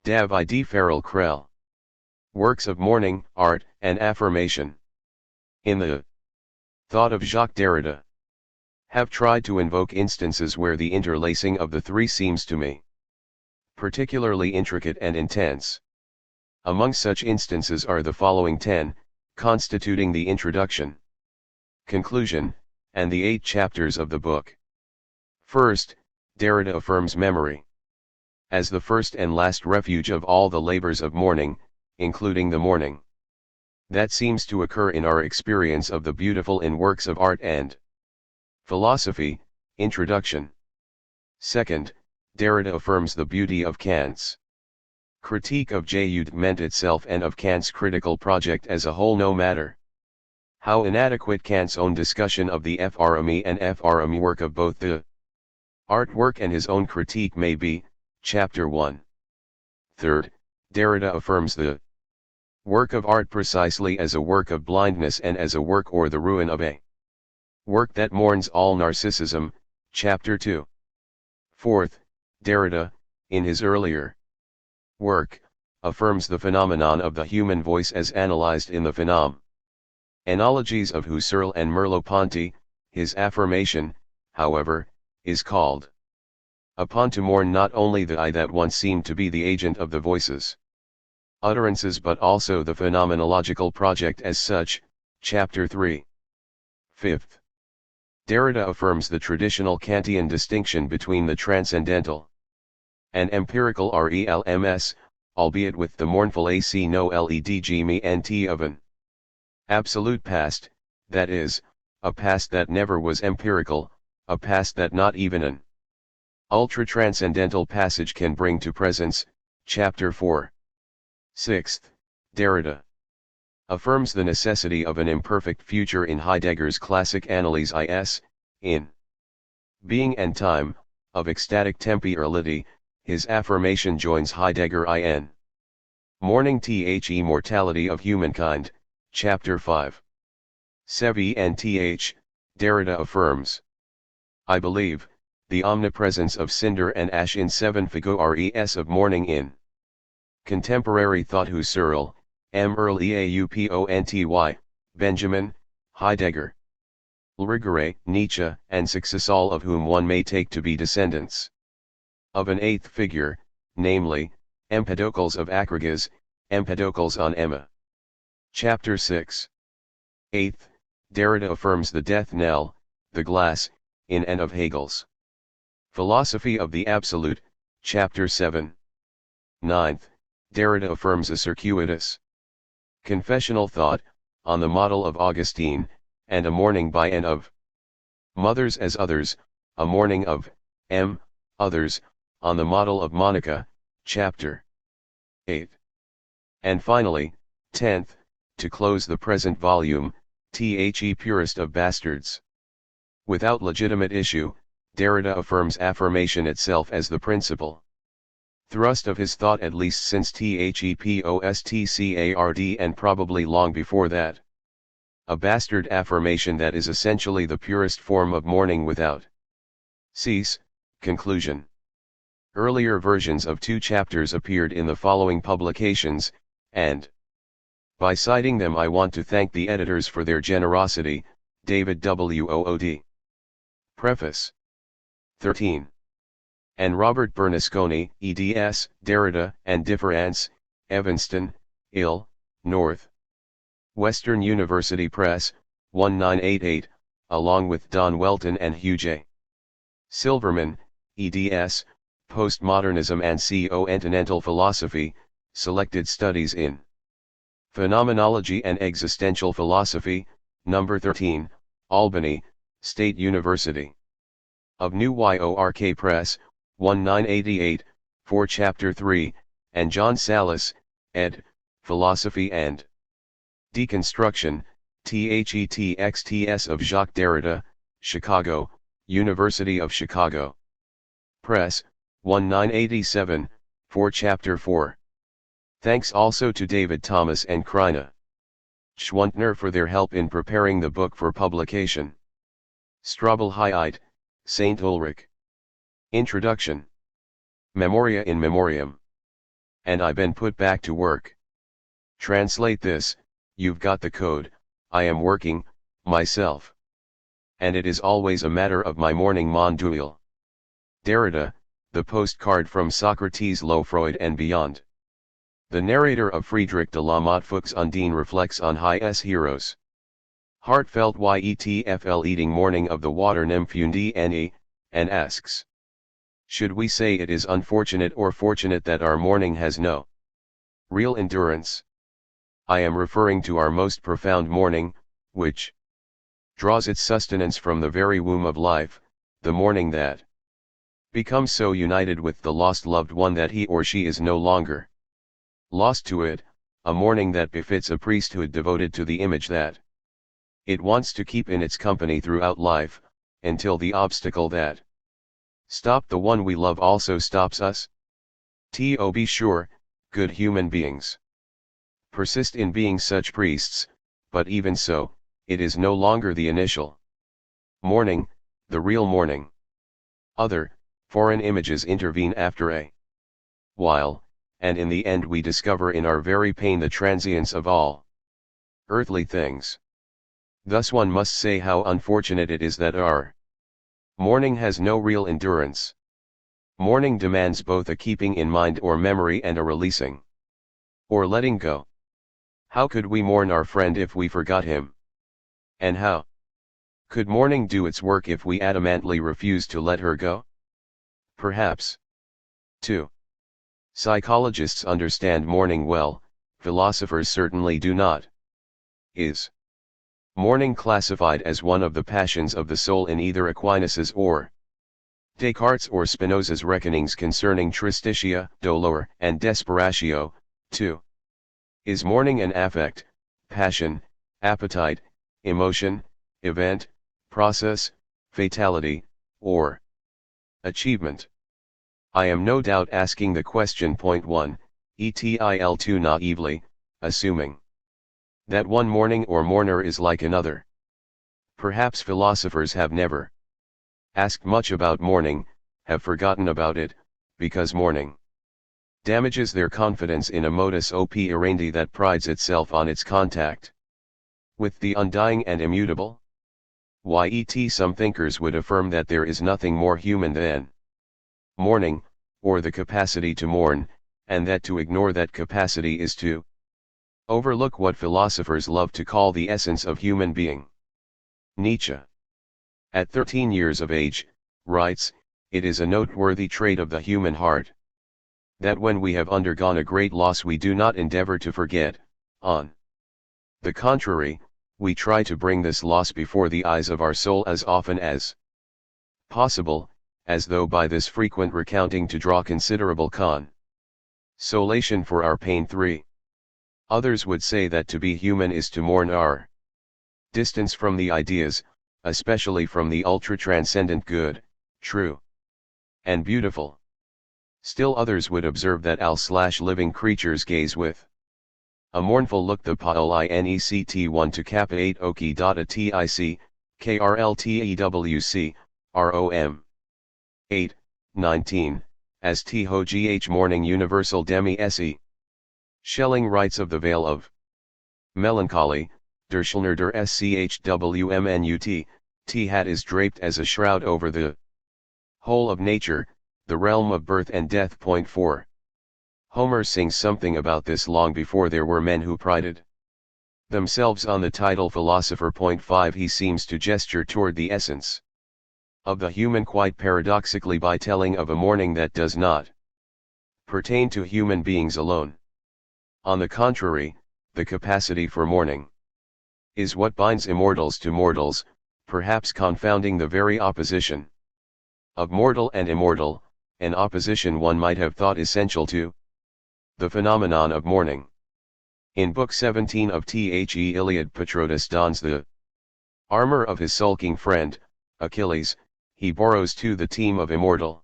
David Farrell Krell. Works of Mourning, Art, and Affirmation. In the Thought of Jacques Derrida. Have tried to invoke instances where the interlacing of the three seems to me particularly intricate and intense. Among such instances are the following 10, constituting the introduction, conclusion, and the 8 chapters of the book. First, Derrida affirms memory as the first and last refuge of all the labors of mourning, including the mourning that seems to occur in our experience of the beautiful in works of art and philosophy. Introduction. Second, Derrida affirms the beauty of Kant's critique of judgment itself and of Kant's critical project as a whole, no matter how inadequate Kant's own discussion of the Affirmation and Affirmation work of both the artwork and his own critique may be. Chapter 1. Third, Derrida affirms the work of art precisely as a work of blindness and as a work or the ruin of a work that mourns all narcissism. Chapter 2. Fourth, Derrida, in his earlier work, affirms the phenomenon of the human voice as analyzed in the phenomenologies of Husserl and Merleau-Ponty. His affirmation, however, is called upon to mourn not only the I that once seemed to be the agent of the voice's utterances but also the phenomenological project as such. Chapter 3. Fifth, Derrida affirms the traditional Kantian distinction between the transcendental and empirical RELMS, albeit with the mournful AC no LEDG me NT of an absolute past, that is, a past that never was empirical, a past that not even an ultra-transcendental passage can bring to presence. Chapter 4. Sixth, Derrida affirms the necessity of an imperfect future in Heidegger's classic Analyse is, in Being and Time, of ecstatic temporality. His affirmation joins Heidegger in Mourning the Mortality of Humankind. Chapter 5. 7 Derrida affirms, I believe, the omnipresence of cinder and ash in 7 figures of mourning in contemporary thought. Husserl, M. Early Benjamin, Heidegger, Ulrich, Nietzsche, and success, all of whom one may take to be descendants of an 8th figure, namely, Empedocles of Acragas, Empedocles on Emma. Chapter 6. 8th, Derrida affirms the death knell, the glass, in and of Hegel's Philosophy of the Absolute. Chapter 7. 9th, Derrida affirms a circuitous confessional thought, on the model of Augustine, and a mourning by and of mothers as others, a mourning of others, on the model of Monica. Chapter 8. And finally, 10th, to close the present volume, the Purest of Bastards. Without legitimate issue, Derrida affirms affirmation itself as the principal thrust of his thought, at least since Postcard, and probably long before that. A bastard affirmation that is essentially the purest form of mourning without cease. Conclusion. Earlier versions of 2 chapters appeared in the following publications, and by citing them I want to thank the editors for their generosity. David Wood. Preface. 13. And Robert Bernasconi, eds, Derrida and Difference, Evanston, Ill, North. Western University Press, 1988, along with Don Welton and Hugh J. Silverman, eds, Postmodernism and Continental Philosophy, Selected Studies in Phenomenology and Existential Philosophy, No. 13, Albany, State University of New York Press, 1988, 4 Chapter 3, and John Salas, ed., Philosophy and Deconstruction, THETXTS of Jacques Derrida, Chicago, University of Chicago Press, 1987, 4 Chapter 4. Thanks also to David Thomas and Krina Schwantner for their help in preparing the book for publication. Strobel Hayat, St. Ulrich. Introduction. Memoria in Memoriam. and I been put back to work. Translate this, you've got the code, I am working, myself. And it is always a matter of my morning mon duel. Derrida, the postcard from Socrates, Freud and beyond. The narrator of Friedrich de la Mottefouque's Undine reflects on high-s heroes. Heartfelt yetfl eating Mourning of the water nymph Undine, and asks, should we say it is unfortunate or fortunate that our mourning has no real endurance? I am referring to our most profound mourning, which draws its sustenance from the very womb of life, the mourning that becomes so united with the lost loved one that he or she is no longer lost to it, a mourning that befits a priesthood devoted to the image that it wants to keep in its company throughout life, until the obstacle that stopped the one we love also stops us. To be sure, good human beings persist in being such priests, but even so, it is no longer the initial mourning, the real mourning. Other, foreign images intervene after a while, and in the end we discover in our very pain the transience of all earthly things. Thus one must say how unfortunate it is that our mourning has no real endurance. Mourning demands both a keeping in mind or memory and a releasing or letting go. How could we mourn our friend if we forgot him? And how could mourning do its work if we adamantly refuse to let her go? Perhaps 2. Psychologists understand mourning well, philosophers certainly do not. Is mourning classified as one of the passions of the soul in either Aquinas's or Descartes' or Spinoza's reckonings concerning tristitia, dolor, and desperatio? 2. Is mourning an affect, passion, appetite, emotion, event, process, fatality, or achievement? I am no doubt asking the question. 1. ETIL too naively, assuming that one mourning or mourner is like another. Perhaps philosophers have never asked much about mourning, have forgotten about it, because mourning damages their confidence in a modus operandi that prides itself on its contact with the undying and immutable. Yet some thinkers would affirm that there is nothing more human than mourning, or the capacity to mourn, and that to ignore that capacity is to overlook what philosophers love to call the essence of human being. Nietzsche, at 13 years of age, writes, "It is a noteworthy trait of the human heart that when we have undergone a great loss we do not endeavor to forget, on the contrary, we try to bring this loss before the eyes of our soul as often as possible, as though by this frequent recounting to draw considerable consolation for our pain." 3. Others would say that to be human is to mourn our distance from the ideas, especially from the ultra-transcendent good, true, and beautiful. Still others would observe that living creatures gaze with a mournful look the POLINECT 1 to kappa 8 oki data tic, KRLTEWC, ROM. 8, 19, as THOGH Mourning Universal Demi Se. Schelling writes of the veil of melancholy, der Schellner der SCHWMNUT, T-hat is draped as a shroud over the whole of nature, the realm of birth and death. 4. Homer sings something about this long before there were men who prided themselves on the title philosopher. 5. He seems to gesture toward the essence of the human quite paradoxically by telling of a mourning that does not pertain to human beings alone. On the contrary, the capacity for mourning is what binds immortals to mortals, perhaps confounding the very opposition of mortal and immortal, an opposition one might have thought essential to the phenomenon of mourning. In Book 17 of The Iliad, Patroclus dons the armor of his sulking friend, Achilles. He borrows too the team of immortal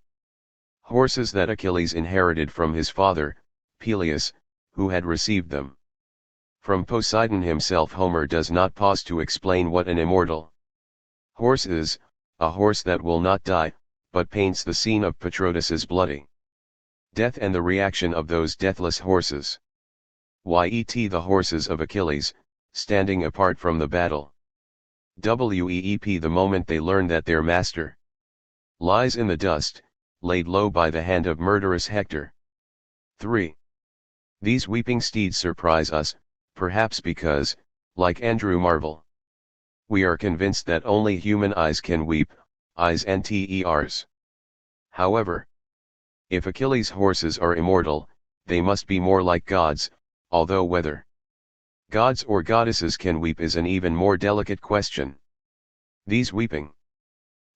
horses that Achilles inherited from his father, Peleus, who had received them from Poseidon himself. Homer does not pause to explain what an immortal horse is, a horse that will not die, but paints the scene of Patroclus's bloody Death and the reaction of those deathless horses. Yet the horses of Achilles, standing apart from the battle. Weep the moment they learn that their master lies in the dust, laid low by the hand of murderous Hector. 3. These weeping steeds surprise us, perhaps because, like Andrew Marvell, we are convinced that only human eyes can weep, eyes and ters. However, if Achilles' horses are immortal, they must be more like gods, although whether gods or goddesses can weep is an even more delicate question. These weeping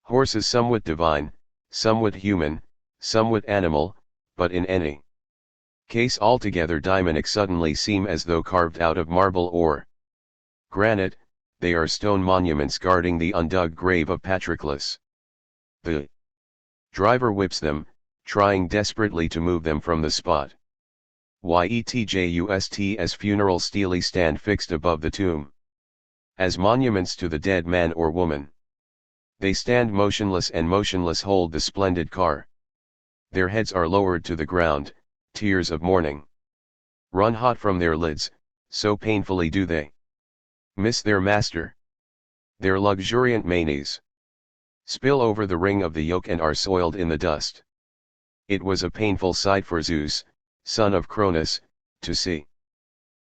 horses, somewhat divine, somewhat human, somewhat animal, but in any case altogether daimonic, suddenly seem as though carved out of marble or granite. They are stone monuments guarding the undug grave of Patroclus. The driver whips them, trying desperately to move them from the spot. Yet as funeral stele stand fixed above the tomb, as monuments to the dead man or woman. They stand motionless, and motionless hold the splendid car. Their heads are lowered to the ground, tears of mourning run hot from their lids, so painfully do they miss their master. Their luxuriant manes spill over the ring of the yoke and are soiled in the dust. It was a painful sight for Zeus, son of Cronus, to see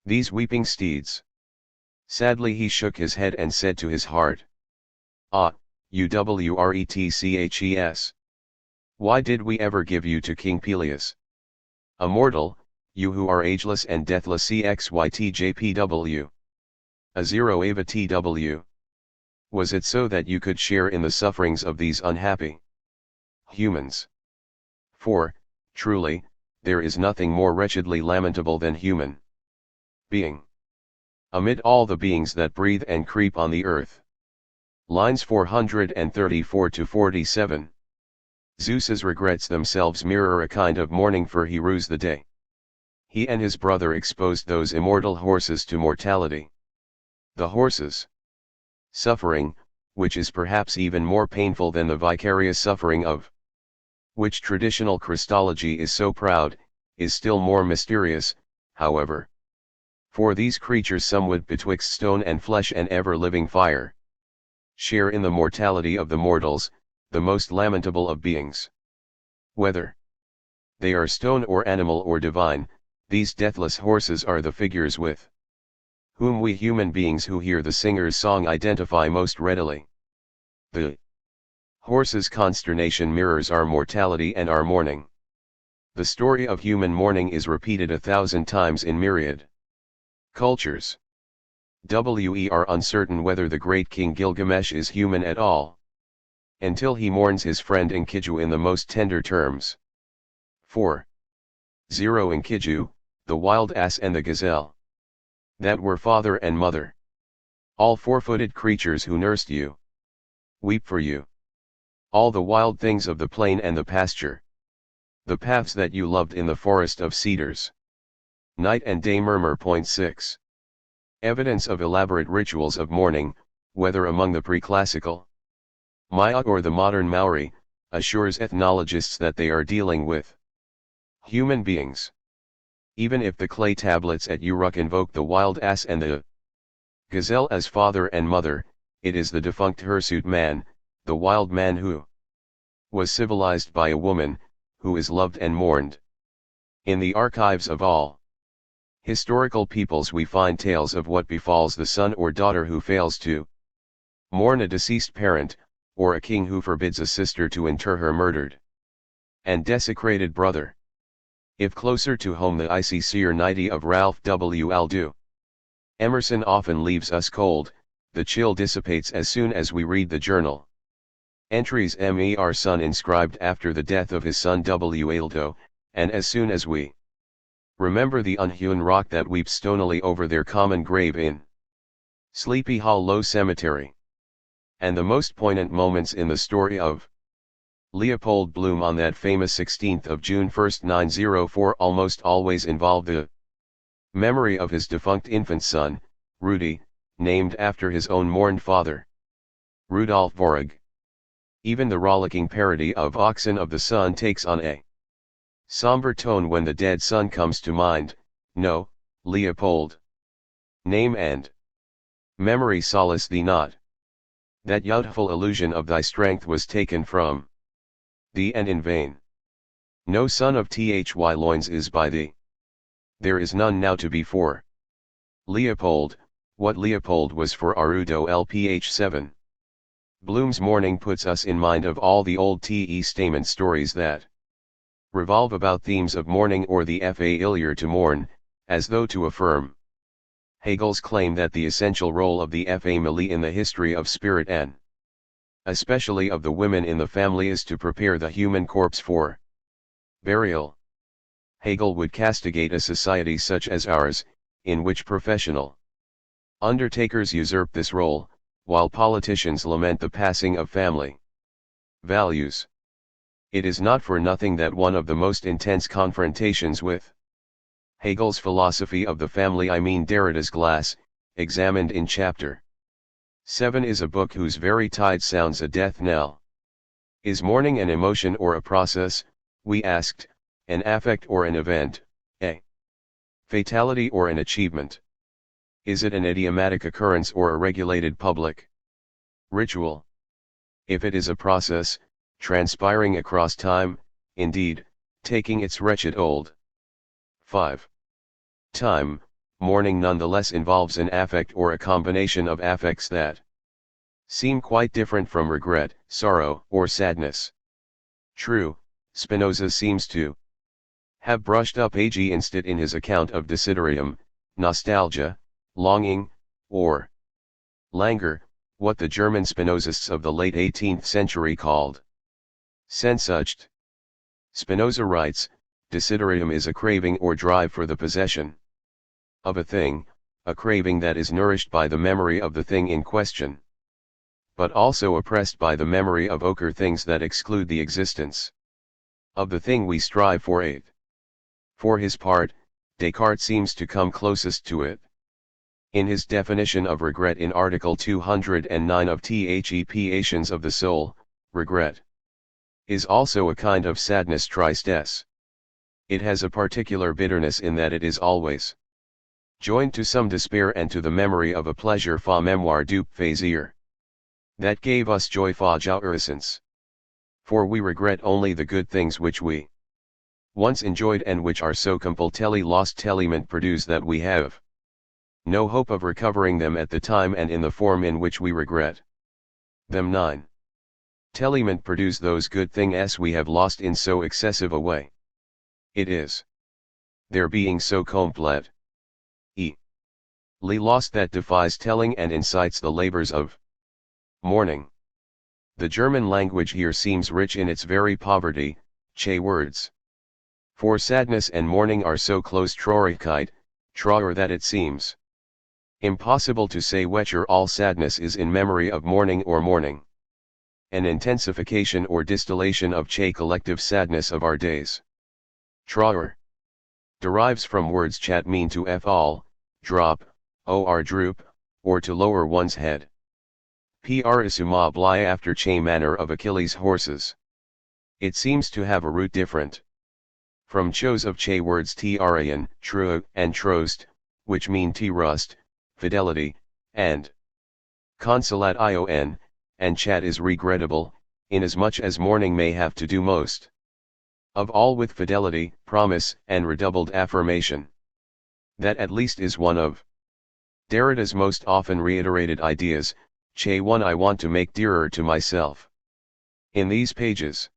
these weeping steeds. Sadly he shook his head and said to his heart, "Ah, Uwretches! Why did we ever give you to King Peleus? A mortal, you who are ageless and deathless, CXYTJPW. A zero Ava TW. Was it so that you could share in the sufferings of these unhappy humans? For, truly, there is nothing more wretchedly lamentable than human being, amid all the beings that breathe and creep on the earth." Lines 434 to 47. Zeus's regrets themselves mirror a kind of mourning, for he rues the day he and his brother exposed those immortal horses to mortality. The horses' suffering, which is perhaps even more painful than the vicarious suffering of which traditional Christology is so proud, is still more mysterious, however. For these creatures, somewhat betwixt stone and flesh and ever-living fire, share in the mortality of the mortals, the most lamentable of beings. Whether they are stone or animal or divine, these deathless horses are the figures with whom we human beings who hear the singer's song identify most readily. The horse's consternation mirrors our mortality and our mourning. The story of human mourning is repeated 1,000 times in myriad cultures. We are uncertain whether the great king Gilgamesh is human at all, until he mourns his friend Enkidu in the most tender terms. 4. 0 Enkidu, the wild ass and the gazelle, that were father and mother, all four-footed creatures who nursed you, weep for you. All the wild things of the plain and the pasture, the paths that you loved in the forest of cedars, night and day murmur. 6. Evidence of elaborate rituals of mourning, whether among the pre-classical Maya or the modern Maori, assures ethnologists that they are dealing with human beings. Even if the clay tablets at Uruk invoke the wild ass and the gazelle as father and mother, it is the defunct hirsute man, the wild man who was civilized by a woman, who is loved and mourned. In the archives of all historical peoples we find tales of what befalls the son or daughter who fails to mourn a deceased parent, or a king who forbids a sister to inter her murdered and desecrated brother. If closer to home, the icy serenity of Ralph W. Waldo Emerson often leaves us cold. The chill dissipates as soon as we read the journal entries our son inscribed after the death of his son W. Waldo, and as soon as we remember the unhewn rock that weeps stonily over their common grave in Sleepy Hollow Cemetery. And the most poignant moments in the story of Leopold Bloom on that famous 16th of June 1904 almost always involve the memory of his defunct infant son, Rudy, named after his own mourned father, Rudolf Vorig. Even the rollicking parody of Oxen of the Sun takes on a Somber tone when the dead sun comes to mind, no, Leopold. Name and memory solace thee not. That youthful illusion of thy strength was taken from thee and in vain. No son of Thy loins is by thee. There is none now to be for Leopold, what Leopold was for Arudo LPH 7. Bloom's Mourning puts us in mind of all the old T.E. Stamen stories that revolve about themes of mourning or the failure to mourn, as though to affirm Hegel's claim that the essential role of the family in the history of spirit and especially of the women in the family is to prepare the human corpse for burial. Hegel would castigate a society such as ours, in which professional undertakers usurp this role, while politicians lament the passing of family values. It is not for nothing that one of the most intense confrontations with Hegel's philosophy of the family, I mean Derrida's glass, examined in chapter 7, is a book whose very tide sounds a death knell. Is mourning an emotion or a process, we asked, an affect or an event, a fatality or an achievement? Is it an idiomatic occurrence or a regulated public ritual? If it is a process, transpiring across time, indeed, taking its wretched old 5. Time, mourning nonetheless involves an affect or a combination of affects that seem quite different from regret, sorrow, or sadness. True, Spinoza seems to have brushed up ag instit in his account of desiderium, nostalgia, longing, or languor, what the German Spinozists of the late 18th century called Sehnsucht. Spinoza writes, desiderium is a craving or drive for the possession of a thing, a craving that is nourished by the memory of the thing in question, but also oppressed by the memory of ochre things that exclude the existence of the thing we strive for it. For his part, Descartes seems to come closest to it. In his definition of regret in Article 209 of The Patience of the Soul, regret is also a kind of sadness tristesse. It has a particular bitterness in that it is always joined to some despair and to the memory of a pleasure fa mémoire du plaisir that gave us joy fa jouissance. For we regret only the good things which we once enjoyed and which are so completely lost tellement produce that we have no hope of recovering them at the time and in the form in which we regret them. 9. Tellement produce those good things we have lost in so excessive a way. It is their being so complete lost that defies telling and incites the labors of mourning. The German language here seems rich in its very poverty, che words. For sadness and mourning are so close Traurigkeit, Trauer, that it seems impossible to say which or all sadness is in memory of mourning or mourning. An intensification or distillation of che collective sadness of our days. Trauer derives from words chat mean to all, drop, or droop, or to lower one's head. Isuma bly after che manner of Achilles' horses. It seems to have a root different from chose of che words trian, true, and trost, which mean rust, fidelity, and consolat ion, and chat is regrettable, inasmuch as mourning may have to do most of all with fidelity, promise, and redoubled affirmation. That at least is one of Derrida's most often reiterated ideas, che one I want to make dearer to myself. In these pages,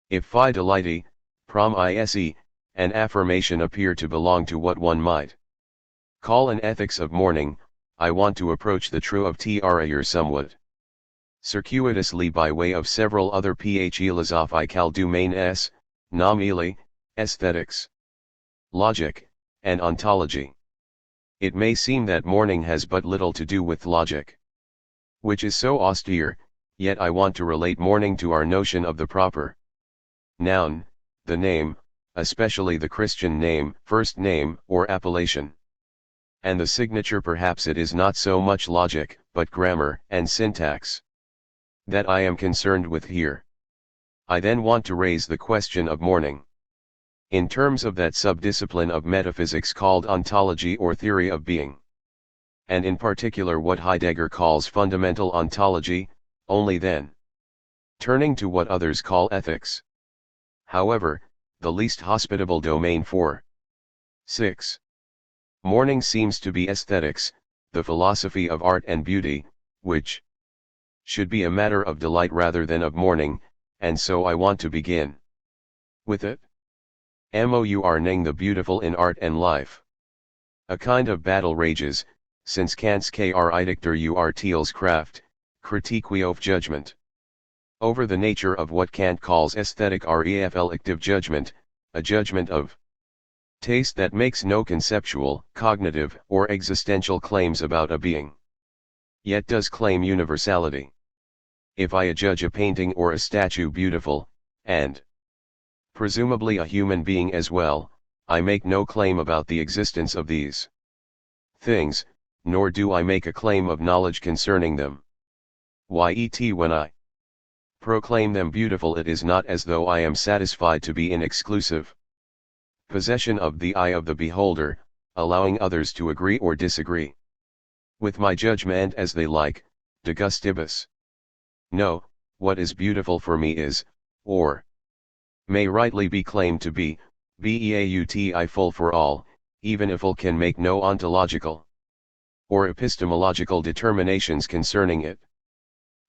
if fidelity, ise, and affirmation appear to belong to what one might call an ethics of mourning, I want to approach the true of Trayer somewhat circuitously by way of several other philosophical domains, namely, aesthetics, logic, and ontology. It may seem that mourning has but little to do with logic, which is so austere, yet I want to relate mourning to our notion of the proper noun, the name, especially the Christian name, first name, or appellation. And the signature, perhaps it is not so much logic, but grammar and syntax that I am concerned with here. I then want to raise the question of mourning. in terms of that subdiscipline of metaphysics called ontology or theory of being. And in particular what Heidegger calls fundamental ontology, only then. Turning to what others call ethics. However, the least hospitable domain for 6. Mourning seems to be aesthetics, the philosophy of art and beauty, which should be a matter of delight rather than of mourning, and so I want to begin with it. Mourning the beautiful in art and life. A kind of battle rages, since Kant's Kritikter Urteilskraft, critique of judgment. Over the nature of what Kant calls aesthetic reflective judgment, a judgment of taste that makes no conceptual, cognitive, or existential claims about a being. Yet does claim universality. If I adjudge a painting or a statue beautiful, and presumably a human being as well, I make no claim about the existence of these things, nor do I make a claim of knowledge concerning them. Yet when I proclaim them beautiful, it is not as though I am satisfied to be in exclusive possession of the eye of the beholder, allowing others to agree or disagree with my judgment as they like, de gustibus. No, what is beautiful for me is, or may rightly be claimed to be, beauti full for all, even if all can make no ontological or epistemological determinations concerning it.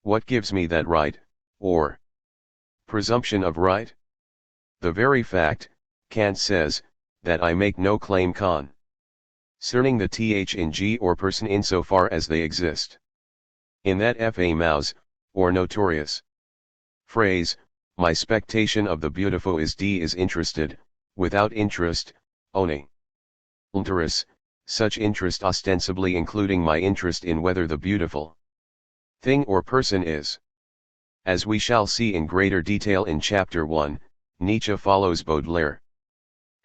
What gives me that right, or presumption of right? The very fact, Kant says, that I make no claim concerning the th in g or person insofar as they exist. In that famous, or notorious phrase, my spectation of the beautiful is interested, without interest, only interest, such interest ostensibly including my interest in whether the beautiful thing or person is. As we shall see in greater detail in Chapter 1, Nietzsche follows Baudelaire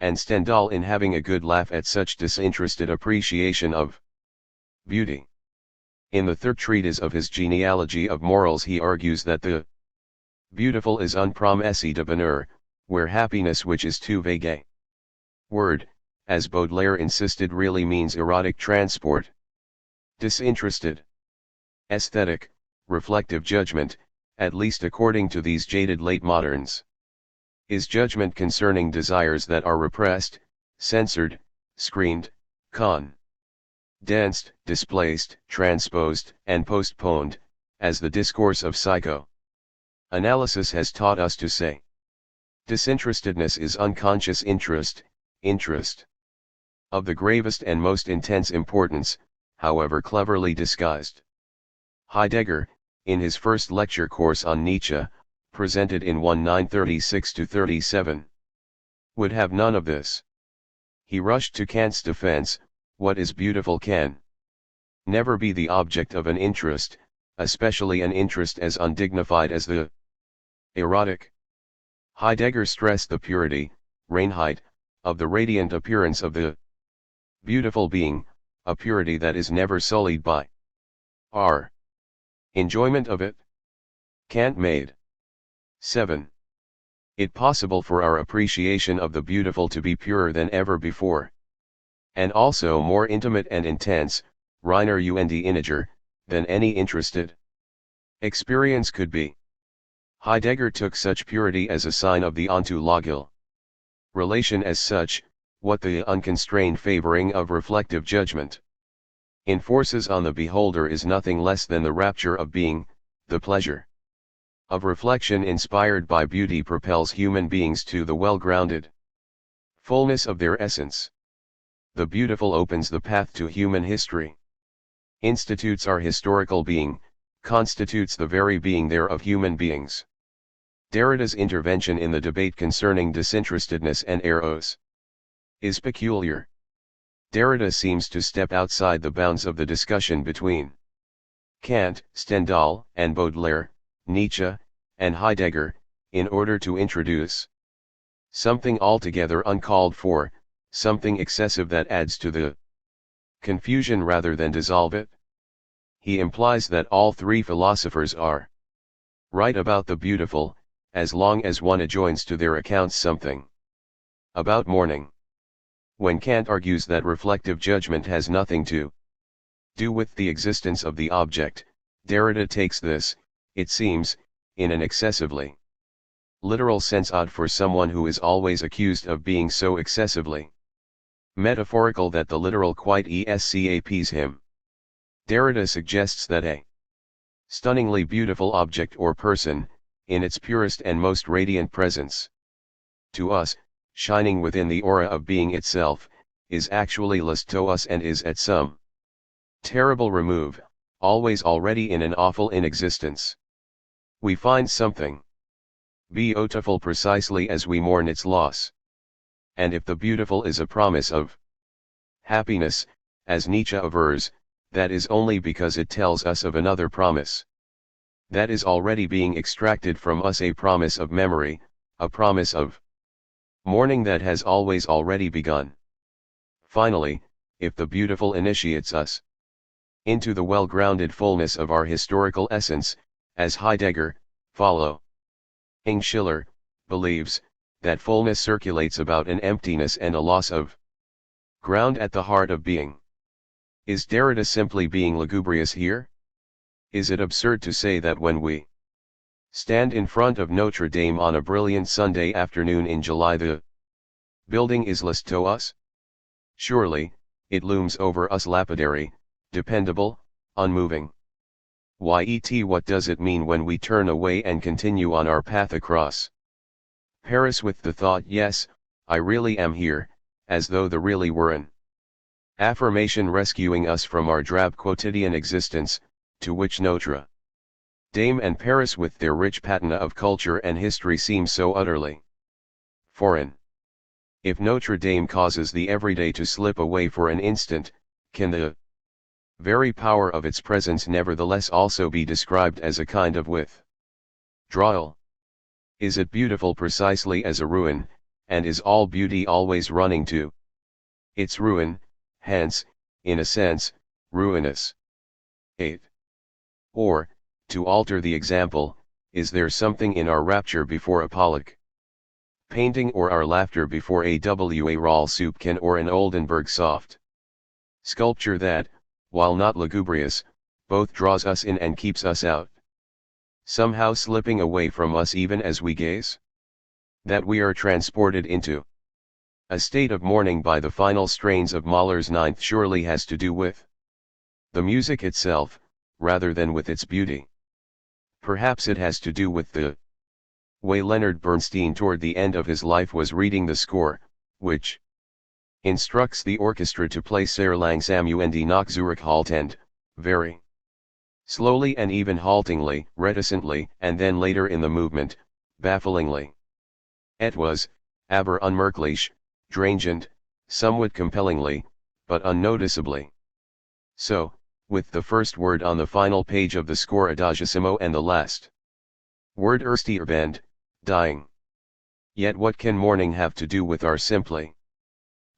and Stendhal in having a good laugh at such disinterested appreciation of beauty. In the third treatise of his Genealogy of Morals he argues that the beautiful is un promesse de bonheur, where happiness, which is too vague a word, as Baudelaire insisted, really means erotic transport. Disinterested aesthetic, reflective judgment, at least according to these jaded late moderns, is judgment concerning desires that are repressed, censored, screened, condensed, displaced, transposed, and postponed, as the discourse of psycho-analysis has taught us to say. Disinterestedness is unconscious interest, interest of the gravest and most intense importance, however cleverly disguised. Heidegger, in his first lecture course on Nietzsche, presented in 1936-37, would have none of this. He rushed to Kant's defense: what is beautiful can never be the object of an interest, especially an interest as undignified as the erotic. Heidegger stressed the purity, Reinheit, of the radiant appearance of the beautiful being, a purity that is never sullied by our enjoyment of it. Kant made 7. It possible for our appreciation of the beautiful to be purer than ever before, and also more intimate and intense, reiner und inniger, than any interested experience could be. Heidegger took such purity as a sign of the ontological relation as such, what the unconstrained favoring of reflective judgment enforces on the beholder is nothing less than the rapture of being, the pleasure of reflection inspired by beauty propels human beings to the well-grounded fullness of their essence. The beautiful opens the path to human history, institutes our historical being, constitutes the very being there of human beings. Derrida's intervention in the debate concerning disinterestedness and eros is peculiar. Derrida seems to step outside the bounds of the discussion between Kant, Stendhal, and Baudelaire, Nietzsche, and Heidegger, in order to introduce something altogether uncalled for, something excessive that adds to the confusion rather than dissolve it. He implies that all three philosophers are right about the beautiful, as long as one adjoins to their accounts something About mourning. When Kant argues that reflective judgment has nothing to do with the existence of the object, Derrida takes this, it seems, in an excessively literal sense, odd for someone who is always accused of being so excessively metaphorical that the literal quite escapes him. Derrida suggests that a stunningly beautiful object or person, in its purest and most radiant presence, to us, shining within the aura of being itself, is actually lost to us and is at some terrible remove, always already in an awful inexistence. We find something beautiful precisely as we mourn its loss. And if the beautiful is a promise of happiness, as Nietzsche avers, that is only because it tells us of another promise that is already being extracted from us, a promise of memory, a promise of mourning that has always already begun. Finally, if the beautiful initiates us into the well-grounded fullness of our historical essence, as Heidegger, following Schiller, believes, that fullness circulates about an emptiness and a loss of ground at the heart of being. Is Derrida simply being lugubrious here? Is it absurd to say that when we stand in front of Notre Dame on a brilliant Sunday afternoon in July, the building is lost to us? Surely, it looms over us lapidary, dependable, unmoving. Yet what does it mean when we turn away and continue on our path across Paris with the thought, yes, I really am here, as though the really were an affirmation rescuing us from our drab quotidian existence, to which Notre Dame and Paris with their rich patina of culture and history seem so utterly foreign. If Notre Dame causes the everyday to slip away for an instant, can the very power of its presence nevertheless also be described as a kind of withdrawal? Is it beautiful precisely as a ruin, and is all beauty always running to its ruin, hence, in a sense, ruinous? 8. Or, to alter the example, is there something in our rapture before a Pollock painting or our laughter before a W.A. Rawl Soupkin or an Oldenburg soft sculpture that, while not lugubrious, both draws us in and keeps us out, somehow slipping away from us even as we gaze? That we are transported into a state of mourning by the final strains of Mahler's Ninth surely has to do with the music itself, rather than with its beauty. Perhaps it has to do with the way Leonard Bernstein toward the end of his life was reading the score, which instructs the orchestra to play sehr langsam und nach Zurich haltend, very slowly and even haltingly, reticently, and then later in the movement, bafflingly. Etwas, aber unmerklich, drangend, somewhat compellingly, but unnoticeably. So, with the first word on the final page of the score adagissimo and the last word Ersterbend, dying. Yet what can mourning have to do with our simply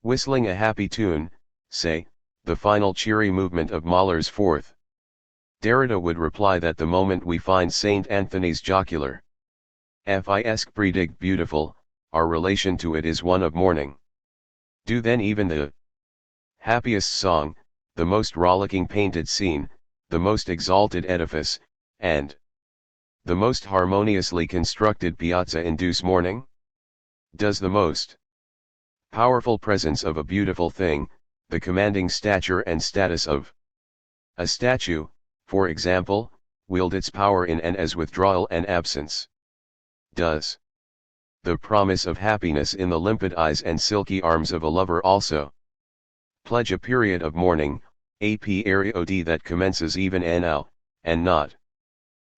whistling a happy tune, say, the final cheery movement of Mahler's Fourth? Derrida would reply that the moment we find St. Anthony's jocular Fiesc Predigt beautiful, our relation to it is one of mourning. Do then even the happiest song, the most rollicking painted scene, the most exalted edifice, and the most harmoniously constructed piazza induce mourning? Does the most powerful presence of a beautiful thing, the commanding stature and status of a statue, for example, wield its power in and as withdrawal and absence? Does the promise of happiness in the limpid eyes and silky arms of a lover also pledge a period of mourning, a period that commences even now, and not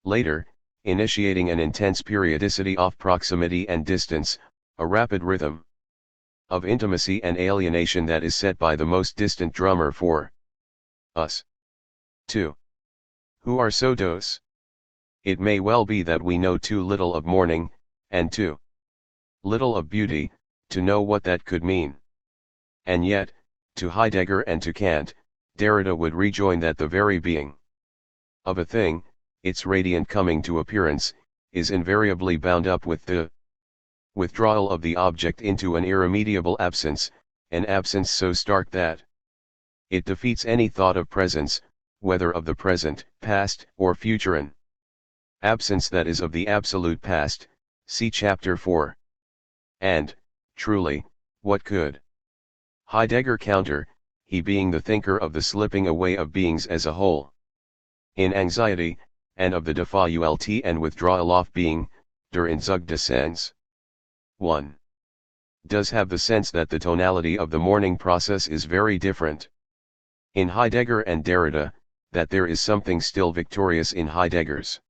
later, initiating an intense periodicity of proximity and distance, a rapid rhythm of intimacy and alienation that is set by the most distant drummer for us, too, who are so dose? It may well be that we know too little of mourning, and too little of beauty, to know what that could mean. And yet, to Heidegger and to Kant, Derrida would rejoin that the very being of a thing, its radiant coming to appearance, is invariably bound up with the withdrawal of the object into an irremediable absence, an absence so stark that it defeats any thought of presence, whether of the present, past, or future. An absence that is of the absolute past, see chapter 4. And, truly, what could Heidegger counter, he being the thinker of the slipping away of beings as a whole in anxiety, and of the default and withdrawal of being, der Entzug des Seins. 1. Does have the sense that the tonality of the mourning process is very different in Heidegger and Derrida, that there is something still victorious in Heidegger's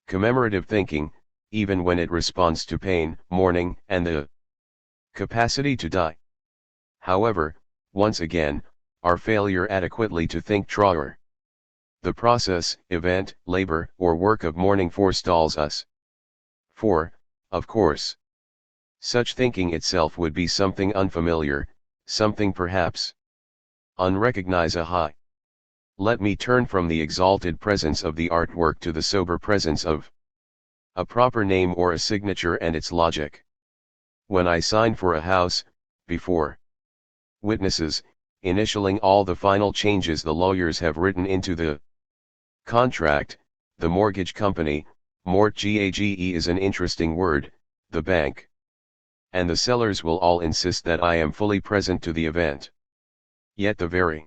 commemorative thinking, even when it responds to pain, mourning, and the capacity to die. However, once again, our failure adequately to think trauer the process, event, labor, or work of mourning forestalls us. For, of course, such thinking itself would be something unfamiliar, something perhaps unrecognizable. Let me turn from the exalted presence of the artwork to the sober presence of a proper name or a signature and its logic. When I sign for a house, before witnesses, initialing all the final changes the lawyers have written into the contract, the mortgage company, mortgage is an interesting word, the bank, and the sellers will all insist that I am fully present to the event. Yet the very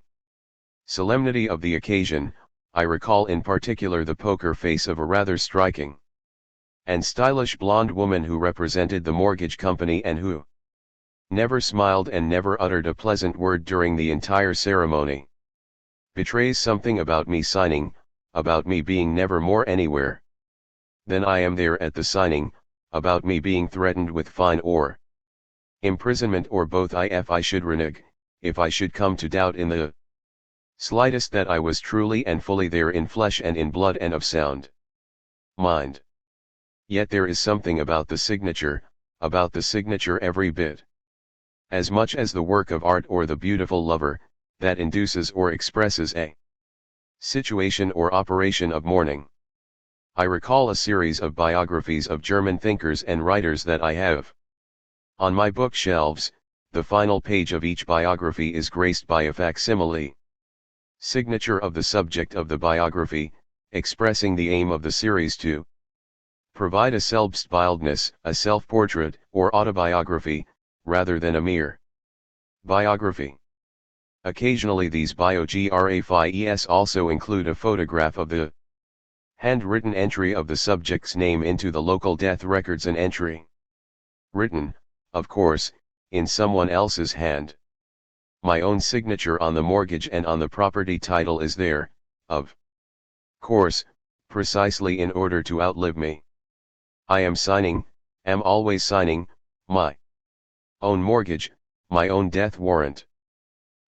solemnity of the occasion, I recall in particular the poker face of a rather striking and stylish blonde woman who represented the mortgage company and who never smiled and never uttered a pleasant word during the entire ceremony. Betrays something about me signing, about me being never more anywhere than I am there at the signing, about me being threatened with fine or imprisonment or both if I should renege, if I should come to doubt in the slightest that I was truly and fully there in flesh and in blood and of sound mind. Yet there is something about the signature every bit as much as the work of art or the beautiful lover, that induces or expresses a situation or operation of mourning. I recall a series of biographies of German thinkers and writers that I have on my bookshelves. The final page of each biography is graced by a facsimile signature of the subject of the biography, expressing the aim of the series to provide a Selbstbildnis, a self-portrait, or autobiography, rather than a mere biography. Occasionally these biographies also include a photograph of the handwritten entry of the subject's name into the local death records, an entry written, of course, in someone else's hand. My own signature on the mortgage and on the property title is there, of course, precisely in order to outlive me. I am always signing, my own mortgage, my own death warrant.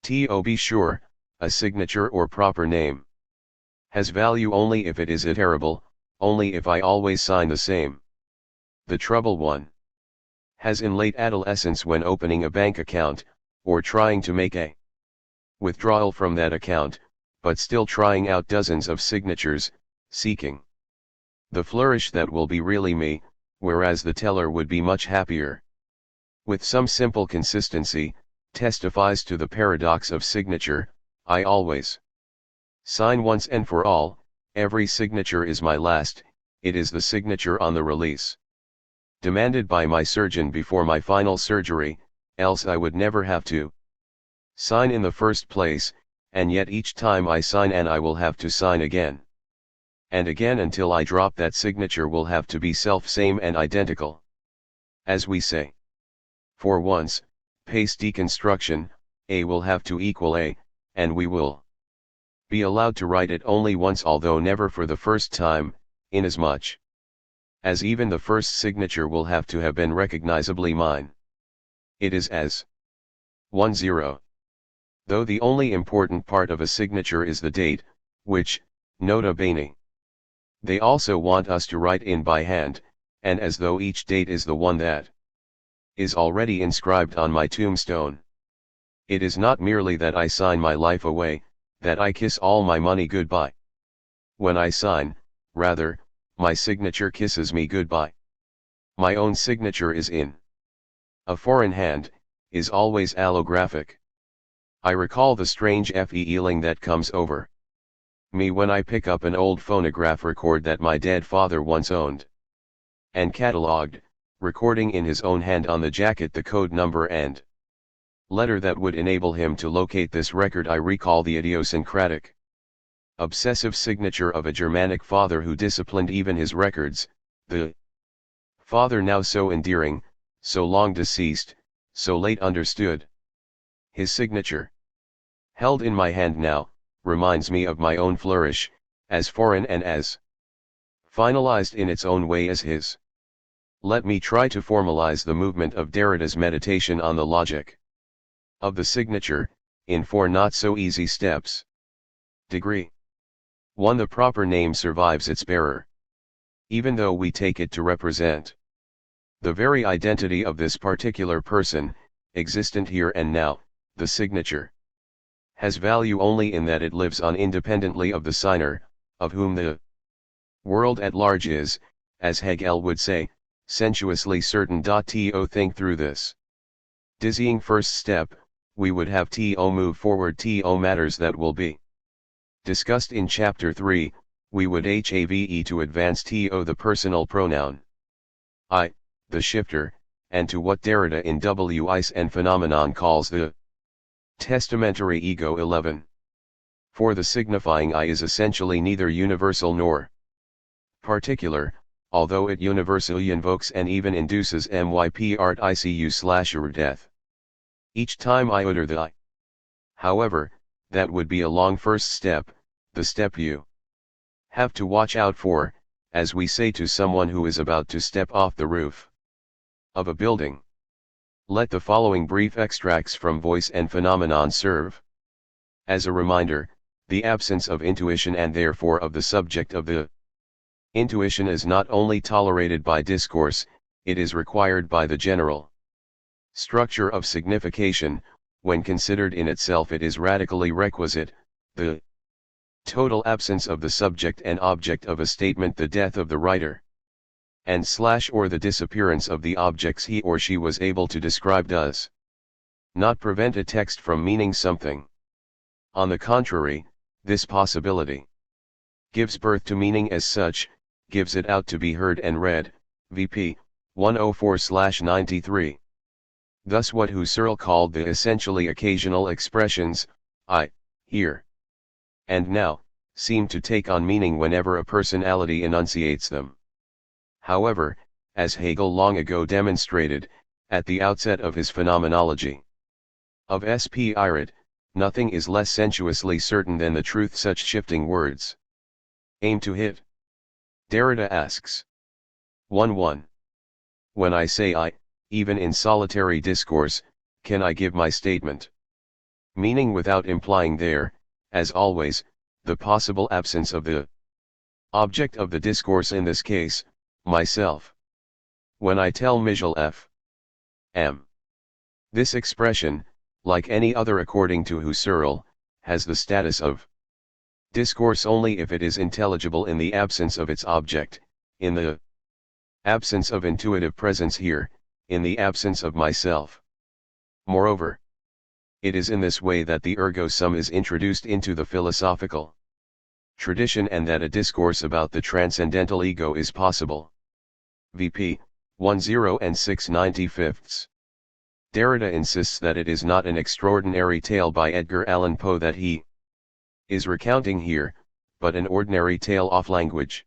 To be sure, a signature or proper name has value only if it is iterable, only if I always sign the same. The trouble one has in late adolescence when opening a bank account, or trying to make a withdrawal from that account, but still trying out dozens of signatures, seeking the flourish that will be really me, whereas the teller would be much happier. With some simple consistency, testifies to the paradox of signature. I always sign once and for all, every signature is my last, it is the signature on the release demanded by my surgeon before my final surgery, else I would never have to sign in the first place, and yet each time I sign and I will have to sign again and again until I drop, that signature will have to be self-same and identical. As we say, for once, pace deconstruction, A will have to equal A, and we will be allowed to write it only once, although never for the first time, inasmuch as even the first signature will have to have been recognizably mine. It is as 10. Though the only important part of a signature is the date, which, nota bene, they also want us to write in by hand, and as though each date is the one that is already inscribed on my tombstone. It is not merely that I sign my life away, that I kiss all my money goodbye. When I sign, rather, my signature kisses me goodbye. My own signature is in a foreign hand, is always allographic. I recall the strange feeling that comes over me when I pick up an old phonograph record that my dead father once owned and catalogued, recording in his own hand on the jacket the code number and letter that would enable him to locate this record. I recall the idiosyncratic, obsessive signature of a Germanic father who disciplined even his records, the father now so endearing, so long deceased, so late understood. His signature, held in my hand now, reminds me of my own flourish, as foreign and as finalized in its own way as his. Let me try to formalize the movement of Derrida's meditation on the logic of the signature, in 4 not-so-easy steps. Degree 1. The proper name survives its bearer. Even though we take it to represent the very identity of this particular person, existent here and now, the signature has value only in that it lives on independently of the signer, of whom the world at large is, as Hegel would say, sensuously certain. To think through this dizzying first step, we would have to move forward to matters that will be discussed in chapter 3, we would have to advance to the personal pronoun I, the shifter, and to what Derrida in Wis and Phenomenon calls the testamentary ego. 11. For the signifying I is essentially neither universal nor particular, although it universally invokes and even induces mypricu death. Each time I utter the I. However, that would be a long first step, the step you have to watch out for, as we say to someone who is about to step off the roof of a building. Let the following brief extracts from Voice and Phenomenon serve as a reminder. The absence of intuition and therefore of the subject of the intuition is not only tolerated by discourse, it is required by the general structure of signification. When considered in itself it is radically requisite, the total absence of the subject and object of a statement, the death of the writer, and or the disappearance of the objects he or she was able to describe does not prevent a text from meaning something. On the contrary, this possibility gives birth to meaning as such, gives it out to be heard and read. VP 104/93. Thus what Husserl called the essentially occasional expressions, I, here, and now, seem to take on meaning whenever a personality enunciates them. However, as Hegel long ago demonstrated, at the outset of his phenomenology of Spirit, nothing is less sensuously certain than the truth such shifting words aim to hit. Derrida asks 1-1. When I say I, even in solitary discourse, can I give my statement meaning without implying there, as always, the possible absence of the object of the discourse, in this case, myself? When I tell Michel F. M. This expression, like any other according to Husserl, has the status of discourse only if it is intelligible in the absence of its object, in the absence of intuitive presence here, in the absence of myself. Moreover, it is in this way that the ergo sum is introduced into the philosophical tradition and that a discourse about the transcendental ego is possible. VP 10 6/95. Derrida insists that it is not an extraordinary tale by Edgar Allan Poe that he is recounting here, but an ordinary tale of language.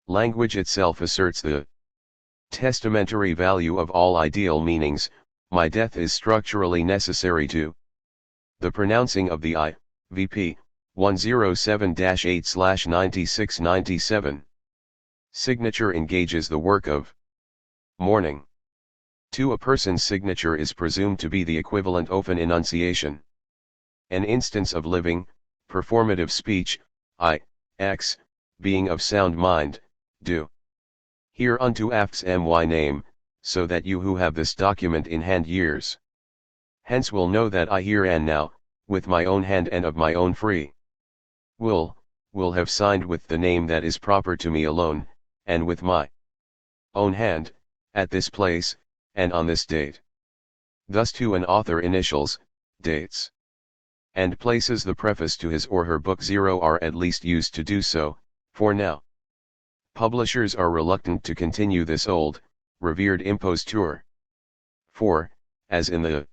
Language itself asserts the testamentary value of all ideal meanings. My death is structurally necessary to the pronouncing of the I. VP 107-8/96-97. Signature engages the work of mourning. To a person's signature is presumed to be the equivalent of an enunciation. An instance of living, performative speech, I, X, being of sound mind, do. Hear unto Aft's my name, so that you who have this document in hand years hence will know that I here and now, with my own hand and of my own free will have signed with the name that is proper to me alone, and with my own hand, at this place, and on this date. Thus to an author initials, dates, and places the preface to his or her book 0 are at least used to do so, for now. Publishers are reluctant to continue this old, revered imposture. For, as in the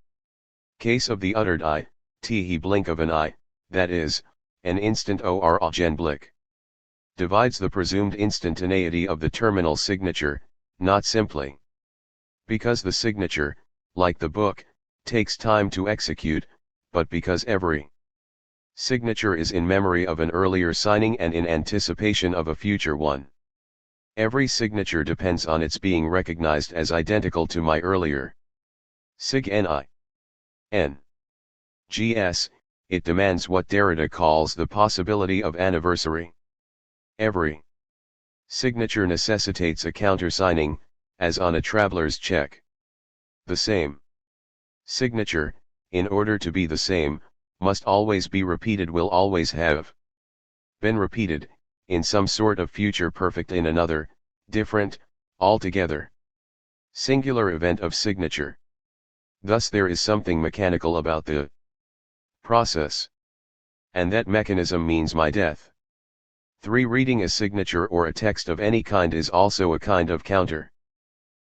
case of the uttered I, he blink of an eye, that is, an instant or Augenblick, divides the presumed instantaneity of the terminal signature, not simply because the signature, like the book, takes time to execute, but because every signature is in memory of an earlier signing and in anticipation of a future one. Every signature depends on its being recognized as identical to my earlier sig ni. N. Gs, it demands what Derrida calls the possibility of anniversary. Every signature necessitates a countersigning, as on a traveler's check. The same signature, in order to be the same, must always be repeated, will always have been repeated, in some sort of future perfect in another, different, altogether singular event of signature. Thus there is something mechanical about the process. And that mechanism means my death. 3. Reading a signature or a text of any kind is also a kind of counter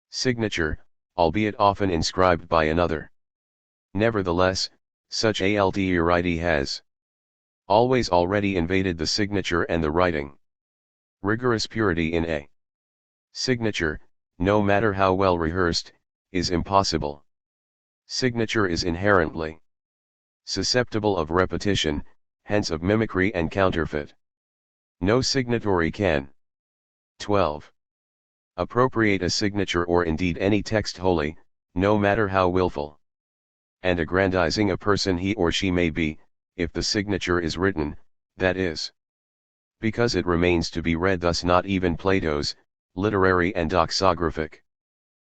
signature, albeit often inscribed by another. Nevertheless, such alterity has always already invaded the signature and the writing. Rigorous purity in a signature, no matter how well rehearsed, is impossible. Signature is inherently susceptible of repetition, hence of mimicry and counterfeit. No signatory can 12. Appropriate a signature or indeed any text wholly, no matter how willful and aggrandizing a person he or she may be, if the signature is written, that is, because it remains to be read. Thus not even Plato's literary and doxographic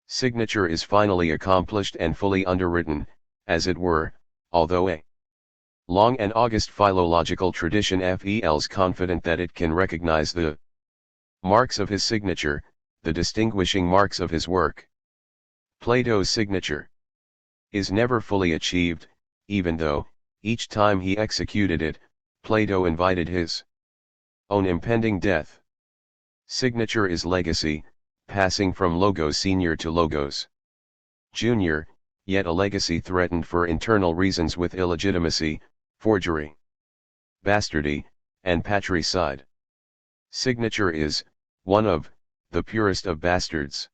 signature is finally accomplished and fully underwritten, as it were, although a long and august philological tradition feels confident that it can recognize the marks of his signature, the distinguishing marks of his work. Plato's signature is never fully achieved, even though, each time he executed it, Plato invited his own impending death. Signature is legacy, passing from Logos Senior to Logos Junior, yet a legacy threatened for internal reasons with illegitimacy, forgery, bastardy, and patricide. Signature is, one of, the purest of bastards.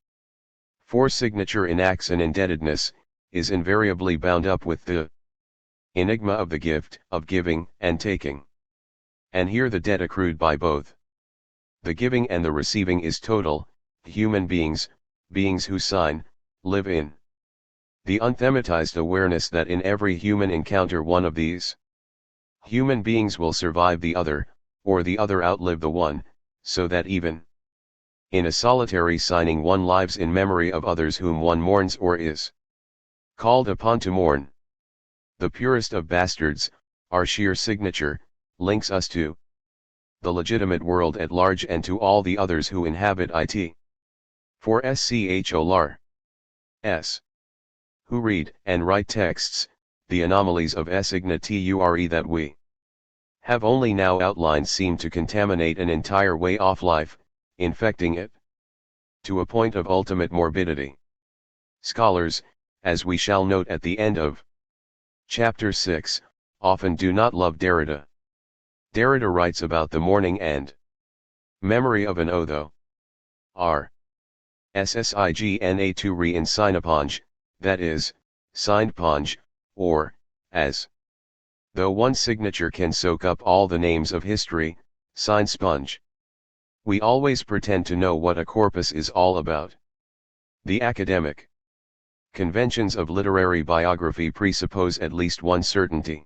For signature enacts an indebtedness, is invariably bound up with the enigma of the gift, of giving and taking. And here the debt accrued by both the giving and the receiving is total. Human beings, beings who sign, live in the unthematized awareness that in every human encounter one of these human beings will survive the other, or the other outlive the one, so that even in a solitary signing one lives in memory of others whom one mourns or is called upon to mourn. The purest of bastards, our sheer signature, links us to the legitimate world at large and to all the others who inhabit it. For scholares, who read and write texts, the anomalies of signature that we have only now outlined seem to contaminate an entire way of life, infecting it to a point of ultimate morbidity. Scholars, as we shall note at the end of Chapter 6, often do not love Derrida. Derrida writes about the mourning and memory of an otho. R. Ssigna to re in signapong, that is, signed pong, or, as though one signature can soak up all the names of history, sign sponge. We always pretend to know what a corpus is all about. The academic conventions of literary biography presuppose at least one certainty.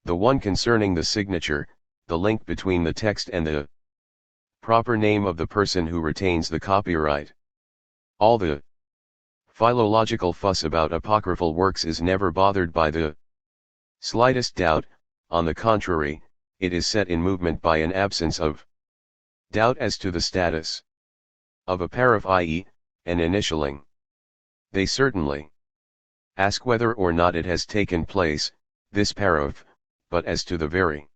The one concerning the signature, the link between the text and the proper name of the person who retains the copyright. All the philological fuss about apocryphal works is never bothered by the slightest doubt. On the contrary, it is set in movement by an absence of doubt as to the status of a paraph, i.e., an initialing. They certainly ask whether or not it has taken place, this parov, but as to the very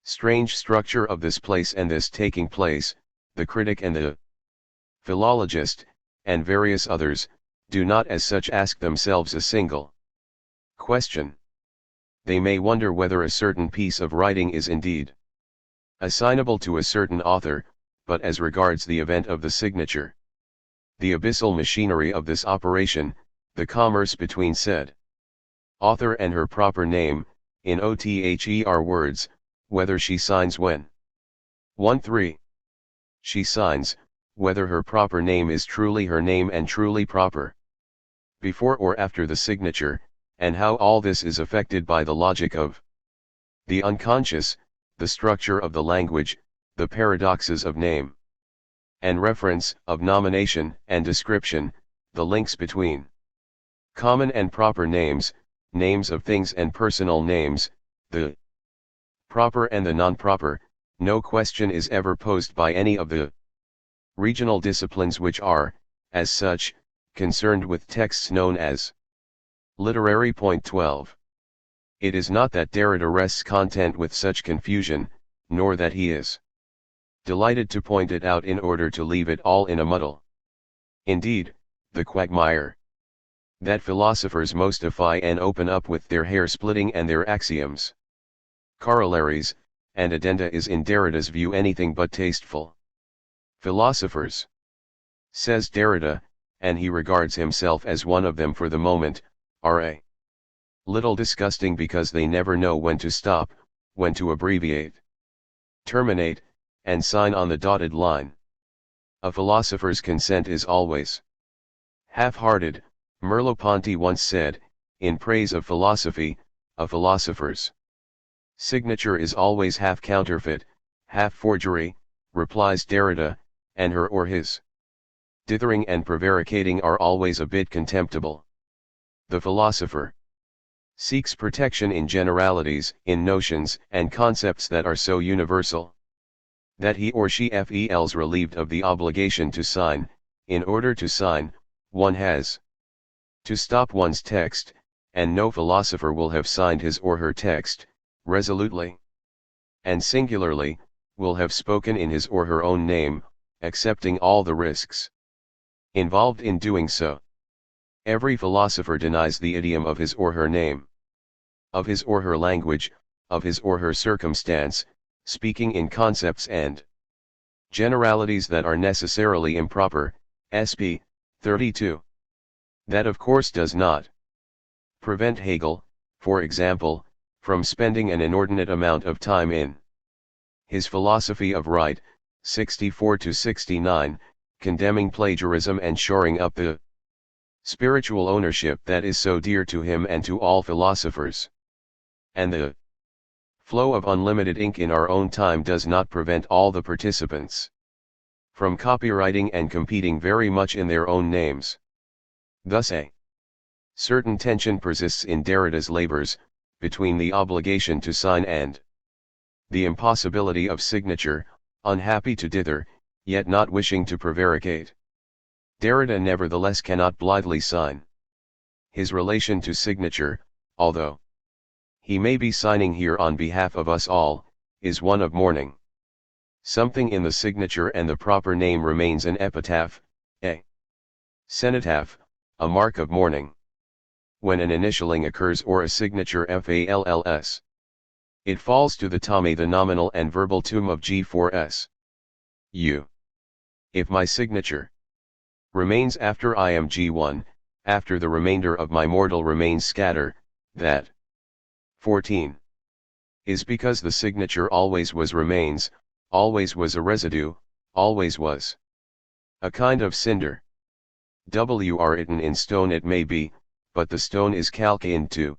strange structure of this place and this taking place, the critic and the philologist, and various others, do not as such ask themselves a single question. They may wonder whether a certain piece of writing is indeed assignable to a certain author, but as regards the event of the signature, the abyssal machinery of this operation, the commerce between said author and her proper name, in OTHER words, whether she signs when 1-3. She signs, whether her proper name is truly her name and truly proper, before or after the signature, and how all this is affected by the logic of the unconscious, the structure of the language, the paradoxes of name and reference, of nomination and description, the links between common and proper names, names of things and personal names, the proper and the non-proper. No question is ever posed by any of the regional disciplines which are, as such, concerned with texts known as literary. Point 12. It is not that Derrida rests content with such confusion, nor that he is delighted to point it out in order to leave it all in a muddle. Indeed, the quagmire that philosophers mystify and open up with their hair-splitting and their axioms, corollaries, and addenda is in Derrida's view anything but tasteful. Philosophers, says Derrida, and he regards himself as one of them for the moment, are a little disgusting because they never know when to stop, when to abbreviate, terminate, and sign on the dotted line. A philosopher's consent is always half-hearted, Merleau-Ponty once said, in praise of philosophy. A philosopher's signature is always half counterfeit, half forgery, replies Derrida, and her or his dithering and prevaricating are always a bit contemptible. The philosopher seeks protection in generalities, in notions and concepts that are so universal that he or she feels relieved of the obligation to sign. In order to sign, one has to stop one's text, and no philosopher will have signed his or her text resolutely and singularly, will have spoken in his or her own name, accepting all the risks involved in doing so. Every philosopher denies the idiom of his or her name, of his or her language, of his or her circumstance, speaking in concepts and generalities that are necessarily improper. SP 32. That of course does not prevent Hegel, for example, from spending an inordinate amount of time in his Philosophy of Right, 64-69, condemning plagiarism and shoring up the spiritual ownership that is so dear to him and to all philosophers. And the flow of unlimited ink in our own time does not prevent all the participants from copyrighting and competing very much in their own names. Thus a certain tension persists in Derrida's labors, between the obligation to sign and the impossibility of signature, unhappy to dither, yet not wishing to prevaricate. Derrida nevertheless cannot blithely sign. His relation to signature, although he may be signing here on behalf of us all, is one of mourning. Something in the signature and the proper name remains an epitaph, a cenotaph, a mark of mourning. When an initialing occurs or a signature falls, it falls to the tommy, the nominal and verbal tomb of G4S. U. If my signature remains after I am G1, after the remainder of my mortal remains scatter, that 14 is because the signature always was remains, always was a residue, always was a kind of cinder. Written in stone it may be, but the stone is calcined to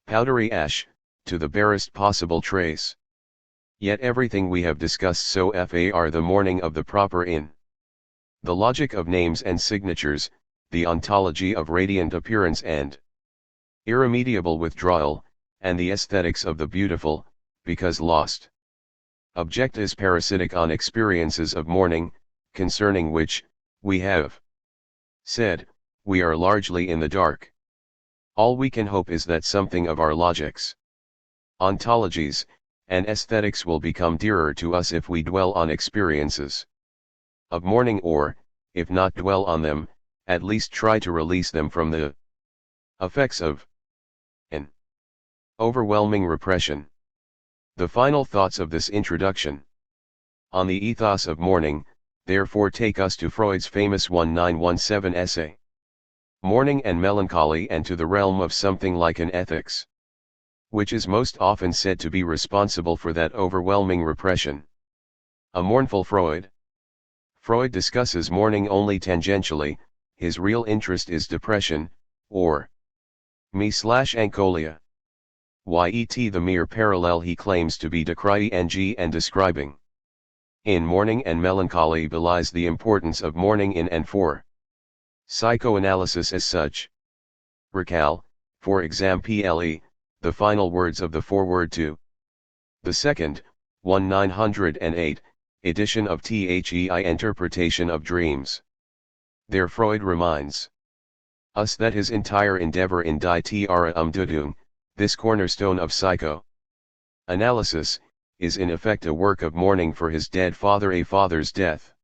powdery ash, to the barest possible trace. Yet everything we have discussed so far the mourning of the proper in the logic of names and signatures, the ontology of radiant appearance and irremediable withdrawal, and the aesthetics of the beautiful, because lost object is parasitic on experiences of mourning, concerning which we have said, we are largely in the dark. All we can hope is that something of our logics, ontologies, and aesthetics will become dearer to us if we dwell on experiences of mourning, or, if not dwell on them, at least try to release them from the effects of an overwhelming repression. The final thoughts of this introduction on the ethos of mourning, therefore, take us to Freud's famous 1917 essay, Mourning and Melancholy, and to the realm of something like an ethics, which is most often said to be responsible for that overwhelming repression. A mournful Freud. Freud discusses mourning only tangentially. His real interest is depression, or melancholia. Yet the mere parallel he claims to be decrying and describing in Mourning and Melancholy belies the importance of mourning in and for psychoanalysis as such. Recall, for example, the final words of the foreword to the second, 1908, edition of THEI Interpretation of Dreams. There Freud reminds us that his entire endeavor in Die Tiara Umdudung, this cornerstone of psycho-analysis, is in effect a work of mourning for his dead father, a father's death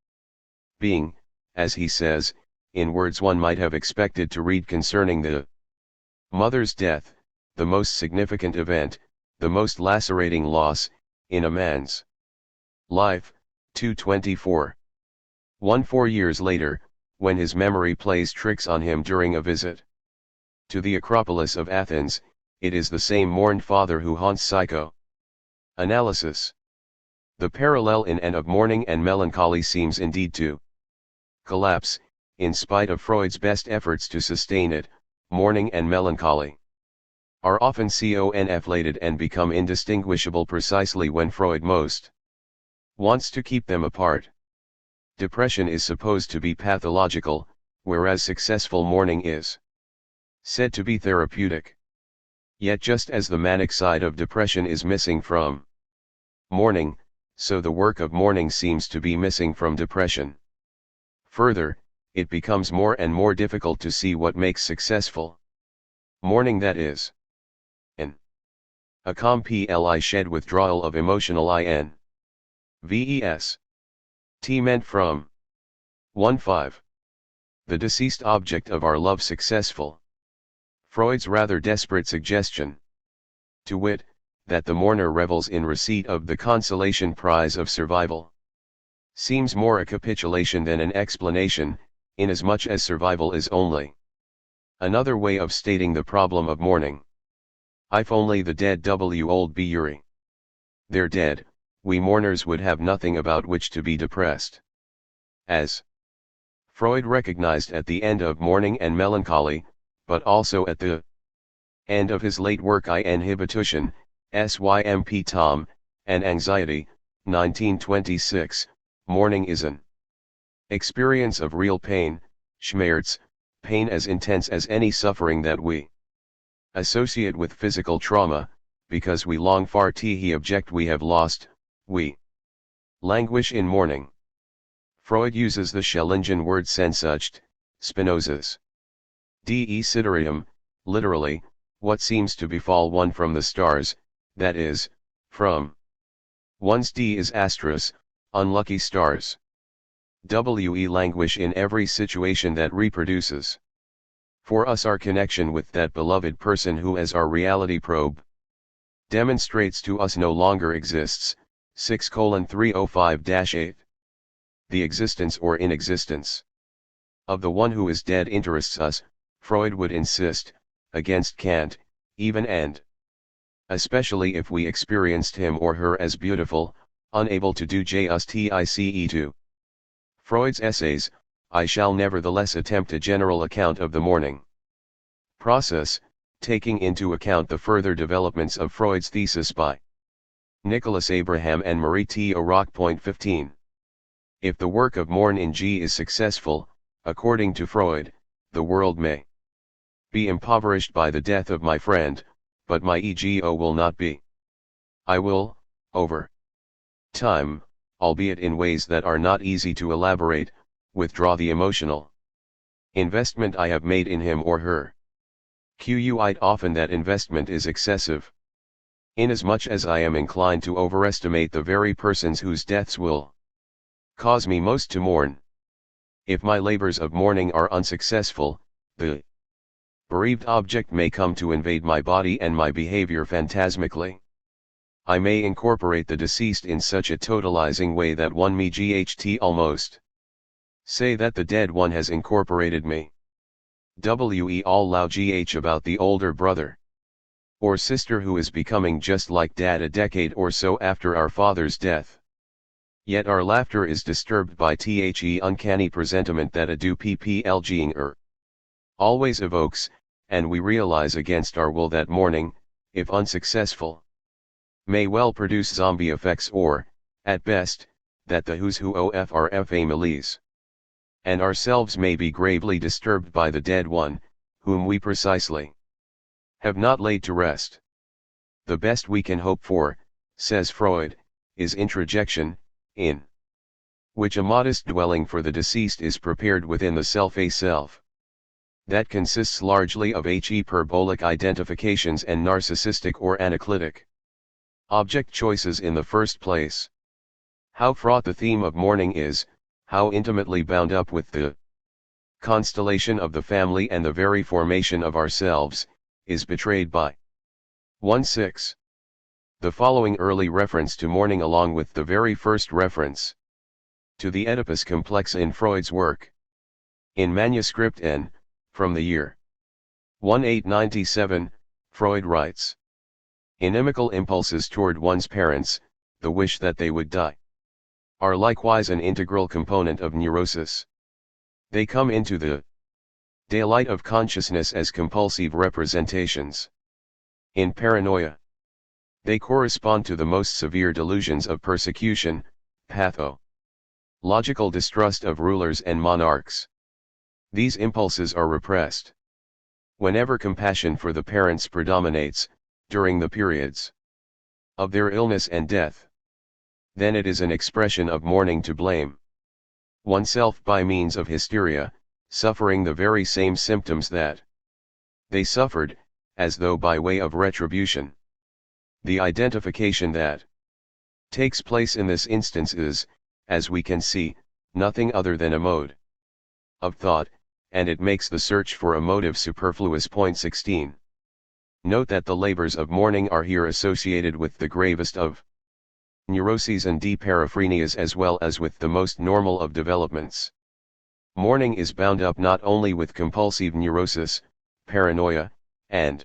being, as he says, in words one might have expected to read concerning the mother's death, the most significant event, the most lacerating loss, in a man's life. 224. 4 years later, when his memory plays tricks on him during a visit to the Acropolis of Athens, it is the same mourned father who haunts psycho-analysis. The parallel in and of Mourning and Melancholy seems indeed to collapse, in spite of Freud's best efforts to sustain it. Mourning and melancholy are often conflated and become indistinguishable precisely when Freud most wants to keep them apart. Depression is supposed to be pathological, whereas successful mourning is said to be therapeutic. Yet just as the manic side of depression is missing from mourning, so the work of mourning seems to be missing from depression. Further, it becomes more and more difficult to see what makes successful mourning, that is, a complete withdrawal of emotional investment from 1.5. The deceased object of our love successful. Freud's rather desperate suggestion, to wit, that the mourner revels in receipt of the consolation prize of survival, seems more a capitulation than an explanation, inasmuch as survival is only another way of stating the problem of mourning. If only the dead old be Yuri. They're dead, we mourners would have nothing about which to be depressed. As Freud recognized at the end of Mourning and Melancholy, but also at the end of his late work Inhibition, Symp Tom, and Anxiety, 1926, mourning is an experience of real pain, Schmerz, pain as intense as any suffering that we associate with physical trauma, because we long for the object we have lost, we languish in mourning. Freud uses the Schelingen word Sehnsucht, Spinoza's Desiderium, literally, what seems to befall one from the stars, that is, from one's D is Astros, unlucky stars. We languish in every situation that reproduces for us our connection with that beloved person who, as our reality probe demonstrates to us, no longer exists. 6:305-8. The existence or inexistence of the one who is dead interests us, Freud would insist, against Kant, even and especially if we experienced him or her as beautiful, unable to do justice to Freud's essays. I shall nevertheless attempt a general account of the mourning process, taking into account the further developments of Freud's thesis by Nicholas Abraham and Marie T. O'Rourke. 15. If the work of Mourn in G is successful, according to Freud, the world may be impoverished by the death of my friend, but my ego will not be. I will, over time, albeit in ways that are not easy to elaborate, withdraw the emotional investment I have made in him or her. Quite often that investment is excessive. Inasmuch as I am inclined to overestimate the very persons whose deaths will cause me most to mourn. If my labors of mourning are unsuccessful, the bereaved object may come to invade my body and my behavior phantasmically. I may incorporate the deceased in such a totalizing way that one may almost say that the dead one has incorporated me. We all allow about the older brother or sister who is becoming just like dad a decade or so after our father's death. Yet our laughter is disturbed by the uncanny presentiment that a do pplging always evokes, and we realize against our will that mourning, if unsuccessful, may well produce zombie effects or, at best, that the who's who of our families and ourselves may be gravely disturbed by the dead one, whom we precisely have not laid to rest. The best we can hope for, says Freud, is introjection, in which a modest dwelling for the deceased is prepared within the self, a self that consists largely of hyperbolic identifications and narcissistic or analytic object choices in the first place. How fraught the theme of mourning is, how intimately bound up with the constellation of the family and the very formation of ourselves, is betrayed by 1.6. The following early reference to mourning along with the very first reference to the Oedipus complex in Freud's work. In manuscript N, from the year 1897, Freud writes, inimical impulses toward one's parents, the wish that they would die, are likewise an integral component of neurosis. They come into the daylight of consciousness as compulsive representations. In paranoia, they correspond to the most severe delusions of persecution, logical distrust of rulers and monarchs. These impulses are repressed. Whenever compassion for the parents predominates, during the periods of their illness and death, then it is an expression of mourning to blame oneself by means of hysteria, suffering the very same symptoms that they suffered, as though by way of retribution. The identification that takes place in this instance is, as we can see, nothing other than a mode of thought, and it makes the search for a motive superfluous. 16. Note that the labors of mourning are here associated with the gravest of neuroses and paraphrenias as well as with the most normal of developments. Mourning is bound up not only with compulsive neurosis, paranoia, and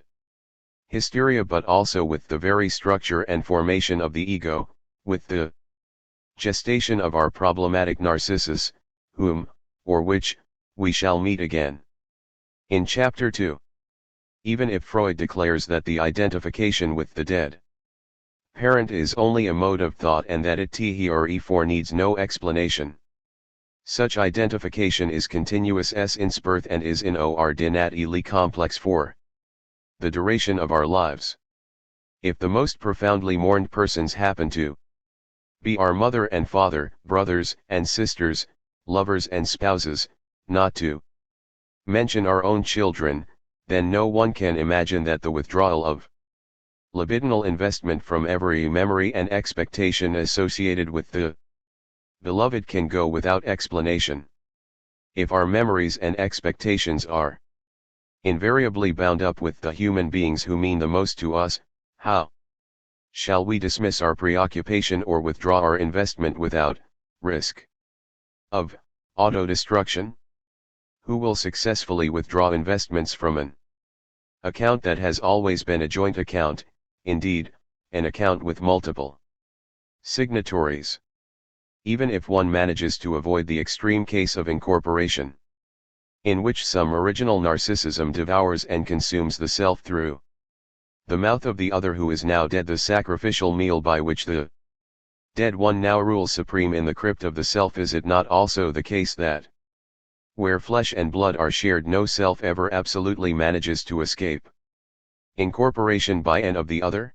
hysteria but also with the very structure and formation of the ego, with the gestation of our problematic narcissus, whom, or which, we shall meet again in Chapter 2. Even if Freud declares that the identification with the dead parent is only a mode of thought and that it he or e4 needs no explanation, such identification is continuous since birth and is in ordinately complex for the duration of our lives. If the most profoundly mourned persons happen to be our mother and father, brothers and sisters, lovers and spouses, not to mention our own children, then no one can imagine that the withdrawal of libidinal investment from every memory and expectation associated with the beloved can go without explanation. If our memories and expectations are invariably bound up with the human beings who mean the most to us, how shall we dismiss our preoccupation or withdraw our investment without risk of autodestruction? Who will successfully withdraw investments from an account that has always been a joint account, indeed, an account with multiple signatories? Even if one manages to avoid the extreme case of incorporation, in which some original narcissism devours and consumes the self through the mouth of the other who is now dead, the sacrificial meal by which the dead one now rules supreme in the crypt of the self, is it not also the case that where flesh and blood are shared no self ever absolutely manages to escape incorporation by and of the other?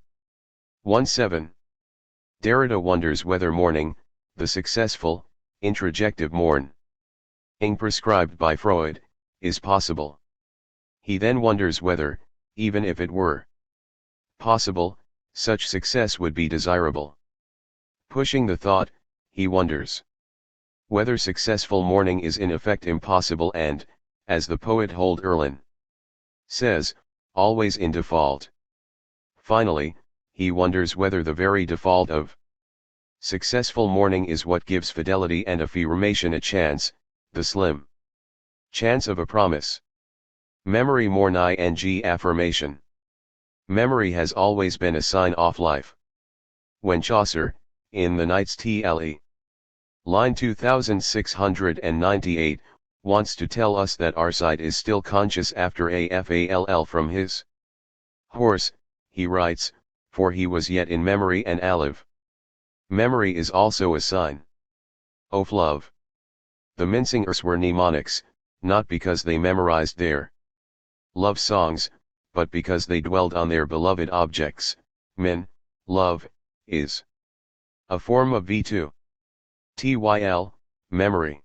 1.7. Derrida wonders whether mourning, the successful, introjective mourning prescribed by Freud, is possible. He then wonders whether, even if it were possible, such success would be desirable. Pushing the thought, he wonders whether successful mourning is in effect impossible and, as the poet Hölderlin says, always in default. Finally, he wonders whether the very default of successful mourning is what gives fidelity and affirmation a chance, the slim chance of a promise. Memory Mourning and Affirmation. Memory has always been a sign of life. When Chaucer, in the Knights Tle. Line 2698, wants to tell us that our sight is still conscious after a fall from his horse, he writes, for he was yet in memory and alive. Memory is also a sign of love. The Mincingers were mnemonics, not because they memorized their love songs, but because they dwelled on their beloved objects. Love, is a form of V2. Tyl, memory.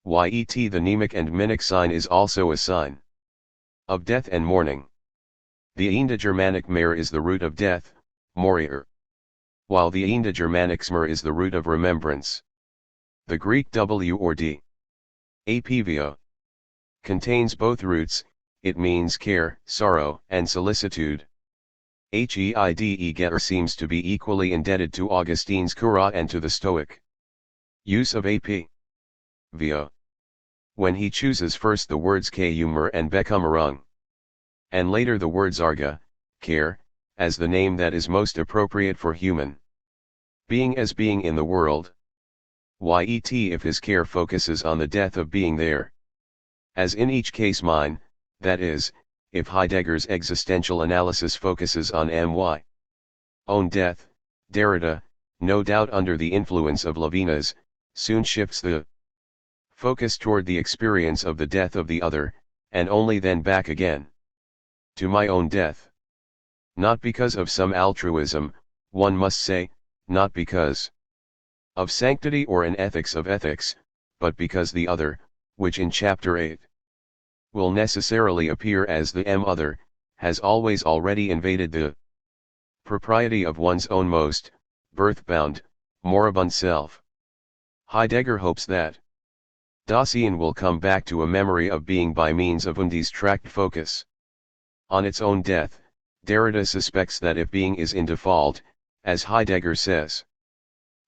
Yet the mnemic and minic sign is also a sign of death and mourning. The Indo-Germanic mer is the root of death, morir, while the Indo-Germanic smr is the root of remembrance. The Greek w or d, apvio, contains both roots. It means care, sorrow, and solicitude. Heide getter seems to be equally indebted to Augustine's cura and to the Stoic use of ap vio, when he chooses first the words humor and bekummerung, and later the words arga, care, as the name that is most appropriate for human being as being in the world. Yet if his care focuses on the death of being there, as in each case mine, that is, if Heidegger's existential analysis focuses on my own death, Derrida, no doubt under the influence of Levinas, soon shifts the focus toward the experience of the death of the other, and only then back again to my own death. Not because of some altruism, one must say, not because of sanctity or an ethics of ethics, but because the other, which in chapter 8 will necessarily appear as the other, has already invaded the propriety of one's own most birth-bound, moribund self. Heidegger hopes that Dasein will come back to a memory of being by means of undistracted focus on its own death. Derrida suspects that if being is in default, as Heidegger says,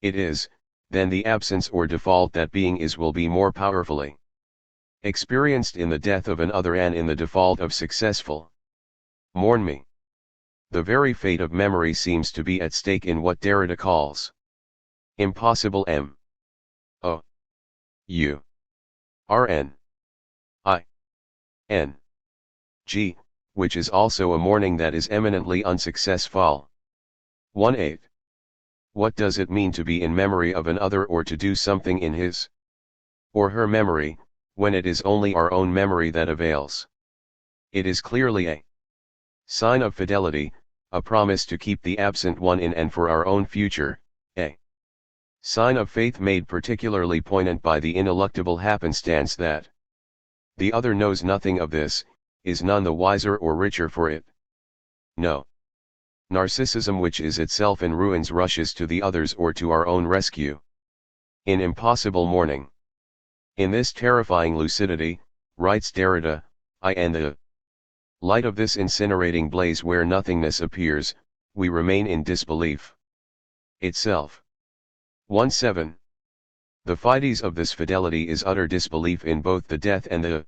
it is, then the absence or default that being is will be more powerfully experienced in the death of another and in the default of successful mourn me. The very fate of memory seems to be at stake in what Derrida calls impossible mourning, which is also a mourning that is eminently unsuccessful. 1-8. What does it mean to be in memory of another or to do something in his or her memory, when it is only our own memory that avails? It is clearly a sign of fidelity, a promise to keep the absent one in and for our own future, a sign of faith made particularly poignant by the ineluctable happenstance that the other knows nothing of this, is none the wiser or richer for it. No. Narcissism which is itself in ruins rushes to the others or to our own rescue. In impossible mourning. In this terrifying lucidity, writes Derrida, in the light of this incinerating blaze where nothingness appears, we remain in disbelief itself. 1-7. The fides of this fidelity is utter disbelief in both the death and the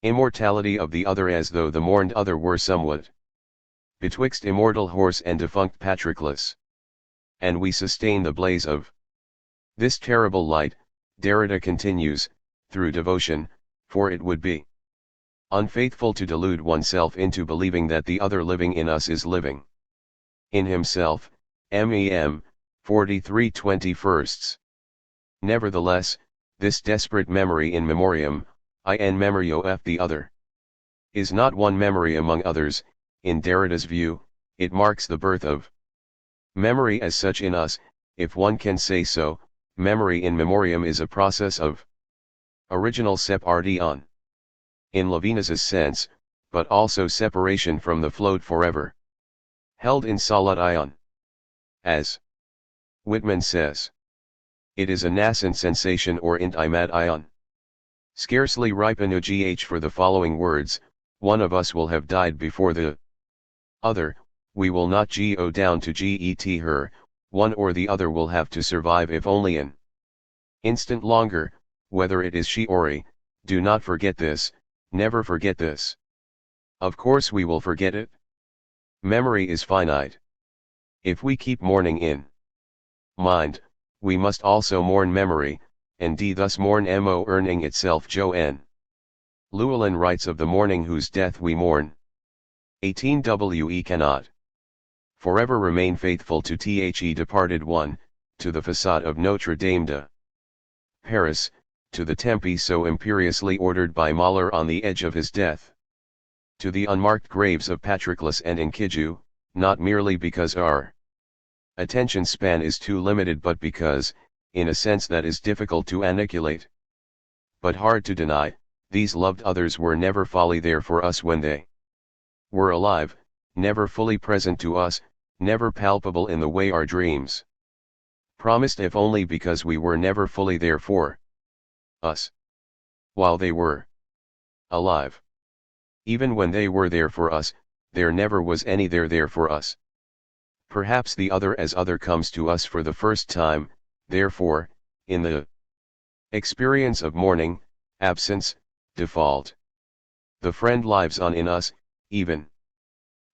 immortality of the other, as though the mourned other were somewhat betwixt immortal horse and defunct Patroclus. And we sustain the blaze of this terrible light, Derrida continues, through devotion, for it would be unfaithful to delude oneself into believing that the other living in us is living in himself. Mem. 43:21. Nevertheless, this desperate memory in memoriam, in memorio f the other, is not one memory among others. In Derrida's view, it marks the birth of memory as such in us, if one can say so. Memory in memoriam is a process of original separation. in Levinas's sense, but also separation from the float forever. Held in solid ion. As Whitman says, it is a nascent sensation or intimate ion. Scarcely ripe a gh for the following words, one of us will have died before the other, we will not go down to get her, one or the other will have to survive if only an instant longer, whether it is she or he, do not forget this, never forget this. Of course we will forget it. Memory is finite. If we keep mourning in mind, we must also mourn memory, and thus mourn mo earning itself Jo N. Llewellyn writes of the morning whose death we mourn. 18 We cannot forever remain faithful to the departed one, to the facade of Notre Dame de Paris, to the Tempe so imperiously ordered by Mahler on the edge of his death. To the unmarked graves of Patroclus and Enkidu, not merely because our attention span is too limited but because, in a sense that is difficult to articulate, but hard to deny, these loved others were never fully there for us when they were alive, never fully present to us, never palpable in the way our dreams promised, if only because we were never fully there for us while they were alive. Even when they were there for us, there never was any there for us. Perhaps the other as other comes to us for the first time, therefore, in the experience of mourning, absence, default. The friend lives on in us, even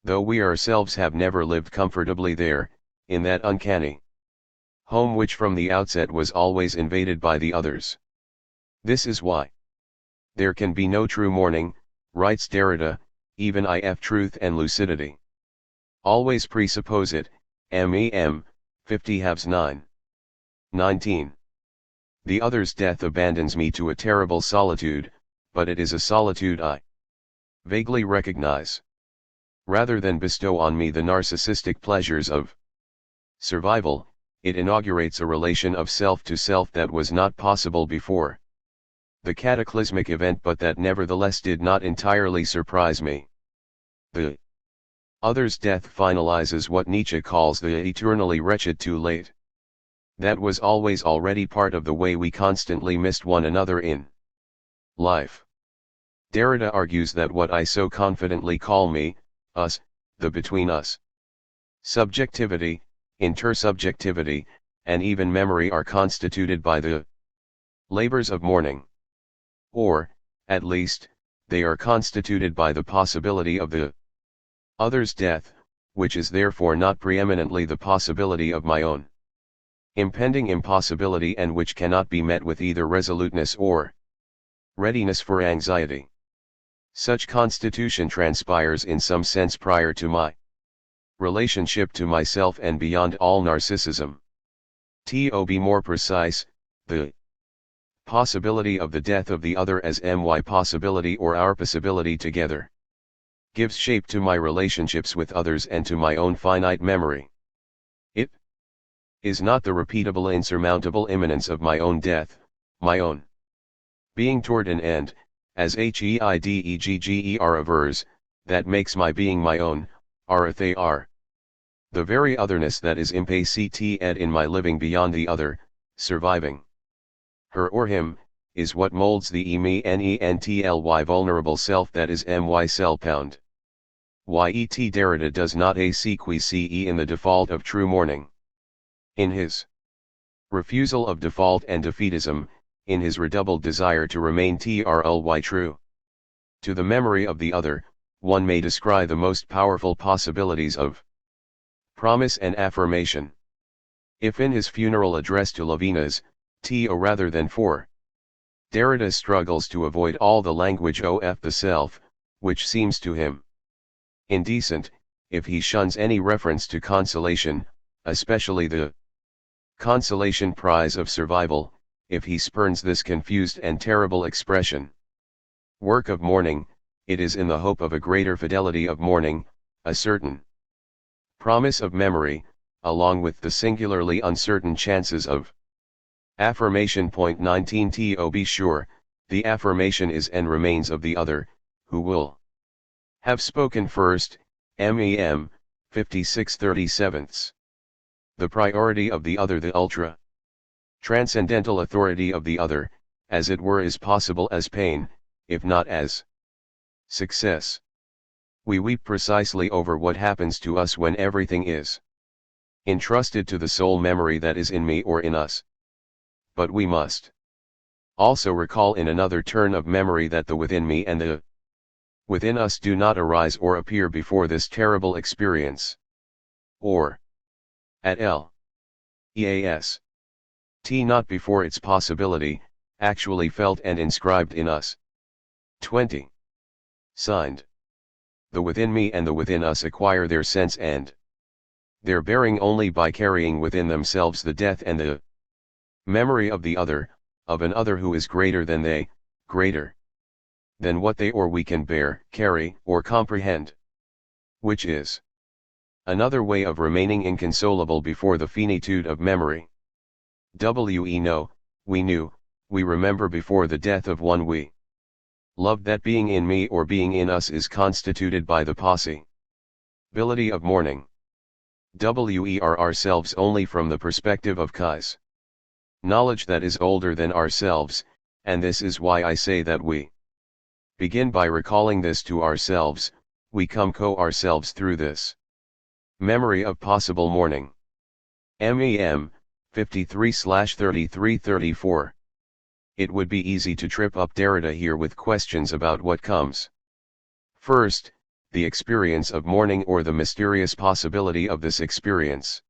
though we ourselves have never lived comfortably there, in that uncanny home which from the outset was always invaded by the others. This is why there can be no true mourning, writes Derrida, even if truth and lucidity always presuppose it, mem, 50 halves 9. 19. The other's death abandons me to a terrible solitude, but it is a solitude I vaguely recognize. Rather than bestow on me the narcissistic pleasures of survival, it inaugurates a relation of self to self that was not possible before the cataclysmic event, but that nevertheless did not entirely surprise me. The other's death finalizes what Nietzsche calls the eternally wretched too late. That was always already part of the way we constantly missed one another in life. Derrida argues that what I so confidently call me, us, the between us, subjectivity, intersubjectivity, and even memory are constituted by the labors of mourning. Or, at least, they are constituted by the possibility of the other's death, which is therefore not preeminently the possibility of my own impending impossibility, and which cannot be met with either resoluteness or readiness for anxiety. Such constitution transpires in some sense prior to my relationship to myself and beyond all narcissism. To be more precise, the possibility of the death of the other as my possibility or our possibility together gives shape to my relationships with others and to my own finite memory. It is not the repeatable insurmountable imminence of my own death, my own being toward an end, as Heidegger avers, that makes my being my own, they are. The very otherness that is impacted in my living beyond the other, surviving her or him, is what molds the me-nently vulnerable self that is my self-pound. Yet Derrida does not acquiesce in the default of true mourning. In his refusal of default and defeatism, in his redoubled desire to remain true to the memory of the other, one may descry the most powerful possibilities of promise and affirmation. If in his funeral address to Levinas, rather than for Derrida struggles to avoid all the language of the self, which seems to him indecent, if he shuns any reference to consolation, especially the consolation prize of survival, if he spurns this confused and terrible expression. Work of mourning, it is in the hope of a greater fidelity of mourning, a certain promise of memory, along with the singularly uncertain chances of affirmation. 19 To be sure, the affirmation is and remains of the other, who will have spoken first, MEM, 56/37. The priority of the other, the ultra transcendental authority of the other, as it were, is possible as pain, if not as success. We weep precisely over what happens to us when everything is entrusted to the sole memory that is in me or in us. But we must also recall in another turn of memory that the within me and the within us do not arise or appear before this terrible experience, or at least not before its possibility, actually felt and inscribed in us. 20. Signed. The within me and the within us acquire their sense and their bearing only by carrying within themselves the death and the memory of the other, of an other who is greater than they, greater than what they or we can bear, carry, or comprehend. Which is another way of remaining inconsolable before the finitude of memory. We know, we knew, we remember before the death of one we loved, that being in me or being in us is constituted by the possibility of mourning. We are ourselves only from the perspective of Kai's knowledge that is older than ourselves, and this is why I say that we begin by recalling this to ourselves, we come ourselves through this memory of possible mourning. MEM, 53/33-34. It would be easy to trip up Derrida here with questions about what comes first, the experience of mourning or the mysterious possibility of this experience.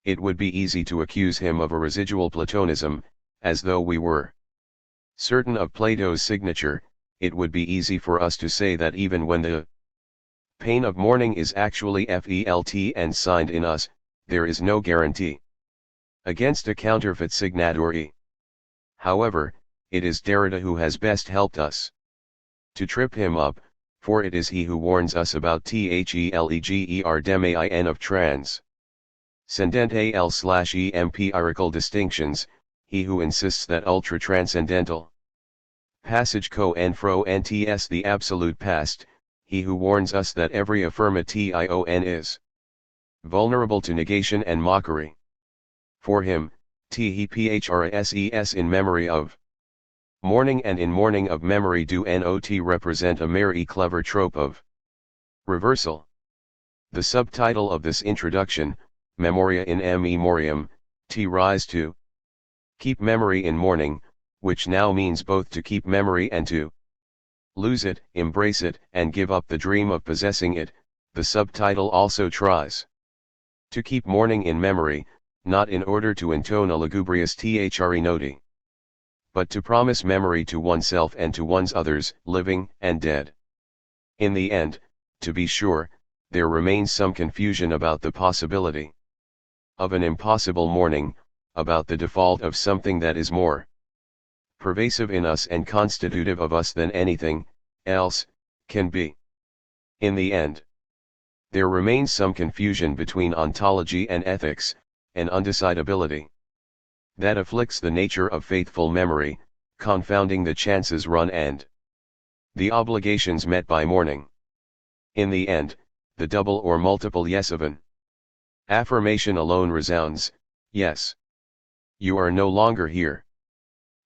It would be easy to accuse him of a residual Platonism, as though we were certain of Plato's signature. It would be easy for us to say that even when the pain of mourning is actually felt and signed in us, there is no guarantee against a counterfeit signature. However, it is Derrida who has best helped us to trip him up, for it is he who warns us about theleger demain of transcendent/empirical distinctions, he who insists that ultra-transcendental passage and fro nts the absolute past, he who warns us that every affirmation is vulnerable to negation and mockery. For him, thephrses in memory of mourning and in mourning of memory do not represent a mere clever trope of reversal. The subtitle of this introduction, Memoria in memoriam, rise to keep memory in mourning, which now means both to keep memory and to lose it, embrace it, and give up the dream of possessing it. The subtitle also tries to keep mourning in memory, not in order to intone a lugubrious noti, but to promise memory to oneself and to one's others, living and dead. In the end, to be sure, there remains some confusion about the possibility of an impossible mourning, about the default of something that is more pervasive in us and constitutive of us than anything else can be. In the end, there remains some confusion between ontology and ethics, an undecidability that afflicts the nature of faithful memory, confounding the chances run and the obligations met by mourning. In the end, the double or multiple yes of an affirmation alone resounds: yes, you are no longer here.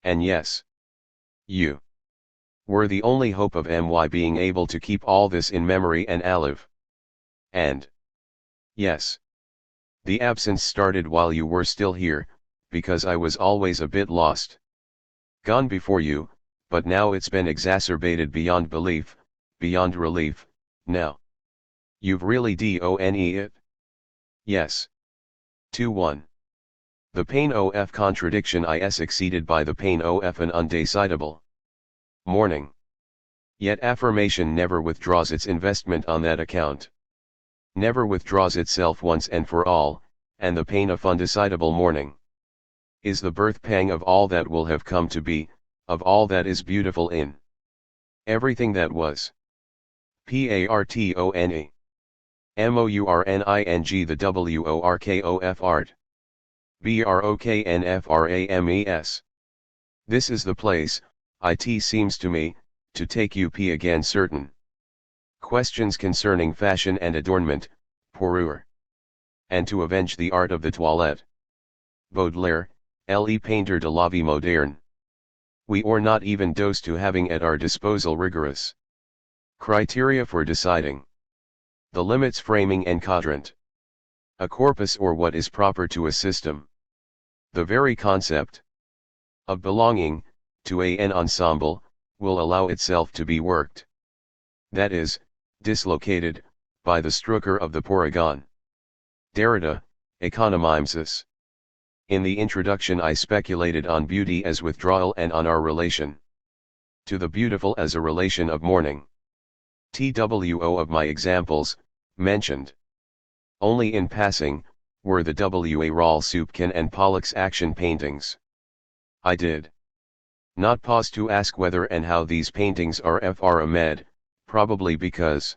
And yes, you were the only hope of my being able to keep all this in memory and alive. And yes, the absence started while you were still here, because I was always a bit lost. Gone before you, but now it's been exacerbated beyond belief, beyond relief. Now you've really done it. Yes. 2-1. The pain of contradiction is exceeded by the pain of an undecidable mourning. Yet affirmation never withdraws its investment on that account. Never withdraws itself once and for all, and the pain of undecidable mourning is the birth pang of all that will have come to be, of all that is beautiful in everything that was. Partone. Mourning the workof art. Broknframes. This is the place, It seems to me, to take up again certain questions concerning fashion and adornment, pourure, and to avenge the art of the toilette. Baudelaire, Le Painter de la Vie Moderne. We or not even dose to having at our disposal rigorous criteria for deciding the limits framing encadrant a corpus or what is proper to a system. The very concept of belonging to an ensemble will allow itself to be worked, that is, dislocated, by the Strucker of the Porygon. Derrida, Economimesis. In the introduction I speculated on beauty as withdrawal and on our relation to the beautiful as a relation of mourning. TWO of my examples, mentioned only in passing, were the W.A. Rawl Soupkin and Pollock's action paintings. I did not pause to ask whether and how these paintings are Fr. Ahmed, probably because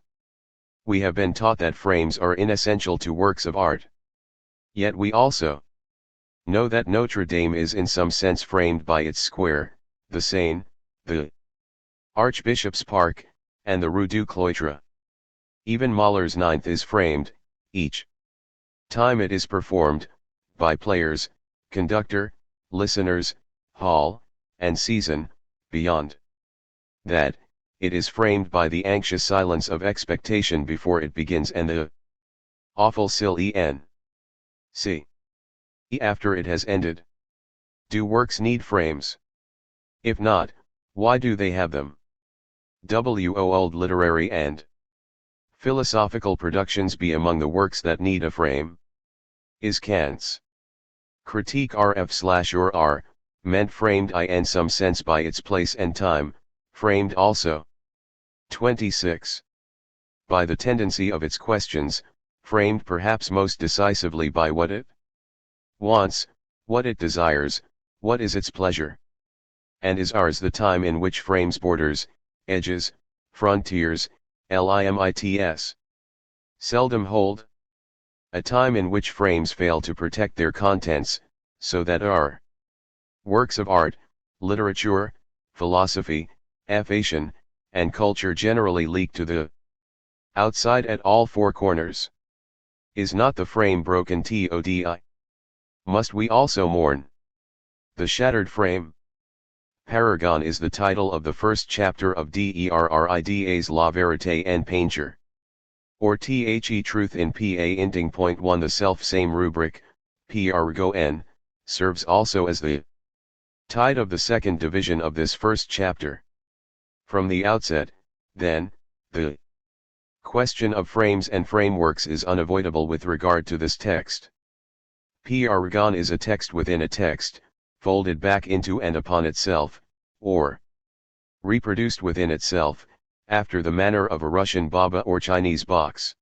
we have been taught that frames are inessential to works of art. Yet we also know that Notre Dame is in some sense framed by its square, the Seine, the Archbishop's Park, and the Rue du Cloître. Even Mahler's Ninth is framed, each time it is performed, by players, conductor, listeners, hall, and season. Beyond that, it is framed by the anxious silence of expectation before it begins and the awful silence after it has ended. Do works need frames? If not, why do they have them? Old literary and philosophical productions be among the works that need a frame? Is Kant's Critique rf/r meant framed in some sense by its place and time, framed also? 26. By the tendency of its questions, framed perhaps most decisively by what it wants, what it desires, what is its pleasure. And is ours the time in which frames borders, edges, frontiers, limits seldom hold? A time in which frames fail to protect their contents, so that our works of art, literature, philosophy, affirmation, and culture generally leak to the outside at all four corners. Is not the frame broken todi? Must we also mourn the shattered frame? Paragon is the title of the first chapter of Derrida's La Vérité en Peinture. Or The Truth in Pa Inting. Point 1. The self-same rubric, Paragon, serves also as the tide of the second division of this first chapter. From the outset, then, the question of frames and frameworks is unavoidable with regard to this text. Paragon is a text within a text, folded back into and upon itself, or reproduced within itself, after the manner of a Russian baba or Chinese box.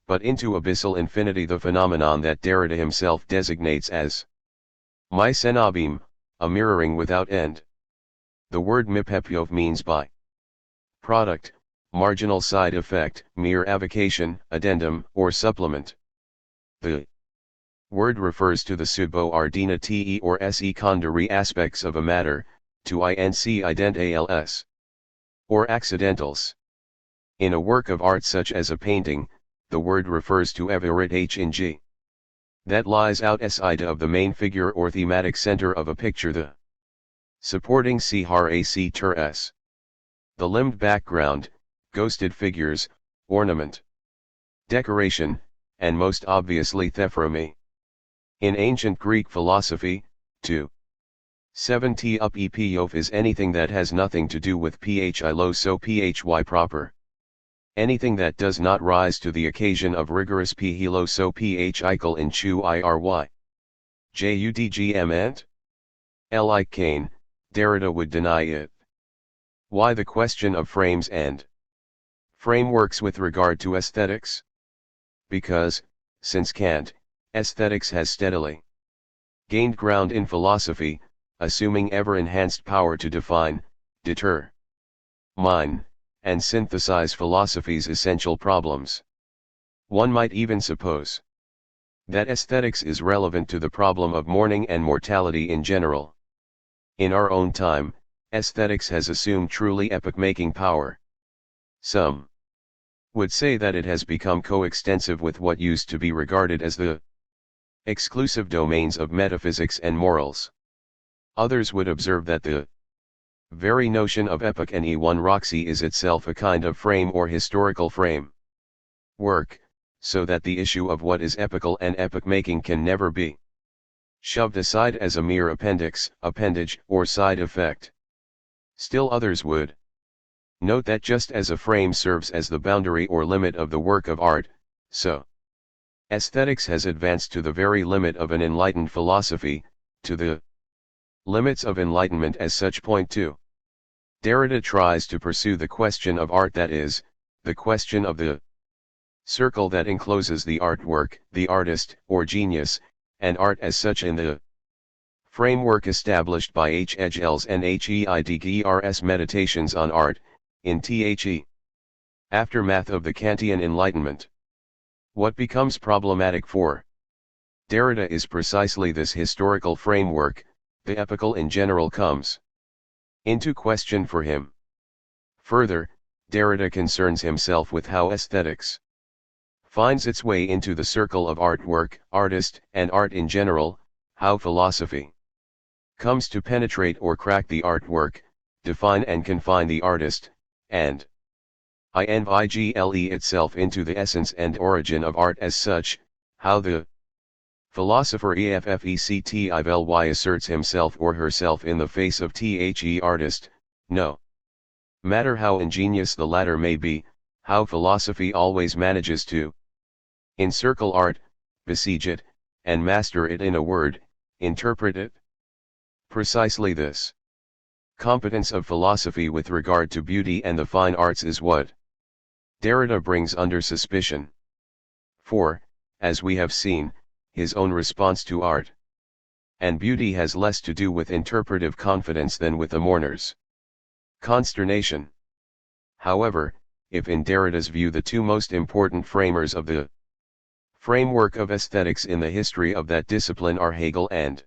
But into abyssal infinity, the phenomenon that Derrida himself designates as mycenabim, a mirroring without end. The word mipepyov means by product, marginal side effect, mere avocation, addendum, or supplement. The word refers to the subordina te or secondary aspects of a matter, to incidentals, or accidentals. In a work of art such as a painting, the word refers to every hng that lies outside of the main figure or thematic center of a picture, the supporting s, the limbed background, ghosted figures, ornament, decoration, and most obviously thephromy. In ancient Greek philosophy, to 70 up epiof is anything that has nothing to do with philo so phy proper. Anything that does not rise to the occasion of rigorous philo so phical in chu iry. Judgment? Like Cain, Derrida would deny it. Why the question of frames and frameworks with regard to aesthetics? Because, since Kant, aesthetics has steadily gained ground in philosophy, assuming ever enhanced power to define, determine, and synthesize philosophy's essential problems. One might even suppose that aesthetics is relevant to the problem of mourning and mortality in general. In our own time, aesthetics has assumed truly epoch-making power. Some would say that it has become coextensive with what used to be regarded as the exclusive domains of metaphysics and morals. Others would observe that the very notion of epoch and roxy is itself a kind of frame or historical frame work, so that the issue of what is epochal and epoch-making can never be shoved aside as a mere appendage, or side effect. Still others would note that just as a frame serves as the boundary or limit of the work of art, so aesthetics has advanced to the very limit of an enlightened philosophy, to the limits of enlightenment as such. Point 2. Derrida tries to pursue the question of art, that is, the question of the circle that encloses the artwork, the artist, or genius, and art as such in the framework established by H. Hegels and Heidegger's Meditations on Art, in The Aftermath of the Kantian Enlightenment. What becomes problematic for Derrida is precisely this historical framework. The epochal in general comes into question for him. Further, Derrida concerns himself with how aesthetics finds its way into the circle of artwork, artist, and art in general, how philosophy comes to penetrate or crack the artwork, define and confine the artist, and invigile itself into the essence and origin of art as such, how the philosopher effectively asserts himself or herself in the face of the artist, no matter how ingenious the latter may be, how philosophy always manages to encircle art, besiege it, and master it, in a word, interpret it. Precisely this competence of philosophy with regard to beauty and the fine arts is what Derrida brings under suspicion. For, as we have seen, his own response to art and beauty has less to do with interpretive confidence than with a mourner's consternation. However, if in Derrida's view the two most important framers of the framework of aesthetics in the history of that discipline are Hegel and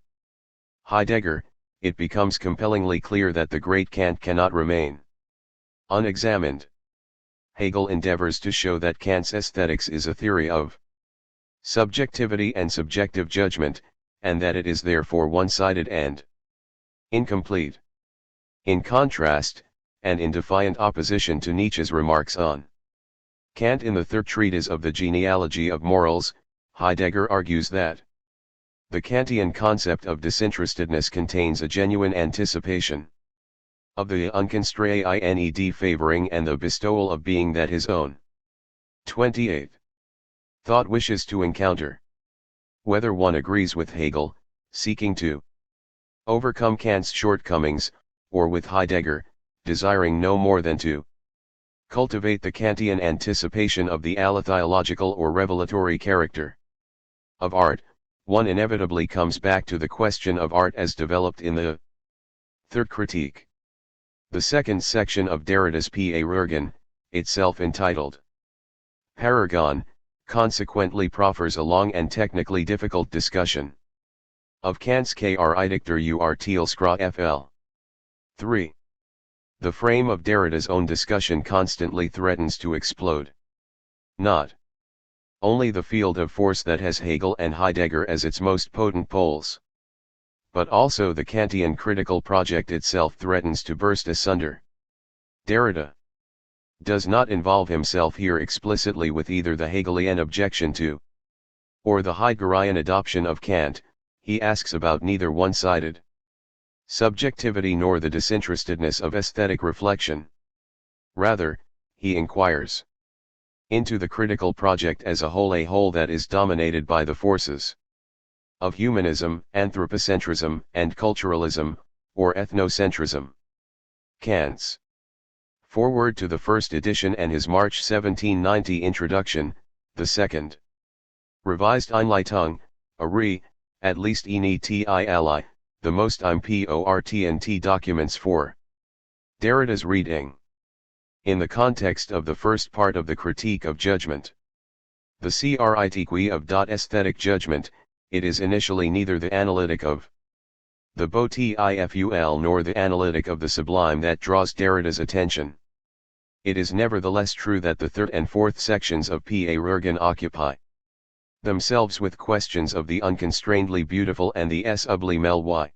Heidegger, it becomes compellingly clear that the great Kant cannot remain unexamined. Hegel endeavors to show that Kant's aesthetics is a theory of subjectivity and subjective judgment, and that it is therefore one-sided and incomplete. In contrast, and in defiant opposition to Nietzsche's remarks on Kant in the third treatise of the genealogy of morals, Heidegger argues that the Kantian concept of disinterestedness contains a genuine anticipation of the unconstrained favoring and the bestowal of being that his own 28th thought wishes to encounter. Whether one agrees with Hegel, seeking to overcome Kant's shortcomings, or with Heidegger, desiring no more than to cultivate the Kantian anticipation of the alethological or revelatory character of art, one inevitably comes back to the question of art as developed in the third critique. The second section of Derrida's Parergon, itself entitled Paragon, consequently proffers a long and technically difficult discussion of Kant's Charakter Urteilskraft fl. 3. The frame of Derrida's own discussion constantly threatens to explode. Not only the field of force that has Hegel and Heidegger as its most potent poles, but also the Kantian critical project itself threatens to burst asunder. Derrida does not involve himself here explicitly with either the Hegelian objection to or the Heideggerian adoption of Kant. He asks about neither one-sided subjectivity nor the disinterestedness of aesthetic reflection. Rather, he inquires into the critical project as a whole that is dominated by the forces of humanism, anthropocentrism, and culturalism, or ethnocentrism. Kant's foreword to the first edition and his March 1790 introduction, the second revised Einleitung, at least ally, the most important documents for Derrida's reading. In the context of the first part of the Critique of Judgment, the critique of aesthetic judgment, it is initially neither the analytic of the beautiful nor the analytic of the sublime that draws Derrida's attention. It is nevertheless true that the third and fourth sections of Purest occupy themselves with questions of the unconstrainedly beautiful and the sublimely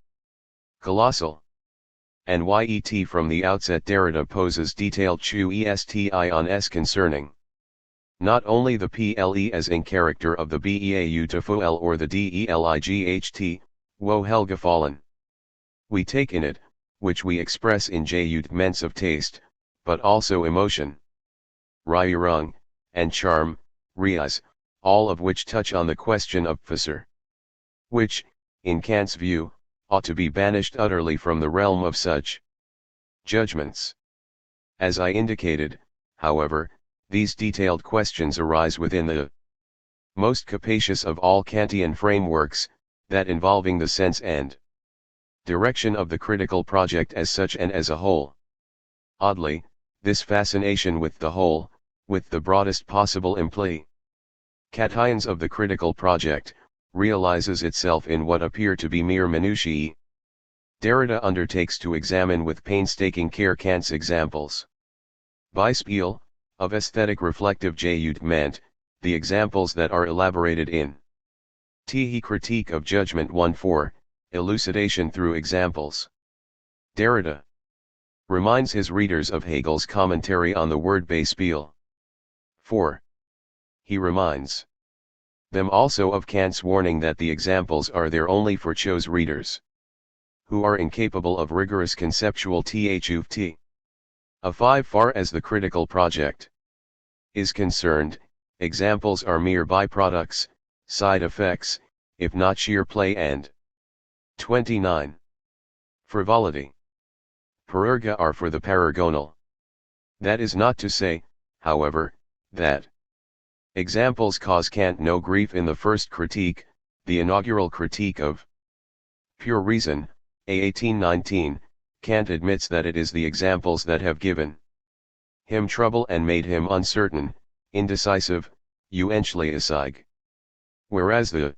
colossal. And yet from the outset Derrida poses detailed questions concerning not only the ple in character of the beautiful or the delight, wohlgefallen we take in it, which we express in judgments of taste, but also emotion, Rührung, and charm, Reis, all of which touch on the question of Passer, which, in Kant's view, ought to be banished utterly from the realm of such judgments. As I indicated, however, these detailed questions arise within the most capacious of all Kantian frameworks, that involving the sense and direction of the critical project as such and as a whole. Oddly, this fascination with the whole, with the broadest possible implications of the critical project, realizes itself in what appear to be mere minutiae. Derrida undertakes to examine with painstaking care Kant's examples. Beispiel, of aesthetic reflective judgment, the examples that are elaborated in The Critique of Judgment 1-4, elucidation through examples. Derrida reminds his readers of Hegel's commentary on the word Beispiel. 4. He reminds them also of Kant's warning that the examples are there only for chose readers, who are incapable of rigorous conceptual truth. A 5. Far as the critical project is concerned, examples are mere byproducts, side effects, if not sheer play and 29. Frivolity. Parerga are for the paragonal. That is not to say, however, that examples cause Kant no grief in the first critique, the inaugural critique of pure reason, A 1819, Kant admits that it is the examples that have given him trouble and made him uncertain, indecisive, unschlüssig. Whereas the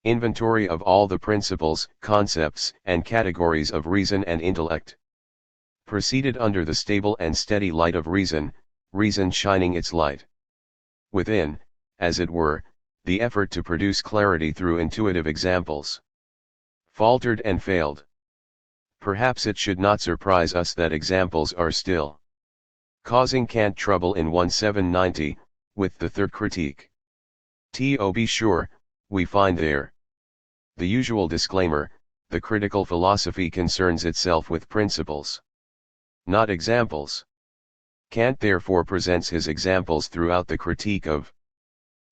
inventory of all the principles, concepts, and categories of reason and intellect proceeded under the stable and steady light of reason, reason shining its light within, as it were, the effort to produce clarity through intuitive examples faltered and failed. Perhaps it should not surprise us that examples are still causing Kant trouble in 1790, with the third critique. To be sure, we find there the usual disclaimer: the critical philosophy concerns itself with principles, not examples. Kant therefore presents his examples throughout the critique of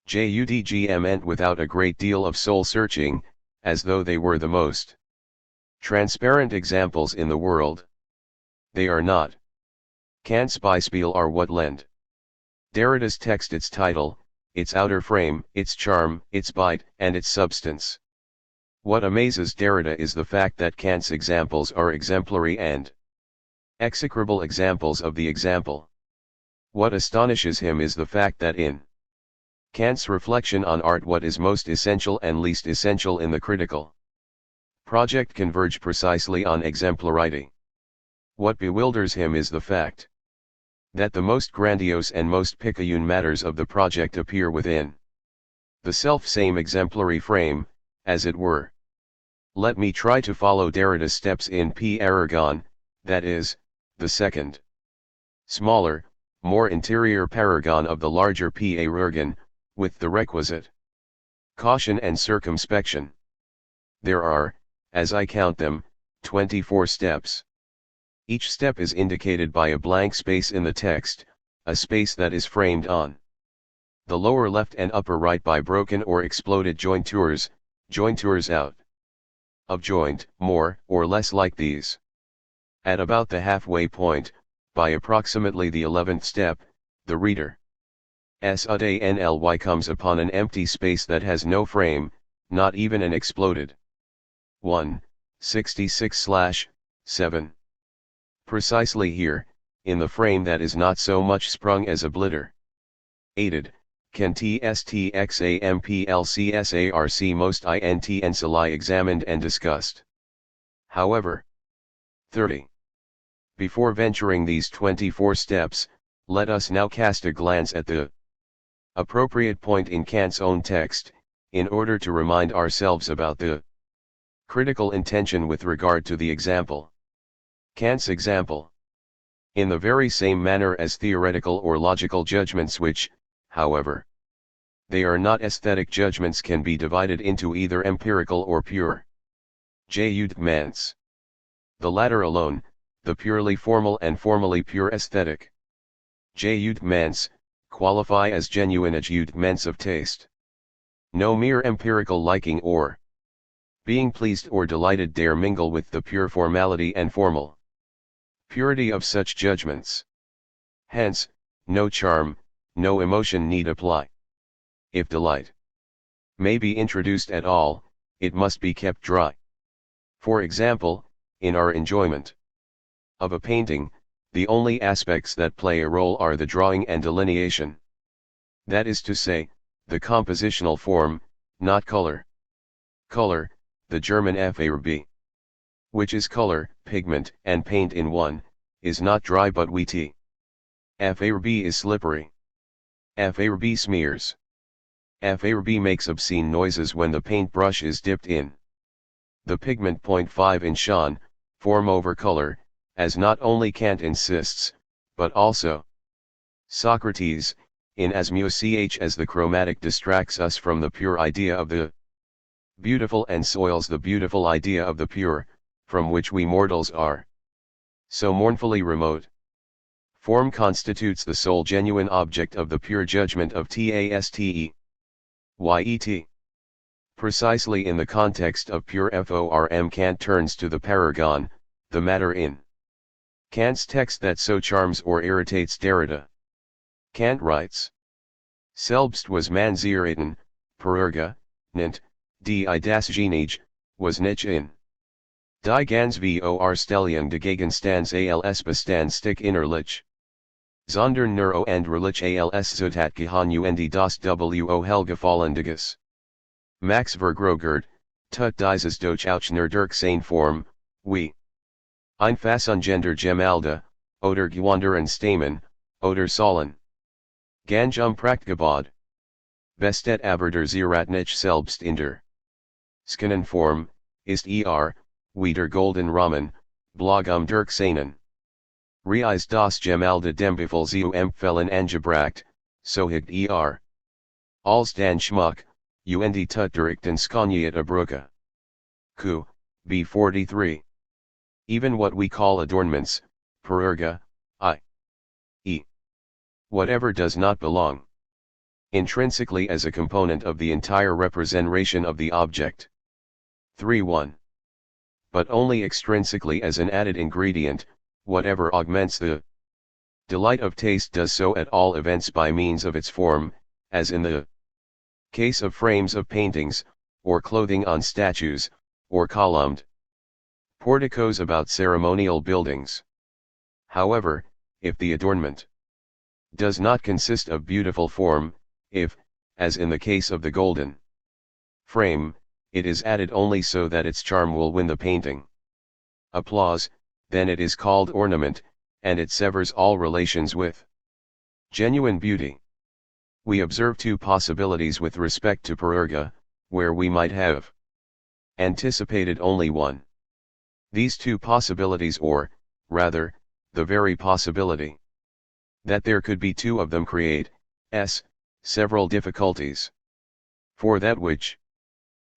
judgment without a great deal of soul-searching, as though they were the most transparent examples in the world. They are not. Kant's Beispiele are what lend Derrida's text its title, its outer frame, its charm, its bite, and its substance. What amazes Derrida is the fact that Kant's examples are exemplary and execrable examples of the example. What astonishes him is the fact that in Kant's reflection on art what is most essential and least essential in the critical project converge precisely on exemplarity. What bewilders him is the fact that the most grandiose and most picayune matters of the project appear within the self-same exemplary frame, as it were. Let me try to follow Derrida's steps in Purest, that is, the second, smaller, more interior paragon of the larger Purest, with the requisite caution and circumspection. There are, as I count them, 24 steps. Each step is indicated by a blank space in the text, a space that is framed on the lower left and upper right by broken or exploded jointures out of joint, more or less like these. At about the halfway point, by approximately the 11th step, the reader suddenly comes upon an empty space that has no frame, not even an exploded 166/7. Precisely here, in the frame that is not so much sprung as obliterated, can tstxamplcsarc most intensely examined and discussed. however. 30. Before venturing these 24 steps, let us now cast a glance at the appropriate point in Kant's own text, in order to remind ourselves about the critical intention with regard to the example. Kant's example. In the very same manner as theoretical or logical judgments which, however, they are not aesthetic judgments, can be divided into either empirical or pure judgments. The latter alone, the purely formal and formally pure aesthetic judgments, qualify as genuine judgments of taste. No mere empirical liking or being pleased or delighted dare mingle with the pure formality and formal purity of such judgments. Hence, no charm, no emotion need apply. If delight may be introduced at all, it must be kept dry. For example, in our enjoyment of a painting, the only aspects that play a role are the drawing and delineation. That is to say, the compositional form, not color. Color, the German Farbe, which is color, pigment, and paint in one, is not dry but wetty. Farbe is slippery. Farbe smears. Farbe makes obscene noises when the paintbrush is dipped in the pigment. 5 in Sean, form over color, as not only Kant insists, but also Socrates, in as much as the chromatic distracts us from the pure idea of the beautiful and soils the beautiful idea of the pure, from which we mortals are so mournfully remote. Form constitutes the sole genuine object of the pure judgment of taste. Yet. Precisely in the context of pure form, Kant turns to the paragon, the matter in Kant's text that so charms or irritates Derrida. Kant writes: Selbst was man zerraten, Pururga, nint, die das Geniege, was nicht in die ganz vor Stellung de Gegenstands als Bestandsstück innerlich, sondern nur und relich als Zutat und das wo Helgefallendiges. Max Vergrogert, tut dieses durch auch nur durch seine Form, wie Einfassungender Gemalde, oder Gewanderen Stamen, oder Sollen. Ganz Prachtgebod. Bestet aber der Zieratnich selbst in der Skinnenform, ist wie der Golden Rahmen, Blog durch seinen Reis das Gemalde dem Befehl zu empfehlen angebracht, so hegt als dan Schmuck, und tut dirichten Skoniet Abrucke. Q. B. 43. Even what we call adornments, Pururga, i.e. whatever does not belong intrinsically as a component of the entire representation of the object. 3.1. But only extrinsically as an added ingredient, whatever augments the delight of taste does so at all events by means of its form, as in the case of frames of paintings, or clothing on statues, or columned porticos about ceremonial buildings. However, if the adornment does not consist of beautiful form, if, as in the case of the golden frame, it is added only so that its charm will win the painting applause, then it is called ornament, and it severs all relations with genuine beauty. We observe two possibilities with respect to Pururga, where we might have anticipated only one. These two possibilities, or, rather, the very possibility that there could be two of them, create several difficulties. For that which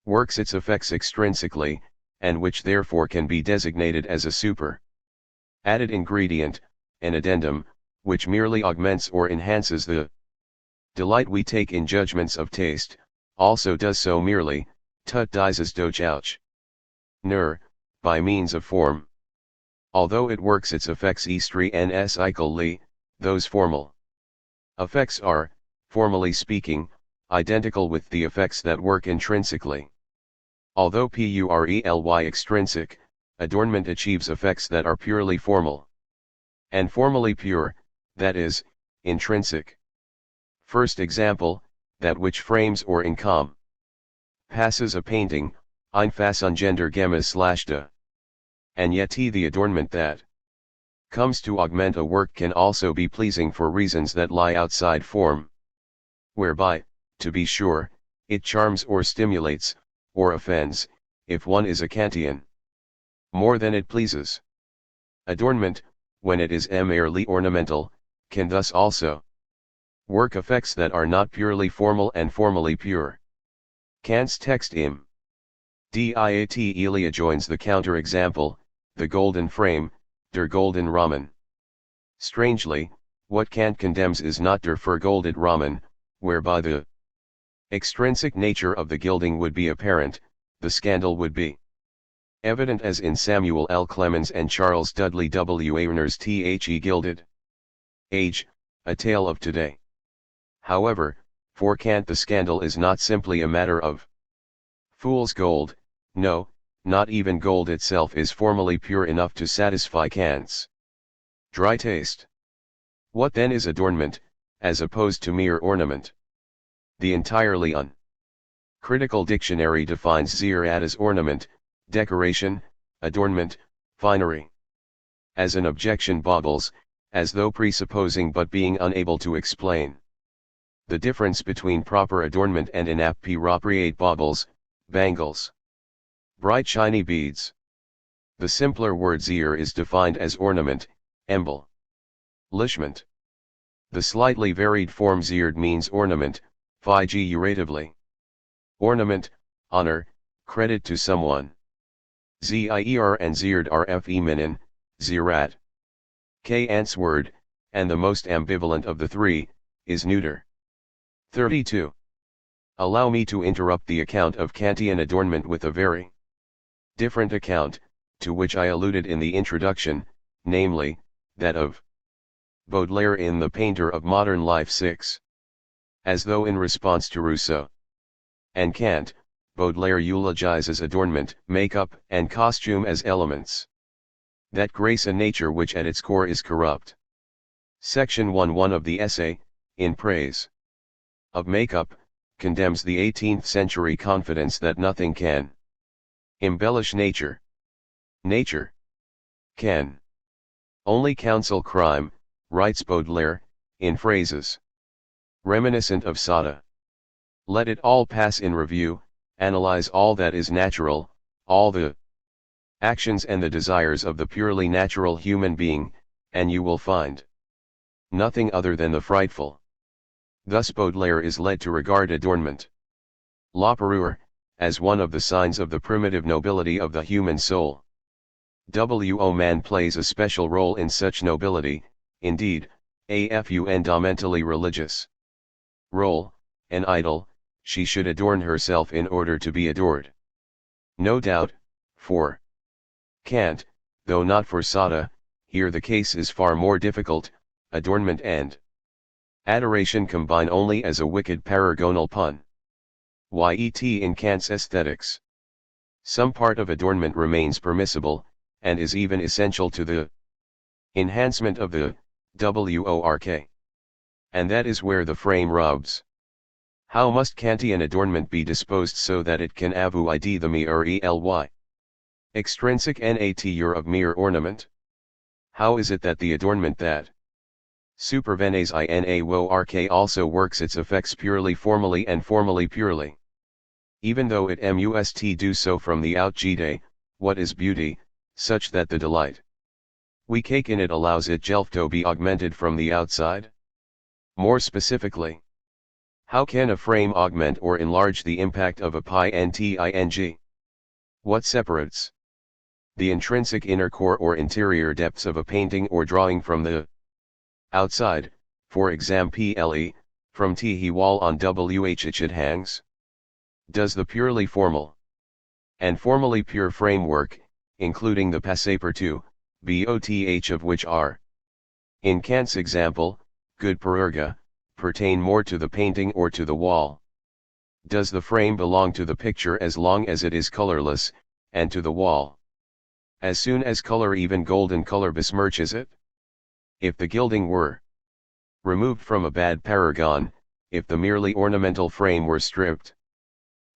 works its effects extrinsically, and which therefore can be designated as a super added ingredient, an addendum, which merely augments or enhances the delight we take in judgments of taste, also does so merely, tut dieses durch auch nur, by means of form. Although it works its effects equally, those formal effects are, formally speaking, identical with the effects that work intrinsically. Although purely extrinsic, adornment achieves effects that are purely formal and formally pure, that is, intrinsic. First example, that which frames or passes a painting, Einfassungender Gemäß / and yet the adornment that comes to augment a work can also be pleasing for reasons that lie outside form, whereby, to be sure, it charms or stimulates, or offends, if one is a Kantian, more than it pleases. Adornment, when it is merely ornamental, can thus also work effects that are not purely formal and formally pure. Kant's text im. Diat Elia joins the counter-example, the golden frame, der golden Rahmen. Strangely, what Kant condemns is not der vergoldete Rahmen, whereby the extrinsic nature of the gilding would be apparent, the scandal would be evident, as in Samuel L. Clemens and Charles Dudley W. Averner's The Gilded Age, A Tale of Today. However, for Kant the scandal is not simply a matter of fool's gold. No, not even gold itself is formally pure enough to satisfy Kant's dry taste. What then is adornment, as opposed to mere ornament? The entirely uncritical dictionary defines Zierat as ornament, decoration, adornment, finery. As an objection boggles, as though presupposing but being unable to explain the difference between proper adornment and inappropriate boggles, bangles, bright shiny beads. The simpler word zier is defined as ornament, embellishment. The slightly varied form zierd means ornament, figuratively. Ornament, honor, credit to someone. Zier and zierd are feminin, zirat. Kant's word, and the most ambivalent of the three, is neuter. 32. Allow me to interrupt the account of Kantian adornment with a very different account, to which I alluded in the introduction, namely, that of Baudelaire in The Painter of Modern Life 6. As though in response to Rousseau and Kant, Baudelaire eulogizes adornment, makeup, and costume as elements that grace a nature which at its core is corrupt. Section 1:1 of the essay, In Praise of Makeup, condemns the 18th century confidence that nothing can embellish nature. Nature can only counsel crime, writes Baudelaire, in phrases reminiscent of Sada. Let it all pass in review, analyze all that is natural, all the actions and the desires of the purely natural human being, and you will find nothing other than the frightful. Thus Baudelaire is led to regard adornment, la parure, as one of the signs of the primitive nobility of the human soul. Man plays a special role in such nobility, indeed, a fundamentally religious role. An idol, she should adorn herself in order to be adored. No doubt, for Kant, though not for Sada, here the case is far more difficult. Adornment and adoration combine only as a wicked paragonal pun. Yet in Kant's aesthetics, some part of adornment remains permissible, and is even essential to the enhancement of the work. And that is where the frame rubs. How must Kantian adornment be disposed so that it can avoid the mere extrinsic nature of mere ornament? How is it that the adornment that supervenes in work also works its effects purely formally and formally purely? Even though it must do so from the outgide, what is beauty, such that the delight we take in it allows it to be augmented from the outside? More specifically, how can a frame augment or enlarge the impact of a painting? What separates the intrinsic inner core or interior depths of a painting or drawing from the outside, for example, from the wall on which it hangs? Does the purely formal and formally pure framework, including the passepartout, both of which are, in Kant's example, good parurga, pertain more to the painting or to the wall? Does the frame belong to the picture as long as it is colorless, and to the wall as soon as color, even golden color, besmirches it? If the gilding were removed from a bad paragon, if the merely ornamental frame were stripped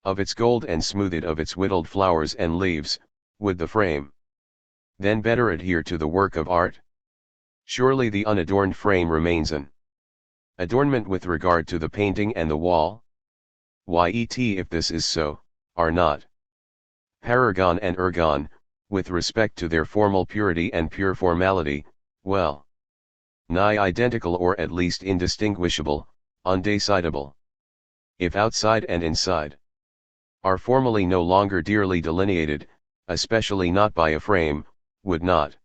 of its gold and smoothed of its whittled flowers and leaves, would the frame then better adhere to the work of art. Surely the unadorned frame remains an adornment with regard to the painting and the wall? Yet if this is so, are not paragon and ergon, with respect to their formal purity and pure formality, well nigh identical or at least indistinguishable, undecidable. If outside and inside are formally no longer dearly delineated, especially not by a frame, would not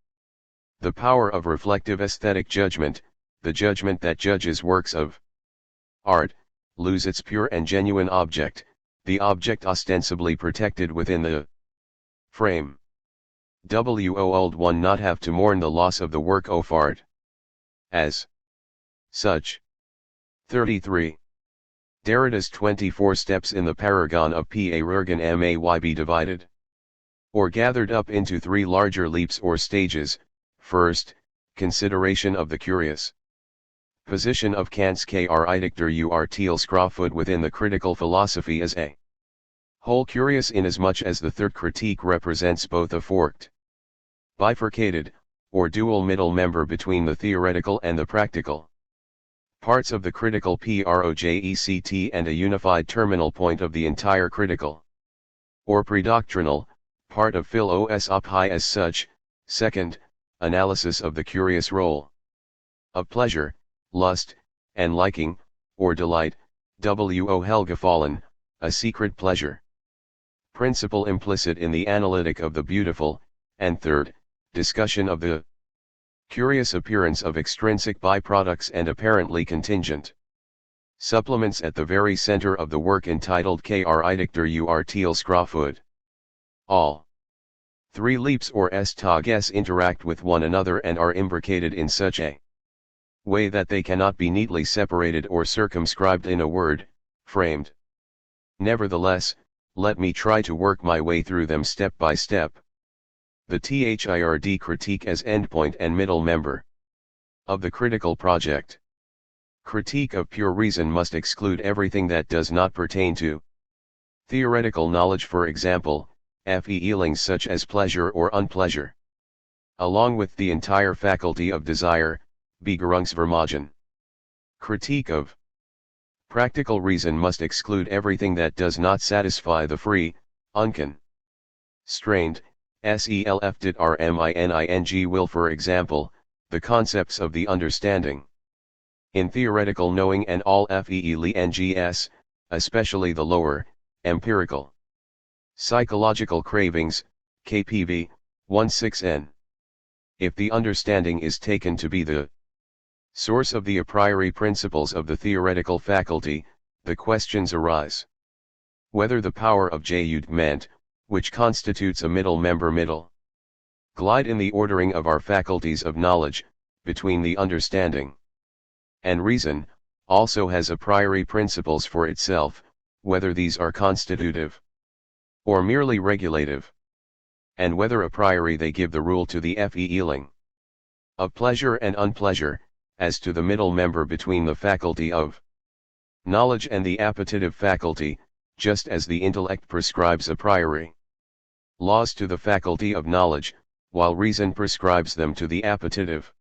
the power of reflective aesthetic judgment, the judgment that judges works of art, lose its pure and genuine object, the object ostensibly protected within the frame? Old one not have to mourn the loss of the work of art as such. 33. Derrida's 24 steps in the paragon of Purest may be divided or gathered up into 3 larger leaps or stages. First, consideration of the curious position of Kant's Charakter Urteilskraft within the critical philosophy as a whole, curious inasmuch as the third critique represents both a forked, bifurcated, or dual middle member between the theoretical and the practical parts of the critical project and a unified terminal point of the entire critical or predoctrinal part of philosophy as such. Second, analysis of the curious role of pleasure, lust, and liking, or delight, Helgefallen, a secret pleasure principle implicit in the analytic of the beautiful, and third, discussion of the curious appearance of extrinsic byproducts and apparently contingent supplements at the very center of the work entitled Charakter Urteilskraft. All 3 leaps or stages interact with one another and are imbricated in such a way that they cannot be neatly separated or circumscribed in a word, framed. Nevertheless, let me try to work my way through them step by step. The third critique as endpoint and middle member of the critical project. Critique of pure reason must exclude everything that does not pertain to theoretical knowledge, for example, feelings such as pleasure or unpleasure, along with the entire faculty of desire, Begerungsvermogen. Critique of practical reason must exclude everything that does not satisfy the free, unconstrained, self-determining will, for example, the concepts of the understanding in theoretical knowing and all feelings, especially the lower, empirical psychological cravings, KPV 16n. If the understanding is taken to be the source of the a priori principles of the theoretical faculty, the questions arise whether the power of judgment, which constitutes a middle member glide in the ordering of our faculties of knowledge, between the understanding and reason, also has a priori principles for itself, whether these are constitutive or merely regulative, and whether a priori they give the rule to the feeling of pleasure and unpleasure, as to the middle member between the faculty of knowledge and the appetitive faculty, just as the intellect prescribes a priori laws to the faculty of knowledge, while reason prescribes them to the appetitive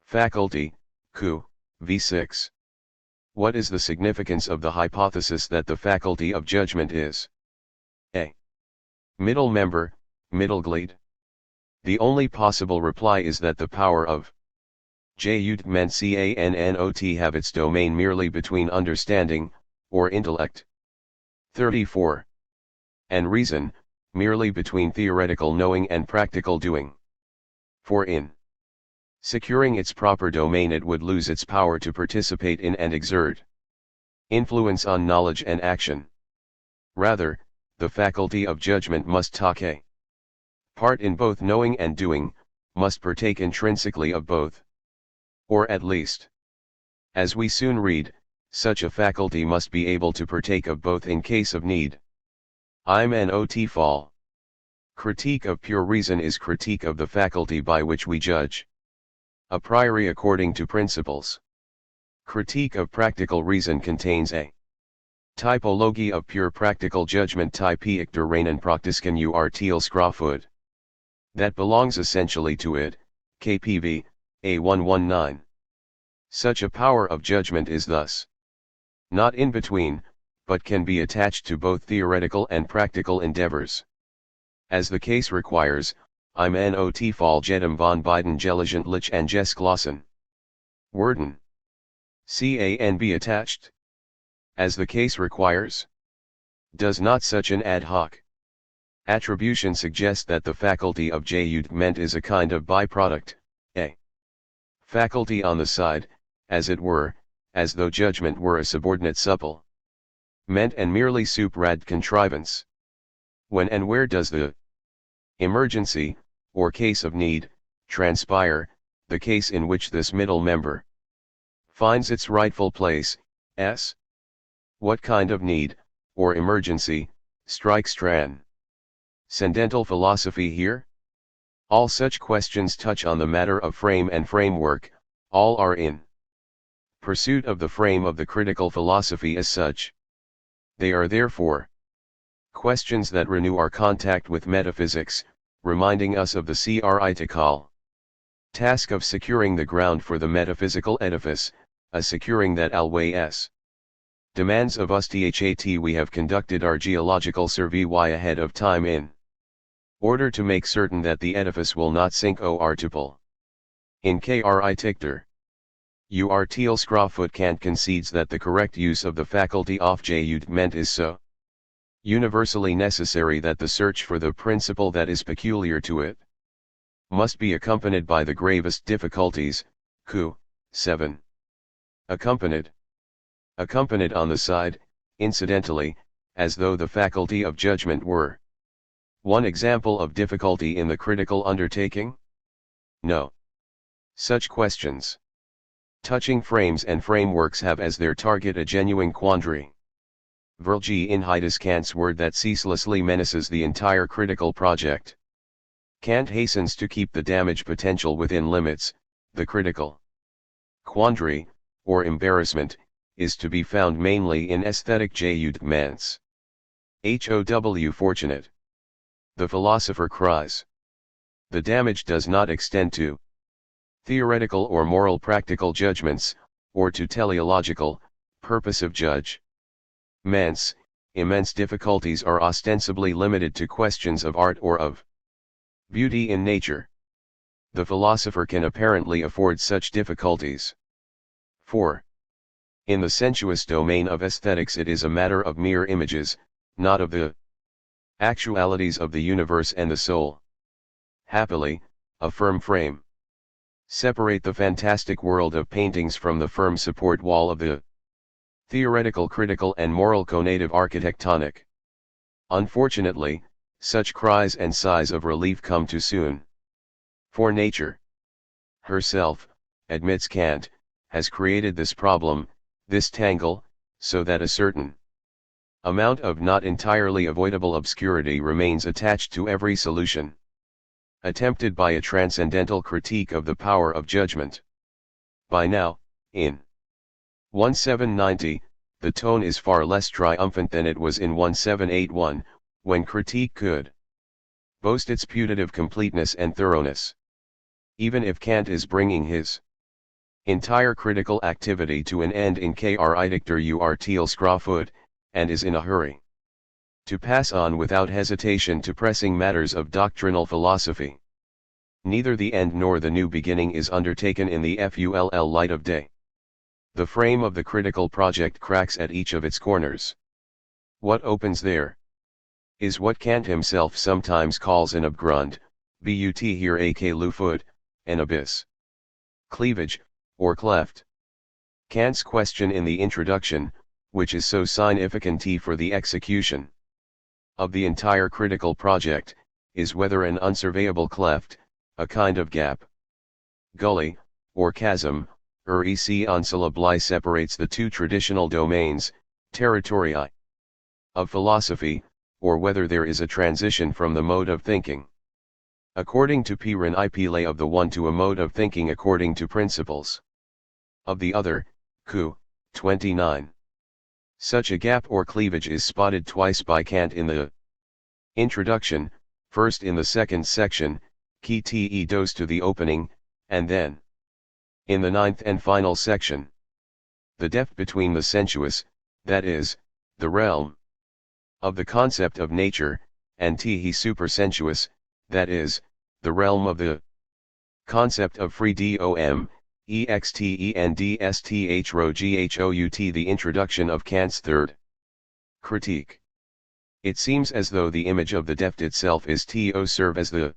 faculty. Q. v6. What is the significance of the hypothesis that the faculty of judgment is a middle member, middle glade? The only possible reply is that the power of judgment cannot have its domain merely between understanding, or intellect. 34. And reason, merely between theoretical knowing and practical doing. For in securing its proper domain it would lose its power to participate in and exert influence on knowledge and action. Rather, the faculty of judgment must take a part in both knowing and doing, must partake intrinsically of both. Or at least, as we soon read, such a faculty must be able to partake of both in case of need. Not fall. Critique of pure reason is critique of the faculty by which we judge a priori according to principles. Critique of practical reason contains a typology of pure practical judgment, typicter reinen praktisken Urteilskraft. that belongs essentially to it, KPV, A119. Such a power of judgment is thus not in between, but can be attached to both theoretical and practical endeavors. As the case requires, I'm not fall jedem von beiden gelegentlich angesklossen. Werden. Can be attached. As the case requires. Does not such an ad hoc attribution suggest that the faculty of judgment is a kind of byproduct, a faculty on the side, as it were, as though judgment were a subordinate supple ment and merely suprad contrivance? When and where does the emergency, or case of need, transpire, the case in which this middle member finds its rightful place, s? What kind of need, or emergency, strikes transcendental philosophy here? All such questions touch on the matter of frame and framework, all are in pursuit of the frame of the critical philosophy as such. They are therefore questions that renew our contact with metaphysics, reminding us of the critical task of securing the ground for the metaphysical edifice, a securing that always demands of us. That we have conducted our geological survey ahead of time in order to make certain that the edifice will not sink or topple. In Kritiker Urteilskraft Kant concedes that the correct use of the faculty of judgment is so universally necessary that the search for the principle that is peculiar to it must be accompanied by the gravest difficulties. Q. 7. Accompanied on the side, incidentally, as though the faculty of judgment were one example of difficulty in the critical undertaking? No. Such questions touching frames and frameworks have as their target a genuine quandary. Virgil in Kant's word that ceaselessly menaces the entire critical project. Kant hastens to keep the damage potential within limits. The critical quandary, or embarrassment, is to be found mainly in aesthetic judgments. How fortunate! The philosopher cries. The damage does not extend to theoretical or moral practical judgments, or to teleological, purposive judgments. Immense difficulties are ostensibly limited to questions of art or of beauty in nature. The philosopher can apparently afford such difficulties. 4. In the sensuous domain of aesthetics it is a matter of mere images, not of the actualities of the universe and the soul. Happily, a firm frame separate the fantastic world of paintings from the firm support wall of the theoretical, critical and moral conative architectonic. Unfortunately, such cries and sighs of relief come too soon. For nature herself, admits Kant, has created this problem, this tangle, so that a certain amount of not entirely avoidable obscurity remains attached to every solution attempted by a transcendental critique of the power of judgment. By now, in 1790, the tone is far less triumphant than it was in 1781, when critique could boast its putative completeness and thoroughness. Even if Kant is bringing his entire critical activity to an end in Kritiker Urteilskraft, and is in a hurry to pass on without hesitation to pressing matters of doctrinal philosophy, neither the end nor the new beginning is undertaken in the full light of day. The frame of the critical project cracks at each of its corners. What opens there is what Kant himself sometimes calls an abgrund, but here a Luft, an abyss, cleavage, or cleft. Kant's question in the introduction, which is so significant for the execution of the entire critical project, is whether an unsurveyable cleft, a kind of gap, gully, or chasm, unsyllably separates the two traditional domains, territorii, of philosophy, or whether there is a transition from the mode of thinking according to Purest of the one to a mode of thinking according to principles of the other. Q. 29. Such a gap or cleavage is spotted twice by Kant in the introduction, first in the second section, Key te dos to the opening, and then, in the ninth and final section, the depth between the sensuous, that is, the realm of the concept of nature, and te supersensuous, that is, the realm of the concept of free dom, extendsthout. The introduction of Kant's third critique. It seems as though the image of the depth itself is to serve as the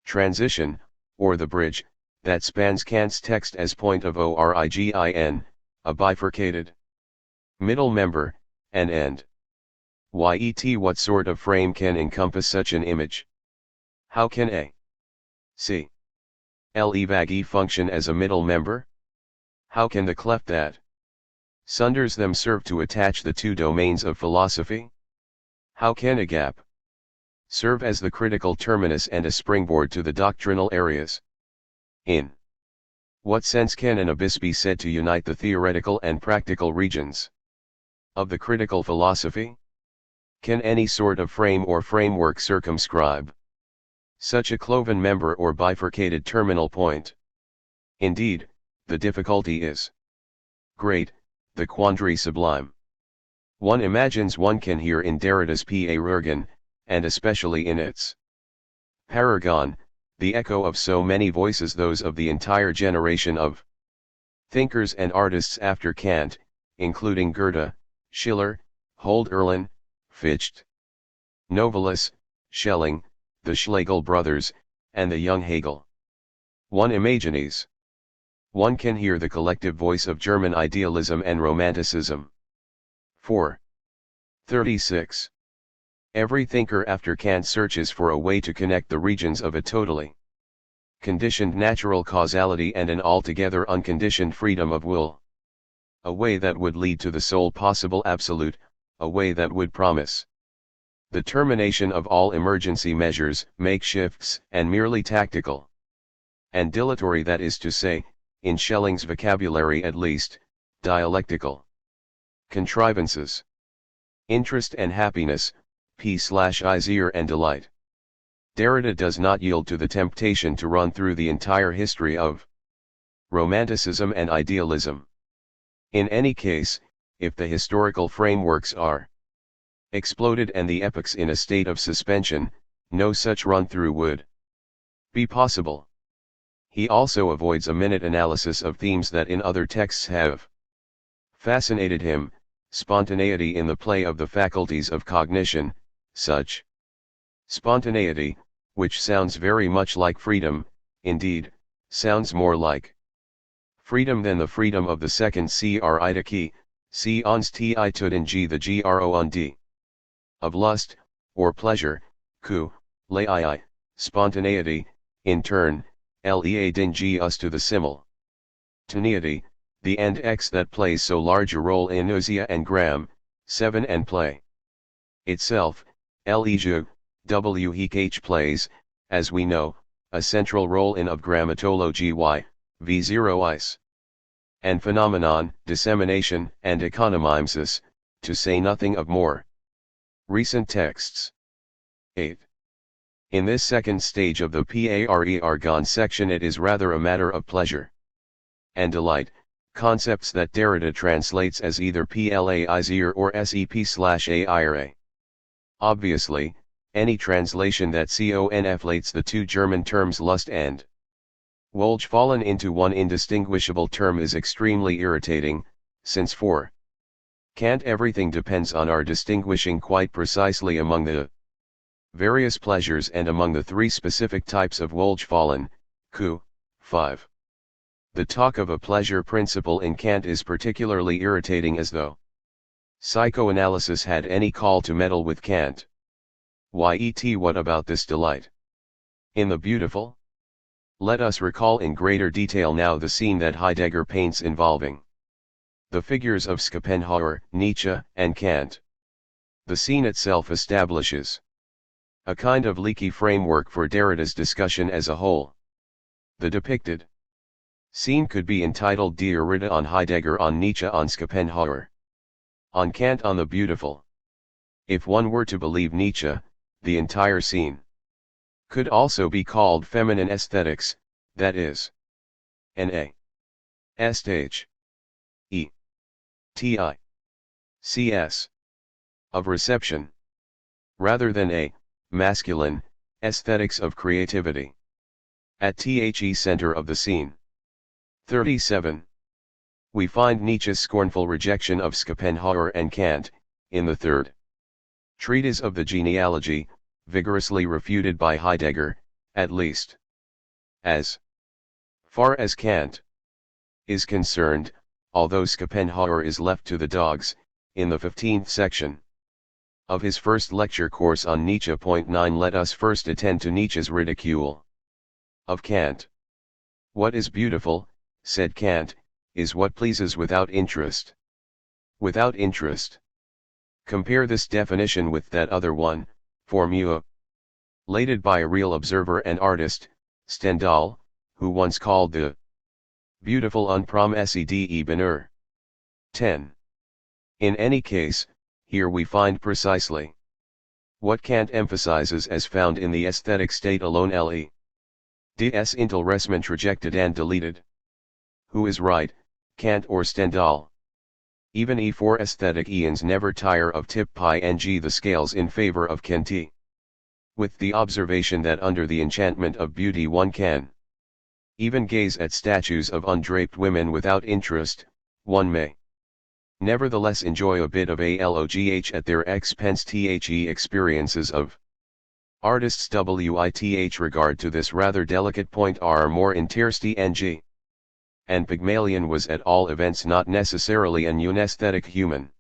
transition, or the bridge, that spans Kant's text as point of origin, a bifurcated middle member, and end. Yet what sort of frame can encompass such an image? How can a c levag function as a middle member? How can the cleft that sunders them serve to attach the two domains of philosophy? How can a gap serve as the critical terminus and a springboard to the doctrinal areas? In what sense can an abyss be said to unite the theoretical and practical regions of the critical philosophy? Can any sort of frame or framework circumscribe such a cloven member or bifurcated terminal point? Indeed, the difficulty is great, the quandary sublime. One imagines one can hear in Derrida's Purest, and especially in its Paragon, the echo of so many voices, those of the entire generation of thinkers and artists after Kant, including Goethe, Schiller, Hölderlin, Fichte, Novalis, Schelling, the Schlegel brothers, and the young Hegel. One imagines one can hear the collective voice of German idealism and romanticism. 436. Every thinker after Kant searches for a way to connect the regions of a totally conditioned natural causality and an altogether unconditioned freedom of will. A way that would lead to the sole possible absolute, a way that would promise the termination of all emergency measures, makeshifts, and merely tactical and dilatory, that is to say, in Schelling's vocabulary at least, dialectical contrivances. Interest and happiness, p/isir and delight. Derrida does not yield to the temptation to run through the entire history of Romanticism and idealism. In any case, if the historical frameworks are exploded and the epochs in a state of suspension, no such run-through would be possible. He also avoids a minute analysis of themes that in other texts have fascinated him: spontaneity in the play of the faculties of cognition, such spontaneity, which sounds very much like freedom, indeed, sounds more like freedom than the freedom of the second critiki, c ons ti tudin g the gro on d. Of lust, or pleasure, ku, lai, spontaneity, in turn, lea din g us to the simul taneity, the end x that plays so large a role in nausea and gram, 7 and play itself, leju, wh plays, as we know, a central role in of grammatology y, v0 is. And phenomenon, dissemination, and economimsis, to say nothing of more recent texts. 8. In this second stage of the Pare section, it is rather a matter of pleasure and delight, concepts that Derrida translates as either plaisir or sep/aire. Obviously, any translation that conflates the two German terms lust and Wohlgefallen into one indistinguishable term is extremely irritating, since for Kant everything depends on our distinguishing quite precisely among the various pleasures and among the three specific types of Wohlgefallen, Q. 5. The talk of a pleasure principle in Kant is particularly irritating, as though psychoanalysis had any call to meddle with Kant. Yet what about this delight in the beautiful? Let us recall in greater detail now the scene that Heidegger paints involving the figures of Schopenhauer, Nietzsche, and Kant. The scene itself establishes a kind of leaky framework for Derrida's discussion as a whole. The depicted scene could be entitled Derrida on Heidegger, on Nietzsche, on Schopenhauer, on Kant, on the beautiful. If one were to believe Nietzsche, the entire scene Could also be called feminine aesthetics, that is, N-A. Est-H. E. T-I. C-S. Of reception. Rather than a, masculine, aesthetics of creativity. At the center of the scene. 37. We find Nietzsche's scornful rejection of Schopenhauer and Kant, in the third treatise of the genealogy, vigorously refuted by Heidegger, at least. As far as Kant is concerned, although Schopenhauer is left to the dogs, in the 15th section of his first lecture course on Nietzsche. 9 Let us first attend to Nietzsche's ridicule of Kant. What is beautiful, said Kant, is what pleases without interest. Without interest. Compare this definition with that other one, formulated by a real observer and artist, Stendhal, who once called the beautiful unprometted bonheur. 10. In any case, here we find precisely what Kant emphasizes as found in the aesthetic state alone, le. Des Intéressement rejected and deleted. Who is right, Kant or Stendhal? Even E4 aesthetic eons never tire of tipping the scales in favor of Kant. With the observation that under the enchantment of beauty one can even gaze at statues of undraped women without interest, one may nevertheless enjoy a bit of alogh at their expense. The experiences of artists with regard to this rather delicate point are more interesting and Pygmalion was at all events not necessarily an unesthetic human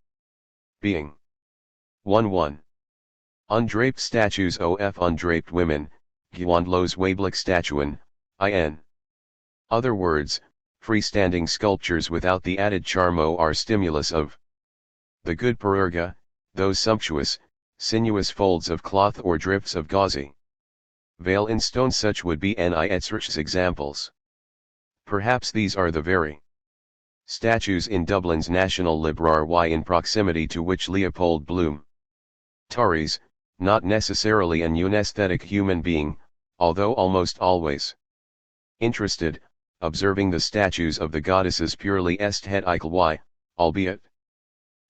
being. 1. Undraped statues of undraped women, gewandlos weiblich Statuen, in other words, freestanding sculptures without the added charm or stimulus of the good perurga, those sumptuous, sinuous folds of cloth or drifts of gauzy veil in stone. Such would be Nietzsche's examples. Perhaps these are the very statues in Dublin's National Library in proximity to which Leopold Bloom tarries, not necessarily an unesthetic human being, although almost always interested, observing the statues of the goddesses purely aesthetical, albeit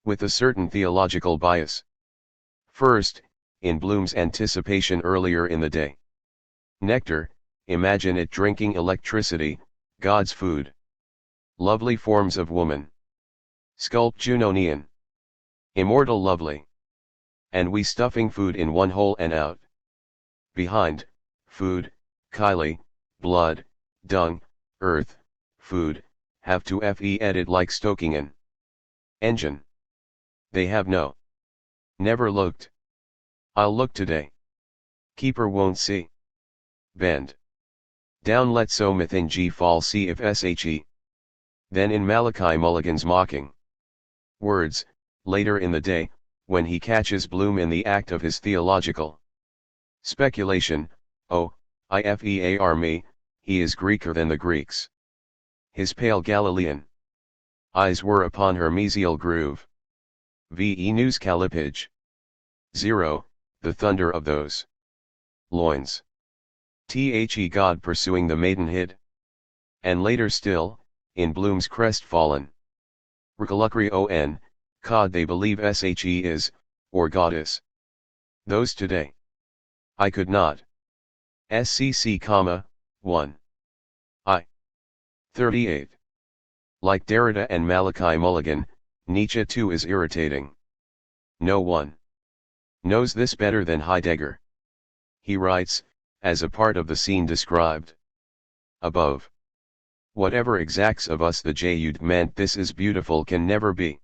with a certain theological bias. First, in Bloom's anticipation earlier in the day. Nectar, imagine it drinking electricity, God's food. Lovely forms of woman. Sculpt Junonian. Immortal lovely. And we stuffing food in one hole and out. Behind, food, chyle, blood, dung, earth, food, have to fe edit like stoking an engine. They have never looked. I'll look today. Keeper won't see. Bend down, let so mythin G fall, see if she. Then in Malachi Mulligan's mocking words, later in the day, when he catches Bloom in the act of his theological speculation, oh, ifear me, he is Greeker than the Greeks. His pale Galilean eyes were upon her mesial groove. Ve news calipage. 0, the thunder of those loins. The God pursuing the maidenhead. And later still, in Bloom's crestfallen recolloquy on, cod they believe she is, or goddess. Those today. I could not. SCC, 1. I. 38. Like Derrida and Malachi Mulligan, Nietzsche too is irritating. No one knows this better than Heidegger. He writes, as a part of the scene described above. Whatever exacts of us the judgment this is beautiful can never be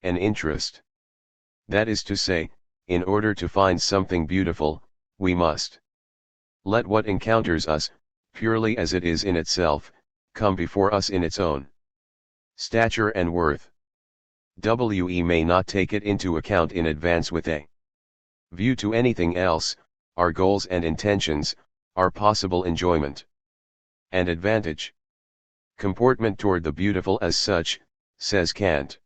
an interest. That is to say, in order to find something beautiful, we must let what encounters us, purely as it is in itself, come before us in its own stature and worth. We may not take it into account in advance with a view to anything else, our goals and intentions, our possible enjoyment and advantage. Comportment toward the beautiful as such, says Kant,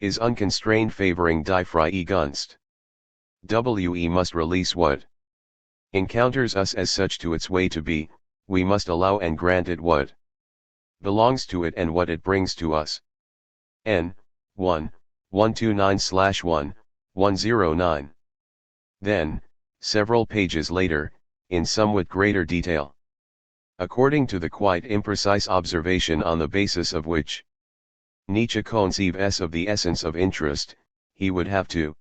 is unconstrained, favoring die freie Gunst. We must release what encounters us as such to its way to be, we must allow and grant it what belongs to it and what it brings to us. N. 1, 129/1, 109. Then, several pages later, in somewhat greater detail. According to the quite imprecise observation on the basis of which Nietzsche conceives of the essence of interest, he would have to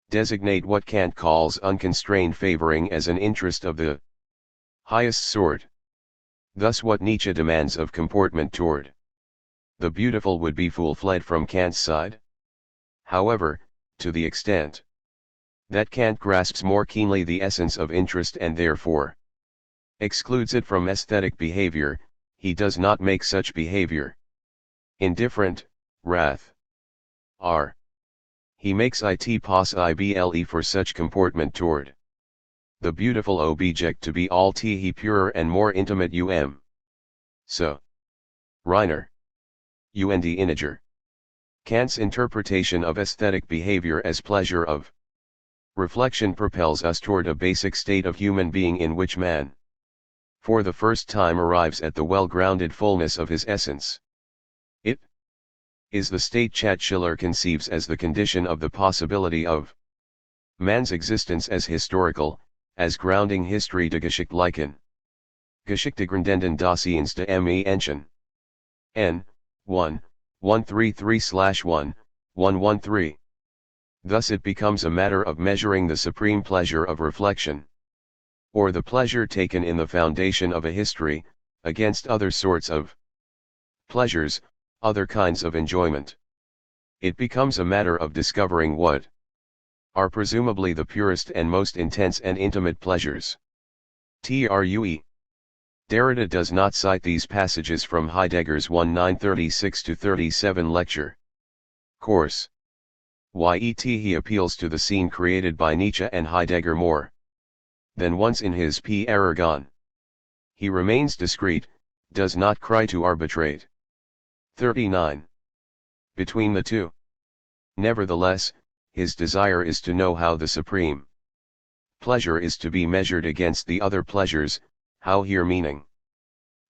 designate what Kant calls unconstrained favoring as an interest of the highest sort. Thus what Nietzsche demands of comportment toward the beautiful would be full-fledged from Kant's side. However, to the extent that Kant grasps more keenly the essence of interest and therefore excludes it from aesthetic behavior, he does not make such behavior indifferent, wrath. R. He makes it possible for such comportment toward the beautiful object to be all he purer and more intimate So. Reiner. Und Integer. Kant's interpretation of aesthetic behavior as pleasure of reflection propels us toward a basic state of human being in which man, for the first time, arrives at the well-grounded fullness of his essence. It is the state Schiller conceives as the condition of the possibility of man's existence as historical, as grounding history de Geschichtlichen. Geschichte das Seins de Menschen. N. 1, 133/1, 113. Thus it becomes a matter of measuring the supreme pleasure of reflection, or the pleasure taken in the foundation of a history, against other sorts of pleasures, other kinds of enjoyment. It becomes a matter of discovering what are presumably the purest and most intense and intimate pleasures. True. Derrida does not cite these passages from Heidegger's 1936-37 lecture course. Yet he appeals to the scene created by Nietzsche and Heidegger more than once in his P. Aragon. He remains discreet, does not cry to arbitrate. 39. Between the two. Nevertheless, his desire is to know how the supreme pleasure is to be measured against the other pleasures, how here meaning.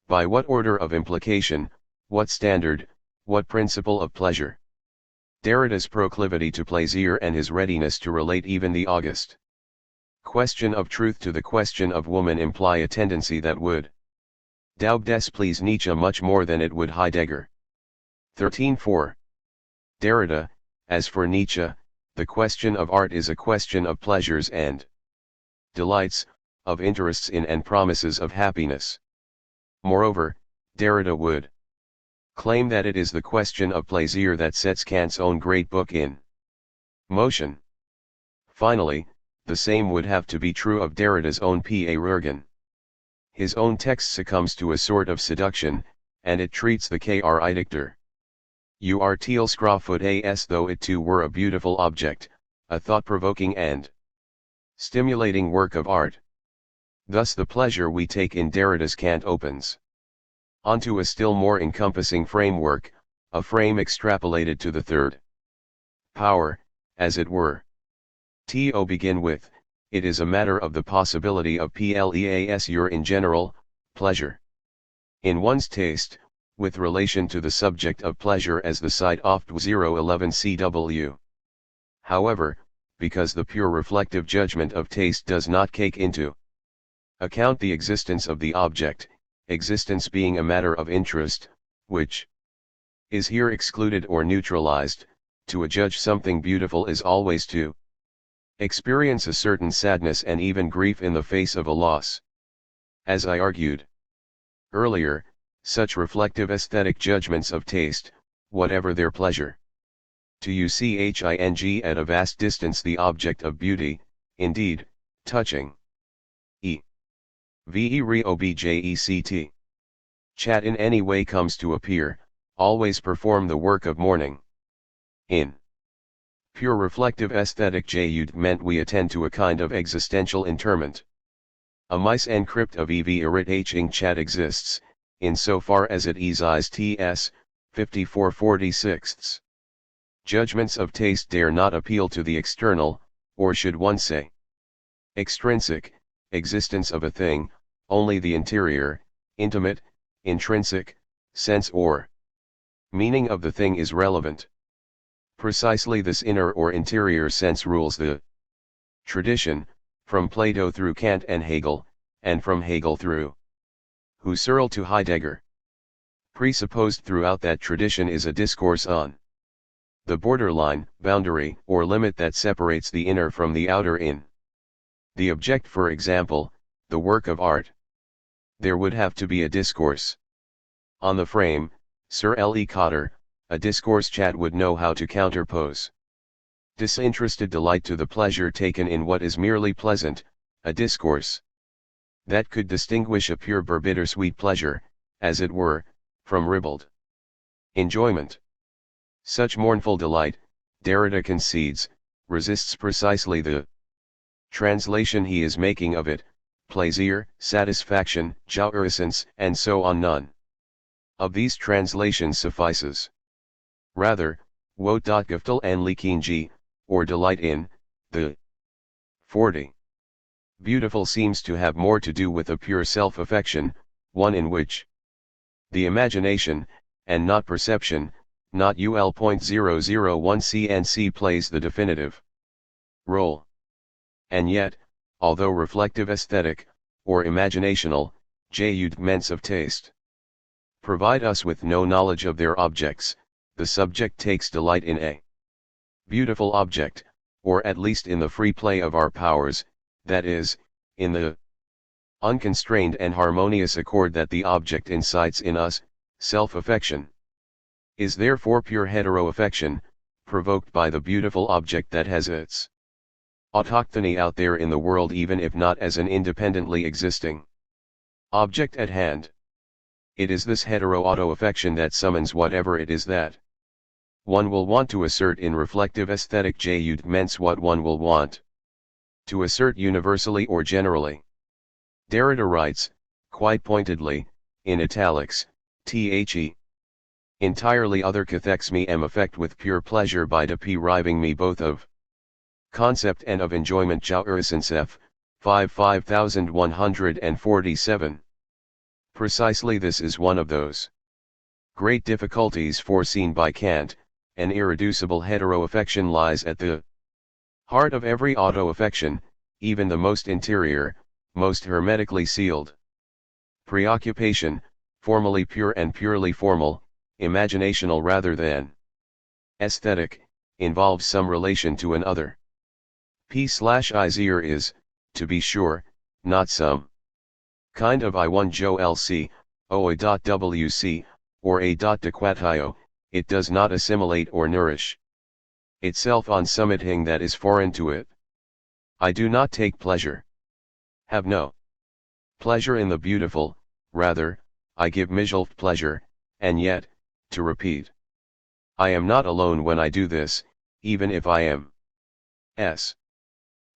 By what order of implication, what standard, what principle of pleasure? Derrida's proclivity to plaisir and his readiness to relate even the august question of truth to the question of woman imply a tendency that would displease Nietzsche much more than it would Heidegger. 13.4. Derrida, as for Nietzsche, the question of art is a question of pleasures and delights, of interests in and promises of happiness. Moreover, Derrida would claim that it is the question of plaisir that sets Kant's own great book in motion. Finally, the same would have to be true of Derrida's own P.A. Rurgen. His own text succumbs to a sort of seduction, and it treats the Kr. Urteilskraft as though it too were a beautiful object, a thought-provoking and stimulating work of art. Thus the pleasure we take in Derrida's Kant opens onto a still more encompassing framework, a frame extrapolated to the third power, as it were. To begin with, it is a matter of the possibility of pleasure in general, pleasure in one's taste, with relation to the subject of pleasure as the site oft 011 cw. However, because the pure reflective judgment of taste does not take into account the existence of the object, existence being a matter of interest, which is here excluded or neutralized, to adjudge something beautiful is always to experience a certain sadness and even grief in the face of a loss. As I argued earlier, such reflective aesthetic judgments of taste, whatever their pleasure, to uching at a vast distance the object of beauty, indeed, touching. Ve re object. Chat in any way comes to appear, always perform the work of mourning. In pure reflective aesthetic jud meant we attend to a kind of existential interment. A mise en crypt of ev irritating chat exists, in so far as it is ts. 54/46. Judgments of taste dare not appeal to the external, or should one say extrinsic, existence of a thing, only the interior, intimate, intrinsic, sense or meaning of the thing is relevant. Precisely this inner or interior sense rules the tradition, from Plato through Kant and Hegel, and from Hegel through Husserl to Heidegger. Presupposed throughout that tradition is a discourse on the borderline, boundary, or limit that separates the inner from the outer in the object, for example, the work of art. There would have to be a discourse on the frame. Sir L. E. Cotter, a discourse chat would know how to counterpose disinterested delight to the pleasure taken in what is merely pleasant, a discourse that could distinguish a pure bittersweet pleasure, as it were, from ribald enjoyment. Such mournful delight, Derrida concedes, resists precisely the translation he is making of it, plaisir, satisfaction, jouissance, and so on. None of these translations suffices. Rather, Wohlgefühl and Likinji, or delight in, the 40. Beautiful seems to have more to do with a pure self-affection, one in which the imagination, and not perception, not UL.001 CNC plays the definitive role. And yet, although reflective aesthetic, or imaginational, judgments of taste provide us with no knowledge of their objects, the subject takes delight in a beautiful object, or at least in the free play of our powers, that is, in the unconstrained and harmonious accord that the object incites in us. Self-affection is therefore pure hetero-affection, provoked by the beautiful object that has its autochthony out there in the world, even if not as an independently existing object at hand. It is this hetero-auto-affection that summons whatever it is that one will want to assert in reflective aesthetic judgments, what one will want to assert universally or generally. Derrida writes, quite pointedly, in italics, the entirely other cathects me am affect with pure pleasure by depriving me both of concept and of enjoyment. Jouissance f. 5147. Precisely this is one of those great difficulties foreseen by Kant. An irreducible hetero-affection lies at the heart of every auto-affection, even the most interior, most hermetically sealed preoccupation, formally pure and purely formal, imaginational rather than aesthetic, involves some relation to an other. P/IZR is, to be sure, not some kind of I1JOLC, OI.WC, or A.Dequatio, it does not assimilate or nourish itself on something that is foreign to it. I do not take pleasure, have no pleasure in the beautiful, rather, I give myself pleasure, and yet, to repeat, I am not alone when I do this, even if I am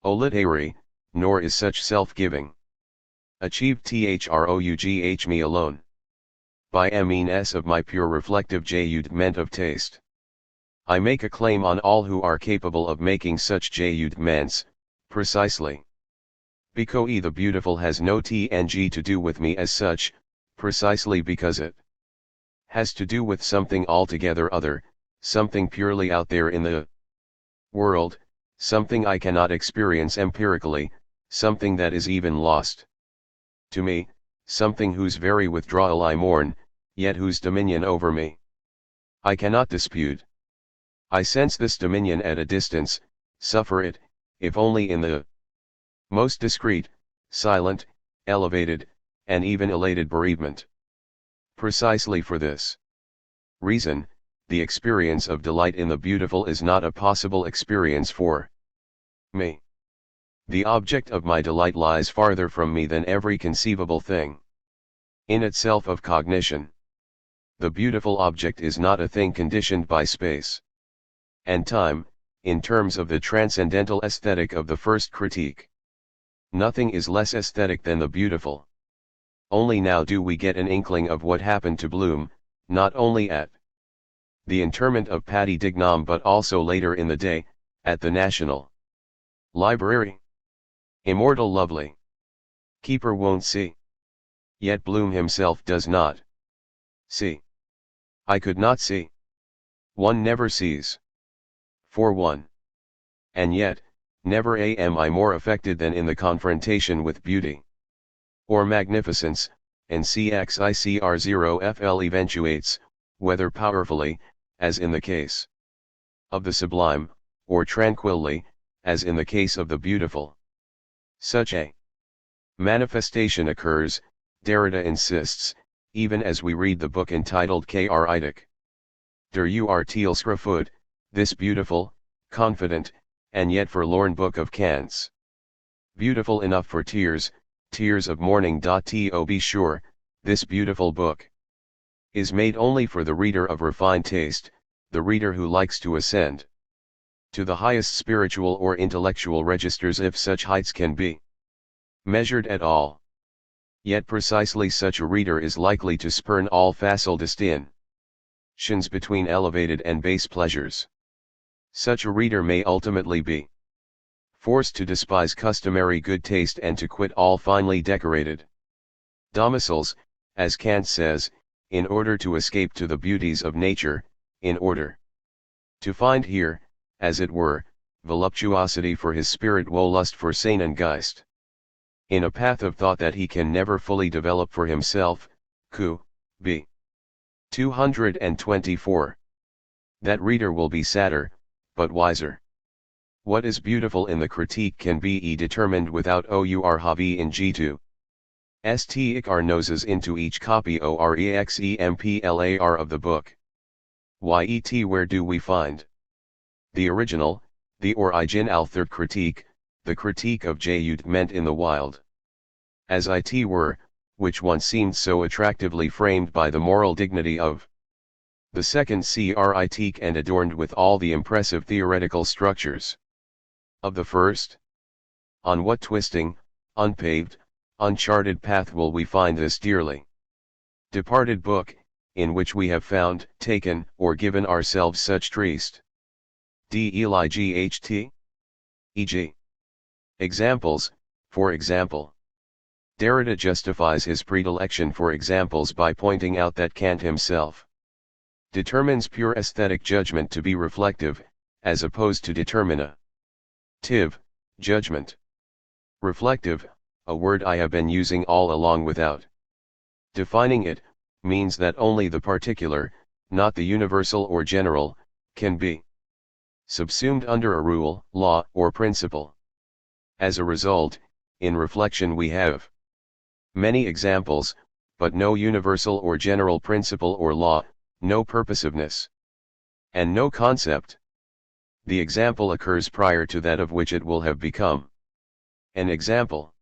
solitary, nor is such self-giving achieved through me alone, by means of my pure reflective judgment of taste. I make a claim on all who are capable of making such judgments, precisely because the beautiful has no thing to do with me as such, precisely because it has to do with something altogether other, something purely out there in the world, something I cannot experience empirically, something that is even lost to me, something whose very withdrawal I mourn, yet whose dominion over me I cannot dispute. I sense this dominion at a distance, suffer it, if only in the most discreet, silent, elevated, and even elated bereavement. Precisely for this reason, the experience of delight in the beautiful is not a possible experience for me. The object of my delight lies farther from me than every conceivable thing in itself of cognition. The beautiful object is not a thing conditioned by space and time, in terms of the transcendental aesthetic of the first critique. Nothing is less aesthetic than the beautiful. Only now do we get an inkling of what happened to Bloom, not only at the interment of Paddy Dignam but also later in the day, at the National Library. Immortal Lovely. Keeper won't see. Yet Bloom himself does not see. I could not see. One never sees. For one. And yet, never am I more affected than in the confrontation with beauty. Or magnificence, and CXICR0FL eventuates, whether powerfully, as in the case of the sublime, or tranquilly, as in the case of the beautiful. Such a manifestation occurs, Derrida insists, even as we read the book entitled Kritik. Der Urteilsgrafut, this beautiful, confident, and yet forlorn book of Kant's. Beautiful enough for tears, tears of mourning. To be sure, this beautiful book is made only for the reader of refined taste, the reader who likes to ascend to the highest spiritual or intellectual registers, if such heights can be measured at all. Yet precisely such a reader is likely to spurn all facile distinctions between elevated and base pleasures. Such a reader may ultimately be forced to despise customary good taste and to quit all finely decorated domiciles, as Kant says, in order to escape to the beauties of nature, in order to find here, as it were, voluptuosity for his spirit, wollust for seinen Geist. In a path of thought that he can never fully develop for himself, Q.B. 224. That reader will be sadder, but wiser. What is beautiful in the critique can be determined without our hobby in G2. Stick our noses into each copy orexemplar of the book. Yet where do we find the original, the original third critique, the critique of Jacques meant in the wild, as it were, which once seemed so attractively framed by the moral dignity of the second critique and adorned with all the impressive theoretical structures of the first? On what twisting, unpaved, uncharted path will we find this dearly departed book, in which we have found, taken, or given ourselves such triste delight? E.g. examples, for example. Derrida justifies his predilection for examples by pointing out that Kant himself determines pure aesthetic judgment to be reflective, as opposed to determinative judgment. Reflective, a word I have been using all along without defining it, means that only the particular, not the universal or general, can be subsumed under a rule, law, or principle. As a result, in reflection we have many examples, but no universal or general principle or law, no purposiveness, and no concept. The example occurs prior to that of which it will have become an example.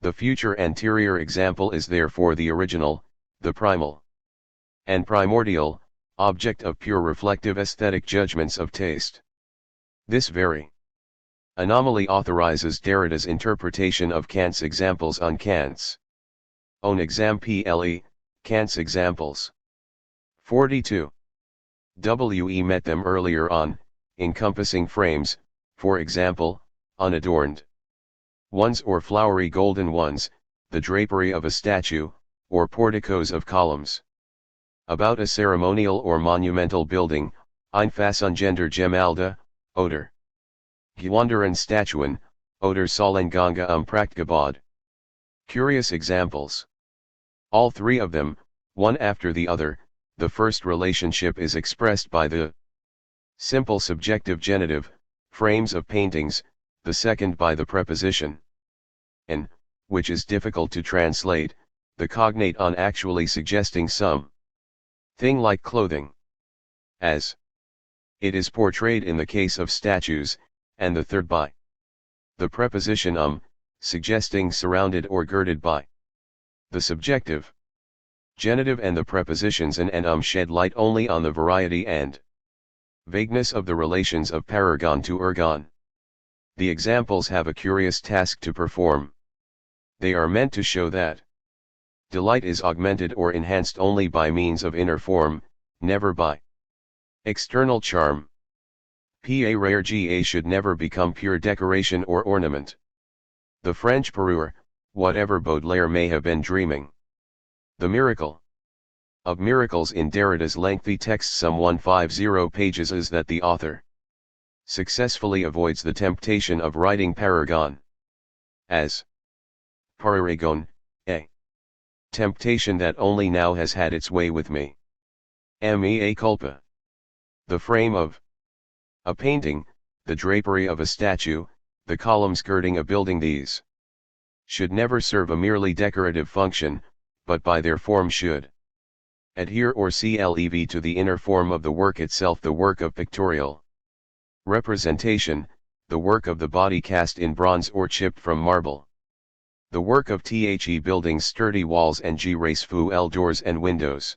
The future anterior example is therefore the original, the primal, and primordial, object of pure reflective aesthetic judgments of taste. This very anomaly authorizes Derrida's interpretation of Kant's examples on Kant's own example, Kant's examples. 42. We met them earlier on, encompassing frames, for example, unadorned ones or flowery golden ones, the drapery of a statue, or porticos of columns. About a ceremonial or monumental building, Einfassungender Gemälde, oder Gewanderen Statuen, oder Solenganga Prachtgebäude. Curious examples. All three of them, one after the other, the first relationship is expressed by the simple subjective genitive, frames of paintings, the second by the preposition an, which is difficult to translate, the cognate on actually suggesting some thing like clothing, as it is portrayed in the case of statues, and the third by the preposition suggesting surrounded or girded by. The subjective genitive and the prepositions an and shed light only on the variety and vagueness of the relations of paragon to ergon. The examples have a curious task to perform. They are meant to show that delight is augmented or enhanced only by means of inner form, never by external charm. Parerga should never become pure decoration or ornament. The French parure, whatever Baudelaire may have been dreaming. The miracle of miracles in Derrida's lengthy text, some 150 pages, is that the author successfully avoids the temptation of writing paragon as paragon, a temptation that only now has had its way with me. Mea culpa. The frame of a painting, the drapery of a statue, the column skirting a building, these should never serve a merely decorative function, but by their form should adhere or cleave to the inner form of the work itself, the work of pictorial representation, the work of the body cast in bronze or chipped from marble, the work of the building's sturdy walls and graceful doors and windows.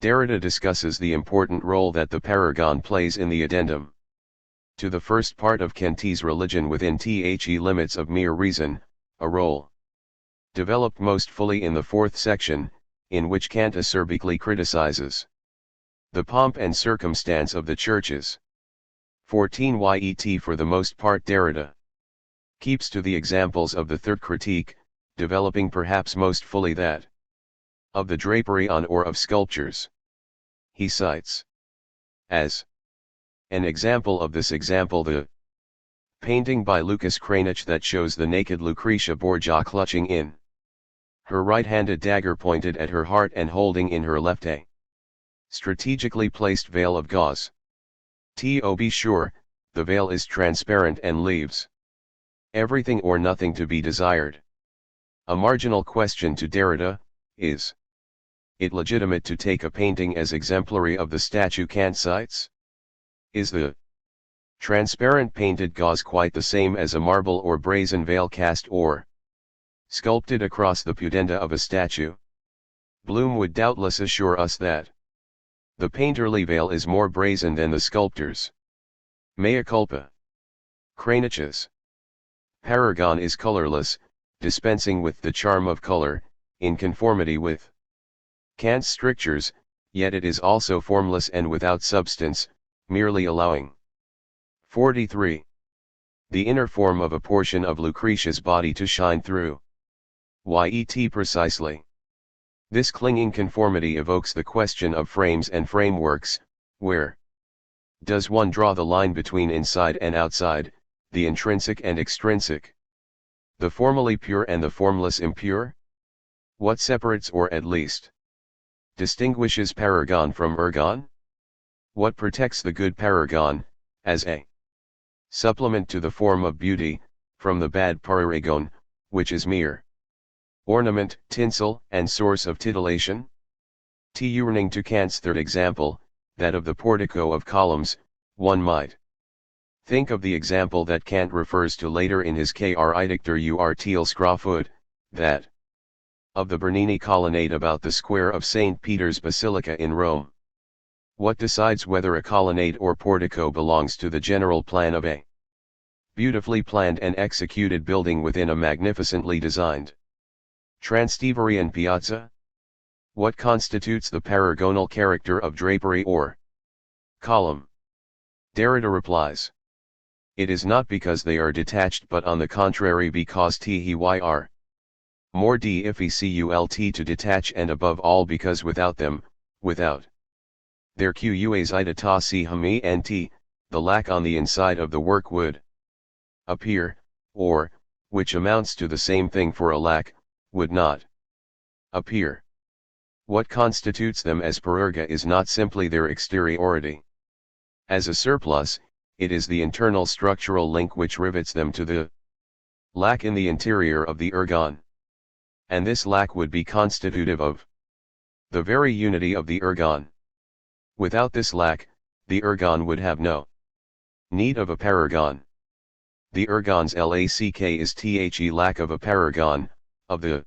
Derrida discusses the important role that the paragon plays in the addendum to the first part of Kant's religion within the limits of mere reason, a role developed most fully in the fourth section, in which Kant acerbically criticizes the pomp and circumstance of the churches. 14 Yet for the most part Derrida keeps to the examples of the third critique, developing perhaps most fully that of the drapery on or of sculptures. He cites as an example of this example the painting by Lucas Cranach that shows the naked Lucretia Borgia clutching in her right-handed dagger pointed at her heart and holding in her left a strategically placed veil of gauze. To be sure, the veil is transparent and leaves everything or nothing to be desired. A marginal question to Derrida: is it legitimate to take a painting as exemplary of the statue Kant cites? Is the transparent painted gauze quite the same as a marble or brazen veil cast or sculpted across the pudenda of a statue? Bloom would doubtless assure us that the painterly veil is more brazen than the sculptor's. Mea culpa. Cranach's paragon is colorless, dispensing with the charm of color, in conformity with Kant's strictures, yet it is also formless and without substance, merely allowing 43. The inner form of a portion of Lucretia's body to shine through. Yet precisely. This clinging conformity evokes the question of frames and frameworks: where does one draw the line between inside and outside, the intrinsic and extrinsic, the formally pure and the formless impure? What separates or at least distinguishes paragon from ergon? What protects the good paragon, as a supplement to the form of beauty, from the bad paragon, which is mere ornament, tinsel, and source of titillation? Turning to Kant's third example, that of the portico of columns, one might think of the example that Kant refers to later in his Kritikter ur Tilskrafud, that of the Bernini colonnade about the square of St. Peter's Basilica in Rome. What decides whether a colonnade or portico belongs to the general plan of a beautifully planned and executed building within a magnificently designed Transteverian piazza? What constitutes the paragonal character of drapery or column? Derrida replies: it is not because they are detached, but on the contrary because they are more difficult to detach, and above all because without them, without their quasitasi the lack on the inside of the work would appear, or, which amounts to the same thing for a lack, would not appear. What constitutes them as parerga is not simply their exteriority. As a surplus, it is the internal structural link which rivets them to the lack in the interior of the ergon. And this lack would be constitutive of the very unity of the ergon. Without this lack, the ergon would have no need of a paragon. The ergon's lack is the lack of a paragon, of the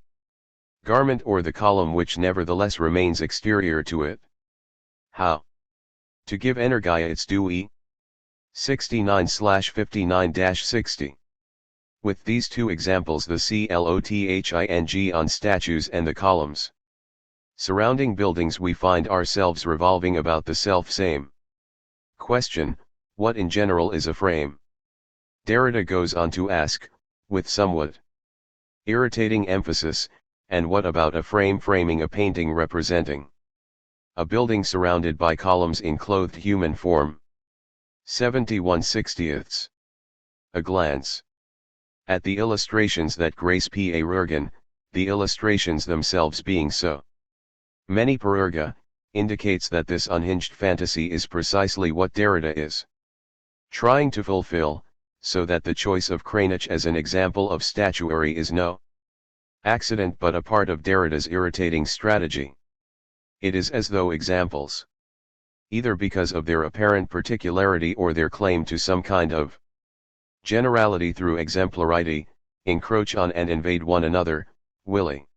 garment or the column which nevertheless remains exterior to it. How to give energia its due? 69/59-60. With these two examples, the clothing on statues and the columns surrounding buildings, we find ourselves revolving about the self-same question: what in general is a frame? Derrida goes on to ask, with somewhat Irritating emphasis, and what about a frame framing a painting representing a building surrounded by columns in clothed human form? 71/60. A glance at the illustrations that grace Pa Rurgan, the illustrations themselves being so many per erga, indicates that this unhinged fantasy is precisely what Derrida is trying to fulfill, so that the choice of Kranich as an example of statuary is no accident but a part of Derrida's irritating strategy. It is as though examples, either because of their apparent particularity or their claim to some kind of generality through exemplarity, encroach on and invade one another, willy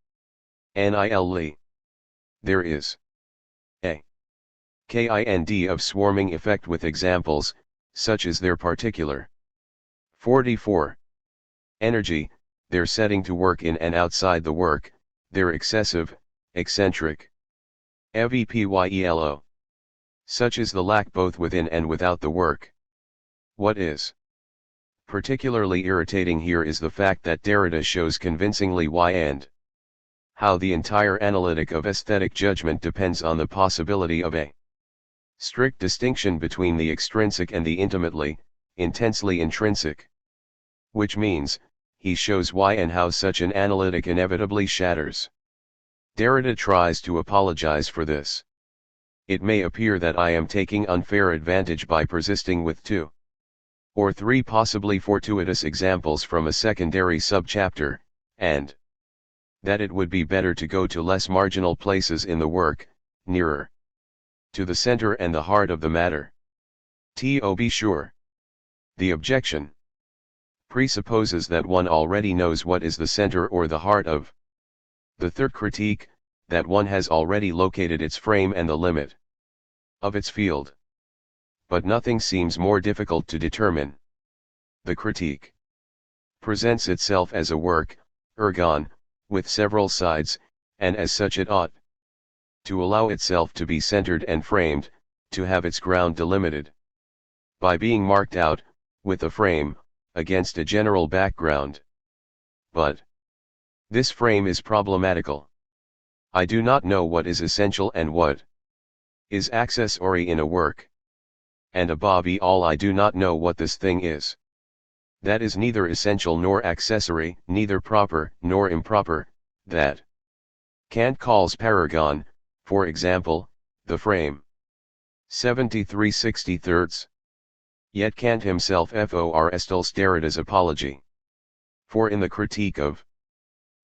nilly. There is a kind of swarming effect with examples, such as their particular 44 energy, their setting to work in and outside the work, their excessive, eccentric evpyelo. Such is the lack both within and without the work. What is particularly irritating here is the fact that Derrida shows convincingly why and how the entire analytic of aesthetic judgment depends on the possibility of a strict distinction between the extrinsic and the intimately, intensely intrinsic. Which means, he shows why and how such an analytic inevitably shatters. Derrida tries to apologize for this. It may appear that I am taking unfair advantage by persisting with 2 or 3 possibly fortuitous examples from a secondary subchapter, and that it would be better to go to less marginal places in the work, nearer to the center and the heart of the matter. To be sure, the objection presupposes that one already knows what is the center or the heart of the third critique, that one has already located its frame and the limit of its field. But nothing seems more difficult to determine. The critique presents itself as a work, ergon, with several sides, and as such it ought to allow itself to be centered and framed, to have its ground delimited by being marked out, with a frame, against a general background. But this frame is problematical. I do not know what is essential and what is accessory in a work. And above all, I do not know what this thing is. That is neither essential nor accessory, neither proper nor improper, that Kant calls paragon, for example, the frame. 73/63. Yet Kant himself forestals Derrida's apology. For in the Critique of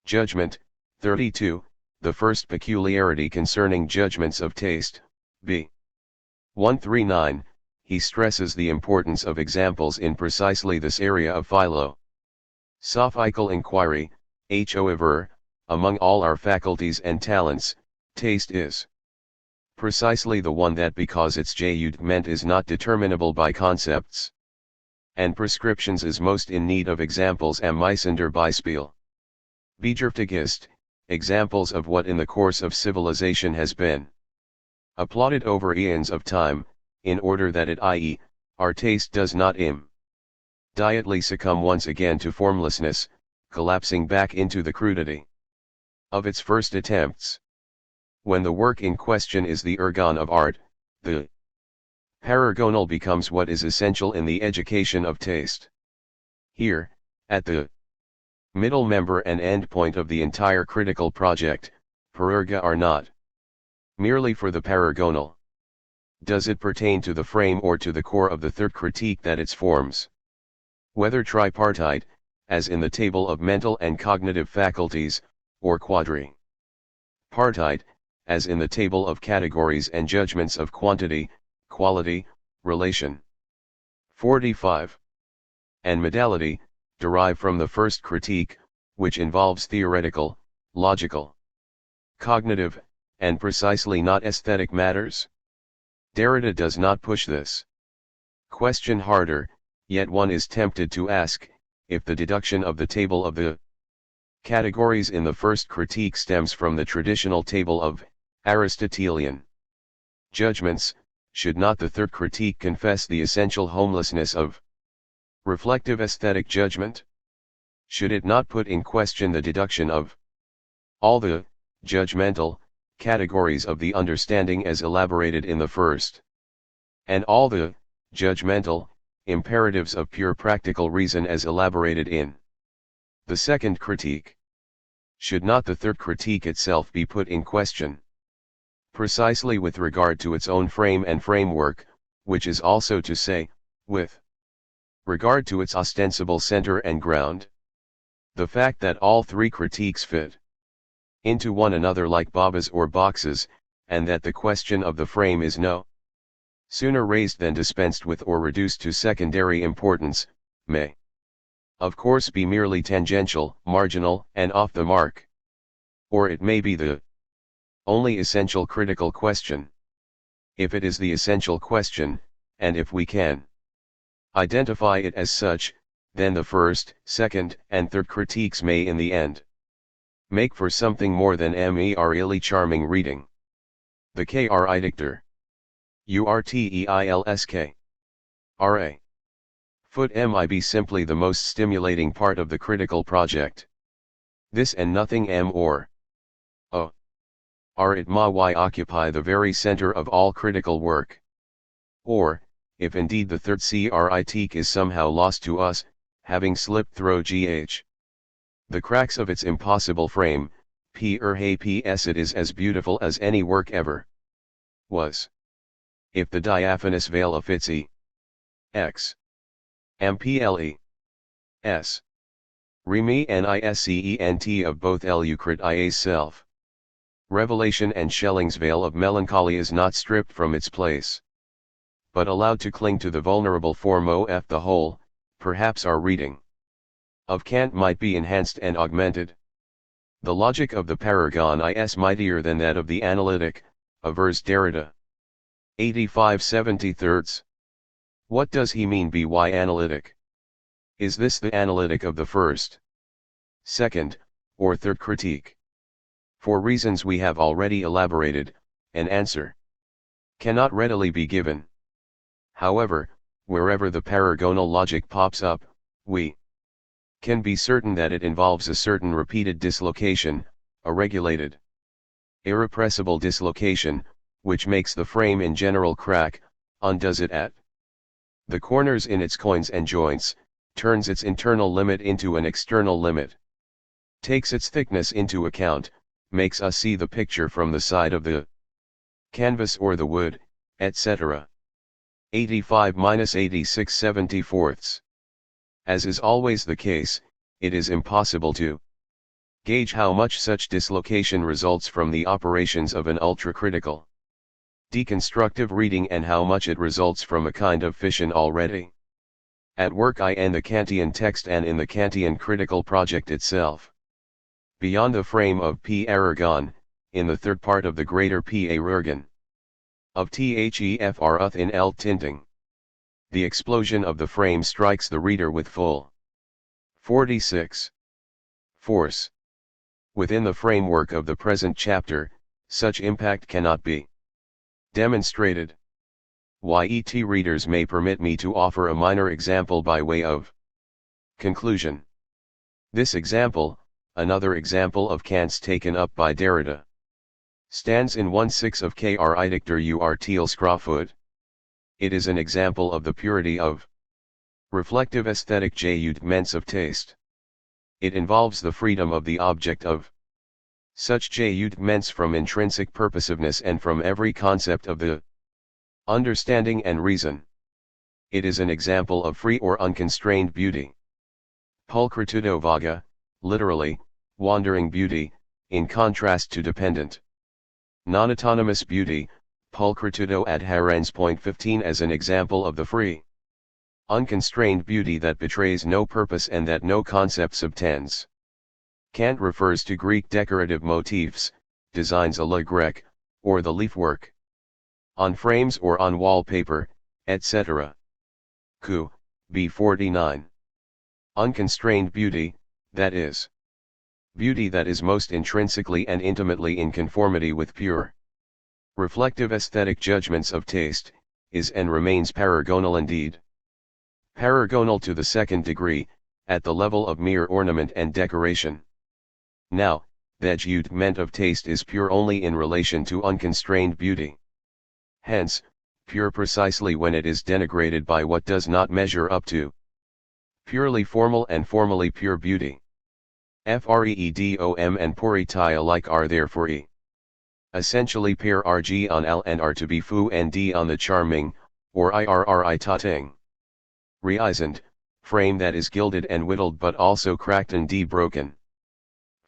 Judgment, 32, the first peculiarity concerning judgments of taste, b. 139, he stresses the importance of examples in precisely this area of philosophical inquiry. However, among all our faculties and talents, taste is precisely the one that, because its judgment is not determinable by concepts and prescriptions, is most in need of examples am der Beispiel. Bedürftigst, examples of what in the course of civilization has been applauded over eons of time, in order that it, i.e., our taste, does not immediately succumb once again to formlessness, collapsing back into the crudity of its first attempts. When the work in question is the ergon of art, the paragonal becomes what is essential in the education of taste. Here, at the middle member and end point of the entire critical project, pererga are not merely for the paragonal. Does it pertain to the frame or to the core of the third critique that its forms, whether tripartite, as in the table of mental and cognitive faculties, or quadripartite, as in the table of categories and judgments of quantity, quality, relation. 45. And modality, derive from the first critique, which involves theoretical, logical, cognitive, and precisely not aesthetic matters? Derrida does not push this question harder, yet one is tempted to ask, if the deduction of the table of the categories in the first critique stems from the traditional table of Aristotelian judgments, should not the third critique confess the essential homelessness of reflective aesthetic judgment? should it not put in question the deduction of all the judgmental categories of the understanding as elaborated in the first, and all the judgmental imperatives of pure practical reason as elaborated in the second critique? Should not the third critique itself be put in question, precisely with regard to its own frame and framework, which is also to say, with regard to its ostensible center and ground? The fact that all three critiques fit into one another like babas or boxes, and that the question of the frame is no sooner raised than dispensed with or reduced to secondary importance, may of course be merely tangential, marginal, and off the mark. Or it may be the only essential critical question. If it is the essential question, and if we can identify it as such, then the first, second, and third critiques may in the end make for something more than merely charming reading. The Kridikter. Urteilsk. Ra. Foot MIB simply the most stimulating part of the critical project. This and nothing M or O are it ma y occupy the very center of all critical work. Or, if indeed the third critique is somehow lost to us, having slipped through the cracks of its impossible frame, PS it is as beautiful as any work ever was. If the diaphanous veil of its X. MPLE. S. Remi Niscent of both Lucret Ia's self. Revelation and Schelling's veil of melancholy is not stripped from its place, but allowed to cling to the vulnerable form of the whole, perhaps our reading of Kant might be enhanced and augmented. The logic of the paragon is mightier than that of the analytic, avers Derrida. 85/73. What does he mean by analytic? Is this the analytic of the first, second, or third critique? For reasons we have already elaborated, an answer cannot readily be given. However, wherever the paragonal logic pops up, we can be certain that it involves a certain repeated dislocation, a regulated, irrepressible dislocation, which makes the frame in general crack, undoes it at the corners in its coins and joints, turns its internal limit into an external limit, takes its thickness into account, makes us see the picture from the side of the canvas or the wood, etc. 85-86/74. As is always the case, it is impossible to gauge how much such dislocation results from the operations of an ultra-critical deconstructive reading and how much it results from a kind of fission already at work in the Kantian text and in the Kantian critical project itself. Beyond the frame of P. Aragon, in the third part of the greater P. Aragon of Thefruth in L. Tinting, the explosion of the frame strikes the reader with full 46 force. Within the framework of the present chapter, such impact cannot be demonstrated. Yet readers may permit me to offer a minor example by way of conclusion. This example, another example of Kant's taken up by Derrida, stands in 1/6 of Kridikter Urteilskraft. It is an example of the purity of reflective aesthetic judgments of taste. It involves the freedom of the object of such judgments from intrinsic purposiveness and from every concept of the understanding and reason. It is an example of free or unconstrained beauty. Pulchritudo vaga, literally, wandering beauty, in contrast to dependent, non-autonomous beauty, pulchritudo adherens. 15 as an example of the free, unconstrained beauty that betrays no purpose and that no concept subtends. Kant refers to Greek decorative motifs, designs à la grecque, or the leafwork on frames or on wallpaper, etc. Q. B. 49. Unconstrained beauty, that is, beauty that is most intrinsically and intimately in conformity with pure, reflective aesthetic judgments of taste, is and remains paragonal indeed. Paragonal to the second degree, at the level of mere ornament and decoration. Now, the judgment of taste is pure only in relation to unconstrained beauty. Hence, pure precisely when it is denigrated by what does not measure up to purely formal and formally pure beauty. Freedom and purity alike are therefore essentially pair rg on l and are to be fu and d on the charming, or irri tating. Reisend, frame that is gilded and whittled but also cracked and broken.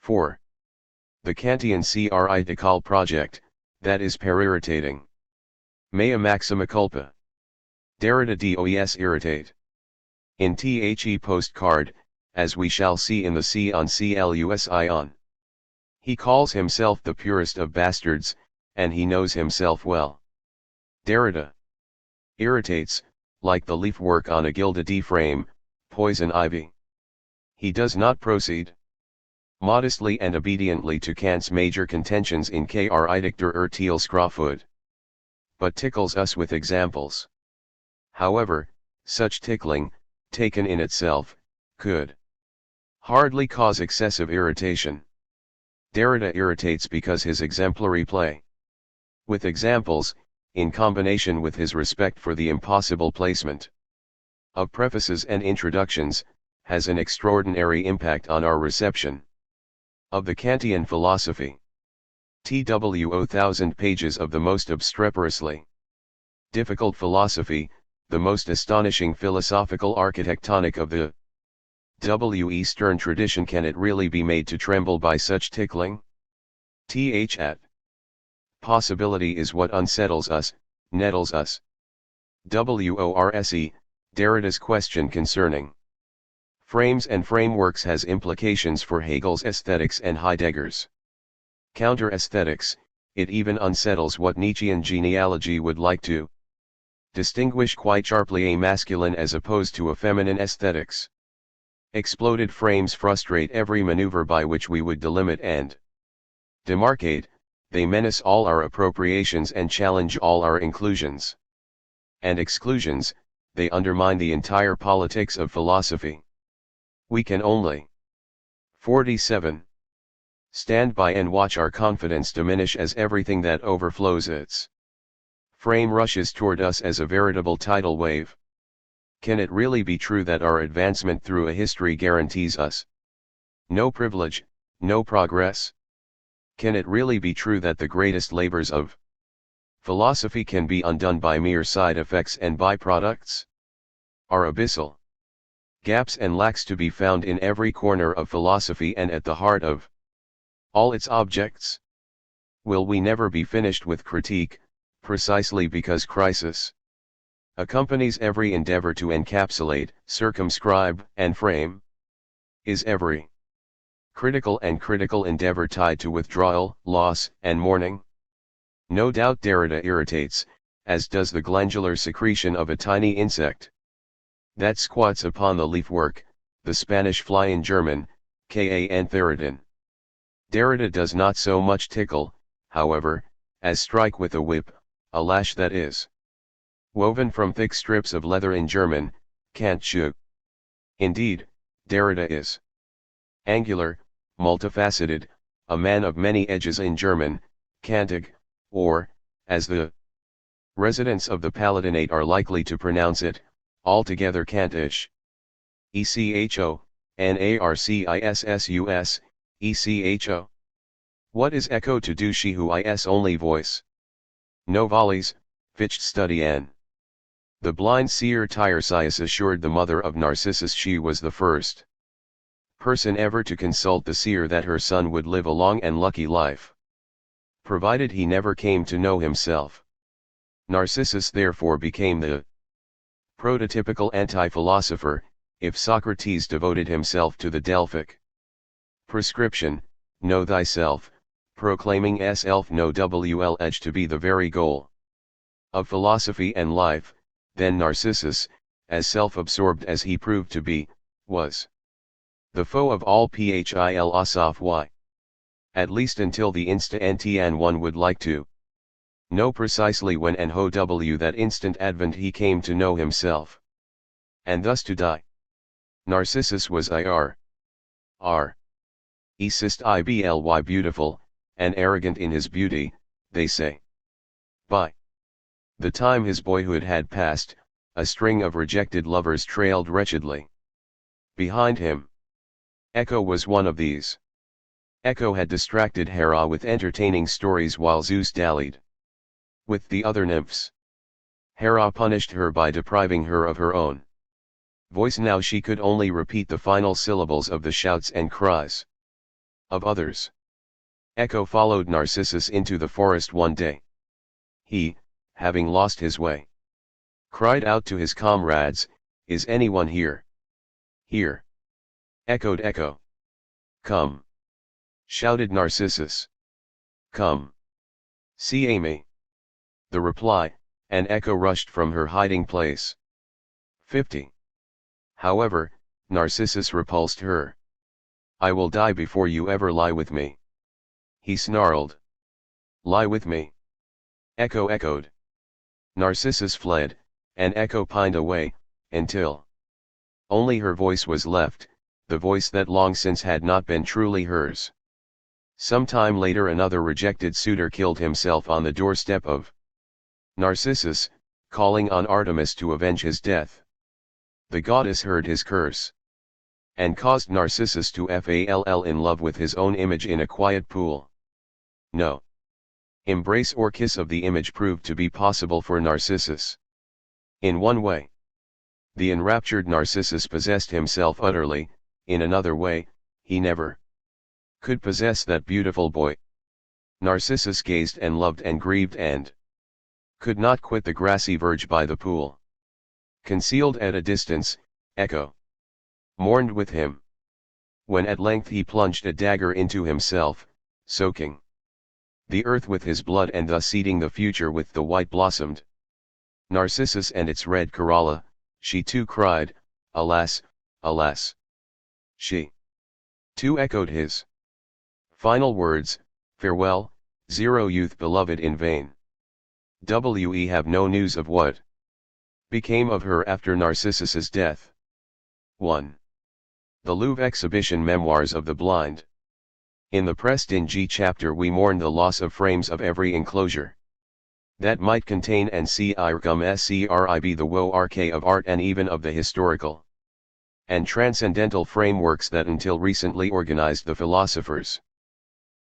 4. The Kantian critical project, that is perirritating. Mea maxima culpa. Derrida does irritate. In The postcard, as we shall see in the C on Clus ion. He calls himself the purest of bastards, and he knows himself well. Derrida irritates, like the leaf work on a gilded frame, poison ivy. He does not proceed modestly and obediently to Kant's major contentions in Kritik der Urteilskraft, but tickles us with examples. However, such tickling, taken in itself, could hardly cause excessive irritation. Derrida irritates because his exemplary play with examples, in combination with his respect for the impossible placement of prefaces and introductions, has an extraordinary impact on our reception of the Kantian philosophy. Thousand pages of the most obstreperously difficult philosophy, the most astonishing philosophical architectonic of the Eastern tradition. Can it really be made to tremble by such tickling? At possibility is what unsettles us, nettles us. Worse, Derrida's question concerning frames and frameworks has implications for Hegel's aesthetics and Heidegger's counter-aesthetics. It even unsettles what Nietzschean genealogy would like to distinguish quite sharply a masculine as opposed to a feminine aesthetics. Exploded frames frustrate every maneuver by which we would delimit and demarcate, they menace all our appropriations and challenge all our inclusions and exclusions, they undermine the entire politics of philosophy. We can only 47. Stand by and watch our confidence diminish as everything that overflows its frame rushes toward us as a veritable tidal wave. Can it really be true that our advancement through a history guarantees us no privilege, no progress? Can it really be true that the greatest labors of philosophy can be undone by mere side effects and byproducts? Are abyssal gaps and lacks to be found in every corner of philosophy and at the heart of all its objects? Will we never be finished with critique, precisely because crisis accompanies every endeavor to encapsulate, circumscribe, and frame? Is every critical endeavor tied to withdrawal, loss, and mourning? No doubt Derrida irritates, as does the glandular secretion of a tiny insect that squats upon the leafwork, the Spanish fly in German, Cantheridin. Derrida does not so much tickle, however, as strike with a whip, a lash that is woven from thick strips of leather in German, Kantschuh. Indeed, Derrida is angular, multifaceted, a man of many edges in German, kantig, or, as the residents of the Palatinate are likely to pronounce it, altogether Kantish. Echo, Narcissus, Echo. What is echo to do she who is only voice? No volleys, ficht study n. The blind seer Tiresias assured the mother of Narcissus she was the first person ever to consult the seer that her son would live a long and lucky life, provided he never came to know himself. Narcissus therefore became the prototypical anti-philosopher, if Socrates devoted himself to the Delphic prescription, know thyself, proclaiming self no wlh to be the very goal of philosophy and life, then Narcissus, as self-absorbed as he proved to be, was the foe of all philosophy. At least until the instant and one would like to know precisely when and how that instant advent he came to know himself, and thus to die. Narcissus was ibly beautiful, and arrogant in his beauty, they say. By the time his boyhood had passed, a string of rejected lovers trailed wretchedly behind him. Echo was one of these. Echo had distracted Hera with entertaining stories while Zeus dallied with the other nymphs. Hera punished her by depriving her of her own voice. Now she could only repeat the final syllables of the shouts and cries of others. Echo followed Narcissus into the forest one day. He, having lost his way, cried out to his comrades, "Is anyone here?" "Here," echoed Echo. "Come," shouted Narcissus. "Come. See Amy." The reply, and Echo rushed from her hiding place. 50. However, Narcissus repulsed her. "I will die before you ever lie with me," he snarled. "Lie with me?" Echo echoed. Narcissus fled, and Echo pined away, until only her voice was left, the voice that long since had not been truly hers. Some time later another rejected suitor killed himself on the doorstep of Narcissus, calling on Artemis to avenge his death. The goddess heard his curse and caused Narcissus to fall in love with his own image in a quiet pool. No embrace or kiss of the image proved to be possible for Narcissus. In one way, the enraptured Narcissus possessed himself utterly; in another way, he never could possess that beautiful boy. Narcissus gazed and loved and grieved and could not quit the grassy verge by the pool. Concealed at a distance, Echo mourned with him. When at length he plunged a dagger into himself, soaking the earth with his blood and thus seeding the future with the white-blossomed Narcissus and its red corolla, she too cried, "Alas, alas!" She too echoed his final words, "Farewell, zero youth beloved in vain." We have no news of what became of her after Narcissus's death. 1. The Louvre Exhibition Memoirs of the Blind. In the Preston G chapter we mourn the loss of frames of every enclosure that might contain and scrib the woe-rk of art and even of the historical and transcendental frameworks that until recently organized the philosophers'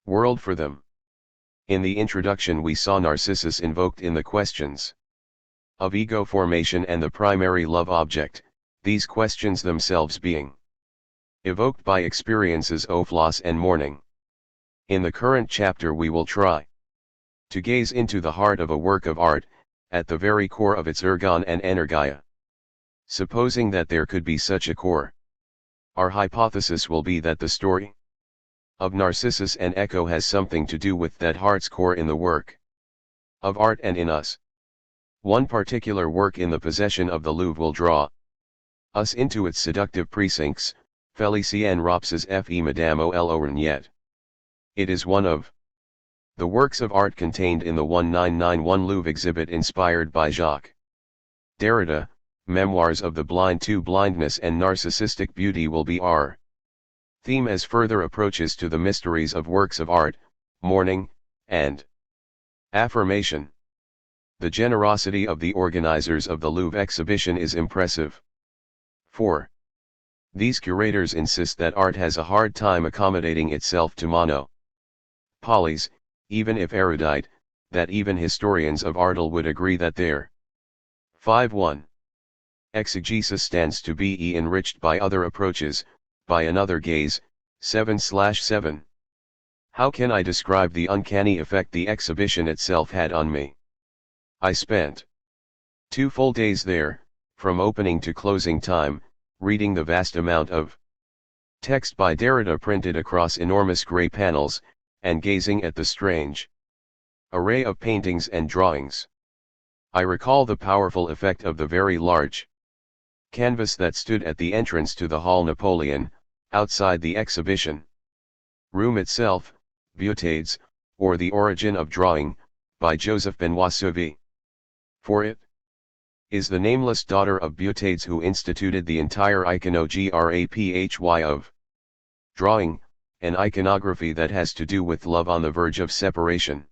world for them. In the introduction we saw Narcissus invoked in the questions of ego formation and the primary love object, these questions themselves being evoked by experiences of loss and mourning. In the current chapter we will try to gaze into the heart of a work of art, at the very core of its ergon and energia. Supposing that there could be such a core, our hypothesis will be that the story of Narcissus and Echo has something to do with that heart's core in the work of art and in us. One particular work in the possession of the Louvre will draw us into its seductive precincts, Felicien Rops's Fe Madame Olorgnet. It is one of the works of art contained in the 1991 Louvre exhibit inspired by Jacques Derrida. Memoirs of the Blind. 2. Blindness and narcissistic beauty will be our theme as further approaches to the mysteries of works of art, mourning, and affirmation. The generosity of the organizers of the Louvre exhibition is impressive. 4. These curators insist that art has a hard time accommodating itself to monopolies, even if erudite, that even historians of art would agree that their 5.1. exegesis stands to be enriched by other approaches, by another gaze. 7/7. How can I describe the uncanny effect the exhibition itself had on me? I spent 2 full days there, from opening to closing time, reading the vast amount of text by Derrida printed across enormous gray panels, and gazing at the strange array of paintings and drawings. I recall the powerful effect of the very large canvas that stood at the entrance to the Hall Napoleon, outside the exhibition room itself, Butades, or The Origin of Drawing, by Joseph Benoit Sauvé. For it is the nameless daughter of Butades, who instituted the entire iconography of drawing, an iconography that has to do with love on the verge of separation,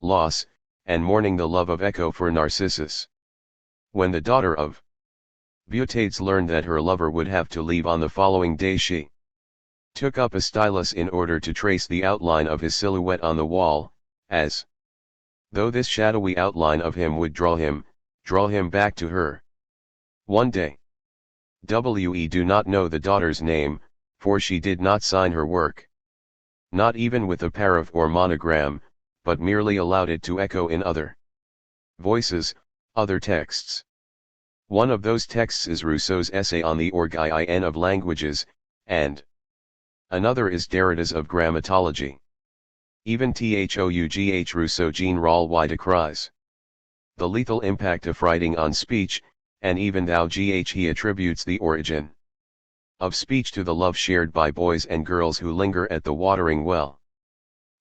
loss, and mourning the love of Echo for Narcissus. When the daughter of Butades learned that her lover would have to leave on the following day, she took up a stylus in order to trace the outline of his silhouette on the wall, as though this shadowy outline of him would draw him back to her. One day. We do not know the daughter's name, for she did not sign her work. Not even with a paraph or monogram, but merely allowed it to echo in other voices, other texts. One of those texts is Rousseau's essay on the origin of languages, and another is Derrida's of grammatology. Even Though Rousseau Général y decries the lethal impact of writing on speech, and even thou he attributes the origin of speech to the love shared by boys and girls who linger at the watering well.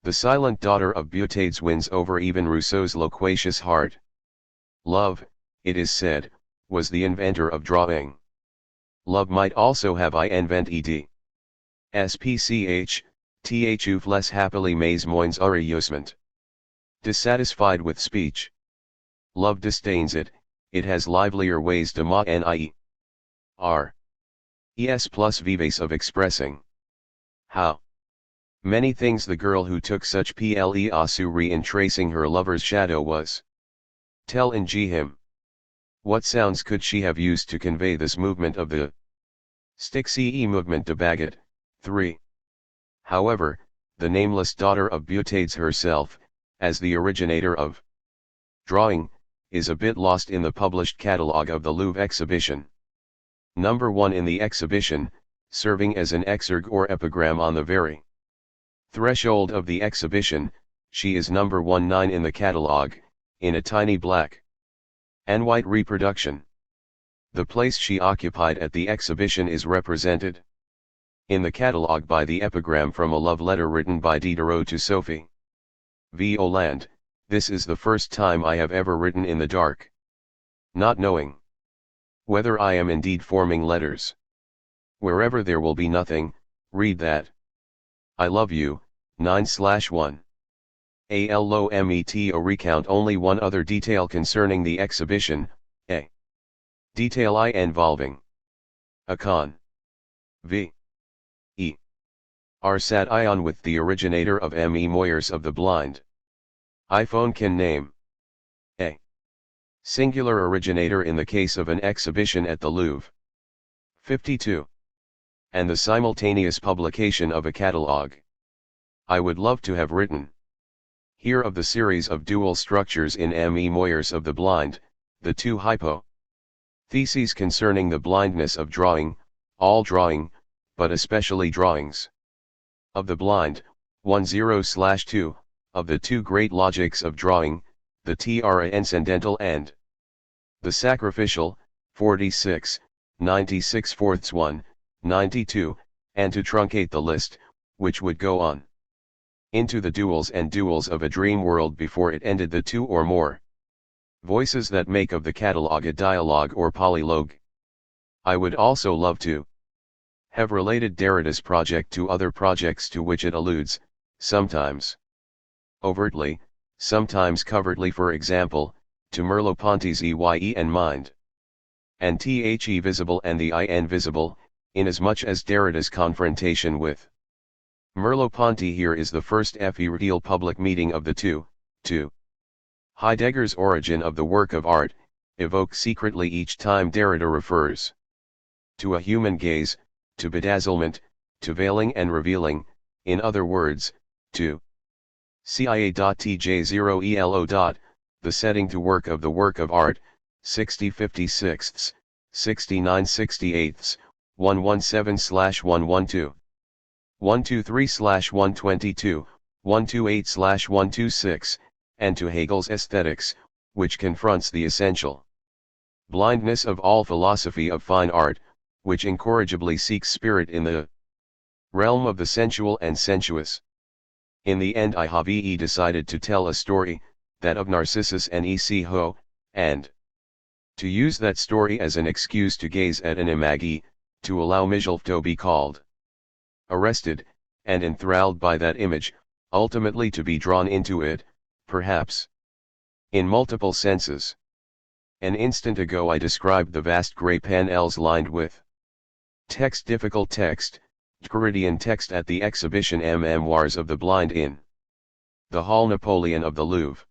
The silent daughter of Butades wins over even Rousseau's loquacious heart. Love, it is said, was the inventor of drawing. Love might also have invented spch, thouf less happily mais moins heureusement. Dissatisfied with speech, love disdains it, it has livelier ways de m'ennuyer. Es plus vivace of expressing. How many things the girl who took such pleasure in tracing her lover's shadow was tell in him. What sounds could she have used to convey this movement of the stick movement de baguette? 3. However, the nameless daughter of Butades herself, as the originator of drawing, is a bit lost in the published catalogue of the Louvre exhibition. Number 1 in the exhibition, serving as an exergue or epigram on the very threshold of the exhibition, she is number 19 in the catalogue, in a tiny black and white reproduction. The place she occupied at the exhibition is represented in the catalogue by the epigram from a love letter written by Diderot to Sophie Violande. This is the first time I have ever written in the dark, not knowing whether I am indeed forming letters. Wherever there will be nothing, read that. I love you, 9/1. Allometo recount only one other detail concerning the exhibition, a detail involving a con. V. E. R. sat ion with the originator of M.E. Moyers of the Blind. iPhone can name a singular originator in the case of an exhibition at the Louvre. 52. And the simultaneous publication of a catalogue. I would love to have written here of the series of dual structures in M.E. Moyers of the Blind, the two hypotheses concerning the blindness of drawing, all drawing, but especially drawings of the blind, 10/2, of the two great logics of drawing, the transcendental and the sacrificial, 46, 96/4, 92, and to truncate the list, which would go on into the duals and duals of a dream world before it ended, the two or more voices that make of the catalogue a dialogue or polylogue. I would also love to have related Derrida's project to other projects to which it alludes, sometimes overtly, sometimes covertly, for example, to Merleau-Ponty's EYE and Mind, and The Visible and the Invisible, inasmuch as Derrida's confrontation with Merleau-Ponty here is the first real public meeting of the two. 2. Heidegger's origin of the work of art, evokes secretly each time Derrida refers to a human gaze, to bedazzlement, to veiling and revealing, in other words, to CIA.TJ0ELO. The setting to work of the work of art, 60/56, 69/68, 117/112. 123/122, 128/126, and to Hegel's aesthetics, which confronts the essential blindness of all philosophy of fine art, which incorrigibly seeks spirit in the realm of the sensual and sensuous. In the end I have decided to tell a story, that of Narcissus and Ho, and To use that story as an excuse to gaze at an imagi, to allow Mijolf to be called arrested, and enthralled by that image, ultimately to be drawn into it, perhaps in multiple senses. An instant ago I described the vast grey panels lined with text, difficult text, Derridian text at the exhibition Memoirs of the Blind in the Hall Napoleon of the Louvre.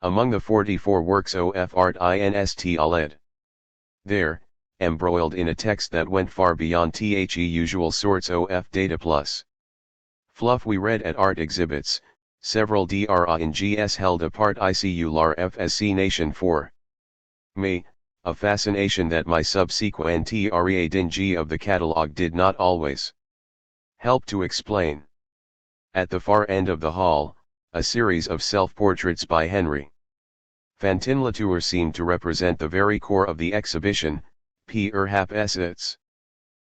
Among the 44 works of art inst led. There, embroiled in a text that went far beyond the usual sorts of data plus fluff we read at art exhibits, several DRA in GS held apart ICU lar FSC Nation for me, a fascination that my subsequent reading of the catalogue did not always help to explain. At the far end of the hall, a series of self-portraits by Henry Fantin-Latour seemed to represent the very core of the exhibition, perhaps its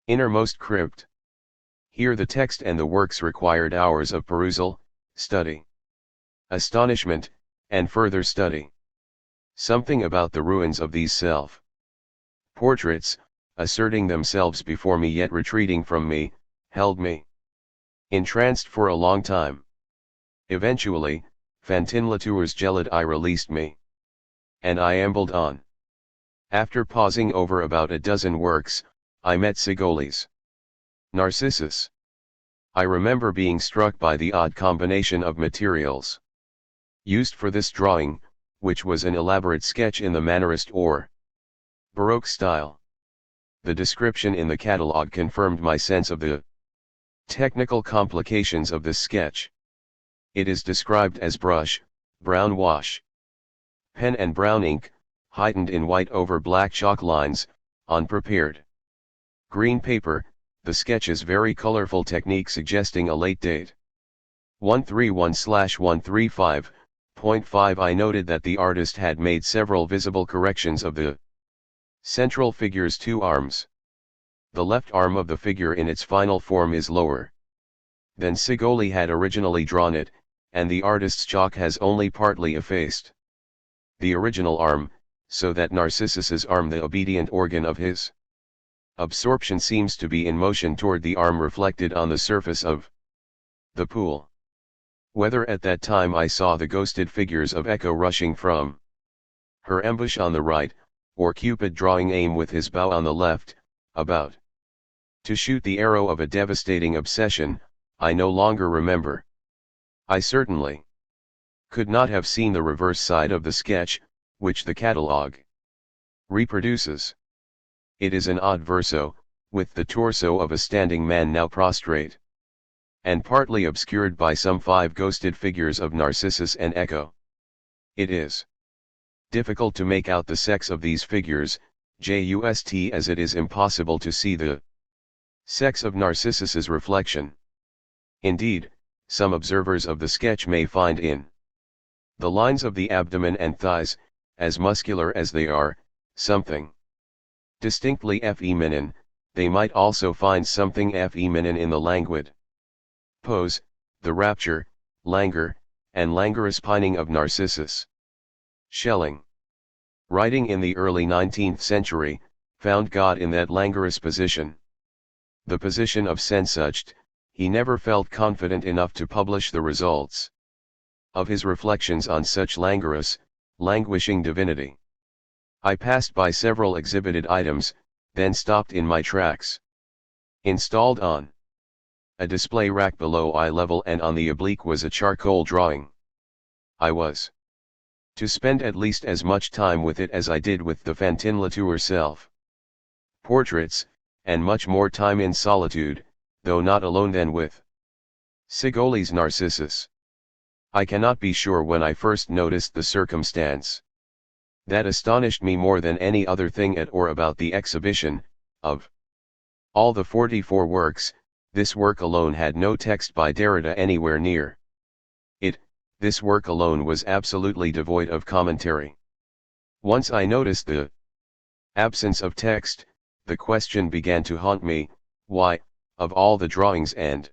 innermost crypt. Here the text and the works required hours of perusal, study, astonishment, and further study. Something about the ruins of these self-portraits, asserting themselves before me yet retreating from me, held me entranced for a long time. Eventually, Fantin-Latour's gelid eye released me, and I ambled on. After pausing over about a dozen works, I met Segoli's Narcissus. I remember being struck by the odd combination of materials used for this drawing, which was an elaborate sketch in the Mannerist or Baroque style. The description in the catalogue confirmed my sense of the technical complications of this sketch. It is described as brush, brown wash, pen and brown ink, heightened in white over black chalk lines, on prepared green paper, the sketch's very colorful technique suggesting a late date. 131/135.5 I noted that the artist had made several visible corrections of the central figure's two arms. The left arm of the figure in its final form is lower than Segoli had originally drawn it, and the artist's chalk has only partly effaced the original arm, so that Narcissus's arm, the obedient organ of his absorption, seems to be in motion toward the arm reflected on the surface of the pool. Whether at that time I saw the ghosted figures of Echo rushing from her ambush on the right, or Cupid drawing aim with his bow on the left, about to shoot the arrow of a devastating obsession, I no longer remember. I certainly could not have seen the reverse side of the sketch, which the catalogue reproduces. It is an odd verso, with the torso of a standing man now prostrate, and partly obscured by some 5 ghosted figures of Narcissus and Echo. It is difficult to make out the sex of these figures, just as it is impossible to see the sex of Narcissus's reflection. Indeed, some observers of the sketch may find in the lines of the abdomen and thighs, as muscular as they are, something distinctly feminine. They might also find something feminine in the languid pose, the rapture, languor, and languorous pining of Narcissus. Schelling, writing in the early 19th century, found God in that languorous position. The position of Sensucht. He never felt confident enough to publish the results of his reflections on such languorous, languishing divinity. I passed by several exhibited items, then stopped in my tracks. Installed on a display rack below eye level and on the oblique was a charcoal drawing. I was to spend at least as much time with it as I did with the Fantin-Latour self-portraits, and much more time in solitude, though not alone, than with Segoli's Narcissus. I cannot be sure when I first noticed the circumstance that astonished me more than any other thing at or about the exhibition. Of all the 44 works, this work alone had no text by Derrida anywhere near it. This work alone was absolutely devoid of commentary. Once I noticed the absence of text, the question began to haunt me: why, of all the drawings and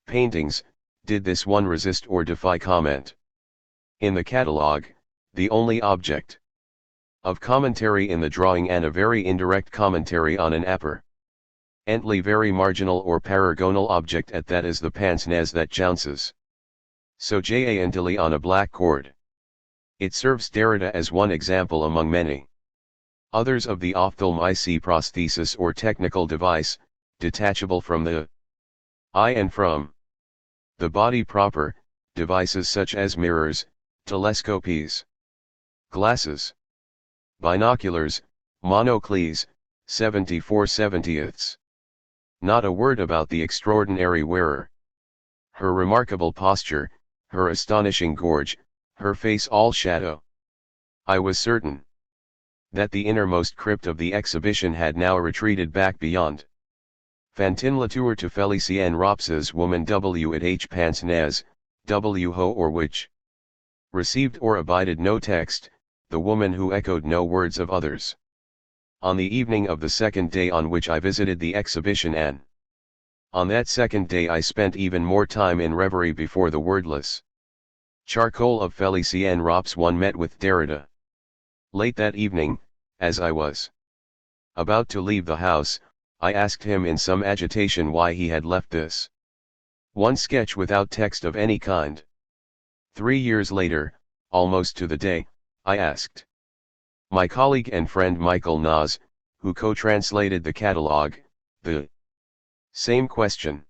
paintings, did this one resist or defy comment? In the catalogue, the only object of commentary in the drawing and a very indirect commentary on an apparently very marginal or paragonal object at that is the pince nez that jounces. So jantily on a black cord. It serves Derrida as one example among many others of the ophthalmic prosthesis or technical device, detachable from the eye and from the body proper, devices such as mirrors, telescopes, glasses, binoculars, monocles, 74/70ths. Not a word about the extraordinary wearer. Her remarkable posture, her astonishing gorge, her face all shadow. I was certain that the innermost crypt of the exhibition had now retreated back beyond Fantin Latour to Felicien Rops's woman W at H pince nez, W ho or which received or abided no text, the woman who echoed no words of others. On the evening of the second day on which I visited the exhibition and on that second day I spent even more time in reverie before the wordless charcoal of Felicien Rops one met with Derrida. Late that evening, as I was about to leave the house, I asked him in some agitation why he had left this one sketch without text of any kind. 3 years later, almost to the day, I asked my colleague and friend Michael Nas, who co-translated the catalogue, the same question.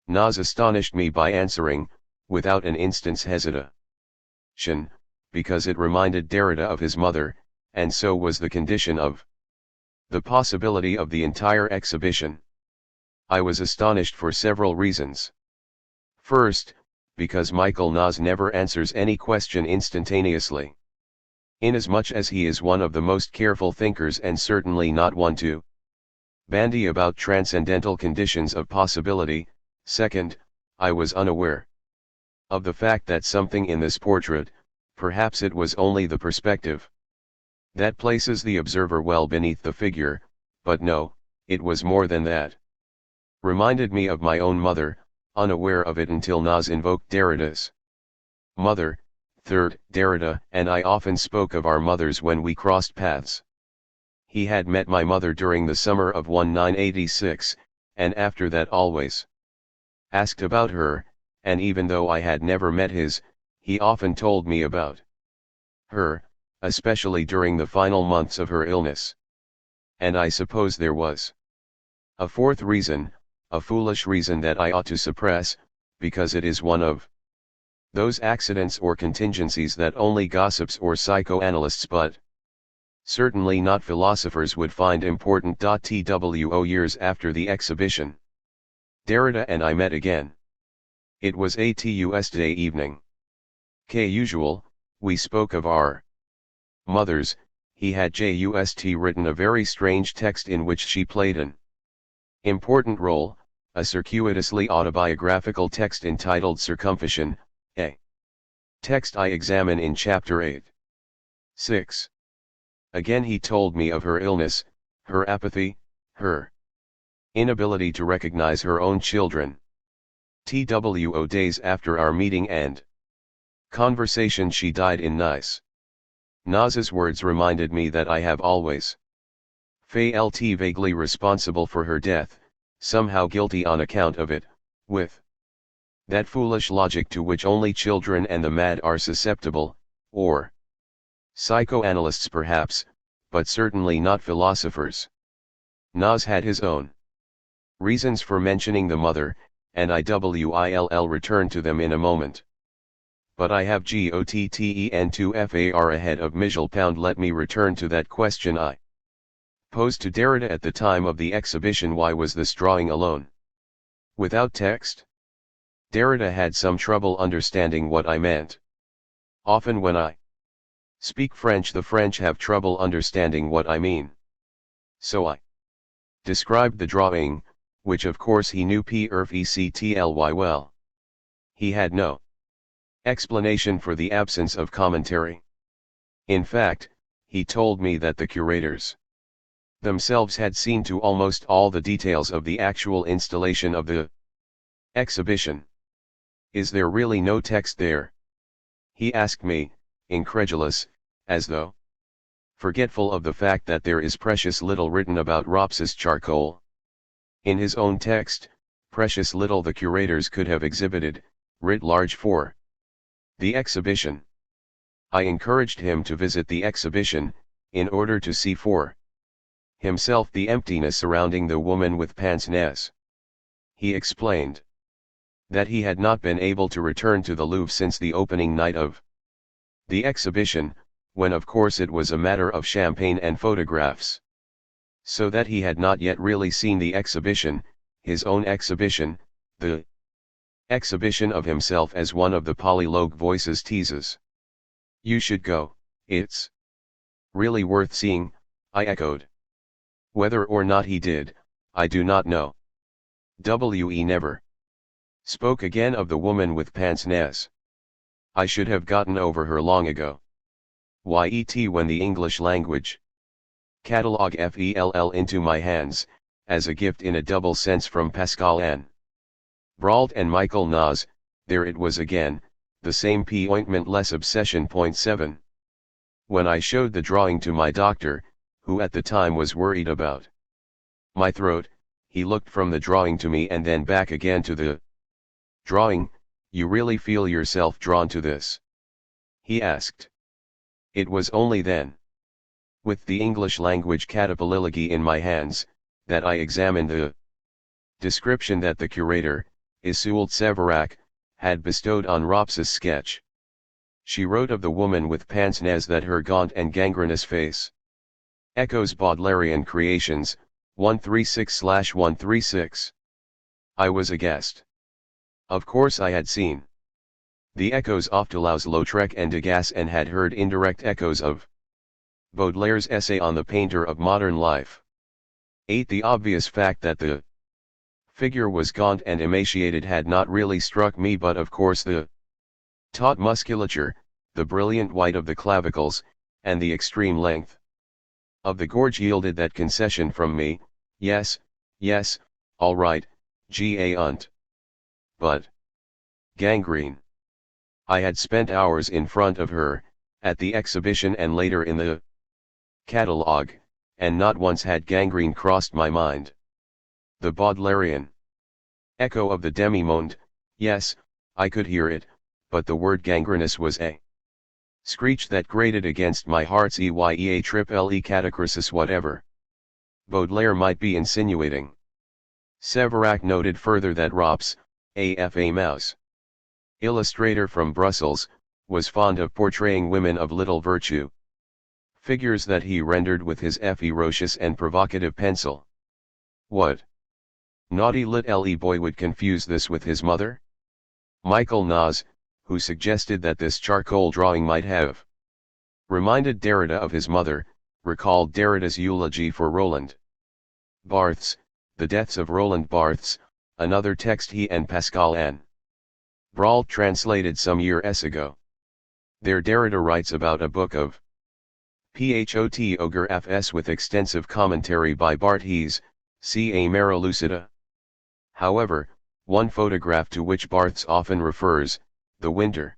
Nas astonished me by answering, without an instant's hesitation, because it reminded Derrida of his mother, and so was the condition of the possibility of the entire exhibition. I was astonished for several reasons. First, because Michael Nas never answers any question instantaneously. Inasmuch as he is one of the most careful thinkers and certainly not one to bandy about transcendental conditions of possibility. Second, I was unaware of the fact that something in this portrait, perhaps it was only the perspective that places the observer well beneath the figure, but no, it was more than that. Reminded me of my own mother, unaware of it until Nas invoked Derrida's mother. Third, Derrida and I often spoke of our mothers when we crossed paths. He had met my mother during the summer of 1986, and after that always asked about her, and even though I had never met his, he often told me about her, especially during the final months of her illness. And I suppose there was a fourth reason, a foolish reason that I ought to suppress, because it is one of those accidents or contingencies that only gossips or psychoanalysts but certainly not philosophers would find important. Two years after the exhibition, Derrida and I met again. It was a Tuesday evening. Usual, we spoke of our mothers. He had just written a very strange text in which she played an important role, a circuitously autobiographical text entitled Circumcision, a text I examine in chapter 8. 6. Again he told me of her illness, her apathy, her inability to recognize her own children. Days after our meeting and conversation she died in Nice. Nas's words reminded me that I have always felt vaguely responsible for her death, somehow guilty on account of it, with that foolish logic to which only children and the mad are susceptible, or psychoanalysts perhaps, but certainly not philosophers. Nas had his own reasons for mentioning the mother, and I will return to them in a moment. But I have gotten 2 far ahead of Michel Pound. Let me return to that question I posed to Derrida at the time of the exhibition: why was this drawing alone, without text? Derrida had some trouble understanding what I meant. Often when I speak French, the French have trouble understanding what I mean. So I described the drawing, which of course he knew perfectly well. He had no explanation for the absence of commentary. In fact, he told me that the curators themselves had seen to almost all the details of the actual installation of the exhibition. Is there really no text there? He asked me, incredulous, as though forgetful of the fact that there is precious little written about Rops's charcoal. In his own text, precious little the curators could have exhibited, writ large for the exhibition. I encouraged him to visit the exhibition, in order to see for himself the emptiness surrounding the woman with pince nez. He explained that he had not been able to return to the Louvre since the opening night of the exhibition, when of course it was a matter of champagne and photographs. So that he had not yet really seen the exhibition, his own exhibition, the exhibition of himself as one of the polylogue voices teases. You should go, it's really worth seeing, I echoed. Whether or not he did, I do not know. W.E. never spoke again of the woman with pince nez. I should have gotten over her long ago. Yet when the English language catalogue fell into my hands, as a gift in a double sense from Pascal N. Brault and Michael Nas, there it was again, the same ointment less obsession. 7. When I showed the drawing to my doctor, who at the time was worried about my throat, he looked from the drawing to me and then back again to the drawing. You really feel yourself drawn to this? He asked. It was only then, with the English language catalogue in my hands, that I examined the description that the curator, Iseult Séverac, had bestowed on Rops's sketch. She wrote of the woman with pince nez that her gaunt and gangrenous face echoes Baudelarian creations, 136/136. I was aghast. Of course I had seen the echoes of Toulouse-Lautrec and Degas and had heard indirect echoes of Baudelaire's essay on the painter of modern life. 8. The obvious fact that the figure was gaunt and emaciated had not really struck me, but of course the taut musculature, the brilliant white of the clavicles, and the extreme length of the gorge yielded that concession from me. Yes, all right, G.A. But gangrene. I had spent hours in front of her, at the exhibition and later in the catalogue, and not once had gangrene crossed my mind. The Baudelarian echo of the demi-monde, yes, I could hear it, but the word gangrenous was a screech that grated against my heart's EYEA triple catachresis whatever Baudelaire might be insinuating. Séverac noted further that Rops, a famous illustrator from Brussels, was fond of portraying women of little virtue. Figures that he rendered with his ferocious and provocative pencil. What naughty little boy would confuse this with his mother? Michael Nas, who suggested that this charcoal drawing might have reminded Derrida of his mother, recalled Derrida's eulogy for Roland Barthes, The Deaths of Roland Barthes, another text he and Pascal N. Brault translated some years ago. There Derrida writes about a book of Phot Ogre Fs with extensive commentary by Barthes, ca Mera Lucida. However, one photograph to which Barthes often refers, the Winter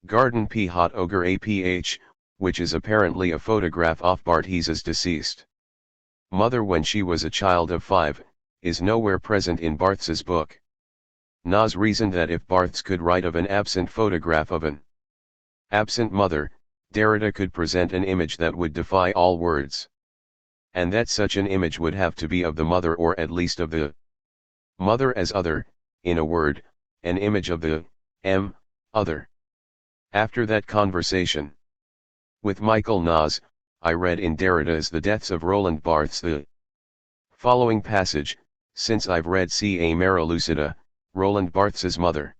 Garden Phot Ogre Aph, which is apparently a photograph of Barthes's deceased mother when she was a child of 5, is nowhere present in Barthes's book. Nas reasoned that if Barthes could write of an absent photograph of an absent mother, Derrida could present an image that would defy all words. And that such an image would have to be of the mother, or at least of the mother as other, in a word, an image of the other. After that conversation with Michael Nas, I read in Derrida's The Deaths of Roland Barthes the following passage: since I've read ca Mera Lucida, Roland Barthes's mother,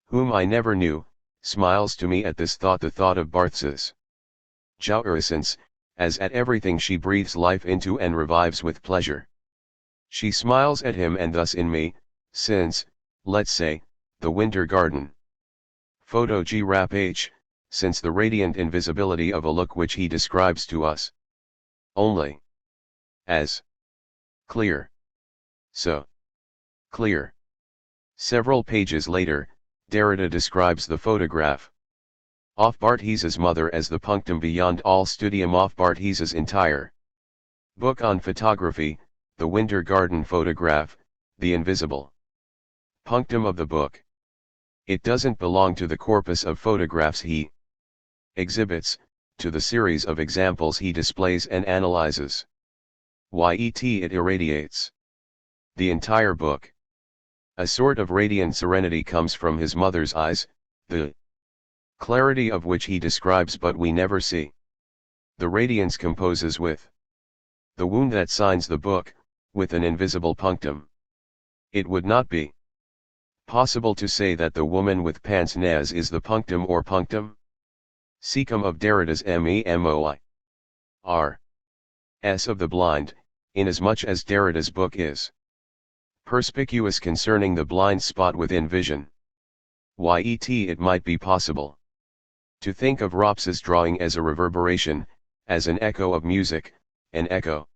whom I never knew, smiles to me at this thought, the thought of Barthes's jouissance, as at everything she breathes life into and revives with pleasure. She smiles at him and thus in me, since, let's say, the Winter Garden Photo G Rap H, since the radiant invisibility of a look which he describes to us only as clear. So clear. Several pages later, Derrida describes the photograph Of Barthes' mother as the punctum beyond all studium of Barthes' entire book on photography, the Winter Garden photograph, the invisible punctum of the book. It doesn't belong to the corpus of photographs he exhibits, to the series of examples he displays and analyzes. Yet it irradiates the entire book. A sort of radiant serenity comes from his mother's eyes, the clarity of which he describes but we never see. The radiance composes with the wound that signs the book, with an invisible punctum. It would not be possible to say that the woman with pince nez is the punctum or punctum secum of Derrida's MEMOIRS of the blind, inasmuch as Derrida's book is perspicuous concerning the blind spot within vision. Yet it might be possible to think of Rops's drawing as a reverberation, as an echo of music, an echo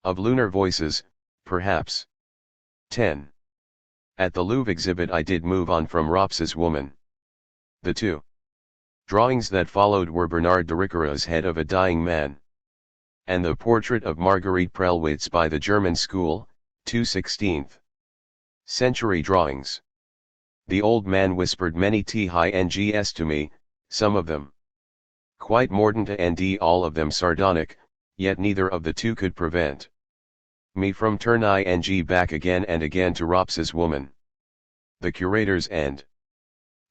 of lunar voices, perhaps. 10. At the Louvre exhibit I did move on from Rops's woman. The two drawings that followed were Bernard de Ricara's head of a dying man, and the portrait of Marguerite Prellwitz by the German school, 2 16th century drawings. The old man whispered many things to me, some of them quite mordant and all of them sardonic, yet neither of the two could prevent me from turning back again and again to Rops's woman. The curators and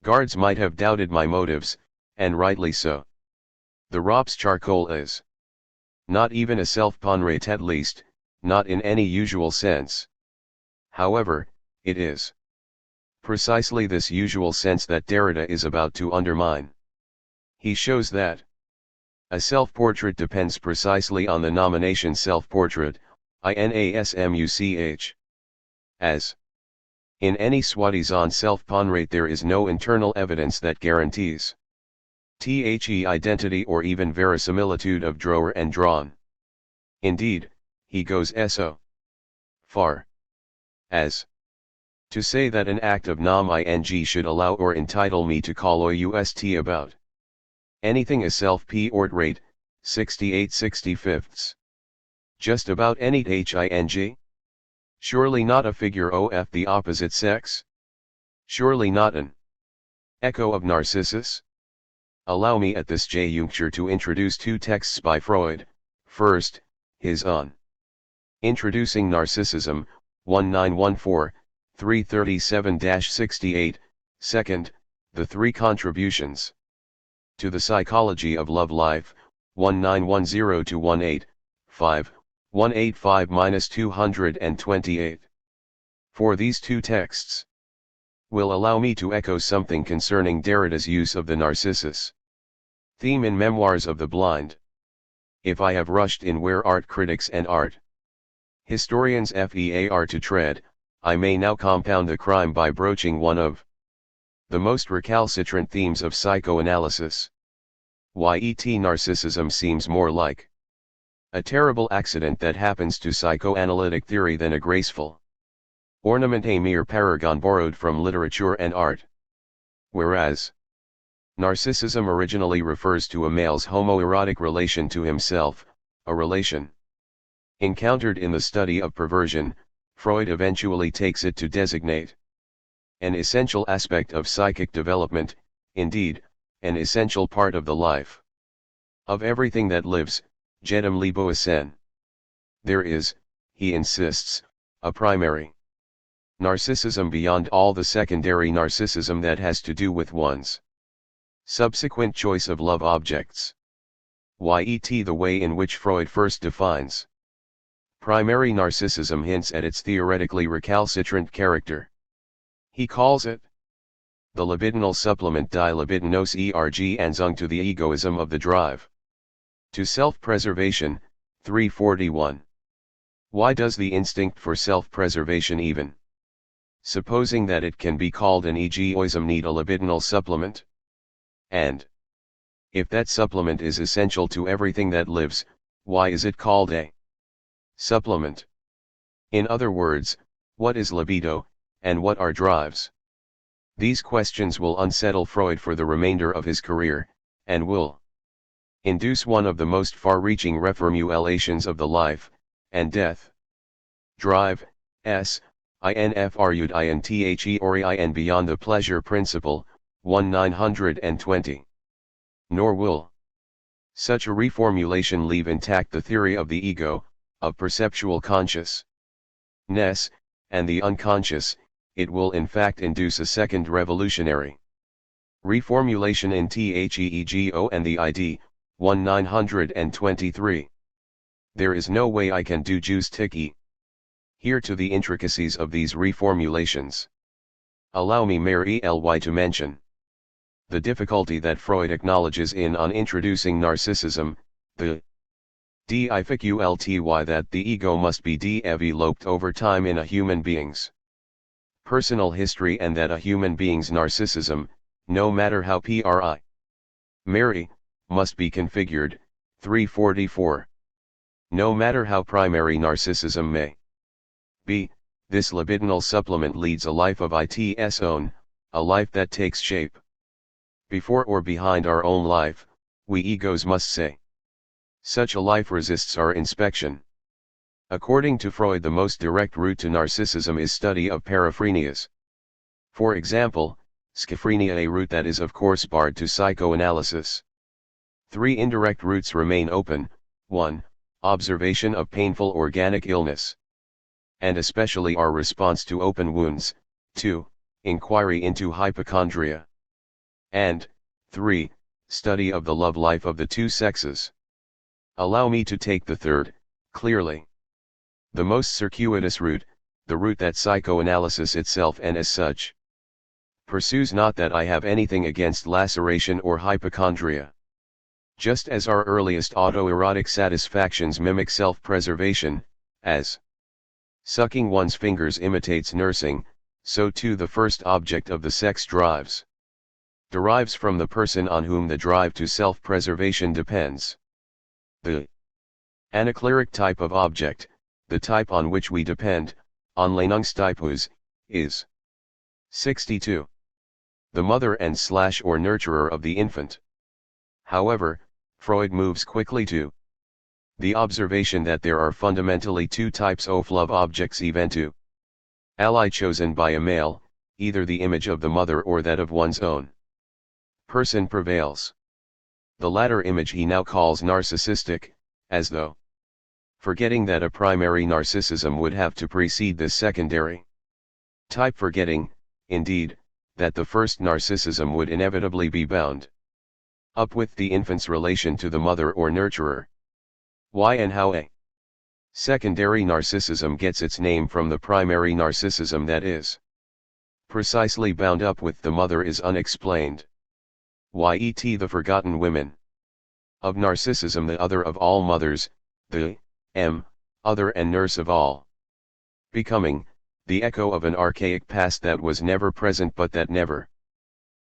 guards might have doubted my motives, and rightly so. The Rops charcoal is not even a self-portrait, at least, not in any usual sense. However, it is precisely this usual sense that Derrida is about to undermine. He shows that a self-portrait depends precisely on the nomination self-portrait, INASMUCH. As in any soi-disant self-portrait there is no internal evidence that guarantees the identity or even verisimilitude of drawer and drawn. Indeed, he goes so far as to say that an act of nom-ing should allow or entitle me to call OUST about anything a self-portrait, 68/65. Just about any hing? Surely not a figure of the opposite sex? Surely not an echo of Narcissus? Allow me at this juncture to introduce two texts by Freud. First, his on Introducing Narcissism, 1914, 337-68, second, the three contributions to the Psychology of Love Life, 1910-18, 5, 185-228. For these two texts will allow me to echo something concerning Derrida's use of the Narcissus theme in Memoirs of the Blind. If I have rushed in where art critics and art historians fear to tread, I may now compound the crime by broaching one of the most recalcitrant themes of psychoanalysis. Yet narcissism seems more like a terrible accident that happens to psychoanalytic theory than a graceful ornament, a mere paragon borrowed from literature and art. Whereas narcissism originally refers to a male's homoerotic relation to himself, a relation encountered in the study of perversion, Freud eventually takes it to designate an essential aspect of psychic development, indeed, an essential part of the life of everything that lives, jedem liboisen. There is, he insists, a primary narcissism beyond all the secondary narcissism that has to do with one's subsequent choice of love objects. Yet the way in which Freud first defines primary narcissism hints at its theoretically recalcitrant character. He calls it the libidinal supplement die libidinos Anzung to the egoism of the drive to self-preservation, 341. Why does the instinct for self-preservation, even supposing that it can be called an egoism, need a libidinal supplement? And if that supplement is essential to everything that lives, why is it called a supplement? In other words, what is libido, and what are drives? These questions will unsettle Freud for the remainder of his career, and will induce one of the most far-reaching reformulations of the life and death drive, and beyond the pleasure principle, 1920. Nor will such a reformulation leave intact the theory of the ego, of perceptual consciousness, and the unconscious. It will in fact induce a second revolutionary reformulation in THEEGO and the ID, 1923. There is no way I can do justice here to the intricacies of these reformulations. Allow me merely to mention the difficulty that Freud acknowledges on introducing narcissism, the difficulty that the ego must be developed over time in a human being's personal history, and that a human being's narcissism, no matter how primary, must be configured. 344. No matter how primary narcissism may be, this libidinal supplement leads a life of its own, a life that takes shape before or behind our own life, we egos must say. Such a life resists our inspection. According to Freud, the most direct route to narcissism is study of paraphrenias. For example, schizophrenia, a route that is of course barred to psychoanalysis. 3 indirect routes remain open: 1. Observation of painful organic illness, and especially our response to open wounds; 2. Inquiry into hypochondria; and 3. Study of the love life of the two sexes. Allow me to take the third, clearly the most circuitous route, the route that psychoanalysis itself, and as such, pursues. Not that I have anything against laceration or hypochondria. Just as our earliest autoerotic satisfactions mimic self-preservation, as sucking one's fingers imitates nursing, so too the first object of the sex drives derives from the person on whom the drive to self-preservation depends. The anacleric type of object, the type on which we depend, Anlehnungstypus, is 62. The mother and or nurturer of the infant. However, Freud moves quickly to the observation that there are fundamentally two types of love objects, even to ally chosen by a male, either the image of the mother or that of one's own person prevails. The latter image he now calls narcissistic, as though forgetting that a primary narcissism would have to precede this secondary type, forgetting, indeed, that the first narcissism would inevitably be bound up with the infant's relation to the mother or nurturer. Why and how a secondary narcissism gets its name from the primary narcissism that is precisely bound up with the mother is unexplained. Yet the forgotten women of narcissism, the other of all mothers, the other and nurse of all, becoming the echo of an archaic past that was never present but that never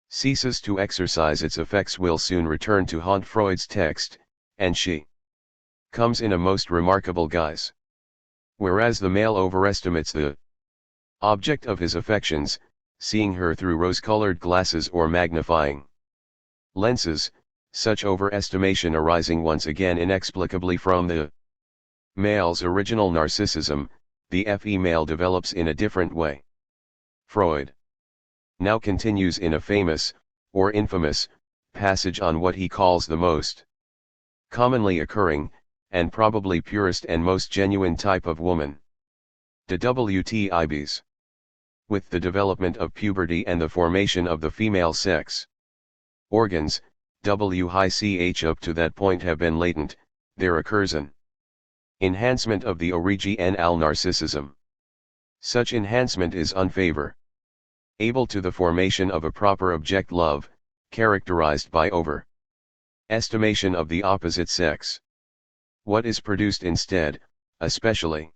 ceases to exercise its effects, will soon return to haunt Freud's text, and she comes in a most remarkable guise. Whereas the male overestimates the object of his affections, seeing her through rose-colored glasses or magnifying lenses, such overestimation arising once again inexplicably from the male's original narcissism, the female develops in a different way. Freud now continues in a famous, or infamous, passage on what he calls the most commonly occurring, and probably purest and most genuine type of woman. DWTIBs. With the development of puberty and the formation of the female sex organs, WICH up to that point have been latent, there occurs an enhancement of the original narcissism. Such enhancement is unfavorable to the formation of a proper object love, characterized by over-estimation of the opposite sex. What is produced instead, especially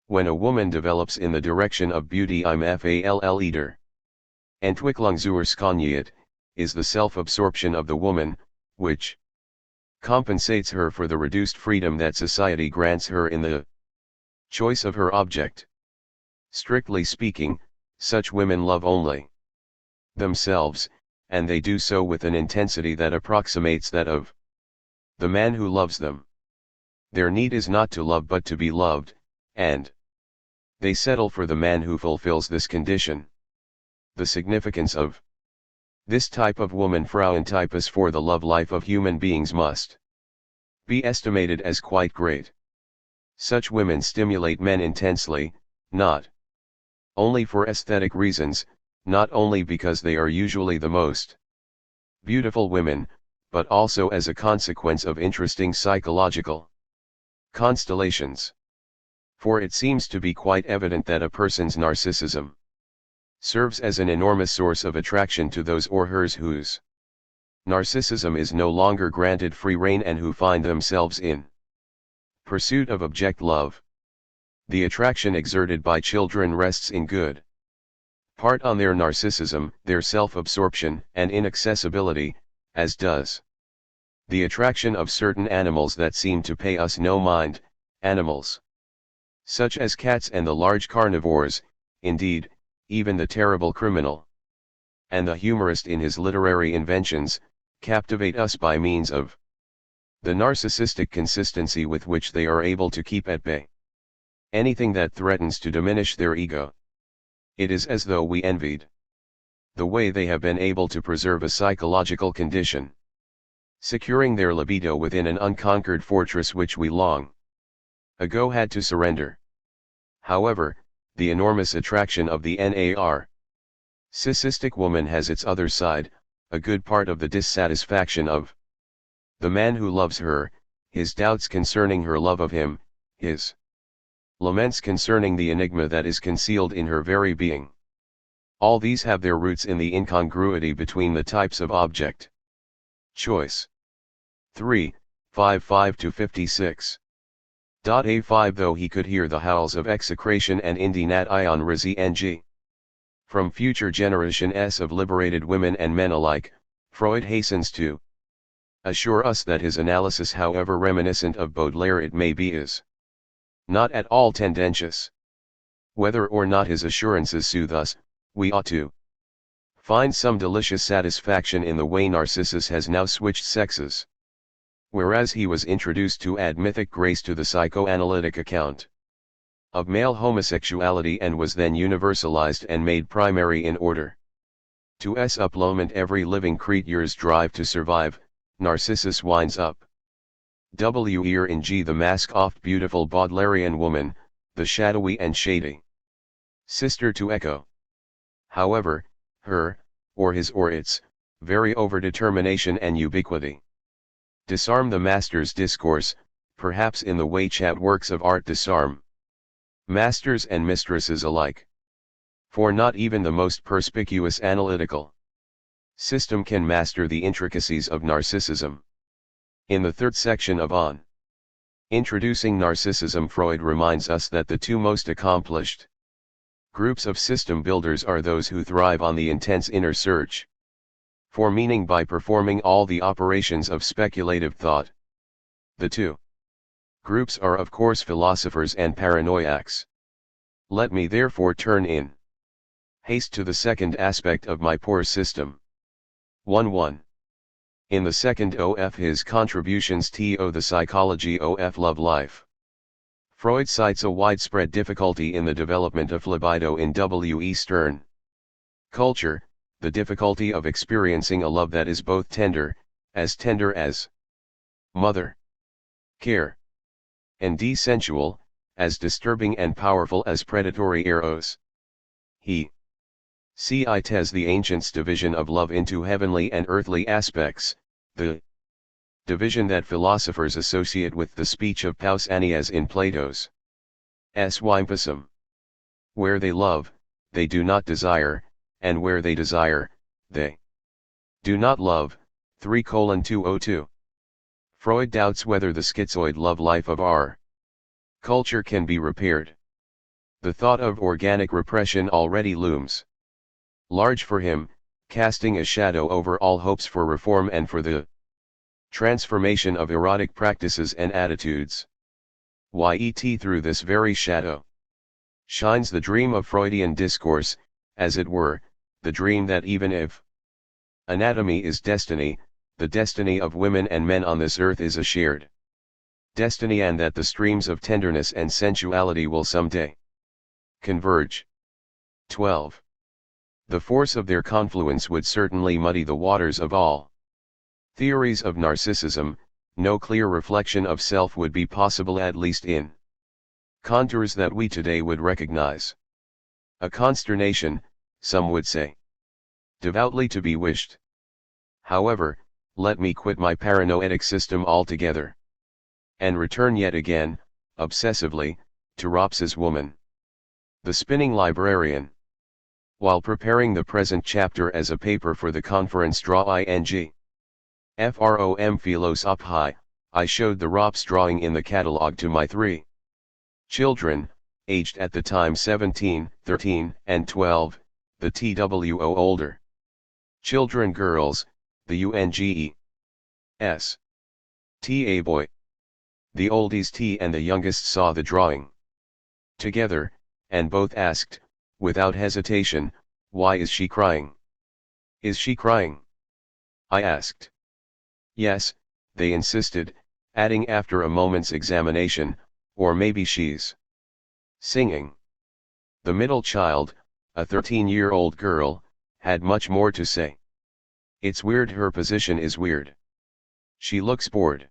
when a woman develops in the direction of beauty im fall eder Entwicklung zur Skönheit, is the self-absorption of the woman, which compensates her for the reduced freedom that society grants her in the choice of her object. Strictly speaking, such women love only themselves, and they do so with an intensity that approximates that of the man who loves them. Their need is not to love but to be loved, and they settle for the man who fulfills this condition. The significance of this type of woman Frauentypus for the love life of human beings must be estimated as quite great. Such women stimulate men intensely, not only for aesthetic reasons, not only because they are usually the most beautiful women, but also as a consequence of interesting psychological constellations. For it seems to be quite evident that a person's narcissism serves as an enormous source of attraction to those or hers whose narcissism is no longer granted free rein and who find themselves in pursuit of object love. The attraction exerted by children rests in good part on their narcissism, their self-absorption and inaccessibility, as does the attraction of certain animals that seem to pay us no mind, animals such as cats and the large carnivores, indeed, even the terrible criminal and the humorist in his literary inventions, captivate us by means of the narcissistic consistency with which they are able to keep at bay anything that threatens to diminish their ego. It is as though we envied the way they have been able to preserve a psychological condition, securing their libido within an unconquered fortress which we long ago had to surrender. However, the enormous attraction of the narcissistic woman has its other side, a good part of the dissatisfaction of the man who loves her, his doubts concerning her love of him, his laments concerning the enigma that is concealed in her very being. All these have their roots in the incongruity between the types of object choice. 3, 55-56. A5 Though he could hear the howls of execration and indignation risi ng from future generations of liberated women and men alike, Freud hastens to assure us that his analysis, however reminiscent of Baudelaire it may be, is not at all tendentious. Whether or not his assurances soothe us, we ought to find some delicious satisfaction in the way Narcissus has now switched sexes. Whereas he was introduced to add mythic grace to the psychoanalytic account of male homosexuality and was then universalized and made primary in order to supplement every living creature's drive to survive, Narcissus winds up here in G the mask oft beautiful Baudelarian woman, the shadowy and shady sister to Echo. However, her, or his or its, very overdetermination and ubiquity disarm the master's discourse, perhaps in the way chat works of art disarm masters and mistresses alike. For not even the most perspicuous analytical system can master the intricacies of narcissism. In the third section of On Introducing Narcissism, Freud reminds us that the two most accomplished groups of system builders are those who thrive on the intense inner search for meaning by performing all the operations of speculative thought. The two groups are of course philosophers and paranoiacs. Let me therefore turn in haste to the second aspect of my poor system. 1. In the second OF his contributions to the psychology of love life, Freud cites a widespread difficulty in the development of libido in W. E. Stern culture, the difficulty of experiencing a love that is both tender as mother care, and sensual, as disturbing and powerful as predatory eros. He cites the ancients' division of love into heavenly and earthly aspects, the division that philosophers associate with the speech of Pausanias in Plato's Symposium. Where they love, they do not desire, and where they desire, they do not love. 3:202. Freud doubts whether the schizoid love life of our culture can be repaired. The thought of organic repression already looms large for him, casting a shadow over all hopes for reform and for the transformation of erotic practices and attitudes. Yet through this very shadow shines the dream of Freudian discourse, as it were, the dream that even if anatomy is destiny, the destiny of women and men on this earth is a shared destiny, and that the streams of tenderness and sensuality will someday converge. 12. The force of their confluence would certainly muddy the waters of all theories of narcissism. No clear reflection of self would be possible, at least in contours that we today would recognize. A consternation, some would say. Devoutly to be wished. However, let me quit my paranoitic system altogether and return yet again, obsessively, to Rops's woman. The spinning librarian. While preparing the present chapter as a paper for the conference Draw ing. From Philosophi, I showed the Rops drawing in the catalogue to my 3 children, aged at the time 17, 13, and 12, the TWO older children girls, the UNGES. TA boy. The oldies T and the youngest saw the drawing together, and both asked, without hesitation, "Why is she crying? Is she crying?" I asked. "Yes," they insisted, adding after a moment's examination, "or maybe she's singing." The middle child, a 13-year-old girl, had much more to say. "It's weird, her position is weird. She looks bored."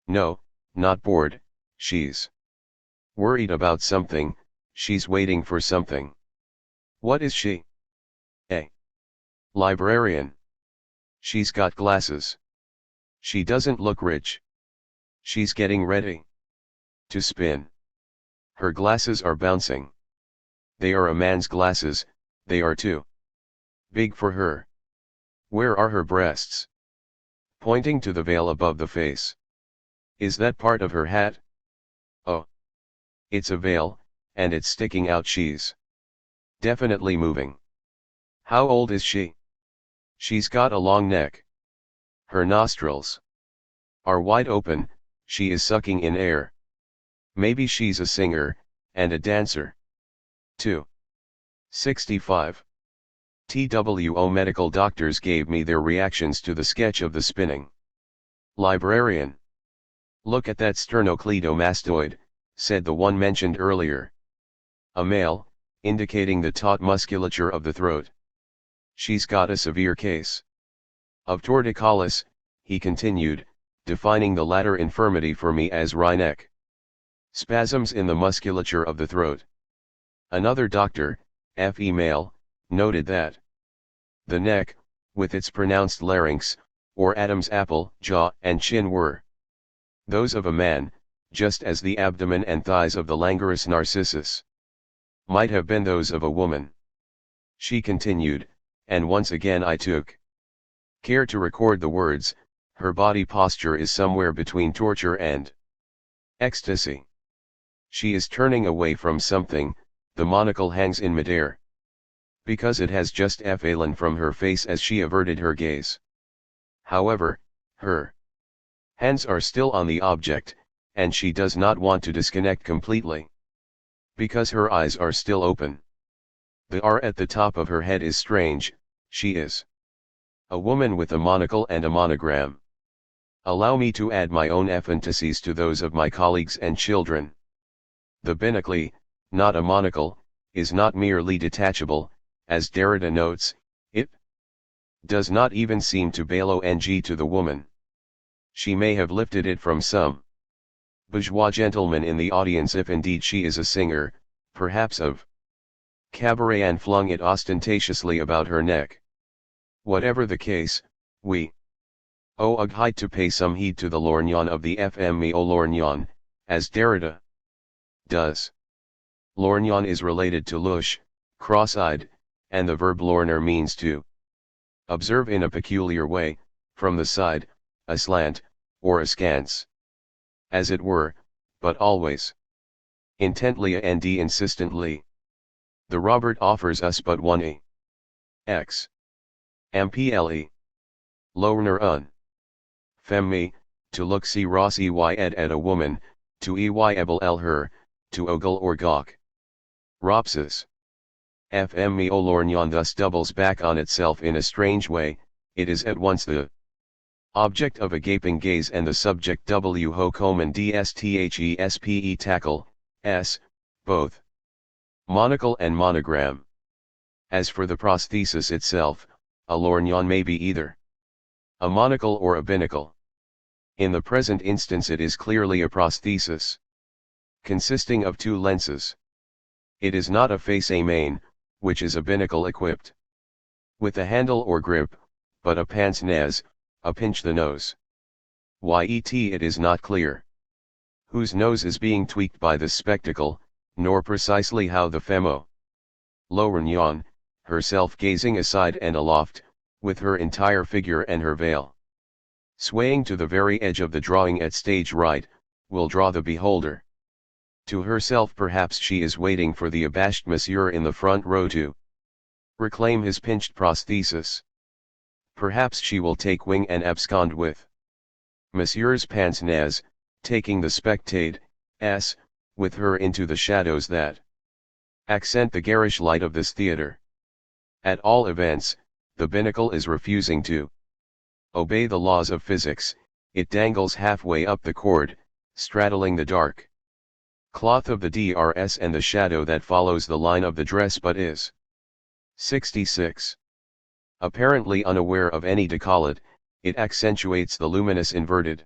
"No, not bored, she's worried about something, she's waiting for something." "What is she?" "A librarian. She's got glasses. She doesn't look rich. She's getting ready to spin. Her glasses are bouncing. They are a man's glasses, they are too big for her. Where are her breasts?" Pointing to the veil above the face. "Is that part of her hat?" "Oh. It's a veil, and it's sticking out. She's definitely moving." "How old is she?" "She's got a long neck. Her nostrils are wide open, she is sucking in air. Maybe she's a singer, and a dancer." 2. 65. TWO medical doctors gave me their reactions to the sketch of the spinning librarian. "Look at that sternocleidomastoid," said the one mentioned earlier. A male, indicating the taut musculature of the throat. "She's got a severe case of torticollis," he continued, defining the latter infirmity for me as rhineck spasms in the musculature of the throat. Another doctor, FE male, noted that the neck, with its pronounced larynx, or Adam's apple, jaw and chin were those of a man, just as the abdomen and thighs of the languorous Narcissus might have been those of a woman. She continued, and once again I took care to record the words, "Her body posture is somewhere between torture and ecstasy. She is turning away from something, the monocle hangs in midair, because it has just fallen from her face as she averted her gaze. However, her hands are still on the object, and she does not want to disconnect completely, because her eyes are still open. The R at the top of her head is strange, she is a woman with a monocle and a monogram. Allow me to add my own fantasies to those of my colleagues and children. The binochle, not a monocle, is not merely detachable, as Derrida notes, it does not even seem to belong to the woman. She may have lifted it from some bourgeois gentleman in the audience, if indeed she is a singer, perhaps of cabaret, and flung it ostentatiously about her neck. Whatever the case, we owe a height to pay some heed to the lorgnon of the fme au lorgnon, as Derrida does. Lorgnon is related to louche, cross-eyed, and the verb lorgner means to observe in a peculiar way, from the side, aslant, or askance. As it were, but always intently and insistently. The Robert offers us but one a x mple. Lorgner un. Femme, to look see Ross ey ed at a woman, to eyebl her, to ogle or gawk. Ropses. Fme Olorgnon thus doubles back on itself in a strange way, it is at once the object of a gaping gaze and the subject w ho komen dsthespe tackle, s, both monocle and monogram. As for the prosthesis itself, a lorgnon may be either a monocle or a binocle. In the present instance it is clearly a prosthesis, consisting of two lenses. It is not a face main, which is a binocle equipped with a handle or grip, but a pince nez, a pinch the nose. Yet it is not clear whose nose is being tweaked by this spectacle, nor precisely how the femo lorgnon, herself gazing aside and aloft, with her entire figure and her veil swaying to the very edge of the drawing at stage right, will draw the beholder to herself. Perhaps she is waiting for the abashed monsieur in the front row to reclaim his pinched prosthesis. Perhaps she will take wing and abscond with monsieur's pince nez, taking the spectade, s, with her into the shadows that accent the garish light of this theatre. At all events, the binocle is refusing to obey the laws of physics, it dangles halfway up the cord, straddling the dark cloth of the drs and the shadow that follows the line of the dress but is 66. Apparently unaware of any décolleté, it accentuates the luminous inverted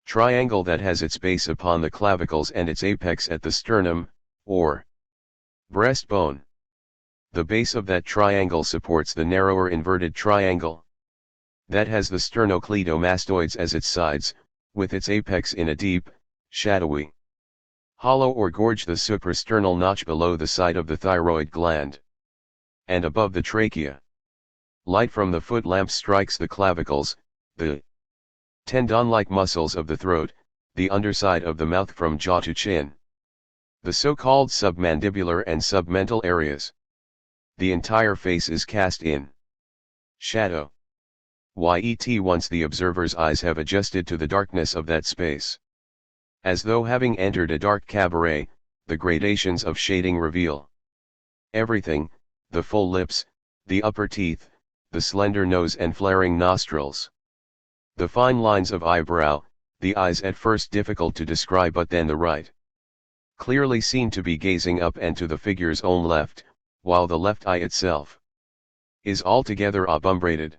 triangle that has its base upon the clavicles and its apex at the sternum, or breastbone. The base of that triangle supports the narrower inverted triangle that has the sternocleidomastoids as its sides, with its apex in a deep, shadowy hollow or gorge, the suprasternal notch below the side of the thyroid gland, and above the trachea. Light from the foot lamp strikes the clavicles, the tendon-like muscles of the throat, the underside of the mouth from jaw to chin, the so-called submandibular and submental areas. The entire face is cast in shadow. Yet once the observer's eyes have adjusted to the darkness of that space, as though having entered a dark cabaret, the gradations of shading reveal everything, the full lips, the upper teeth, the slender nose and flaring nostrils, the fine lines of eyebrow, the eyes at first difficult to describe but then the right clearly seen to be gazing up and to the figure's own left, while the left eye itself is altogether obumbrated.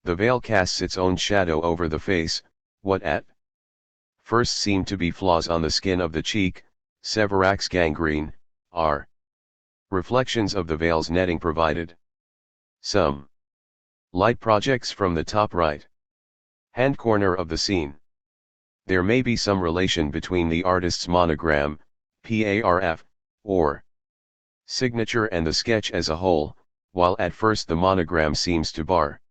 The veil casts its own shadow over the face, what at first seem to be flaws on the skin of the cheek, Severax gangrene, are reflections of the veil's netting provided. Some light projects from the top right hand corner of the scene. There may be some relation between the artist's monogram, PARF, or signature and the sketch as a whole, while at first the monogram seems to bar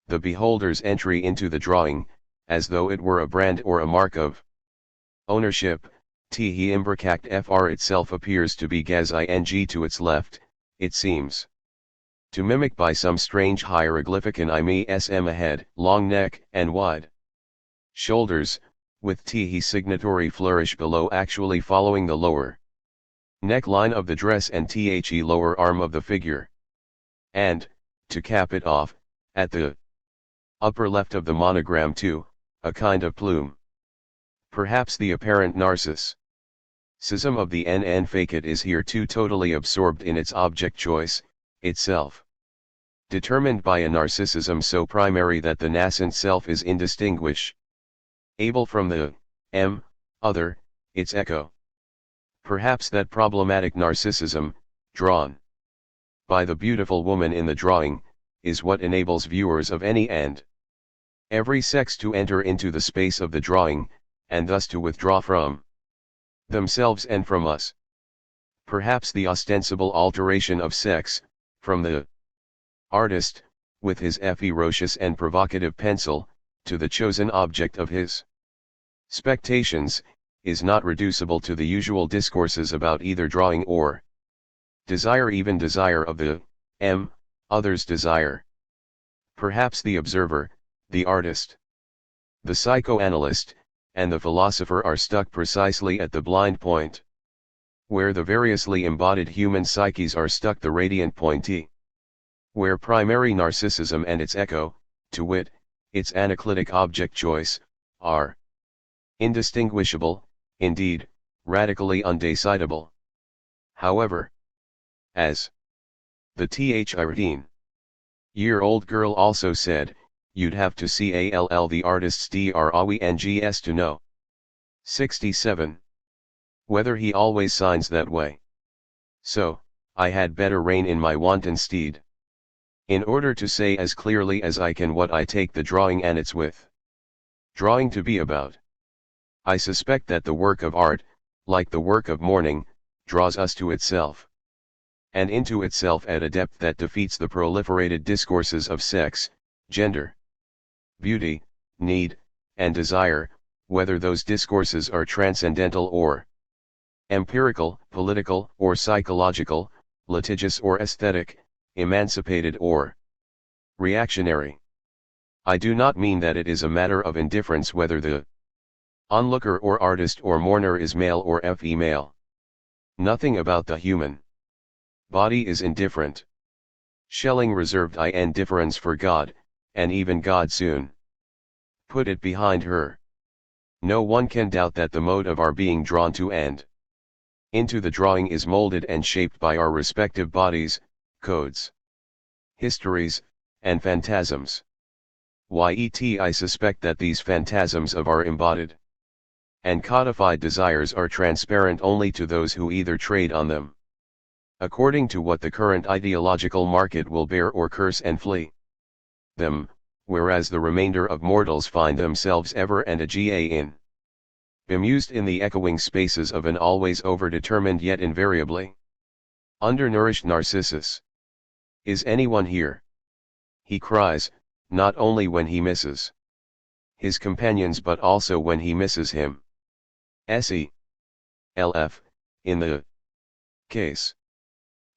the beholder's entry into the drawing, as though it were a brand or a mark of ownership. The imbricact fr itself appears to be gaz ing to its left, it seems to mimic by some strange hieroglyphic an sm head, long neck, and wide shoulders, with the signatory flourish below actually following the lower neckline of the dress and the lower arm of the figure. And, to cap it off, at the upper left of the monogram too, a kind of plume. Perhaps the apparent narcissusism of the NN facet is here too totally absorbed in its object choice, itself determined by a narcissism so primary that the nascent self is indistinguishable from the other, its echo. Perhaps that problematic narcissism, drawn by the beautiful woman in the drawing, is what enables viewers of any and every sex to enter into the space of the drawing, and thus to withdraw from themselves and from us. Perhaps the ostensible alteration of sex, from the artist, with his ferocious and provocative pencil, to the chosen object of his spectations, is not reducible to the usual discourses about either drawing or desire, even desire of the other's desire. Perhaps the observer, the artist, the psychoanalyst, and the philosopher are stuck precisely at the blind point Where the variously embodied human psyches are stuck the radiant pointee. Where primary narcissism and its echo, to wit, its anaclitic object choice, are indistinguishable, indeed, radically undecidable. However, as the 13-year-old girl also said, you'd have to see all the artist's drawings to know. 67. Whether he always signs that way. So, I had better rein in my wanton steed. In order to say as clearly as I can what I take the drawing and its drawing to be about. I suspect that the work of art, like the work of mourning, draws us to itself. And into itself at a depth that defeats the proliferated discourses of sex, gender, beauty, need, and desire, whether those discourses are transcendental or empirical, political or psychological, litigious or aesthetic, emancipated or reactionary. I do not mean that it is a matter of indifference whether the onlooker or artist or mourner is male or female. Nothing about the human body is indifferent. Schelling reserved indifference for God, and even God soon put it behind her. No one can doubt that the mode of our being drawn to and into the drawing is molded and shaped by our respective bodies, codes, histories, and phantasms. Yet I suspect that these phantasms of our embodied and codified desires are transparent only to those who either trade on them, according to what the current ideological market will bear or curse and flee them, whereas the remainder of mortals find themselves ever and bemused in the echoing spaces of an always overdetermined yet invariably undernourished Narcissus. Is anyone here? He cries, not only when he misses his companions but also when he misses him. SELF, in the case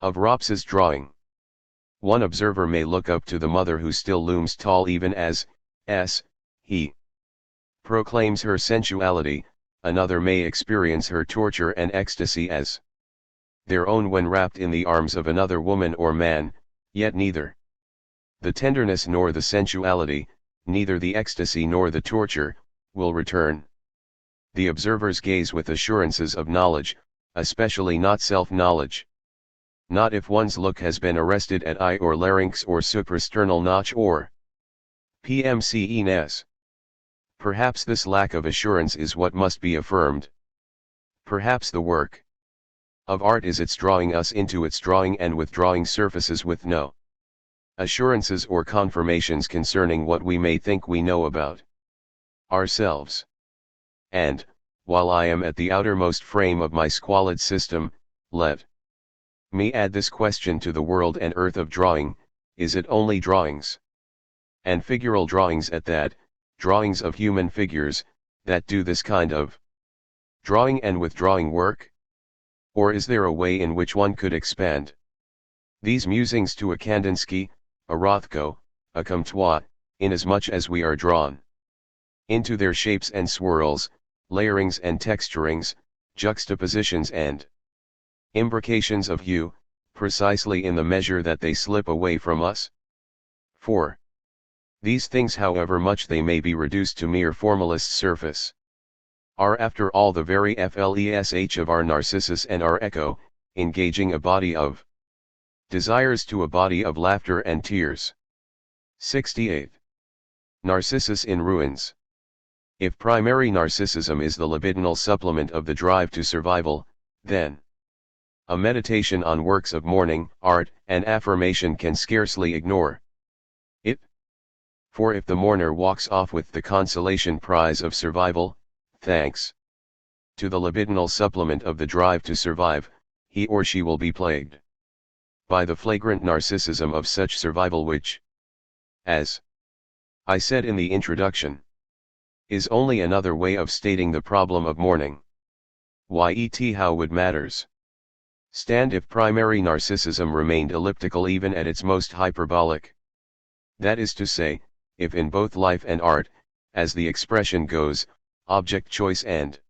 of Rops's drawing. One observer may look up to the mother who still looms tall even as he proclaims her sensuality, another may experience her torture and ecstasy as their own when wrapped in the arms of another woman or man, yet neither the tenderness nor the sensuality, neither the ecstasy nor the torture, will return the observer's gaze with assurances of knowledge, especially not self-knowledge. Not if one's look has been arrested at eye or larynx or suprasternal notch or PMCENS. Perhaps this lack of assurance is what must be affirmed. Perhaps the work of art is its drawing us into its drawing and withdrawing surfaces with no assurances or confirmations concerning what we may think we know about ourselves. And, while I am at the outermost frame of my squalid system, let me add this question to the world and earth of drawing: is it only drawings? And figural drawings at that, drawings of human figures, that do this kind of drawing and withdrawing work? Or is there a way in which one could expand these musings to a Kandinsky, a Rothko, a Comtois, inasmuch as we are drawn into their shapes and swirls, layerings and texturings, juxtapositions and imbrications of hue, precisely in the measure that they slip away from us? For these things, however much they may be reduced to mere formalist surface, are after all the very flesh of our Narcissus and our echo, engaging a body of desires to a body of laughter and tears. 68. Narcissus in ruins. If primary narcissism is the libidinal supplement of the drive to survival, then a meditation on works of mourning, art, and affirmation can scarcely ignore it. For if the mourner walks off with the consolation prize of survival, thanks to the libidinal supplement of the drive to survive, he or she will be plagued by the flagrant narcissism of such survival which, as I said in the introduction, is only another way of stating the problem of mourning. Yet how would matters stand if primary narcissism remained elliptical even at its most hyperbolic? That is to say, if in both life and art, as the expression goes, object choice and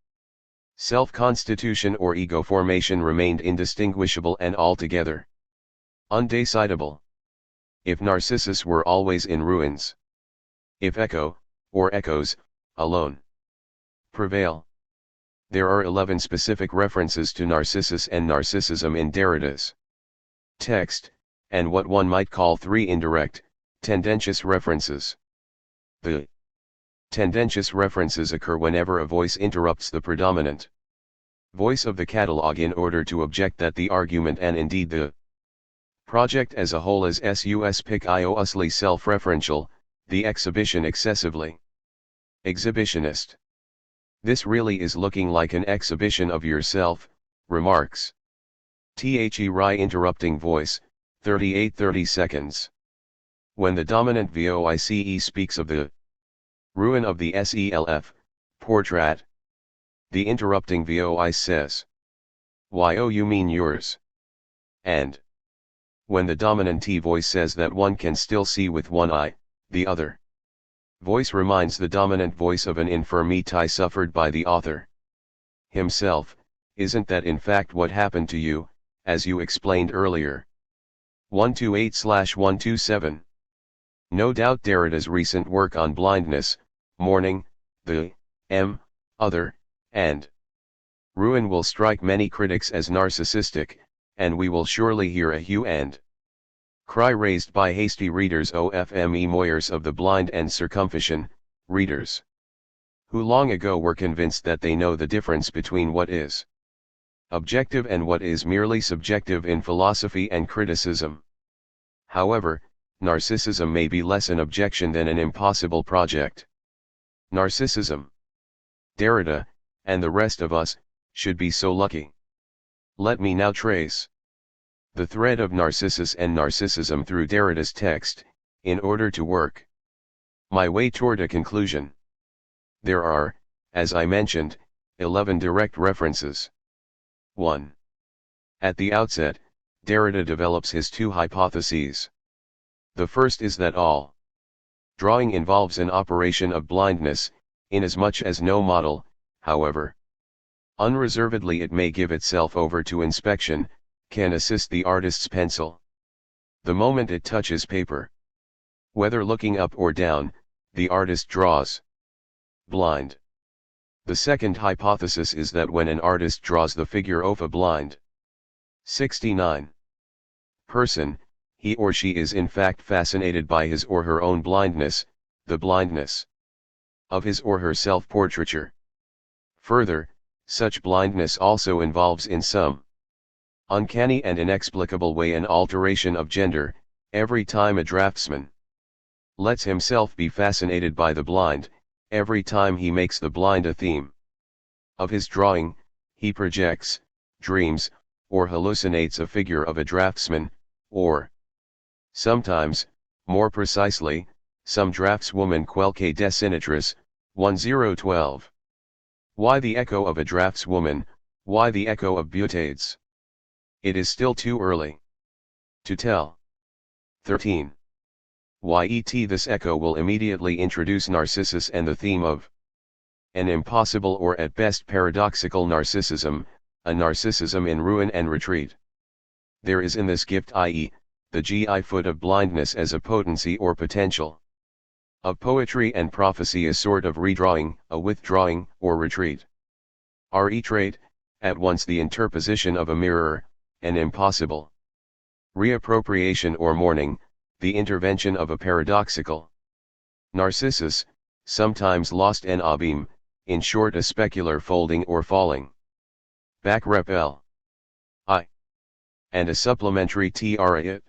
Self-constitution or ego formation remained indistinguishable and altogether undecidable. If Narcissus were always in ruins. If echo, or echoes, alone prevail. There are 11 specific references to Narcissus and narcissism in Derrida's text, and what one might call 3 indirect, tendentious references. The tendentious references occur whenever a voice interrupts the predominant voice of the catalogue in order to object that the argument and indeed the project as a whole is suspiciously self-referential, the exhibition excessively exhibitionist. This really is looking like an exhibition of yourself, remarks The interrupting voice, 38-30 seconds. When the dominant voice speaks of the ruin of the self, portrait, the interrupting voice says, "Why oh you mean yours?" And when the dominant voice says that one can still see with one eye, the other voice reminds the dominant voice of an infirmity suffered by the author himself. Isn't that in fact what happened to you, as you explained earlier? 128/127. No doubt Derrida's recent work on blindness, mourning, the other, and ruin will strike many critics as narcissistic, and we will surely hear a hue and cry raised by hasty readers moyers of the blind and circumcision, readers who long ago were convinced that they know the difference between what is objective and what is merely subjective in philosophy and criticism. However, narcissism may be less an objection than an impossible project. Narcissism, Derrida, and the rest of us, should be so lucky. Let me now trace the thread of Narcissus and narcissism through Derrida's text, in order to work my way toward a conclusion. There are, as I mentioned, 11 direct references. 1. At the outset, Derrida develops his 2 hypotheses. The first is that all drawing involves an operation of blindness, inasmuch as no model, however unreservedly it may give itself over to inspection, can assist the artist's pencil the moment it touches paper. Whether looking up or down, the artist draws blind. The second hypothesis is that when an artist draws the figure of a blind 69 person, he or she is in fact fascinated by his or her own blindness, the blindness of his or her self-portraiture. Further, such blindness also involves in some uncanny and inexplicable way an alteration of gender. Every time a draftsman lets himself be fascinated by the blind, every time he makes the blind a theme of his drawing, he projects, dreams, or hallucinates a figure of a draftsman, or sometimes, more precisely, some draftswoman quelque dessinatrice. 1012. Why the echo of a draftswoman, why the echo of Butades? It is still too early to tell. 13. Yet this echo will immediately introduce Narcissus and the theme of an impossible or at best paradoxical narcissism, a narcissism in ruin and retreat. There is in this gift, i.e., the gi foot of blindness as a potency or potential of poetry and prophecy, a sort of redrawing, a withdrawing, or retreat. Re trait, at once the interposition of a mirror, an impossible reappropriation or mourning, the intervention of a paradoxical Narcissus, sometimes lost en abîme, in short a specular folding or falling back repel I, and a supplementary it.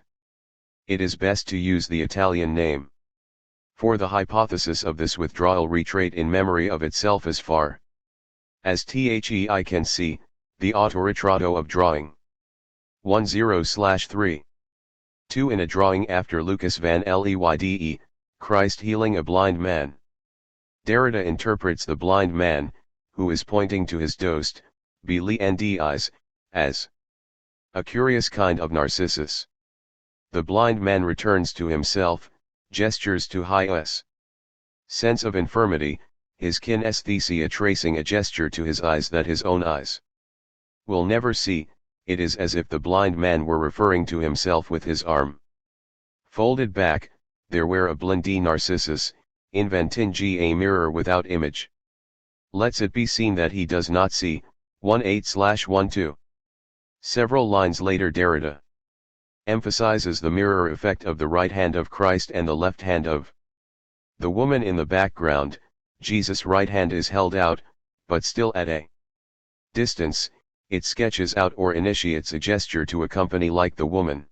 It is best to use the Italian name for the hypothesis of this withdrawal retreat in memory of itself as far as I can see, the autoritrato of drawing. 10/3. 2. In a drawing after Lucas van Leyde, Christ healing a blind man. Derrida interprets the blind man, who is pointing to his dosed, eyes, as a curious kind of Narcissus. The blind man returns to himself, gestures to his sense of infirmity, his kinesthesia tracing a gesture to his eyes that his own eyes will never see. It is as if the blind man were referring to himself with his arm folded back, there where a blindi narcissus, inventing a mirror without image. Lets it be seen that he does not see. 18/12. Several lines later Derrida emphasizes the mirror effect of the right hand of Christ and the left hand of the woman in the background. Jesus' right hand is held out, but still at a distance. It sketches out or initiates a gesture to accompany like the woman.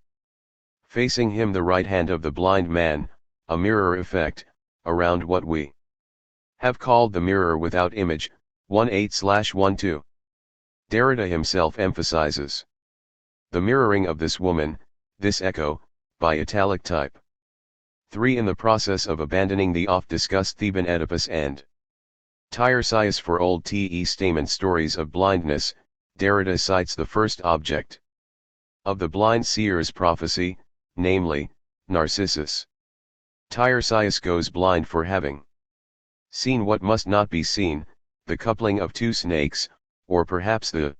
Facing him the right hand of the blind man, a mirror effect, around what we have called the mirror without image. 18/12. Derrida himself emphasizes the mirroring of this woman, this echo, by italic type. 3. In the process of abandoning the oft-discussed Theban Oedipus and Tiresias for Old Testament stories of blindness, Derrida cites the first object of the blind seer's prophecy, namely, Narcissus. Tiresias goes blind for having seen what must not be seen, the coupling of two snakes, or perhaps the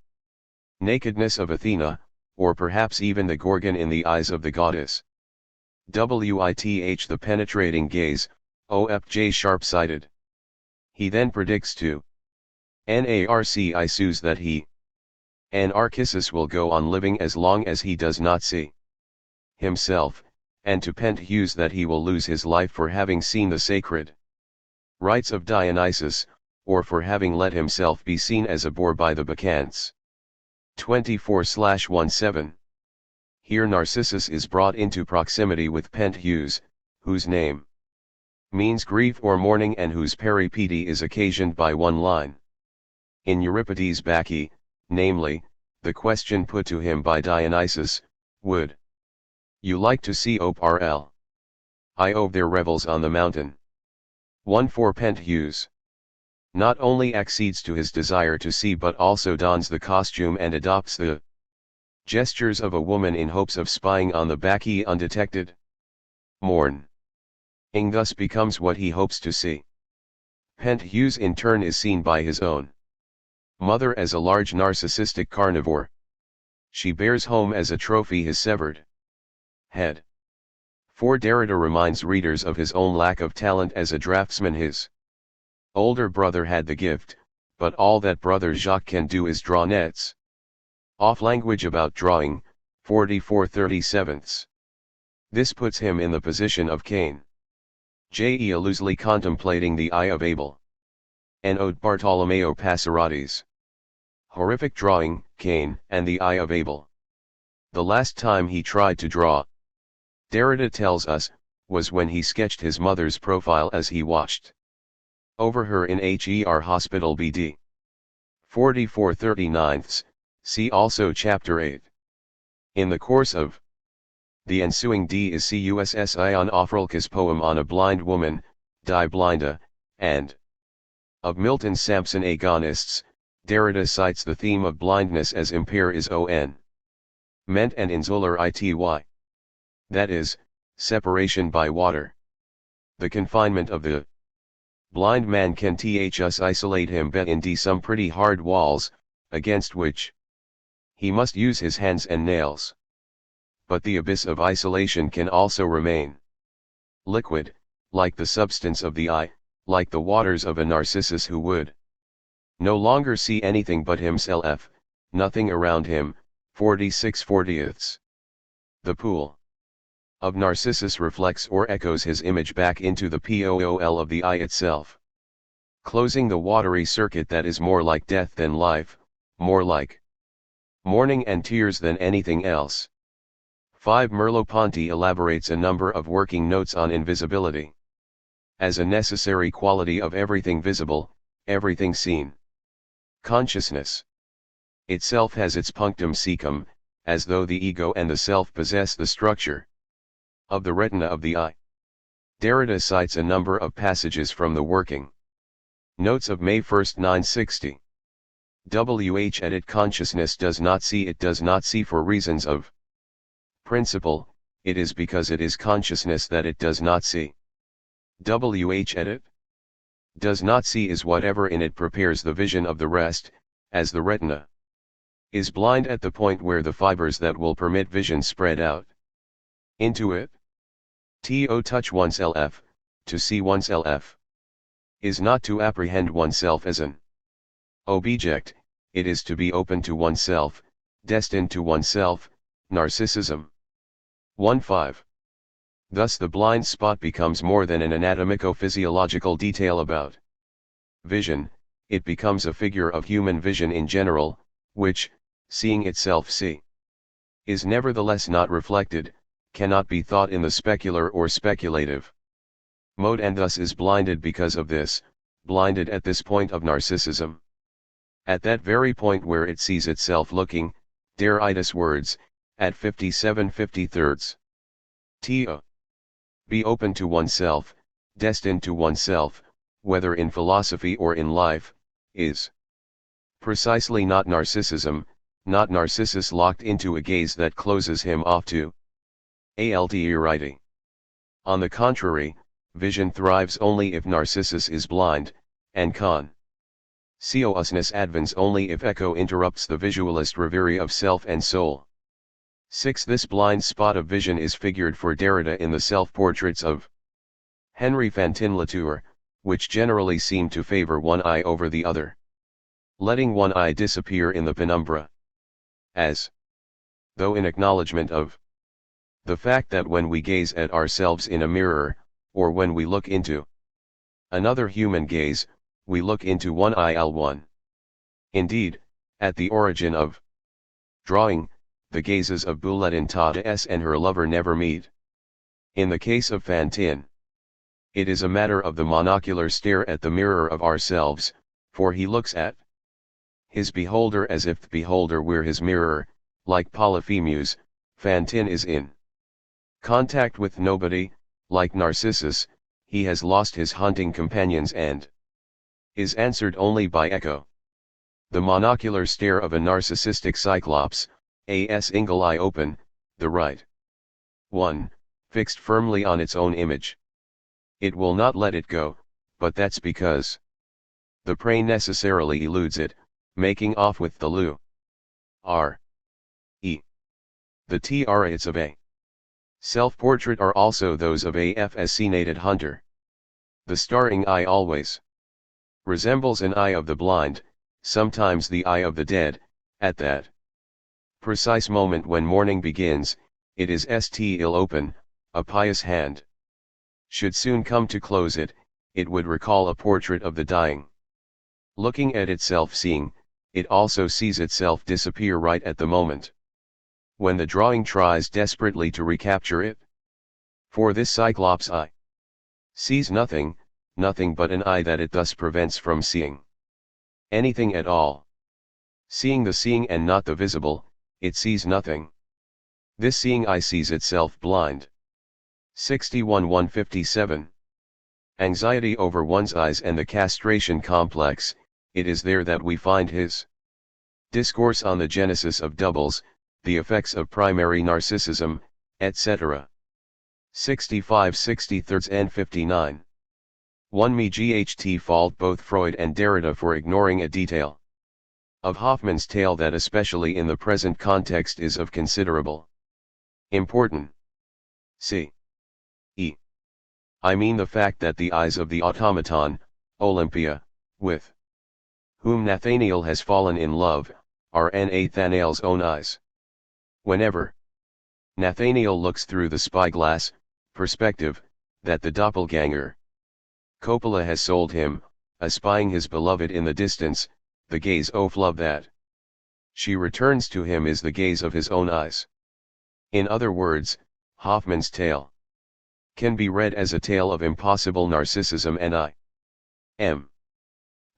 nakedness of Athena, or perhaps even the Gorgon in the eyes of the goddess. The penetrating gaze, OFJ sharp-sighted. He then predicts to Narcissus that he, Narcissus, will go on living as long as he does not see himself, and to Pentheus that he will lose his life for having seen the sacred rites of Dionysus, or for having let himself be seen as a boar by the Bacchantes. 24/17. Here Narcissus is brought into proximity with Pentheus, whose name means grief or mourning and whose peripety is occasioned by one line. In Euripides' Bacchae, namely, the question put to him by Dionysus, would you like to see Oprl? Of their revels on the mountain. 1. Pentheus not only accedes to his desire to see but also dons the costume and adopts the gestures of a woman in hopes of spying on the Bacchae undetected. Mourning thus becomes what he hopes to see. Pentheus in turn is seen by his own mother as a large narcissistic carnivore. She bears home as a trophy his severed head. 4. Derrida reminds readers of his own lack of talent as a draftsman. His older brother had the gift, but all that brother Jacques can do is draw nets. Off language about drawing, 44/37. This puts him in the position of Cain. Loosely contemplating the eye of Abel. An ode Bartolomeo Passeratis. Horrific drawing, Cain and the eye of Abel. The last time he tried to draw, Derrida tells us, was when he sketched his mother's profile as he watched over her in Her Hospital BD. 44/39. See also Chapter 8. In the course of the ensuing discussi on Ophrolcus poem on a blind woman, Die Blinda, and of Milton's Samson Agonists, Derrida cites the theme of blindness as impair is on ment and insular ity. That is, separation by water. The confinement of the blind man can thus isolate him in some pretty hard walls, against which he must use his hands and nails. But the abyss of isolation can also remain liquid, like the substance of the eye, like the waters of a Narcissus who would no longer see anything but himself, nothing around him. 46/40. The pool of Narcissus reflects or echoes his image back into the pool of the eye itself, closing the watery circuit that is more like death than life, more like mourning and tears than anything else. 5. Merleau-Ponty elaborates a number of working notes on invisibility as a necessary quality of everything visible, everything seen. Consciousness itself has its punctum secum, as though the ego and the self possess the structure of the retina of the eye. Derrida cites a number of passages from the working notes of May 1, 960. Edit consciousness does not see. It does not see for reasons of principle, it is because it is consciousness that it does not see. Edit does not see is whatever in it prepares the vision of the rest, as the retina is blind at the point where the fibers that will permit vision spread out into it. To touch oneself, to see oneself, is not to apprehend oneself as an object, it is to be open to oneself, destined to oneself, narcissism. 1.5. Thus the blind spot becomes more than an anatomico-physiological detail about vision, it becomes a figure of human vision in general, which, seeing itself is nevertheless not reflected, cannot be thought in the specular or speculative mode, and thus is blinded because of this, blinded at this point of narcissism. At that very point where it sees itself looking, Derrida's words, at 57/53. To be open to oneself, destined to oneself, whether in philosophy or in life, is precisely not narcissism, not Narcissus locked into a gaze that closes him off to alterity. On the contrary, vision thrives only if Narcissus is blind, and consciousness advance only if echo interrupts the visualist reverie of self and soul. 6. This blind spot of vision is figured for Derrida in the self-portraits of Henri Fantin-Latour, which generally seem to favor one eye over the other, letting one eye disappear in the penumbra, as though in acknowledgement of the fact that when we gaze at ourselves in a mirror, or when we look into another human gaze, we look into one eye l1. Indeed, at the origin of drawing, the gazes of Bouletin Tata and her lover never meet. In the case of Fantin, it is a matter of the monocular stare at the mirror of ourselves, for he looks at his beholder as if the beholder were his mirror. Like Polyphemus, Fantin is in contact with nobody. Like Narcissus, he has lost his hunting companions and is answered only by echo. The monocular stare of a narcissistic cyclops, a single eye open, the right one, fixed firmly on its own image. It will not let it go, but that's because the prey necessarily eludes it, making off with the lu. R. E. The traits of a self-portrait are also those of a fascinated hunter. The starring eye always resembles an eye of the blind, sometimes the eye of the dead. At that precise moment when mourning begins, it is still open, a pious hand should soon come to close it, it would recall a portrait of the dying. Looking at itself seeing, it also sees itself disappear right at the moment when the drawing tries desperately to recapture it. For this cyclops eye sees nothing, nothing but an eye that it thus prevents from seeing anything at all. Seeing the seeing and not the visible, it sees nothing. This seeing eye sees itself blind. 61-157. Anxiety over one's eyes and the castration complex, it is there that we find his discourse on the genesis of doubles, the effects of primary narcissism, etc. 65-63 and 59. 1. Me ght fault both Freud and Derrida for ignoring a detail of Hoffmann's tale that especially in the present context is of considerable importance. I mean the fact that the eyes of the automaton, Olympia, with whom Nathaniel has fallen in love, are Nathanael's own eyes. Whenever Nathaniel looks through the spyglass perspective that the doppelganger Coppola has sold him, espying his beloved in the distance, the gaze of love that she returns to him is the gaze of his own eyes. In other words, Hoffmann's tale can be read as a tale of impossible narcissism and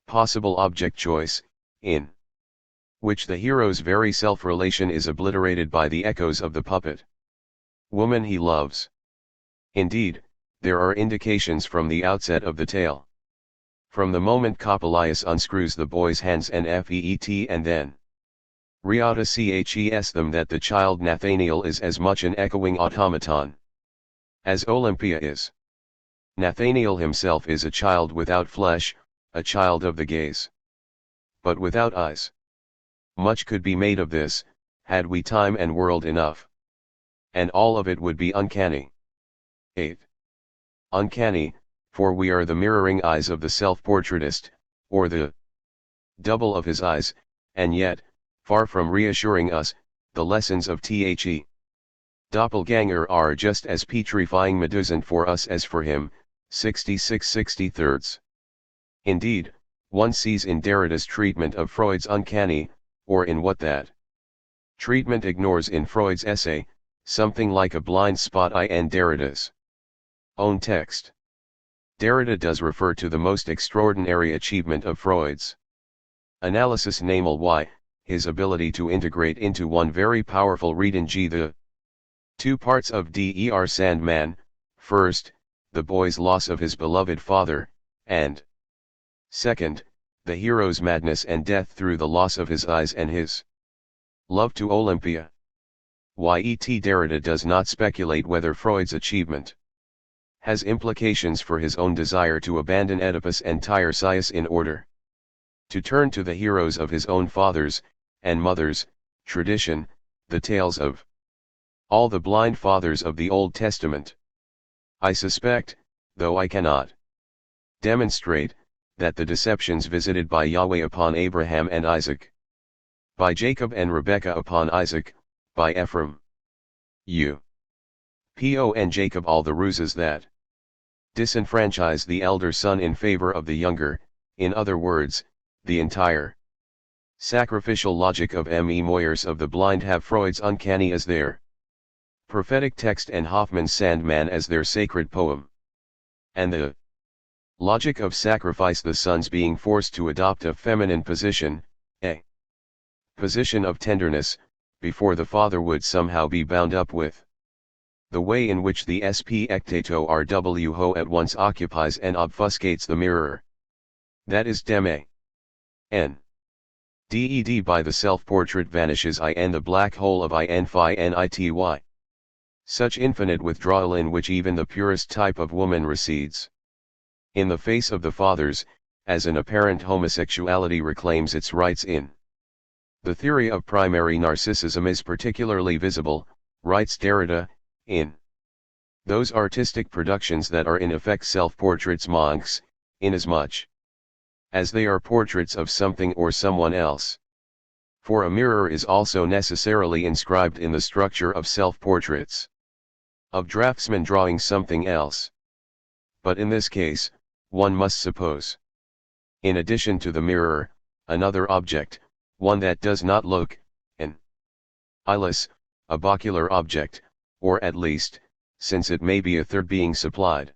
possible object choice, in which the hero's very self-relation is obliterated by the echoes of the puppet woman he loves. Indeed, there are indications from the outset of the tale. From the moment Coppelius unscrews the boy's hands and feet and then reattaches them that the child Nathaniel is as much an echoing automaton as Olympia is. Nathaniel himself is a child without flesh, a child of the gaze, but without eyes. Much could be made of this, had we time and world enough. And all of it would be uncanny. 8. Uncanny, for we are the mirroring eyes of the self-portraitist, or the double of his eyes, and yet, far from reassuring us, the lessons of The Doppelganger are just as petrifying medusant for us as for him, 66/63. Indeed, one sees in Derrida's treatment of Freud's uncanny, or in what that treatment ignores in Freud's essay, something like a blind spot in Derrida's own text. Derrida does refer to the most extraordinary achievement of Freud's analysis, namely, his ability to integrate into one very powerful reading the two parts of Der Sandman, first, the boy's loss of his beloved father, and second, the hero's madness and death through the loss of his eyes and his love to Olympia. Yet Derrida does not speculate whether Freud's achievement has implications for his own desire to abandon Oedipus and Tiresias in order to turn to the heroes of his own fathers and mothers tradition, the tales of all the blind fathers of the Old Testament. I suspect, though I cannot demonstrate, that the deceptions visited by Yahweh upon Abraham and Isaac, by Jacob and Rebekah upon Isaac, by Ephraim, and Jacob, all the ruses that disenfranchise the elder son in favor of the younger, in other words, the entire sacrificial logic of M.E. Moyers of the blind have Freud's uncanny as their prophetic text and Hoffman's Sandman as their sacred poem. And the logic of sacrifice, the sons being forced to adopt a feminine position, a position of tenderness, before the father would somehow be bound up with the way in which the sp ectato rw ho at once occupies and obfuscates the mirror. That is deme. N. Ded by the self-portrait vanishes in the black hole of nity. Such infinite withdrawal in which even the purest type of woman recedes in the face of the fathers, as an apparent homosexuality reclaims its rights in the theory of primary narcissism, is particularly visible, writes Derrida, in those artistic productions that are in effect self-portraits monks, inasmuch as they are portraits of something or someone else. For a mirror is also necessarily inscribed in the structure of self-portraits of draftsmen drawing something else. But in this case, one must suppose, in addition to the mirror, another object, one that does not look, an eyeless, a bacular object, or at least, since it may be a third being supplied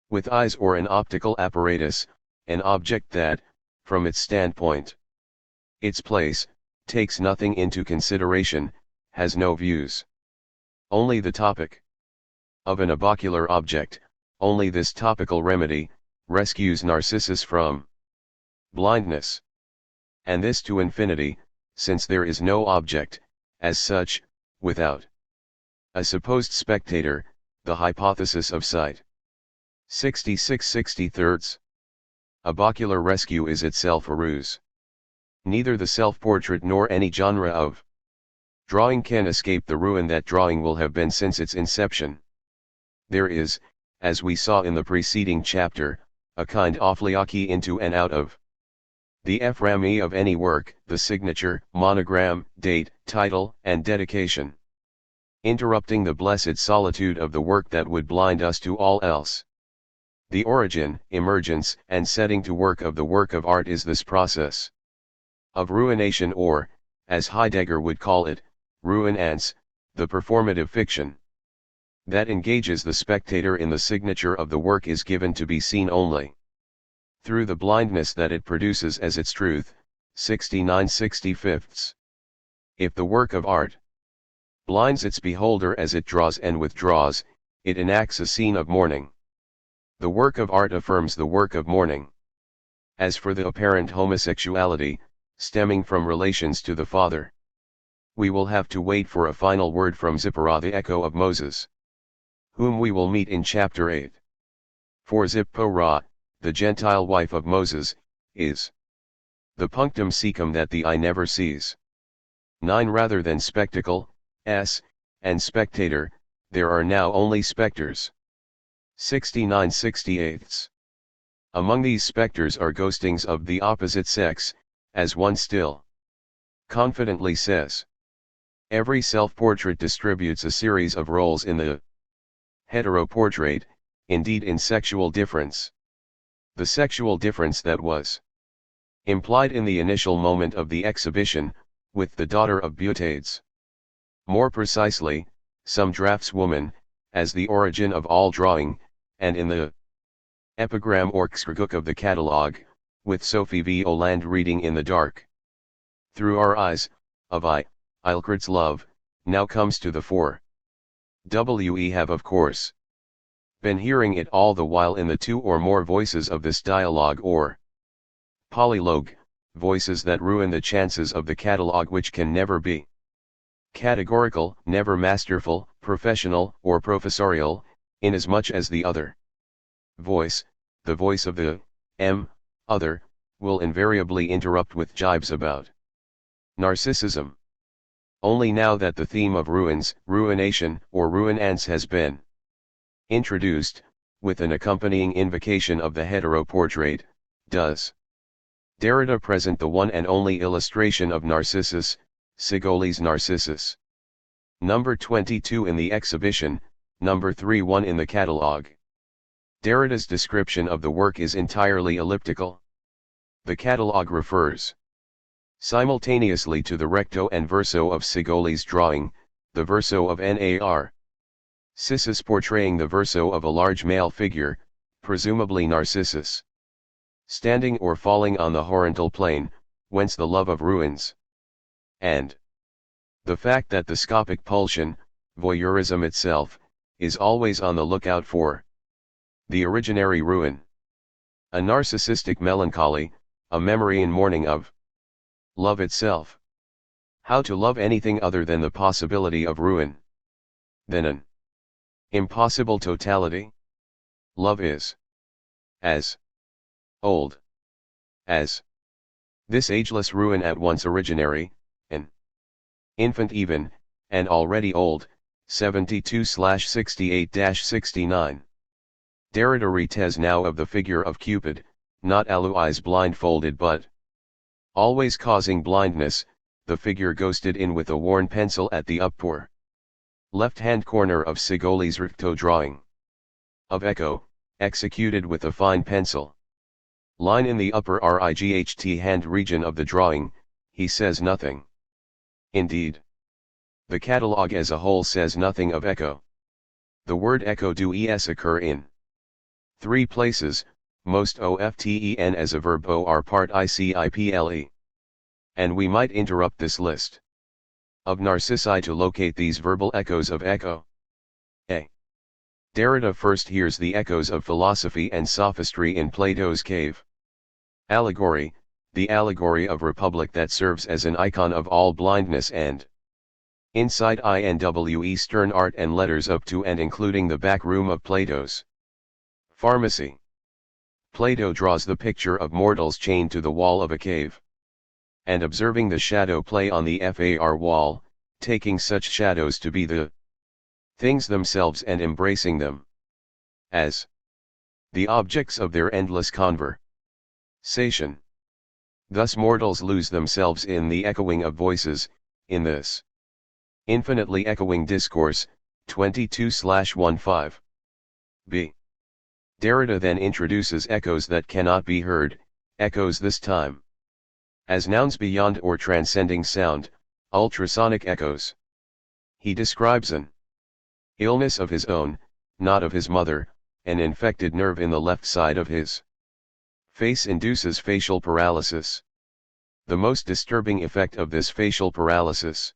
with eyes or an optical apparatus, an object that, from its standpoint, its place, takes nothing into consideration, has no views, only the topic of an abacular object. Only this topical remedy rescues Narcissus from blindness, and this to infinity, since there is no object, as such, without a supposed spectator, the hypothesis of sight. 66/63. Abacular rescue is itself a ruse. Neither the self-portrait nor any genre of drawing can escape the ruin that drawing will have been since its inception. There is, as we saw in the preceding chapter, a kind ofliaki into and out of the ephrami of any work, the signature, monogram, date, title, and dedication, interrupting the blessed solitude of the work that would blind us to all else. The origin, emergence, and setting to work of the work of art is this process of ruination, or, as Heidegger would call it, ruinance, the performative fiction that engages the spectator in the signature of the work is given to be seen only through the blindness that it produces as its truth. 69/65. If the work of art blinds its beholder as it draws and withdraws, it enacts a scene of mourning. The work of art affirms the work of mourning. As for the apparent homosexuality, stemming from relations to the father, we will have to wait for a final word from Zipporah, the echo of Moses, whom we will meet in chapter 8. For Zipporah, the Gentile wife of Moses, is the punctum secum that the eye never sees. 9 Rather than spectacle, and spectator, there are now only specters. 69/68. Among these specters are ghostings of the opposite sex, as one still confidently says. Every self-portrait distributes a series of roles in the hetero-portrait, indeed in sexual difference. The sexual difference that was implied in the initial moment of the exhibition, with the daughter of Butades. More precisely, some draftswoman, as the origin of all drawing, and in the epigram or xrguk of the catalogue, with Sophie V. Oland reading in the dark. Through our eyes, of Ilkrit's love, now comes to the fore. We have of course been hearing it all the while in the 2 or more voices of this dialogue or polylogue, voices that ruin the chances of the catalogue, which can never be categorical, never masterful, professional, or professorial, inasmuch as the other voice, the voice of the other, will invariably interrupt with jibes about narcissism. Only now that the theme of ruins, ruination, or ruinance has been introduced, with an accompanying invocation of the hetero-portrait, does Derrida present the one and only illustration of Narcissus, Sigoli's Narcissus. Number 22 in the exhibition, number 31 in the catalogue. Derrida's description of the work is entirely elliptical. The catalogue refers simultaneously to the recto and verso of Sigoli's drawing, the verso of Nar. Cissus portraying the verso of a large male figure, presumably Narcissus, standing or falling on the horizontal plane, whence the love of ruins. And the fact that the scopic pulsion, voyeurism itself, is always on the lookout for the originary ruin. A narcissistic melancholy, a memory in mourning of love itself. How to love anything other than the possibility of ruin? Then an impossible totality? Love is as old as this ageless ruin, at once originary, an infant even, and already old. 72/68-69. Derrida retes now of the figure of Cupid, not Alois blindfolded but always causing blindness, the figure ghosted in with a worn pencil at the upper left-hand corner of Sigoli's recto drawing. Of Echo, executed with a fine pencil line in the upper right hand region of the drawing, he says nothing. Indeed, the catalogue as a whole says nothing of Echo. The word echo does occur in 3 places, most often as a verb or part iciple. And we might interrupt this list of narcissi to locate these verbal echoes of echo. A. Derrida first hears the echoes of philosophy and sophistry in Plato's cave. Allegory, the allegory of republic that serves as an icon of all blindness and inside INWE stern art and letters up to and including the back room of Plato's pharmacy. Plato draws the picture of mortals chained to the wall of a cave, and observing the shadow play on the far wall, taking such shadows to be the things themselves and embracing them as the objects of their endless conversation. Thus mortals lose themselves in the echoing of voices, in this infinitely echoing discourse. 22/15. B. Derrida then introduces echoes that cannot be heard, echoes this time as nouns beyond or transcending sound, ultrasonic echoes. He describes an illness of his own, not of his mother. An infected nerve in the left side of his face induces facial paralysis. The most disturbing effect of this facial paralysis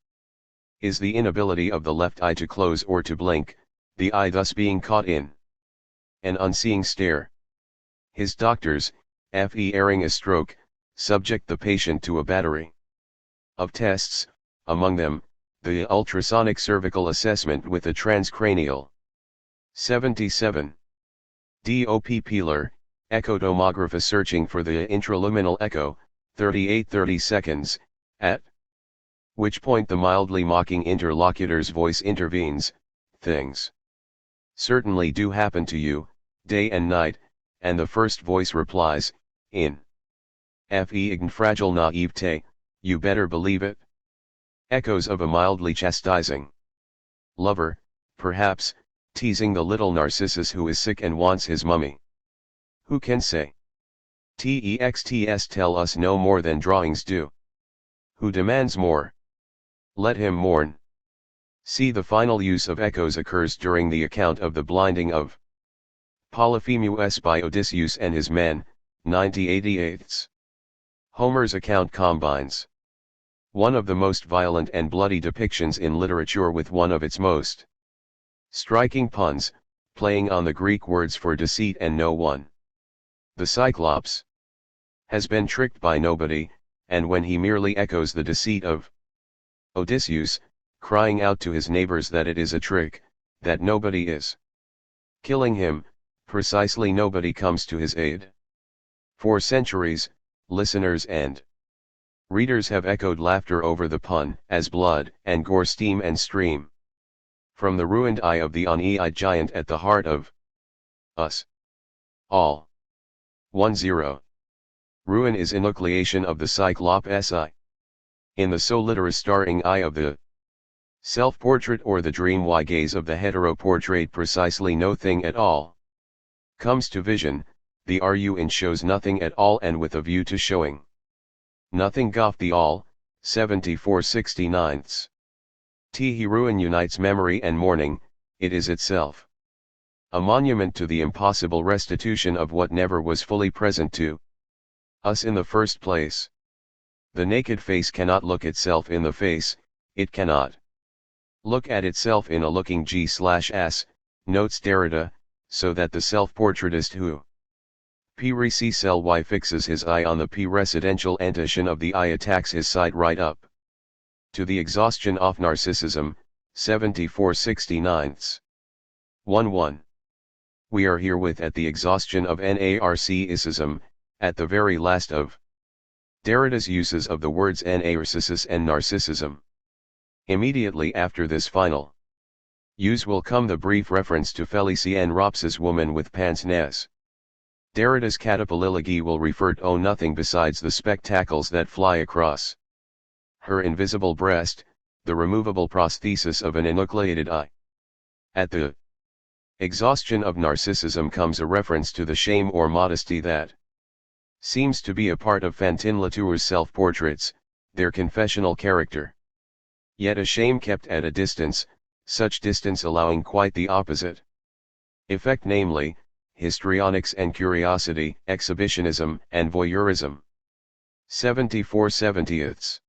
is the inability of the left eye to close or to blink, the eye thus being caught in an unseeing stare. His doctors, fearing a stroke, subject the patient to a battery of tests, among them, the ultrasonic cervical assessment with a transcranial 77 DOP peeler, echo tomography searching for the intraluminal echo, 38-30 seconds, at which point the mildly mocking interlocutor's voice intervenes. Things certainly do happen to you, day and night, and the first voice replies, in fe fragile naivete, you better believe it. Echoes of a mildly chastising lover, perhaps, teasing the little Narcissus who is sick and wants his mummy. Who can say? Texts tell us no more than drawings do. Who demands more? Let him mourn. See, the final use of echoes occurs during the account of the blinding of Polyphemus by Odysseus and his men, 90/88. Homer's account combines one of the most violent and bloody depictions in literature with one of its most striking puns, playing on the Greek words for deceit and no one. The Cyclops has been tricked by nobody, and when he merely echoes the deceit of Odysseus, crying out to his neighbors that it is a trick, that nobody is killing him, precisely nobody comes to his aid. For centuries, listeners and readers have echoed laughter over the pun, as blood and gore steam and stream from the ruined eye of the one-eyed giant at the heart of us all. 10. Ruin is enucleation of the Cyclops' eye. In the solitary starring eye of the self-portrait or the dream-wide gaze of the hetero-portrait, precisely no thing at all comes to vision. The RUN shows nothing at all, and with a view to showing nothing goth the all, 74/69. Ruin unites memory and mourning, it is itself a monument to the impossible restitution of what never was fully present to us in the first place. The naked face cannot look itself in the face, it cannot look at itself in a looking G/S, notes Derrida, so that the self-portraitist who fixes his eye on the residential antition of the eye attacks his sight right up to the exhaustion of narcissism, 74/69. 11. We are herewith at the exhaustion of narcissism, at the very last of Derrida's uses of the words narcissus and narcissism. Immediately after this final use will come the brief reference to Felicienne Rops's woman with pince nez. Derrida's catapulology will refer to nothing besides the spectacles that fly across her invisible breast, the removable prosthesis of an enucleated eye. At the exhaustion of narcissism comes a reference to the shame or modesty that seems to be a part of Fantine Latour's self-portraits, their confessional character. Yet a shame kept at a distance, such distance allowing quite the opposite effect, namely, histrionics and curiosity, exhibitionism and voyeurism. 74/70.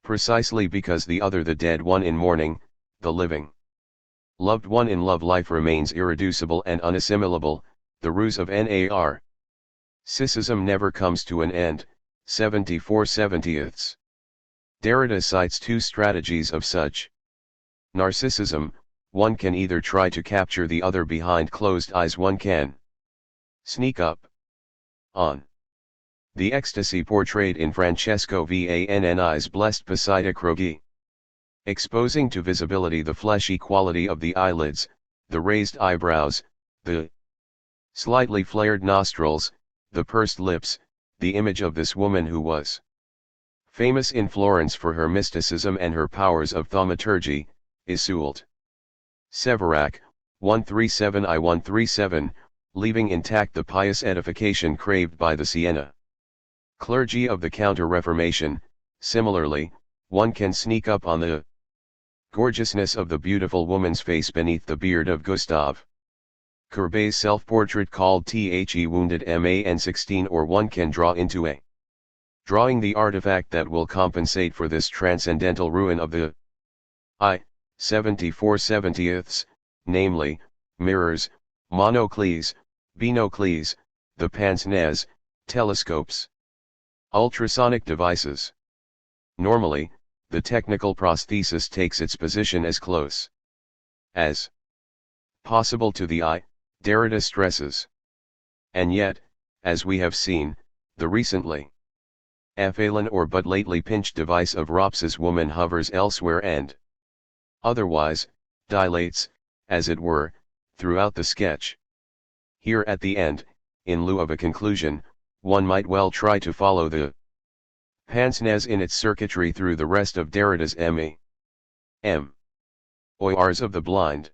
Precisely because the other, the dead one in mourning, the living loved one in love life, remains irreducible and unassimilable, the ruse of narcissism never comes to an end. 74/70. Derrida cites two strategies of such narcissism. One can either try to capture the other behind closed eyes, one can sneak up on the ecstasy portrayed in Francesco Vanni's Blessed Posita Crogi, exposing to visibility the fleshy quality of the eyelids, the raised eyebrows, the slightly flared nostrils, the pursed lips, the image of this woman who was famous in Florence for her mysticism and her powers of thaumaturgy, Iseult. Severac, 137I-137, leaving intact the pious edification craved by the Siena clergy of the Counter-Reformation. Similarly, one can sneak up on the gorgeousness of the beautiful woman's face beneath the beard of Gustave Courbet's self-portrait called The Wounded Man 16, or one can draw into a drawing the artifact that will compensate for this transcendental ruin of the eye, 74/70, namely, mirrors, monocles, binocles, the pince nez, telescopes, ultrasonic devices. Normally, the technical prosthesis takes its position as close as possible to the eye, Derrida stresses. And yet, as we have seen, the recently fallen or but lately pinched device of Rops's woman hovers elsewhere and otherwise, dilates, as it were, throughout the sketch. Here at the end, in lieu of a conclusion, one might well try to follow the pince-nez in its circuitry through the rest of Derrida's oirs of the blind.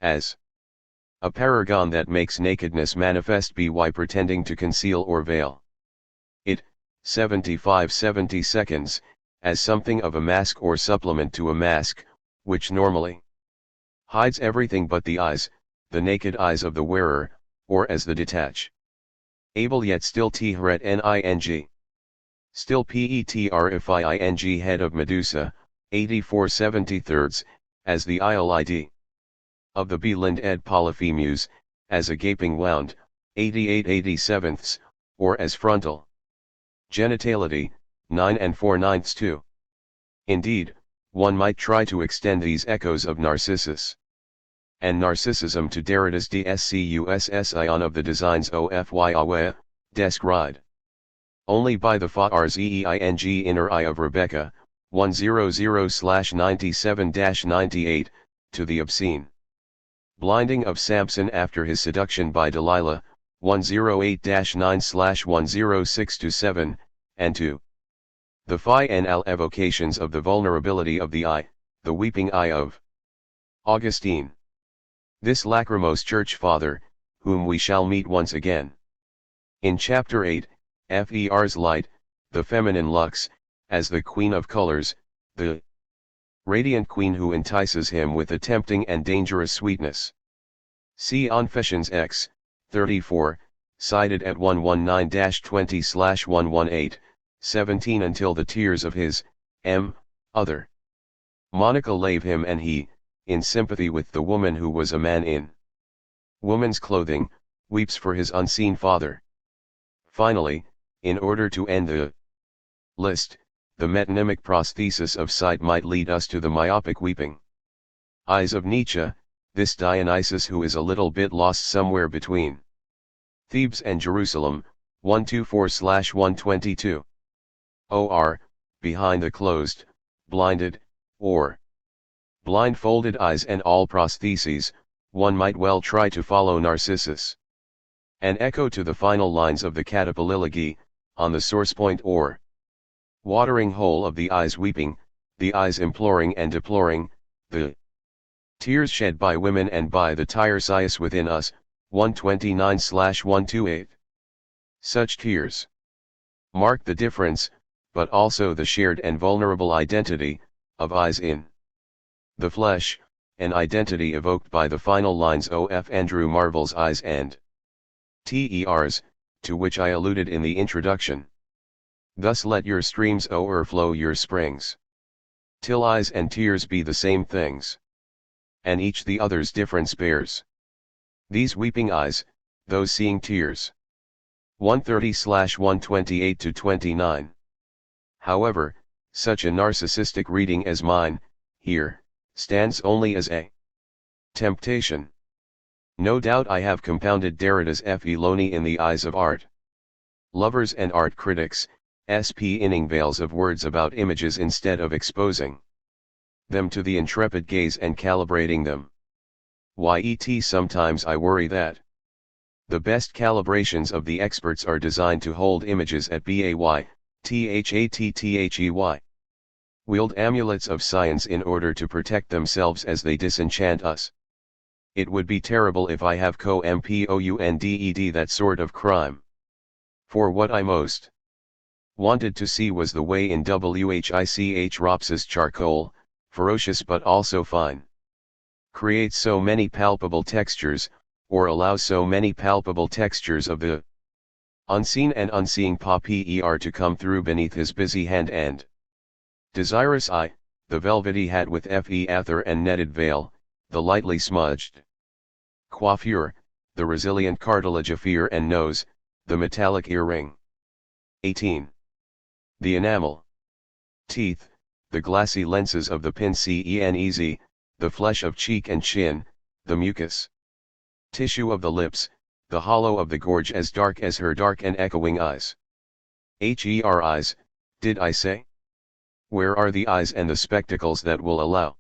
As a paragon that makes nakedness manifest by pretending to conceal or veil it, 75-70 seconds, as something of a mask or supplement to a mask, which normally hides everything but the eyes, the naked eyes of the wearer, or as the detach able yet still ning. Still petrifying head of Medusa, 84/73, as the ILID. Of the Beland ed Polyphemus, as a gaping wound, 88/87, or as frontal genitality, 9 4/9 too. Indeed, one might try to extend these echoes of Narcissus and Narcissism to Derrida's Dscussion of the designs ofyawe, desk ride. Only by the Farzing inner eye of Rebecca, 100/97-98, to the obscene blinding of Samson after his seduction by Delilah, 108-9/106-7, and to the final evocations of the vulnerability of the eye, the weeping eye of Augustine. This lachrymose church father, whom we shall meet once again in chapter 8, Fer's light, the feminine lux, as the queen of colors, the radiant queen who entices him with a tempting and dangerous sweetness. See Confessions X, 34, cited at 119-20/118, 17 until the tears of his, other Monica lave him and he, in sympathy with the woman who was a man in woman's clothing, weeps for his unseen father. Finally, in order to end the list, the metonymic prosthesis of sight might lead us to the myopic weeping eyes of Nietzsche, this Dionysus who is a little bit lost somewhere between Thebes and Jerusalem, 124/122. Or, behind the closed, blinded, or blindfolded eyes and all prostheses, one might well try to follow Narcissus. An echo to the final lines of the Catapolilogy, on the source point or watering hole of the eyes weeping, the eyes imploring and deploring, the tears shed by women and by the Tiresias within us, 129/128. Such tears mark the difference, but also the shared and vulnerable identity, of eyes in the flesh, an identity evoked by the final lines of Andrew Marvell's eyes and TERs, to which I alluded in the introduction. Thus let your streams o'erflow your springs, till eyes and tears be the same things, and each the other's difference bears. These weeping eyes, those seeing tears. 130/128-29. However, such a narcissistic reading as mine, here, stands only as a temptation. No doubt I have compounded Derrida's Philoni in the eyes of art lovers and art critics, spinning veils of words about images instead of exposing them to the intrepid gaze and calibrating them. Yet sometimes I worry that the best calibrations of the experts are designed to hold images at baththatey, wield amulets of science in order to protect themselves as they disenchant us. It would be terrible if I have compounded that sort of crime. For what I most wanted to see was the way in which Rops's charcoal, ferocious but also fine, creates so many palpable textures, or allows so many palpable textures of the unseen and unseeing per to come through beneath his busy hand and desirous eye, the velvety hat with ether and netted veil, the lightly smudged coiffure, the resilient cartilage of ear and nose, the metallic earring. 18. The enamel teeth, the glassy lenses of the pince-nez, the flesh of cheek and chin, the mucus Tissue of the lips, the hollow of the gorge as dark as her dark and echoing eyes. Eyes, did I say? Where are the eyes and the spectacles that will allow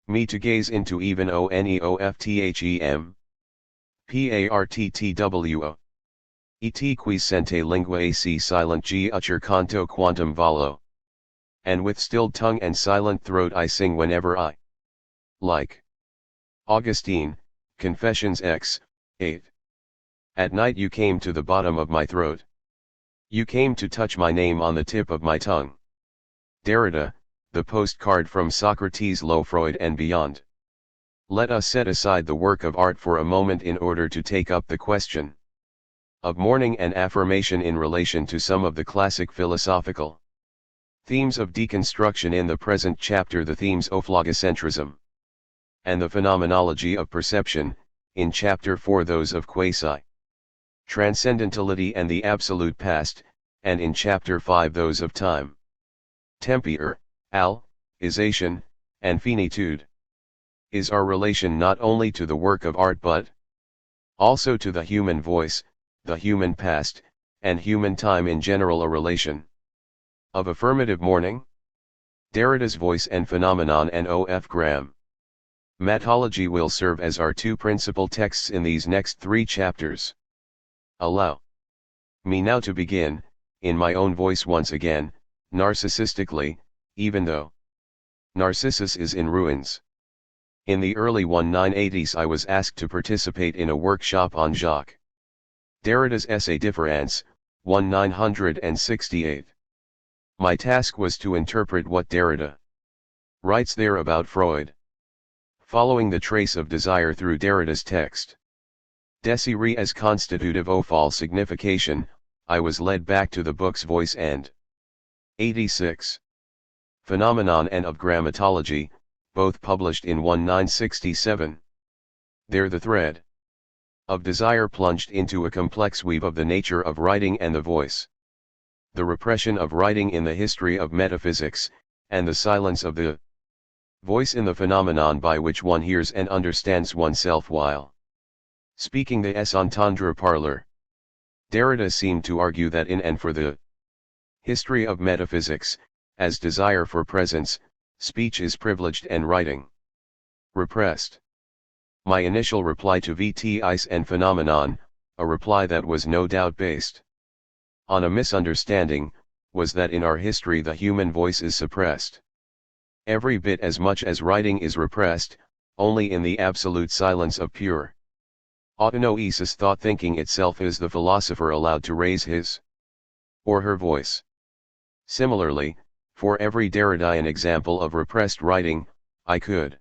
me to gaze into even oneofthem? Parttwo. Et qui sente lingua ac silent g ucher canto quantum volo. And with stilled tongue and silent throat I sing whenever I like. Augustine, Confessions X, 8. At night you came to the bottom of my throat. You came to touch my name on the tip of my tongue. Derrida, the postcard from Socrates, Freud and beyond. Let us set aside the work of art for a moment in order to take up the question of mourning and affirmation in relation to some of the classic philosophical themes of deconstruction in the present chapter, the themes of logocentrism and the phenomenology of perception, in chapter 4 those of quasi-transcendentality and the absolute past, and in chapter 5 those of time, temper, isation, and finitude. Is our relation not only to the work of art but also to the human voice, the human past, and human time in general a relation of affirmative mourning? Derrida's Voice and Phenomenon and O.F. Graham. Matology will serve as our two principal texts in these next 3 chapters. Allow me now to begin, in my own voice once again, narcissistically, even though Narcissus is in ruins. In the early 1980s I was asked to participate in a workshop on Jacques Derrida's essay Différance, 1968. My task was to interpret what Derrida writes there about Freud, following the trace of desire through Derrida's text. Désiré as constitutive of all signification, I was led back to the book's Voice and 86. Phenomenon and of Grammatology, both published in 1967. There the thread of desire plunged into a complex weave of the nature of writing and the voice, the repression of writing in the history of metaphysics, and the silence of the voice in the phenomenon by which one hears and understands oneself while speaking the entendre parler. Derrida seemed to argue that in and for the history of metaphysics, as desire for presence, speech is privileged and writing repressed. My initial reply to VTIs and Phenomenon, a reply that was no doubt based on a misunderstanding, was that in our history the human voice is suppressed every bit as much as writing is repressed, only in the absolute silence of pure autonoesis, thought thinking itself, is the philosopher allowed to raise his or her voice. Similarly, for every Derridian example of repressed writing, I could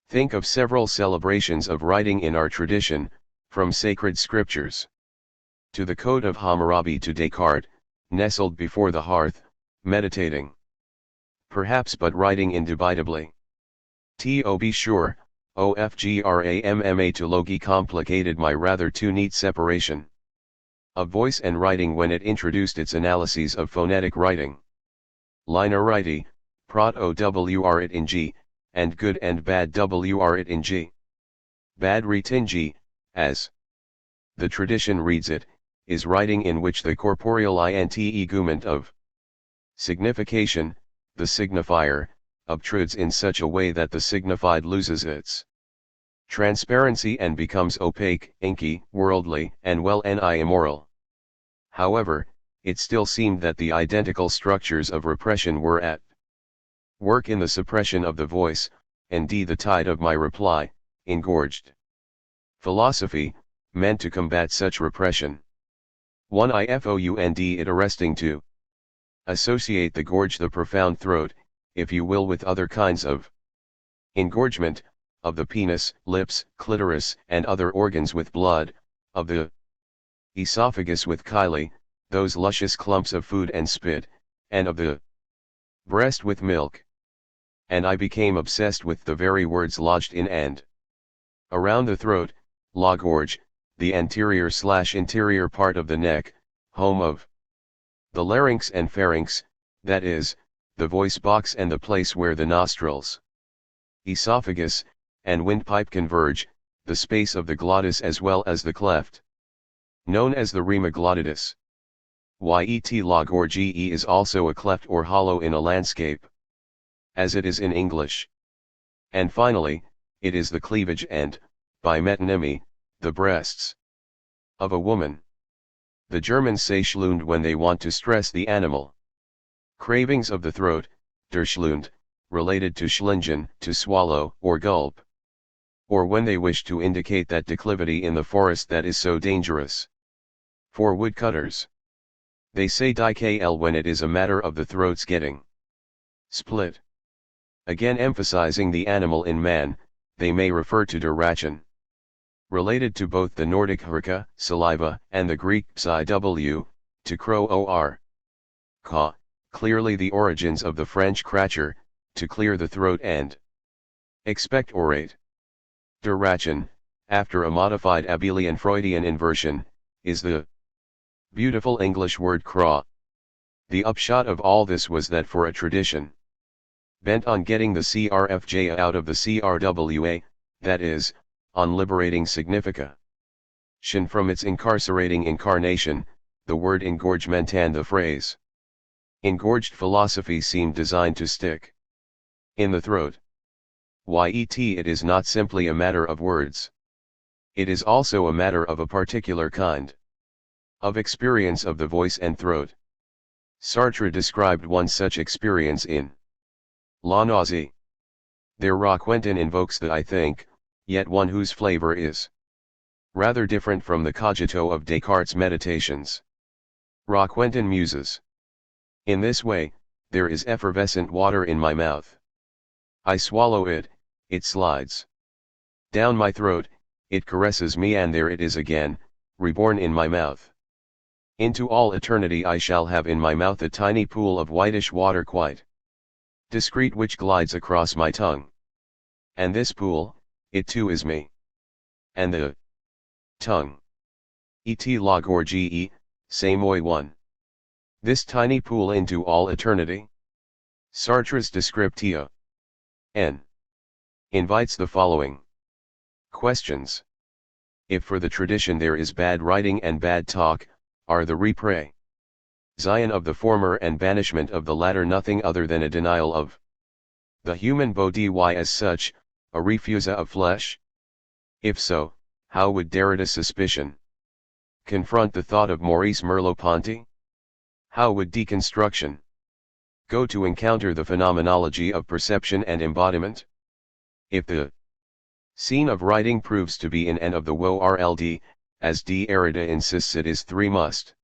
think of several celebrations of writing in our tradition, from sacred scriptures to the Code of Hammurabi to Descartes, nestled before the hearth, meditating, perhaps, but writing indubitably. To be sure, ofgrammatology complicated my rather too neat separation of voice and writing when it introduced its analyses of phonetic writing. Liner righty, prot wr it in G, and good and bad wr it in G. Bad written G, as the tradition reads it, is writing in which the corporeal integument of signification, the signifier, obtrudes in such a way that the signified loses its transparency and becomes opaque, inky, worldly, and immoral. However, it still seemed that the identical structures of repression were at work in the suppression of the voice, and the tide of my reply, engorged philosophy, meant to combat such repression. 1 Ifound it arresting to associate the gorge, the profound throat, if you will, with other kinds of engorgement, of the penis, lips, clitoris, and other organs with blood, of the esophagus with chyli, those luscious clumps of food and spit, and of the breast with milk. And I became obsessed with the very words lodged in and around the throat, la gorge, the anterior/interior part of the neck, home of the larynx and pharynx, that is, the voice box and the place where the nostrils, esophagus, and windpipe converge, the space of the glottis as well as the cleft, known as the rima glottis. Yet log or ge is also a cleft or hollow in a landscape, as it is in English. And finally, it is the cleavage and, by metonymy, the breasts of a woman. The Germans say Schlund when they want to stress the animal cravings of the throat, der Schlund, related to schlingen, to swallow, or gulp. Or when they wish to indicate that declivity in the forest that is so dangerous for woodcutters. They say die kl when it is a matter of the throat's getting split. Again emphasizing the animal in man, they may refer to der Rachen. Related to both the Nordic hrka, saliva, and the Greek psiw, to crow or ka, clearly the origins of the French kratcher, to clear the throat and expectorate. Der Rachen, after a modified abelian Freudian inversion, is the beautiful English word craw. The upshot of all this was that for a tradition bent on getting the CRFJ out of the CRWA, that is, on liberating signification from its incarcerating incarnation, the word engorgement and the phrase engorged philosophy seemed designed to stick in the throat. Yet it is not simply a matter of words. It is also a matter of a particular kind of experience of the voice and throat. Sartre described one such experience in La Nausée. There Raquentin invokes the I think, yet one whose flavor is rather different from the cogito of Descartes' meditations. Raquentin muses. In this way, there is effervescent water in my mouth. I swallow it, it slides down my throat, it caresses me and there it is again, reborn in my mouth. Into all eternity I shall have in my mouth a tiny pool of whitish water quite discreet which glides across my tongue. And this pool, it too is me. And the tongue. Et log or ge, same oi one. This tiny pool into all eternity. Sartre's Descriptio N. invites the following questions. If for the tradition there is bad writing and bad talk, are the repray Zion of the former and banishment of the latter nothing other than a denial of the human body as such, a refusa of flesh? If so, how would Derrida's suspicion confront the thought of Maurice Merleau-Ponty? How would deconstruction go to encounter the phenomenology of perception and embodiment? If the scene of writing proves to be in N of the world, as Derrida insists it is 3 must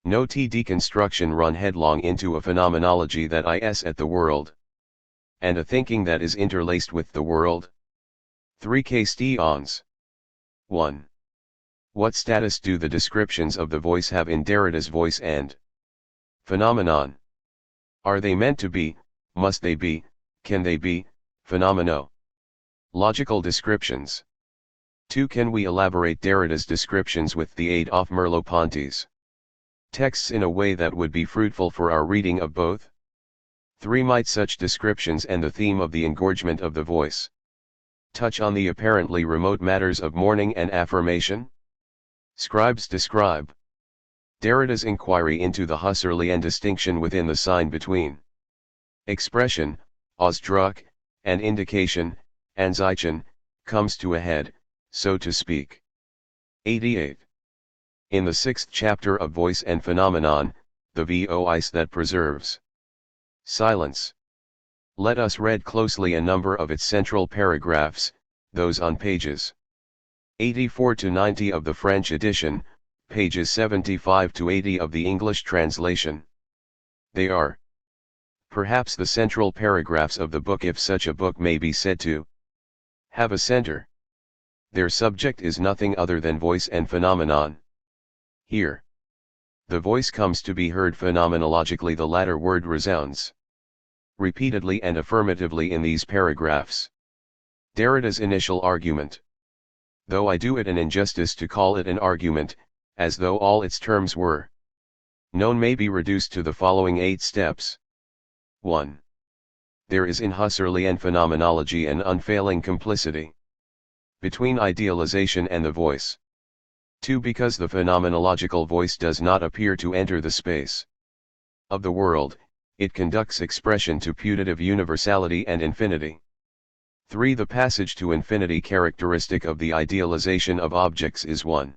no deconstruction run headlong into a phenomenology that is at the world, and a thinking that is interlaced with the world. 3 questions. 1. What status do the descriptions of the voice have in Derrida's voice and phenomenon? Are they meant to be, must they be, can they be, phenomenological descriptions? 2. Can we elaborate Derrida's descriptions with the aid of Merleau-Ponty's texts in a way that would be fruitful for our reading of both? 3. Might such descriptions and the theme of the engorgement of the voice touch on the apparently remote matters of mourning and affirmation? Scribes describe Derrida's inquiry into the Husserlian distinction within the sign between expression, Ausdruck, and indication, Anzeichen, comes to a head, so to speak. 88. In the 6th chapter of Voice and Phenomenon, the voice that preserves silence. Let us read closely a number of its central paragraphs, those on pages 84 to 90 of the French edition, pages 75 to 80 of the English translation. They are perhaps the central paragraphs of the book, if such a book may be said to have a center. Their subject is nothing other than voice and phenomenon. Here, the voice comes to be heard phenomenologically. The latter word resounds repeatedly and affirmatively in these paragraphs. Derrida's initial argument. Though I do it an injustice to call it an argument, as though all its terms were known, may be reduced to the following 8 steps. 1. There is in Husserlian phenomenology an unfailing complicity Between idealization and the voice. 2. Because the phenomenological voice does not appear to enter the space of the world, it conducts expression to putative universality and infinity. 3. The passage to infinity characteristic of the idealization of objects is one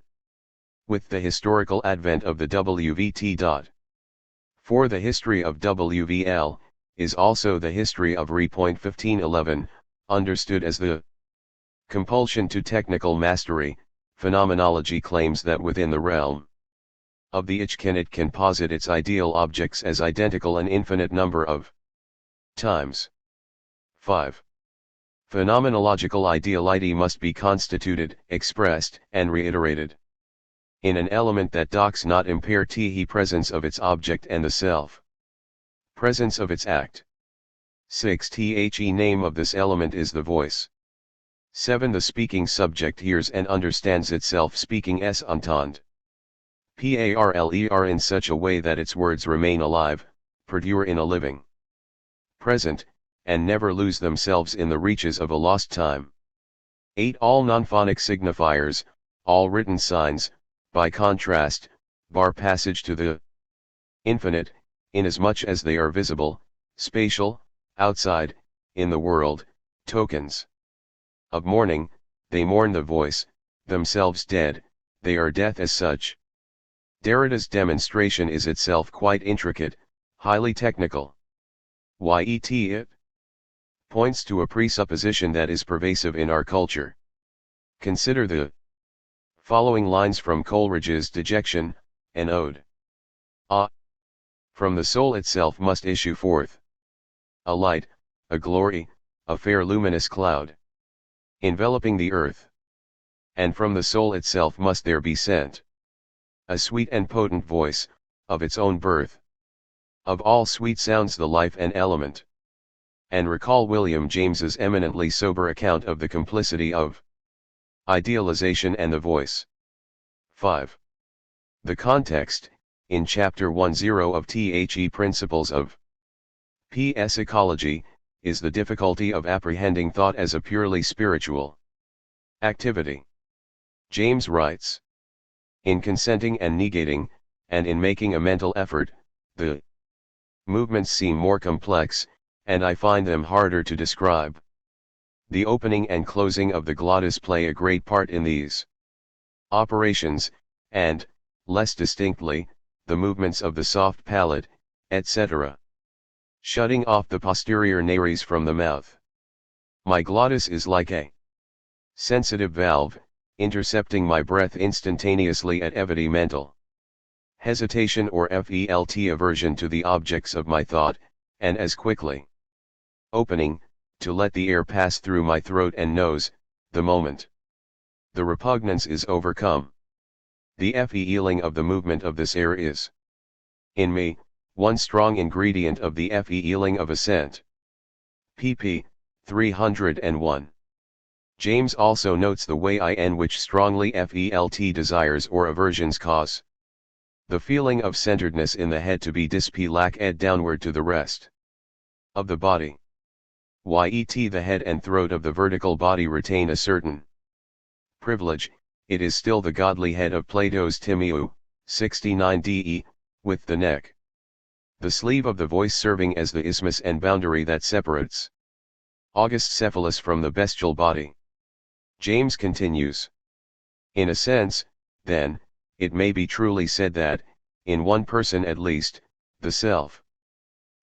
with the historical advent of the WVT. 4. The history of WVL is also the history of Re.1511, understood as the compulsion to technical mastery. Phenomenology claims that within the realm of the it can posit its ideal objects as identical an infinite number of times. 5. Phenomenological ideality must be constituted, expressed, and reiterated in an element that docs not impair the presence of its object and the self presence of its act. 6. The name of this element is the voice. 7. The speaking subject hears and understands itself speaking s entend. Parler in such a way that its words remain alive, perdure in a living present, and never lose themselves in the reaches of a lost time. 8. All nonphonic signifiers, all written signs, by contrast, bar passage to the infinite, inasmuch as they are visible, spatial, outside, in the world, tokens of mourning. They mourn the voice, themselves dead, they are death as such. Derrida's demonstration is itself quite intricate, highly technical. It points to a presupposition that is pervasive in our culture. Consider the following lines from Coleridge's Dejection, an ode. From the soul itself must issue forth a light, a glory, a fair luminous cloud, enveloping the earth. And from the soul itself must there be sent a sweet and potent voice, of its own birth. Of all sweet sounds the life and element. And recall William James's eminently sober account of the complicity of idealization and the voice. 5. The context, in Chapter 10 of The Principles of P.S. Ecology, is the difficulty of apprehending thought as a purely spiritual activity. James writes, in consenting and negating, and in making a mental effort, the movements seem more complex, and I find them harder to describe. The opening and closing of the glottis play a great part in these operations, and, less distinctly, the movements of the soft palate, etc. Shutting off the posterior nares from the mouth. My glottis is like a sensitive valve, intercepting my breath instantaneously at every mental hesitation or felt aversion to the objects of my thought, and as quickly opening, to let the air pass through my throat and nose, the moment the repugnance is overcome. The feeling of the movement of this air is, in me, one strong ingredient of the feeling of assent. pp. 301. James also notes the way in which strongly felt desires or aversions cause the feeling of centeredness in the head to be dispelaced downward to the rest of the body. The head and throat of the vertical body retain a certain privilege, it is still the godly head of Plato's Timeu, 69 de, with the neck, the sleeve of the voice serving as the isthmus and boundary that separates august cephalus from the bestial body. James continues. In a sense, then, it may be truly said that, in one person at least, the self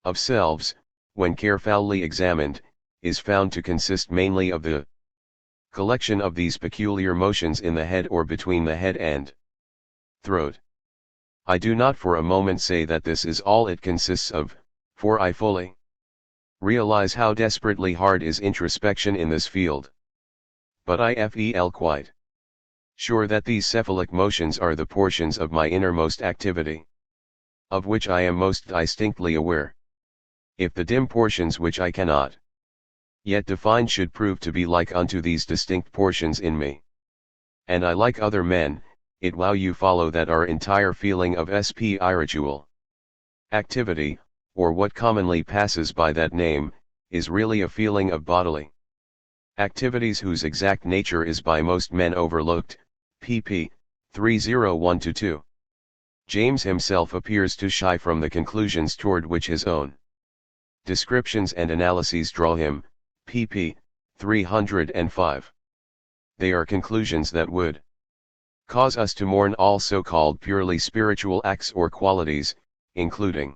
of selves, when carefully examined, is found to consist mainly of the collection of these peculiar motions in the head or between the head and throat. I do not for a moment say that this is all it consists of, for I fully realize how desperately hard is introspection in this field. But I feel quite sure that these cephalic motions are the portions of my innermost activity, of which I am most distinctly aware. If the dim portions which I cannot yet define should prove to be like unto these distinct portions in me, and I like other men, it will you follow that our entire feeling of spiritual activity, or what commonly passes by that name, is really a feeling of bodily Activities whose exact nature is by most men overlooked, pp. 301-2. James himself appears to shy from the conclusions toward which his own descriptions and analyses draw him, pp. 305. They are conclusions that would cause us to mourn all so-called purely spiritual acts or qualities, including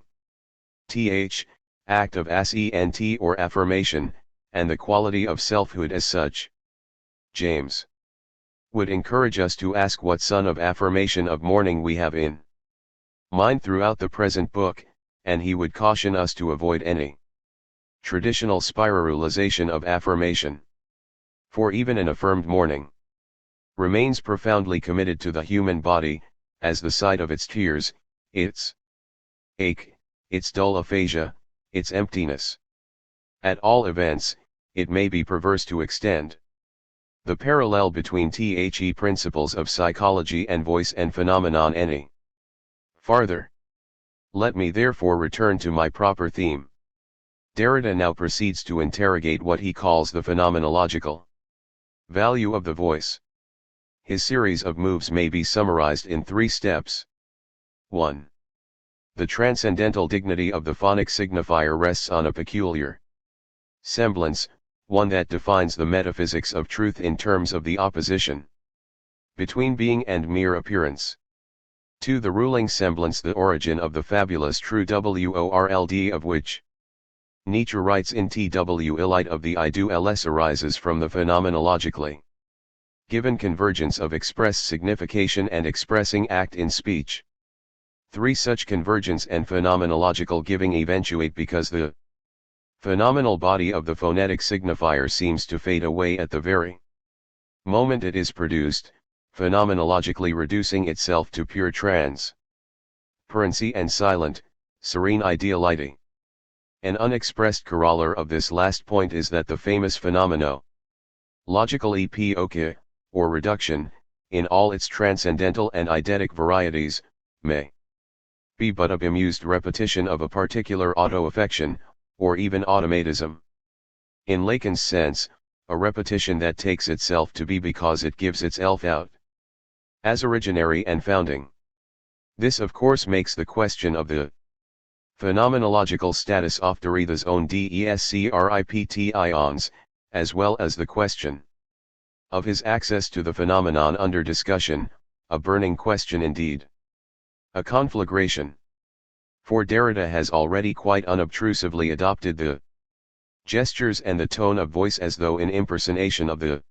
act of assent or affirmation, and the quality of selfhood as such. James would encourage us to ask what son of affirmation of mourning we have in mind throughout the present book, and he would caution us to avoid any traditional spiralization of affirmation. For even an affirmed mourning remains profoundly committed to the human body, as the sight of its tears, its ache, its dull aphasia, its emptiness. At all events, it may be perverse to extend the parallel between the principles of psychology and voice and phenomenon any farther. Let me therefore return to my proper theme. Derrida now proceeds to interrogate what he calls the phenomenological value of the voice. His series of moves may be summarized in 3 steps. 1. The transcendental dignity of the phonic signifier rests on a peculiar semblance, one that defines the metaphysics of truth in terms of the opposition between being and mere appearance. 2. The ruling semblance, the origin of the fabulous true world of which Nietzsche writes in Light of the I do ls arises from the phenomenologically given convergence of express signification and expressing act in speech. 3. Such convergence and phenomenological giving eventuate because the phenomenal body of the phonetic signifier seems to fade away at the very moment it is produced, phenomenologically reducing itself to pure transparency and silent, serene ideality. An unexpressed corollary of this last point is that the famous phenomenological epoche, or reduction, in all its transcendental and eidetic varieties, may be but a bemused repetition of a particular auto-affection, or even automatism. In Lacan's sense, a repetition that takes itself to be because it gives itself out as originary and founding. This of course makes the question of the phenomenological status of Derrida's own descriptions, as well as the question of his access to the phenomenon under discussion, a burning question indeed. A conflagration. For Derrida has already quite unobtrusively adopted the gestures and the tone of voice as though in impersonation of the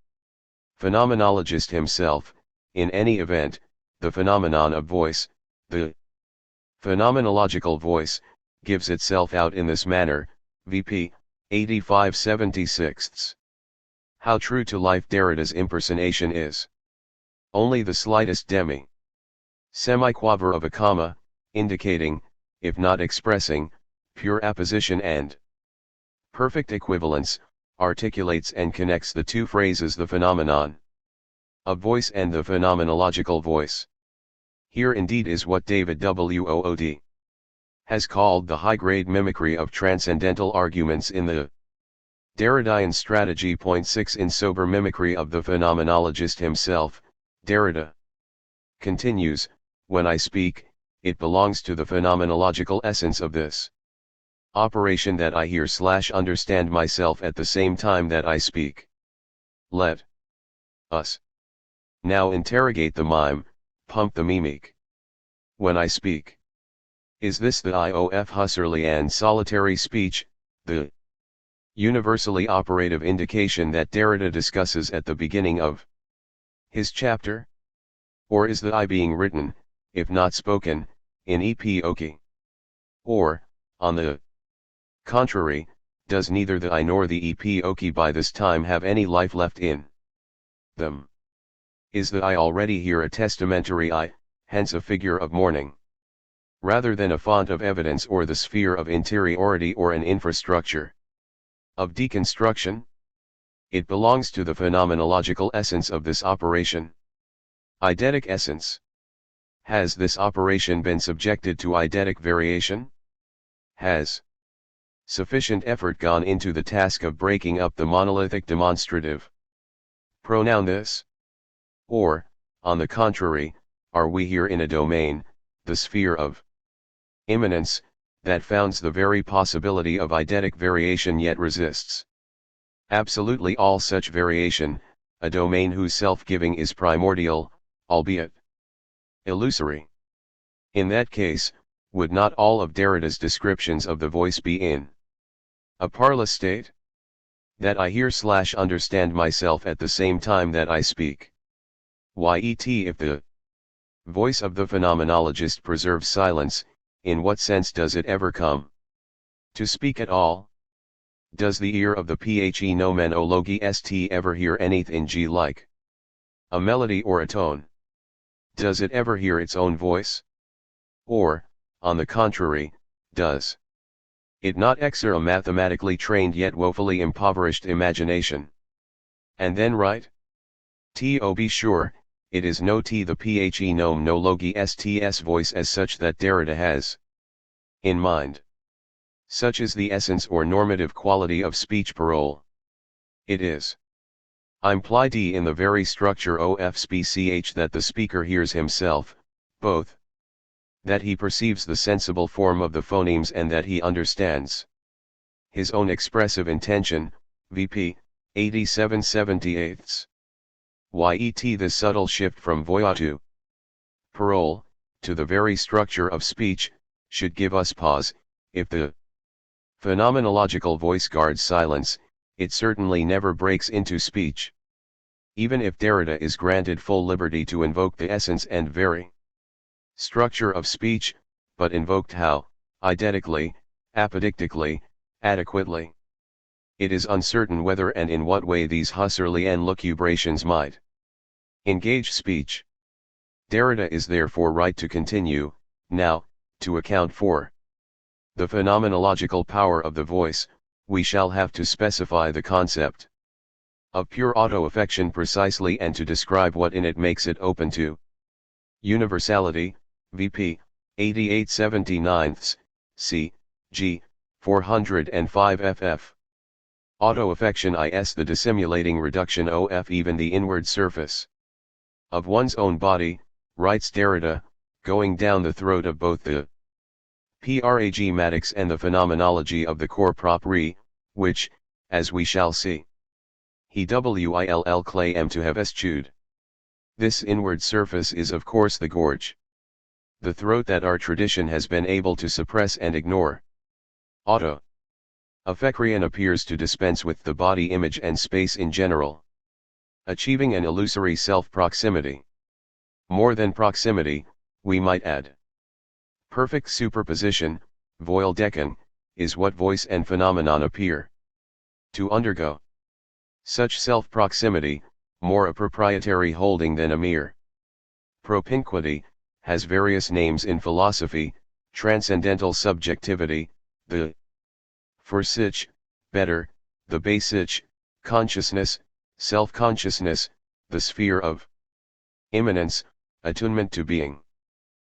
phenomenologist himself. In any event, the phenomenon of voice, the phenomenological voice, gives itself out in this manner, vp. 85/76. How true to life Derrida's impersonation is. Only the slightest semiquaver of a comma, indicating, if not expressing, pure apposition and perfect equivalence, articulates and connects the two phrases, the phenomenon of voice and the phenomenological voice. Here indeed is what David Wood has called the high-grade mimicry of transcendental arguments in the Derridean strategy. Point 6. In sober mimicry of the phenomenologist himself, Derrida continues, when I speak, it belongs to the phenomenological essence of this operation that I hear/understand myself at the same time that I speak. Let us now interrogate the mime, pump the mimic. When I speak, is this the IOF Husserly and solitary speech, the universally operative indication that Derrida discusses at the beginning of his chapter? Or is the I being written, if not spoken, in epoche? Or, on the contrary, does neither the I nor the epoche by this time have any life left in them? Is the I already here a testamentary I, hence a figure of mourning, rather than a font of evidence or the sphere of interiority or an infrastructure of deconstruction? It belongs to the phenomenological essence of this operation. Eidetic essence. Has this operation been subjected to eidetic variation? Has Sufficient effort gone into the task of breaking up the monolithic demonstrative pronoun this? Or, on the contrary, are we here in a domain, the sphere of immanence, that founds the very possibility of eidetic variation yet resists absolutely all such variation, a domain whose self-giving is primordial, albeit illusory? In that case, would not all of Derrida's descriptions of the voice be in a parlous state? That I hear/understand myself at the same time that I speak. Yet if the voice of the phenomenologist preserves silence, in what sense does it ever come to speak at all? Does the ear of the phenomenologist ever hear anything like a melody or a tone? Does it ever hear its own voice? Or, on the contrary, does it not exer a mathematically trained yet woefully impoverished imagination? And then right? To be sure, it is no the phenomenologist's voice as such that Derrida has in mind. Such is the essence or normative quality of speech parole. It is implied in the very structure of speech that the speaker hears himself, both that he perceives the sensible form of the phonemes and that he understands his own expressive intention, VP 87/78. Yet the subtle shift from voix to parole, to the very structure of speech, should give us pause. If the phenomenological voice guards silence, it certainly never breaks into speech. Even if Derrida is granted full liberty to invoke the essence and very structure of speech, but invoked how, eidetically, apodictically, adequately? It is uncertain whether and in what way these Husserlian lucubrations might engage speech. Derrida is therefore right to continue, now, to account for the phenomenological power of the voice, we shall have to specify the concept of pure auto-affection precisely and to describe what in it makes it open to universality, VP 88/79, C. G. 405 ff. Auto-affection is the dissimulating reduction of even the inward surface of one's own body, writes Derrida, going down the throat of both the pragmatics and the phenomenology of the corps propre, which, as we shall see, he will claim to have eschewed. This inward surface is of course the gorge, the throat that our tradition has been able to suppress and ignore. Auto-affection appears to dispense with the body image and space in general, achieving an illusory self-proximity. More than proximity, we might add. Perfect superposition, Voildeken, is what voice and phenomenon appear to undergo. Such self-proximity, more a proprietary holding than a mere propinquity, has various names in philosophy: transcendental subjectivity, the Vorsich, better, the Basich, consciousness, self-consciousness, the sphere of immanence, attunement to being.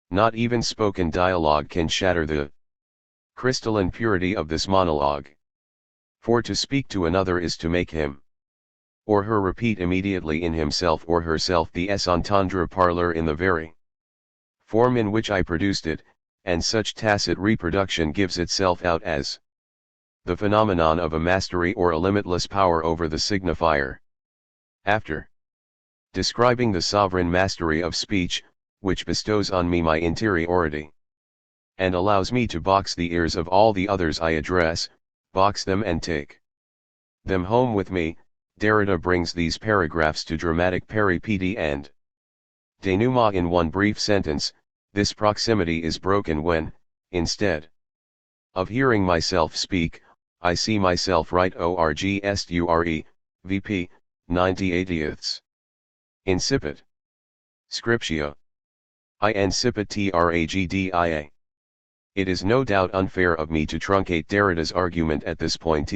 Not even spoken dialogue can shatter the crystalline purity of this monologue. For to speak to another is to make him or her repeat immediately in himself or herself the entendre parler in the very form in which I produced it, and such tacit reproduction gives itself out as the phenomenon of a mastery or a limitless power over the signifier. After describing the sovereign mastery of speech, which bestows on me my interiority, and allows me to box the ears of all the others I address, box them and take them home with me, Derrida brings these paragraphs to dramatic peripety and denouement in one brief sentence. This proximity is broken when, instead of hearing myself speak, I see myself write orgsture, VP 90/80. Incipit Scriptio. I incipit tragdia. It is no doubt unfair of me to truncate Derrida's argument at this point.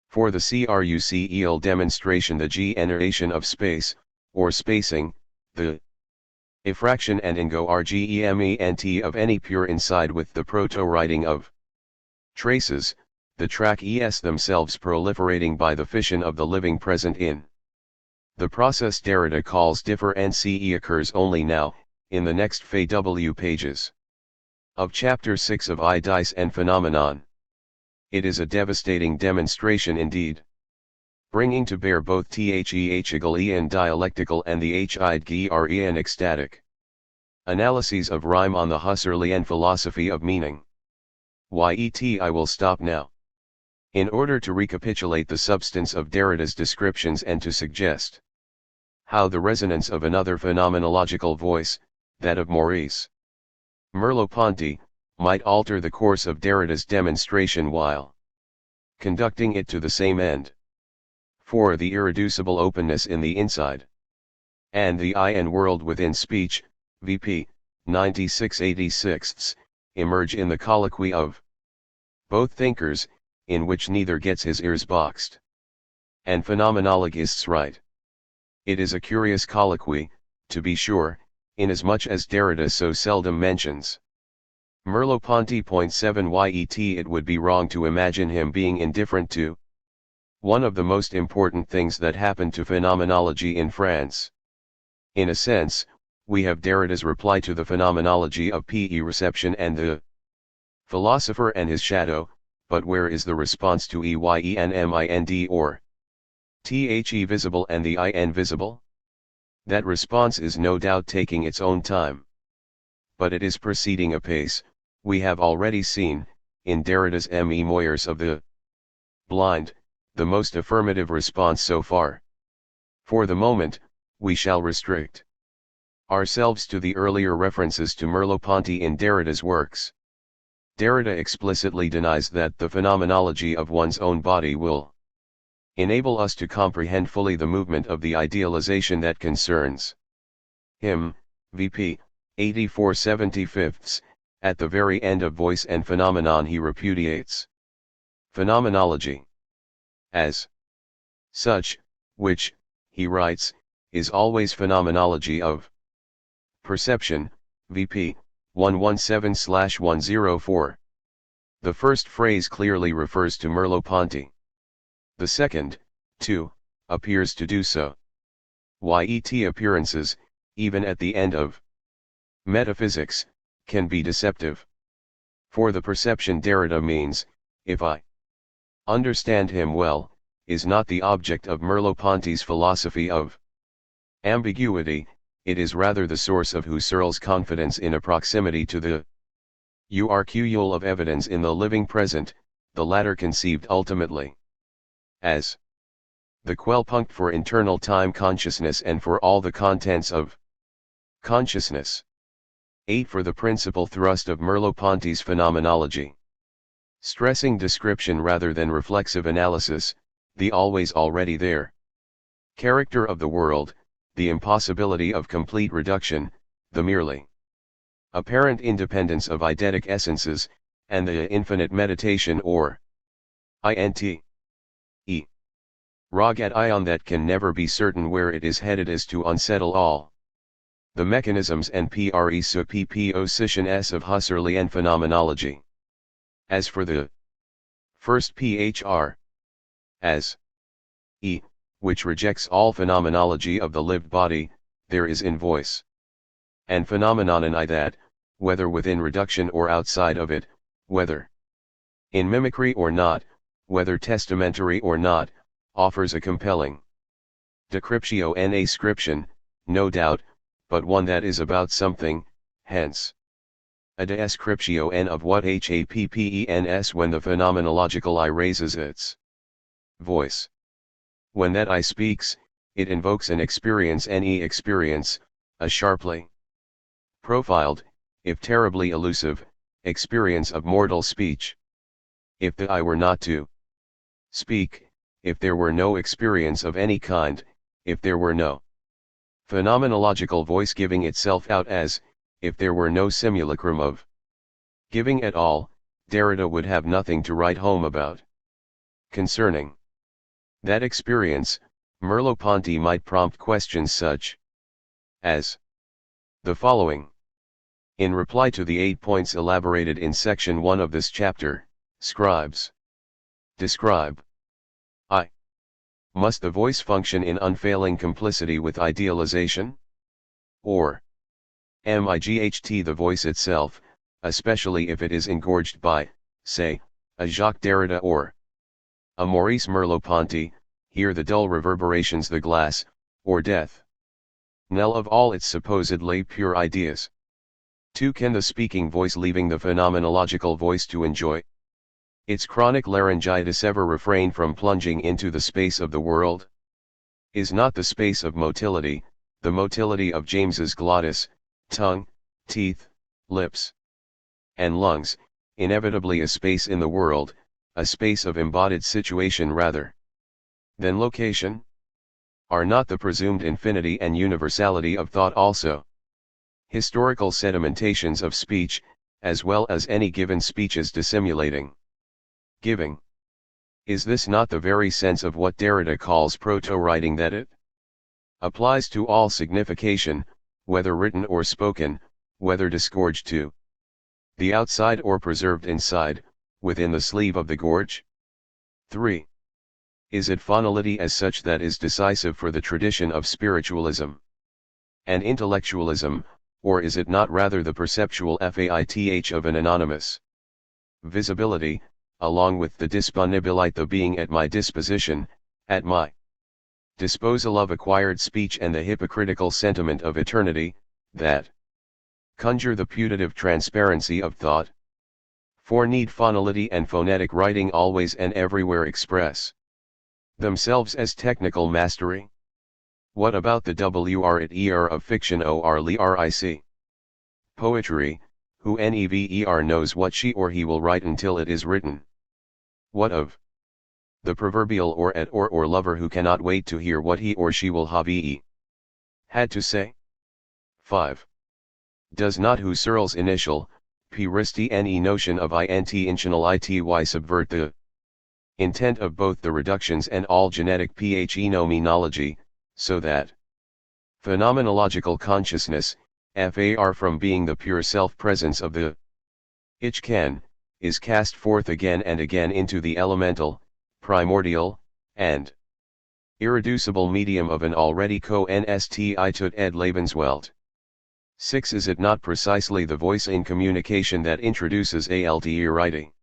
For the crucial demonstration, the generation of space, or spacing, the effraction and argument of any pure inside with the proto-writing of traces, the track es themselves proliferating by the fission of the living present in. The process Derrida calls difference occurs only now, in the next FAW pages of Chapter 6 of Ideas and Phenomenon. It is a devastating demonstration indeed, bringing to bear both theological dialectical and the Hidgrian ecstatic analyses of rhyme on the Husserlian philosophy of meaning. I will stop now, in order to recapitulate the substance of Derrida's descriptions and to suggest how the resonance of another phenomenological voice, that of Maurice Merleau-Ponty, might alter the course of Derrida's demonstration while conducting it to the same end. For the irreducible openness in the inside and the I and world within speech, VP 9686, emerge in the colloquy of both thinkers, in which neither gets his ears boxed and phenomenologists right. It is a curious colloquy, to be sure, inasmuch as Derrida so seldom mentions Merleau-Ponty. 7 It would be wrong to imagine him being indifferent to one of the most important things that happened to phenomenology in France. In a sense, we have Derrida's reply to the phenomenology of PE reception and the philosopher and his shadow, but where is the response to EYENMIND or THE visible and the I invisible? That response is no doubt taking its own time. But it is proceeding apace, we have already seen, in Derrida's M.E. Moyers of the blind, the most affirmative response so far. For the moment, we shall restrict ourselves to the earlier references to Merleau-Ponty in Derrida's works. Derrida explicitly denies that the phenomenology of one's own body will enable us to comprehend fully the movement of the idealization that concerns him. VP 84/75. At the very end of Voice and Phenomenon he repudiates phenomenology as such, which, he writes, is always phenomenology of perception, VP 117/104. The first phrase clearly refers to Merleau-Ponty. The second, too, appears to do so. Yet appearances, even at the end of metaphysics, can be deceptive. For the perception Derrida means, if I understand him well, is not the object of Merleau-Ponty's philosophy of ambiguity, it is rather the source of Husserl's confidence in a proximity to the urcule of evidence in the living present, the latter conceived ultimately as the quellpunct for internal time consciousness and for all the contents of consciousness. 8 For the principal thrust of Merleau-Ponty's phenomenology, stressing description rather than reflexive analysis, the always already there character of the world, the impossibility of complete reduction, the merely apparent independence of eidetic essences, and the infinite meditation or INT. Rag at ion that can never be certain where it is headed is to unsettle all the mechanisms and presuppositions of Husserlian phenomenology. As for the first PHR, as E, which rejects all phenomenology of the lived body, there is in voice and phenomenon I that, whether within reduction or outside of it, whether in mimicry or not, whether testamentary or not, offers a compelling decryptio and ascription, no doubt, but one that is about something, hence a descriptio n of what happens when the phenomenological I raises its voice. When that I speaks, it invokes an experience any experience, a sharply profiled, if terribly elusive, experience of mortal speech. If the I were not to speak, if there were no experience of any kind, if there were no phenomenological voice giving itself out as, if there were no simulacrum of giving at all, Derrida would have nothing to write home about. Concerning that experience, Merleau-Ponty might prompt questions such as the following. In reply to the 8 points elaborated in section 1 of this chapter, scribes Describe. I. Must the voice function in unfailing complicity with idealization? Or might the voice itself, especially if it is engorged by, say, a Jacques Derrida or a Maurice Merleau-Ponty, hear the dull reverberations the glass, or death knell of all its supposedly pure ideas? 2. Can the speaking voice leaving the phenomenological voice to enjoy its chronic laryngitis ever refrain from plunging into the space of the world? Is not the space of motility, the motility of James's glottis, tongue, teeth, lips, and lungs, inevitably a space in the world, a space of embodied situation rather than location? Are not the presumed infinity and universality of thought also historical sedimentations of speech, as well as any given speech's dissimulating giving? Is this not the very sense of what Derrida calls proto-writing, that it applies to all signification, whether written or spoken, whether disgorged to the outside or preserved inside, within the sleeve of the gorge? 3. Is it phonolity as such that is decisive for the tradition of spiritualism and intellectualism, or is it not rather the perceptual faith of an anonymous visibility, along with the disponibilite, the being at my disposition, at my disposal of acquired speech, and the hypocritical sentiment of eternity, that conjure the putative transparency of thought? 4. Need phonolity and phonetic writing always and everywhere express themselves as technical mastery? What about the wr of fiction or lyric poetry, who never knows what she or he will write until it is written? What of the proverbial or lover who cannot wait to hear what he or she will have had to say? 5. Does not Husserl's initial, Purest notion of intentional ity subvert the intent of both the reductions and all genetic phenomenology, so that phenomenological consciousness, far from being the pure self-presence of the ich can, is cast forth again and again into the elemental, primordial, and irreducible medium of an already constituted Lebenswelt? 6. Is it not precisely the voice in communication that introduces writing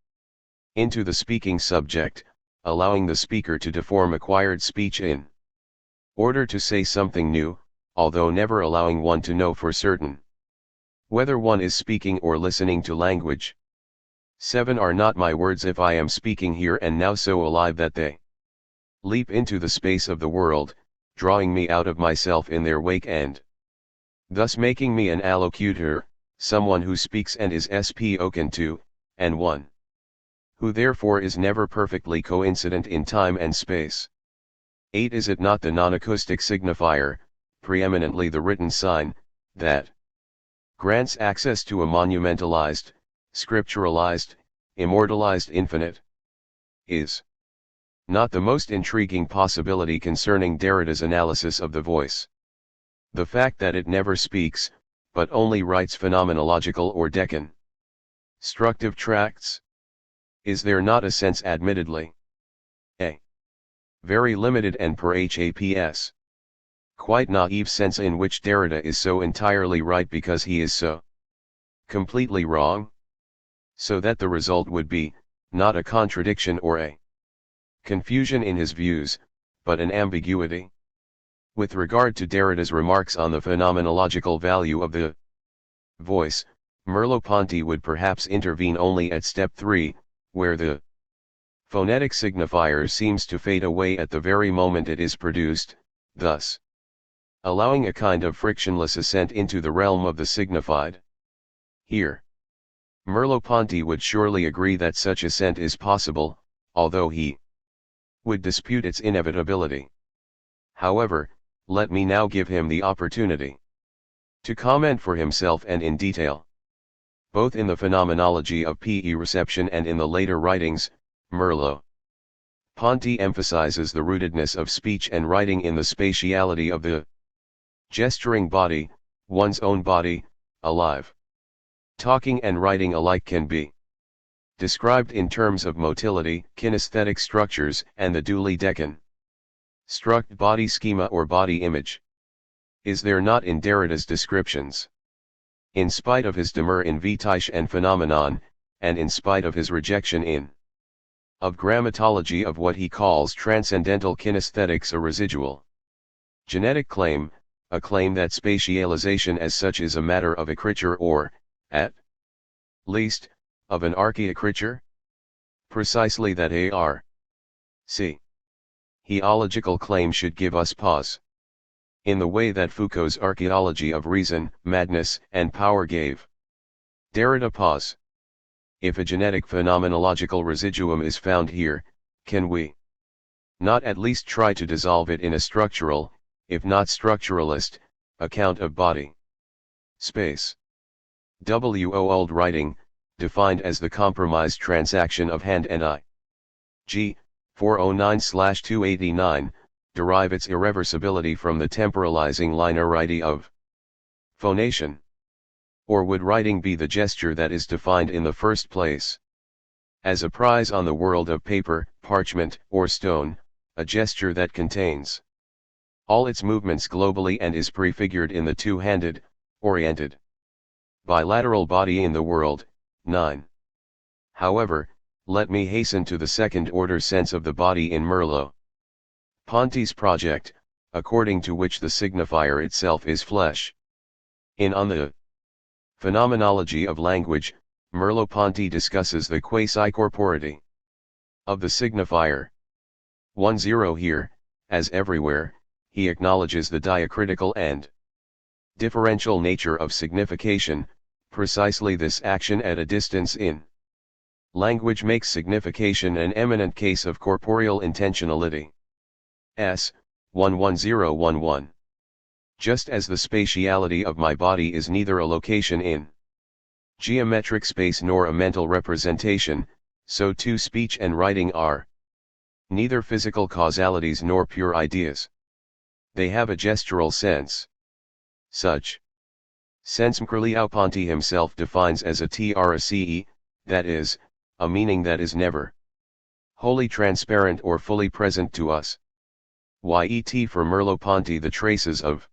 into the speaking subject, allowing the speaker to deform acquired speech in order to say something new, although never allowing one to know for certain whether one is speaking or listening to language? 7. Are not my words, if I am speaking here and now, so alive that they leap into the space of the world, drawing me out of myself in their wake, and thus making me an allocutor, someone who speaks and is spoken to, and one who therefore is never perfectly coincident in time and space? 8. Is it not the non-acoustic signifier, preeminently the written sign, that grants access to a monumentalized, scripturalized, immortalized infinite? Is not the most intriguing possibility concerning Derrida's analysis of the voice the fact that it never speaks, but only writes phenomenological or deconstructive tracts? Is there not a sense, admittedly a very limited and perhaps quite naive sense, in which Derrida is so entirely right because he is so completely wrong? So that the result would be, not a contradiction or a confusion in his views, but an ambiguity? With regard to Derrida's remarks on the phenomenological value of the voice, Merleau-Ponty would perhaps intervene only at step 3, where the phonetic signifier seems to fade away at the very moment it is produced, thus allowing a kind of frictionless ascent into the realm of the signified. Here, Merleau-Ponty would surely agree that such ascent is possible, although he would dispute its inevitability. However, let me now give him the opportunity to comment for himself and in detail. Both in the phenomenology of PE reception and in the later writings, Merleau-Ponty emphasizes the rootedness of speech and writing in the spatiality of the gesturing body, one's own body, alive. Talking and writing alike can be described in terms of motility, kinesthetic structures, and the dually deconstruct body schema or body image. Is there not in Derrida's descriptions? In spite of his demur in Vitiche and Phenomenon, and in spite of his rejection in of grammatology of what he calls transcendental kinesthetics, a residual genetic claim, a claim that spatialization as such is a matter of acreture or, at least, of an archaeocreature? Precisely that a.r.c. heological claim should give us pause. In the way that Foucault's archaeology of reason, madness, and power gave Derrida pause. If a genetic phenomenological residuum is found here, can we not at least try to dissolve it in a structural, if not structuralist, account of body space? Old writing, defined as the compromised transaction of hand and eye. G. 409/289, derive its irreversibility from the temporalizing linearity of phonation. Or would writing be the gesture that is defined in the first place as a prize on the world of paper, parchment, or stone, a gesture that contains all its movements globally and is prefigured in the two-handed, oriented, bilateral body in the world? 9. However, let me hasten to the second-order sense of the body in Merleau-Ponty's project, according to which the signifier itself is flesh. On the phenomenology of language, Merleau-Ponty discusses the quasi-corporeity of the signifier. 10 Here, as everywhere, he acknowledges the diacritical and differential nature of signification. Precisely this action at a distance in language makes signification an eminent case of corporeal intentionality. 11011. Just as the spatiality of my body is neither a location in geometric space nor a mental representation, so too speech and writing are neither physical causalities nor pure ideas. They have a gestural sense. Such sense Merleau-Ponty himself defines as a trace, that is, a meaning that is never wholly transparent or fully present to us. Yet for Merleau-Ponty the traces of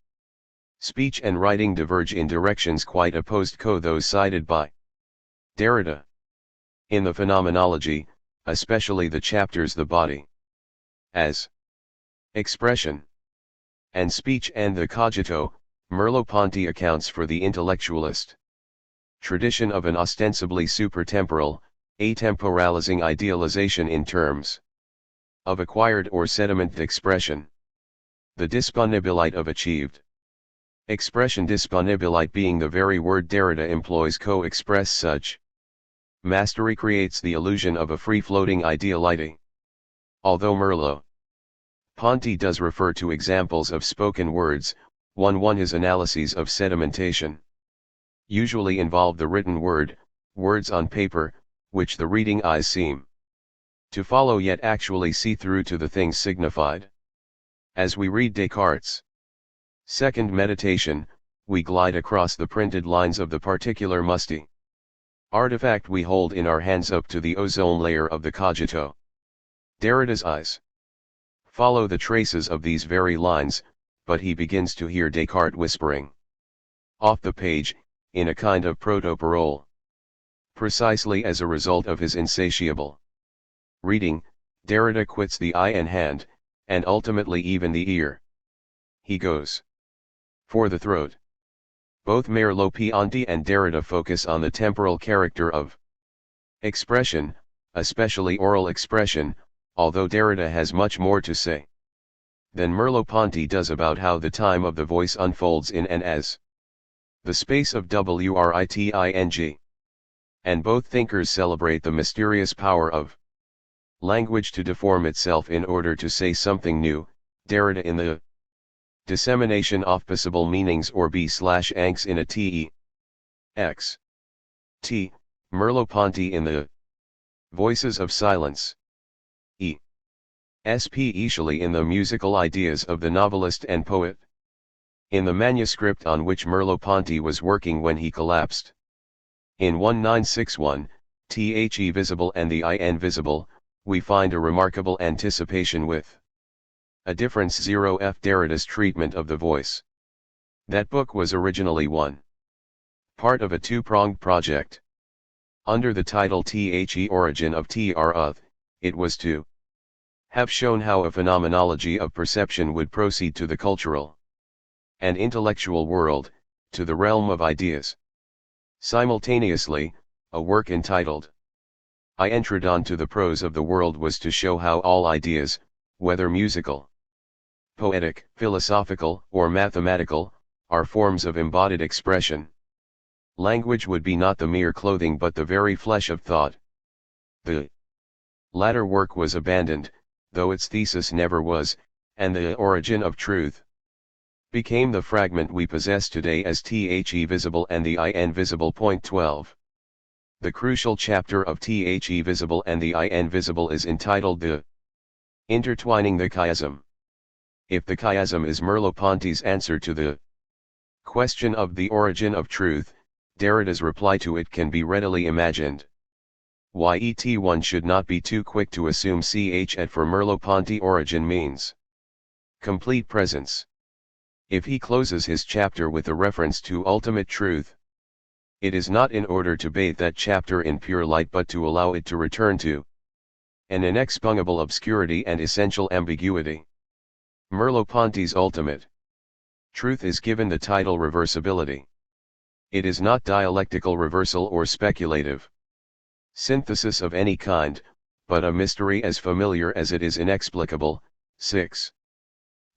speech and writing diverge in directions quite opposed to those cited by Derrida. In the Phenomenology, especially the chapters The Body as Expression and Speech and the Cogito, Merleau-Ponty accounts for the intellectualist tradition of an ostensibly supertemporal, atemporalizing idealization in terms of acquired or sedimented expression. The disponibilite of achieved expression, disponibilite being the very word Derrida employs co-express such mastery, creates the illusion of a free-floating ideality. Although Merleau-Ponty does refer to examples of spoken words, his analyses of sedimentation usually involve the written word, words on paper, which the reading eyes seem to follow yet actually see through to the things signified. As we read Descartes' second meditation, we glide across the printed lines of the particular musty artifact we hold in our hands up to the ozone layer of the cogito. Derrida's eyes follow the traces of these very lines, but he begins to hear Descartes whispering off the page, in a kind of proto-parole. Precisely as a result of his insatiable reading, Derrida quits the eye and hand, and ultimately even the ear. He goes for the throat. Both Merleau-Ponty and Derrida focus on the temporal character of expression, especially oral expression, although Derrida has much more to say than Merleau-Ponty does about how the time of the voice unfolds in and as the space of writing. And both thinkers celebrate the mysterious power of language to deform itself in order to say something new. Derrida in the dissemination of possible meanings, or b/anx in a text. Merleau-Ponty in the voices of silence. Especially in the musical ideas of the novelist and poet. In the manuscript on which Merleau-Ponty was working when he collapsed in 1961, The visible and the invisible, we find a remarkable anticipation with A Difference 0 F. Derrida's treatment of the voice. That book was originally one part of a two-pronged project. Under the title The Origin of Truth, it was to have shown how a phenomenology of perception would proceed to the cultural and intellectual world, to the realm of ideas. Simultaneously, a work entitled I Introduction to the Prose of the World was to show how all ideas, whether musical, poetic, philosophical, or mathematical, are forms of embodied expression. Language would be not the mere clothing but the very flesh of thought. The latter work was abandoned, though its thesis never was, and The Origin of Truth became the fragment we possess today as The Visible and the Invisible. 12. The crucial chapter of The Visible and the Invisible is entitled The Intertwining the Chiasm. If the chiasm is Merleau-Ponty's answer to the question of the origin of truth, Derrida's reply to it can be readily imagined. Yet one should not be too quick to assume that for Merleau-Ponty origin means complete presence. If he closes his chapter with a reference to ultimate truth, it is not in order to bathe that chapter in pure light but to allow it to return to an inexpugnable obscurity and essential ambiguity. Merleau-Ponty's ultimate truth is given the title reversibility. It is not dialectical reversal or speculative synthesis of any kind, but a mystery as familiar as it is inexplicable. 6.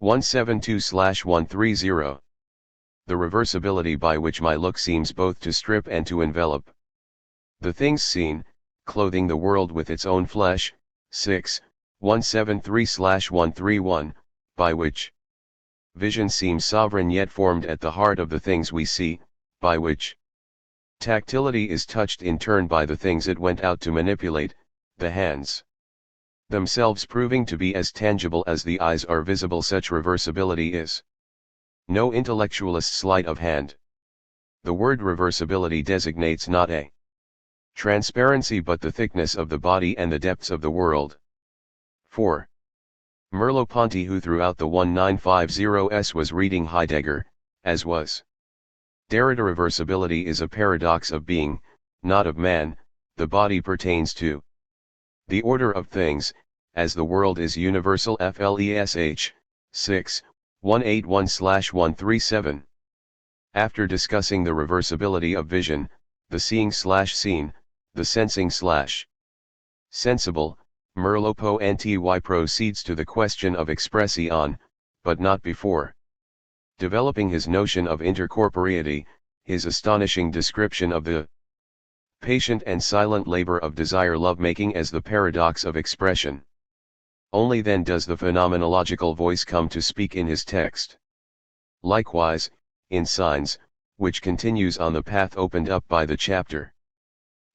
172/130. The reversibility by which my look seems both to strip and to envelop the things seen, clothing the world with its own flesh. 6. 173/131, by which vision seems sovereign yet formed at the heart of the things we see, by which tactility is touched in turn by the things it went out to manipulate, the hands themselves proving to be as tangible as the eyes are visible. Such reversibility is no intellectualist's sleight of hand. The word reversibility designates not a transparency but the thickness of the body and the depths of the world. 4. Merleau-Ponty, who throughout the 1950s was reading Heidegger, as was Derrida, reversibility is a paradox of being, not of man. The body pertains to the order of things, as the world is universal. Flesh. 6. 181/137. After discussing the reversibility of vision, the seeing/seen, the sensing/sensible, Merleau-Ponty proceeds to the question of expression, but not before developing his notion of intercorporeity, his astonishing description of the patient and silent labor of desire love-making as the paradox of expression. Only then does the phenomenological voice come to speak in his text. Likewise, in Signs, which continues on the path opened up by the chapter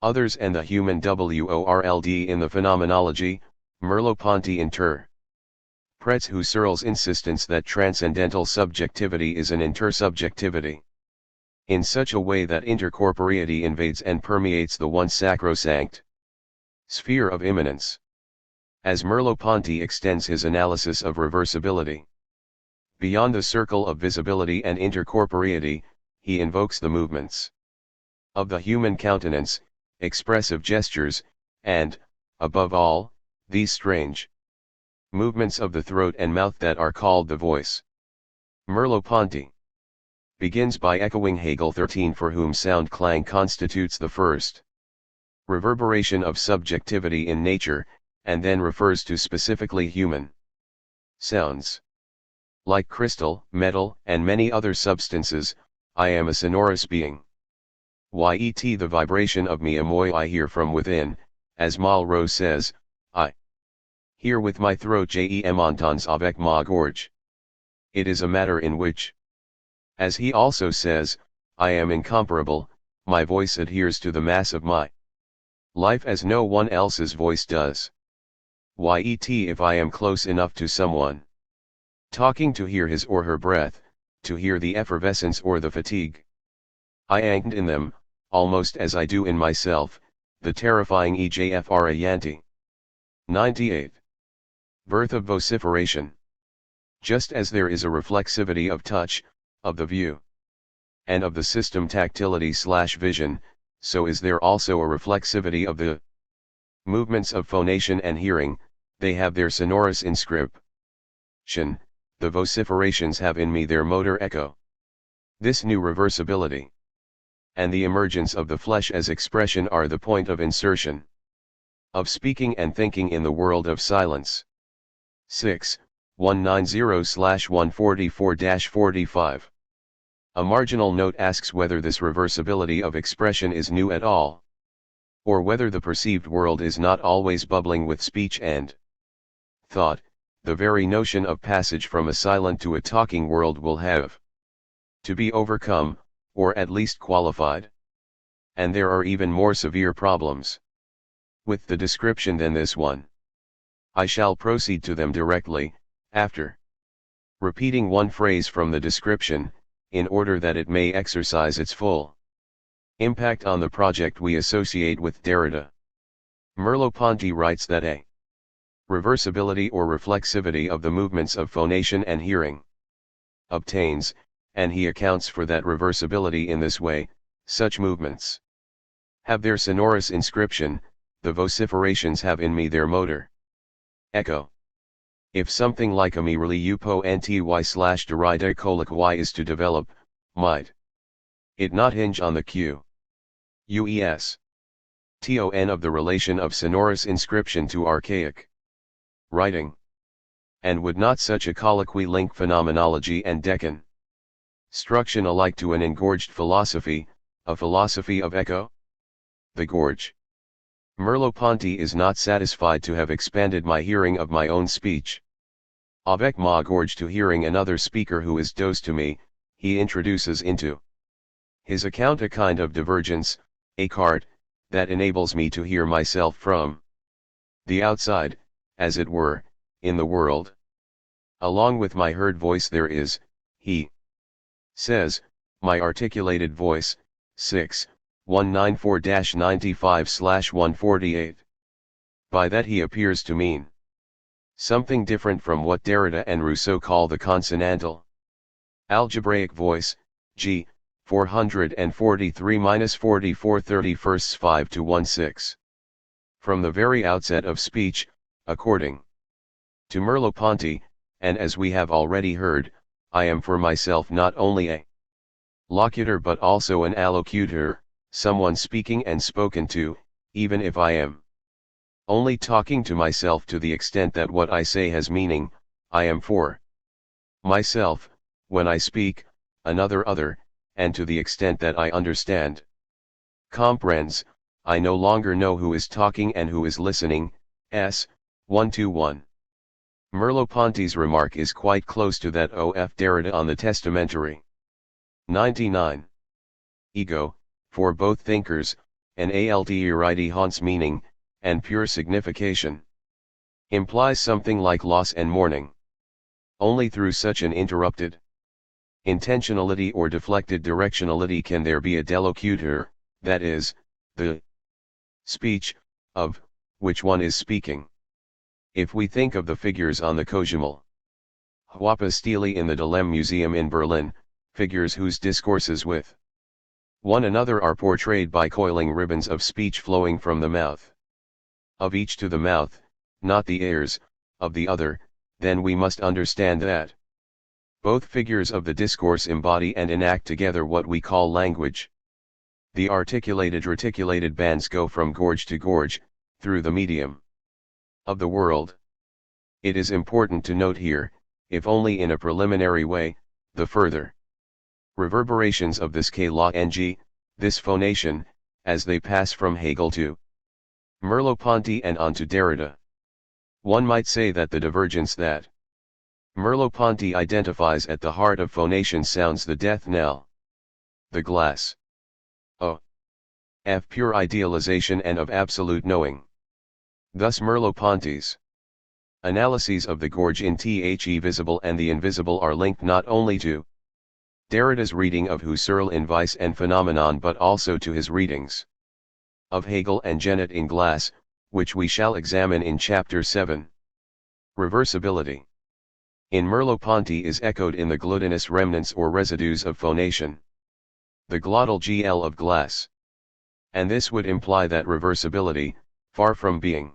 Others and the Human World in the Phenomenology, Merleau-Ponty interprets Husserl's insistence that transcendental subjectivity is an intersubjectivity in such a way that intercorporeity invades and permeates the once sacrosanct sphere of immanence. As Merleau-Ponty extends his analysis of reversibility beyond the circle of visibility and intercorporeity, he invokes the movements of the human countenance, expressive gestures, and, above all, these strange movements of the throat and mouth that are called the voice. Merleau-Ponty begins by echoing Hegel 13, for whom sound clang constitutes the first reverberation of subjectivity in nature, and then refers to specifically human sounds. Like crystal, metal, and many other substances, I am a sonorous being. Yet the vibration of me amoy I hear from within, as Malraux says, I hear with my throat jem entends avec ma gorge. It is a matter in which, as he also says, I am incomparable, my voice adheres to the mass of my life as no one else's voice does. Yet if I am close enough to someone talking to hear his or her breath, to hear the effervescence or the fatigue I act in them, almost as I do in myself, the terrifying Ejfra Yanti. 98. Birth of vociferation. Just as there is a reflexivity of touch, of the view, and of the system tactility/vision, so is there also a reflexivity of the movements of phonation and hearing. They have their sonorous inscription, the vociferations have in me their motor echo. This new reversibility and the emergence of the flesh as expression are the point of insertion of speaking and thinking in the world of silence. 6. 190/144-45. A marginal note asks whether this reversibility of expression is new at all, or whether the perceived world is not always bubbling with speech and thought. The very notion of passage from a silent to a talking world will have to be overcome, or at least qualified. And there are even more severe problems with the description than this one. I shall proceed to them directly, after repeating one phrase from the description, in order that it may exercise its full impact on the project we associate with Derrida. Merleau-Ponty writes that a reversibility or reflexivity of the movements of phonation and hearing obtains, and he accounts for that reversibility in this way: such movements have their sonorous inscription, the vociferations have in me their motor echo. If something like a me really upo nty/derrida colic y is to develop, might it not hinge on the ues ton of the relation of sonorous inscription to archaic writing? And would not such a colloquy link phenomenology and deconstruction alike to an engorged philosophy, a philosophy of echo? The gorge. Merleau-Ponty is not satisfied to have expanded my hearing of my own speech. Avec ma gorge to hearing another speaker who is dose to me, he introduces into his account a kind of divergence, a cart, that enables me to hear myself from the outside, as it were, in the world. Along with my heard voice there is, he says, my articulated voice. 6. 194-95/148. By that he appears to mean something different from what Derrida and Rousseau call the consonantal algebraic voice, g. 443-44 5-16. From the very outset of speech, according to Merleau-Ponty, and as we have already heard, I am for myself not only a locutor but also an allocutor, someone speaking and spoken to, even if I am only talking to myself to the extent that what I say has meaning. I am for myself, when I speak, another other, and to the extent that I understand. Comprehends, I no longer know who is talking and who is listening. S. 121. Merleau-Ponty's remark is quite close to that of Derrida on the testamentary. 99. Ego, for both thinkers, an altérité haunts meaning, and pure signification implies something like loss and mourning. Only through such an interrupted intentionality or deflected directionality can there be a delocutor, that is, the speech, of which one is speaking. If we think of the figures on the Kojimal Huapa Stele in the Delem Museum in Berlin, figures whose discourses with one another are portrayed by coiling ribbons of speech flowing from the mouth of each to the mouth, not the ears of the other, then we must understand that both figures of the discourse embody and enact together what we call language. The articulated bands go from gorge to gorge, through the medium of the world. It is important to note here, if only in a preliminary way, the further reverberations of this k-la-ng, this phonation, as they pass from Hegel to Merleau-Ponty and on to Derrida. One might say that the divergence that Merleau-Ponty identifies at the heart of phonation sounds the death knell. The glass of pure idealization and of absolute knowing. Thus Merleau-Ponty's analyses of the gorge in The visible and the invisible are linked not only to Derrida's reading of Husserl in Vice and Phenomenon but also to his readings of Hegel and Genet in Glass, which we shall examine in Chapter 7. Reversibility in Merleau-Ponty is echoed in the glutinous remnants or residues of phonation. The glottal GL of Glass. And this would imply that reversibility, far from being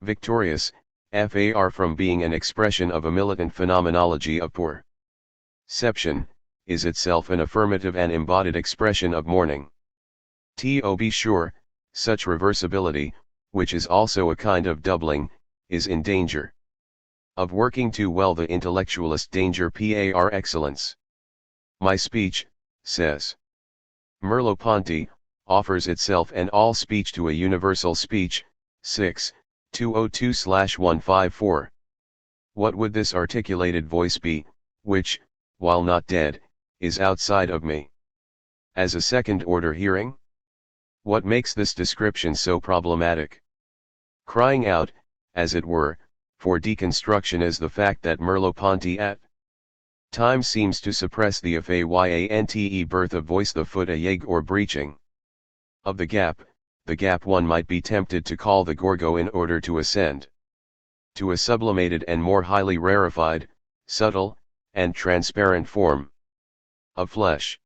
victorious, far from being an expression of a militant phenomenology of perception, is itself an affirmative and embodied expression of mourning. To be sure, such reversibility, which is also a kind of doubling, is in danger of working too well the intellectualist danger par excellence. My speech, says Merleau-Ponty, offers itself and all speech to a universal speech, 6, 202/154. What would this articulated voice be, which, while not dead, is outside of me? As a second-order hearing? What makes this description so problematic? Crying out, as it were, for deconstruction is the fact that Merleau-Ponty at times seems to suppress the FAYANTE birth of voice, the foot a yeg or breaching of the gap one might be tempted to call the gorgo in order to ascend to a sublimated and more highly rarefied, subtle, and transparent form of flesh.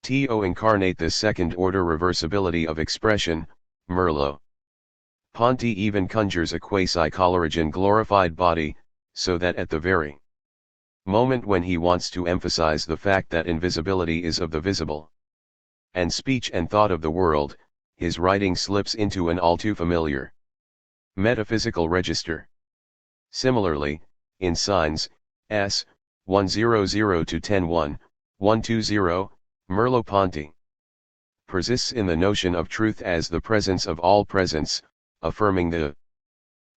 To incarnate this second-order reversibility of expression, Merleau-Ponty even conjures a quasi-Coleridgean glorified body, so that at the very moment when he wants to emphasize the fact that invisibility is of the visible, and speech and thought of the world, his writing slips into an all too familiar metaphysical register. Similarly, in Signs, S. 100 to 10:1, 120, Merleau-Ponty persists in the notion of truth as the presence of all presence, affirming the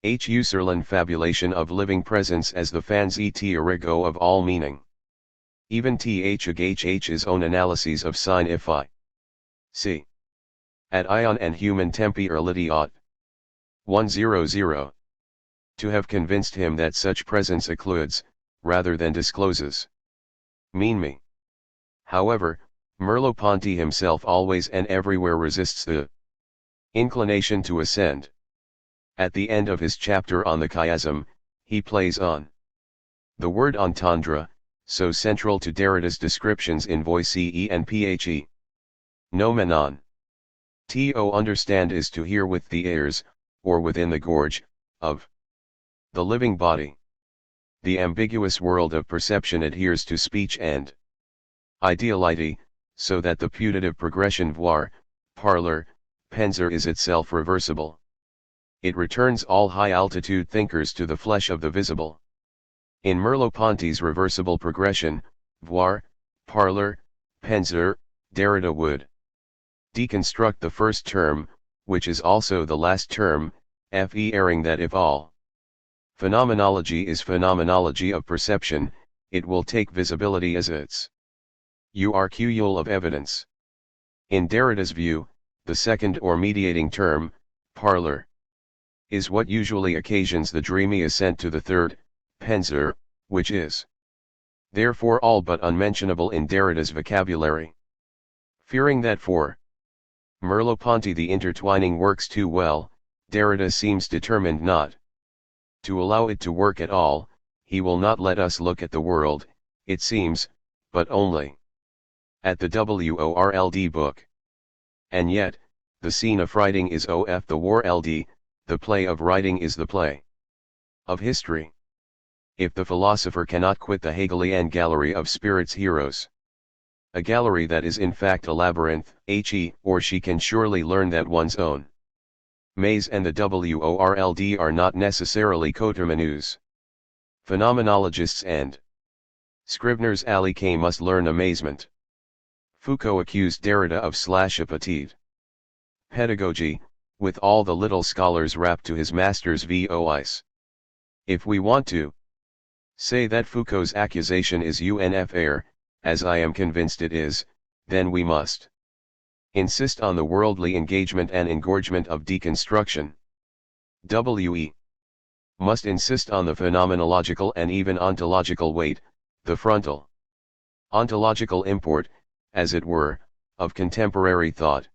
Husserlian fabulation of living presence as the fans et origo of all meaning. Even H's own analyses of sign if I see at ion and human tempi erliti ought 100 to have convinced him that such presence occludes, rather than discloses, mean me. However, Merleau-Ponty himself always and everywhere resists the inclination to ascend. At the end of his chapter on the chiasm, he plays on the word entendre, so central to Derrida's descriptions in voice and phe. Nomenon. To understand is to hear with the ears, or within the gorge, of the living body. The ambiguous world of perception adheres to speech and ideality, so that the putative progression voir, parlor, penseur is itself reversible. It returns all high-altitude thinkers to the flesh of the visible. In Merleau-Ponty's reversible progression, voir, parlor, penseur, Derrida would deconstruct the first term, which is also the last term, erring that if all phenomenology is phenomenology of perception, it will take visibility as its urcule of evidence. In Derrida's view, the second or mediating term, parlor, is what usually occasions the dreamy ascent to the third, penseur, which is therefore all but unmentionable in Derrida's vocabulary. Fearing that for Merleau-Ponty the intertwining works too well, Derrida seems determined not to allow it to work at all. He will not let us look at the world, it seems, but only at the WORLD book. And yet, the scene of writing is OF the WORLD, the play of writing is the play of history. If the philosopher cannot quit the Hegelian gallery of spirits heroes, a gallery that is in fact a labyrinth, he or she can surely learn that one's own maze and the WORLD are not necessarily coterminous. Phenomenologists and scriveners alike must learn amazement. Foucault accused Derrida of /petite pedagogy, with all the little scholars wrapped to his master's voice. If we want to say that Foucault's accusation is unfair, as I am convinced it is, then we must insist on the worldly engagement and engorgement of deconstruction. We must insist on the phenomenological and even ontological weight, the frontal ontological import, as it were, of contemporary thought.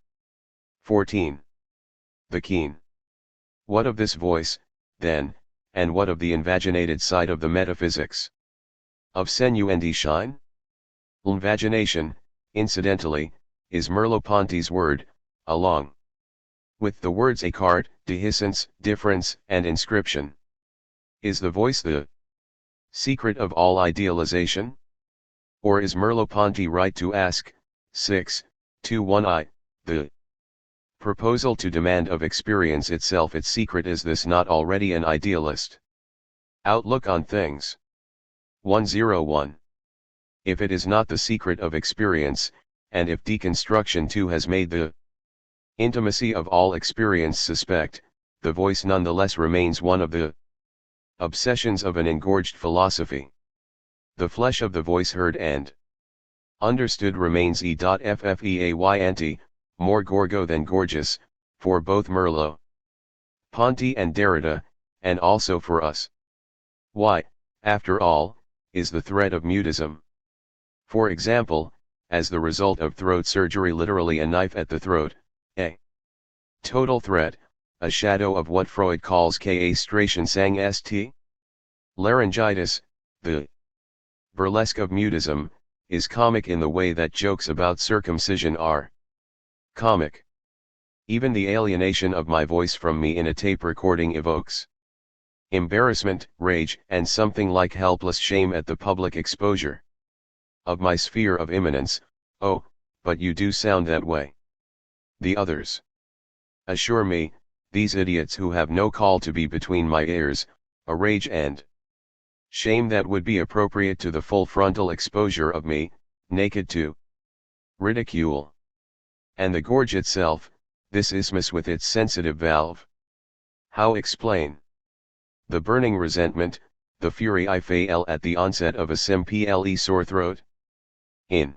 14. the keen. What of this voice, then, and what of the invaginated side of the metaphysics? Of Senuendi shine? Invagination, incidentally, is Merleau-Ponty's word, along with the words écart, dehiscence, difference, and inscription. Is the voice the secret of all idealization? Or is Merleau-Ponty right to ask, 6:21I, the proposal to demand of experience itself its secret, is this not already an idealist outlook on things? 101. If it is not the secret of experience, and if deconstruction too has made the intimacy of all experience suspect, the voice nonetheless remains one of the obsessions of an engorged philosophy. The flesh of the voice heard and understood remains e.ffeaynt, more gorgo than gorgeous, for both Merleau-Ponty and Derrida, and also for us. Why, after all, is the threat of mutism, for example, as the result of throat surgery, literally a knife at the throat, a total threat, a shadow of what Freud calls castration sang st. Laryngitis? The burlesque of mutism is comic in the way that jokes about circumcision are comic. Even the alienation of my voice from me in a tape recording evokes embarrassment, rage, and something like helpless shame at the public exposure of my sphere of immanence. Oh, but you do sound that way. The others assure me, these idiots who have no call to be between my ears, a rage and shame that would be appropriate to the full frontal exposure of me, naked to ridicule. And the gorge itself, this isthmus with its sensitive valve. How explain the burning resentment, the fury I feel at the onset of a simple sore throat? In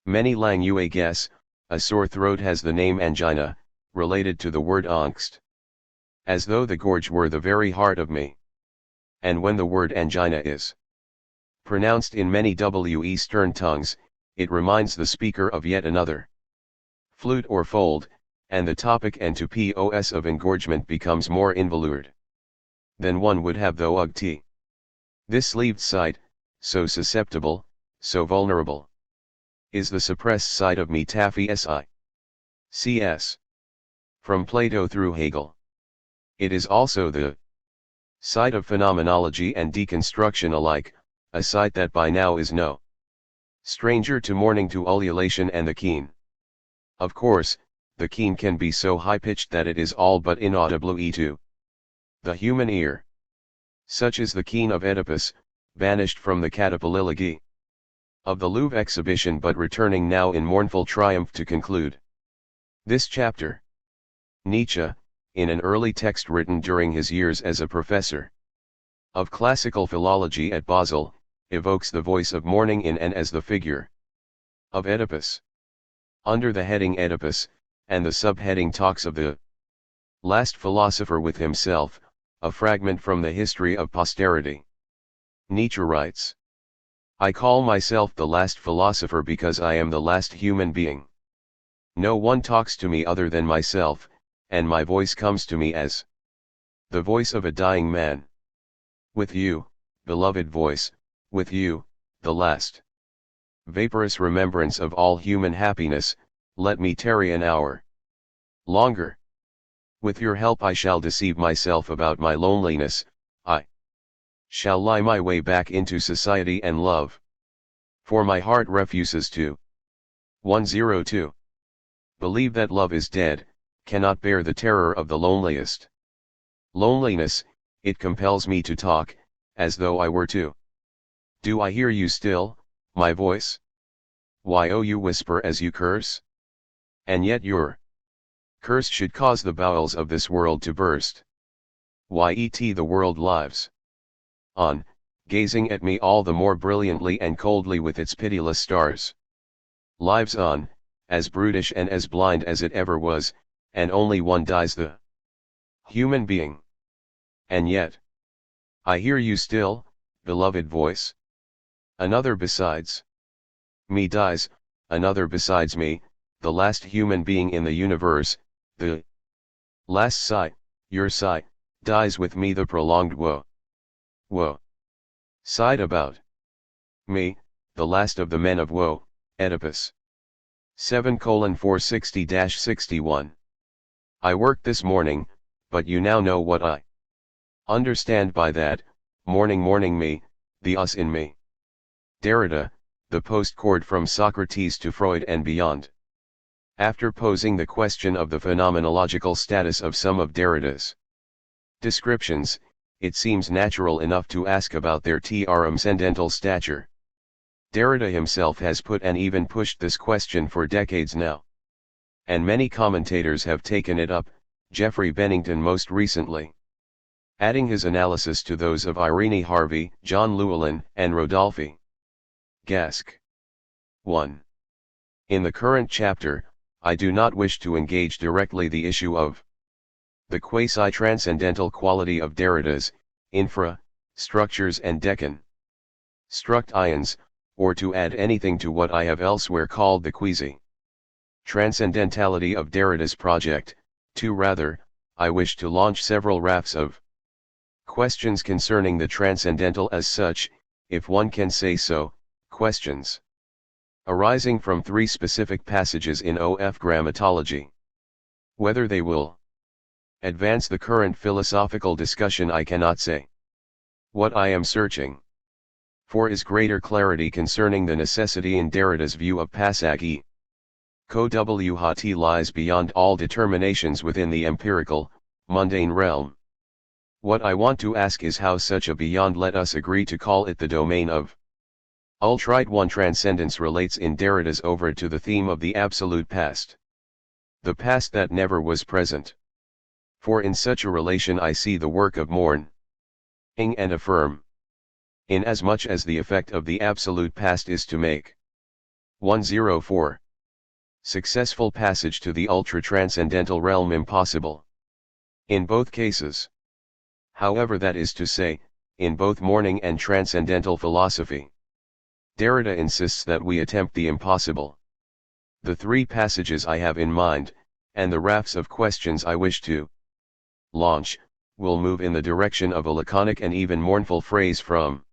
many languages, a sore throat has the name angina, related to the word angst. As though the gorge were the very heart of me. And when the word angina is pronounced in many Eastern tongues, it reminds the speaker of yet another flute or fold, and the topic and to pos of engorgement becomes more involued than one would have though ugti. This sleeved side, so susceptible, so vulnerable, is the suppressed side of me taffy si. CS. From Plato through Hegel. It is also the side of phenomenology and deconstruction alike, a side that by now is no stranger to mourning, to ululation and the keen. Of course, the keen can be so high-pitched that it is all but inaudible to the human ear. Such is the keen of Oedipus, banished from the catapulology of the Louvre exhibition but returning now in mournful triumph to conclude this chapter. Nietzsche, in an early text written during his years as a professor of classical philology at Basel, evokes the voice of mourning in and as the figure of Oedipus. Under the heading Oedipus, and the subheading talks of the last philosopher with himself, a fragment from the history of posterity. Nietzsche writes, I call myself the last philosopher because I am the last human being. No one talks to me other than myself, and my voice comes to me as the voice of a dying man. With you, beloved voice, with you, the last vaporous remembrance of all human happiness, let me tarry an hour longer. With your help I shall deceive myself about my loneliness, I shall lie my way back into society and love. For my heart refuses to 102. Believe that love is dead, cannot bear the terror of the loneliest loneliness, it compels me to talk, as though I were to. Do I hear you still, my voice? Why oh you whisper as you curse? And yet your curse should cause the bowels of this world to burst. Why the world lives on, gazing at me all the more brilliantly and coldly with its pitiless stars. Lives on, as brutish and as blind as it ever was, and only one dies, the human being. And yet, I hear you still, beloved voice. Another besides me dies, another besides me, the last human being in the universe, the Last sigh, your sigh, dies with me the prolonged woe. Woe. Sighed about me, the last of the men of woe, Oedipus. 7:460-61. I worked this morning, but you now know what I understand by that, mourning me, the us in me. Derrida, the postcord from Socrates to Freud and beyond. After posing the question of the phenomenological status of some of Derrida's descriptions, it seems natural enough to ask about their transcendental stature. Derrida himself has put and even pushed this question for decades now. And many commentators have taken it up, Geoffrey Bennington most recently. Adding his analysis to those of Irene Harvey, John Llewellyn, and Rodolphe Gasque. 1. In the current chapter, I do not wish to engage directly the issue of the quasi-transcendental quality of Derrida's structures and struct ions, or to add anything to what I have elsewhere called the quasi-transcendentality of Derrida's project. Rather, I wish to launch several rafts of questions concerning the transcendental as such, if one can say so, questions arising from three specific passages in OF Grammatology. Whether they will advance the current philosophical discussion I cannot say. What I am searching for is greater clarity concerning the necessity in Derrida's view of passage co-wht lies beyond all determinations within the empirical, mundane realm. What I want to ask is how such a beyond, let us agree to call it the domain of ultrite one transcendence, relates in Derrida's over to the theme of the absolute past. The past that never was present. For in such a relation I see the work of Mourning and Affirm. Inasmuch as the effect of the absolute past is to make 104 successful passage to the ultra-transcendental realm impossible. In both cases. However, that is to say, in both Mourning and transcendental philosophy. Derrida insists that we attempt the impossible. The three passages I have in mind, and the rafts of questions I wish to launch, will move in the direction of a laconic and even mournful phrase from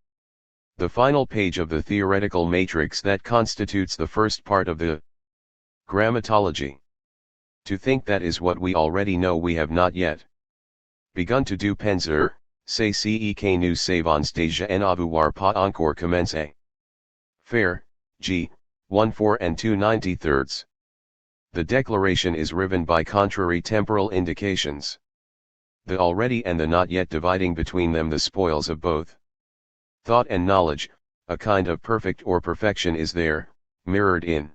the final page of the theoretical matrix that constitutes the first part of the grammatology. To think that is what we already know we have not yet begun to do. Penser, c'est ce que nous savons déjà en avoir pas encore commencé. Fair, G. 1:4 and 2/93. The declaration is riven by contrary temporal indications. The already and the not yet dividing between them the spoils of both thought and knowledge. A kind of perfect or perfection is there, mirrored in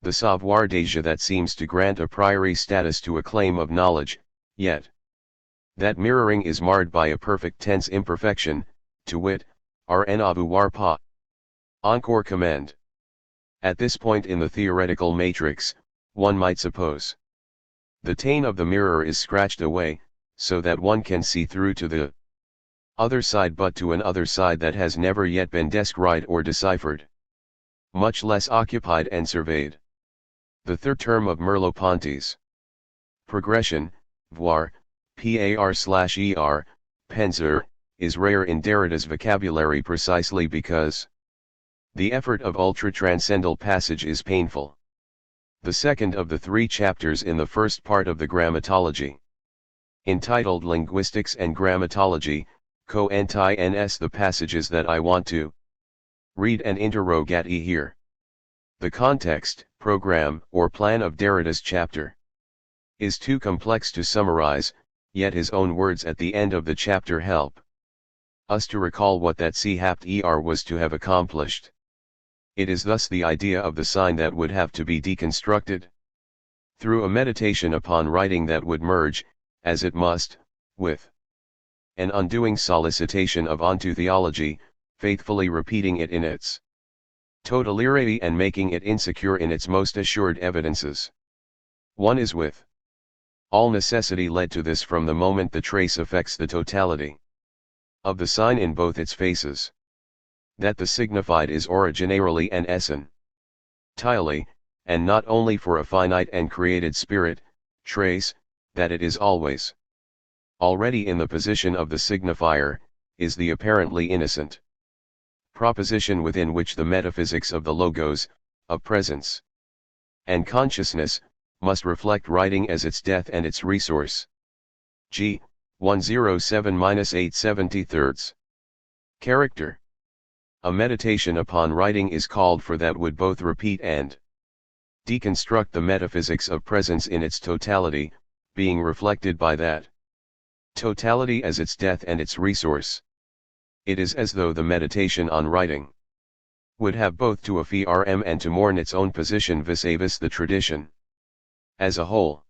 the savoir déjà that seems to grant a priori status to a claim of knowledge, yet that mirroring is marred by a perfect tense imperfection, to wit, en avoir pas encore command. At this point in the theoretical matrix, one might suppose the taint of the mirror is scratched away, so that one can see through to the other side, but to an other side that has never yet been descried or deciphered, much less occupied and surveyed. The third term of Merleau-Ponty's progression, voir, par/er, penser, is rare in Derrida's vocabulary precisely because the effort of ultra-transcendental passage is painful. The second of the three chapters in the first part of the grammatology, entitled Linguistics and Grammatology, co-ents the passages that I want to read and interrogate here. The context, program, or plan of Derrida's chapter is too complex to summarize, yet his own words at the end of the chapter help us to recall what that CHAPTER was to have accomplished. It is thus the idea of the sign that would have to be deconstructed through a meditation upon writing that would merge, as it must, with an undoing solicitation of onto theology, faithfully repeating it in its totality and making it insecure in its most assured evidences. One is with all necessity led to this from the moment the trace affects the totality of the sign in both its faces. That the signified is originarily and essentially, and not only for a finite and created spirit, trace, that it is always already in the position of the signifier, is the apparently innocent proposition within which the metaphysics of the logos, of presence and consciousness, must reflect writing as its death and its resource. G. 107-873. Character. A meditation upon writing is called for that would both repeat and deconstruct the metaphysics of presence in its totality, being reflected by that totality as its death and its resource. It is as though the meditation on writing would have both to affirm and to mourn its own position vis-a-vis the tradition as a whole.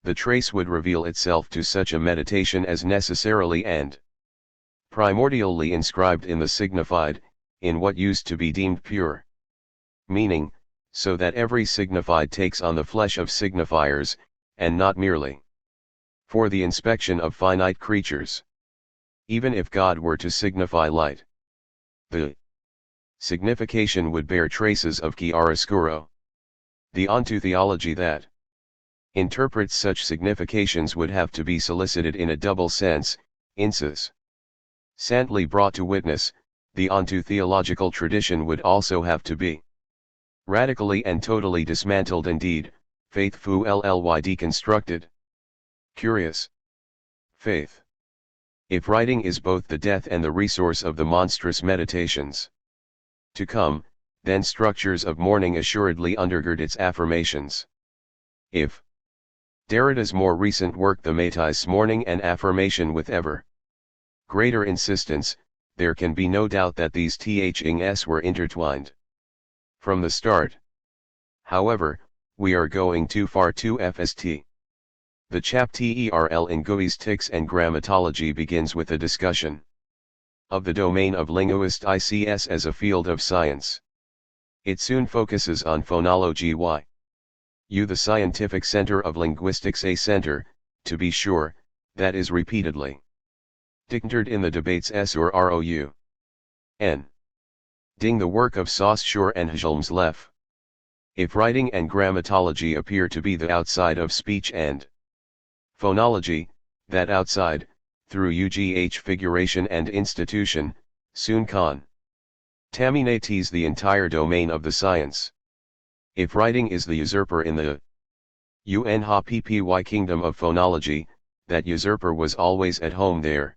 The trace would reveal itself to such a meditation as necessarily and primordially inscribed in the signified, in what used to be deemed pure meaning, so that every signified takes on the flesh of signifiers, and not merely for the inspection of finite creatures. Even if God were to signify light, the signification would bear traces of chiaroscuro. The ontotheology that interprets such significations would have to be solicited in a double sense, incessantly brought to witness. The ontotheological tradition would also have to be radically and totally dismantled, indeed, faithfully deconstructed. Curious. Faith. If writing is both the death and the resource of the monstrous meditations to come, then structures of mourning assuredly undergird its affirmations. If Derrida's more recent work thematis mourning and affirmation with ever greater insistence, there can be no doubt that these things were intertwined from the start. However, we are going too far to FST. The chapter linguistics and grammatology begins with a discussion of the domain of linguistics as a field of science. It soon focuses on phonology, the scientific center of linguistics, a center, to be sure, that is repeatedly dictated in the debates sur ROU. N. Ding the work of Saussure and Helmslef. If writing and grammatology appear to be the outside of speech and phonology, that outside, through figuration and institution, soon contaminates the entire domain of the science. If writing is the usurper in the unhappy kingdom of phonology, that usurper was always at home there.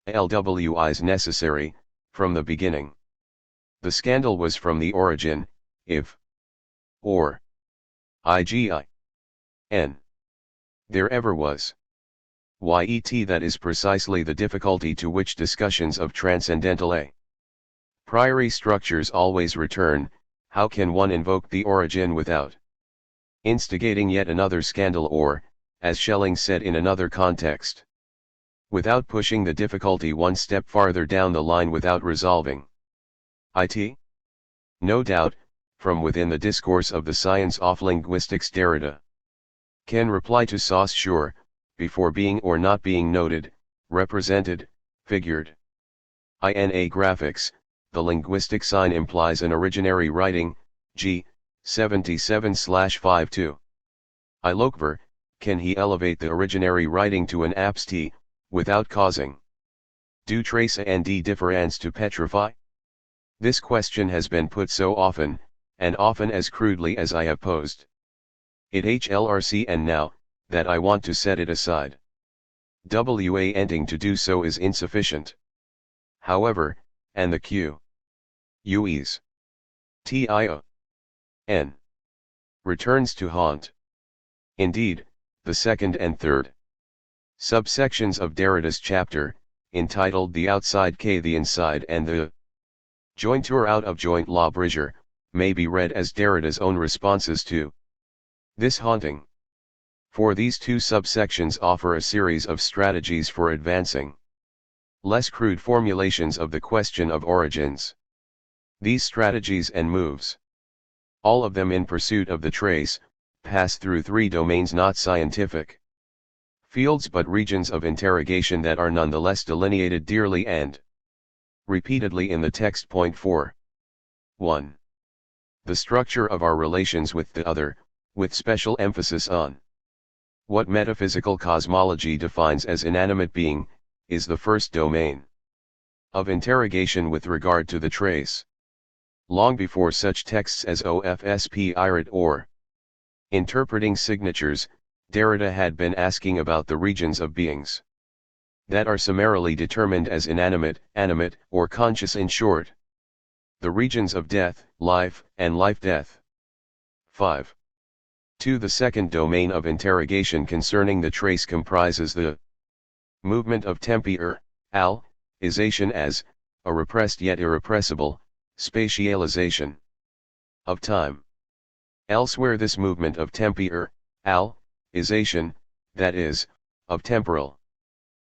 LWIs necessary, from the beginning. The scandal was from the origin, if or IGI N there ever was. Yet that is precisely the difficulty to which discussions of transcendental a priori structures always return. How can one invoke the origin without instigating yet another scandal, or, as Schelling said in another context, without pushing the difficulty one step farther down the line, without resolving it? No doubt, from within the discourse of the science of linguistics, Derrida can reply to Saussure, before being or not being noted, represented, figured. In graphics, the linguistic sign implies an originary writing, g. 77/52. Ilokver, can he elevate the originary writing to an abst, without causing do trace and difference to petrify? This question has been put so often, and often as crudely as I have posed it HLRC, and now, that I want to set it aside. Ending to do so is insufficient. However, and the Q. UEs. TIO. N. returns to haunt. Indeed, the second and third subsections of Derrida's chapter, entitled The Outside K, the Inside, and the Jointure out of Joint La Brisure, may be read as Derrida's own responses to this haunting. For these two subsections offer a series of strategies for advancing less crude formulations of the question of origins. These strategies and moves, all of them in pursuit of the trace, pass through three domains, not scientific fields but regions of interrogation that are nonetheless delineated dearly and repeatedly in the text. Point 4. 1. The structure of our relations with the other, with special emphasis on What metaphysical cosmology defines as inanimate being, is the first domain of interrogation with regard to the trace. Long before such texts as Ofspirit or Interpreting Signatures, Derrida had been asking about the regions of beings that are summarily determined as inanimate, animate, or conscious, in short. The regions of death, life, and life-death. 5. 2. The second domain of interrogation concerning the trace comprises the movement of tempi ization as, a repressed yet irrepressible, spatialization of time. Elsewhere this movement of tempi ization, that is, of temporal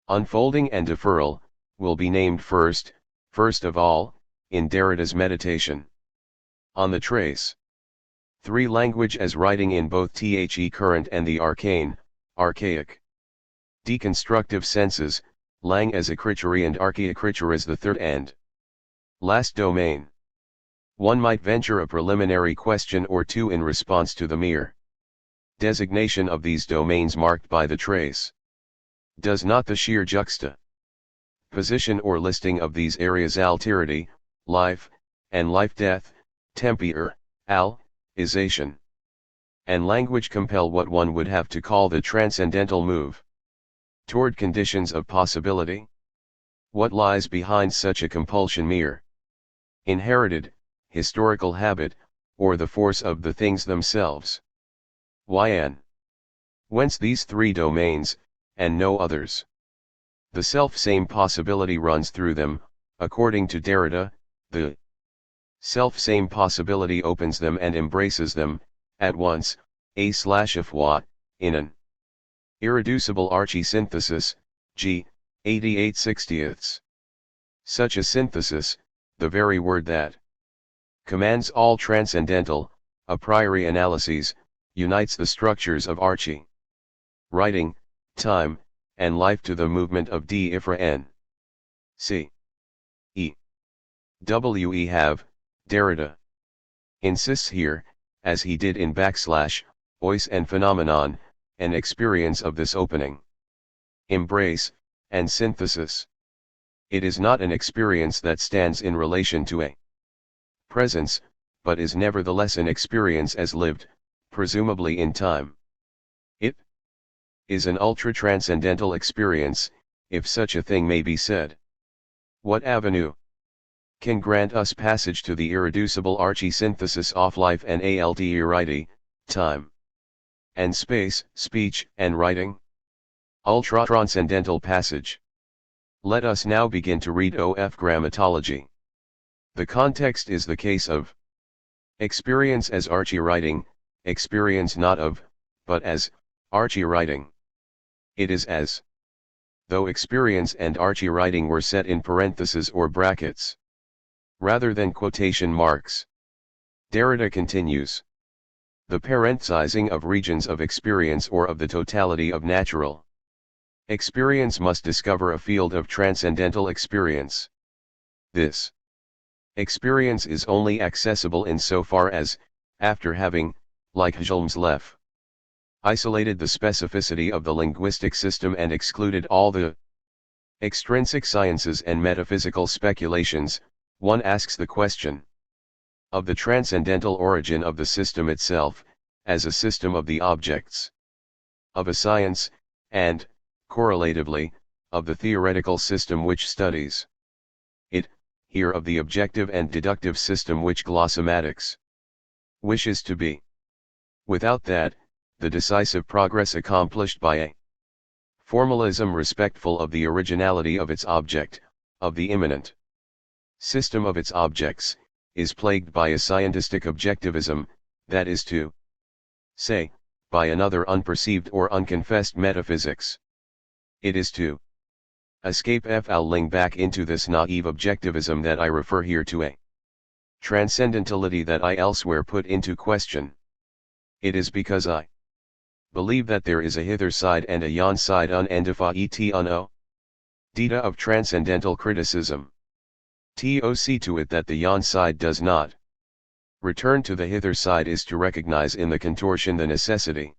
unfolding and deferral, will be named first of all, in Derrida's meditation on the trace. 3. Language as writing in both the current and the arcane, archaic, deconstructive senses, lang as écriture and archaeécriture as the third and last domain. One might venture a preliminary question or two in response to the mere designation of these domains marked by the trace. Does not the sheer juxtaposition or listing of these areas alterity, life, and life-death, tempi ization, and language compel what one would have to call the transcendental move toward conditions of possibility? What lies behind such a compulsion? Mere inherited, historical habit, or the force of the things themselves? Yn. Whence these three domains, and no others? The self-same possibility runs through them, according to Derrida. The self-same possibility opens them and embraces them, at once, a/if in an irreducible archi-synthesis, g. 88/60. Such a synthesis, the very word that commands all transcendental, a priori analyses, unites the structures of archi writing, time, and life to the movement of d-ifra n. C. E. W. E. Have, Derrida insists here, as he did in \ois and phenomenon, an experience of this opening, embrace, and synthesis. It is not an experience that stands in relation to a presence, but is nevertheless an experience as lived, presumably in time. It is an ultra-transcendental experience, if such a thing may be said. What avenue can grant us passage to the irreducible archi-synthesis of life and alterity, time, and space, speech and writing? Ultra-transcendental passage. Let us now begin to read OF grammatology. The context is the case of experience as archi-writing, experience not of, but as, archi-writing. It is as though experience and archi-writing were set in parentheses or brackets, rather than quotation marks. Derrida continues. The parenthesizing of regions of experience or of the totality of natural experience must discover a field of transcendental experience. This experience is only accessible in so far as, after having, like Helmslef, isolated the specificity of the linguistic system and excluded all the extrinsic sciences and metaphysical speculations, one asks the question of the transcendental origin of the system itself, as a system of the objects of a science, and, correlatively, of the theoretical system which studies it, here of the objective and deductive system which glossomatics wishes to be. Without that, the decisive progress accomplished by a formalism respectful of the originality of its object, of the immanent system of its objects, is plagued by a scientistic objectivism, that is to say, by another unperceived or unconfessed metaphysics. It is to escape falling back into this naive objectivism that I refer here to a transcendentality that I elsewhere put into question. It is because I believe that there is a hither side and a yon side unno data of transcendental criticism. TOC to it that the yon side does not return to the hither side is to recognize in the contortion the necessity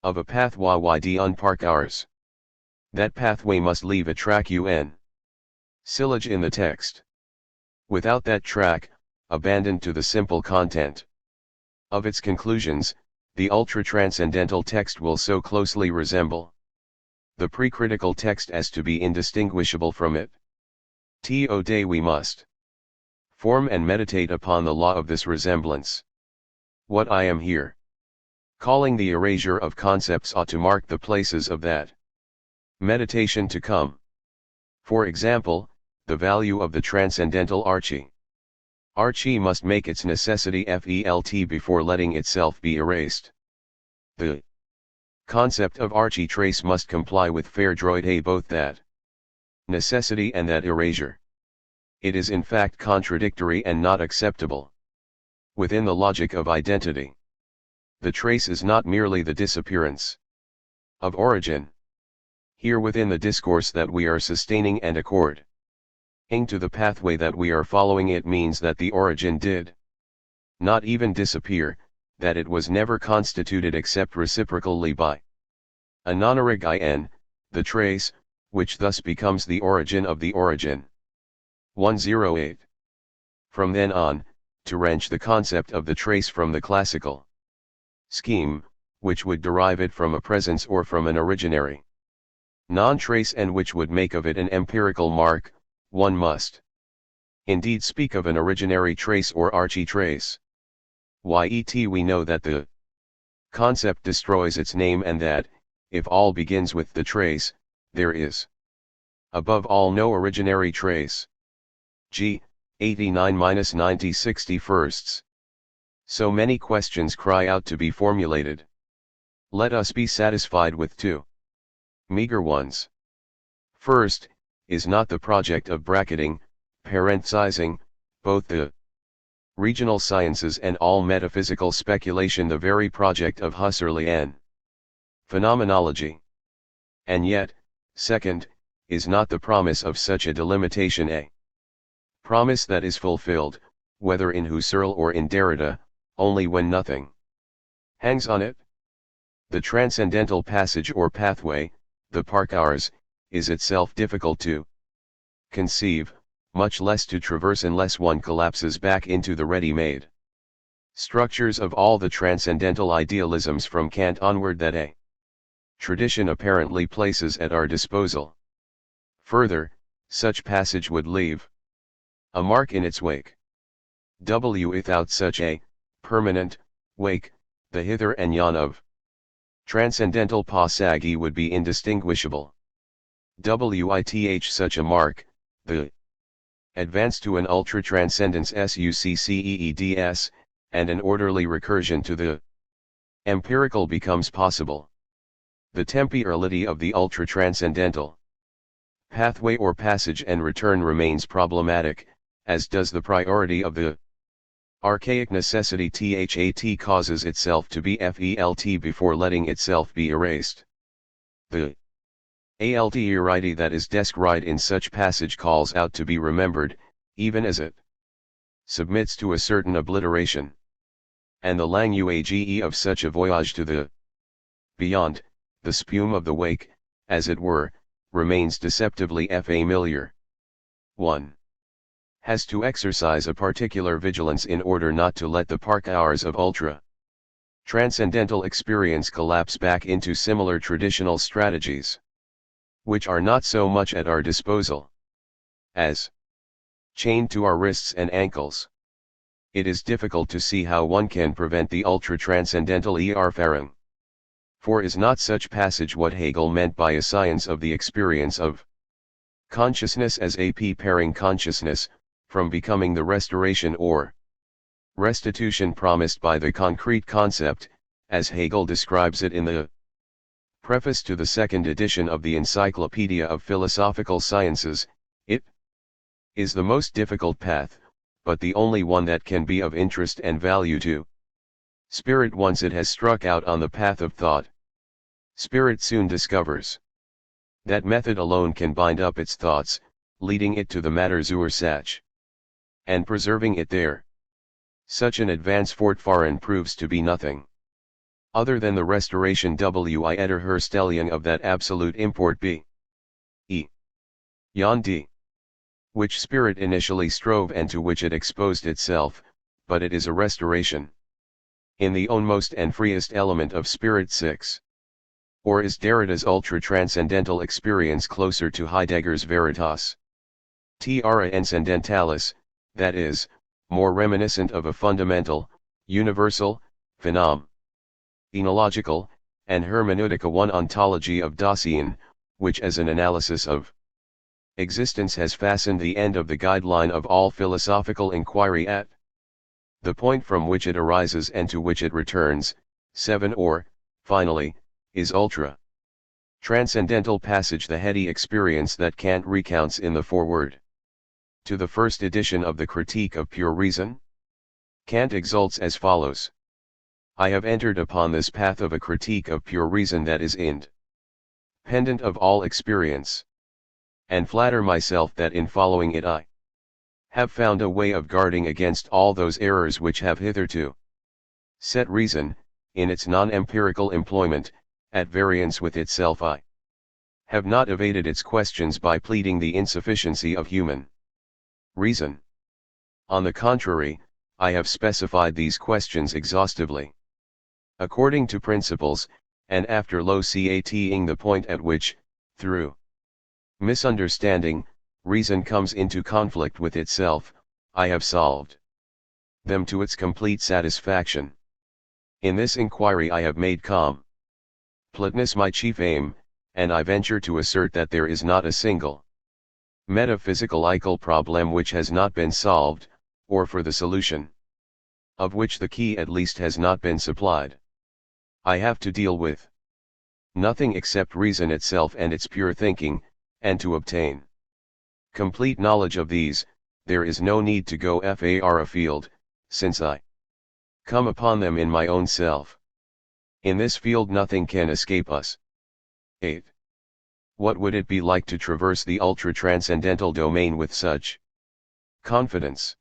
of a pathway d'un parc hours. That pathway must leave a track un. Sillage in the text. Without that track, abandoned to the simple content of its conclusions, the ultra-transcendental text will so closely resemble the pre-critical text as to be indistinguishable from it. Today we must form and meditate upon the law of this resemblance. What I am here calling the erasure of concepts ought to mark the places of that meditation to come. For example, the value of the transcendental archie. Archie must make its necessity felt before letting itself be erased. The concept of archie trace must comply with fair droit both that necessity and that erasure. It is in fact contradictory and not acceptable. Within the logic of identity, the trace is not merely the disappearance of origin. Here within the discourse that we are sustaining and according to the pathway that we are following, it means that the origin did not even disappear, that it was never constituted except reciprocally by a non-orig in, the trace, which thus becomes the origin of the origin. 108. From then on, to wrench the concept of the trace from the classical scheme, which would derive it from a presence or from an originary non-trace and which would make of it an empirical mark, one must indeed speak of an originary trace or archie trace. Yet we know that the concept destroys its name and that, if all begins with the trace, there is above all no originary trace. G. 89-90 61st. So many questions cry out to be formulated. Let us be satisfied with two meager ones. First, is not the project of bracketing, parenthesizing, both the regional sciences and all metaphysical speculation the very project of Husserli and phenomenology? And yet, second, is not the promise of such a delimitation a promise that is fulfilled, whether in Husserl or in Derrida, only when nothing hangs on it? The transcendental passage or pathway, the parc hours, is itself difficult to conceive, much less to traverse unless one collapses back into the ready-made structures of all the transcendental idealisms from Kant onward that a tradition apparently places at our disposal. Further, such passage would leave a mark in its wake. Without such a permanent wake, the hither and yon of transcendental passage would be indistinguishable. With such a mark, the advance to an ultra-transcendence succeeds, and an orderly recursion to the empirical becomes possible. The temporality of the ultra-transcendental pathway or passage and return remains problematic, as does the priority of the archaic necessity that causes itself to be felt before letting itself be erased. The alterity that is described in such passage calls out to be remembered, even as it submits to a certain obliteration. And the language of such a voyage to the beyond, the spume of the wake, as it were, remains deceptively familiar. 1. Has to exercise a particular vigilance in order not to let the parc hours of ultra-transcendental experience collapse back into similar traditional strategies, which are not so much at our disposal as chained to our wrists and ankles. It is difficult to see how one can prevent the ultra-transcendental erfahrung. For is not such passage what Hegel meant by a science of the experience of consciousness as a preparing consciousness from becoming the restoration or restitution promised by the concrete concept, as Hegel describes it in the preface to the second edition of the Encyclopedia of Philosophical Sciences? It is the most difficult path, but the only one that can be of interest and value to spirit once it has struck out on the path of thought. Spirit soon discovers that method alone can bind up its thoughts, leading it to the matter zur Sache, and preserving it there. Such an advance fortfahren proves to be nothing other than the restoration wi etter herstellung of that absolute import b. E. Yon d. Which spirit initially strove and to which it exposed itself, but it is a restoration. In the ownmost and freest element of spirit 6. Or is Derrida's ultra-transcendental experience closer to Heidegger's veritas transcendentalis, that is, more reminiscent of a fundamental, universal, phenomenological, and hermeneutica one ontology of Dasein, which as an analysis of existence has fastened the end of the guideline of all philosophical inquiry at the point from which it arises and to which it returns. 7. Or, finally, is ultra transcendental passage the heady experience that Kant recounts in the foreword to the first edition of the Critique of Pure Reason? Kant exults as follows: I have entered upon this path of a critique of pure reason that is independent of all experience, and flatter myself that in following it I have found a way of guarding against all those errors which have hitherto set reason, in its non-empirical employment, at variance with itself. I have not evaded its questions by pleading the insufficiency of human reason. On the contrary, I have specified these questions exhaustively, according to principles, and after locating the point at which, through misunderstanding, reason comes into conflict with itself, I have solved them to its complete satisfaction. In this inquiry I have made completeness my chief aim, and I venture to assert that there is not a single metaphysical problem which has not been solved, or for the solution of which the key at least has not been supplied. I have to deal with nothing except reason itself and its pure thinking, and to obtain complete knowledge of these, there is no need to go far afield, since I come upon them in my own self. In this field nothing can escape us. 8. What would it be like to traverse the ultra-transcendental domain with such confidence?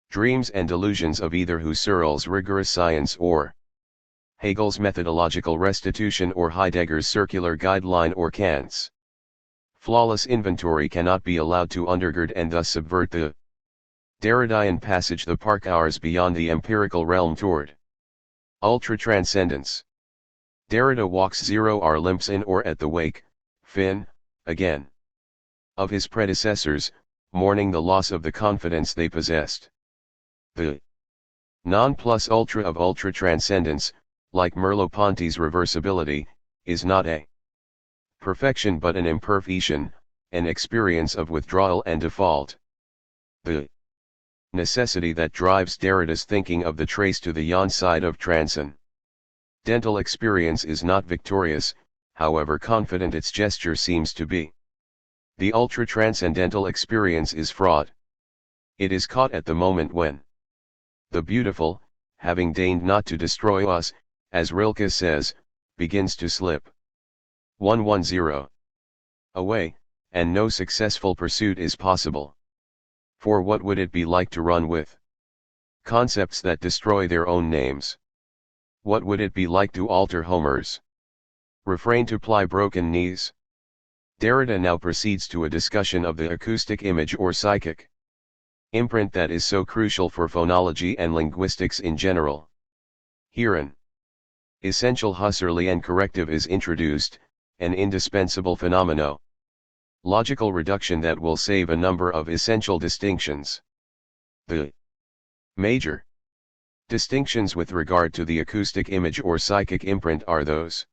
Dreams and delusions of either Husserl's rigorous science or Hegel's methodological restitution or Heidegger's circular guideline or Kant's flawless inventory cannot be allowed to undergird and thus subvert the Derridian passage, the park hours beyond the empirical realm toward ultra-transcendence. Derrida walks 0 hour limps in or at the wake, again, of his predecessors, mourning the loss of the confidence they possessed. The non plus ultra of ultra-transcendence, like Merleau-Ponty's reversibility, is not a perfection but an imperfection, an experience of withdrawal and default. The necessity that drives Derrida's thinking of the trace to the yon side of transcendental experience is not victorious, however confident its gesture seems to be. The ultra-transcendental experience is fraught. It is caught at the moment when the beautiful, having deigned not to destroy us, as Rilke says, begins to slip 110 away, and no successful pursuit is possible. For what would it be like to run with concepts that destroy their own names? What would it be like to alter Homer's refrain to ply broken knees? Derrida now proceeds to a discussion of the acoustic image or psychic imprint that is so crucial for phonology and linguistics in general. Here an essential Husserlian corrective is introduced, an indispensable phenomenological reduction that will save a number of essential distinctions. The major distinctions with regard to the acoustic image or psychic imprint are those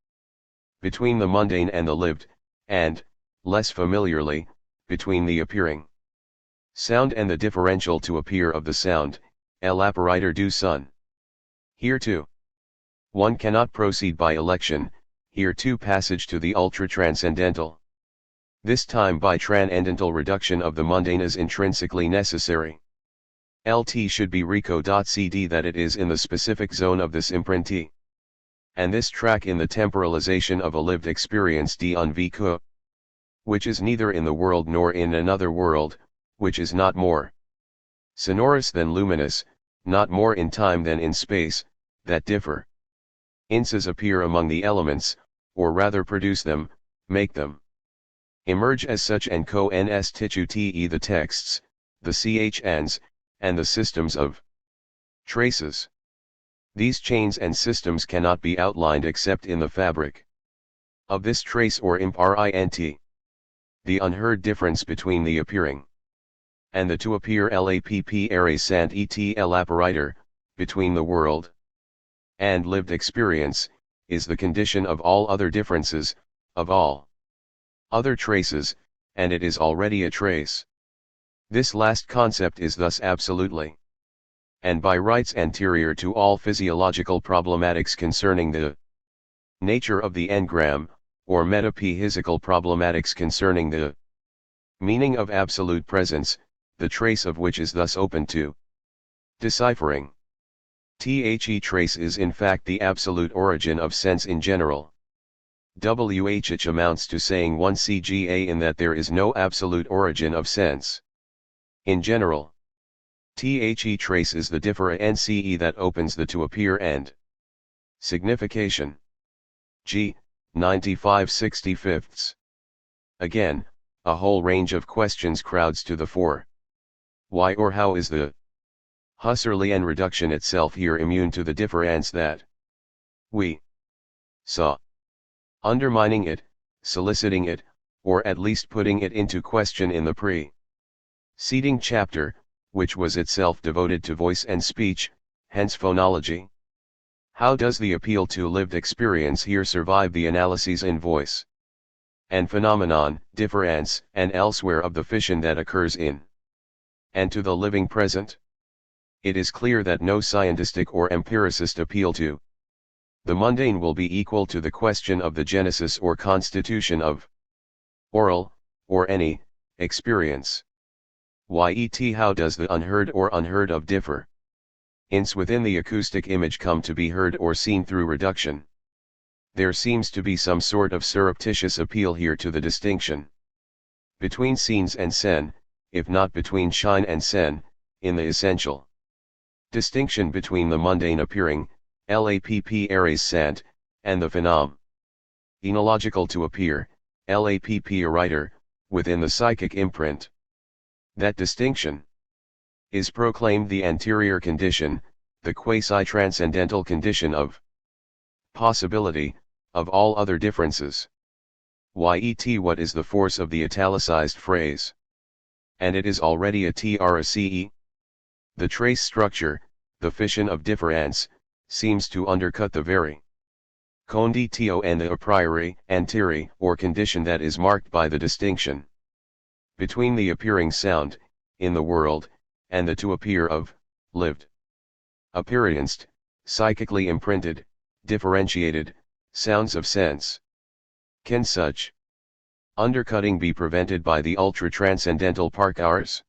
between the mundane and the lived, and, less familiarly, between the appearing sound and the differential to appear of the sound, l'apparitor du son. Here too, one cannot proceed by election, here too passage to the ultra-transcendental. This time by transcendental reduction of the mundane is intrinsically necessary. LT should be reco.cd that it is in the specific zone of this imprint, and this track in the temporalization of a lived experience d'unv, which is neither in the world nor in another world, which is not more sonorous than luminous, not more in time than in space, that differ Inses appear among the elements, or rather produce them, make them. Emerge as such and co-ns titu te the texts, the chns, and the systems of traces. These chains and systems cannot be outlined except in the fabric of this trace or imprint. The unheard difference between the appearing and the to appear lapp ares sant et apparator, between the world and lived experience, is the condition of all other differences, of all other traces, and it is already a trace. This last concept is thus absolutely and by rights anterior to all physiological problematics concerning the nature of the engram, or metaphysical problematics concerning the meaning of absolute presence, the trace of which is thus open to deciphering. The trace is in fact the absolute origin of sense in general. Which amounts to saying one CGA in that there is no absolute origin of sense in general. The trace is the difference that opens the to appear and signification. G. 95/65. Again, a whole range of questions crowds to the fore. Why or how is the Husserlian reduction itself here immune to the difference that we saw? Undermining it, soliciting it, or at least putting it into question in the preceding chapter, which was itself devoted to voice and speech, hence phonology. How does the appeal to lived experience here survive the analyses in voice and phenomenon, difference, and elsewhere of the fission that occurs in and to the living present? It is clear that no scientistic or empiricist appeal to the mundane will be equal to the question of the genesis or constitution of oral, or any, experience. Yet how does the unheard or unheard of differ? Ince within the acoustic image come to be heard or seen through reduction. There seems to be some sort of surreptitious appeal here to the distinction between scenes and sen, if not between shine and sen, in the essential distinction between the mundane appearing, lapp ares sant, and the phenomenological to appear, lapp a writer, within the psychic imprint. That distinction is proclaimed the anterior condition, the quasi-transcendental condition of possibility, of all other differences. Yet what is the force of the italicized phrase? And it is already a trace. The trace structure, the fission of difference, seems to undercut the very conditio and the a priori, anteri, or condition that is marked by the distinction between the appearing sound, in the world, and the to appear of, lived, apperienced, psychically imprinted, differentiated, sounds of sense. Can such undercutting be prevented by the ultra-transcendental park hours?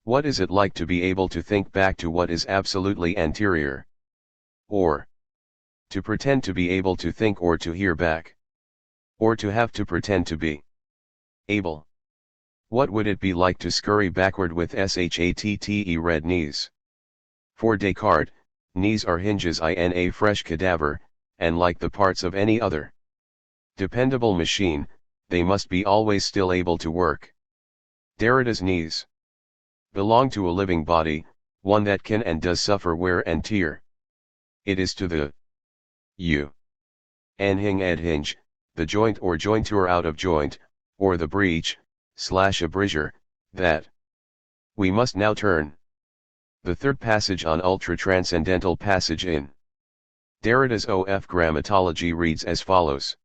What is it like to be able to think back to what is absolutely anterior? Or to pretend to be able to think or to hear back? Or to have to pretend to be able? What would it be like to scurry backward with shatte red knees? For Descartes, knees are hinges in a fresh cadaver, and like the parts of any other dependable machine, they must be always still able to work. Derrida's knees belong to a living body, one that can and does suffer wear and tear. It is to the hinge ed hinge, the joint or jointure out of joint, or the breach, / abrasure, that we must now turn. The third passage on ultra-transcendental passage in Derrida's OF grammatology reads as follows.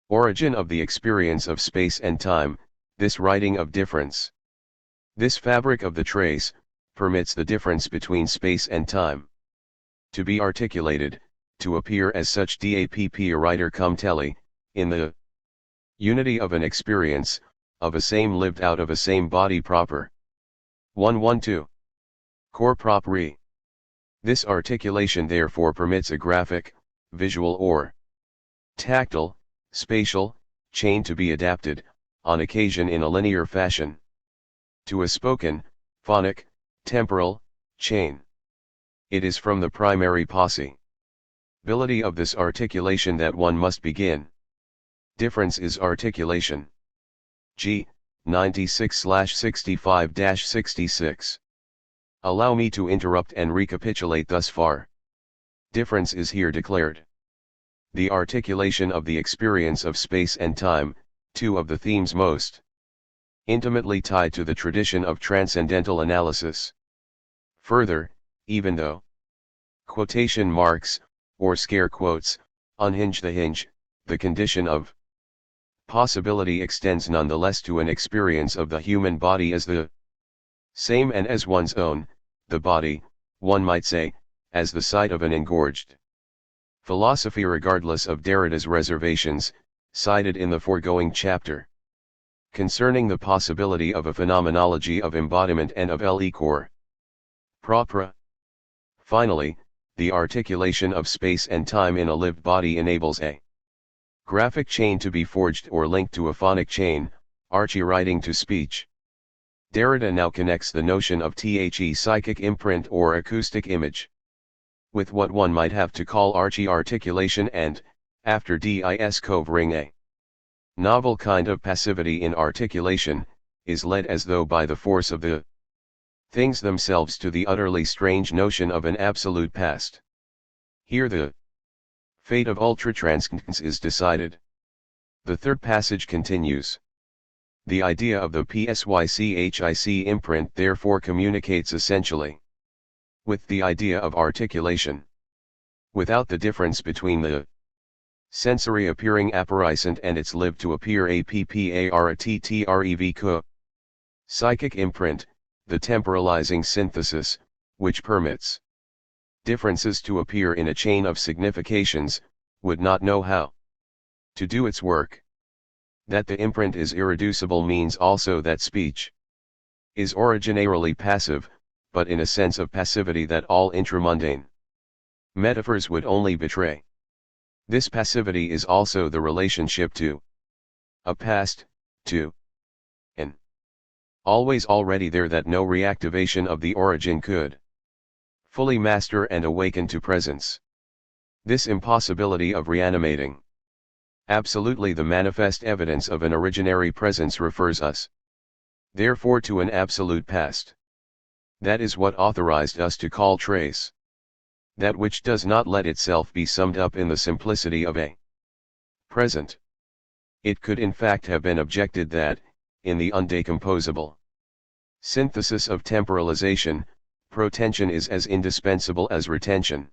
Origin of the experience of space and time, this writing of difference. This fabric of the trace, permits the difference between space and time to be articulated, to appear as such dapp a writer cum telli, in the unity of an experience, of a same lived out of a same body proper. 112. Cor propri. This articulation therefore permits a graphic, visual or tactile, spatial, chain to be adapted, on occasion in a linear fashion, to a spoken, phonic, temporal, chain. It is from the primary posse Ability of this articulation that one must begin. Difference is articulation. G. 96/65-66. Allow me to interrupt and recapitulate thus far. Difference is here declared. The articulation of the experience of space and time, two of the themes most intimately tied to the tradition of transcendental analysis. Further, even though quotation marks, or scare quotes, unhinge the hinge, the condition of possibility extends nonetheless to an experience of the human body as the same and as one's own, the body, one might say, as the site of an engorged philosophy regardless of Derrida's reservations, cited in the foregoing chapter, concerning the possibility of a phenomenology of embodiment and of l'ecor propre. Finally, the articulation of space and time in a lived body enables a graphic chain to be forged or linked to a phonic chain, writing to speech. Derrida now connects the notion of the psychic imprint or acoustic image with what one might have to call articulation and, after discovering a novel kind of passivity in articulation, is led as though by the force of the things themselves to the utterly strange notion of an absolute past. Here the fate of ultratranscendence is decided. The third passage continues. The idea of the psychic imprint therefore communicates essentially with the idea of articulation. Without the difference between the sensory appearing apparisant and its live to appear apparatrev psychic imprint, the temporalizing synthesis, which permits differences to appear in a chain of significations, would not know how to do its work. That the imprint is irreducible means also that speech is originarily passive, but in a sense of passivity that all intramundane metaphors would only betray. This passivity is also the relationship to a past, to an always already there that no reactivation of the origin could fully master and awaken to presence. This impossibility of reanimating absolutely the manifest evidence of an originary presence refers us therefore to an absolute past. That is what authorized us to call trace. That which does not let itself be summed up in the simplicity of a present. It could in fact have been objected that, in the undecomposable synthesis of temporalization, protension is as indispensable as retention.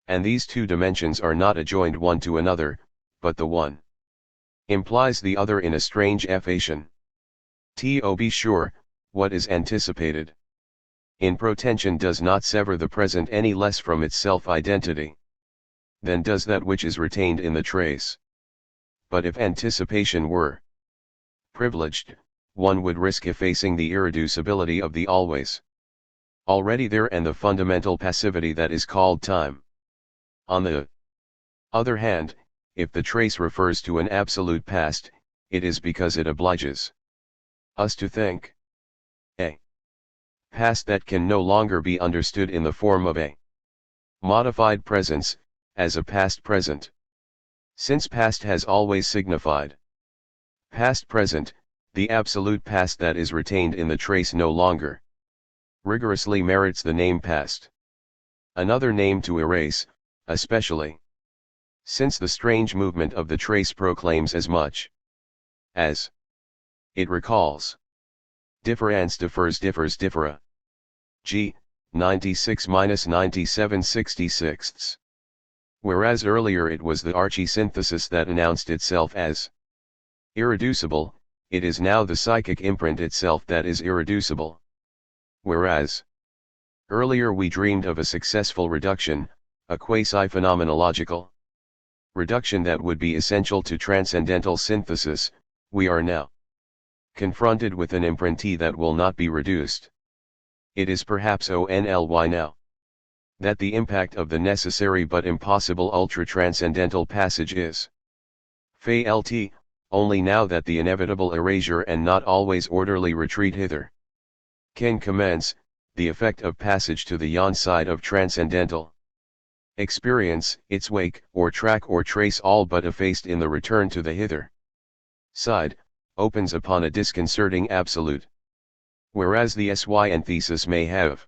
And these two dimensions are not adjoined one to another, but the one implies the other in a strange effation. To be sure, what is anticipated in protension does not sever the present any less from its self-identity than does that which is retained in the trace. But if anticipation were privileged, one would risk effacing the irreducibility of the always already there and the fundamental passivity that is called time. On the other hand, if the trace refers to an absolute past, it is because it obliges us to think a past that can no longer be understood in the form of a modified presence, as a past present. Since past has always signified past present, the absolute past that is retained in the trace no longer rigorously merits the name past. Another name to erase, especially since the strange movement of the trace proclaims as much as it recalls. Difference differs differa. G. 96-97/66. Whereas earlier it was the archi-synthesis that announced itself as irreducible, it is now the psychic imprint itself that is irreducible. Whereas earlier we dreamed of a successful reduction, a quasi-phenomenological reduction that would be essential to transcendental synthesis, we are now confronted with an imprintee that will not be reduced. It is perhaps only now that the impact of the necessary but impossible ultra-transcendental passage is felt, only now that the inevitable erasure and not always orderly retreat hither can commence, the effect of passage to the yon side of transcendental Experience, its wake, or track or trace all but effaced in the return to the hither side, opens upon a disconcerting absolute. Whereas the sy antithesis may have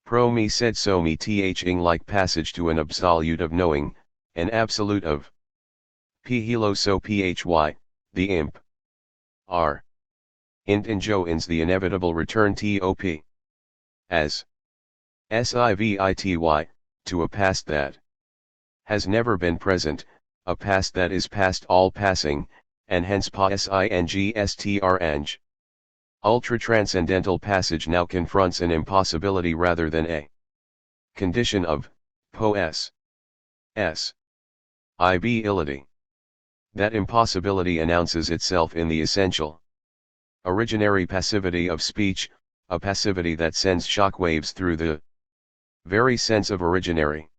pro me said so me thing like passage to an absolute of knowing, an absolute of p hilo so phy, the imp r int enjoins the inevitable return top as sivity to a past that has never been present, a past that is past all passing, and hence pa singstrange. Ultra-transcendental passage now confronts an impossibility rather than a condition of pos ibility. That impossibility announces itself in the essential originary passivity of speech, a passivity that sends shockwaves through the very sense of originary.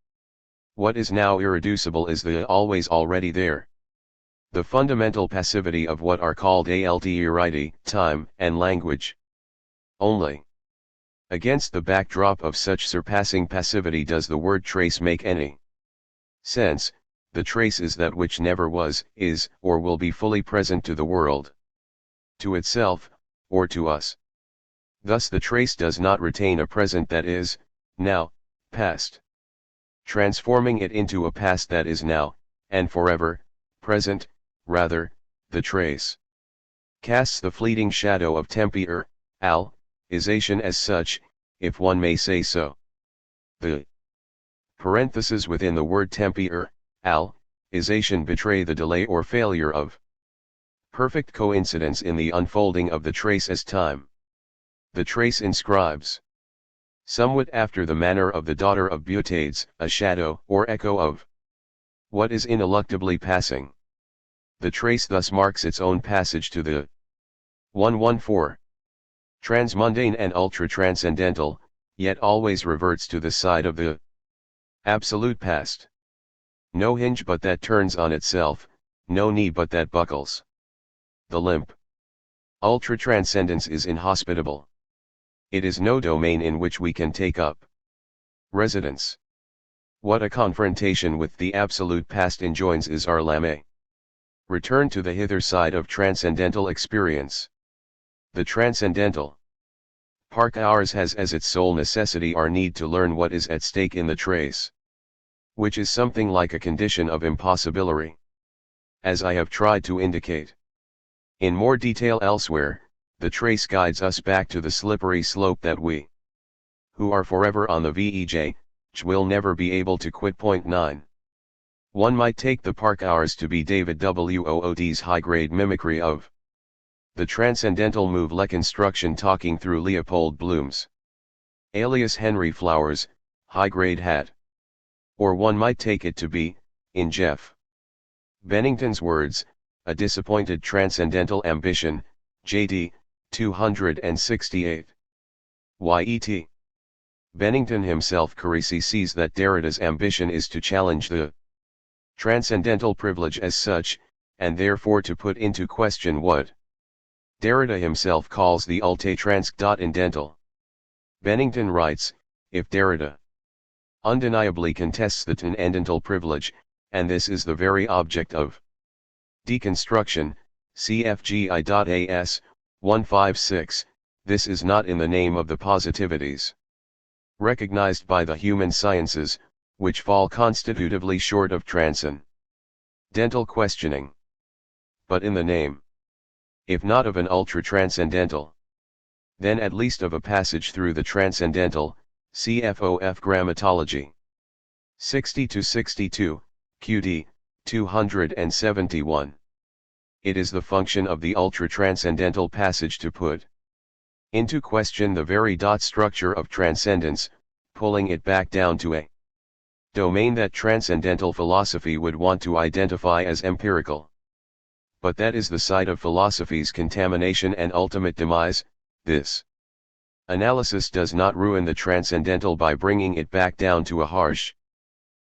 What is now irreducible is the always already there. The fundamental passivity of what are called alterity, time, and language. Only against the backdrop of such surpassing passivity does the word trace make any sense. The trace is that which never was, is, or will be fully present to the world, to itself, or to us. Thus the trace does not retain a present that is, now, past, transforming it into a past that is now, and forever, present. Rather, the trace casts the fleeting shadow of tempi isation as such, if one may say so. The parentheses within the word tempi isation betray the delay or failure of perfect coincidence in the unfolding of the trace as time. The trace inscribes, somewhat after the manner of the daughter of Butades, a shadow or echo of what is ineluctably passing. The trace thus marks its own passage to the 114. Transmundane and ultra-transcendental, yet always reverts to the side of the absolute past. No hinge but that turns on itself, no knee but that buckles. The limp ultra-transcendence is inhospitable. It is no domain in which we can take up residence. What a confrontation with the absolute past enjoins is our lame. Return to the hither side of transcendental experience. The transcendental park ours has as its sole necessity our need to learn what is at stake in the trace, which is something like a condition of impossibility, as I have tried to indicate in more detail elsewhere. The trace guides us back to the slippery slope that we, who are forever on the vej, will never be able to quit. Point 9. One might take the park hours to be David Wood's high-grade mimicry of the transcendental move construction talking through Leopold Bloom's alias Henry Flowers' high-grade hat. Or one might take it to be, in Jeff Bennington's words, a disappointed transcendental ambition, JD, 268. Yet. Bennington himself curiously sees that Derrida's ambition is to challenge the transcendental privilege as such, and therefore to put into question what Derrida himself calls the ultra-transcendental. Bennington writes, if Derrida undeniably contests the transcendental privilege, and this is the very object of deconstruction, cfgi.as, 156, this is not in the name of the positivities recognized by the human sciences, which fall constitutively short of transcendental questioning, but in the name, if not of an ultra-transcendental, then at least of a passage through the transcendental, cfof grammatology. 60-62, qd, 271. It is the function of the ultra-transcendental passage to put into question the very structure of transcendence, pulling it back down to a domain that transcendental philosophy would want to identify as empirical. But that is the site of philosophy's contamination and ultimate demise. This analysis does not ruin the transcendental by bringing it back down to a harsh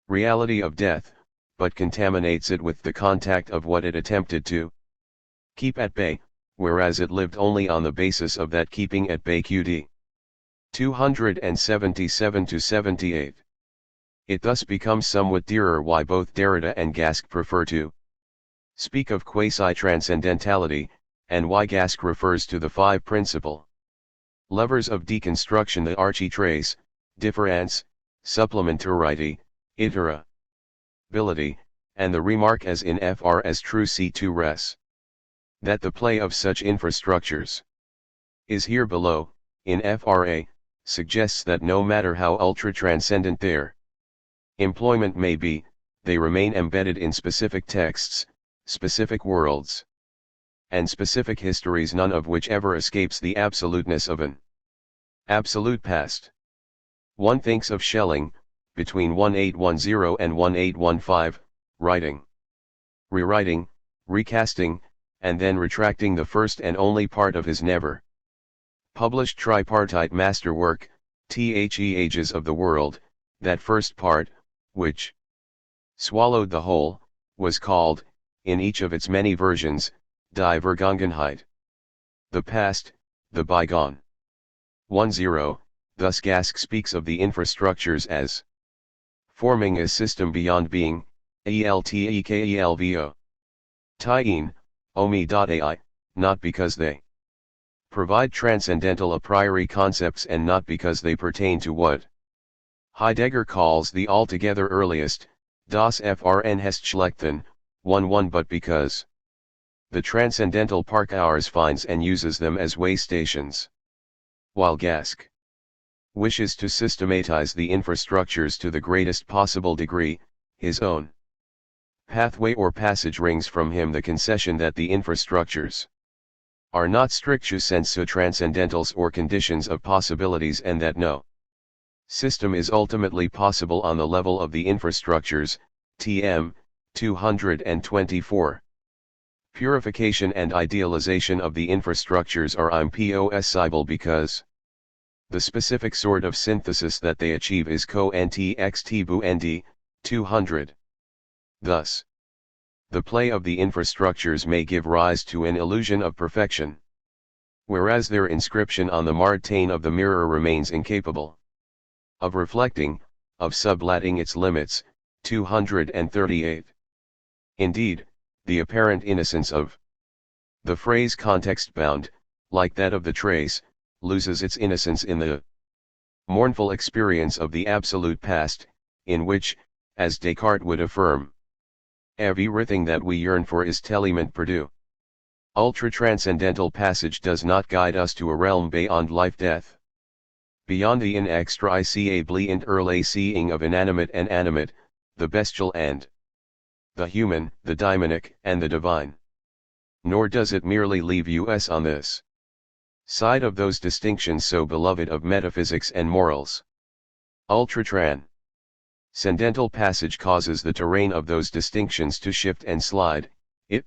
reality of death, but contaminates it with the contact of what it attempted to keep at bay, whereas it lived only on the basis of that keeping at bay. QD 277-78. It thus becomes somewhat dearer why both Derrida and Jacques prefer to speak of quasi-transcendentality, and why Jacques refers to the five principal levers of deconstruction: the architrace, difference, supplementarity, iterability, and the remark as in fr as true c2 res. That the play of such infrastructures is here below, in fra, suggests that no matter how ultra-transcendent their employment may be, they remain embedded in specific texts, specific worlds, and specific histories, none of which ever escapes the absoluteness of an absolute past. One thinks of Schelling, between 1810 and 1815, writing, rewriting, recasting, and then retracting the first and only part of his never published tripartite masterwork, The Ages of the World. That first part, which swallowed the whole, was called, in each of its many versions, Die Vergangenheit. The past, the bygone. 10. Thus Jacques speaks of the infrastructures as forming a system beyond being, eltekelvo. Tien, omi.ai, not because they provide transcendental a priori concepts and not because they pertain to what Heidegger calls the altogether earliest, das Vergangenheitsschlechthin, 1 but because the transcendental park hours finds and uses them as way stations. While Jacques wishes to systematize the infrastructures to the greatest possible degree, his own pathway or passage wrings from him the concession that the infrastructures are not strictu sensu transcendentals or conditions of possibilities, and that no system is ultimately possible on the level of the infrastructures. TM 224. Purification and idealization of the infrastructures are impossible because the specific sort of synthesis that they achieve is co-nt-xt-bu-nd, 200. Thus, the play of the infrastructures may give rise to an illusion of perfection, whereas their inscription on the martaine of the mirror remains incapable of reflecting, of sublating its limits. 238. Indeed, the apparent innocence of the phrase context-bound, like that of the trace, loses its innocence in the mournful experience of the absolute past, in which, as Descartes would affirm, everything that we yearn for is tellement perdu. Ultra-transcendental passage does not guide us to a realm beyond life-death, beyond the inextricably interlacing of inanimate and animate, the bestial and the human, the daimonic and the divine. Nor does it merely leave us on this side of those distinctions so beloved of metaphysics and morals. Ultra-transcendental passage causes the terrain of those distinctions to shift and slide. It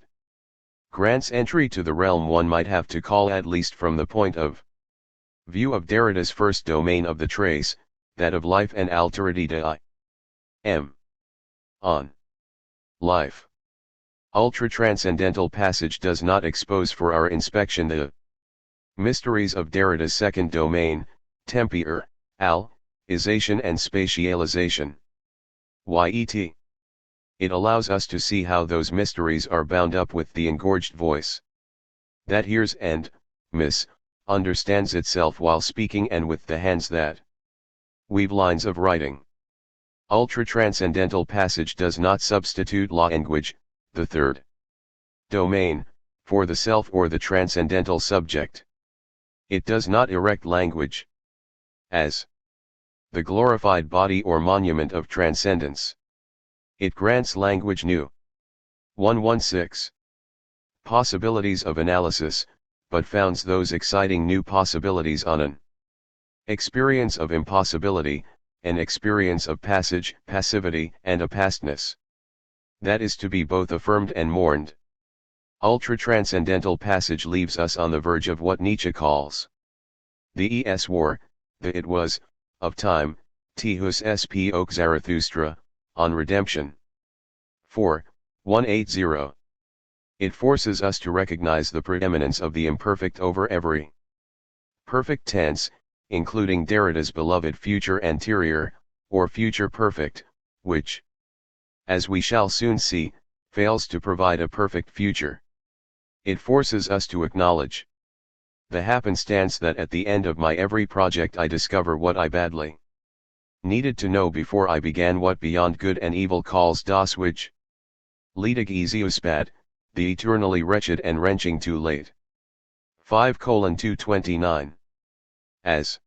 grants entry to the realm one might have to call, at least from the point of view of Derrida's first domain of the trace, that of life and alterity de on life. Ultra-transcendental passage does not expose for our inspection the mysteries of Derrida's second domain, temper, ization and spatialization. Yet. It allows us to see how those mysteries are bound up with the engorged voice that hears and understands itself while speaking, and with the hands that weave lines of writing. Ultra-transcendental passage does not substitute language, the third domain, for the self or the transcendental subject. It does not erect language as the glorified body or monument of transcendence. It grants language new 116 possibilities of analysis, but founds those exciting new possibilities on an experience of impossibility, an experience of passage, passivity, and a pastness that is to be both affirmed and mourned. Ultra-transcendental passage leaves us on the verge of what Nietzsche calls the war, the it was, of time, Thus spoke Zarathustra, on redemption. 4, 180. It forces us to recognize the preeminence of the imperfect over every perfect tense, including Derrida's beloved future anterior, or future perfect, which, as we shall soon see, fails to provide a perfect future. It forces us to acknowledge the happenstance that at the end of my every project I discover what I badly needed to know before I began, what Beyond Good and Evil calls das which ledig Easiuspad, the eternally wretched and wrenching too late. 5:229. As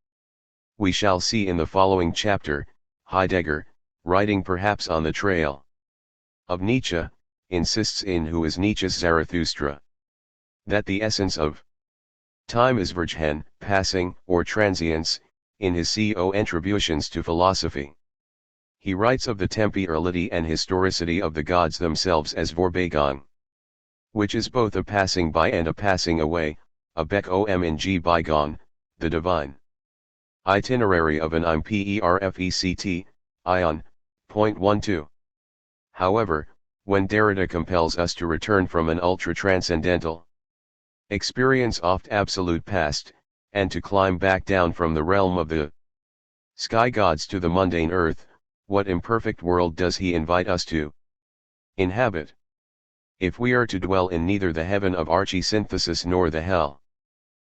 we shall see in the following chapter, Heidegger, writing perhaps on the trail of Nietzsche, insists in Who is Nietzsche's Zarathustra, that the essence of time is Vergehen, passing, or transience, in his Contributions to Philosophy. He writes of the temporality and historicity of the gods themselves as Vorbegang, which is both a passing by and a passing away, a Beck Omng bygone, the divine itinerary of an imperfect, ion. Point 12. However, when Derrida compels us to return from an ultra-transcendental experience oft absolute past, and to climb back down from the realm of the sky gods to the mundane earth, what imperfect world does he invite us to inhabit? If we are to dwell in neither the heaven of archy-synthesis nor the hell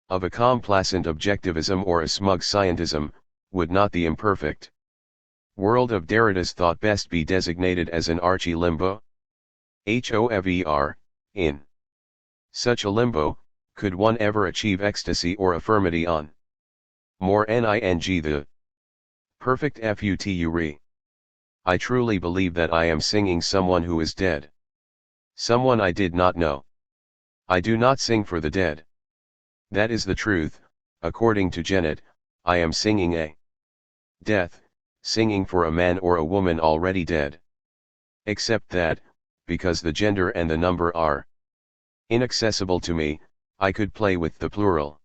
of a complacent objectivism or a smug scientism, would not the imperfect world of Derrida's thought best be designated as an archy-limbo? HOFER, in such a limbo, could one ever achieve ecstasy or affirmity on Mourning the perfect future? I truly believe that I am singing someone who is dead. Someone I did not know. I do not sing for the dead. That is the truth. According to Janet, I am singing a death, singing for a man or a woman already dead. Except that, because the gender and the number are inaccessible to me, I could play with the plural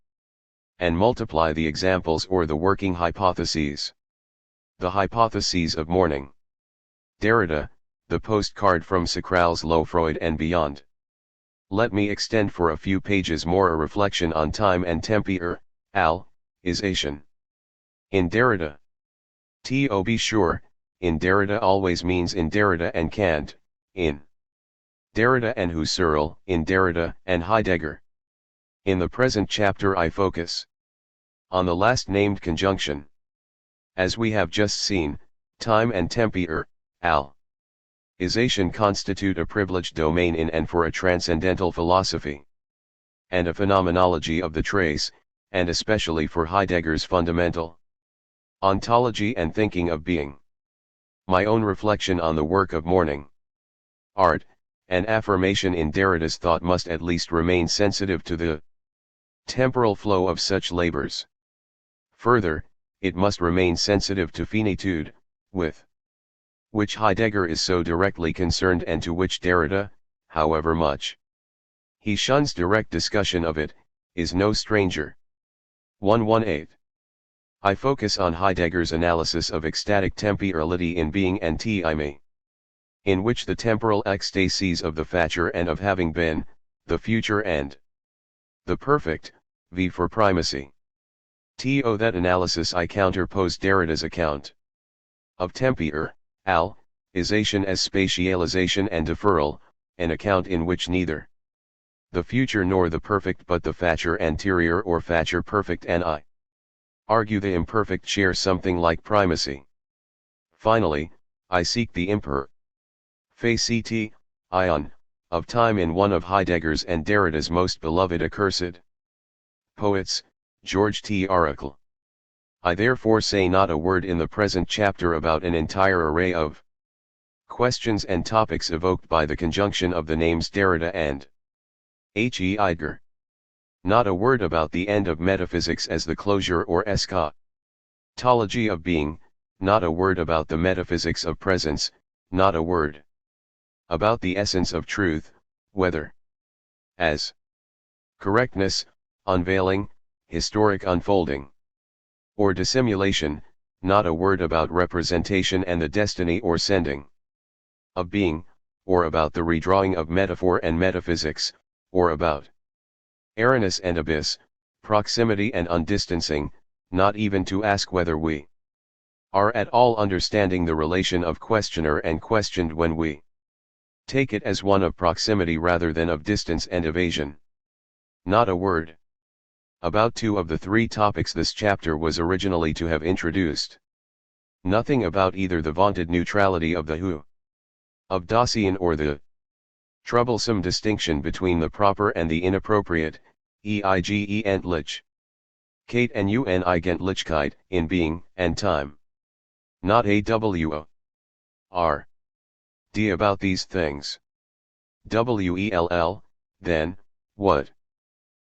and multiply the examples or the working hypotheses. The hypotheses of Mourning. Derrida, the postcard from Sacral's Low Freud and beyond. Let me extend for a few pages more a reflection on time and temporalization. In Derrida. To be sure, in Derrida always means in Derrida and Kant, in Derrida and Husserl, in Derrida and Heidegger. In the present chapter I focus on the last named conjunction. As we have just seen, time and temporalization constitute a privileged domain in and for a transcendental philosophy, and a phenomenology of the trace, and especially for Heidegger's fundamental ontology and thinking of being. My own reflection on the work of Mourning, art, and affirmation in Derrida's thought must at least remain sensitive to the temporal flow of such labors. Further, it must remain sensitive to finitude, with which Heidegger is so directly concerned and to which Derrida, however much he shuns direct discussion of it, is no stranger. 118. I focus on Heidegger's analysis of ecstatic temporality in being and time, in which the temporal ecstasies of the future and of having been, the future and the perfect, v for primacy. To that analysis I counterpose Derrida's account of temporalization as spatialization and deferral, an account in which neither the future nor the perfect but the future anterior or future perfect and I argue the imperfect share something like primacy. Finally, I seek the imperfecity, ion, of time in one of Heidegger's and Derrida's most beloved accursed poets, George T. Oracle. I therefore say not a word in the present chapter about an entire array of questions and topics evoked by the conjunction of the names Derrida and Heidegger. Not a word about the end of metaphysics as the closure or eschatology of being, not a word about the metaphysics of presence, not a word about the essence of truth, whether as correctness, unveiling, historic unfolding, or dissimulation, not a word about representation and the destiny or sending of being, or about the redrawing of metaphor and metaphysics, or about awareness and abyss, proximity and undistancing, not even to ask whether we are at all understanding the relation of questioner and questioned when we take it as one of proximity rather than of distance and evasion. Not a word about two of the three topics this chapter was originally to have introduced. Nothing about either the vaunted neutrality of the who of Dasein or the troublesome distinction between the proper and the inappropriate, e.i.g. Endlich Kate and Unigentlichkeit, in being and time. Not AWO. R. D about these things. WELL, then, what?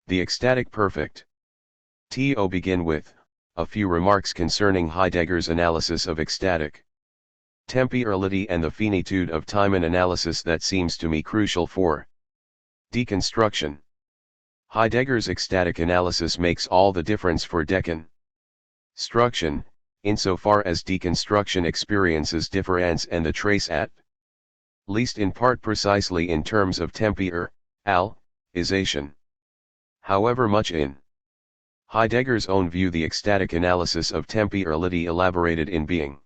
The ecstatic perfect. To begin with, a few remarks concerning Heidegger's analysis of ecstatic temporality and the finitude of time, an analysis that seems to me crucial for deconstruction. Heidegger's ecstatic analysis makes all the difference for deconstruction, insofar as deconstruction experiences difference and the trace at least in part precisely in terms of temporalization. However much in Heidegger's own view the ecstatic analysis of temporality elaborated in being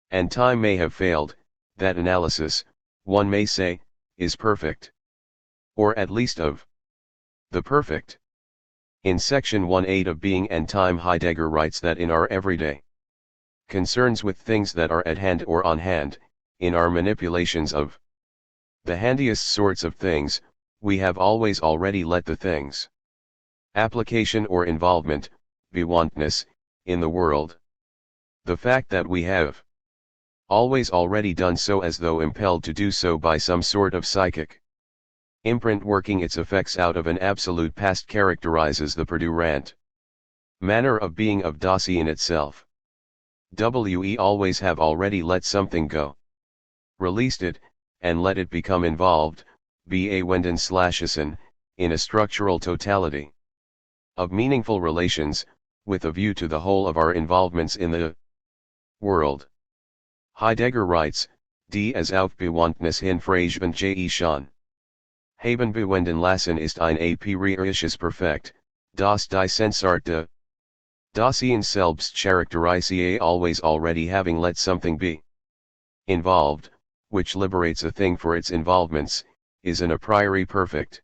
and time may have failed, that analysis, one may say, is perfect. Or at least of the perfect. In section 1.8 of Being and Time, Heidegger writes that in our everyday concerns with things that are at hand or on hand, in our manipulations of the handiest sorts of things, we have always already let the things application or involvement, bewandtnis, in the world. The fact that we have always already done so as though impelled to do so by some sort of psychic imprint working its effects out of an absolute past characterizes the perdurant manner of being of Dasein itself. We always have already let something go, released it, and let it become involved, bewenden/isen, in a structural totality of meaningful relations, with a view to the whole of our involvements in the world. Heidegger writes, Die es Aufbewandtnis hin Fragement je schon. Haben bewenden lassen ist ein apirisches Perfekt, das die Sensarte. Dasein selbst charakterize always already having let something be involved, which liberates a thing for its involvements, is an a priori perfect.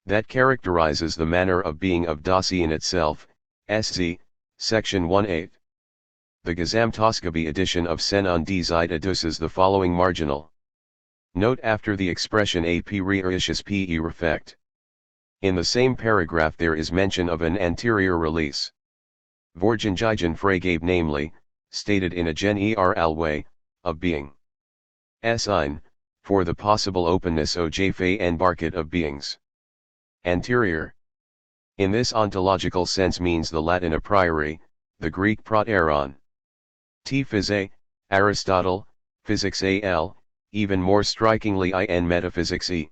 That characterizes the manner of being of Dasein itself, SZ, section 1.8. The Gesamtausgabe edition of Sen und die Zeit adduces the following marginal note after the expression apirisches Perfekt. In the same paragraph there is mention of an anterior release. Vorgängigen Freigabe, namely, stated in a general way, of being Sein, for the possible openness oj and barket of beings. Anterior. In this ontological sense means the Latin a priori, the Greek proteron. T phys Aristotle, Physics al, even more strikingly in Metaphysics e.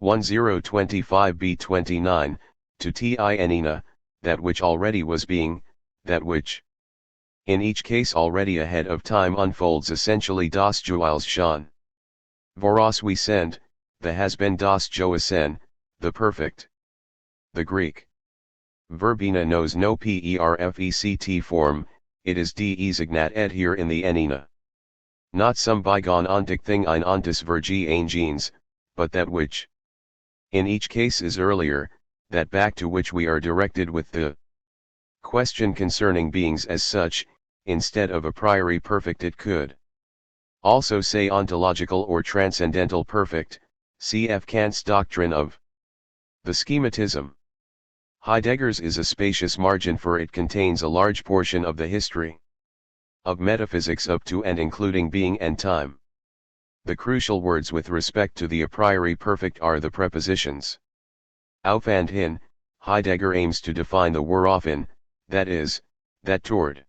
1025b29, to tinina, that which already was being, that which in each case already ahead of time unfolds essentially das Joals schon. Voraus we send, the has been das Joasen, the perfect. The Greek verbena knows no perfect form, it is designat et here in the enina. Not some bygone ontic thing ein ontis vergi genes, but that which in each case is earlier, that back to which we are directed with the question concerning beings as such, instead of a priori perfect it could also say ontological or transcendental perfect, cf. Kant's doctrine of the schematism. Heidegger's is a spacious margin for it contains a large portion of the history of metaphysics up to and including being and time. The crucial words with respect to the a priori perfect are the prepositions auf and hin. Heidegger aims to define the woraufhin, that is, that toward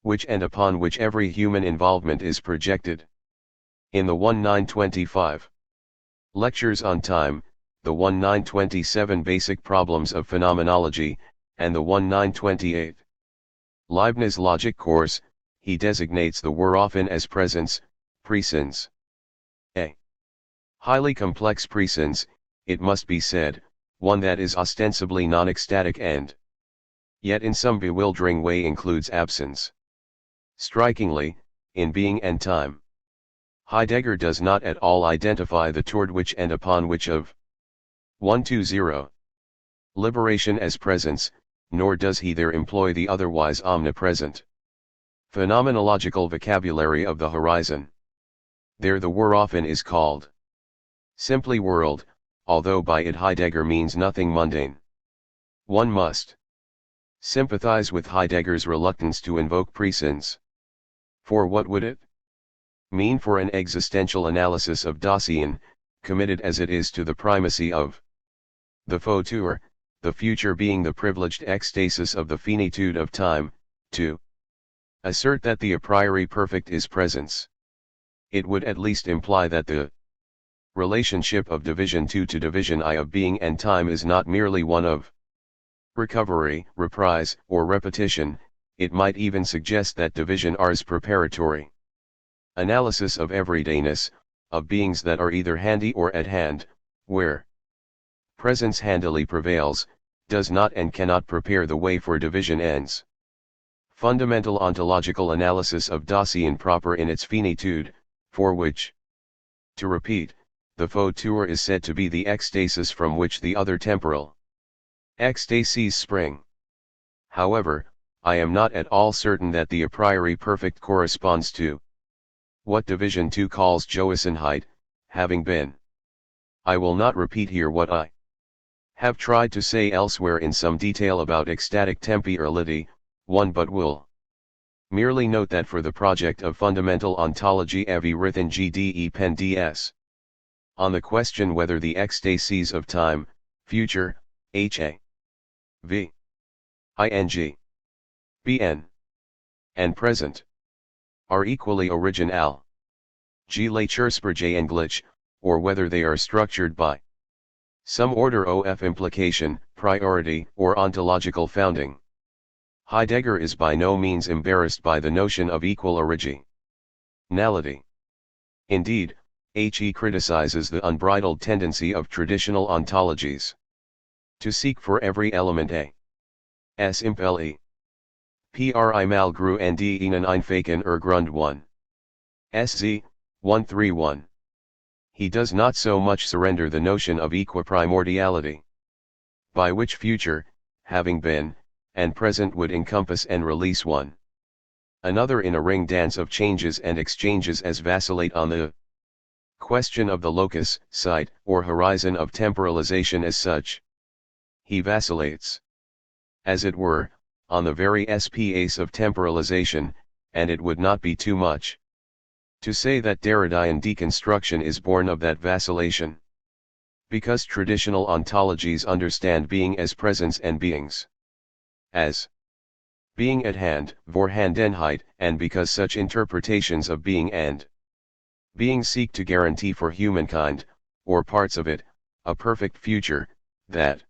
which and upon which every human involvement is projected. In the 1925 Lectures on Time, the 1927 Basic Problems of Phenomenology, and the 1928 Leibniz Logic course, he designates the woraufhin as presence, presens. A highly complex presens, it must be said, one that is ostensibly non-ecstatic and yet in some bewildering way includes absence. Strikingly, in being and time, Heidegger does not at all identify the toward which and upon which of 120 liberation as presence, nor does he there employ the otherwise omnipresent phenomenological vocabulary of the horizon. There the word often is called simply world, although by it Heidegger means nothing mundane. One must sympathize with Heidegger's reluctance to invoke presence. For what would it mean for an existential analysis of Dasein, committed as it is to the primacy of the futur, the future being the privileged ecstasis of the finitude of time, to assert that the a priori perfect is presence? It would at least imply that the relationship of division 2 to division I of being and time is not merely one of recovery, reprise, or repetition. It might even suggest that division R's preparatory analysis of everydayness, of beings that are either handy or at hand, where presence handily prevails, does not and cannot prepare the way for division ends. Fundamental ontological analysis of Dasein proper in its finitude, for which, to repeat, the futur is said to be the ecstasis from which the other temporal ecstasies spring. However, I am not at all certain that the a priori perfect corresponds to what Division 2 calls Joachimheit, having been. I will not repeat here what I have tried to say elsewhere in some detail about ecstatic temporality, but will merely note that for the project of fundamental ontology Evi Rithen GDE Pen DS, on the question whether the ecstasies of time, future, HA, V, ING, BN, and present, are equally original, gleichsprachlich, or whether they are structured by some order of implication, priority, or ontological founding. Heidegger is by no means embarrassed by the notion of equal originality. Indeed, he criticizes the unbridled tendency of traditional ontologies to seek for every element a s impel pri mal gru and ihnen einfachen Grund 1. SZ, 131. He does not so much surrender the notion of equiprimordiality, by which future, having been, and present would encompass and release one another in a ring dance of changes and exchanges as vacillate on the question of the locus, site, or horizon of temporalization as such. He vacillates, as it were, on the very space of temporalization, and it would not be too much to say that Derridian deconstruction is born of that vacillation. Because traditional ontologies understand being as presence and beings as being at hand, Vorhandenheit, and because such interpretations of being and being seek to guarantee for humankind, or parts of it, a perfect future, that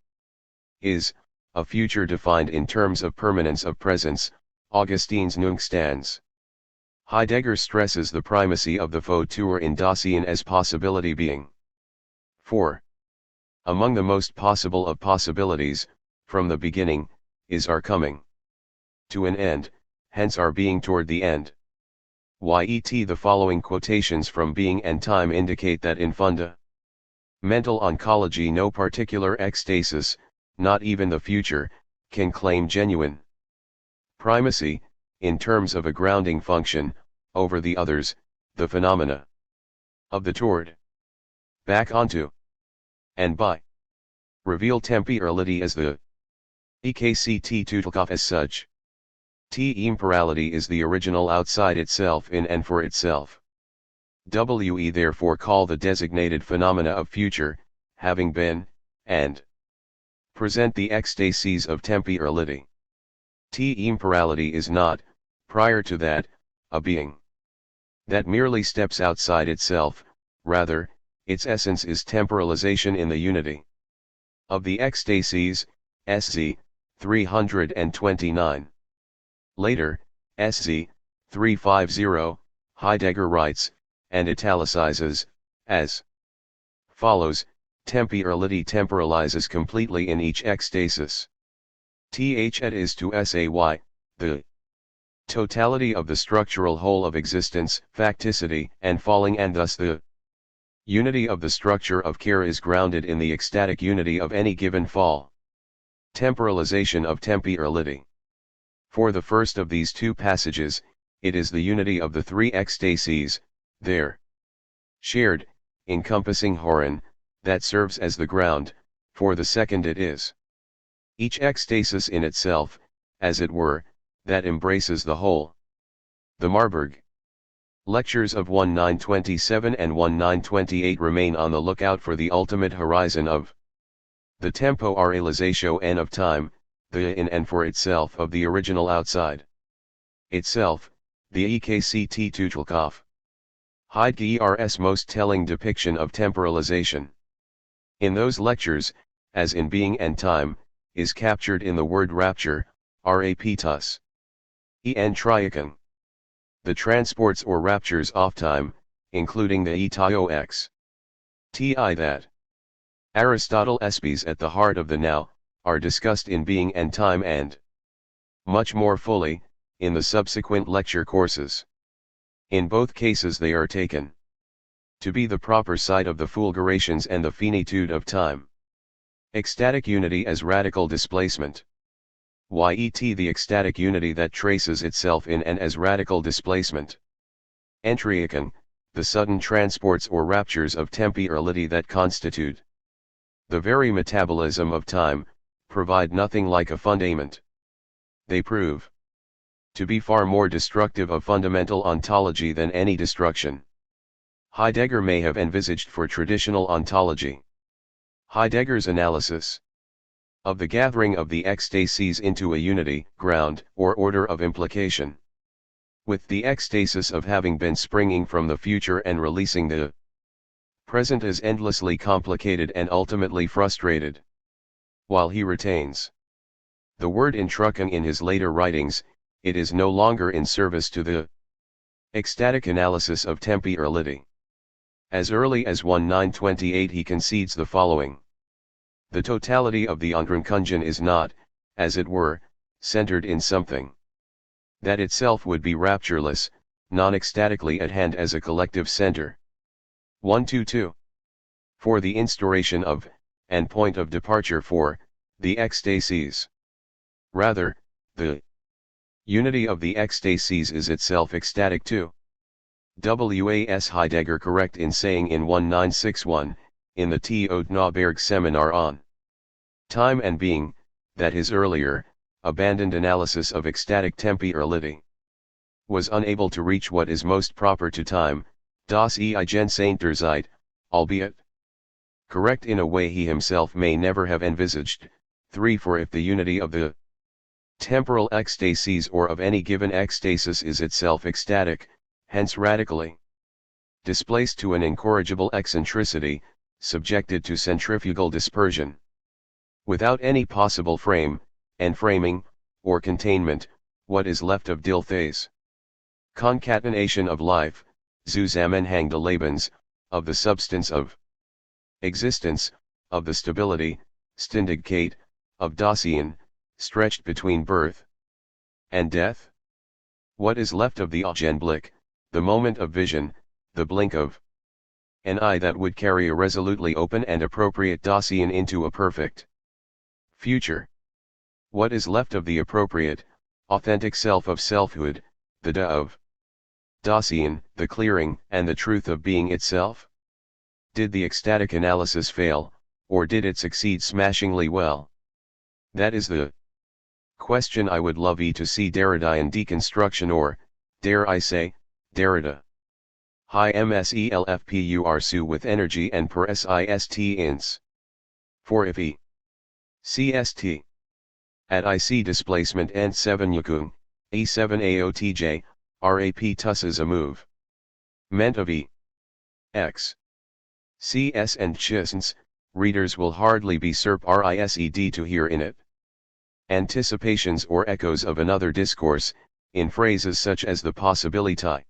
is, a future defined in terms of permanence of presence, Augustine's Nunc stands. Heidegger stresses the primacy of the futur in Dasein as possibility being. 4. Among the most possible of possibilities, from the beginning, is our coming to an end, hence our being toward the end. Yet the following quotations from Being and Time indicate that in mental oncology no particular ecstasis, not even the future, can claim genuine primacy, in terms of a grounding function, over the others, the phenomena of the toward, back onto, and by reveal temporality as the EKCT Tutelkopf as such. Temporality is the original outside itself in and for itself. We therefore call the designated phenomena of future, having been, and present the ecstasies of temporality. Temporality is not, prior to that, a being that merely steps outside itself, rather, its essence is temporalization in the unity of the ecstasies, SZ, 329. Later, SZ, 350, Heidegger writes, and italicizes, as follows: temporality temporalizes completely in each ecstasis. It is to say, the totality of the structural whole of existence, facticity, and falling, and thus the unity of the structure of care is grounded in the ecstatic unity of any given fall. Temporalization of temporality. For the first of these two passages, it is the unity of the three ecstasies, there shared, encompassing Horon, that serves as the ground. For the second it is each ecstasis in itself, as it were, that embraces the whole. The Marburg lectures of 1927 and 1928 remain on the lookout for the ultimate horizon of the temporalization of time, the in and for itself of the original outside itself, the EKCT Tuchelkopf. Heidegger's most telling depiction of temporalization. In those lectures, as in being and time, is captured in the word rapture, rapitus. En triaken. The transports or raptures of time, including the etio x. Ti that Aristotle speaks at the heart of the now, are discussed in Being and Time and much more fully, in the subsequent lecture courses. In both cases they are taken to be the proper site of the fulgurations and the finitude of time. Ecstatic unity as radical displacement. Yet the ecstatic unity that traces itself in and as radical displacement. Entriaken, the sudden transports or raptures of temporality that constitute the very metabolism of time, provide nothing like a fundament. They prove to be far more destructive of fundamental ontology than any destruction Heidegger may have envisaged for traditional ontology. Heidegger's analysis of the gathering of the ecstasies into a unity, ground, or order of implication, with the ecstasis of having been springing from the future and releasing the present, is endlessly complicated and ultimately frustrated. While he retains the word intrucken in his later writings, it is no longer in service to the ecstatic analysis of temporality. As early as 1928 he concedes the following: the totality of the Unterkungen is not, as it were, centered in something that itself would be raptureless, non-ecstatically at hand as a collective center. 122. For the instauration of, and point of departure for, the ecstasies. Rather, the unity of the ecstasies is itself ecstatic too. Was Heidegger correct in saying in 1961, in the T. Otnaberg seminar on time and being, that his earlier, abandoned analysis of ecstatic temporality was unable to reach what is most proper to time, das Eigensein Zeit, albeit correct in a way he himself may never have envisaged. 3. For if the unity of the temporal ecstasies or of any given ecstasis is itself ecstatic, hence radically displaced to an incorrigible eccentricity, subjected to centrifugal dispersion, without any possible frame, enframing, or containment, what is left of Dilthay's concatenation of life, Zusammenhang des Lebens, of the substance of existence, of the stability, Ständigkeit, of Dasein, stretched between birth and death? What is left of the Augenblick, the moment of vision, the blink of an eye that would carry a resolutely open and appropriate Dasein into a perfect future? What is left of the appropriate, authentic self of selfhood, the da of Dasein, the clearing and the truth of being itself? Did the ecstatic analysis fail, or did it succeed smashingly well? That is the question I would love to see Derridian deconstruction, or, dare I say, Derrida. Hi mselfpur with energy and Purest ins. For if e cst at ic displacement and 7 yakung, e7 aotj, rap tus is a move meant of e x cs and chisns, readers will hardly be surprised to hear in it anticipations or echoes of another discourse, in phrases such as the possibility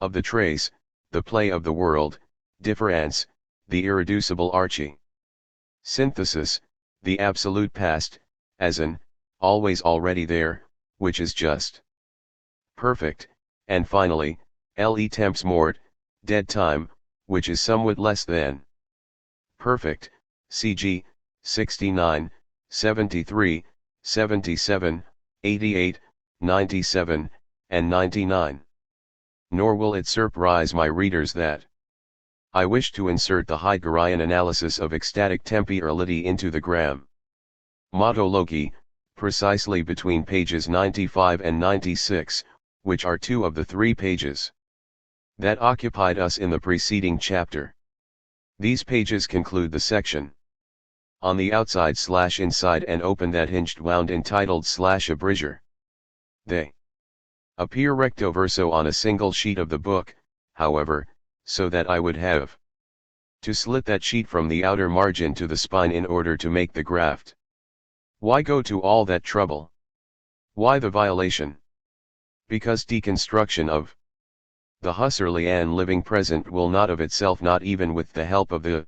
of the trace, the play of the world, difference, the irreducible archie synthesis, the absolute past, as an always already there, which is just perfect, and finally, le temps mort, dead time, which is somewhat less than perfect, cg, 69, 73, 77, 88, 97, and 99. Nor will it surprise my readers that I wish to insert the Heideggerian analysis of ecstatic temporality into the gram Monologi, precisely between pages 95 and 96, which are two of the 3 pages that occupied us in the preceding chapter. These pages conclude the section on the outside/inside and open that hinged wound entitled /abridger. They appear recto verso on a single sheet of the book, however, so that I would have to slit that sheet from the outer margin to the spine in order to make the graft. Why go to all that trouble? Why the violation? Because deconstruction of the Husserlian living present will not of itself, not even with the help of the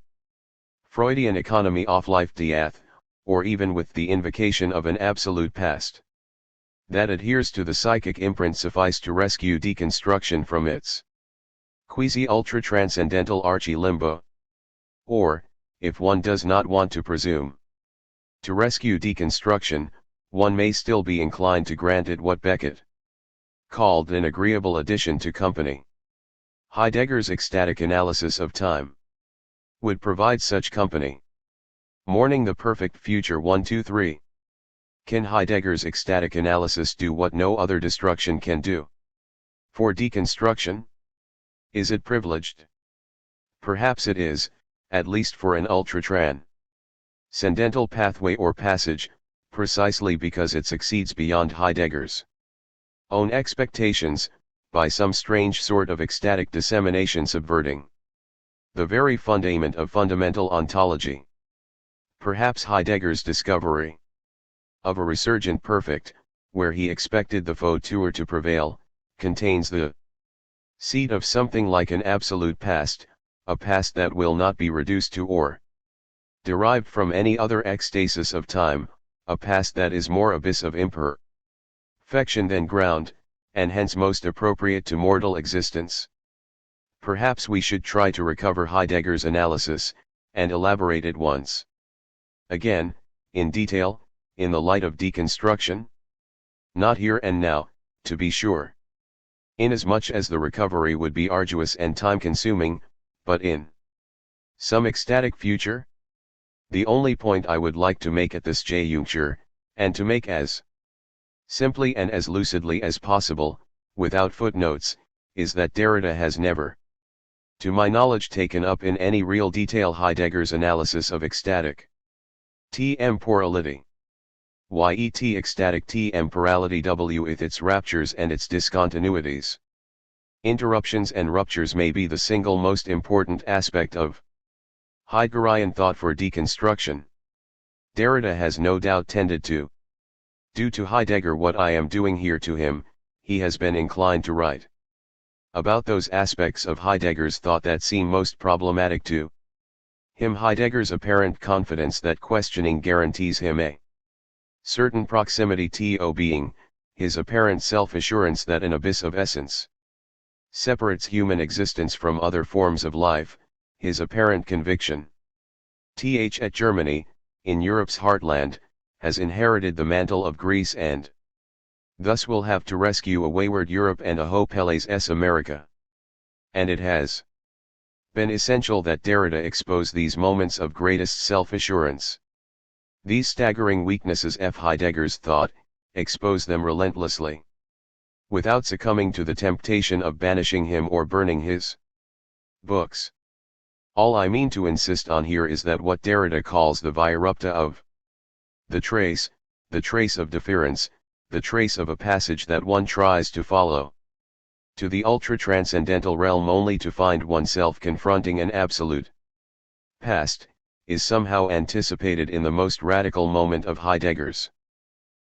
Freudian economy of life death, or even with the invocation of an absolute past that adheres to the psychic imprint, suffice to rescue deconstruction from its quasi-ultra-transcendental archi-limbo. Or, if one does not want to presume to rescue deconstruction, one may still be inclined to grant it what Beckett called an agreeable addition to company. Heidegger's ecstatic analysis of time would provide such company. Mourning the perfect future 1 2 3. Can Heidegger's ecstatic analysis do what no other destruction can do? For deconstruction? Is it privileged? Perhaps it is, at least for an ultra-transcendental pathway or passage, precisely because it succeeds beyond Heidegger's own expectations, by some strange sort of ecstatic dissemination subverting the very fundament of fundamental ontology. Perhaps Heidegger's discovery of a resurgent perfect, where he expected the fauteur to prevail, contains the seed of something like an absolute past, a past that will not be reduced to or derived from any other ecstasis of time, a past that is more abyss of imperfection than ground, and hence most appropriate to mortal existence. Perhaps we should try to recover Heidegger's analysis, and elaborate it once again, in detail, in the light of deconstruction? Not here and now, to be sure. Inasmuch as the recovery would be arduous and time-consuming, but in some ecstatic future? The only point I would like to make at this juncture, and to make as simply and as lucidly as possible, without footnotes, is that Derrida has never, to my knowledge, taken up in any real detail Heidegger's analysis of ecstatic temporality. Yet ecstatic temporality with its raptures and its discontinuities. Interruptions and ruptures may be the single most important aspect of Heideggerian thought for deconstruction. Derrida has no doubt tended to do to Heidegger what I am doing here to him. He has been inclined to write about those aspects of Heidegger's thought that seem most problematic to him. Heidegger's apparent confidence that questioning guarantees him a certain proximity to being, his apparent self-assurance that an abyss of essence separates human existence from other forms of life, his apparent conviction at Germany, in Europe's heartland, has inherited the mantle of Greece and thus will have to rescue a wayward Europe and a hopeless America. And it has been essential that Derrida expose these moments of greatest self-assurance. These staggering weaknesses of Heidegger's thought, expose them relentlessly, without succumbing to the temptation of banishing him or burning his books. All I mean to insist on here is that what Derrida calls the virupta of the trace of deference, the trace of a passage that one tries to follow to the ultra-transcendental realm only to find oneself confronting an absolute past, is somehow anticipated in the most radical moment of Heidegger's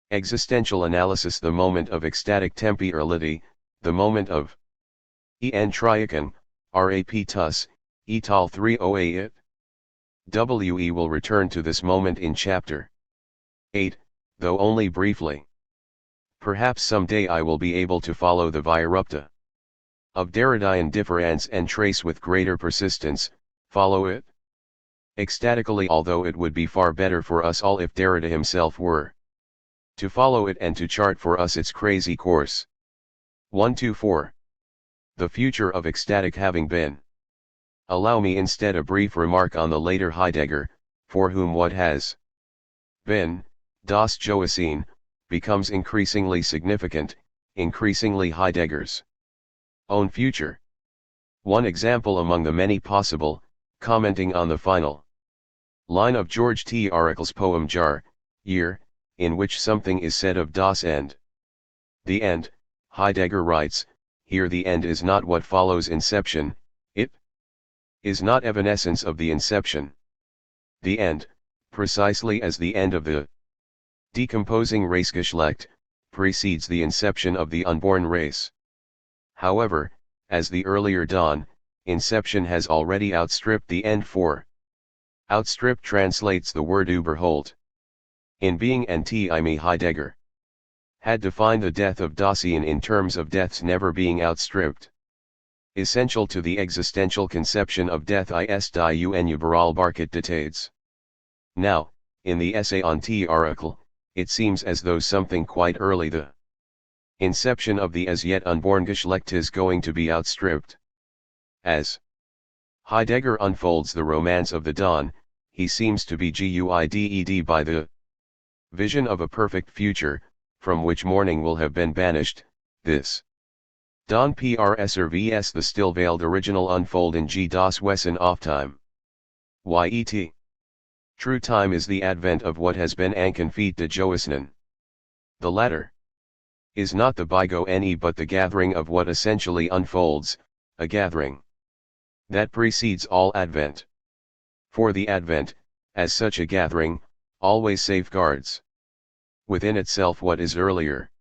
existential analysis, the moment of ecstatic temporality, the moment of en triacon, rapitus, etal 308. We will return to this moment in chapter 8, though only briefly. Perhaps someday I will be able to follow the via rupta of Derridian difference and trace with greater persistence, follow it ecstatically, although it would be far better for us all if Derrida himself were to follow it and to chart for us its crazy course. 124. The future of ecstatic having been. Allow me instead a brief remark on the later Heidegger, for whom what has been, das Joachim, becomes increasingly significant, increasingly Heidegger's own future. One example among the many possible, commenting on the final line of George T. Oracle's poem Jar, Year, in which something is said of das End. The end, Heidegger writes, here the end is not what follows inception, it is not evanescence of the inception. The end, precisely as the end of the decomposing Racegeschlecht, precedes the inception of the unborn race. However, as the earlier dawn, inception has already outstripped the end, for outstrip translates the word überholt. In Being and Time Heidegger had defined the death of Dasein in terms of death's never being outstripped. Essential to the existential conception of death ist die Unüberrollbarkeit. Now, in the essay on T. Oracle, it seems as though something quite early, the inception of the as yet unborn Geschlecht, is going to be outstripped. As Heidegger unfolds the romance of the dawn, he seems to be guided by the vision of a perfect future, from which mourning will have been banished. This dawn Purest vs the still veiled original unfold in G. das Wesen auf time. Yet. True time is the advent of what has been Ankenfeet de Joasnen. The latter is not the bygone but the gathering of what essentially unfolds, a gathering that precedes all advent. For the advent, as such a gathering, always safeguards within itself what is earlier.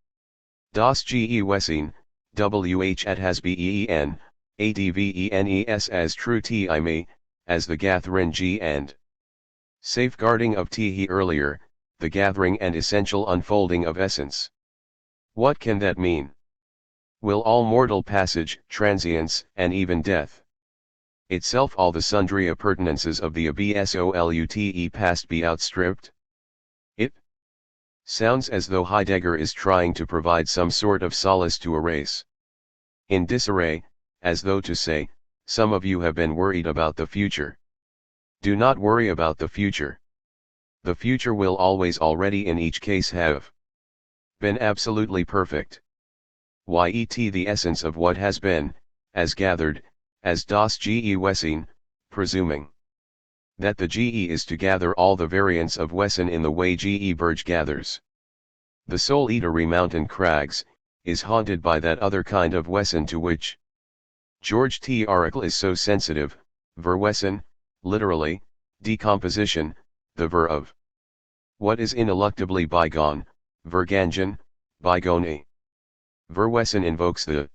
Das Gewesen, wh at has been, advenes as true time, as the gathering G and safeguarding of he earlier, the gathering and essential unfolding of essence. What can that mean? Will all mortal passage, transience, and even death itself, all the sundry appurtenances of the absolute past, be outstripped? It sounds as though Heidegger is trying to provide some sort of solace to a race in disarray, as though to say, some of you have been worried about the future. Do not worry about the future. The future will always already in each case have been absolutely perfect. Yet the essence of what has been, as gathered, as das Gewesen, presuming that the GE is to gather all the variants of Wesen in the way GE Berge gathers the soul-eatery mountain crags, is haunted by that other kind of Wesen to which George T. Oracle is so sensitive, Verwesen, literally, decomposition, the ver of what is ineluctably bygone, Vergangen, bygone. Verwesen invokes the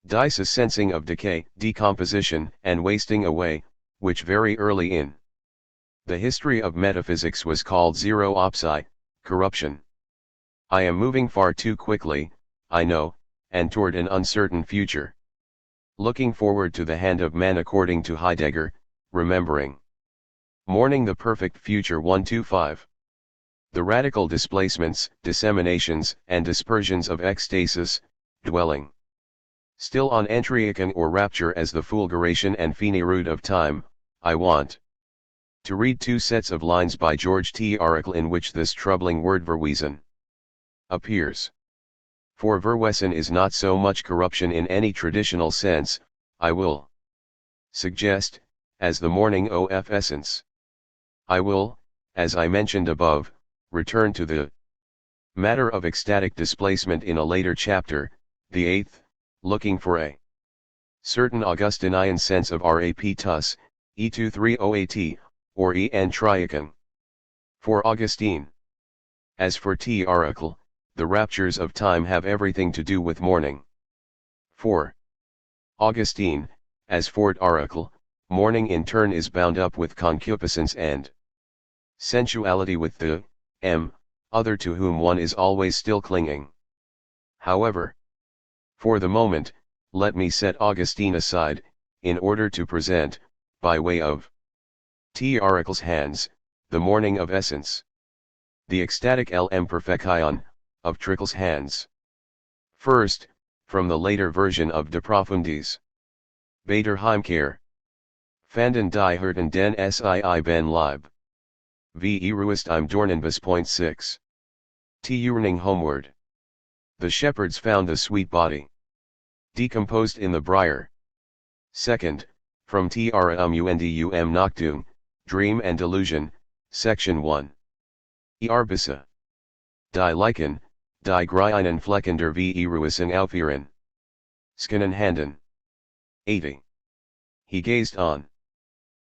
dice sensing of decay, decomposition, and wasting away, which very early in the history of metaphysics was called zero-opsi, corruption. I am moving far too quickly, I know, and toward an uncertain future. Looking forward to the hand of man according to Heidegger, remembering mourning the perfect future. 125. The radical displacements, disseminations, and dispersions of ecstasis, dwelling still on entriacan or rapture as the fulguration and finitude of time. I want to read two sets of lines by George T. Oracle in which this troubling word verwesen appears. For verwesen is not so much corruption in any traditional sense, I will suggest, as the mourning of essence. I will, as I mentioned above, return to the matter of ecstatic displacement in a later chapter, the 8th, looking for a certain Augustinian sense of rapitus, E230at, or en triacan. For Augustine. As for T. Oracle, the raptures of time have everything to do with mourning. For Augustine, as for Oracle, mourning in turn is bound up with concupiscence and sensuality, with the other to whom one is always still clinging. However, for the moment, let me set Augustine aside, in order to present, by way of Oracle's hands, the Mourning of essence. The ecstatic Lm Perfection, of Trickle's hands. First, from the later version of De Profundis. Beter Heimkehr. Fanden die Hirten den Sii ben Leib. Wie Ruist im Dornenbus.6. Yearning homeward. The shepherds found the sweet body decomposed in the briar. Second, from Tra Undum Noctum, Dream and Delusion, Section 1. Earbisse. Die Lichen, die Greinen Fleckender wie Ruisen Aufführen. Skinnen Handen. 80. He gazed on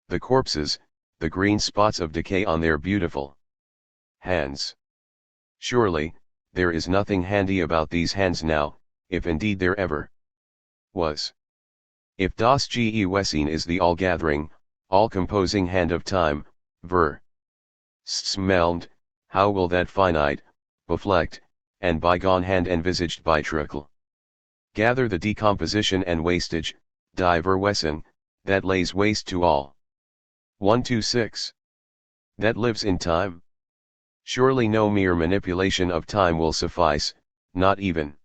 the corpses, the green spots of decay on their beautiful hands. Surely, there is nothing handy about these hands now, if indeed there ever was. If das Gewesen is the all-gathering, all-composing hand of time, smelmed, how will that finite, beflecked, and bygone hand envisaged by Trickle gather the decomposition and wastage, die Verwesen, that lays waste to all? 126. That lives in time? Surely no mere manipulation of time will suffice, not even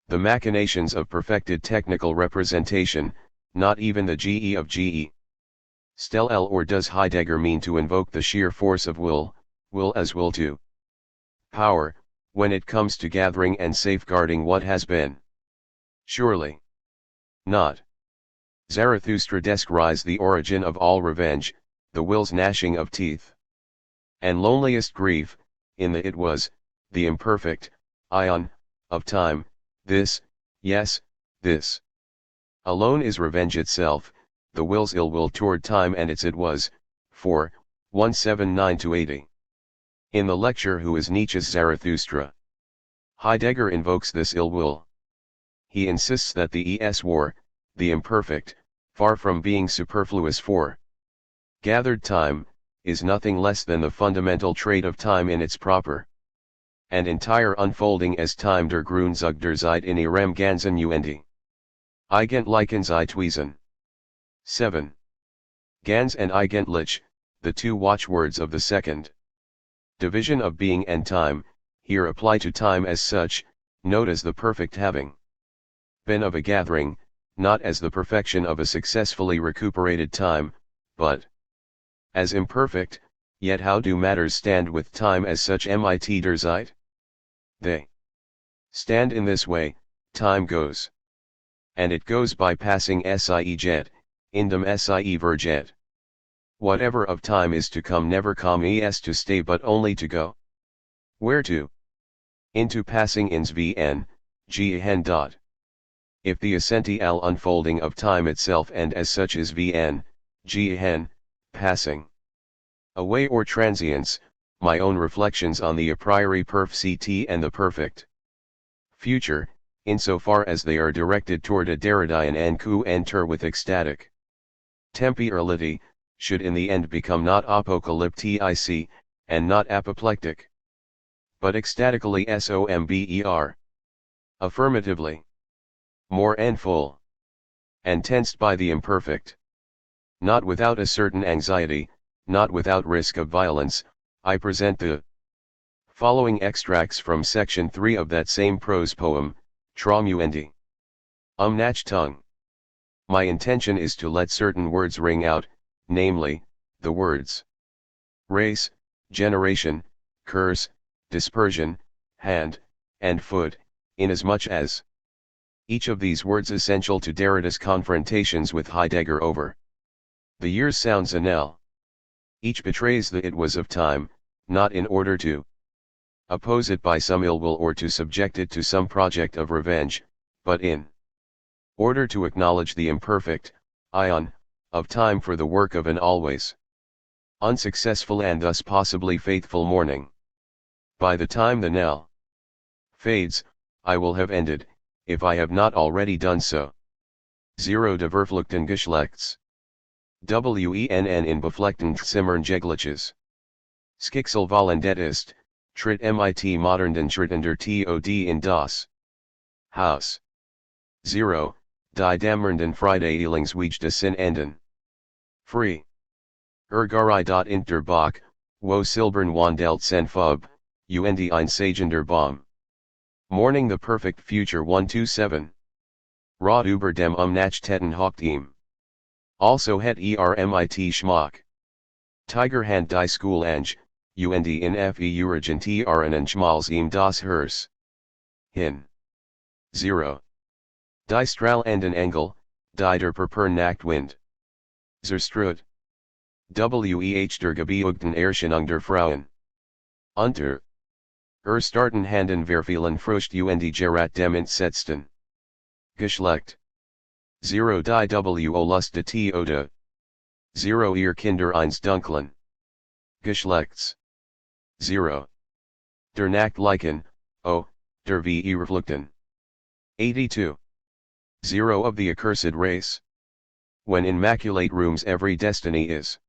the machinations of perfected technical representation, not even the GE of GE. Stel L, or does Heidegger mean to invoke the sheer force of will as will to power, when it comes to gathering and safeguarding what has been? Surely not. Zarathustra descries the origin of all revenge, the will's gnashing of teeth and loneliest grief, in the it was, the imperfect, ion, of time, this, yes, this alone is revenge itself, the will's ill will toward time and its it was, 4, 179-80. In the lecture Who is Nietzsche's Zarathustra? Heidegger invokes this ill will. He insists that the es war, the imperfect, far from being superfluous for gathered time, is nothing less than the fundamental trait of time in its proper and entire unfolding as time der Grundzug der Zeit in ihrem ganzen Uende. Eigentlichens Wesen. 7. Ganz and Eigentlich, the two watchwords of the second division of being and time, here apply to time as such, note as the perfect having been of a gathering, not as the perfection of a successfully recuperated time, but as imperfect. Yet how do matters stand with time as such mit der Zeit? They stand in this way: time goes. And it goes by passing sie jet, indem sie verjet. Whatever of time is to come never es to stay but only to go. Where to? Into passing ins vn, gehen dot. If the essential unfolding of time itself and as such is vn, gehen, passing away or transience, my own reflections on the a priori perf ct and the perfect future, insofar as they are directed toward a Derridian enku enter with ecstatic temporality, should in the end become not apocalyptic, and not apoplectic, but ecstatically somber. Affirmatively. More and full. And tensed by the imperfect. Not without a certain anxiety, not without risk of violence, I present the following extracts from section 3 of that same prose poem, Traumuendi. Nach tongue. My intention is to let certain words ring out, namely, the words race, generation, curse, dispersion, hand, and foot, inasmuch as each of these words essential to Derrida's confrontations with Heidegger over the years sounds a knell. Each betrays the it was of time, not in order to oppose it by some ill will or to subject it to some project of revenge, but in order to acknowledge the imperfect ion of time for the work of an always unsuccessful and thus possibly faithful mourning. By the time the knell fades, I will have ended, if I have not already done so. 0 de Verfluchten Geschlechts. Wenn in befleckten Zimmern Jegliches. Schicksalvalendett ist, tritt mit modernden Schritten der Tod in das House. 0. Die Dammernden Friedeiglingswege des Sinn enden. Free. Ergarai. Der Bach, wo Silbern Wandelt sen Fub, und ein Sagender Baum. Mourning the Perfect Future 127. Rot über dem Umnachteten Hocht ihm. Also het ermit Schmock. Tigerhand die School Ange, und in fe Urgent Aranen Schmals ihm das Hers. Hin. 0. Die Strahlenden Engel, die der Nachtwind. Zerstrut. Der Gebeugten Erscheinung der Frauen. Unter. Starten Handen verfehlen Frust und Gerat dem Entsetzten. Geschlecht. 0 die wo Lust de Tode. 0 ihr Kinder eins Dunklen. Geschlechts. 0. Der Nachtlichen, o, der wie Reflukten. 82. 0 of the accursed race. When immaculate rooms every destiny is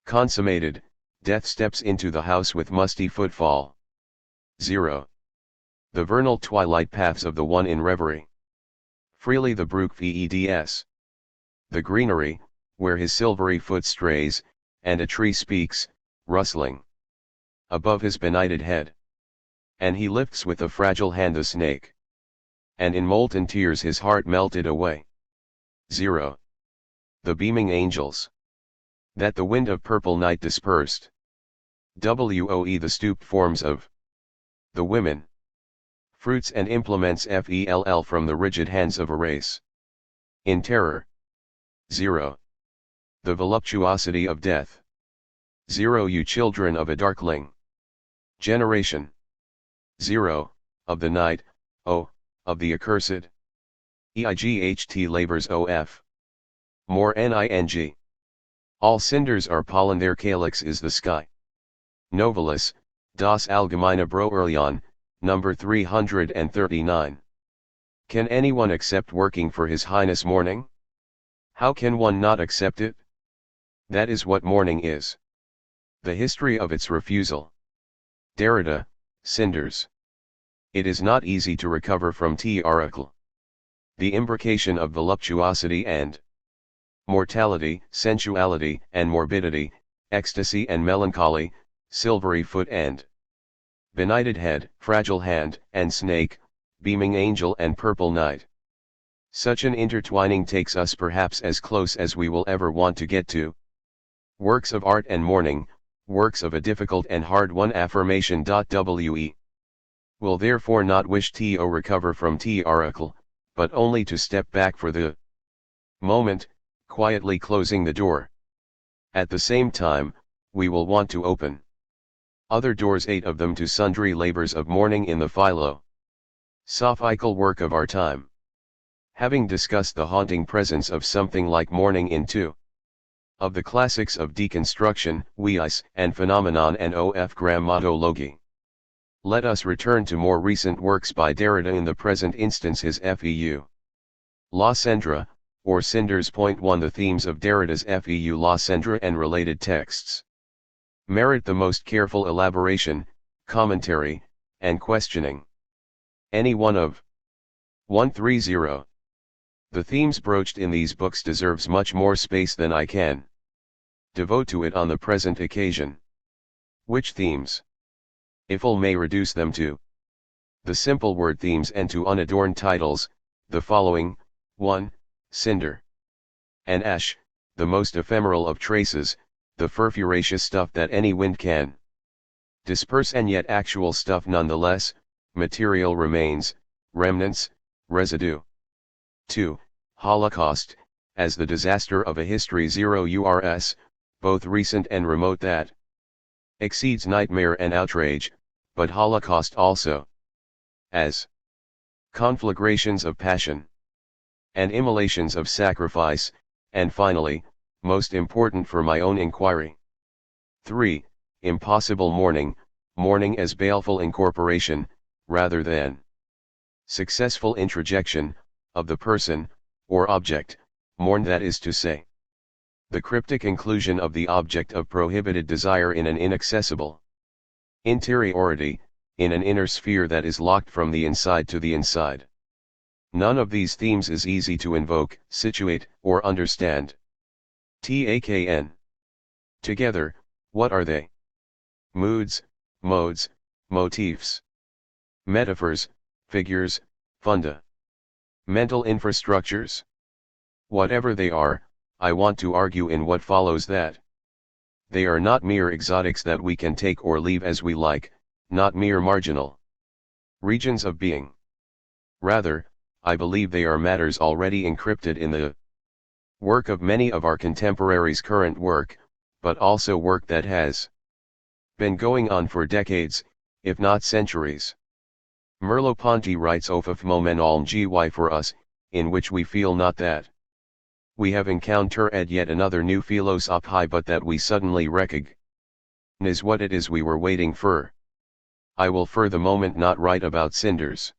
consummated, death steps into the house with musty footfall. 0. The vernal twilight paths of the one in reverie. Freely the brook veds. The greenery, where his silvery foot strays, and a tree speaks, rustling above his benighted head. And he lifts with a fragile hand the snake. And in molten tears his heart melted away. 0. The beaming angels. That the wind of purple night dispersed. Woe the stooped forms of the women. Fruits and implements fell from the rigid hands of a race. In terror. 0. The voluptuosity of death. 0 you children of a darkling generation. 0, of the night, o, of the accursed. Eight labors of. More ning. All cinders are pollen, their calyx is the sky. Novalis, Das Allgemeine Broerlion, number 339. Can anyone accept working for His Highness Mourning? How can one not accept it? That is what mourning is. The history of its refusal. Derrida, Cinders. It is not easy to recover from oracle. The imbrication of voluptuosity and mortality, sensuality and morbidity, ecstasy and melancholy, silvery foot and benighted head, fragile hand and snake, beaming angel and purple night. Such an intertwining takes us perhaps as close as we will ever want to get to. Works of art and mourning, works of a difficult and hard one. Affirmation. We will therefore not wish to recover from oracle, but only to step back for the moment, quietly closing the door. At the same time, we will want to open other doors, 8 of them, to sundry labors of mourning in the philosophical work of our time. Having discussed the haunting presence of something like mourning in 2 of the classics of deconstruction, Weis and Phenomenon and of Grammatologie, let us return to more recent works by Derrida, in the present instance his Feu La Cendre, or Cinders. Point 1. The themes of Derrida's Feu La Cendre and related texts merit the most careful elaboration, commentary, and questioning. Any one of 130. The themes broached in these books deserves much more space than I can devote to it on the present occasion. Which themes? If I may reduce them to the simple word themes and to unadorned titles, the following: 1. Cinder and ash, the most ephemeral of traces, the furfuraceous stuff that any wind can disperse, and yet actual stuff nonetheless, material remains, remnants, residue. 2. Holocaust, as the disaster of a history. 0 urs, both recent and remote, that exceeds nightmare and outrage, but Holocaust also as conflagrations of passion and immolations of sacrifice, and finally, most important for my own inquiry. 3. Impossible mourning, mourning as baleful incorporation, rather than successful introjection, of the person, or object, mourn, that is to say, the cryptic inclusion of the object of prohibited desire in an inaccessible interiority, in an inner sphere that is locked from the inside to the inside. None of these themes is easy to invoke, situate, or understand. TAKN. Together, what are they? Moods, modes, motifs. Metaphors, figures, funda. Mental infrastructures. Whatever they are, I want to argue in what follows that they are not mere exotics that we can take or leave as we like, not mere marginal regions of being. Rather, I believe they are matters already encrypted in the work of many of our contemporaries' current work, but also work that has been going on for decades, if not centuries. Merleau-Ponty writes of moment alm gy for us, in which we feel not that we have encountered yet another new philosophy but that we suddenly recognize what it is we were waiting for. I will for the moment not write about cinders,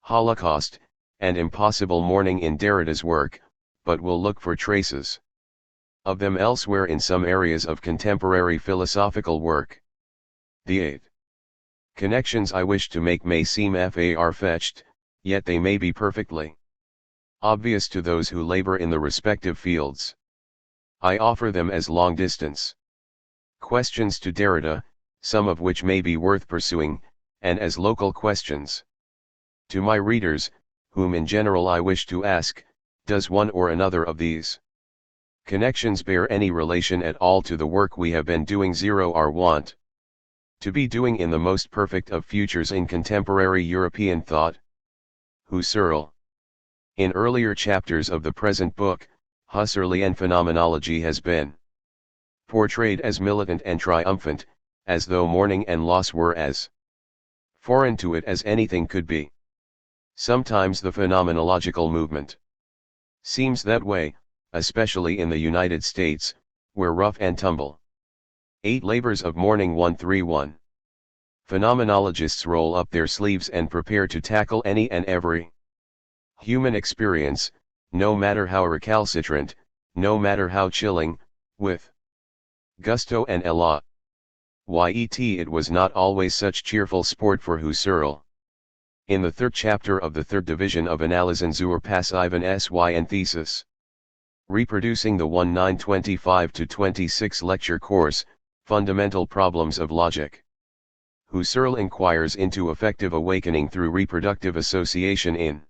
Holocaust, and impossible mourning in Derrida's work, but will look for traces of them elsewhere in some areas of contemporary philosophical work. The 8 connections I wish to make may seem far-fetched, yet they may be perfectly obvious to those who labor in the respective fields. I offer them as long-distance questions to Derrida, some of which may be worth pursuing, and as local questions to my readers, whom in general I wish to ask, does one or another of these connections bear any relation at all to the work we have been doing or want to be doing in the most perfect of futures in contemporary European thought? Husserl. In earlier chapters of the present book, Husserlian phenomenology has been portrayed as militant and triumphant, as though mourning and loss were as foreign to it as anything could be. Sometimes the phenomenological movement seems that way, especially in the United States, where rough and tumble 8 labors of mourning 131. Phenomenologists roll up their sleeves and prepare to tackle any and every human experience, no matter how recalcitrant, no matter how chilling, with gusto and élan. It was not always such cheerful sport for Husserl. In the 3rd chapter of the 3rd division of Analysen zur passiven Syn thesis, reproducing the 1925-26 lecture course, Fundamental Problems of Logic, Husserl inquires into effective awakening through reproductive association in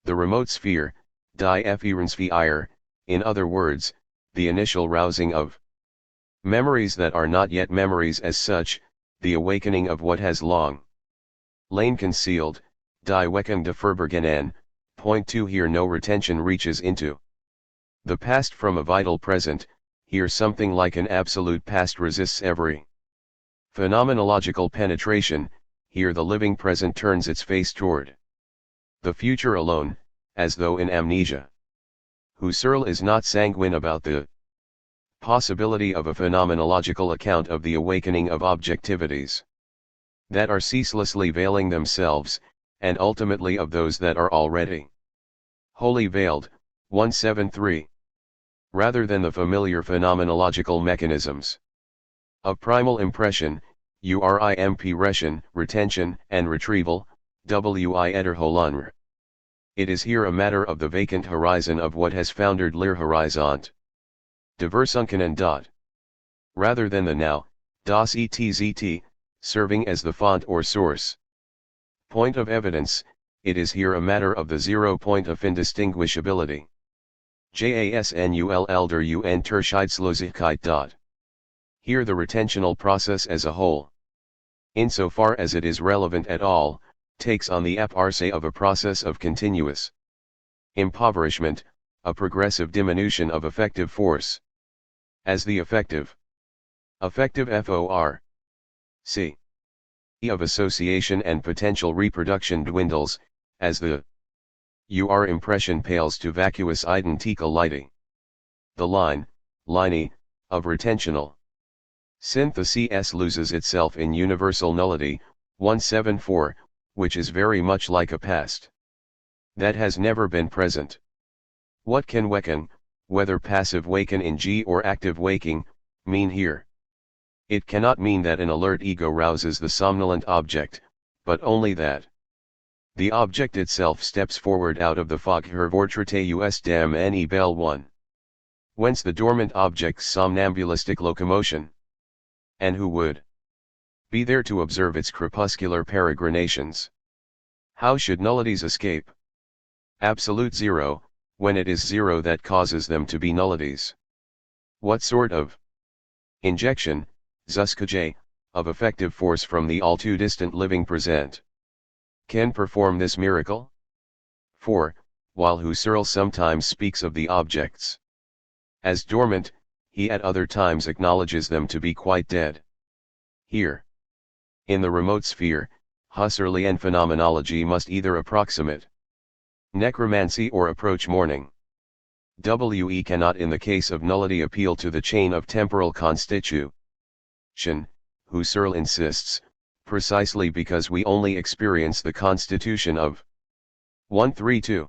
the remote sphere, die Efferensphäre, in other words, the initial rousing of memories that are not yet memories as such, the awakening of what has long lain concealed, die Weckung de Verborgenen. Point 2. Here no retention reaches into the past from a vital present, here something like an absolute past resists every phenomenological penetration, here the living present turns its face toward the future alone, as though in amnesia. Husserl is not sanguine about the possibility of a phenomenological account of the awakening of objectivities that are ceaselessly veiling themselves, and ultimately of those that are already wholly veiled. 173. Rather than the familiar phenomenological mechanisms of primal impression, impression, retention, and retrieval, Wiederholung. It is here a matter of the vacant horizon of what has foundered Leerhorizont. De Versunkenen. Rather than the now, das ETZT, serving as the font or source point of evidence, it is here a matter of the 0 point of indistinguishability. JASNUL der Unterscheidslosigkeit. Here the retentional process as a whole, insofar as it is relevant at all, takes on the apparence of a process of continuous impoverishment, a progressive diminution of effective force. As the effective FOR C of association and potential reproduction dwindles, as the impression pales to vacuous identicality, the line, of retentional synthesis loses itself in universal nullity. 174, which is very much like a past that has never been present. What can waken, whether passive waken in G or active waking, mean here? It cannot mean that an alert ego rouses the somnolent object, but only that The object itself steps forward out of the fog hervortrate dem ne bell 1. Whence the dormant object's somnambulistic locomotion. And who would be there to observe its crepuscular peregrinations? How should nullities escape? Absolute zero, when it is zero that causes them to be nullities. What sort of injection, zuskaj, of effective force from the all too distant living present can perform this miracle? For, while Husserl sometimes speaks of the objects as dormant, he at other times acknowledges them to be quite dead. Here, in the remote sphere, Husserlian phenomenology must either approximate necromancy or approach mourning. We cannot in the case of nullity appeal to the chain of temporal constitution, Husserl insists, precisely because we only experience the constitution of 132.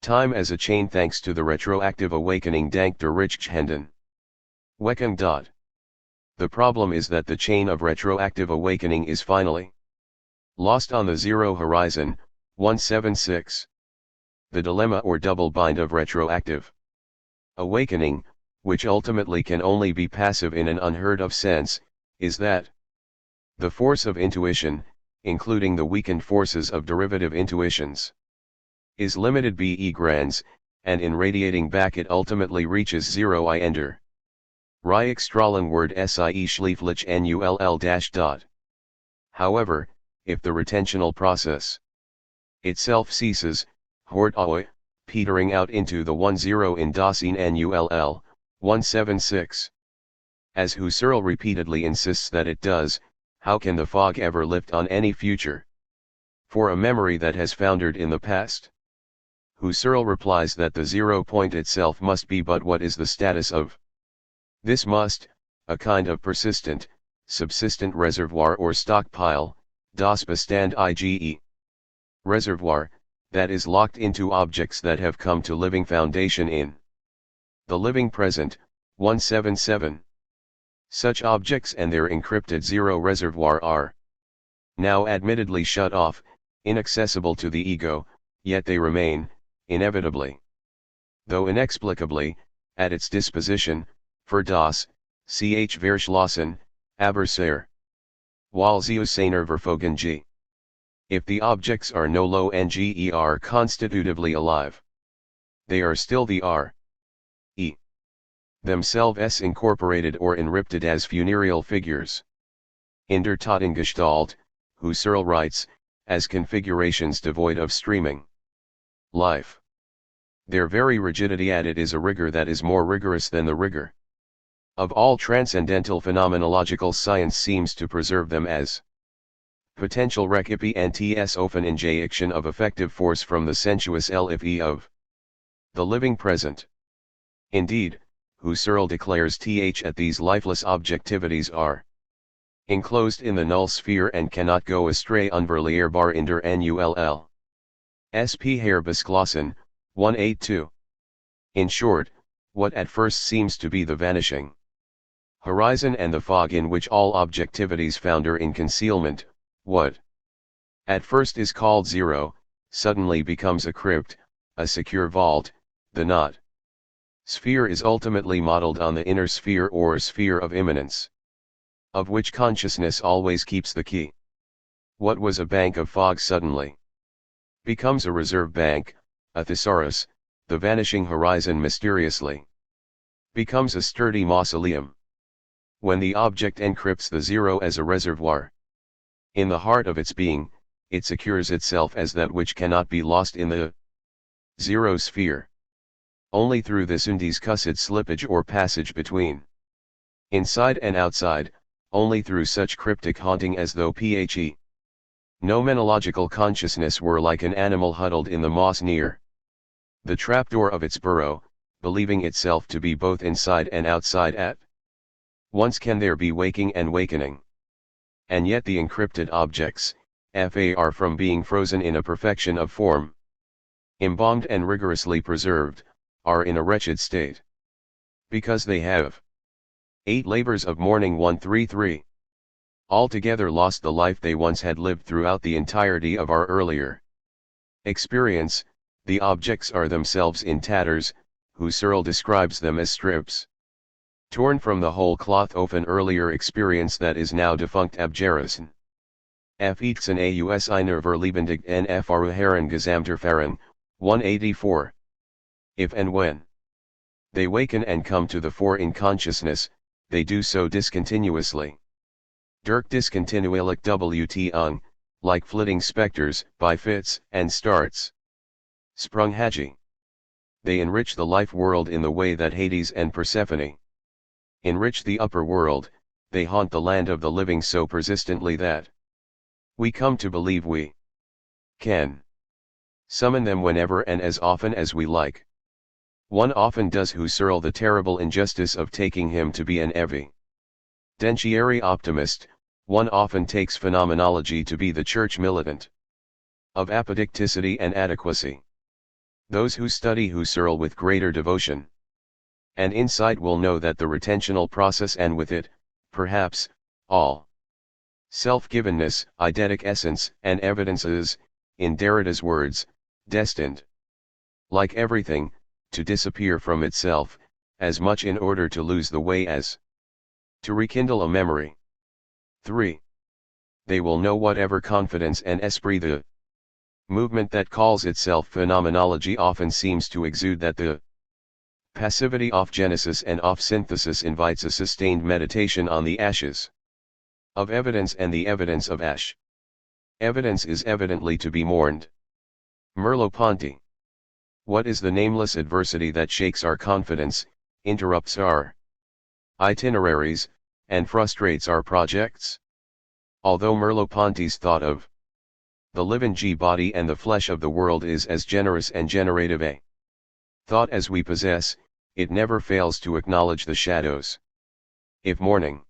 Time as a chain thanks to the retroactive awakening dank der Richthänden. Wekung. The problem is that the chain of retroactive awakening is finally lost on the zero horizon, 176. The dilemma or double bind of retroactive awakening, which ultimately can only be passive in an unheard of sense, is that the force of intuition, including the weakened forces of derivative intuitions, is limited be grands, and in radiating back it ultimately reaches zero I ender. Rieckstrahlen word sie schlieflich null. However, if the retentional process itself ceases, hort oi, petering out into the 10 in Dasein null, 176. As Husserl repeatedly insists that it does, how can the fog ever lift on any future? For a memory that has foundered in the past? Husserl replies that the 0 point itself must be but what is the status of this must, a kind of persistent, subsistent reservoir or stockpile, das Bestand ige. Reservoir, that is locked into objects that have come to living foundation in the living present, 177. Such objects and their encrypted zero reservoir are now admittedly shut off, inaccessible to the ego, yet they remain, inevitably, though inexplicably, at its disposition, für das, ch Verschlossen, aber sehr wohl zu seiner Verfügung g. If the objects are no lo nger constitutively alive, they are still the r.e. themselves incorporated or enripted as funereal figures. In der Totengestalt, Husserl writes, as configurations devoid of streaming life. Their very rigidity at it is a rigor that is more rigorous than the rigor of all transcendental phenomenological science seems to preserve them as potential recipientes often injection of effective force from the sensuous life of the living present. Indeed, Husserl declares that these lifeless objectivities are enclosed in the null sphere and cannot go astray unverlierbar in der null. Sp Herbeschlossen, 182. In short, what at first seems to be the vanishing horizon and the fog in which all objectivities founder in concealment, what at first is called zero, suddenly becomes a crypt, a secure vault, the not sphere is ultimately modeled on the inner sphere or sphere of immanence, of which consciousness always keeps the key. What was a bank of fog suddenly becomes a reserve bank, a thesaurus, the vanishing horizon mysteriously becomes a sturdy mausoleum. When the object encrypts the zero as a reservoir in the heart of its being, it secures itself as that which cannot be lost in the zero sphere. Only through this undiscussed slippage or passage between inside and outside, only through such cryptic haunting as though phe nomenological consciousness were like an animal huddled in the moss near the trapdoor of its burrow, believing itself to be both inside and outside at once can there be waking and wakening. And yet the encrypted objects, far from being frozen in a perfection of form, embalmed and rigorously preserved, are in a wretched state. Because they have 8 labors of mourning 133. Altogether lost the life they once had lived throughout the entirety of our earlier Experience, the objects are themselves in tatters, Husserl describes them as strips. Torn from the whole cloth of an earlier experience that is now defunct abgerissen. Effetzen aus einer verlebendigten Erfahrungen Gesamterfahrung, 184. If and when they waken and come to the fore in consciousness, they do so discontinuously. Dirk discontinuerlich wt ung, like flitting specters, by fits and starts. Sprunghagi. They enrich the life world in the way that Hades and Persephone enrich the upper world. They haunt the land of the living so persistently that we come to believe we can summon them whenever and as often as we like. One often does Husserl the terrible injustice of taking him to be an evidentiary optimist. One often takes phenomenology to be the church militant of apodicticity and adequacy. Those who study Husserl with greater devotion and insight will know that the retentional process and with it, perhaps, all self-givenness, eidetic essence, and evidence is, in Derrida's words, destined, like everything, to disappear from itself, as much in order to lose the way as to rekindle a memory. 3. They will know whatever confidence and esprit the movement that calls itself phenomenology often seems to exude, that the passivity of genesis and of synthesis invites a sustained meditation on the ashes of evidence and the evidence of ash. Evidence is evidently to be mourned. Merleau-Ponty. What is the nameless adversity that shakes our confidence, interrupts our itineraries, and frustrates our projects? Although Merleau-Ponty's thought of the living body and the flesh of the world is as generous and generative a thought as we possess, it never fails to acknowledge the shadows. If mourning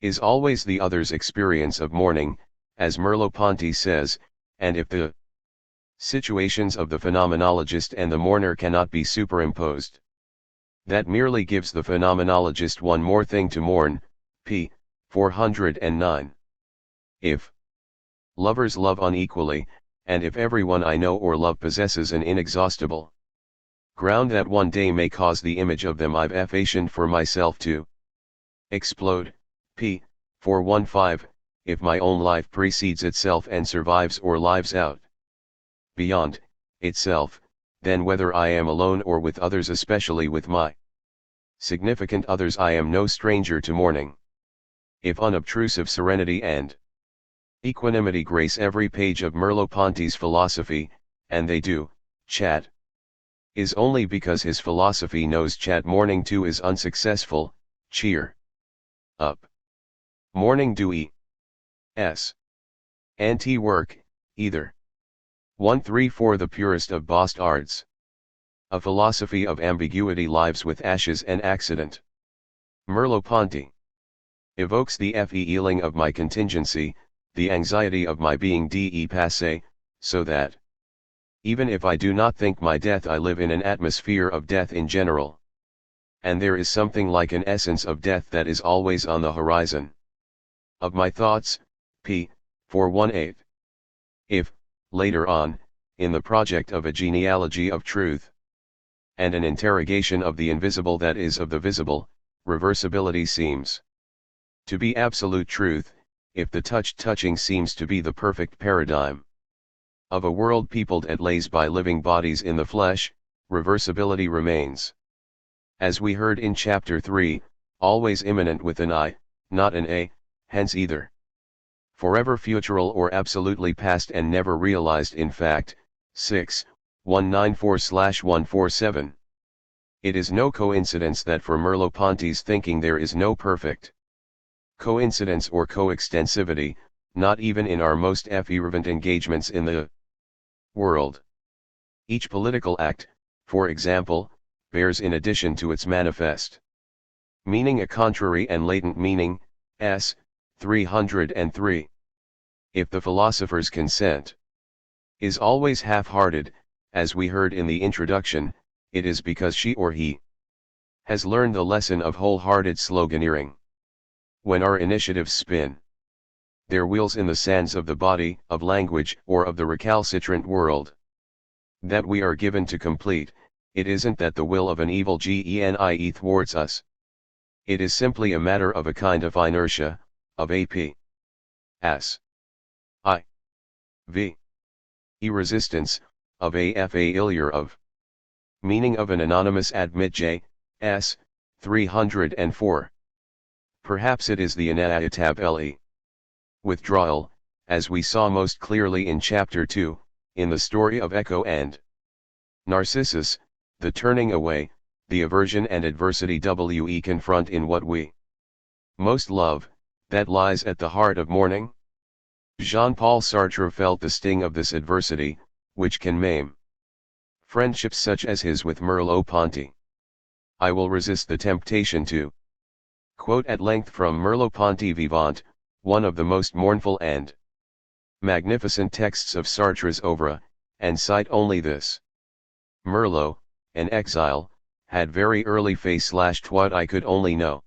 is always the other's experience of mourning, as Merleau-Ponty says, and if the situations of the phenomenologist and the mourner cannot be superimposed, that merely gives the phenomenologist one more thing to mourn. p. 409. If lovers love unequally, and if everyone I know or love possesses an inexhaustible ground that one day may cause the image of them I've fashioned for myself to explode, p. 415, if my own life precedes itself and survives or lives out beyond itself, then whether I am alone or with others, especially with my significant others, I am no stranger to mourning. If unobtrusive serenity and equanimity grace every page of Merleau-Ponty's philosophy, and they do, chat is only because his philosophy knows chat. Mourning too is unsuccessful. Cheer up. Mourning do s anti-work, either. 134. The purest of bastards. A philosophy of ambiguity lives with ashes and accident. Merleau-Ponty evokes the feeling of my contingency, the anxiety of my being de passé, so that even if I do not think my death, I live in an atmosphere of death in general. And there is something like an essence of death that is always on the horizon of my thoughts. p. 418. If, later on, in the project of a genealogy of truth, and an interrogation of the invisible that is of the visible, reversibility seems to be absolute truth, if the touching seems to be the perfect paradigm of a world peopled at last by living bodies in the flesh, reversibility remains, as we heard in chapter 3, always immanent with an I, not an A, hence either forever futural or absolutely past and never realized in fact. 6, 194/147. It is no coincidence that for Merleau-Ponty's thinking there is no perfect coincidence or coextensivity, not even in our most effervescent engagements in the world. Each political act, for example, bears in addition to its manifest meaning a contrary and latent meaning. S. 303. If the philosopher's consent is always half-hearted, as we heard in the introduction, it is because she or he has learned the lesson of wholehearted sloganeering. When our initiatives spin their wheels in the sands of the body, of language, or of the recalcitrant world, that we are given to complete. It isn't that the will of an evil genie thwarts us. It is simply a matter of a kind of inertia, of a p. s. I. v. e resistance, of a failure of. Meaning of an anonymous admit J. S. 304. Perhaps it is the inaitab le. Withdrawal, as we saw most clearly in chapter 2, in the story of Echo and Narcissus, the turning away, the aversion and adversity we confront in what we most love, that lies at the heart of mourning. Jean-Paul Sartre felt the sting of this adversity, which can maim friendships such as his with Merleau-Ponty. I will resist the temptation to quote at length from Merleau-Ponty Vivant, one of the most mournful and magnificent texts of Sartre's oeuvre, and cite only this. Merleau, an exile, had very early face-slashed what I could only know.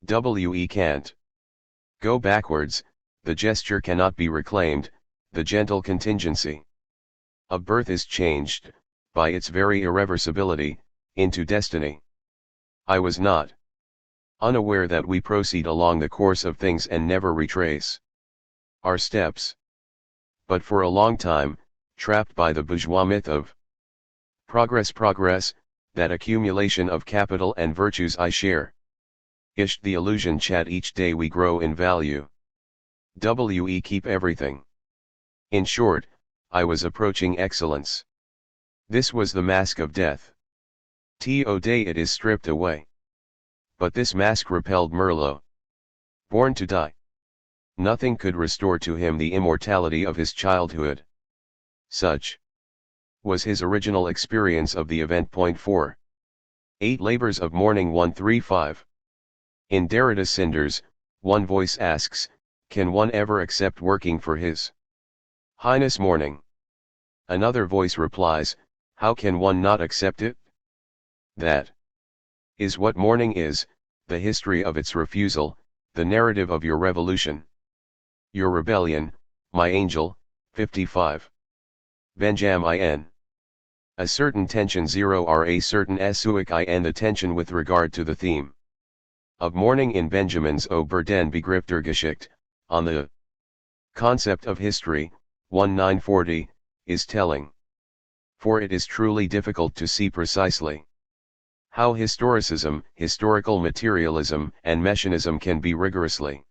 We can't go backwards, the gesture cannot be reclaimed, the gentle contingency of birth is changed, by its very irreversibility, into destiny. I was not unaware that we proceed along the course of things and never retrace our steps. But for a long time, trapped by the bourgeois myth of progress, that accumulation of capital and virtues I share. The illusion chat each day we grow in value. We keep everything. In short, I was approaching excellence. This was the mask of death. To day it is stripped away. But this mask repelled Merleau. Born to die. Nothing could restore to him the immortality of his childhood. Such was his original experience of the event. 4. 8 Labors of Mourning 135. In Derrida's Cinders, one voice asks, can one ever accept working for His Highness mourning? Another voice replies, how can one not accept it? That is what mourning is, the history of its refusal, the narrative of your revolution. Your rebellion, my angel. 55. Benjamin. A certain tension 0 are a certain suic in the tension with regard to the theme of mourning in Benjamin's Ober den Begriff der Geschichte, on the concept of history, 1940, is telling. For it is truly difficult to see precisely how historicism, historical materialism, and messianism can be rigorously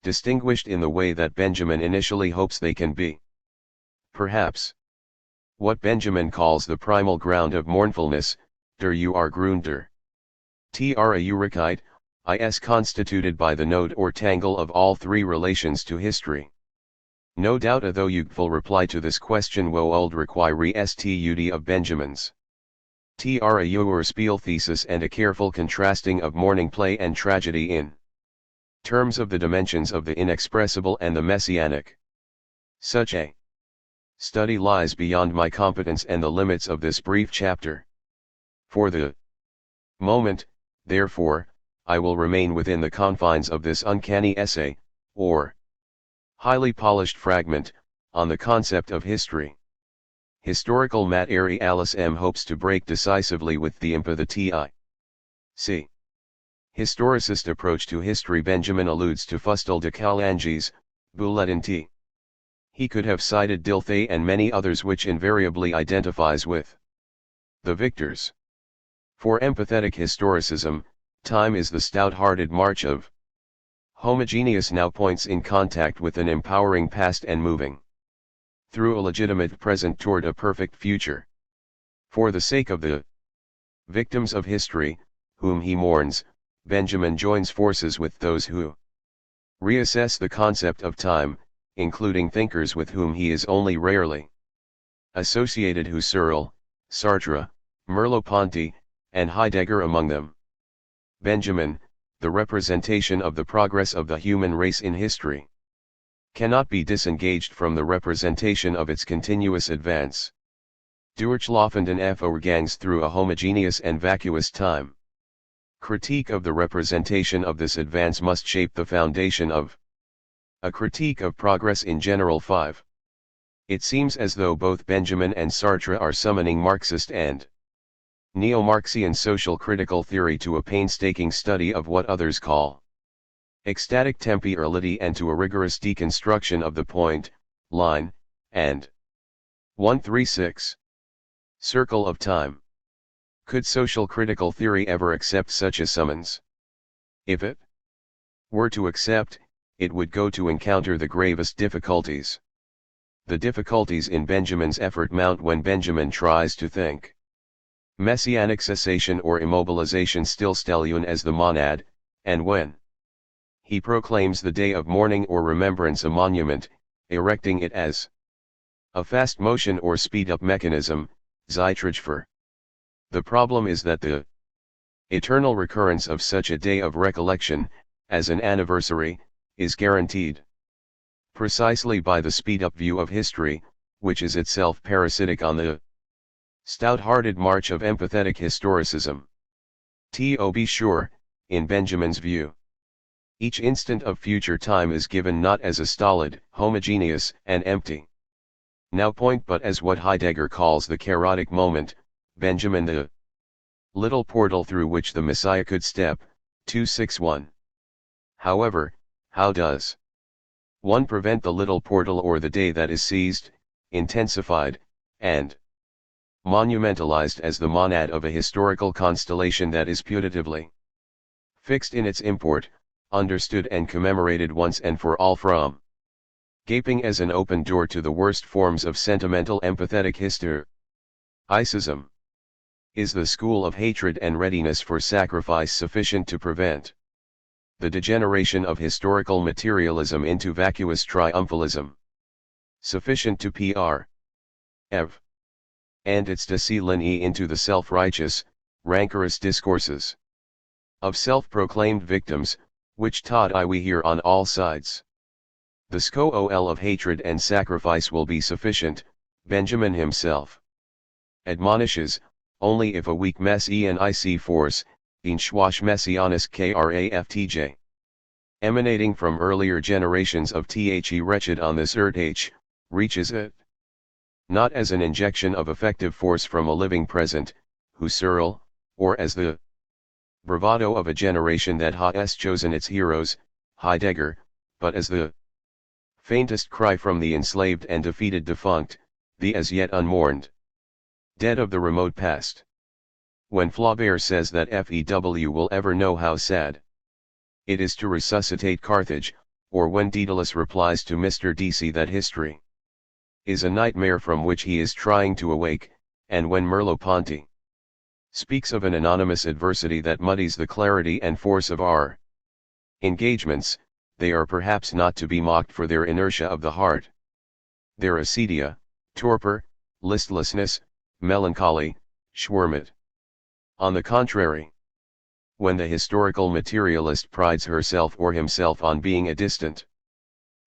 distinguished in the way that Benjamin initially hopes they can be. Perhaps what Benjamin calls the primal ground of mournfulness, der Urgrund der Traurigkeit, is constituted by the node or tangle of all three relations to history. No doubt a though useful reply to this question wo old require stud of Benjamin's Traurspiel thesis and a careful contrasting of mourning play and tragedy in terms of the dimensions of the inexpressible and the messianic. Such a study lies beyond my competence and the limits of this brief chapter. For the moment, therefore, I will remain within the confines of this uncanny essay, or highly polished fragment, on the concept of history. Historical materialism hopes to break decisively with the impa the T.I.C. historicist approach to history. Benjamin alludes to Fustel de Coulanges, Bulletin T. He could have cited Dilthey and many others which invariably identifies with the victors. For empathetic historicism, time is the stout-hearted march of homogeneous now points in contact with an empowering past and moving through a legitimate present toward a perfect future. For the sake of the victims of history, whom he mourns, Benjamin joins forces with those who reassess the concept of time, including thinkers with whom he is only rarely associated, Husserl, Sartre, Merleau-Ponty, and Heidegger among them. Benjamin, the representation of the progress of the human race in history, cannot be disengaged from the representation of its continuous advance. Durchlaufenden Vorgangs through a homogeneous and vacuous time. Critique of the representation of this advance must shape the foundation of a critique of progress in general. 5. It seems as though both Benjamin and Sartre are summoning Marxist and neo-Marxian social critical theory to a painstaking study of what others call ecstatic temporality and to a rigorous deconstruction of the point, line, and 136 circle of time. Could social critical theory ever accept such a summons? If it were to accept, it would go to encounter the gravest difficulties. The difficulties in Benjamin's effort mount when Benjamin tries to think messianic cessation or immobilization still stellion as the monad, and when he proclaims the day of mourning or remembrance a monument, erecting it as a fast motion or speed-up mechanism, Zeitragever. The problem is that the eternal recurrence of such a day of recollection, as an anniversary, is guaranteed precisely by the speed-up view of history, which is itself parasitic on the stout-hearted march of empathetic historicism. To be sure, in Benjamin's view, each instant of future time is given not as a stolid, homogeneous, and empty now point but as what Heidegger calls the kairotic moment, Benjamin the little portal through which the Messiah could step, 261. However, how does one prevent the little portal or the day that is seized, intensified, and monumentalized as the monad of a historical constellation that is putatively fixed in its import, understood and commemorated once and for all from gaping as an open door to the worst forms of sentimental empathetic historicism? Is the school of hatred and readiness for sacrifice sufficient to prevent the degeneration of historical materialism into vacuous triumphalism? Sufficient to Ev. And its decline into the self-righteous, rancorous discourses of self-proclaimed victims, which we hear on all sides? The school of hatred and sacrifice will be sufficient, Benjamin himself admonishes, only if a weak messianic force, in schwache messianisch kraftj, emanating from earlier generations of the wretched on this earth, reaches it. Not as an injection of effective force from a living present, Husserl, or as the bravado of a generation that has chosen its heroes, Heidegger, but as the faintest cry from the enslaved and defeated defunct, the as yet unmourned dead of the remote past. When Flaubert says that FEW will ever know how sad it is to resuscitate Carthage, or when Daedalus replies to Mr. DC that history is a nightmare from which he is trying to awake, and when Merleau-Ponty speaks of an anonymous adversity that muddies the clarity and force of our engagements, they are perhaps not to be mocked for their inertia of the heart, their acedia, torpor, listlessness, melancholy, schwermut. On the contrary, when the historical materialist prides herself or himself on being a distant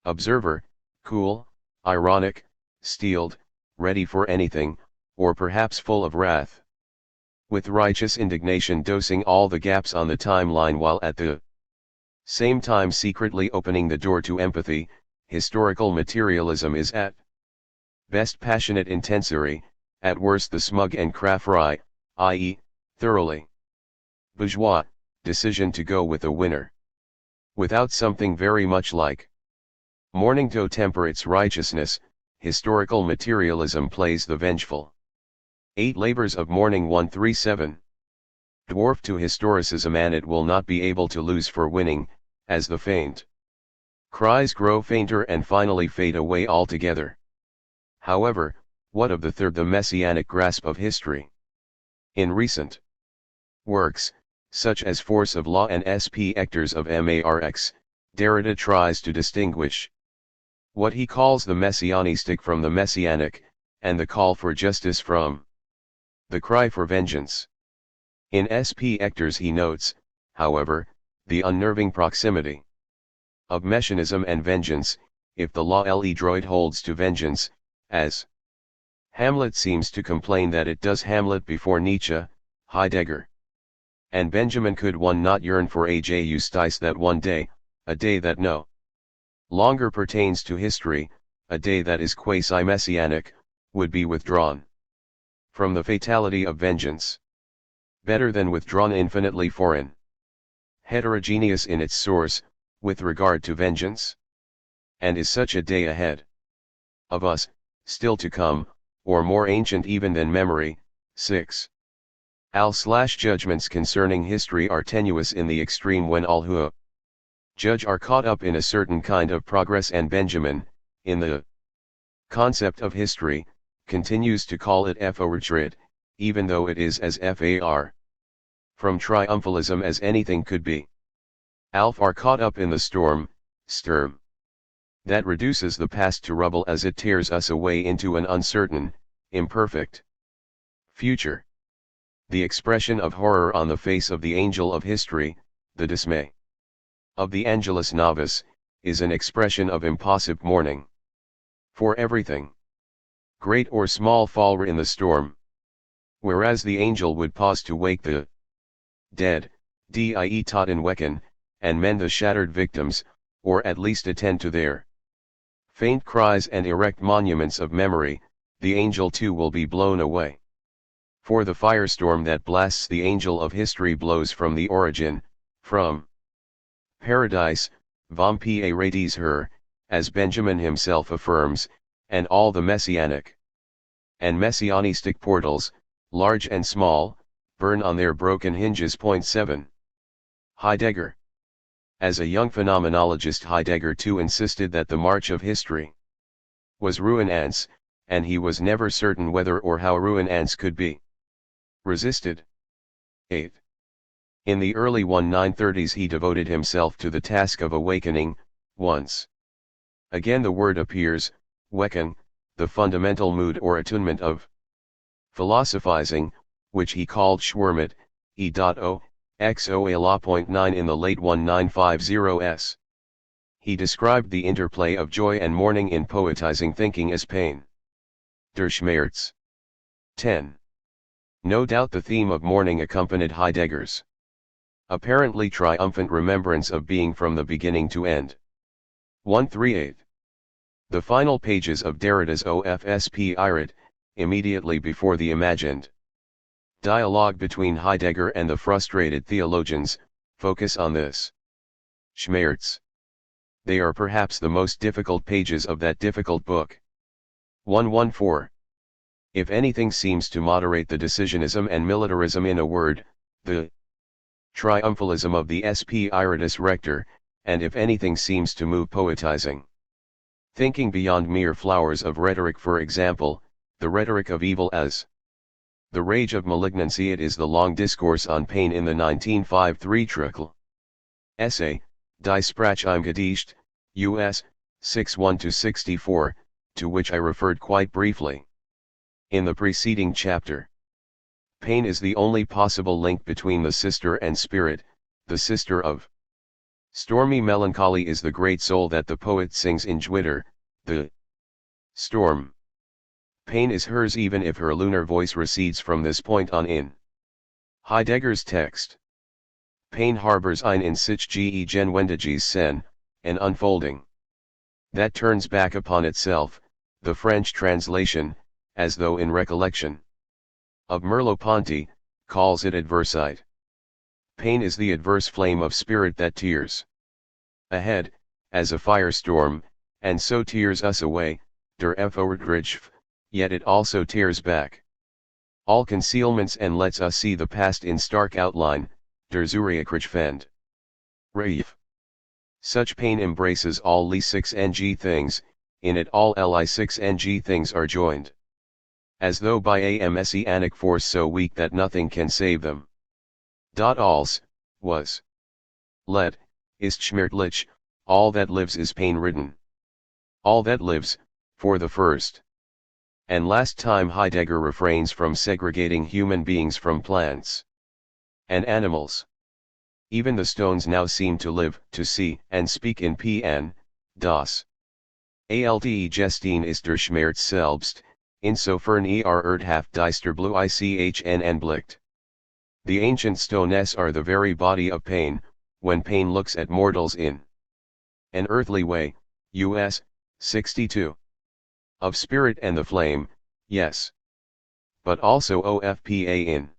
observer, cool, ironic, steeled, ready for anything, or perhaps full of wrath, with righteous indignation dosing all the gaps on the timeline while at the same time secretly opening the door to empathy, historical materialism is at best passionate intensory, at worst the smug and craffry, i.e., thoroughly bourgeois, decision to go with a winner. Without something very much like mourning to temper its righteousness, historical materialism plays the vengeful 8 labors of mourning 137. Dwarf to historicism, and it will not be able to lose for winning, as the faint cries grow fainter and finally fade away altogether. However, what of the third, the messianic grasp of history? In recent works, such as Force of Law and Sp. Hectors of Marx, Derrida tries to distinguish what he calls the messianistic from the messianic, and the call for justice from the cry for vengeance. In Sp. Hectors he notes, however, the unnerving proximity of messianism and vengeance, if the law droit holds to vengeance, as Hamlet seems to complain that it does. Hamlet before Nietzsche, Heidegger, and Benjamin. Could one not yearn for a justice that one day, a day that no longer pertains to history, a day that is quasi-messianic, would be withdrawn from the fatality of vengeance. Better than withdrawn, infinitely foreign. Heterogeneous in its source, with regard to vengeance. And is such a day ahead of us, still to come, or more ancient even than memory. 6. Judgments concerning history are tenuous in the extreme when all who judge are caught up in a certain kind of progress, and Benjamin, in the concept of history, continues to call it fortschritt, even though it is as far from triumphalism as anything could be. Are caught up in the Sturm, that reduces the past to rubble as it tears us away into an uncertain, imperfect future. The expression of horror on the face of the angel of history, the dismay of the Angelus Novus, is an expression of impassive mourning for everything, great or small, fall in the storm. Whereas the angel would pause to wake the dead, die Toten wecken, and mend the shattered victims, or at least attend to their faint cries and erect monuments of memory, the angel too will be blown away. For the firestorm that blasts the angel of history blows from the origin, from paradise, vom radies her, as Benjamin himself affirms, and all the messianic and messianistic portals, large and small, burn on their broken hinges. 7. Heidegger. As a young phenomenologist, Heidegger too insisted that the march of history was ruinance, and he was never certain whether or how ruinance could be resisted. 8. In the early 1930s he devoted himself to the task of awakening. Once again the word appears, wecken, the fundamental mood or attunement of philosophizing, which he called Schwermut, E.O. XOA.9 in the late 1950s. He described the interplay of joy and mourning in poetizing thinking as pain. Der Schmerz. 10. No doubt the theme of mourning accompanied Heidegger's apparently triumphant remembrance of being from the beginning to end. 138. The final pages of Derrida's Offsprit, immediately before the imagined dialogue between Heidegger and the frustrated theologians, focus on this Schmerz. They are perhaps the most difficult pages of that difficult book. 114. If anything seems to moderate the decisionism and militarism, in a word, the triumphalism of the Spiritus Rector, and if anything seems to move poetizing thinking beyond mere flowers of rhetoric, for example, the rhetoric of evil as the rage of malignancy, it is the long discourse on pain in the 1953 Trickle essay, Die Sprache im Gedicht, US, 61-64, to which I referred quite briefly in the preceding chapter. Pain is the only possible link between the sister and spirit. The sister of stormy melancholy is the great soul that the poet sings in Gewitter, the storm. Pain is hers even if her lunar voice recedes from this point on in Heidegger's text. Pain harbors ein in sich genwendiges sen, an unfolding that turns back upon itself. The French translation, as though in recollection of Merleau-Ponty, calls it adversite. Pain is the adverse flame of spirit that tears ahead, as a firestorm, and so tears us away, der Fortschritt, yet it also tears back all concealments and lets us see the past in stark outline, der Zurichfend. Reif. Such pain embraces all Li6Ng things, in it all Li6Ng things are joined, as though by a messianic force so weak that nothing can save them. Alles, was. Let, ist schmerzlich, all that lives is pain-ridden. All that lives, for the first and last time Heidegger refrains from segregating human beings from plants and animals. Even the stones now seem to live, to see, and speak in Pn, das. Alte Gestine ist der Schmerz selbst, insofern Erdhaft Deister Blue Ichn and Blicht. The ancient stones are the very body of pain, when pain looks at mortals in an earthly way. US, 62. Of spirit and the flame, yes. But also OFPA in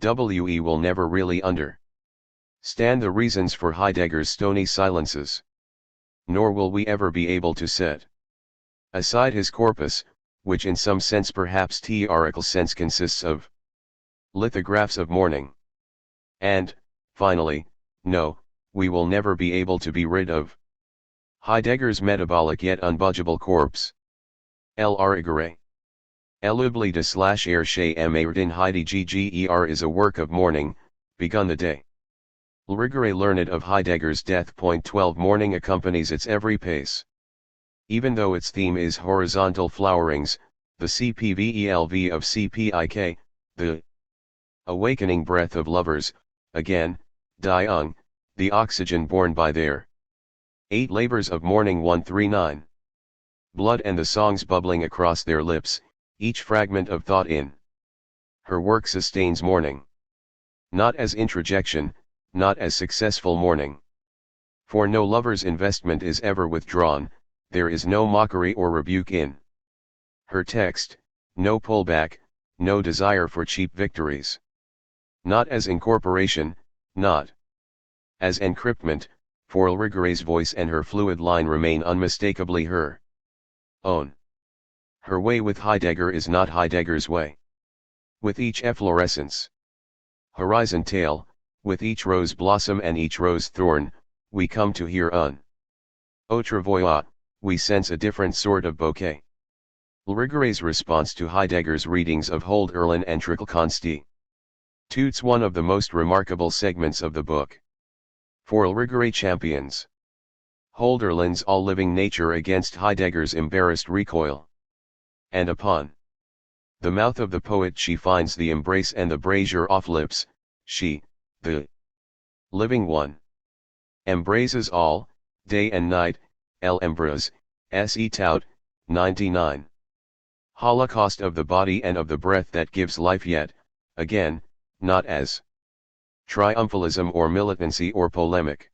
WE will never really understand the reasons for Heidegger's stony silences. Nor will we ever be able to set aside his corpus, which in some sense perhaps theoretical sense consists of lithographs of mourning. And, finally, no, we will never be able to be rid of Heidegger's metabolic yet unbudgeable corpse. L'Arigere. L'oubli de / chez Martin Heidegger is a work of mourning, begun the day. L'Arigere learned of Heidegger's death. 12 Mourning accompanies its every pace. Even though its theme is horizontal flowerings, the CPVELV of CPIK, the awakening breath of lovers, again, die young, the oxygen borne by their 8 labors of mourning. 139. Blood and the songs bubbling across their lips, each fragment of thought in her work sustains mourning. Not as introjection, not as successful mourning. For no lover's investment is ever withdrawn, there is no mockery or rebuke in her text, no pullback, no desire for cheap victories. Not as incorporation, not as encryptment, for L'Arigere's voice and her fluid line remain unmistakably her own. Her way with Heidegger is not Heidegger's way. With each efflorescence, horizon tail, with each rose blossom and each rose thorn, we come to hear un autre voix, we sense a different sort of bouquet. L'Arigere's response to Heidegger's readings of Hölderlin and Trickle constitutes one of the most remarkable segments of the book. For L'Arigere champions Hölderlin's all-living nature against Heidegger's embarrassed recoil. And upon the mouth of the poet she finds the embrace and the brazier off lips, she, the living one, embraces all, day and night. L'Embrase, S.E. Tout, 99. Holocaust of the body and of the breath that gives life yet, again, not as triumphalism or militancy or polemic.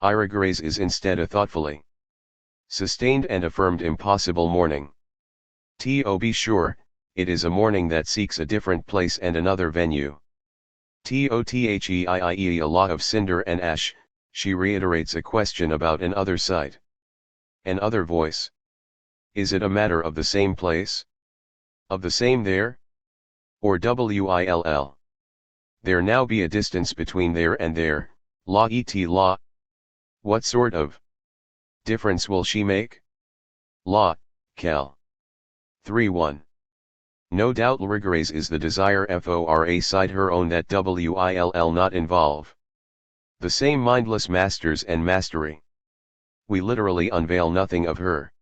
L'Arigere's is instead a thoughtfully sustained and affirmed impossible mourning. To be sure, it is a mourning that seeks a different place and another venue. Tothei a lot of cinder and ash, she reiterates a question about an other sight. An other voice. Is it a matter of the same place? Of the same there? Or will? There now be a distance between there and there, la et la. What sort of difference will she make? La, cal. 3-1. No doubt L'Arigere's is the desire for a side her own that will not involve the same mindless masters and mastery. We literally unveil nothing of her.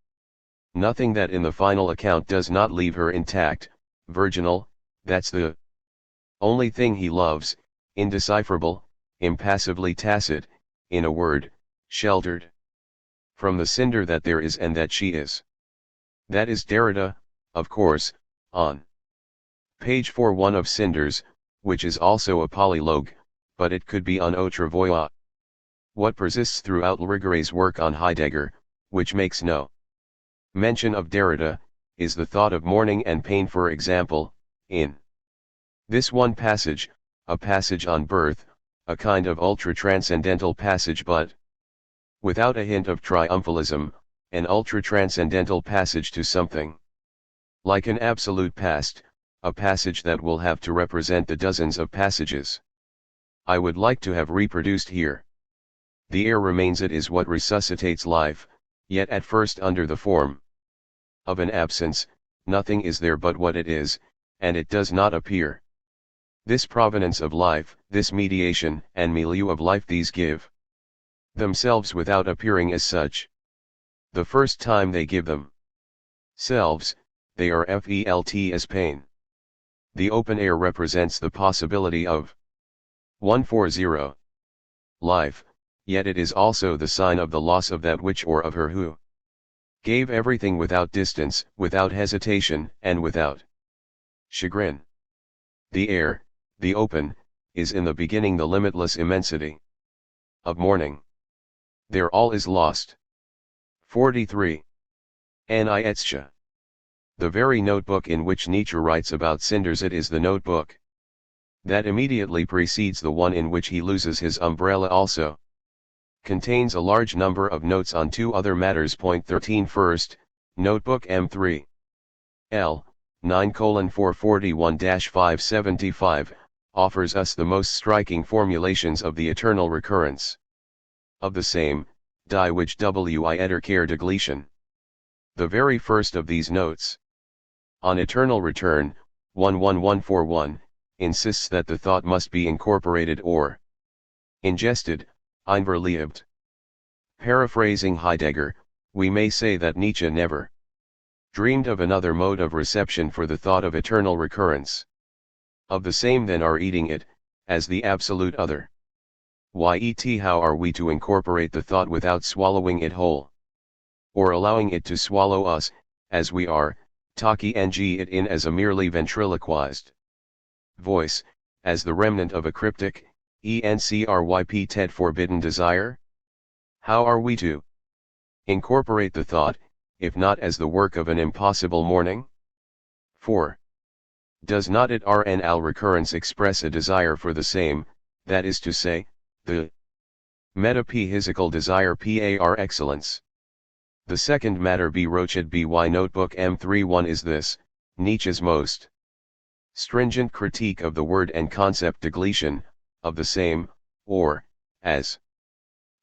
Nothing that in the final account does not leave her intact, virginal, that's the only thing he loves, indecipherable, impassively tacit, in a word, sheltered from the cinder that there is and that she is. That is Derrida, of course, on page 41 of Cinders, which is also a polylogue, but it could be un autre voix. What persists throughout L'Arigere's work on Heidegger, which makes no mention of Derrida, is the thought of mourning and pain. For example, in this one passage, a passage on birth, a kind of ultra-transcendental passage but without a hint of triumphalism, an ultra-transcendental passage to something like an absolute past, a passage that will have to represent the dozens of passages I would like to have reproduced here. The air remains, it is what resuscitates life, yet at first under the form of an absence, nothing is there but what it is, and it does not appear. This provenance of life, this mediation and milieu of life, these give themselves without appearing as such. The first time they give themselves, they are felt as pain. The open air represents the possibility of 140 life, yet it is also the sign of the loss of that which or of her who gave everything without distance, without hesitation, and without chagrin. The air, the open, is in the beginning the limitless immensity of mourning. There all is lost. 43. Nietzsche. The very notebook in which Nietzsche writes about cinders, it is the notebook that immediately precedes the one in which he loses his umbrella also. Contains a large number of notes on two other matters. Point 13 first, notebook M3. L. 9:441-575, offers us the most striking formulations of the eternal recurrence of the same, die which wi ederkehr degletion. The very first of these notes, on eternal return, 11141, insists that the thought must be incorporated or ingested, einverlebt. Paraphrasing Heidegger, we may say that Nietzsche never dreamed of another mode of reception for the thought of eternal recurrence of the same than our eating it, as the absolute other. Yet how are we to incorporate the thought without swallowing it whole? Or allowing it to swallow us, as we are, taki ng it in as a merely ventriloquized voice, as the remnant of a cryptic, encrypt forbidden desire? How are we to incorporate the thought, if not as the work of an impossible mourning? 4. Does not it rn al recurrence express a desire for the same, that is to say, the metaphysical desire par excellence? The second matter b rochid by notebook M31 is this, Nietzsche's most stringent critique of the word and concept degletion, of the same, or, as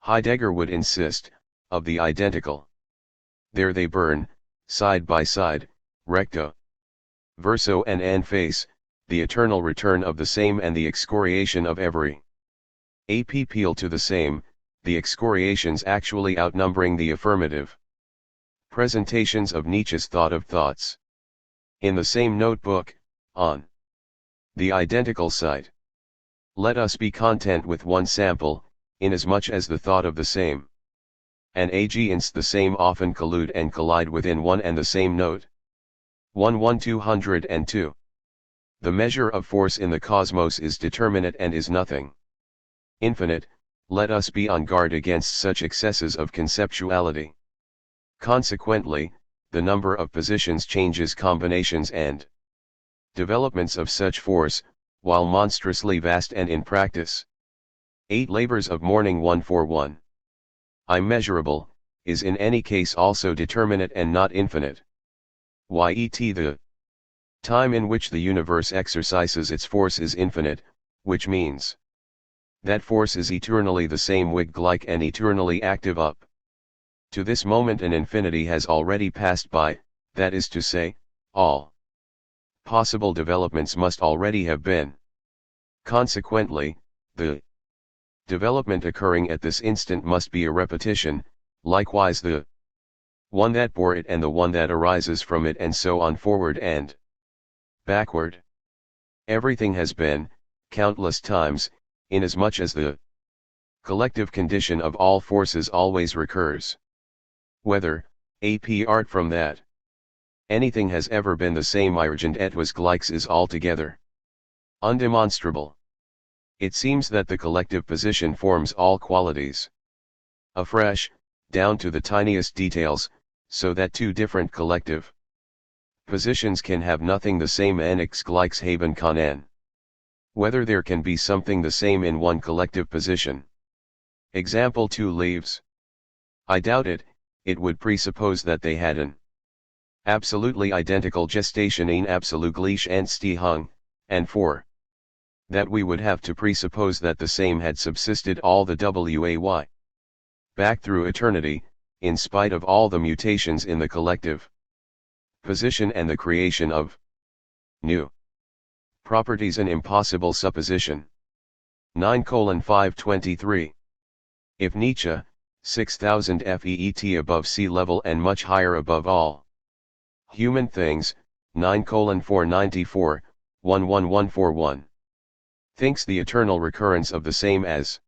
Heidegger would insist, of the identical. There they burn, side by side, recto verso and en face, the eternal return of the same and the excoriation of every appeal to the same, the excoriations actually outnumbering the affirmative presentations of Nietzsche's thought of thoughts. In the same notebook, on the identical side, let us be content with one sample, inasmuch as the thought of the same and against the same often collude and collide within one and the same note. 11202. The measure of force in the cosmos is determinate and is nothing infinite. Let us be on guard against such excesses of conceptuality. Consequently, the number of positions, changes, combinations and developments of such force, while monstrously vast and in practice 8 labors of mourning 141. Immeasurable, is in any case also determinate and not infinite. Yet the time in which the universe exercises its force is infinite, which means that force is eternally the same wig-like and eternally active up to this moment. An infinity has already passed by, that is to say, all possible developments must already have been. Consequently, the development occurring at this instant must be a repetition, likewise the one that bore it and the one that arises from it, and so on forward and backward. Everything has been, countless times, inasmuch as the collective condition of all forces always recurs. Whether, apart from that, anything has ever been the same urgent etwas gleichs is altogether undemonstrable. It seems that the collective position forms all qualities afresh, down to the tiniest details, so that two different collective positions can have nothing the same nx gleichs haben kann. Whether there can be something the same in one collective position. Example 2 leaves. I doubt it. It would presuppose that they had an absolutely identical gestation in absolutgleich Entstehung, and 4. That we would have to presuppose that the same had subsisted all the way back through eternity, in spite of all the mutations in the collective position and the creation of new properties, an impossible supposition. 9:523. If Nietzsche, 6000 feet above sea level and much higher above all human things, 9:494, 11141. Thinks the eternal recurrence of the same as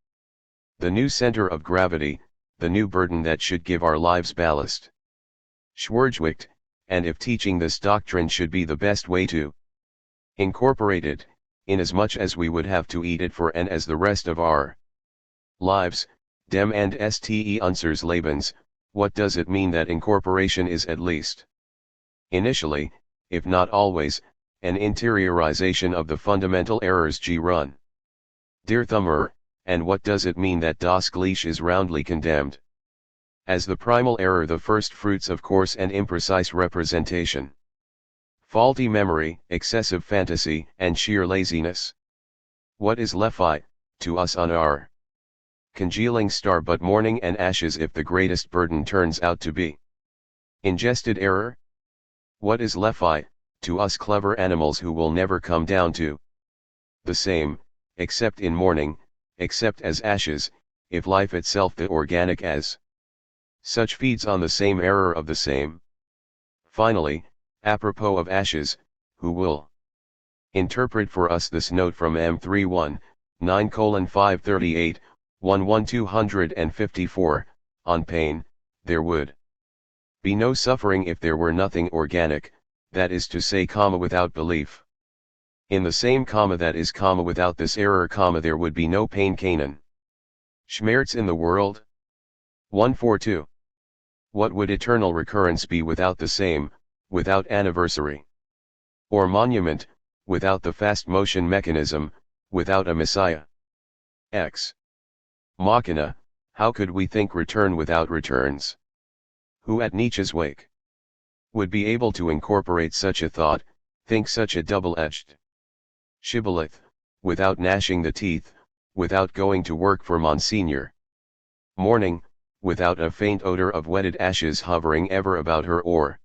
the new center of gravity, the new burden that should give our lives ballast, Schwergewicht, and if teaching this doctrine should be the best way to incorporate it, inasmuch as we would have to eat it for and as the rest of our lives, dem and ste unsers Lebens, what does it mean that incorporation is at least initially, if not always, an interiorization of the fundamental errors G run? Dear Thummer, and what does it mean that das Gleiche is roundly condemned as the primal error, the first fruits of coarse and imprecise representation, faulty memory, excessive fantasy, and sheer laziness? What is Lephi, to us on our congealing star but mourning and ashes if the greatest burden turns out to be ingested error? What is Lephi, to us clever animals who will never come down to the same, except in mourning, except as ashes, if life itself the organic as such feeds on the same error of the same? Finally, apropos of ashes, who will interpret for us this note from M31, 9:538, 11254, on pain? There would be no suffering if there were nothing organic, that is to say, without belief. In the same that is, without this error, there would be no pain. Canaan. Schmerz in the world? 142. What would eternal recurrence be without the same, without anniversary or monument, without the fast motion mechanism, without a Messiah? Ex machina, how could we think return without returns? Who at Nietzsche's wake would be able to incorporate such a thought, think such a double-edged shibboleth, without gnashing the teeth, without going to work for Monsignor Mourning, without a faint odor of wetted ashes hovering ever about her or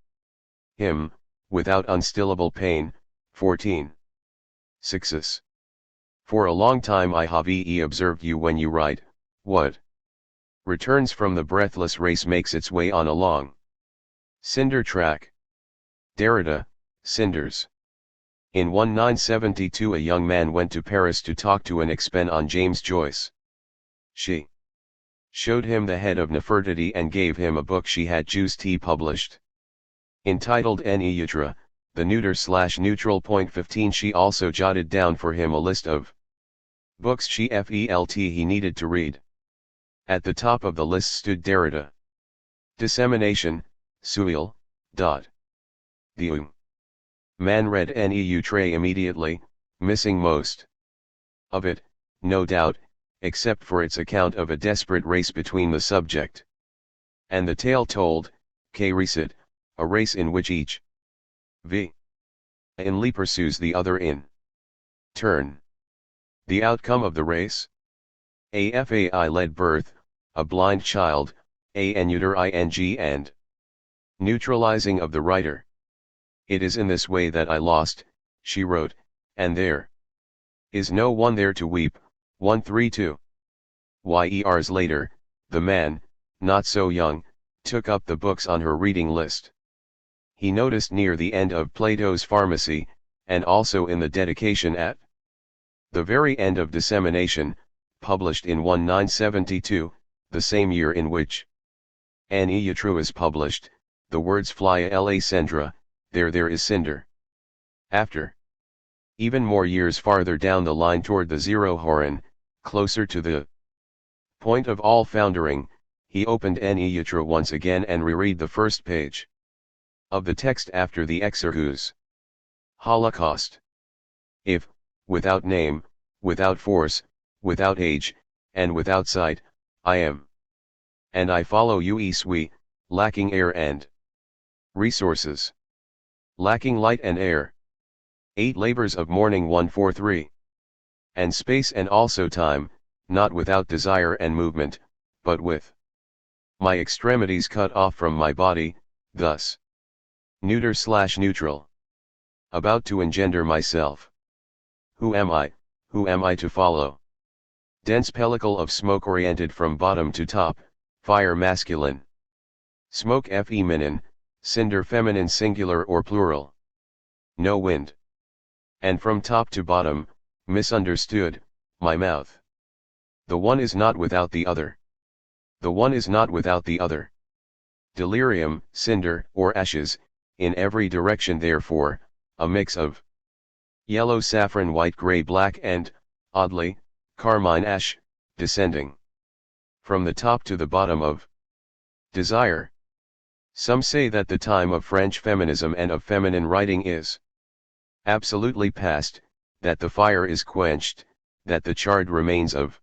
him, without unstillable pain? 14. Success. For a long time I have observed you when you write, what returns from the breathless race makes its way on a long cinder track. Derrida, Cinders. In 1972 a young man went to Paris to talk to an expen on James Joyce. She showed him the head of Nefertiti and gave him a book she had just published, entitled Neutra, the neuter/neutral. 15. She also jotted down for him a list of books he needed to read. At the top of the list stood Derrida. Dissemination, Suil. The man read Neutra immediately, missing most of it, no doubt, except for its account of a desperate race between the subject and the tale told, Recit, a race in which each inly pursues the other in turn. The outcome of the race? A FAI-led birth, a blind child, a neuter ing and neutralizing of the writer. It is in this way that I lost, she wrote, and there is no one there to weep. 132. Years later, the man, not so young, took up the books on her reading list. He noticed near the end of Plato's Pharmacy, and also in the dedication at the very end of Dissemination, published in 1972, the same year in which Neutra is published, the words Flia la Cendra, there is cinder. After even more years farther down the line toward the zero Horon, closer to the point of all foundering, he opened Neutra once again and reread the first page of the text after the Exercus Holocaust. If, without name, without force, without age, and without sight, I am, and I follow you sui, lacking air and resources, lacking light and air. 8 labors of mourning. 143. And space and also time, not without desire and movement, but with my extremities cut off from my body, thus neuter/neutral, about to engender myself. Who am I to follow? Dense pellicle of smoke oriented from bottom to top, fire masculine, smoke feminine, cinder feminine singular or plural. No wind. And from top to bottom, misunderstood, my mouth. The one is not without the other. The one is not without the other. Delirium, cinder, or ashes, in every direction therefore, a mix of yellow, saffron, white, gray, black and, oddly, carmine ash, descending from the top to the bottom of Desire. Some say that the time of French feminism and of feminine writing is absolutely past, that the fire is quenched, that the charred remains of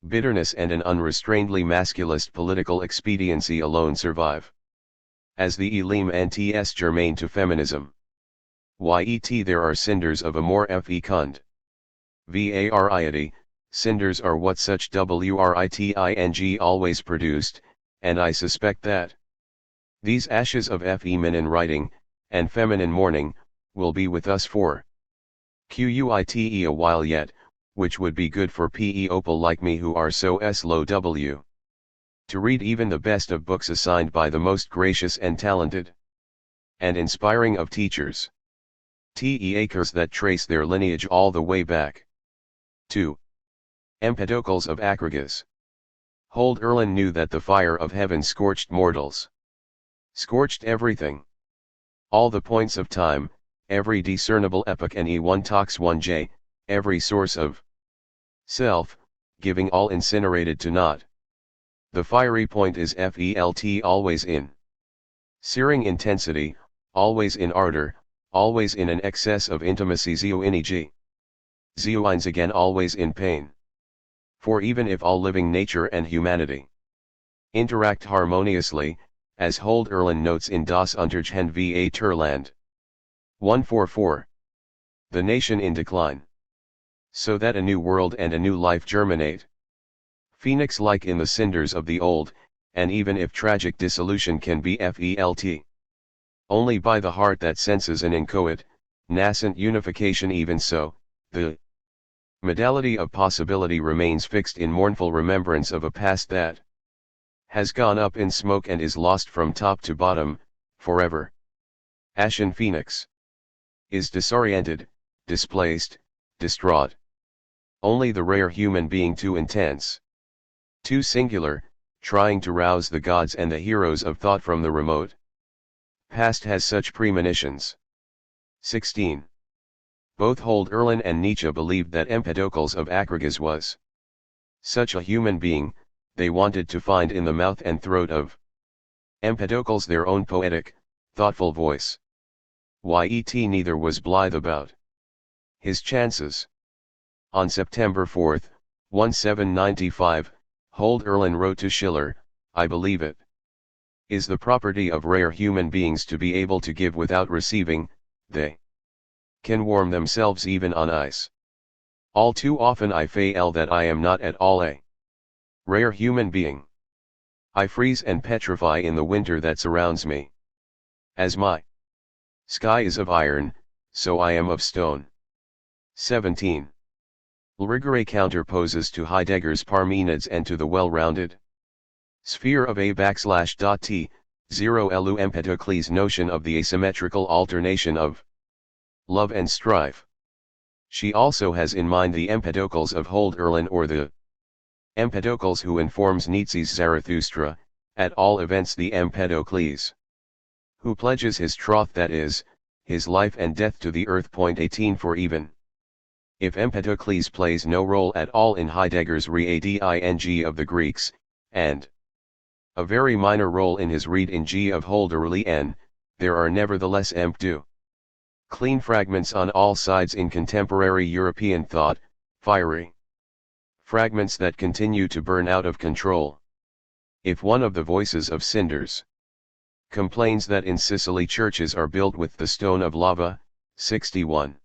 bitterness and an unrestrainedly masculist political expediency alone survive. As the elim anti-s germain to feminism. Yet there are cinders of a more fecund. Variety, cinders are what such writing always produced, and I suspect that these ashes of feminine writing, and feminine mourning, will be with us for quite a while yet, which would be good for people like me who are so slow to read even the best of books assigned by the most gracious and talented and inspiring of teachers. Acres that trace their lineage all the way back to Empedocles of Acragas. Hold Erlin knew that the fire of heaven scorched mortals. Scorched everything. All the points of time, every discernible epoch and E1 tox 1J, every source of self, giving all incinerated to naught. The fiery point is felt always in searing intensity, always in ardor, always in an excess of intimacy zoineg. Zoines again always in pain. For even if all living nature and humanity interact harmoniously, as Hold Erlin notes in Das Untergehen va Turland 144, the nation in decline, so that a new world and a new life germinate, phoenix-like in the cinders of the old, and even if tragic dissolution can be felt only by the heart that senses an inchoate, nascent unification, even so, the modality of possibility remains fixed in mournful remembrance of a past that has gone up in smoke and is lost from top to bottom, forever. Ashen Phoenix is disoriented, displaced, distraught. Only the rare human being too intense, too singular, trying to rouse the gods and the heroes of thought from the remote past has such premonitions. 16. Both Hold Erlin and Nietzsche believed that Empedocles of Acragas was such a human being. They wanted to find in the mouth and throat of Empedocles their own poetic, thoughtful voice. Yet neither was blithe about his chances. On September 4, 1795, Hold Erlin wrote to Schiller, "I believe it is the property of rare human beings to be able to give without receiving. They can warm themselves even on ice. All too often I fail that I am not at all a rare human being. I freeze and petrify in the winter that surrounds me. As my sky is of iron, so I am of stone." 17. Ulrigere counterposes to Heidegger's Parmenides and to the well-rounded sphere of A_T, 0 Elu Empedocles' notion of the asymmetrical alternation of love and strife. She also has in mind the Empedocles of Hold Erlin, or the Empedocles who informs Nietzsche's Zarathustra, at all events the Empedocles who pledges his troth, that is, his life and death to the earth. 18. For even if Empedocles plays no role at all in Heidegger's reading of the Greeks, and a very minor role in his read in G of Hold Erlin, there are nevertheless clean fragments on all sides in contemporary European thought, fiery fragments that continue to burn out of control. If one of the voices of cinders complains that in Sicily churches are built with the stone of lava, 61.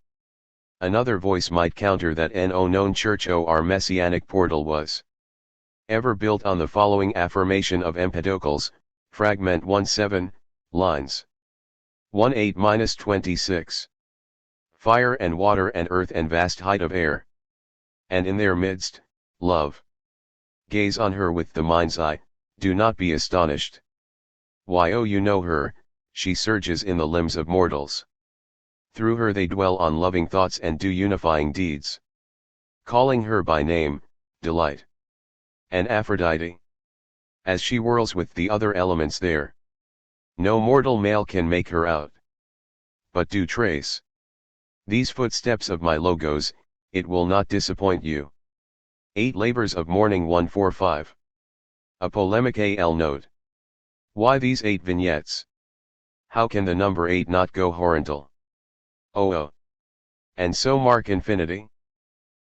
Another voice might counter that no known church or messianic portal was ever built on the following affirmation of Empedocles, fragment 17, lines 18-26. Fire and water and earth and vast height of air, and in their midst, love. Gaze on her with the mind's eye, do not be astonished. Why, oh, you know her, she surges in the limbs of mortals. Through her they dwell on loving thoughts and do unifying deeds. Calling her by name, delight. And Aphrodite. As she whirls with the other elements there, no mortal male can make her out. But do trace these footsteps of my logos, it will not disappoint you. 8 Labors of Mourning 145. A polemic AL note. Why these 8 vignettes? How can the number 8 not go horizontal? Oh. And so mark infinity?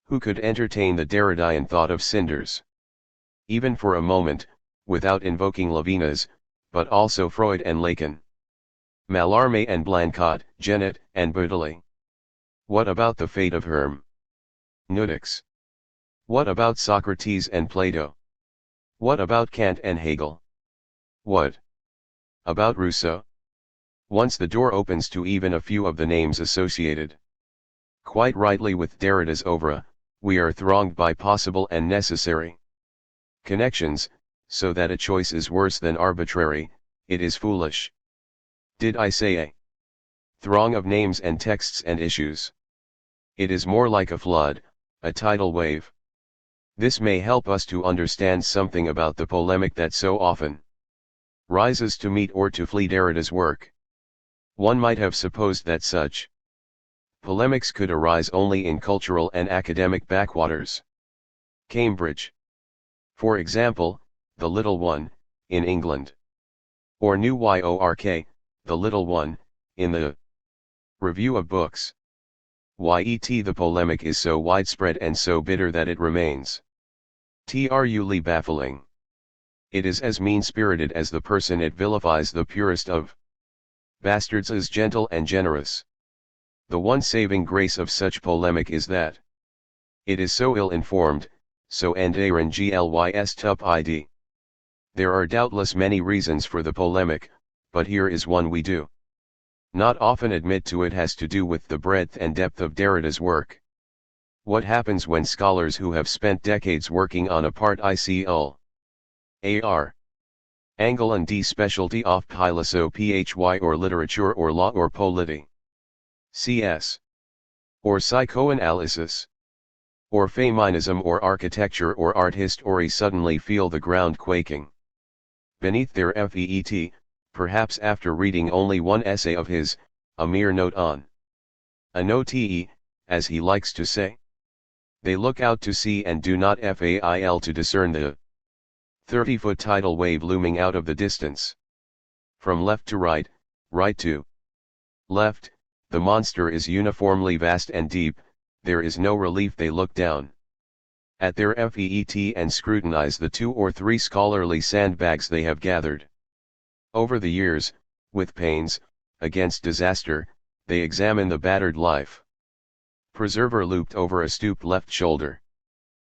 Who could entertain the Derridian thought of cinders? Even for a moment, without invoking Levinas, but also Freud and Lacan. Mallarmé and Blancot, Genet and Bouteille. What about the fate of hermeneutics? What about Socrates and Plato? What about Kant and Hegel? What about Rousseau? Once the door opens to even a few of the names associated quite rightly with Derrida's oeuvre, we are thronged by possible and necessary connections, so that a choice is worse than arbitrary, it is foolish. Did I say a throng of names and texts and issues? It is more like a flood, a tidal wave. This may help us to understand something about the polemic that so often rises to meet or to flee Derrida's work. One might have supposed that such polemics could arise only in cultural and academic backwaters. Cambridge, for example, the little one, in England. Or New York, the little one, in the Review of Books. Yet the polemic is so widespread and so bitter that it remains truly baffling. It is as mean-spirited as the person it vilifies. The purest of bastards is gentle and generous. The one saving grace of such polemic is that it is so ill-informed, so endearing glys tup id. There are doubtless many reasons for the polemic, but here is one we do not often admit to. It has to do with the breadth and depth of Derrida's work. What happens when scholars who have spent decades working on a part ICL AR angle and D specialty of philosophy PHY or literature or law or polity CS or psychoanalysis or feminism or architecture or art history suddenly feel the ground quaking beneath their feet, perhaps after reading only one essay of his, a mere note on a note, as he likes to say. They look out to sea and do not fail to discern the 30-foot tidal wave looming out of the distance. From left to right, right to left, the monster is uniformly vast and deep. There is no relief. They look down at their feet and scrutinize the 2 or 3 scholarly sandbags they have gathered. Over the years, with pains, against disaster, they examine the battered life preserver looped over a stooped left shoulder.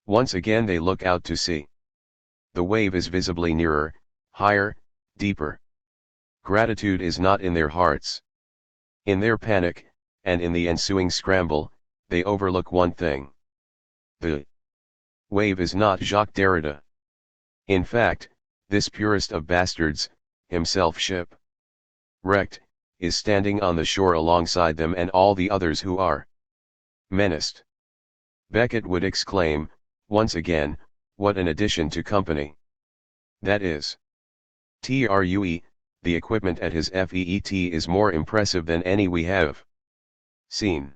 Once again they look out to sea. The wave is visibly nearer, higher, deeper. Gratitude is not in their hearts. In their panic, and in the ensuing scramble, they overlook one thing. The wave is not Jacques Derrida. In fact, this purest of bastards, himself shipwrecked, is standing on the shore alongside them and all the others who are menaced. Beckett would exclaim, once again, what an addition to company. That is. True, the equipment at his feet is more impressive than any we have seen.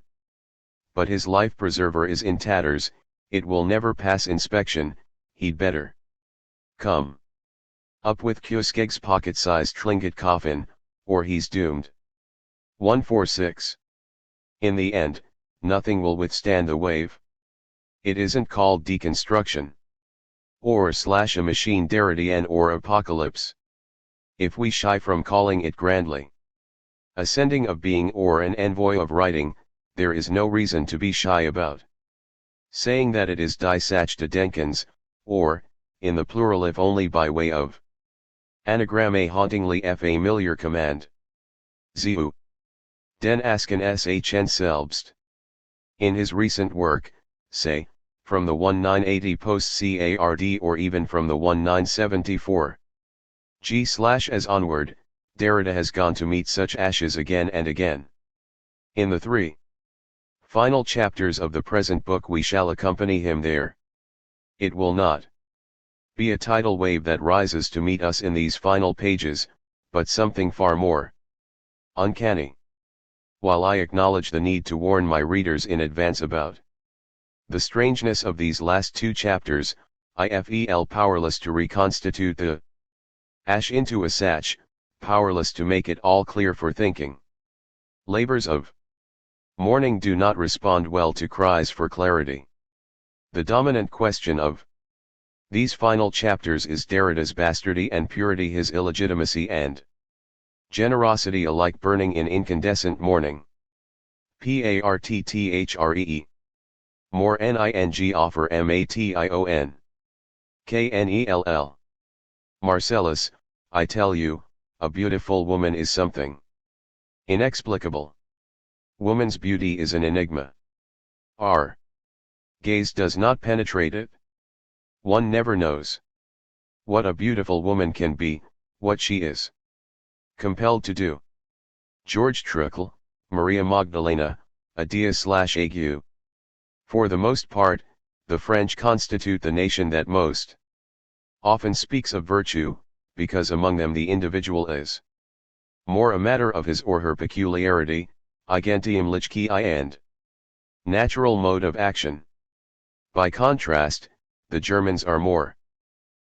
But his life preserver is in tatters, it will never pass inspection. He'd better come up with Kioskeg's pocket-sized trinket coffin, or he's doomed. 146. In the end, nothing will withstand the wave. It isn't called deconstruction. Or / a machine Derridian or apocalypse. If we shy from calling it grandly ascending of being or an envoy of writing, there is no reason to be shy about saying that it is Die Sachte Denkens, or, in the plural if only by way of anagram, a hauntingly familiar command. Zu den Asken Shn selbst. In his recent work, say, from the 1980 post-CARD or even from the 1974 G/as onward, Derrida has gone to meet such ashes again and again. In the 3 final chapters of the present book we shall accompany him there. It will not be a tidal wave that rises to meet us in these final pages, but something far more uncanny. While I acknowledge the need to warn my readers in advance about the strangeness of these last 2 chapters, I feel powerless to reconstitute the Ash into a satch, powerless to make it all clear for thinking. Labors of mourning do not respond well to cries for clarity. The dominant question of these final chapters is Derrida's bastardy and purity, his illegitimacy and generosity alike burning in incandescent mourning. Partithree. More ning offer mation. Knell. Marcellus, I tell you, a beautiful woman is something inexplicable. Woman's beauty is an enigma. Our gaze does not penetrate it. One never knows what a beautiful woman can be, what she is compelled to do. George Truckle, Maria Magdalena, a dia/ague. For the most part, the French constitute the nation that most often speaks of virtue, because among them the individual is more a matter of his or her peculiarity, igentium lichki and natural mode of action. By contrast, the Germans are more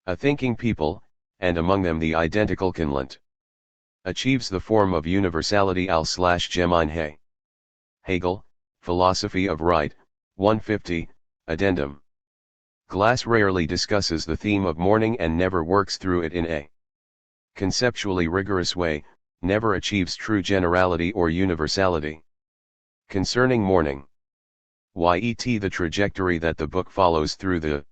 a thinking people, and among them the identical Kinlant achieves the form of universality al/Gemeinheit. Hegel, Philosophy of Right, 150, Addendum. Glass rarely discusses the theme of mourning and never works through it in a conceptually rigorous way, never achieves true generality or universality. Concerning mourning, yet the trajectory that the book follows through the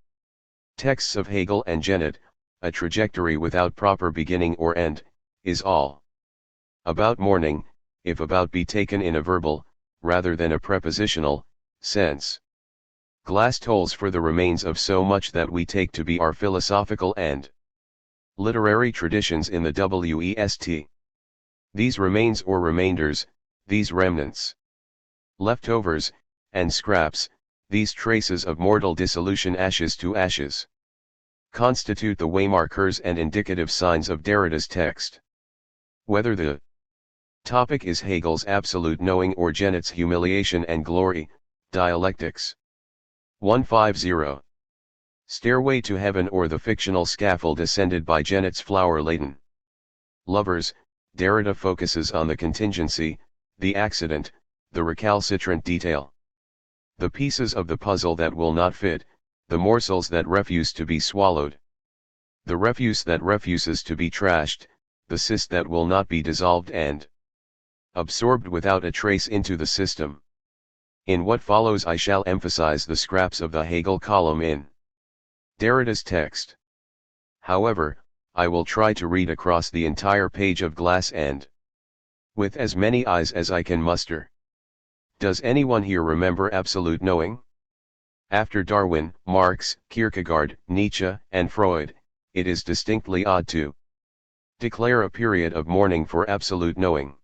texts of Hegel and Jennett, a trajectory without proper beginning or end, is all about mourning, if about be taken in a verbal, rather than a prepositional, sense. Glass tolls for the remains of so much that we take to be our philosophical and literary traditions in the West. These remains or remainders, these remnants, leftovers, and scraps, these traces of mortal dissolution, ashes to ashes, constitute the waymarkers and indicative signs of Derrida's text. Whether the topic is Hegel's absolute knowing or Jennett's humiliation and glory, Dialectics. 150. Stairway to Heaven or the fictional scaffold ascended by Jennett's flower-laden lovers, Derrida focuses on the contingency, the accident, the recalcitrant detail. The pieces of the puzzle that will not fit, the morsels that refuse to be swallowed. The refuse that refuses to be trashed, the cyst that will not be dissolved and absorbed without a trace into the system. In what follows I shall emphasize the scraps of the Hegel column in Derrida's text. However, I will try to read across the entire page of Glass and with as many eyes as I can muster. Does anyone here remember absolute knowing? After Darwin, Marx, Kierkegaard, Nietzsche, and Freud, it is distinctly odd to declare a period of mourning for absolute knowing.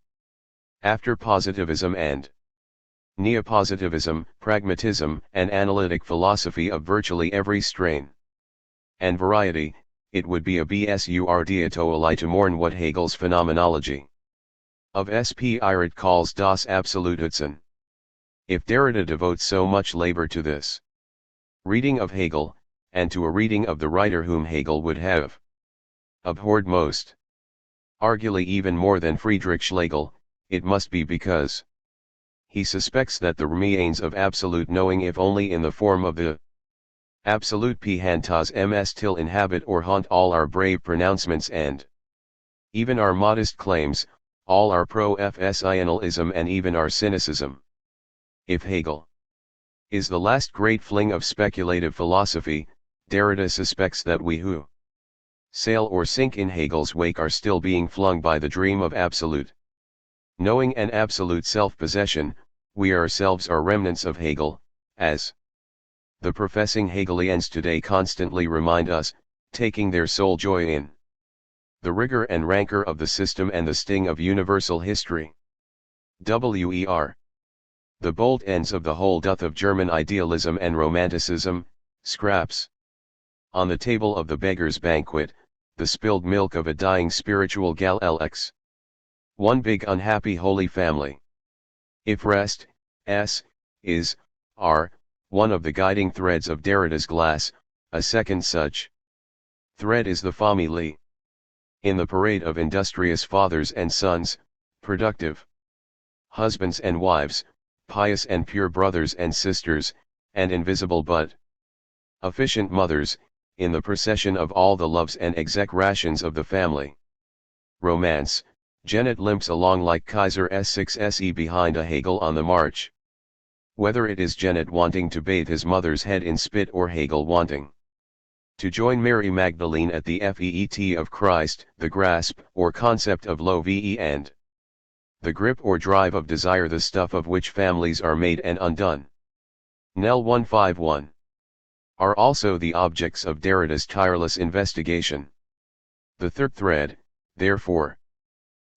After positivism and neopositivism, pragmatism, and analytic philosophy of virtually every strain and variety, it would be a absurd to mourn what Hegel's phenomenology of Spirit calls das Absolutsein. If Derrida devotes so much labor to this reading of Hegel, and to a reading of the writer whom Hegel would have abhorred most, arguably even more than Friedrich Schlegel, it must be because he suspects that the remains of absolute knowing, if only in the form of the absolute phantas ms till inhabit or haunt all our brave pronouncements and even our modest claims, all our pro-fsionalism and even our cynicism. If Hegel is the last great fling of speculative philosophy, Derrida suspects that we who sail or sink in Hegel's wake are still being flung by the dream of absolute knowing and absolute self-possession. We ourselves are remnants of Hegel, as the professing Hegelians today constantly remind us, taking their sole joy in the rigor and rancor of the system and the sting of universal history. Wer. The bolt ends of the whole doth of German idealism and romanticism, scraps on the table of the beggar's banquet, the spilled milk of a dying spiritual gal lx. One big unhappy holy family. If rest, is, one of the guiding threads of Derrida's Glass, a second such thread is the famille. In the parade of industrious fathers and sons, productive husbands and wives, pious and pure brothers and sisters, and invisible but efficient mothers, in the procession of all the loves and execrations of the family romance, Janet limps along like Kaiser S6 SE behind a Hegel on the march. Whether it is Janet wanting to bathe his mother's head in spit or Hegel wanting to join Mary Magdalene at the feet of Christ, the grasp or concept of lo ve and the grip or drive of desire, the stuff of which families are made and undone. Nel 151. Are also the objects of Derrida's tireless investigation. The third thread, therefore,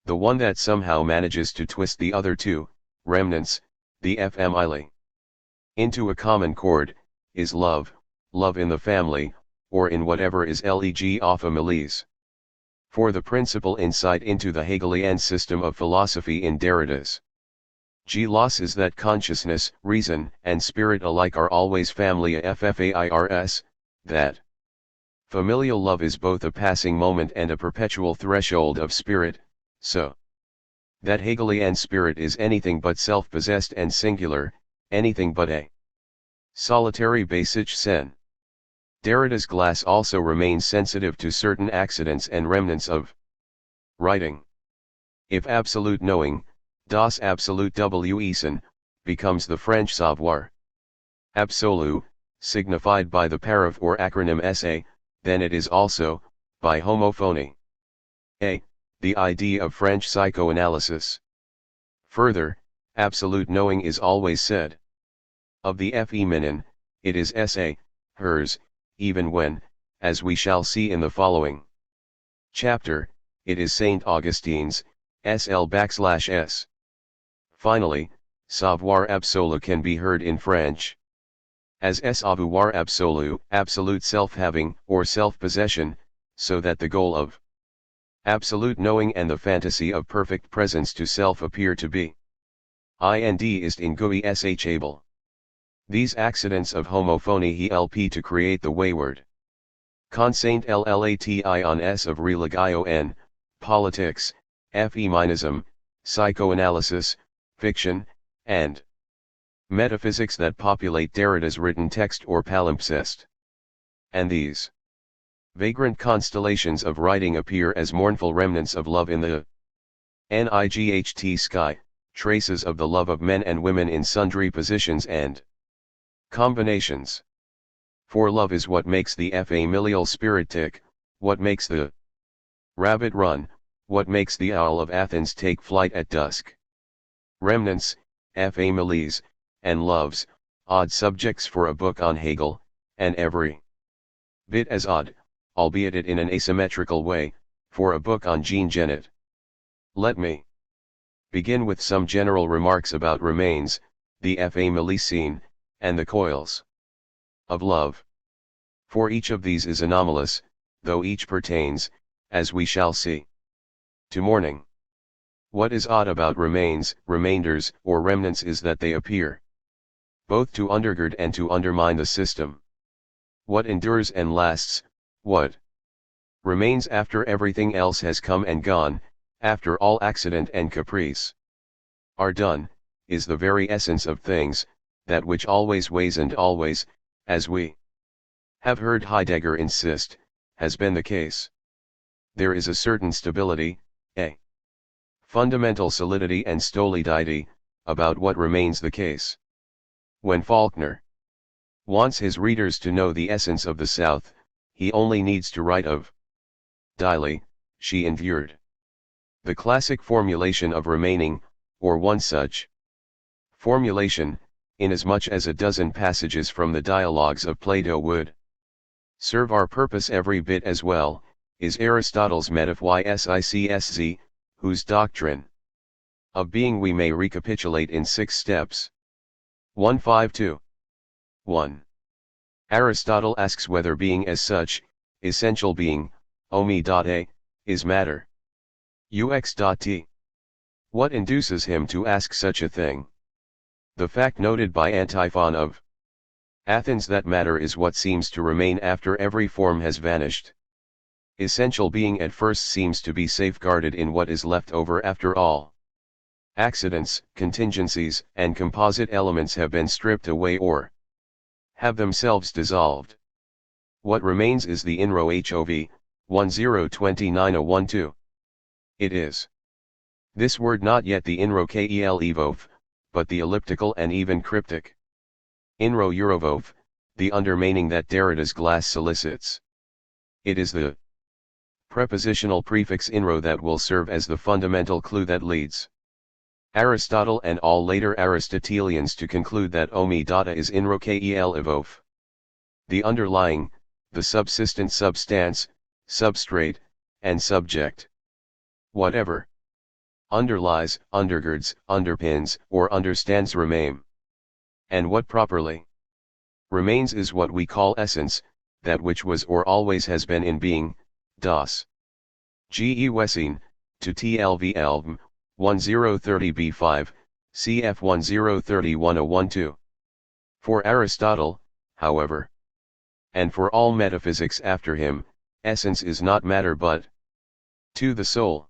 the one that somehow manages to twist the other two remnants, the family, into a common chord, is love, love in the family, or in whatever is leg of families. For the principal insight into the Hegelian system of philosophy in Derrida's loss is that consciousness, reason, and spirit alike are always family FFAIRS, that familial love is both a passing moment and a perpetual threshold of spirit, so that Hegelian spirit is anything but self-possessed and singular, anything but a solitary basic sen. Derrida's glass also remains sensitive to certain accidents and remnants of writing. If absolute knowing, das absolute Wesen, becomes the French savoir absolu, signified by the paraph or acronym SA, then it is also, by homophony, the idea of French psychoanalysis. Further, absolute knowing is always said of the feminin, it is SA, hers, even when, as we shall see in the following chapter, it is Saint Augustine's, SL_S. Finally, savoir absolu can be heard in French as savoir absolu, absolute self-having or self-possession, so that the goal of absolute knowing and the fantasy of perfect presence to self appear to be ind ist in gui shable. These accidents of homophony help to create the wayward consent llati on s of religio, politics, feminism, psychoanalysis, fiction, and metaphysics that populate Derrida's written text or palimpsest. And these vagrant constellations of writing appear as mournful remnants of love in the night sky, traces of the love of men and women in sundry positions and combinations. For love is what makes the familial spirit tick, what makes the rabbit run, what makes the owl of Athens take flight at dusk. Remnants, families, and loves, odd subjects for a book on Hegel, and every bit as odd, albeit it in an asymmetrical way, for a book on Jean Genet. Let me begin with some general remarks about remains, the family scene, and the coils of love. For each of these is anomalous, though each pertains, as we shall see, to mourning. What is odd about remains, remainders, or remnants is that they appear both to undergird and to undermine the system. What endures and lasts, what remains after everything else has come and gone, after all accident and caprice are done, is the very essence of things, that which always weighs and always, as we have heard Heidegger insist, has been the case. There is a certain stability, a fundamental solidity and stolidity, about what remains the case. When Faulkner wants his readers to know the essence of the South, he only needs to write of Diley, she endured. The classic formulation of remaining, or one such formulation, inasmuch as a dozen passages from the dialogues of Plato would serve our purpose every bit as well, is Aristotle's metaphysics, whose doctrine of being we may recapitulate in 6 steps. 152. 1. Aristotle asks whether being as such, essential being, omi.a, is matter. Ux.t. What induces him to ask such a thing? The fact noted by Antiphon of Athens that matter is what seems to remain after every form has vanished. Essential being at first seems to be safeguarded in what is left over after all. Accidents, contingencies, and composite elements have been stripped away or have themselves dissolved. What remains is the INRO HOV, 1029012. It is this word, not yet the INRO KEL EVOV, but the elliptical and even cryptic INRO Eurovov, the undermeaning that Derrida's glass solicits. It is the prepositional prefix INRO that will serve as the fundamental clue that leads Aristotle and all later Aristotelians to conclude that omi data is INRO KEL EVOV. The underlying, the subsistent substance, substrate, and subject. Whatever underlies, undergirds, underpins, or understands remain. And what properly remains is what we call essence, that which was or always has been in being, das. Ge Wessing, to TLV Elm, 1030b5, cf 10301012. For Aristotle, however, and for all metaphysics after him, essence is not matter but to the soul.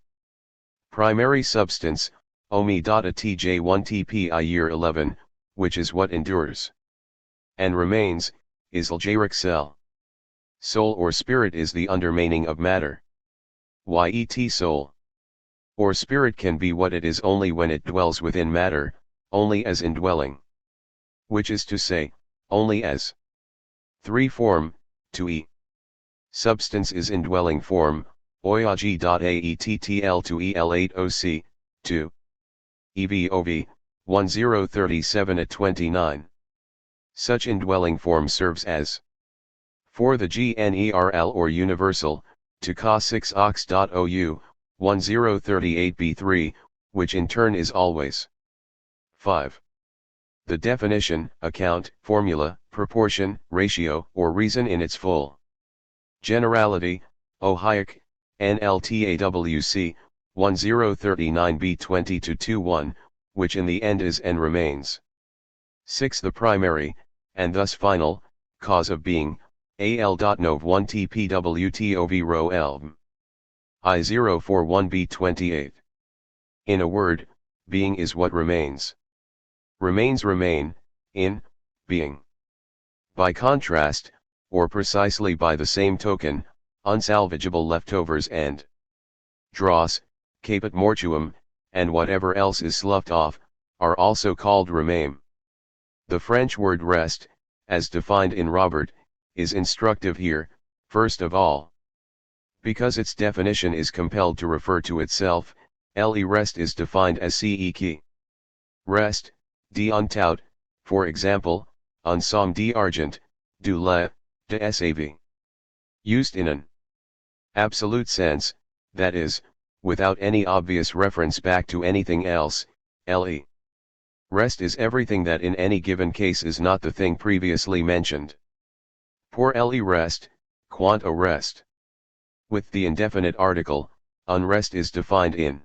Primary substance, omi data tj1 tpi year 11, which is what endures and remains, is Algeric cell. Soul or spirit is the undermeaning of matter. Yet soul or spirit can be what it is only when it dwells within matter, only as indwelling. Which is to say, only as 3 form, to e. Substance is indwelling form, oig.aettl to el8oc, 2. EVOV, 1037 at 29. Such indwelling form serves as for the GNERL or universal, to Ca6ox.ou, 1038b3, which in turn is always 5. The definition, account, formula, proportion, ratio, or reason in its full generality, Ohioc, NLTAWC, 1039b20-21, which in the end is and remains 6. The primary, and thus final, cause of being, AL.nov 1 TPWTOV rho elm. I041b28. In a word, being is what remains. Remains remain, in, being. By contrast, or precisely by the same token, unsalvageable leftovers and dross, caput mortuum, and whatever else is sloughed off, are also called remain. The French word rest, as defined in Robert, is instructive here, first of all, because its definition is compelled to refer to itself. Le rest is defined as ce rest, d'entout, for example, un somme d'argent, du lait, de sav. Used in an absolute sense, that is, without any obvious reference back to anything else, le rest is everything that in any given case is not the thing previously mentioned. Pour le rest, quant au rest. With the indefinite article, unrest is defined in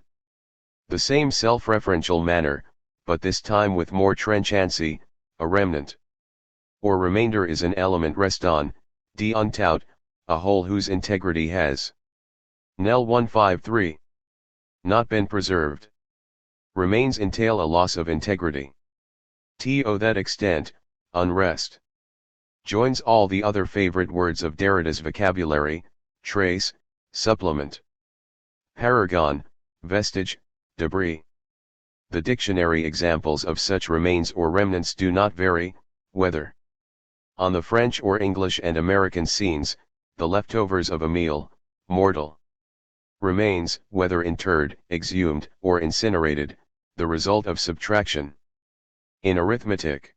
the same self-referential manner, but this time with more trenchancy, a remnant or remainder is an element rest on, d'entout, a whole whose integrity has Nel 153 not been preserved. Remains entail a loss of integrity. To that extent, unrest joins all the other favorite words of Derrida's vocabulary: trace, supplement, paragon, vestige, debris. The dictionary examples of such remains or remnants do not vary, whether on the French or English and American scenes, the leftovers of a meal, mortal remains, whether interred, exhumed, or incinerated, the result of subtraction. In arithmetic,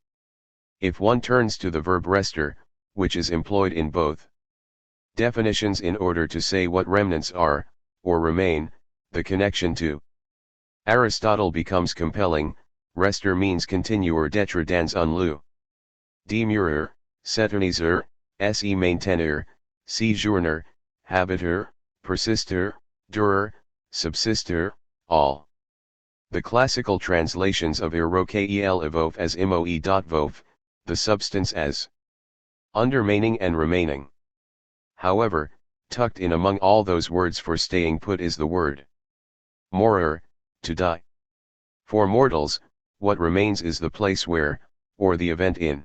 if one turns to the verb rester, which is employed in both definitions in order to say what remnants are, or remain, the connection to Aristotle becomes compelling. Rester means continuer d'etre dans un lieu. Demeurer, s'éterniser, se maintenir, séjourner, habiter, persister, durer, subsister, all. The classical translations of kel evoke as moe.vov, the substance as undermeaning and remaining. However, Tucked in among all those words for staying put is the word morer, to die. For mortals, what remains is the place where, or the event in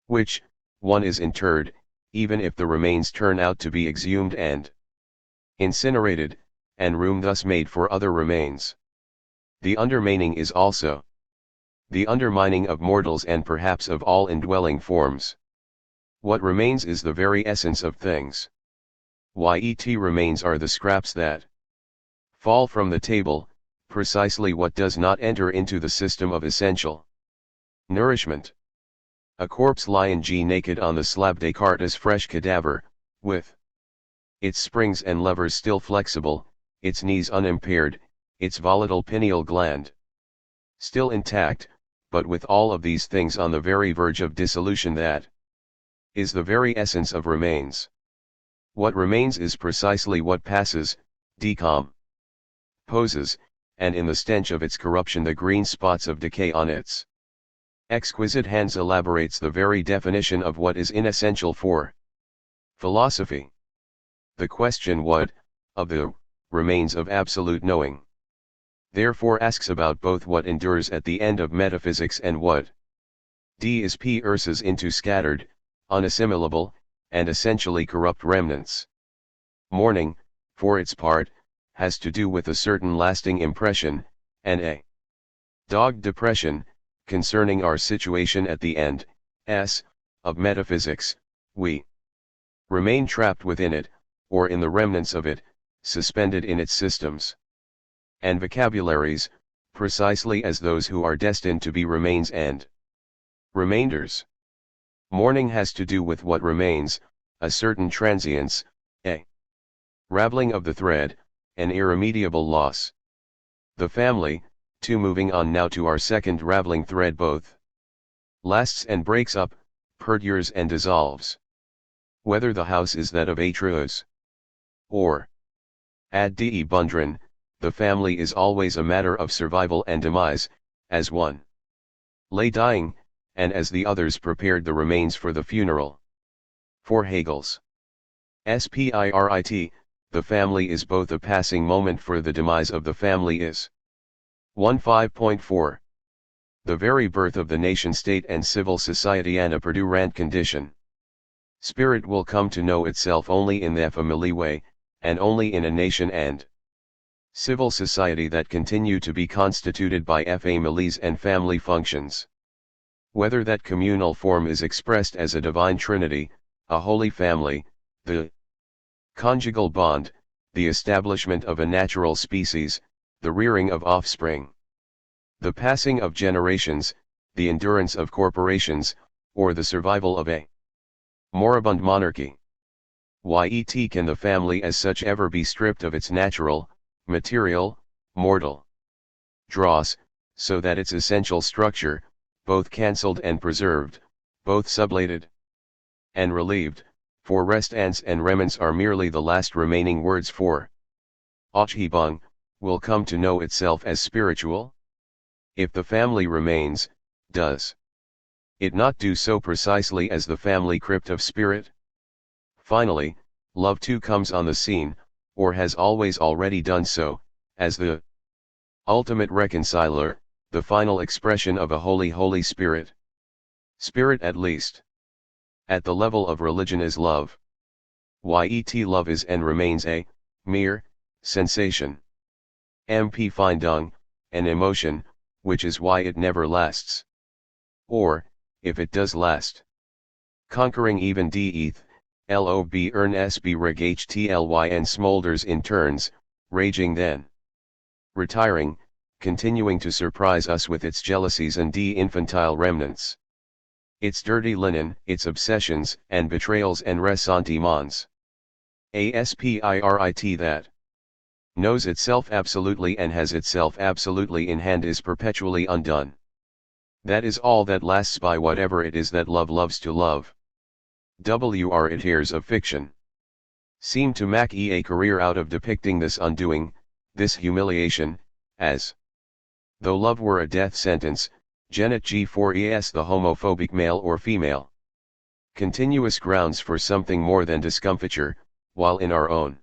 which, one is interred, even if the remains turn out to be exhumed and incinerated, and room thus made for other remains. The undermining is also the undermining of mortals and perhaps of all indwelling forms. What remains is the very essence of things. Yet remains are the scraps that fall from the table, precisely what does not enter into the system of essential nourishment. A corpse lying naked on the slab des cartes fresh cadaver, with its springs and levers still flexible, its knees unimpaired, its volatile pineal gland still intact, but with all of these things on the very verge of dissolution. That is the very essence of remains. What remains is precisely what passes, decomposes, and in the stench of its corruption the green spots of decay on its exquisite hands elaborates the very definition of what is inessential for philosophy. The question what, of the remains of absolute knowing, therefore asks about both what endures at the end of metaphysics and what disperses into scattered, unassimilable, and essentially corrupt remnants. Mourning, for its part, has to do with a certain lasting impression, and a dogged depression, concerning our situation at the end, of metaphysics. We remain trapped within it, or in the remnants of it, suspended in its systems and vocabularies, precisely as those who are destined to be remains and remainders. Mourning has to do with what remains, a certain transience, a raveling of the thread, an irremediable loss. The family, too, moving on now to our second raveling thread, both lasts and breaks up, perdures and dissolves. Whether the house is that of Atreus or ad dei bundren, the family is always a matter of survival and demise, as one lay dying, and as the others prepared the remains for the funeral. For Hegel's spirit, the family is both a passing moment, for the demise of the family is 5.4. The very birth of the nation-state and civil society and a perdurant condition. Spirit will come to know itself only in the family way, and only in a nation and civil society that continue to be constituted by families and family functions. Whether that communal form is expressed as a divine trinity, a holy family, the conjugal bond, the establishment of a natural species, the rearing of offspring, the passing of generations, the endurance of corporations, or the survival of a moribund monarchy. Yet can the family as such ever be stripped of its natural, material, mortal dross, so that its essential structure, both cancelled and preserved, both sublated and relieved, for restants and remnants are merely the last remaining words for Aufhebung, will come to know itself as spiritual? If the family remains, does it not do so precisely as the family crypt of spirit? Finally, love too comes on the scene, or has always already done so, as the ultimate reconciler, the final expression of a holy spirit. Spirit, at least at the level of religion, is love. Yet love is and remains a mere sensation. Empfindung, an emotion, which is why it never lasts. Or, if it does last, conquering even deeth, lob sb reg htly and smolders in turns, raging then retiring, continuing to surprise us with its jealousies and infantile remnants, its dirty linen, its obsessions and betrayals and ressentiments. A spirit that knows itself absolutely and has itself absolutely in hand is perpetually undone. That is all that lasts by whatever it is that love loves to love. Writers of fiction seem to make a career out of depicting this undoing, this humiliation, as though love were a death sentence, genet G4 the homophobic male or female. Continuous grounds for something more than discomfiture, while in our own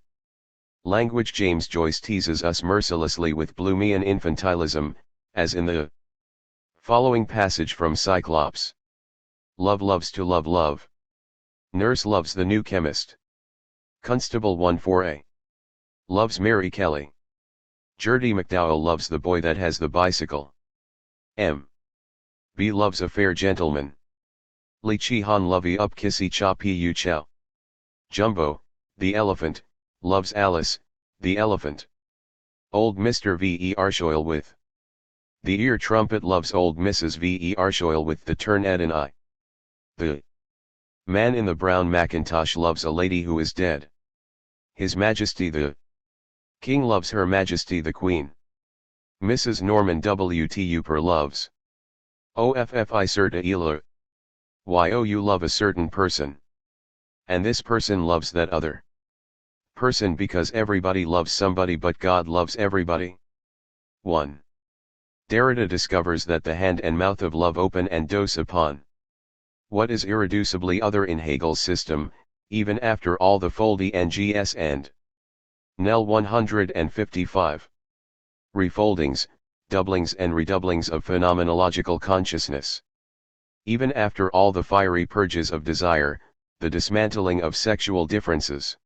language James Joyce teases us mercilessly with Bloomian infantilism, as in the following passage from Cyclops. Love loves to love love. Nurse loves the new chemist. Constable 1-4A loves Mary Kelly. Gertie McDowell loves the boy that has the bicycle. M.B. loves a fair gentleman. Li Chi Han lovey up kissy cha pu chow. Jumbo, the elephant, loves Alice, the elephant. Old Mr. V.E. Arshoyle with the ear trumpet loves old Mrs. V.E. Arshoyle with the turn ed and eye. The man in the brown mackintosh loves a lady who is dead. His Majesty the King loves Her Majesty the Queen. Mrs. Norman W.T. Upper loves OFFI certa ela. You love a certain person. And this person loves that other person because everybody loves somebody but God loves everybody. 1. Derrida discovers that the hand and mouth of love open and dose upon what is irreducibly other in Hegel's system, even after all the foldy NGS and Nel 155 refoldings, doublings and redoublings of phenomenological consciousness. Even after all the fiery purges of desire, the dismantling of sexual differences,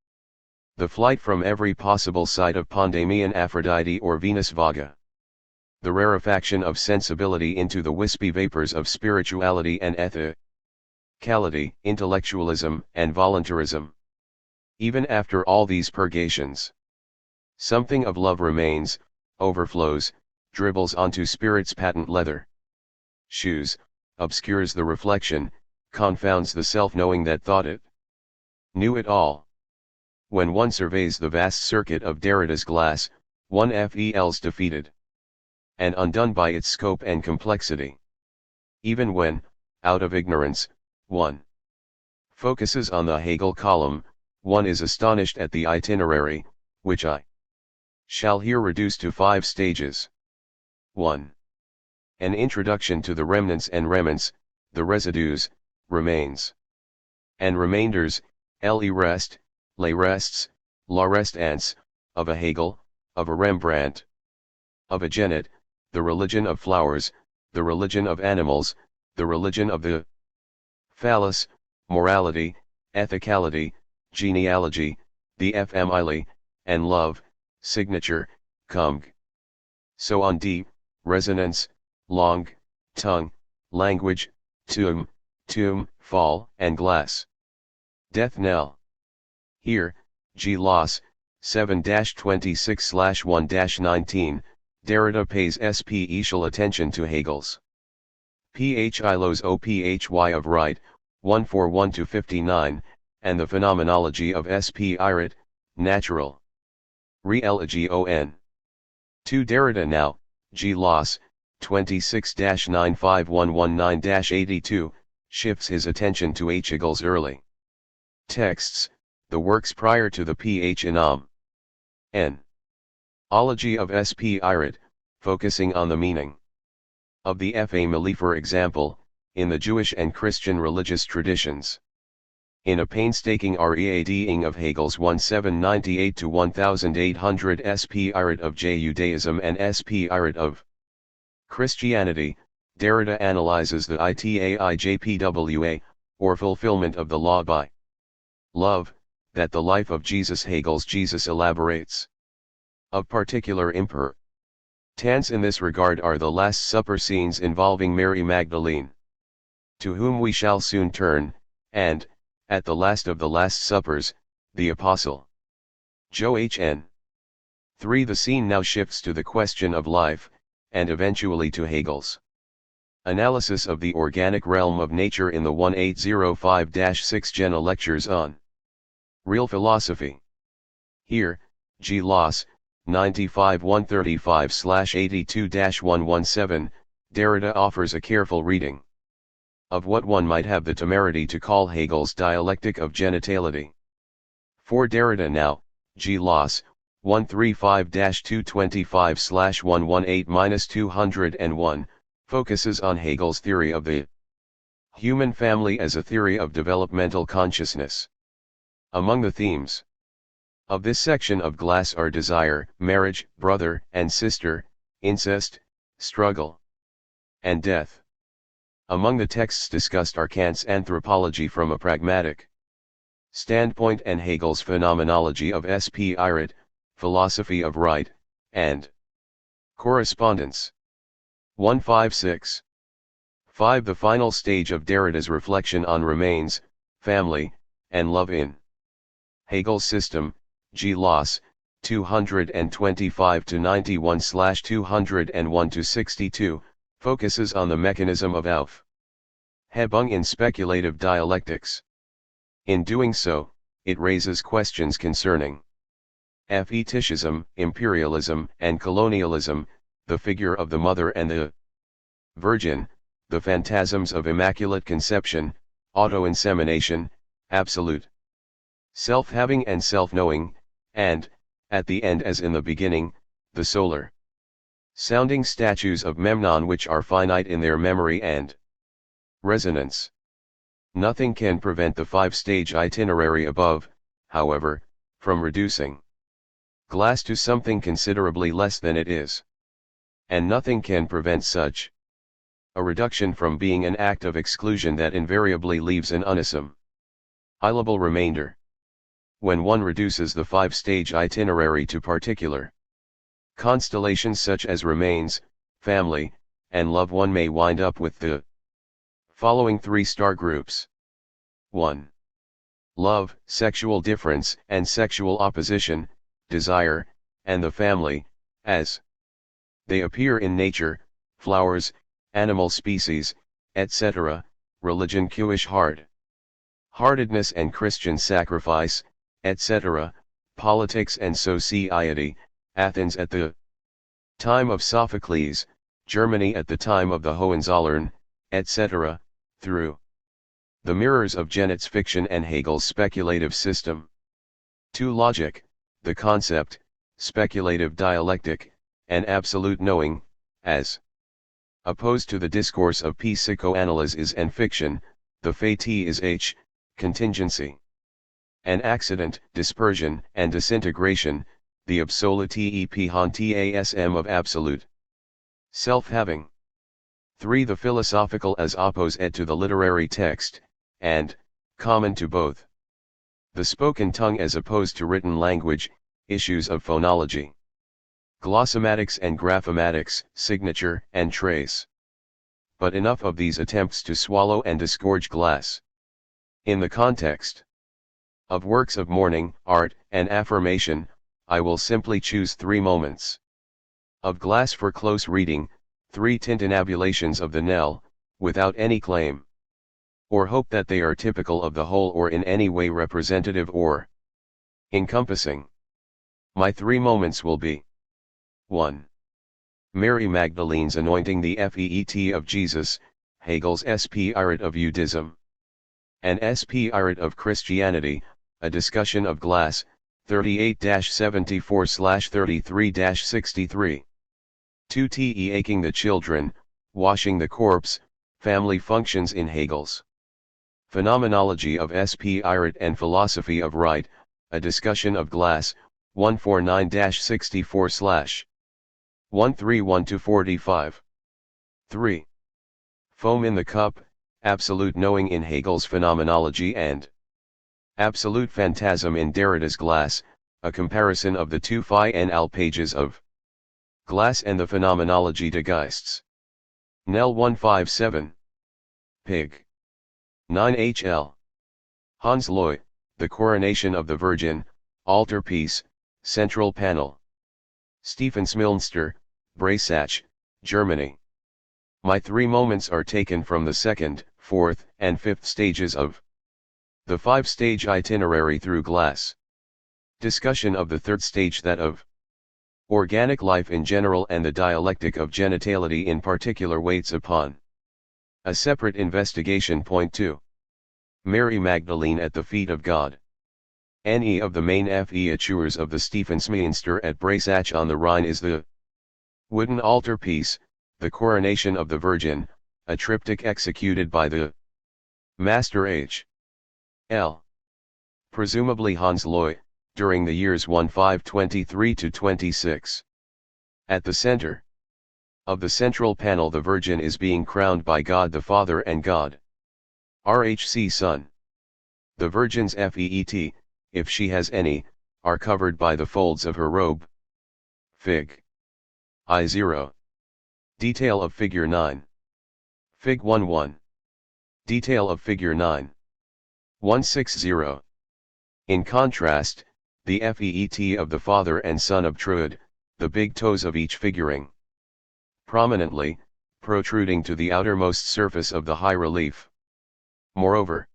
the flight from every possible side of Pandemian Aphrodite or Venus Vaga, the rarefaction of sensibility into the wispy vapors of spirituality and ethicality, intellectualism and voluntarism. Even after all these purgations, something of love remains, overflows, dribbles onto spirit's patent leather shoes, obscures the reflection, confounds the self-knowing that thought it knew it all. When one surveys the vast circuit of Derrida's glass, one feels defeated and undone by its scope and complexity. Even when, out of ignorance, one focuses on the Hegel column, one is astonished at the itinerary, which I shall here reduce to 5 stages. 1. An introduction to the remnants and remnants, the residues, remains, and remainders, les restes, les restes, la restance, of a Hegel, of a Rembrandt, of a Genet, the religion of flowers, the religion of animals, the religion of the phallus, morality, ethicality, genealogy, the family, and love, signature, cum. So on deep, resonance, long, tongue, language, tomb, fall, and glass. Death knell. Here, G. Loss, 7-26/1-19, Derrida pays special attention to Hegel's Philos Ophy of right, 141-59, and the phenomenology of spirit, natural. Religion. To Derrida now, G. Loss, 26-95119-82, shifts his attention to Hegel's early texts, the works prior to the Ph N. Ology of spirit, focusing on the meaning of the family, for example, in the Jewish and Christian religious traditions. In a painstaking reading of Hegel's 1798-1800 spirit of Judaism and spirit of Christianity, Derrida analyzes the itaijpwa, or fulfillment of the law by love, that the life of Jesus Hegel's Jesus elaborates. Of particular importance in this regard are the Last Supper scenes involving Mary Magdalene, to whom we shall soon turn, and, at the last of the Last Suppers, the Apostle John. 3. The scene now shifts to the question of life, and eventually to Hegel's analysis of the organic realm of nature in the 1805-6 Jena lectures on real philosophy. Here, G. Loss, 95-135/82-117, Derrida offers a careful reading of what one might have the temerity to call Hegel's dialectic of genitality. For Derrida now, G. Loss, 135-225/118-201, focuses on Hegel's theory of the human family as a theory of developmental consciousness. Among the themes Of this section of glass are desire, marriage, brother and sister, incest, struggle, and death. Among the texts discussed are Kant's anthropology from a pragmatic standpoint and Hegel's phenomenology of spirit, philosophy of right, and correspondence. 156. 5. The final stage of Derrida's reflection on remains, family, and love in Hegel's system, G. Loss, 225-91/201-62, focuses on the mechanism of Aufhebung in speculative dialectics. In doing so, it raises questions concerning fetishism, imperialism, and colonialism, the figure of the mother and the virgin, the phantasms of immaculate conception, auto-insemination, absolute self-having and self-knowing, and, at the end as in the beginning, the solar sounding statues of Memnon which are finite in their memory and resonance. Nothing can prevent the five-stage itinerary above, however, from reducing glass to something considerably less than it is. And nothing can prevent such a reduction from being an act of exclusion that invariably leaves an unassimilable remainder. When one reduces the five-stage itinerary to particular constellations such as remains, family, and love, one may wind up with the following three star groups. 1. Love, sexual difference and sexual opposition, desire, and the family, as they appear in nature, flowers, animal species, etc., religion, Jewish hard-heartedness and Christian sacrifice, etc., politics and society, Athens at the time of Sophocles, Germany at the time of the Hohenzollern, etc., through the mirrors of Genet's fiction and Hegel's speculative system. 2. Logic, the concept, speculative dialectic, and absolute knowing, as opposed to the discourse of psychoanalysis and fiction, the fait is H, contingency, and accident, dispersion and disintegration, the absolutism of absolute self-having. 3. The philosophical as opposed to the literary text, and, common to both, the spoken tongue as opposed to written language, issues of phonology, glossomatics and graphematics, signature and trace. But enough of these attempts to swallow and disgorge glass. In the context of works of mourning, art, and affirmation, I will simply choose 3 moments of glass for close reading, 3 tintinnabulations of the Nell, without any claim or hope that they are typical of the whole or in any way representative or encompassing. My 3 moments will be: 1. Mary Magdalene's anointing the feet of Jesus, Hegel's spirit of Judaism and spirit of Christianity, a discussion of glass, 38-74/33-63. 2. Te aching the children, washing the corpse, family functions in Hegel's phenomenology of spirit and philosophy of right, a discussion of glass, 149-64/131-45. 3. Foam in the cup, absolute knowing in Hegel's phenomenology and absolute phantasm in Derrida's glass, a comparison of the 2 final pages of Glass and the Phenomenologie des Geistes. Nell 157. Pig. 9 HL. Hans Loy, The Coronation of the Virgin, Altarpiece, Central Panel. Stephansmünster, Breisach, Germany. My 3 moments are taken from the 2nd, 4th, and 5th stages of the 5-stage itinerary through glass. Discussion of the 3rd stage, that of organic life in general and the dialectic of genitality in particular, waits upon a separate investigation. Point 2. Mary Magdalene at the feet of God. Any of the main features of the Stephansmünster at Breisach on the Rhine is the wooden altarpiece, the Coronation of the Virgin, a triptych executed by the Master H. L. Presumably Hans Loy, during the years 1523 to 26. At the center of the central panel, the Virgin is being crowned by God the Father and God RHC Son. The Virgin's feet, if she has any, are covered by the folds of her robe. Fig. I0. Detail of Figure 9. Fig 1-1. Detail of Figure 9. 160. In contrast, the feet of the Father and Son obtrude, the big toes of each figuring prominently, protruding to the outermost surface of the high relief. Moreover,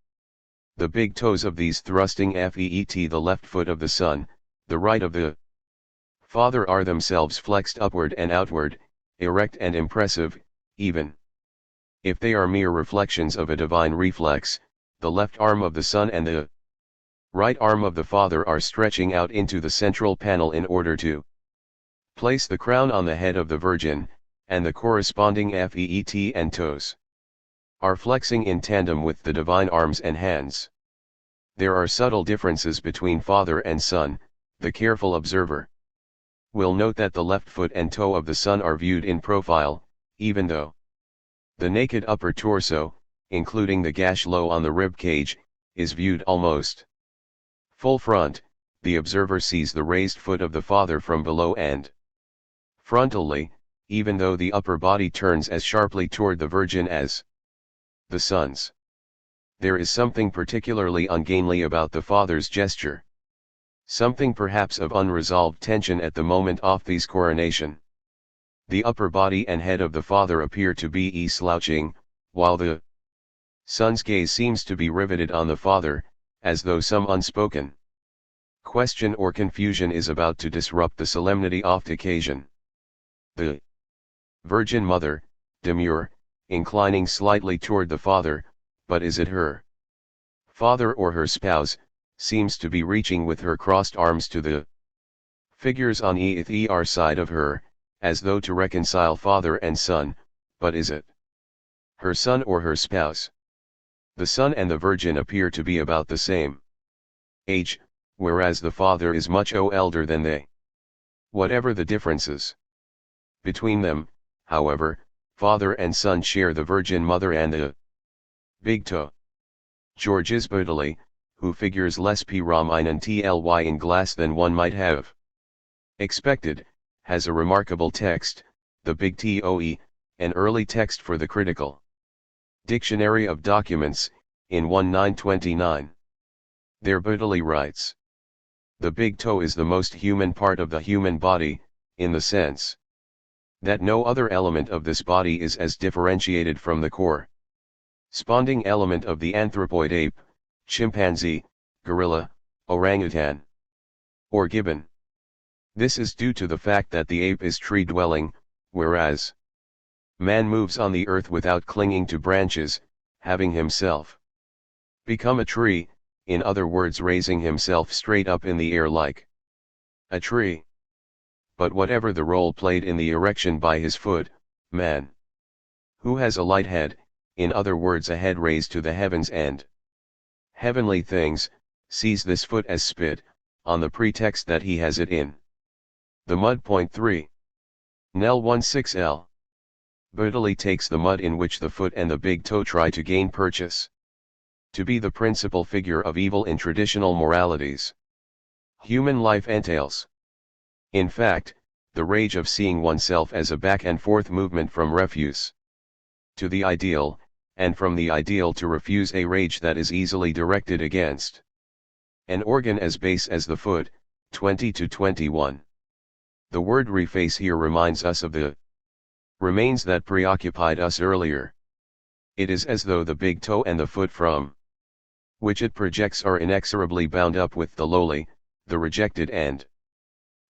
the big toes of these thrusting feet, the left foot of the Son, the right of the Father, are themselves flexed upward and outward, erect and impressive, even if they are mere reflections of a divine reflex. The left arm of the Son and the right arm of the Father are stretching out into the central panel in order to place the crown on the head of the Virgin, and the corresponding feet and toes are flexing in tandem with the divine arms and hands. There are subtle differences between Father and Son. The careful observer will note that the left foot and toe of the Son are viewed in profile, even though the naked upper torso, including the gash low on the rib cage, is viewed almost full front. The observer sees the raised foot of the Father from below and frontally, even though the upper body turns as sharply toward the Virgin as the Son's. There is something particularly ungainly about the Father's gesture. Something perhaps of unresolved tension at the moment of his coronation. The upper body and head of the Father appear to be slouching, while the Son's gaze seems to be riveted on the Father, as though some unspoken question or confusion is about to disrupt the solemnity of the occasion. The Virgin Mother, demure, inclining slightly toward the Father, but is it her Father or her spouse, seems to be reaching with her crossed arms to the figures on either side of her, as though to reconcile Father and Son, but is it her Son or her spouse? The Son and the Virgin appear to be about the same age, whereas the Father is much elder than they. Whatever the differences between them, however, Father and Son share the Virgin Mother and the big toe. George Isbodley, who figures less prominently in glass than one might have expected, has a remarkable text, the Big Toe, an early text for the Critical Dictionary of Documents, in 1929. There Bodley writes, "The big toe is the most human part of the human body, in the sense that no other element of this body is as differentiated from the corresponding element of the anthropoid ape, chimpanzee, gorilla, orangutan, or gibbon. This is due to the fact that the ape is tree-dwelling, whereas man moves on the earth without clinging to branches, having himself become a tree, in other words raising himself straight up in the air like a tree. But whatever the role played in the erection by his foot, man, who has a light head, in other words a head raised to the heavens and heavenly things, sees this foot as spit, on the pretext that he has it in the mud. Point 3. Nel 16L. Bodley takes the mud in which the foot and the big toe try to gain purchase to be the principal figure of evil in traditional moralities human life entails. In fact, the rage of seeing oneself as a back-and-forth movement from refuse to the ideal, and from the ideal to refuse, a rage that is easily directed against an organ as base as the foot. 20-21. The word reface here reminds us of the remains that preoccupied us earlier. It is as though the big toe and the foot from which it projects are inexorably bound up with the lowly, the rejected and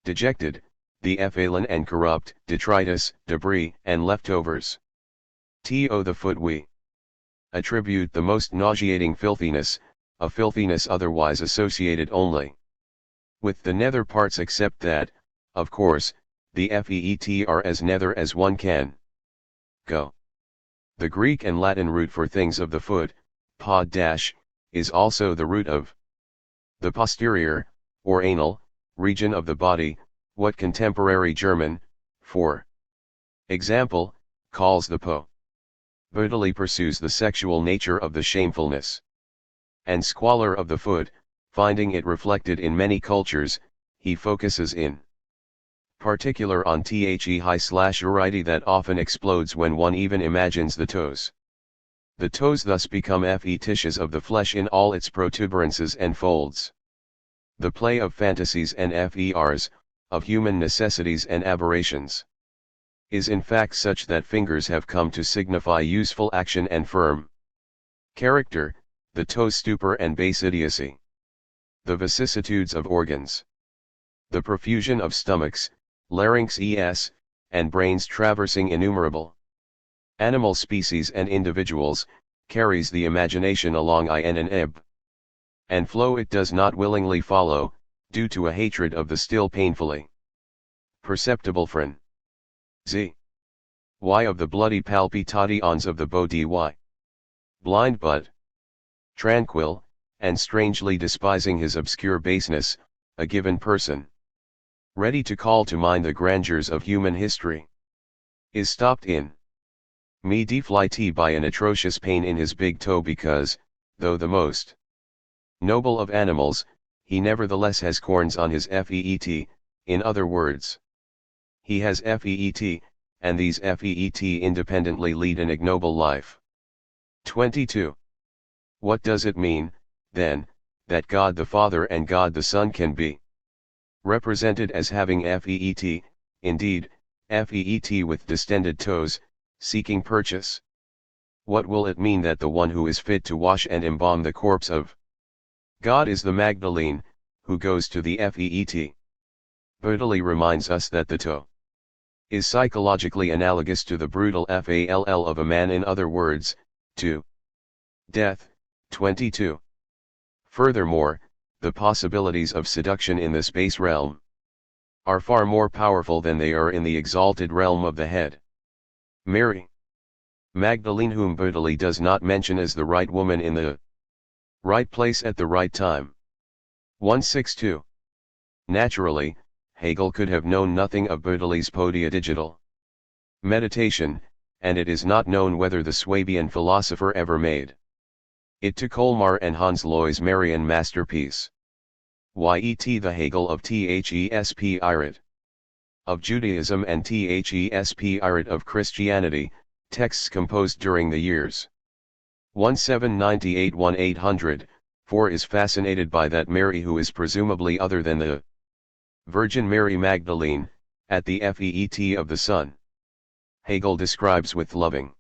dejected, the fallen and corrupt, detritus, debris, and leftovers. To the foot we attribute the most nauseating filthiness, a filthiness otherwise associated only with the nether parts, except that, of course, the feet are as nether as one can go. The Greek and Latin root for things of the foot, pod-, is also the root of the posterior, or anal, region of the body, what contemporary German, for example, calls the po. Brutally pursues the sexual nature of the shamefulness and squalor of the foot, finding it reflected in many cultures, he focuses in particular on the high/variety that often explodes when one even imagines the toes. The toes thus become fetishes of the flesh in all its protuberances and folds. The play of fantasies and fers, of human necessities and aberrations, is in fact such that fingers have come to signify useful action and firm character, the toes stupor and base idiocy. The vicissitudes of organs. The profusion of stomachs, larynx and brains traversing innumerable animal species and individuals, carries the imagination along in an ebb and flow it does not willingly follow, due to a hatred of the still painfully perceptible fren. Z. Y of the bloody palpitations of the beau dy. Blind but tranquil, and strangely despising his obscure baseness, a given person, ready to call to mind the grandeurs of human history, is stopped in me deflighty by an atrocious pain in his big toe because, though the most noble of animals, he nevertheless has corns on his feet, in other words, he has feet, and these feet independently lead an ignoble life. 22. What does it mean, then, that God the Father and God the Son can be represented as having feet, indeed, feet with distended toes, seeking purchase? What will it mean that the one who is fit to wash and embalm the corpse of God is the Magdalene, who goes to the feet? Brutally reminds us that the toe is psychologically analogous to the brutal fall of a man, in other words, to death. 22. Furthermore, the possibilities of seduction in this base realm are far more powerful than they are in the exalted realm of the head. Mary Magdalene, whom brutally does not mention as the right woman in the right place at the right time. 162. Naturally, Hegel could have known nothing of Bertolli's podiadigital meditation, and it is not known whether the Swabian philosopher ever made it to Colmar and Hans Loy's Marian masterpiece. Yet the Hegel of the of Judaism and the of Christianity, texts composed during the years 1798–1800, for is fascinated by that Mary who is presumably other than the Virgin Mary Magdalene, at the feet of the Son. Hegel describes with loving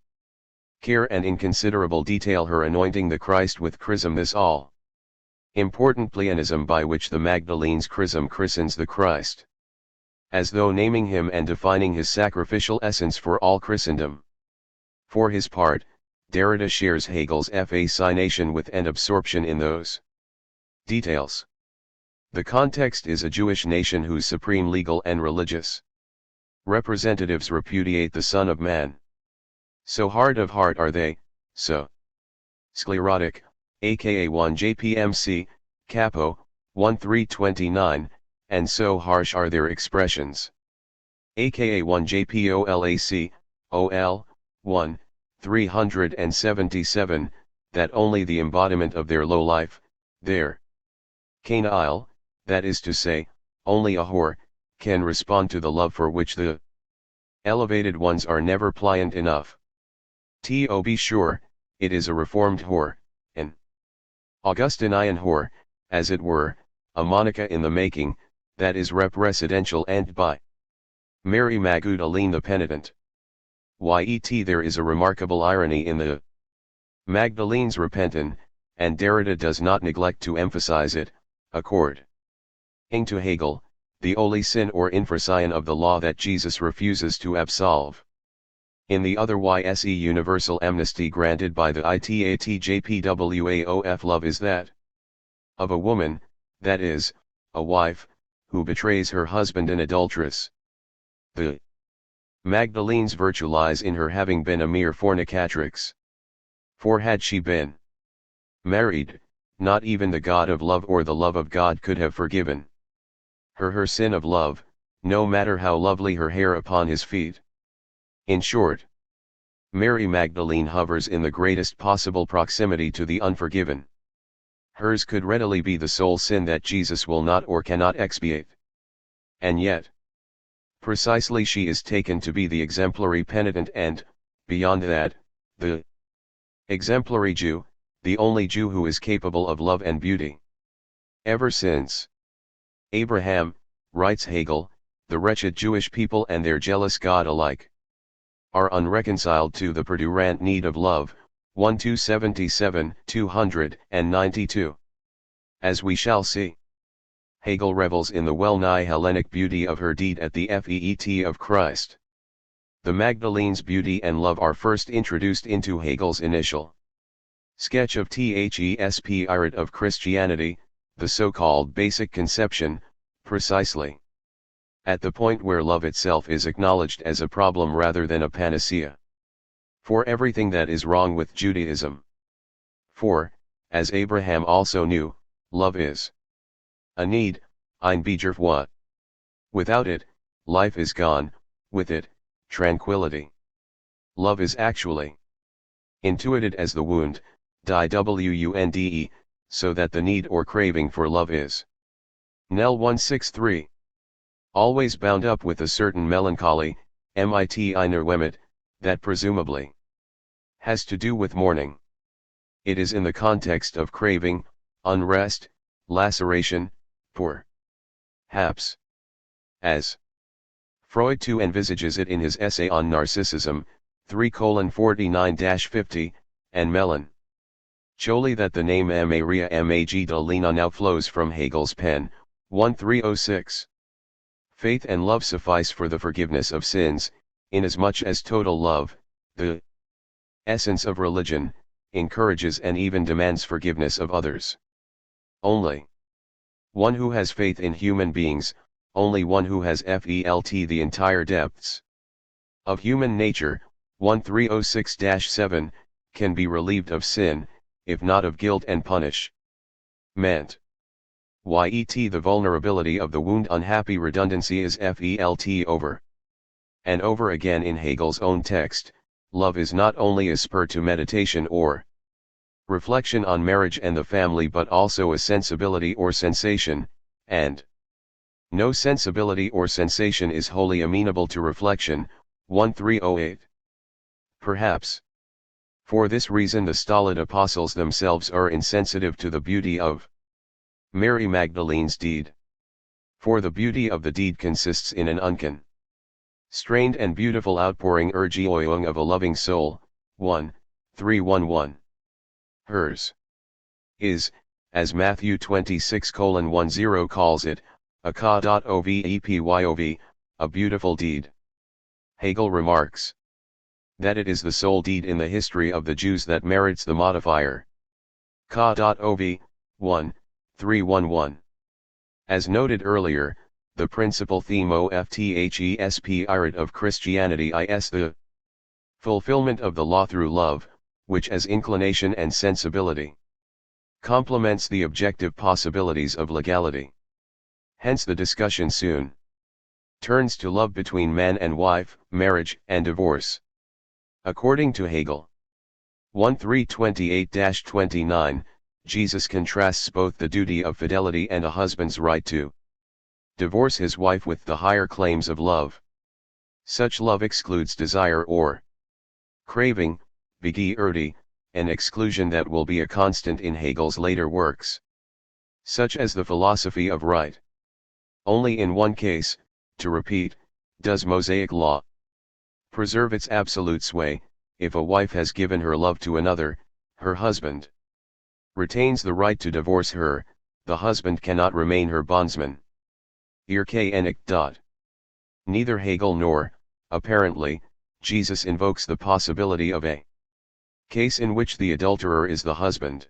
care and in considerable detail her anointing the Christ with chrism, this all important pleonasm by which the Magdalene's chrism christens the Christ, as though naming him and defining his sacrificial essence for all Christendom. For his part, Derrida shares Hegel's fascination with and absorption in those details. The context is a Jewish nation whose supreme legal and religious representatives repudiate the Son of Man. So hard of heart are they, so sclerotic, aka 1 JPMC, Capo, 1329, and so harsh are their expressions, aka 1 JPOLAC, OL, 1, 377, that only the embodiment of their low life, their canile, that is to say, only a whore, can respond to the love for which the elevated ones are never pliant enough. To be sure, it is a reformed whore, an Augustinian whore, as it were, a Monica in the making, that is residential and by Mary Magdalene the penitent. Yet there is a remarkable irony in the Magdalene's repentant, and Derrida does not neglect to emphasize it, according to Hegel, the only sin or infraction of the law that Jesus refuses to absolve. In the otherwise universal amnesty granted by the ITATJPWAOF, love is that of a woman, that is, a wife, who betrays her husband, an adulteress. The Magdalene's virtue lies in her having been a mere fornicatrix. For had she been married, not even the God of love or the love of God could have forgiven her sin of love, no matter how lovely her hair upon his feet. In short, Mary Magdalene hovers in the greatest possible proximity to the unforgiven. Hers could readily be the sole sin that Jesus will not or cannot expiate. And yet, precisely she is taken to be the exemplary penitent and, beyond that, the exemplary Jew, the only Jew who is capable of love and beauty. Ever since Abraham, writes Hegel, the wretched Jewish people and their jealous God alike are unreconciled to the perdurant need of love, 1-277, 292. As we shall see, Hegel revels in the well-nigh Hellenic beauty of her deed at the feet of Christ. The Magdalene's beauty and love are first introduced into Hegel's initial sketch of the spirit of Christianity, the so-called basic conception, precisely at the point where love itself is acknowledged as a problem rather than a panacea for everything that is wrong with Judaism. For, as Abraham also knew, love is a need, ein Bedürfnis. Without it, life is gone, with it, tranquility. Love is actually intuited as the wound, die Wunde, so that the need or craving for love is Nel 163. Always bound up with a certain melancholy, mit einer Wehmut, that presumably has to do with mourning. It is in the context of craving, unrest, laceration, perhaps, as Freud too envisages it in his essay on Narcissism, 3:49-50, and melancholy that the name Maria Magdalena now flows from Hegel's pen, 1306. Faith and love suffice for the forgiveness of sins, inasmuch as total love, the essence of religion, encourages and even demands forgiveness of others. Only one who has faith in human beings, only one who has felt the entire depths of human nature, 1306-7, can be relieved of sin, if not of guilt and punishment. Yet the vulnerability of the wound unhappy redundancy is felt over and over again in Hegel's own text. Love is not only a spur to meditation or reflection on marriage and the family but also a sensibility or sensation, and no sensibility or sensation is wholly amenable to reflection, 1308. Perhaps for this reason the stolid apostles themselves are insensitive to the beauty of Mary Magdalene's deed. For the beauty of the deed consists in an unconstrained and beautiful outpouring Ergioing of a loving soul, 1:311. Hers is, as Matthew 26:10 calls it, a ka.ovepyov, a beautiful deed. Hegel remarks that it is the sole deed in the history of the Jews that merits the modifier ka.ov, 1:311. As noted earlier, the principal theme of the spirit of Christianity is the fulfillment of the law through love, which as inclination and sensibility complements the objective possibilities of legality. Hence the discussion soon turns to love between man and wife, marriage and divorce. According to Hegel, 1328-29, Jesus contrasts both the duty of fidelity and a husband's right to divorce his wife with the higher claims of love. Such love excludes desire or craving, Begeerte, an exclusion that will be a constant in Hegel's later works, such as the philosophy of right. Only in one case, to repeat, does Mosaic law preserve its absolute sway. If a wife has given her love to another, her husband retains the right to divorce her. The husband cannot remain her bondsman. Neither Hegel nor, apparently, Jesus invokes the possibility of a case in which the adulterer is the husband.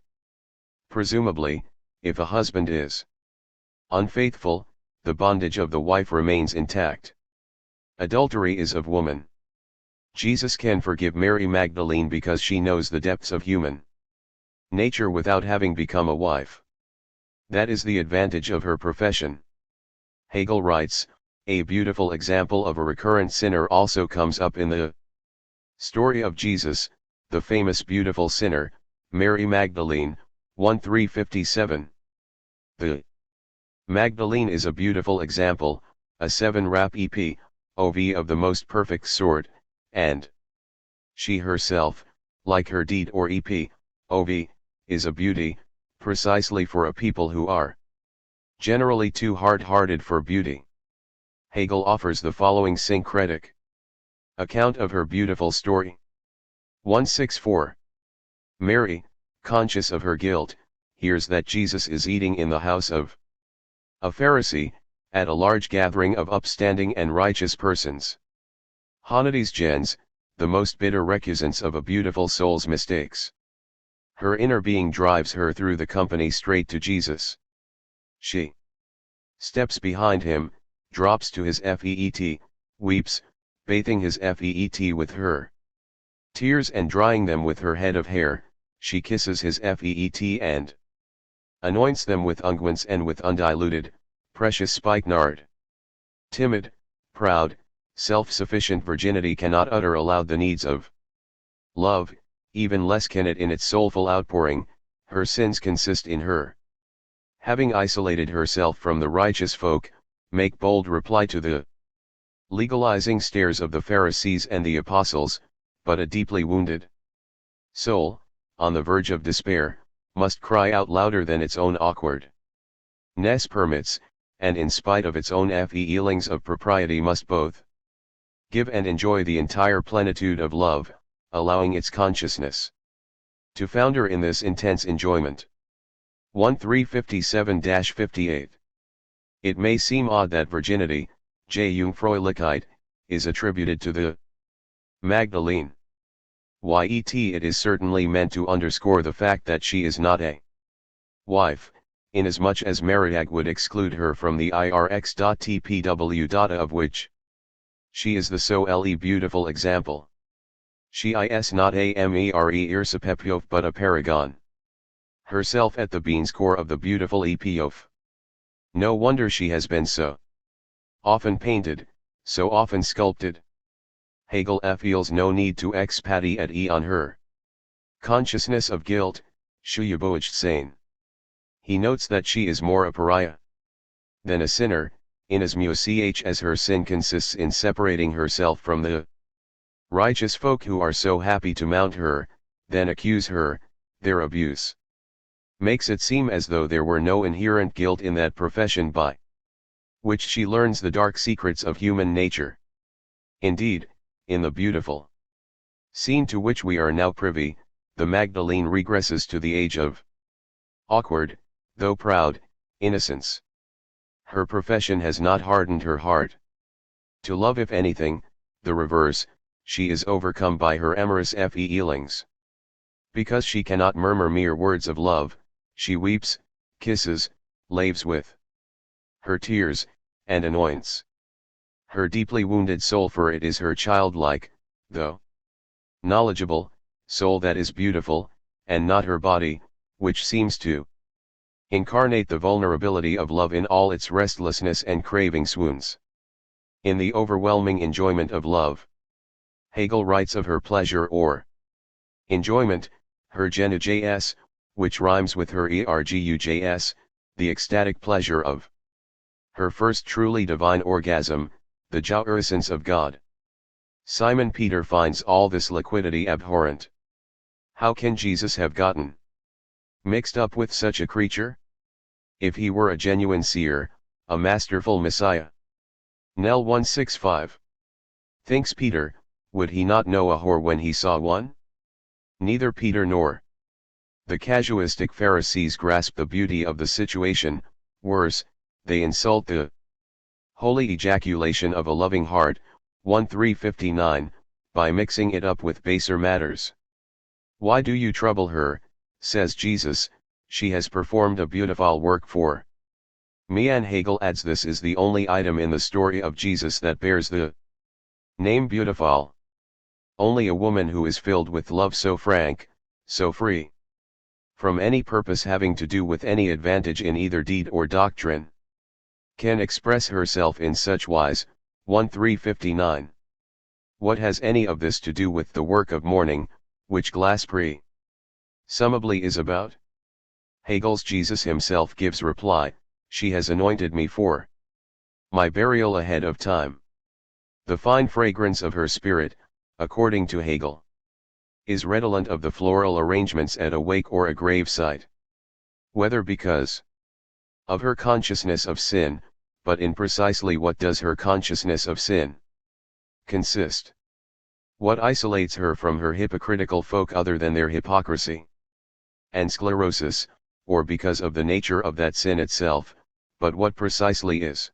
Presumably, if a husband is unfaithful, the bondage of the wife remains intact. Adultery is of woman. Jesus can forgive Mary Magdalene because she knows the depths of human nature without having become a wife. That is the advantage of her profession. Hegel writes, a beautiful example of a recurrent sinner also comes up in the story of Jesus, the famous beautiful sinner, Mary Magdalene, 1:357. The Magdalene is a beautiful example, a 7-rap EP, OV of the most perfect sort, and she herself, like her deed or EP, OV, is a beauty, precisely for a people who are generally too hard-hearted for beauty. Hegel offers the following syncretic account of her beautiful story. 164. Mary, conscious of her guilt, hears that Jesus is eating in the house of a Pharisee, at a large gathering of upstanding and righteous persons. Honides gens, the most bitter recusants of a beautiful soul's mistakes. Her inner being drives her through the company straight to Jesus. She steps behind him, drops to his feet, weeps, bathing his feet with her tears and drying them with her head of hair, she kisses his feet and anoints them with unguents and with undiluted, precious spikenard. Timid, proud, self-sufficient virginity cannot utter aloud the needs of love, even less can it in its soulful outpouring. Her sins consist in her having isolated herself from the righteous folk, make bold reply to the legalizing stares of the Pharisees and the apostles, but a deeply wounded soul, on the verge of despair, must cry out louder than its own awkwardness permits, and in spite of its own feelings of propriety must both give and enjoy the entire plenitude of love, allowing its consciousness to founder in this intense enjoyment. 1:357-58. It may seem odd that virginity, Jungfräulichkeit, is attributed to the Magdalene. Yet it is certainly meant to underscore the fact that she is not a wife, inasmuch as Mariag would exclude her from the irx.tpw. Of which she is the solely beautiful example. She is not a mere Irsapepiof but a paragon. Herself at the bean's core of the beautiful Epiof. No wonder she has been so often painted, so often sculpted. Hegel feels no need to expatiate on her consciousness of guilt, Shuyabojtsane. He notes that she is more a pariah than a sinner, inasmuch as her sin consists in separating herself from the righteous folk who are so happy to mount her, then accuse her. Their abuse makes it seem as though there were no inherent guilt in that profession by which she learns the dark secrets of human nature. Indeed, in the beautiful scene to which we are now privy, the Magdalene regresses to the age of awkward, though proud, innocence. Her profession has not hardened her heart to love. If anything, the reverse, she is overcome by her amorous feelings. Because she cannot murmur mere words of love, she weeps, kisses, laves with her tears, and anoints her deeply wounded soul, for it is her childlike, though knowledgeable, soul that is beautiful, and not her body, which seems to incarnate the vulnerability of love in all its restlessness and craving swoons. In the overwhelming enjoyment of love, Hegel writes of her pleasure or enjoyment, her genujs, which rhymes with her ergujs, the ecstatic pleasure of her first truly divine orgasm, the jouissance of God. Simon Peter finds all this liquidity abhorrent. How can Jesus have gotten mixed up with such a creature? If he were a genuine seer, a masterful Messiah. Nell 165. Thinks Peter, would he not know a whore when he saw one? Neither Peter nor the casuistic Pharisees grasp the beauty of the situation. Worse, they insult the holy ejaculation of a loving heart, 1:359, by mixing it up with baser matters. Why do you trouble her, says Jesus, she has performed a beautiful work for me. And Hegel adds, this is the only item in the story of Jesus that bears the name beautiful. Only a woman who is filled with love so frank, so free from any purpose having to do with any advantage in either deed or doctrine, can express herself in such wise. 1359. What has any of this to do with the work of mourning, which Glass presumably is about? Hegel's Jesus himself gives reply, she has anointed me for my burial ahead of time. The fine fragrance of her spirit, according to Hegel, is redolent of the floral arrangements at a wake or a gravesite. Whether because of her consciousness of sin, but in precisely what does her consciousness of sin consist? What isolates her from her hypocritical folk other than their hypocrisy and sclerosis, or because of the nature of that sin itself, but what precisely is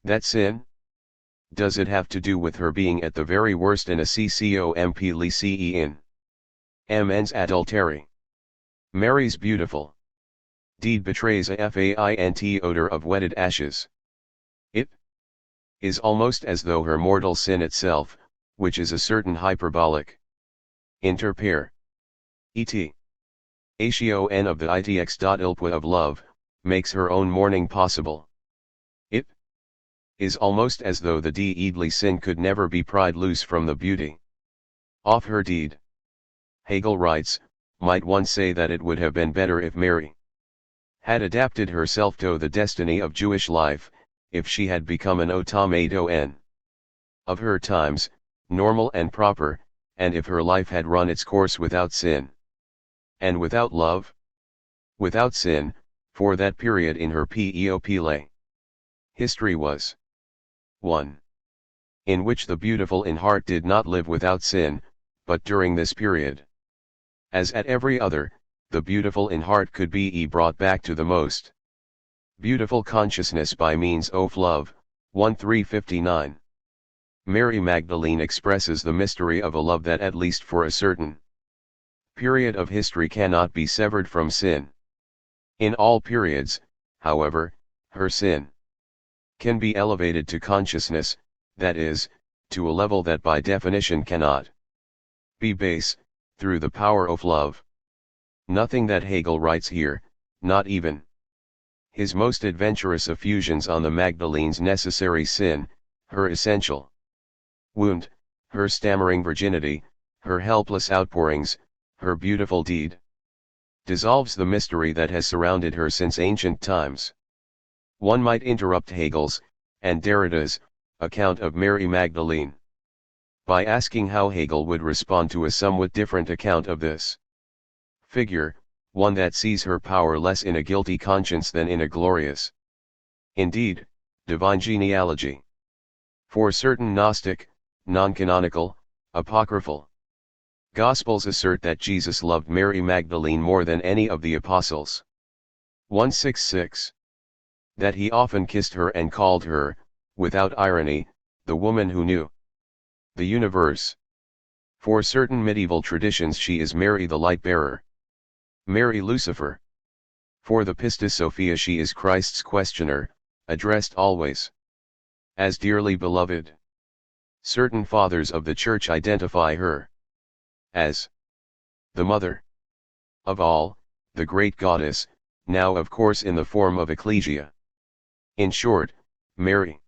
that sin? Does it have to do with her being at the very worst in a ccomp lice in mens adulteri? Mary's beautiful deed betrays a faint odor of wetted ashes. It is almost as though her mortal sin itself, which is a certain hyperbolic inter pair et atio of the itx.ilpwa of love, makes her own mourning possible. It is almost as though the deedly sin could never be pried loose from the beauty of her deed. Hegel writes, might one say that it would have been better if Mary had adapted herself to the destiny of Jewish life, if she had become an automaton of her times, normal and proper, and if her life had run its course without sin and without love? Without sin, for that period in her People history was one in which the beautiful in heart did not live without sin, but during this period, as at every other, the beautiful in heart could be brought back to the most beautiful consciousness by means of love. 1359. Mary Magdalene expresses the mystery of a love that at least for a certain period of history cannot be severed from sin. In all periods, however, her sin can be elevated to consciousness, that is, to a level that by definition cannot be base, through the power of love. Nothing that Hegel writes here, not even his most adventurous effusions on the Magdalene's necessary sin, her essential wound, her stammering virginity, her helpless outpourings, her beautiful deed, dissolves the mystery that has surrounded her since ancient times. One might interrupt Hegel's, and Derrida's, account of Mary Magdalene by asking how Hegel would respond to a somewhat different account of this figure, one that sees her power less in a guilty conscience than in a glorious, indeed, divine genealogy. For certain Gnostic, non-canonical, apocryphal Gospels assert that Jesus loved Mary Magdalene more than any of the apostles. 166. That he often kissed her and called her, without irony, the woman who knew the universe. For certain medieval traditions she is Mary the light-bearer, Mary Lucifer. For the Pistis Sophia she is Christ's questioner, addressed always as dearly beloved. Certain fathers of the Church identify her as the mother of all, the great goddess, now of course in the form of ecclesia. In short, Mary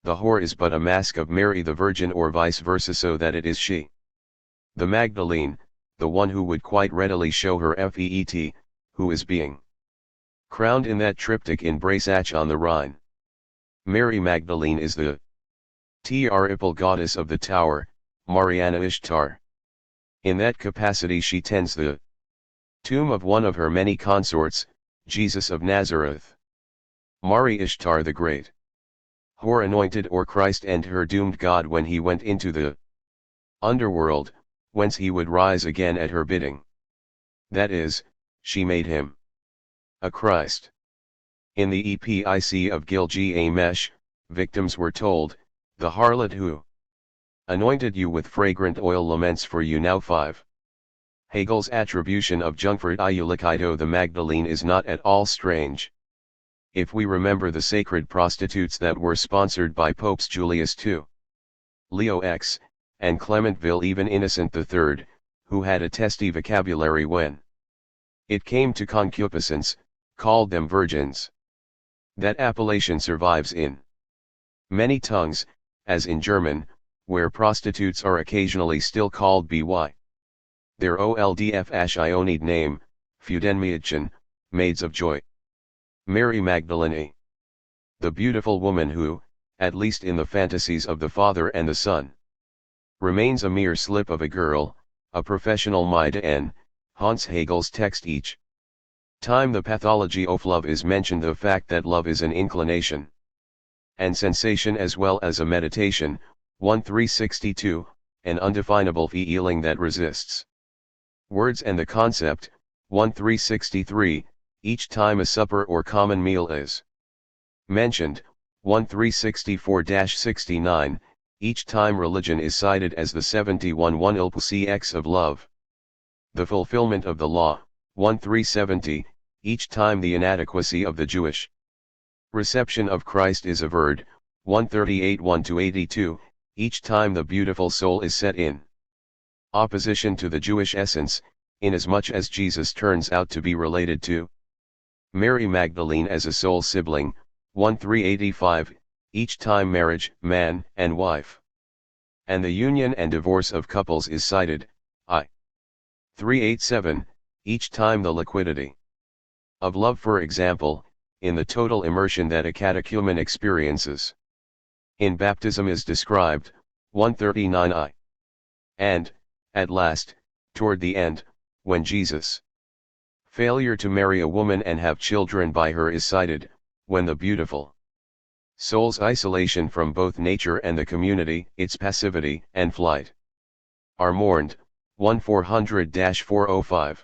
the whore is but a mask of Mary the Virgin, or vice versa, so that it is she, the Magdalene, the one who would quite readily show her FEET, who is being crowned in that triptych in Breisach on the Rhine. Mary Magdalene is the triple goddess of the tower, Mariana Ishtar. In that capacity she tends the tomb of one of her many consorts, Jesus of Nazareth. Mari Ishtar the Great whore anointed or Christ and her doomed God when he went into the underworld, whence he would rise again at her bidding. That is, she made him a Christ. In the Epic of Gilgamesh, victims were told, the harlot who anointed you with fragrant oil laments for you now. 5. Hegel's attribution of Jungfrau Iulikido the Magdalene is not at all strange. If we remember the sacred prostitutes that were sponsored by Popes Julius II, Leo X, and Clementville, even Innocent III, who had a testy vocabulary when it came to concupiscence, called them virgins. That appellation survives in many tongues, as in German, where prostitutes are occasionally still called by their oldfashioned name, Freudenmädchen, maids of joy. Mary Magdalene, the beautiful woman who, at least in the fantasies of the Father and the Son, remains a mere slip of a girl, a professional Maiden, haunts Hegel's text each time the pathology of love is mentioned. The fact that love is an inclination and sensation as well as a meditation, 1362, an undefinable feeling that resists words, and the concept, 1363, each time a supper or common meal is mentioned, 1364-69, each time religion is cited as the 71 1 of love. The fulfillment of the law, 1370, each time the inadequacy of the Jewish reception of Christ is averred, 138 1-82, each time the beautiful soul is set in opposition to the Jewish essence, inasmuch as Jesus turns out to be related to Mary Magdalene as a soul sibling, 1385, each time marriage, man and wife, and the union and divorce of couples is cited, I. 387, each time the liquidity of love, for example, in the total immersion that a catechumen experiences in baptism is described, 139I. And, at last, toward the end, when Jesus' failure to marry a woman and have children by her is cited, when the beautiful soul's isolation from both nature and the community, its passivity and flight, are mourned, 1400-405.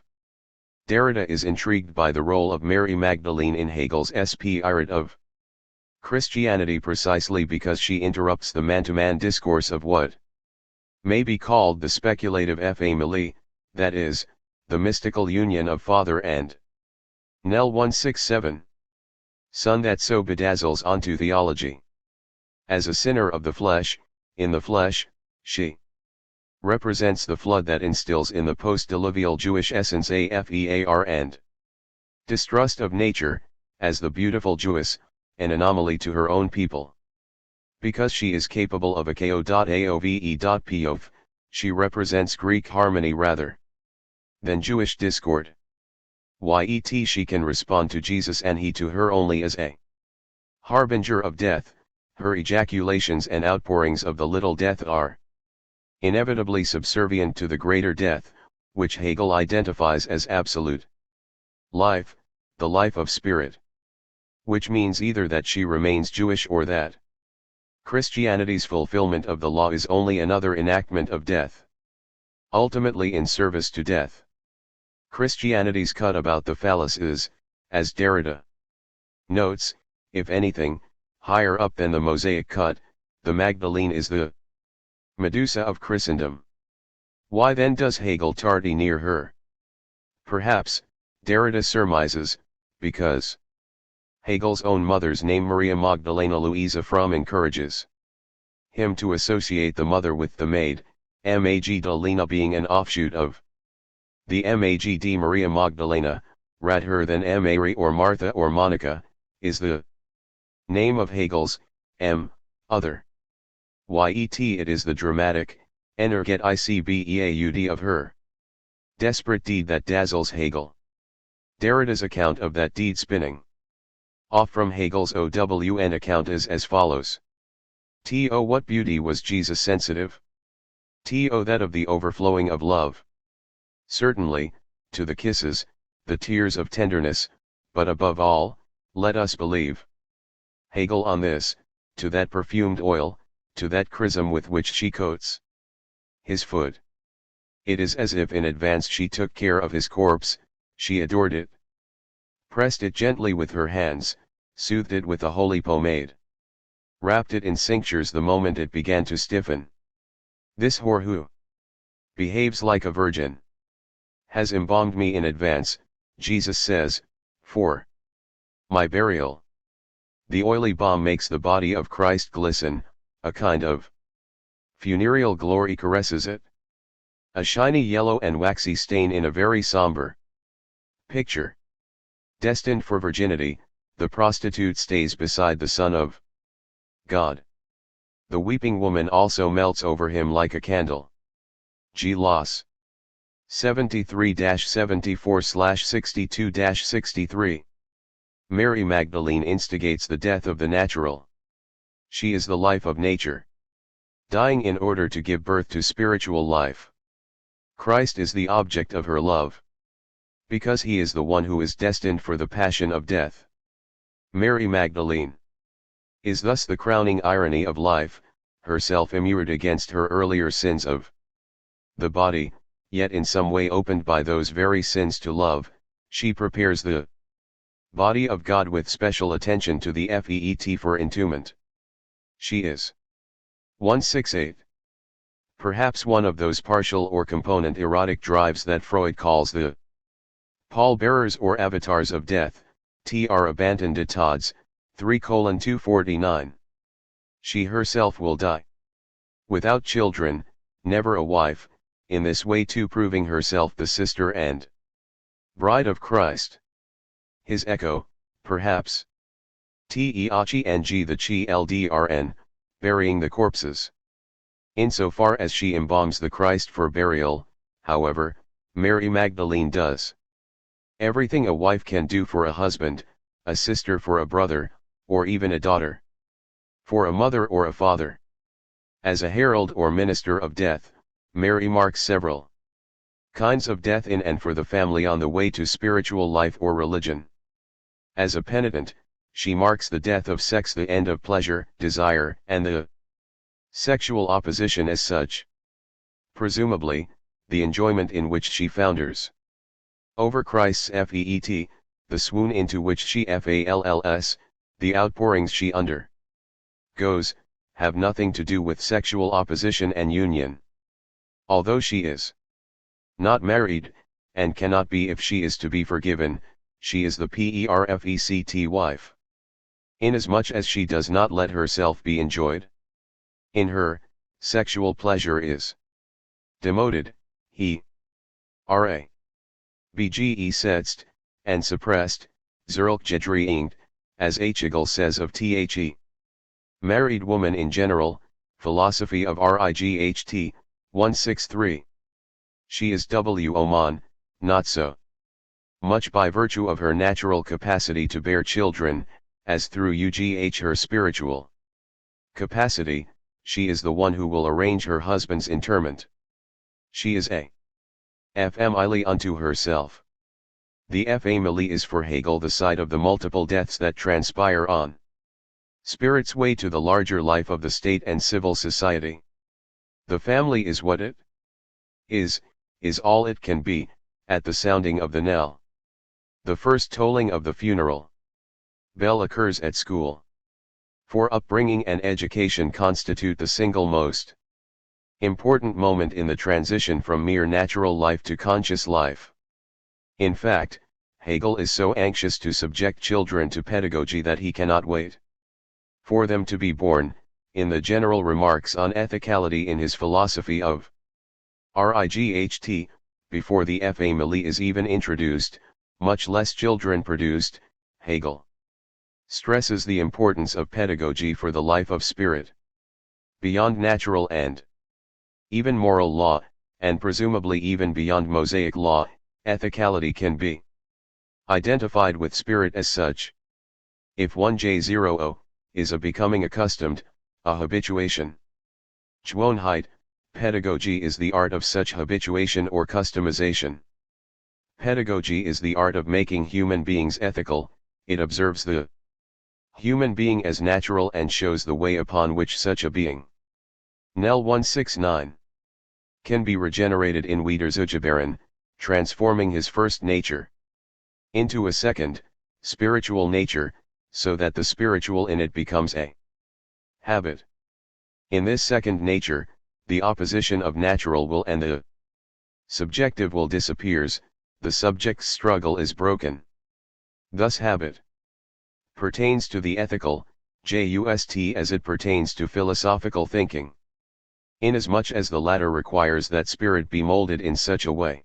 Derrida is intrigued by the role of Mary Magdalene in Hegel's spirit of Christianity precisely because she interrupts the man-to-man discourse of what may be called the speculative family, that is, the mystical union of father and Nell 167. Son that so bedazzles onto theology. As a sinner of the flesh, in the flesh, she represents the flood that instills in the post-diluvial Jewish essence a fear and distrust of nature, as the beautiful Jewess, an anomaly to her own people. Because she is capable of a ko.aove.pov, she represents Greek harmony rather than Jewish discord. Yet she can respond to Jesus and he to her only as a harbinger of death. Her ejaculations and outpourings of the little death are inevitably subservient to the greater death, which Hegel identifies as absolute life, the life of spirit. Which means either that she remains Jewish or that Christianity's fulfillment of the law is only another enactment of death, ultimately in service to death. Christianity's cut about the phallus is, as Derrida notes, if anything, higher up than the Mosaic cut. The Magdalene is the Medusa of Christendom. Why then does Hegel tardy near her? Perhaps, Derrida surmises, because Hegel's own mother's name Maria Magdalena Louisa Fromm encourages him to associate the mother with the maid, Magdalena being an offshoot of the Magd Maria Magdalena, rather than Mary or Martha or Monica, is the name of Hegel's other. Yet it is the dramatic, energeticbeaud of her desperate deed that dazzles Hegel. Derrida's account of that deed spinning off from Hegel's OWN account is as follows. To what beauty was Jesus sensitive? To that of the overflowing of love. Certainly, to the kisses, the tears of tenderness, but above all, let us believe Hegel on this, to that perfumed oil, to that chrism with which she coats his foot. It is as if in advance she took care of his corpse, she adored it, pressed it gently with her hands, soothed it with a holy pomade, wrapped it in cinctures the moment it began to stiffen. This whore who behaves like a virgin has embalmed me in advance, Jesus says, for my burial. The oily balm makes the body of Christ glisten, a kind of funereal glory caresses it. A shiny yellow and waxy stain in a very somber picture, destined for virginity, the prostitute stays beside the Son of God. The weeping woman also melts over him like a candle. G. Loss. 73-74/62-63. Mary Magdalene instigates the death of the natural. She is the life of nature, dying in order to give birth to spiritual life. Christ is the object of her love, because he is the one who is destined for the passion of death. Mary Magdalene is thus the crowning irony of life, herself immured against her earlier sins of the body, yet in some way opened by those very sins to love. She prepares the body of God with special attention to the FEET for entombment. She is 168. Perhaps one of those partial or component erotic drives that Freud calls the pallbearers or avatars of death, tr abandoned etods, 3:249. She herself will die without children, never a wife, in this way too proving herself the sister and bride of Christ. His echo, perhaps. Teaching the children, burying the corpses. Insofar as she embalms the Christ for burial, however, Mary Magdalene does everything a wife can do for a husband, a sister for a brother, or even a daughter, for a mother or a father. As a herald or minister of death, Mary marks several kinds of death in and for the family on the way to spiritual life or religion. As a penitent, she marks the death of sex, the end of pleasure, desire, and the sexual opposition as such. Presumably, the enjoyment in which she founders over Christ's FEET, the swoon into which she falls, the outpourings she undergoes, have nothing to do with sexual opposition and union. Although she is not married, and cannot be if she is to be forgiven, she is the perfect wife. Inasmuch as she does not let herself be enjoyed. In her, sexual pleasure is demoted, bge setzt, and suppressed, zurückgedrängt, as Hegel says of the married woman in general, Philosophy of Right, 163. She is woman, not so much by virtue of her natural capacity to bear children, as through her spiritual capacity. She is the one who will arrange her husband's interment. She is a family unto herself. The family is for Hegel the site of the multiple deaths that transpire on spirit's way to the larger life of the state and civil society. The family is what it is all it can be, at the sounding of the knell. The first tolling of the funeral bell occurs at school. For upbringing and education constitute the single most important moment in the transition from mere natural life to conscious life. In fact, Hegel is so anxious to subject children to pedagogy that he cannot wait for them to be born. In the general remarks on ethicality in his philosophy of Right, before the family is even introduced, much less children produced, Hegel stresses the importance of pedagogy for the life of spirit. Beyond natural and even moral law, and presumably even beyond Mosaic law, ethicality can be identified with spirit as such. If 1J0 is a becoming accustomed, a habituation. Gewohnheit, pedagogy is the art of such habituation or customization. Pedagogy is the art of making human beings ethical. It observes the human being as natural and shows the way upon which such a being, Nell 169, can be regenerated in Wiederzugeboren, transforming his first nature into a second, spiritual nature, so that the spiritual in it becomes a habit. In this second nature, the opposition of natural will and the subjective will disappears, the subject's struggle is broken. Thus habit pertains to the ethical, just as it pertains to philosophical thinking. Inasmuch as the latter requires that spirit be molded in such a way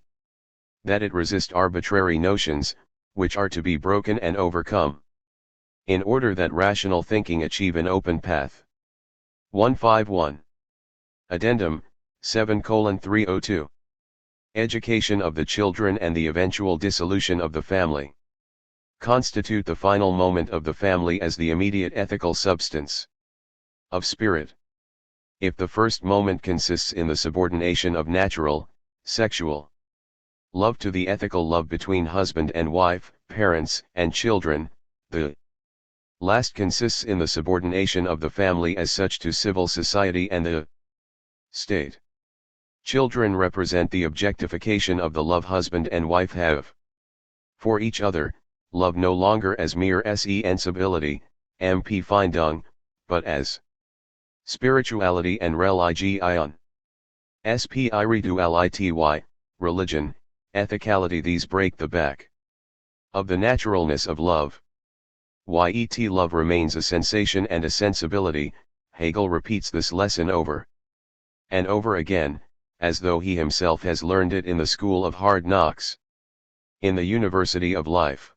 that it resist arbitrary notions, which are to be broken and overcome. in order that rational thinking achieve an open path. 151. Addendum, 7:302. Education of the children and the eventual dissolution of the family constitute the final moment of the family as the immediate ethical substance of spirit. If the first moment consists in the subordination of natural, sexual love to the ethical love between husband and wife, parents and children, the last consists in the subordination of the family as such to civil society and the state. Children represent the objectification of the love husband and wife have for each other, love no longer as mere sensibility, Empfindung, but as spirituality and religion. Spirituality, religion, ethicality. These break the back of the naturalness of love. Yet love remains a sensation and a sensibility. Hegel repeats this lesson over and over again, as though he himself has learned it in the school of hard knocks, in the university of life.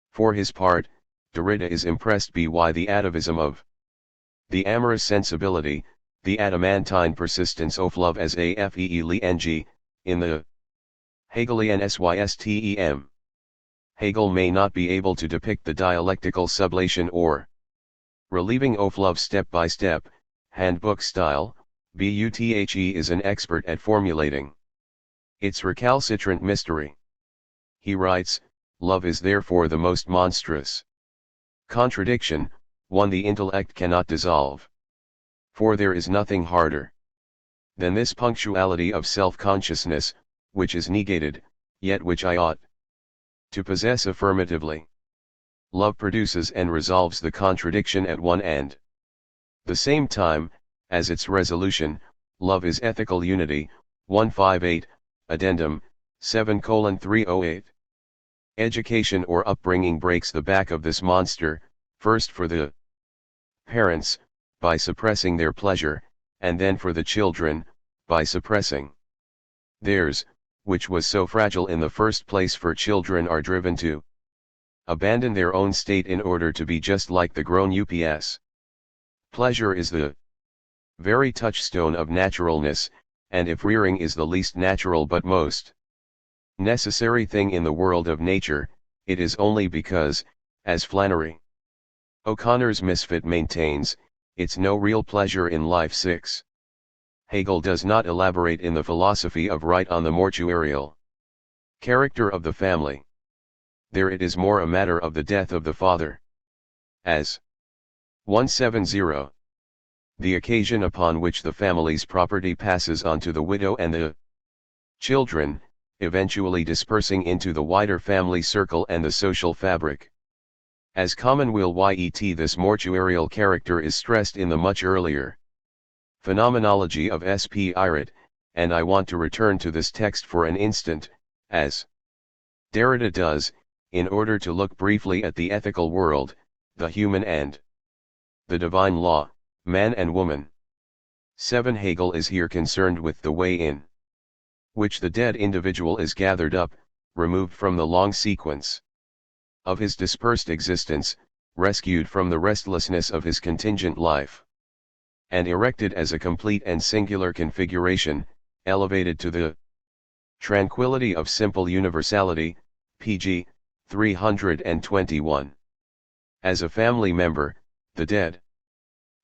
For his part, Derrida is impressed by the atavism of the amorous sensibility, the adamantine persistence of love as a feeling, in the Hegelian system. Hegel may not be able to depict the dialectical sublation or relieving of love step by step, handbook style, but he is an expert at formulating its recalcitrant mystery. He writes, love is therefore the most monstrous contradiction, one the intellect cannot dissolve. For there is nothing harder than this punctuality of self-consciousness, which is negated, yet which I ought to possess affirmatively. Love produces and resolves the contradiction at one and the same time, as its resolution. Love is ethical unity. 158, Addendum, 7:308. Education or upbringing breaks the back of this monster, first for the parents, by suppressing their pleasure, and then for the children, by suppressing theirs, which was so fragile in the first place. For children are driven to abandon their own state in order to be just like the grown ups. Pleasure is the very touchstone of naturalness, and if rearing is the least natural but most necessary thing in the world of nature, it is only because, as Flannery O'Connor's Misfit maintains, it's no real pleasure in life. 6. Hegel does not elaborate in the philosophy of right on the mortuarial character of the family. There it is more a matter of the death of the father. As 170. The occasion upon which the family's property passes on to the widow and the children, eventually dispersing into the wider family circle and the social fabric. As commonweal, yet this mortuarial character is stressed in the much earlier phenomenology of spirit, and I want to return to this text for an instant, as Derrida does, in order to look briefly at the ethical world, the human and the divine law, man and woman. 7. Hegel is here concerned with the way in which the dead individual is gathered up, removed from the long sequence of his dispersed existence, rescued from the restlessness of his contingent life, and erected as a complete and singular configuration, elevated to the tranquility of simple universality. Pg. 321. As a family member, the dead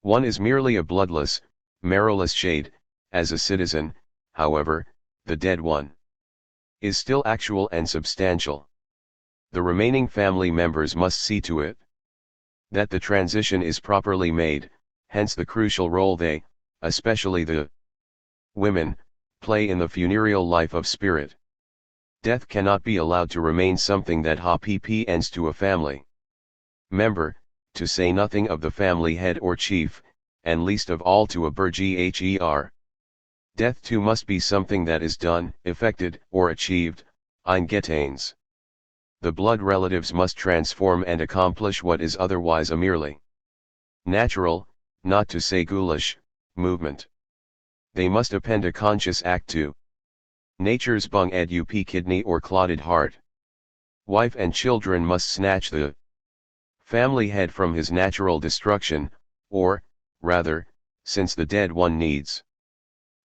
one is merely a bloodless, marrowless shade. As a citizen, however, the dead one is still actual and substantial. The remaining family members must see to it that the transition is properly made, hence the crucial role they, especially the women, play in the funereal life of spirit. Death cannot be allowed to remain something that happens to a family member, to say nothing of the family head or chief, and least of all to a burgher. Death too must be something that is done, effected, or achieved, eingetanes. The blood relatives must transform and accomplish what is otherwise a merely natural, not to say ghoulish, movement. They must append a conscious act to nature's bung up kidney or clotted heart. Wife and children must snatch the family head from his natural destruction, or, rather, since the dead one needs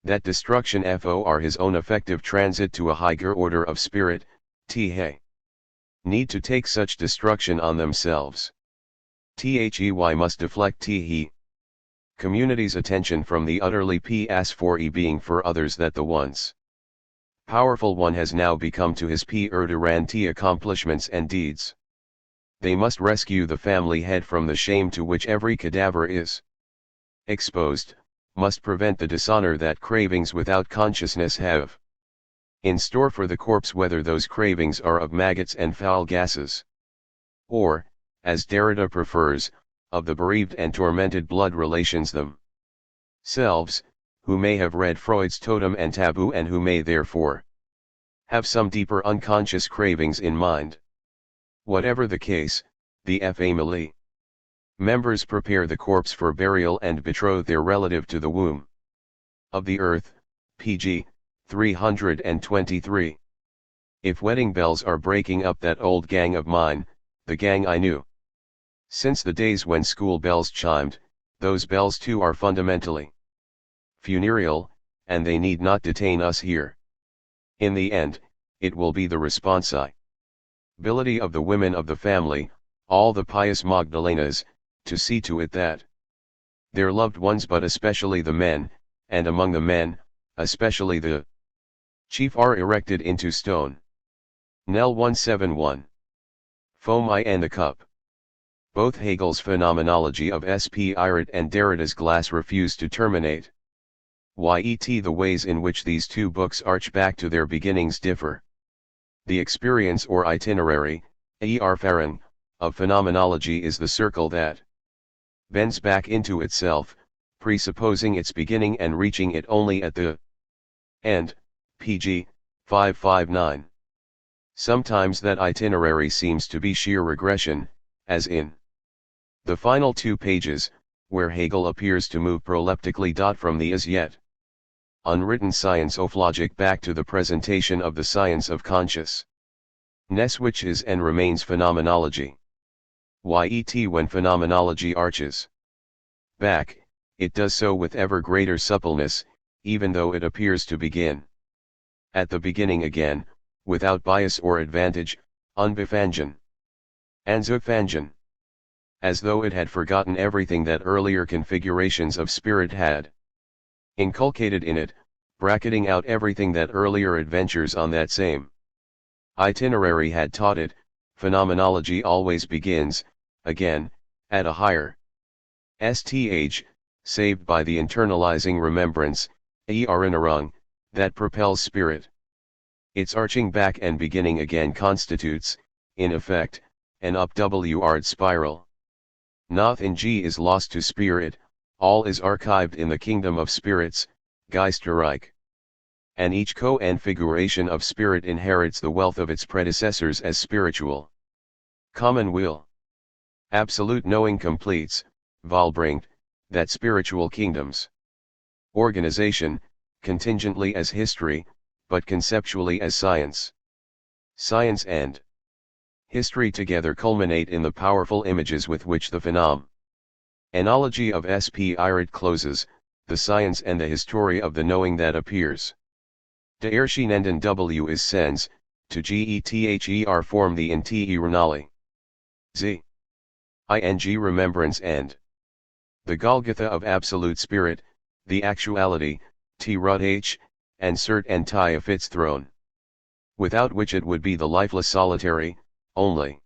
that destruction for his own effective transit to a higher order of spirit, the need to take such destruction on themselves. They must deflect the community's attention from the utterly ps4e being for others that the once powerful one has now become to his p-erduranti accomplishments and deeds. They must rescue the family head from the shame to which every cadaver is exposed, must prevent the dishonor that cravings without consciousness have in store for the corpse, whether those cravings are of maggots and foul gases, or, as Derrida prefers, of the bereaved and tormented blood relations themselves, who may have read Freud's totem and taboo and who may therefore have some deeper unconscious cravings in mind. Whatever the case, the family members prepare the corpse for burial and betroth their relative to the womb of the earth, pg. 323. If wedding bells are breaking up that old gang of mine, the gang I knew since the days when school bells chimed, those bells too are fundamentally funereal, and they need not detain us here. In the end, it will be the responsibility of the women of the family, all the pious Magdalenas, to see to it that their loved ones, but especially the men, and among the men, especially the chief, are erected into stone. Nel 171. Foam I and the cup. Both Hegel's phenomenology of spirit and Derrida's glass refuse to terminate. Yet the ways in which these two books arch back to their beginnings differ. The experience or itinerary, Erfahrung, of phenomenology is the circle that bends back into itself, presupposing its beginning and reaching it only at the end, pg. 559. Sometimes that itinerary seems to be sheer regression, as in the final 2 pages, where Hegel appears to move proleptically from the as yet unwritten science of logic back to the presentation of the science of consciousness, which is and remains phenomenology. Yet when phenomenology arches back, it does so with ever greater suppleness, even though it appears to begin at the beginning again, without bias or advantage, unbefangen, anzufangen, as though it had forgotten everything that earlier configurations of spirit had inculcated in it, bracketing out everything that earlier adventures on that same itinerary had taught it. Phenomenology always begins, again, at a higher stage, saved by the internalizing remembrance, Erinnerung, that propels spirit. Its arching back and beginning again constitutes, in effect, an upward spiral. Nothing is lost to spirit, all is archived in the kingdom of spirits, Geisterreich. And each configuration of spirit inherits the wealth of its predecessors as spiritual common will. Absolute knowing completes, Vollbringt, that spiritual kingdom's organization, contingently as history, but conceptually as science. Science and history together culminate in the powerful images with which the phenomenology of spirit closes, the science and the history of the knowing that appears. De Erschienenden W is sens, to Gether form the Internale. Z. Ing remembrance and the Golgotha of absolute spirit, the actuality, T Rut H, and cert and tie of its throne. Without which it would be the lifeless solitary, only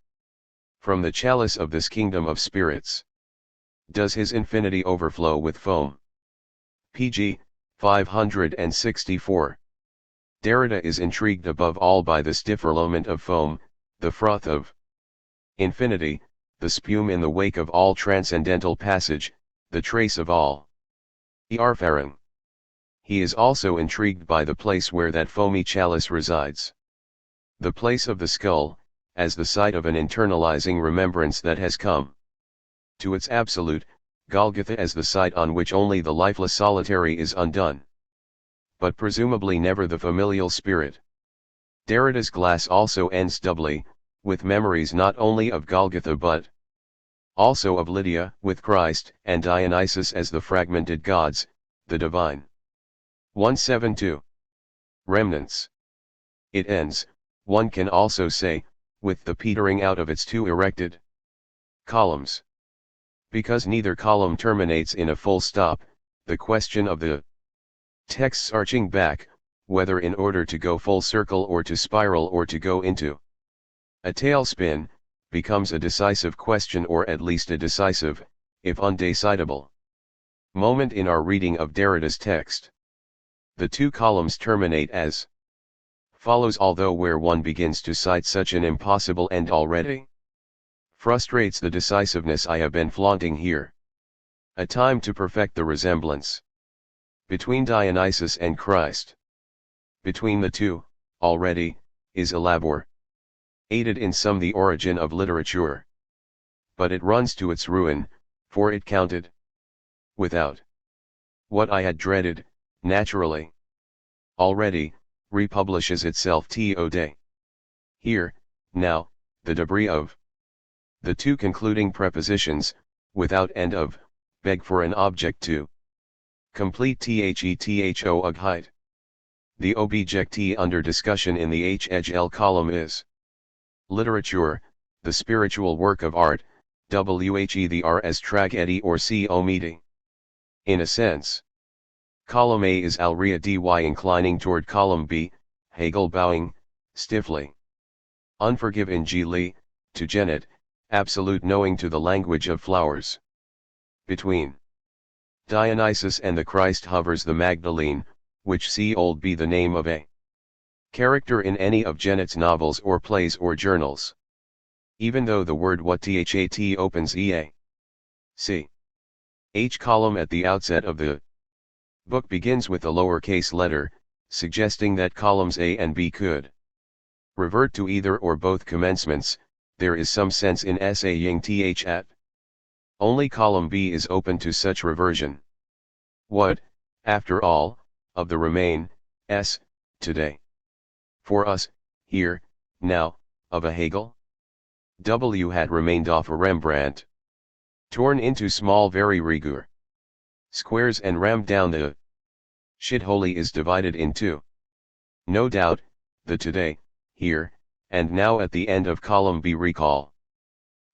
from the chalice of this kingdom of spirits does his infinity overflow with foam. Pg. 564. Derrida is intrigued above all by this differlement of foam, the froth of infinity, the spume in the wake of all transcendental passage, the trace of all Erfahrung. He is also intrigued by the place where that foamy chalice resides. The place of the skull, as the site of an internalizing remembrance that has come to its absolute, Golgotha as the site on which only the lifeless solitary is undone. But presumably never the familial spirit. Derrida's glass also ends doubly, with memories not only of Golgotha but Also of Lydia, with Christ, and Dionysus as the fragmented gods, the divine. 172. Remnants. It ends, one can also say, with the petering out of its two erected columns. Because neither column terminates in a full stop, the question of the text's arching back, whether in order to go full circle or to spiral or to go into a tailspin, becomes a decisive question, or at least a decisive, if undecidable, moment in our reading of Derrida's text. The two columns terminate as follows, although where one begins to cite such an impossible end already frustrates the decisiveness I have been flaunting here. A time to perfect the resemblance between Dionysus and Christ. Between the two, already, is a labor, aided in some the origin of literature. But it runs to its ruin, for it counted without what I had dreaded, naturally. Already, republishes itself to. Here, now, the debris of the two concluding prepositions, without and of, beg for an object to complete thetho ug height. The objectee under discussion in the HL column is literature, the spiritual work of art, whe the r as tragedy or comedy. In a sense, column A is Alrea dy inclining toward column B, Hegel bowing, stiffly. Unforgive in G. Lee, to Janet, absolute knowing to the language of flowers. Between Dionysus and the Christ hovers the Magdalene, which see old be the name of a character in any of Janet's novels or plays or journals. Even though the word what that opens ea. C. H column at the outset of the book begins with a lowercase letter, suggesting that columns A and B could revert to either or both commencements. There is some sense in saying th at only column B is open to such reversion. What, after all, of the remain, s, today? For us, here, now, of a Hegel? W had remained off a Rembrandt. Torn into small very rigueur squares and rammed down the shitholy is divided in two. No doubt, the today, here, and now at the end of column B recall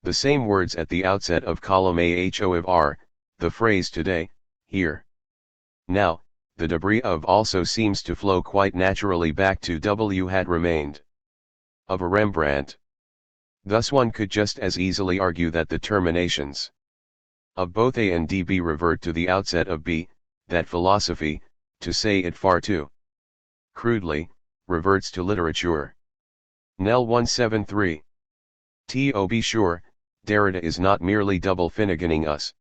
the same words at the outset of column AHO of R, the phrase today, here. Now, the debris of also seems to flow quite naturally back to W had remained of a Rembrandt. Thus one could just as easily argue that the terminations of both A and D B revert to the outset of B, that philosophy, to say it far too crudely, reverts to literature. Nel 173. To be sure, Derrida is not merely double Finneganing us.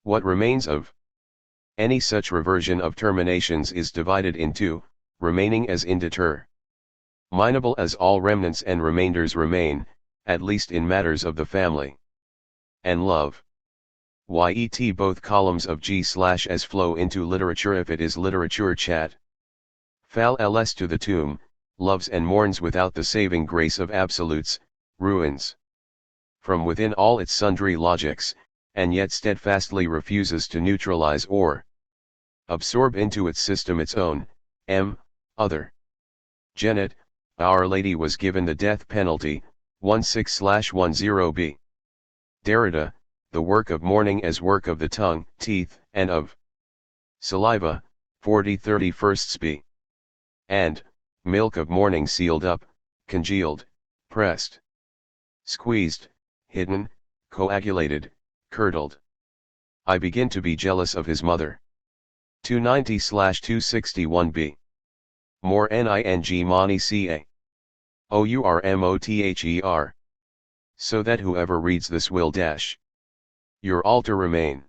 What remains of any such reversion of terminations is divided in two, remaining as indeterminable as all remnants and remainders remain, at least in matters of the family and love. Yet both columns of G/S flow into literature if it is literature chat. Fal ls to the tomb, loves and mourns without the saving grace of absolutes, ruins from within all its sundry logics, and yet steadfastly refuses to neutralize or absorb into its system its own, other. Janet, Our Lady was given the death penalty, 16/10b. Derrida, the work of mourning as work of the tongue, teeth, and of saliva, 40/31 b. And, milk of mourning sealed up, congealed, pressed, squeezed, hidden, coagulated, curdled. I begin to be jealous of his mother. 290/261b. More ning mani ca. Ourmother. So that whoever reads this will your altar remain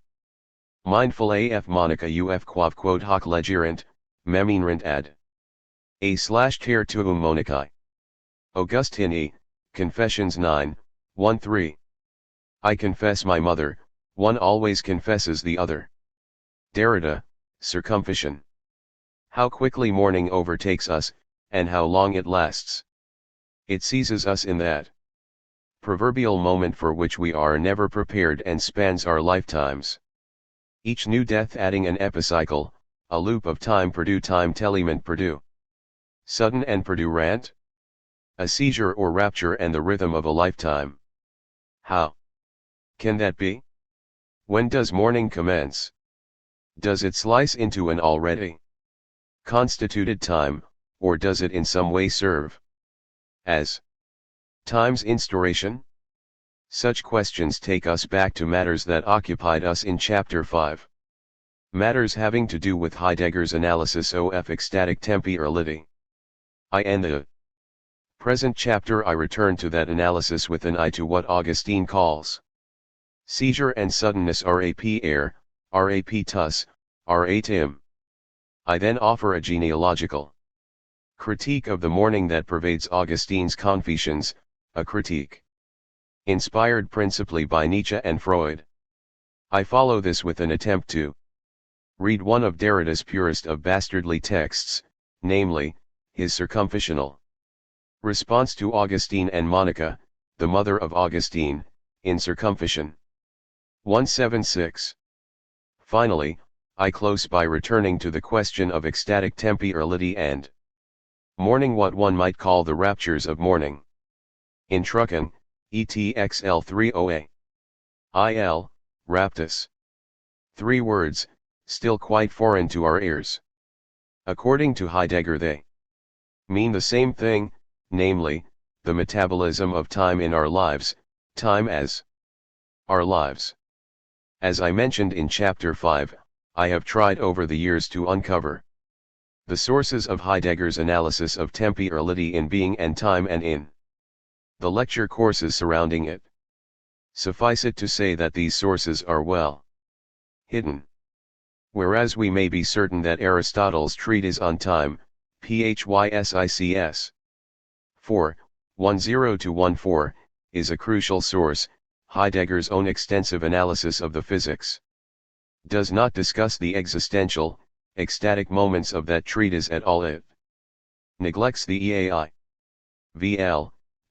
mindful af monica uf quav quod hoc legerant, meminrent ad a/ter tuum monicae. Augustine, Confessions 9, 1-3. I confess my mother, one always confesses the other. Derrida, Circumcision. How quickly mourning overtakes us, and how long it lasts. It seizes us in that proverbial moment for which we are never prepared and spans our lifetimes. Each new death adding an epicycle, a loop of time perdue time telement perdue. Sudden and perdurant? A seizure or rapture and the rhythm of a lifetime. How can that be? When does mourning commence? Does it slice into an already constituted time, or does it in some way serve as time's instauration? Such questions take us back to matters that occupied us in Chapter 5. Matters having to do with Heidegger's analysis of ecstatic temporality. In the present chapter I return to that analysis with an eye to what Augustine calls seizure and suddenness rap air, rap tus, ratim. I then offer a genealogical critique of the mourning that pervades Augustine's Confessions, a critique inspired principally by Nietzsche and Freud. I follow this with an attempt to read one of Derrida's purest of bastardly texts, namely, his circumficisional response to Augustine and Monica, the mother of Augustine, in Circumcision 176. Finally, I close by returning to the question of ecstatic temporality and mourning, what one might call the raptures of mourning. In Trucken, ETXL30A. IL, raptus. 3 words, still quite foreign to our ears. According to Heidegger they mean the same thing, namely, the metabolism of time in our lives, time as our lives. As I mentioned in Chapter 5, I have tried over the years to uncover the sources of Heidegger's analysis of temporality in being and time and in the lecture courses surrounding it. Suffice it to say that these sources are well hidden. Whereas we may be certain that Aristotle's treatise on time, Physic's 4, 10-14, is a crucial source, Heidegger's own extensive analysis of the physics does not discuss the existential, ecstatic moments of that treatise at all. It neglects the EAI.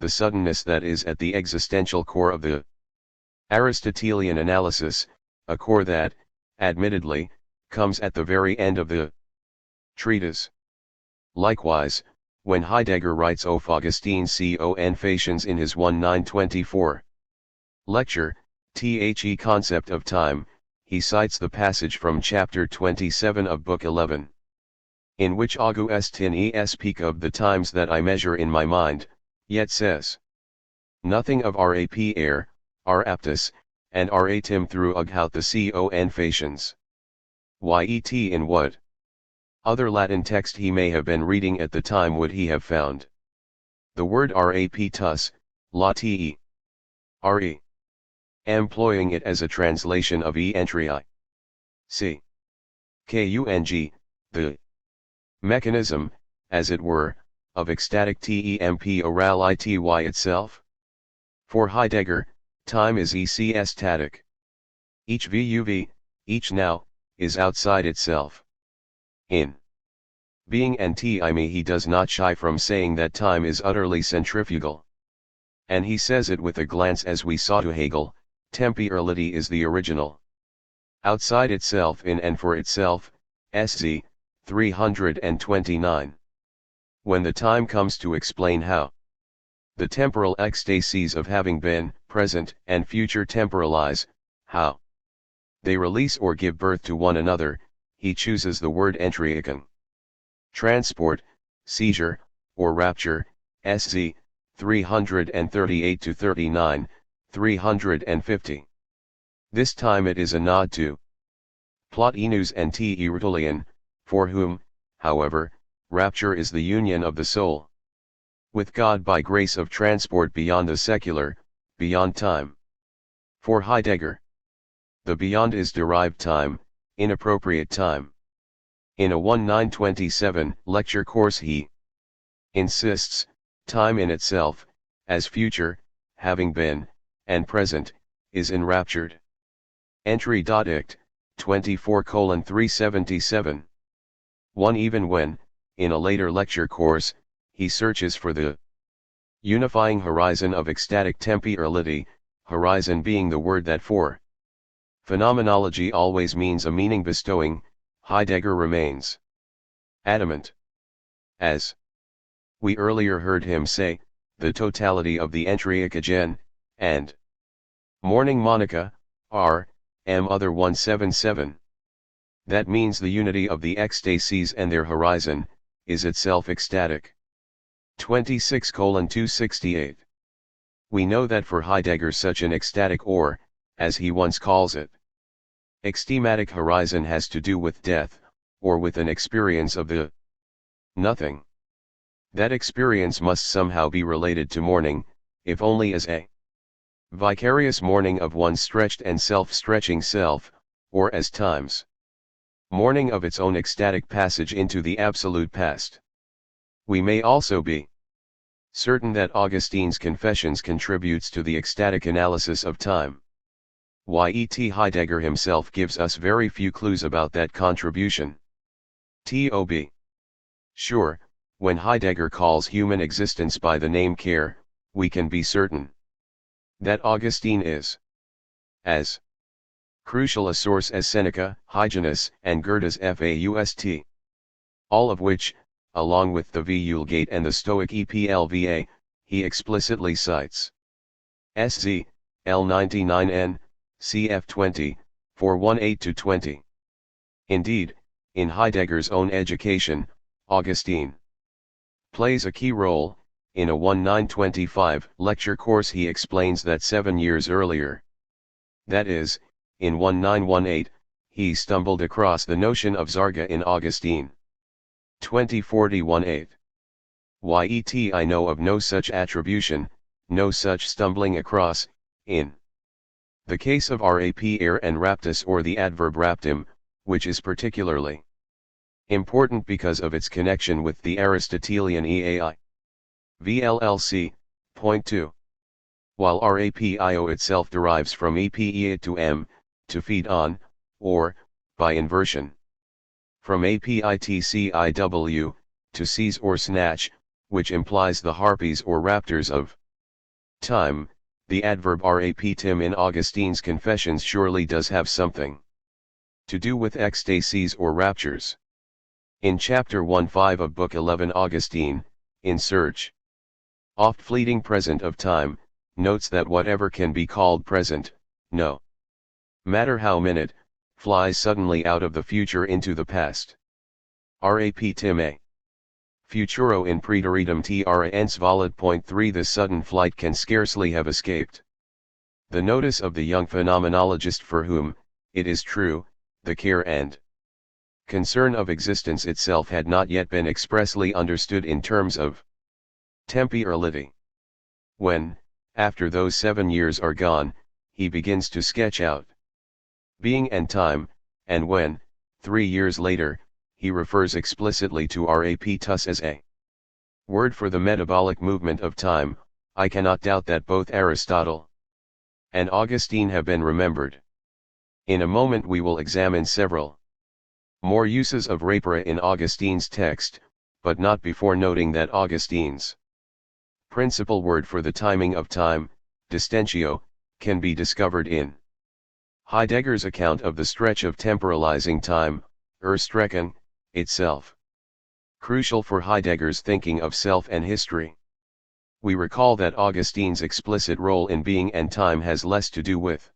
The suddenness that is at the existential core of the Aristotelian analysis, a core that, admittedly, comes at the very end of the treatise. Likewise, when Heidegger writes of Augustine's Confessions in his 1924 lecture, The Concept of Time, he cites the passage from chapter 27 of book 11, in which Augustine speaks of the times that I measure in my mind, yet says nothing of rap air, raptus, and ratim through ughout the Confessions. Yet in what other Latin text he may have been reading at the time would he have found the word rapitus, la te, re, employing it as a translation of entry I. C. Kung, the mechanism, as it were, of ecstatic temp oral ity itself? For Heidegger, time is static. Each vuv, each now, is outside itself. In being and time he does not shy from saying that time is utterly centrifugal. And he says it with a glance, as we saw to Hegel, temporality is the original outside itself in and for itself, SZ 329. When the time comes to explain how the temporal ecstasies of having been, present, and future temporalize, how they release or give birth to one another, he chooses the word entriaken. Transport, seizure, or rapture, SZ 338-39, 350. This time it is a nod to Plotinus and Tertullian, for whom, however, rapture is the union of the soul with God by grace of transport beyond the secular, beyond time. For Heidegger, the beyond is derived time, inappropriate time. In a 1927 lecture course he insists, time in itself, as future, having been, and present, is enraptured. Entry. Ict. 24:377. 1. Even when, in a later lecture course, he searches for the Unifying horizon of ecstatic temporality, horizon being the word that for phenomenology always means a meaning bestowing, Heidegger remains adamant. As we earlier heard him say, the totality of the entriacogen, and Mourning Monica, R.M. Other 177. That means the unity of the ecstasies and their horizon, is itself ecstatic. 26:268. We know that for Heidegger such an ecstatic or, as he once calls it, ecstatic horizon has to do with death, or with an experience of the nothing. That experience must somehow be related to mourning, if only as a vicarious mourning of one's stretched and self-stretching self, or as time's mourning of its own ecstatic passage into the absolute past. We may also be certain that Augustine's Confessions contributes to the ecstatic analysis of time. Yet Heidegger himself gives us very few clues about that contribution. T.O.B. Sure, when Heidegger calls human existence by the name care, we can be certain that Augustine is as crucial a source as Seneca, Hyginus, and Goethe's Faust. All of which, along with the Vulgate and the Stoic Eplva, he explicitly cites. SZ, L99N, cf 418-20. Indeed, in Heidegger's own education, Augustine plays a key role. In a 1925 lecture course he explains that 7 years earlier, that is, in 1918, he stumbled across the notion of Zarga in Augustine. 2041-8. Yet I know of no such attribution, no such stumbling across, in the case of rap air and raptus or the adverb raptum, which is particularly important because of its connection with the Aristotelian eai. VLLC, point 2. While rapio itself derives from epea to m, to feed on, or, by inversion, from apitciw, to seize or snatch, which implies the harpies or raptors of time, the adverb raptim in Augustine's Confessions surely does have something to do with ecstasies or raptures. In chapter 1-5 of book 11 Augustine, in Search oft fleeting present of time, notes that whatever can be called present, no matter how minute, flies suddenly out of the future into the past. Raptim a futuro in praeteridum tra ens valid. Point 3. This sudden flight can scarcely have escaped the notice of the young phenomenologist for whom, it is true, the care and concern of existence itself had not yet been expressly understood in terms of temporality. When, after those 7 years are gone, he begins to sketch out being and time, and when, 3 years later, he refers explicitly to raptus as a word for the metabolic movement of time, I cannot doubt that both Aristotle and Augustine have been remembered. In a moment we will examine several more uses of rapera in Augustine's text, but not before noting that Augustine's principal word for the timing of time, distentio, can be discovered in Heidegger's account of the stretch of temporalizing time, Strecken, itself crucial for Heidegger's thinking of self and history. We recall that Augustine's explicit role in being and time has less to do with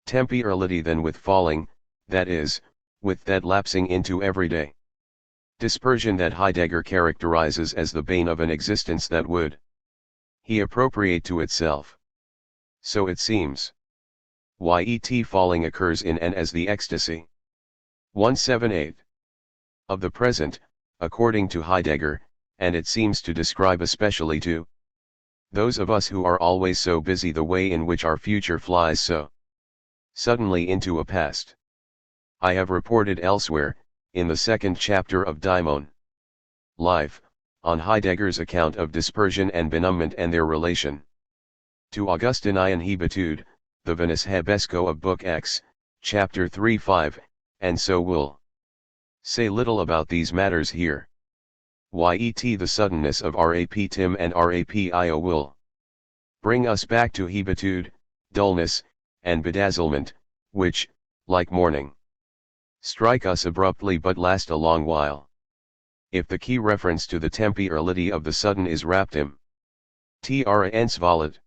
temporality than with falling, that is, with that lapsing into everyday dispersion that Heidegger characterizes as the bane of an existence that would he appropriate to itself. So it seems. Yet falling occurs in and as the ecstasy 178 of the present, according to Heidegger, and it seems to describe especially to those of us who are always so busy the way in which our future flies so suddenly into a past. I have reported elsewhere, in the second chapter of Daimon Life, on Heidegger's account of dispersion and benumbment and their relation to Augustinian hebitude, the Venus Hebesco of Book X, chapter 3-5, and so we'll say little about these matters here. yet the suddenness of raptim and rapio will bring us back to hebetude, dullness, and bedazzlement, which, like mourning, strike us abruptly but last a long while. If the key reference to the temporality of the sudden is raptim, tra ens valid.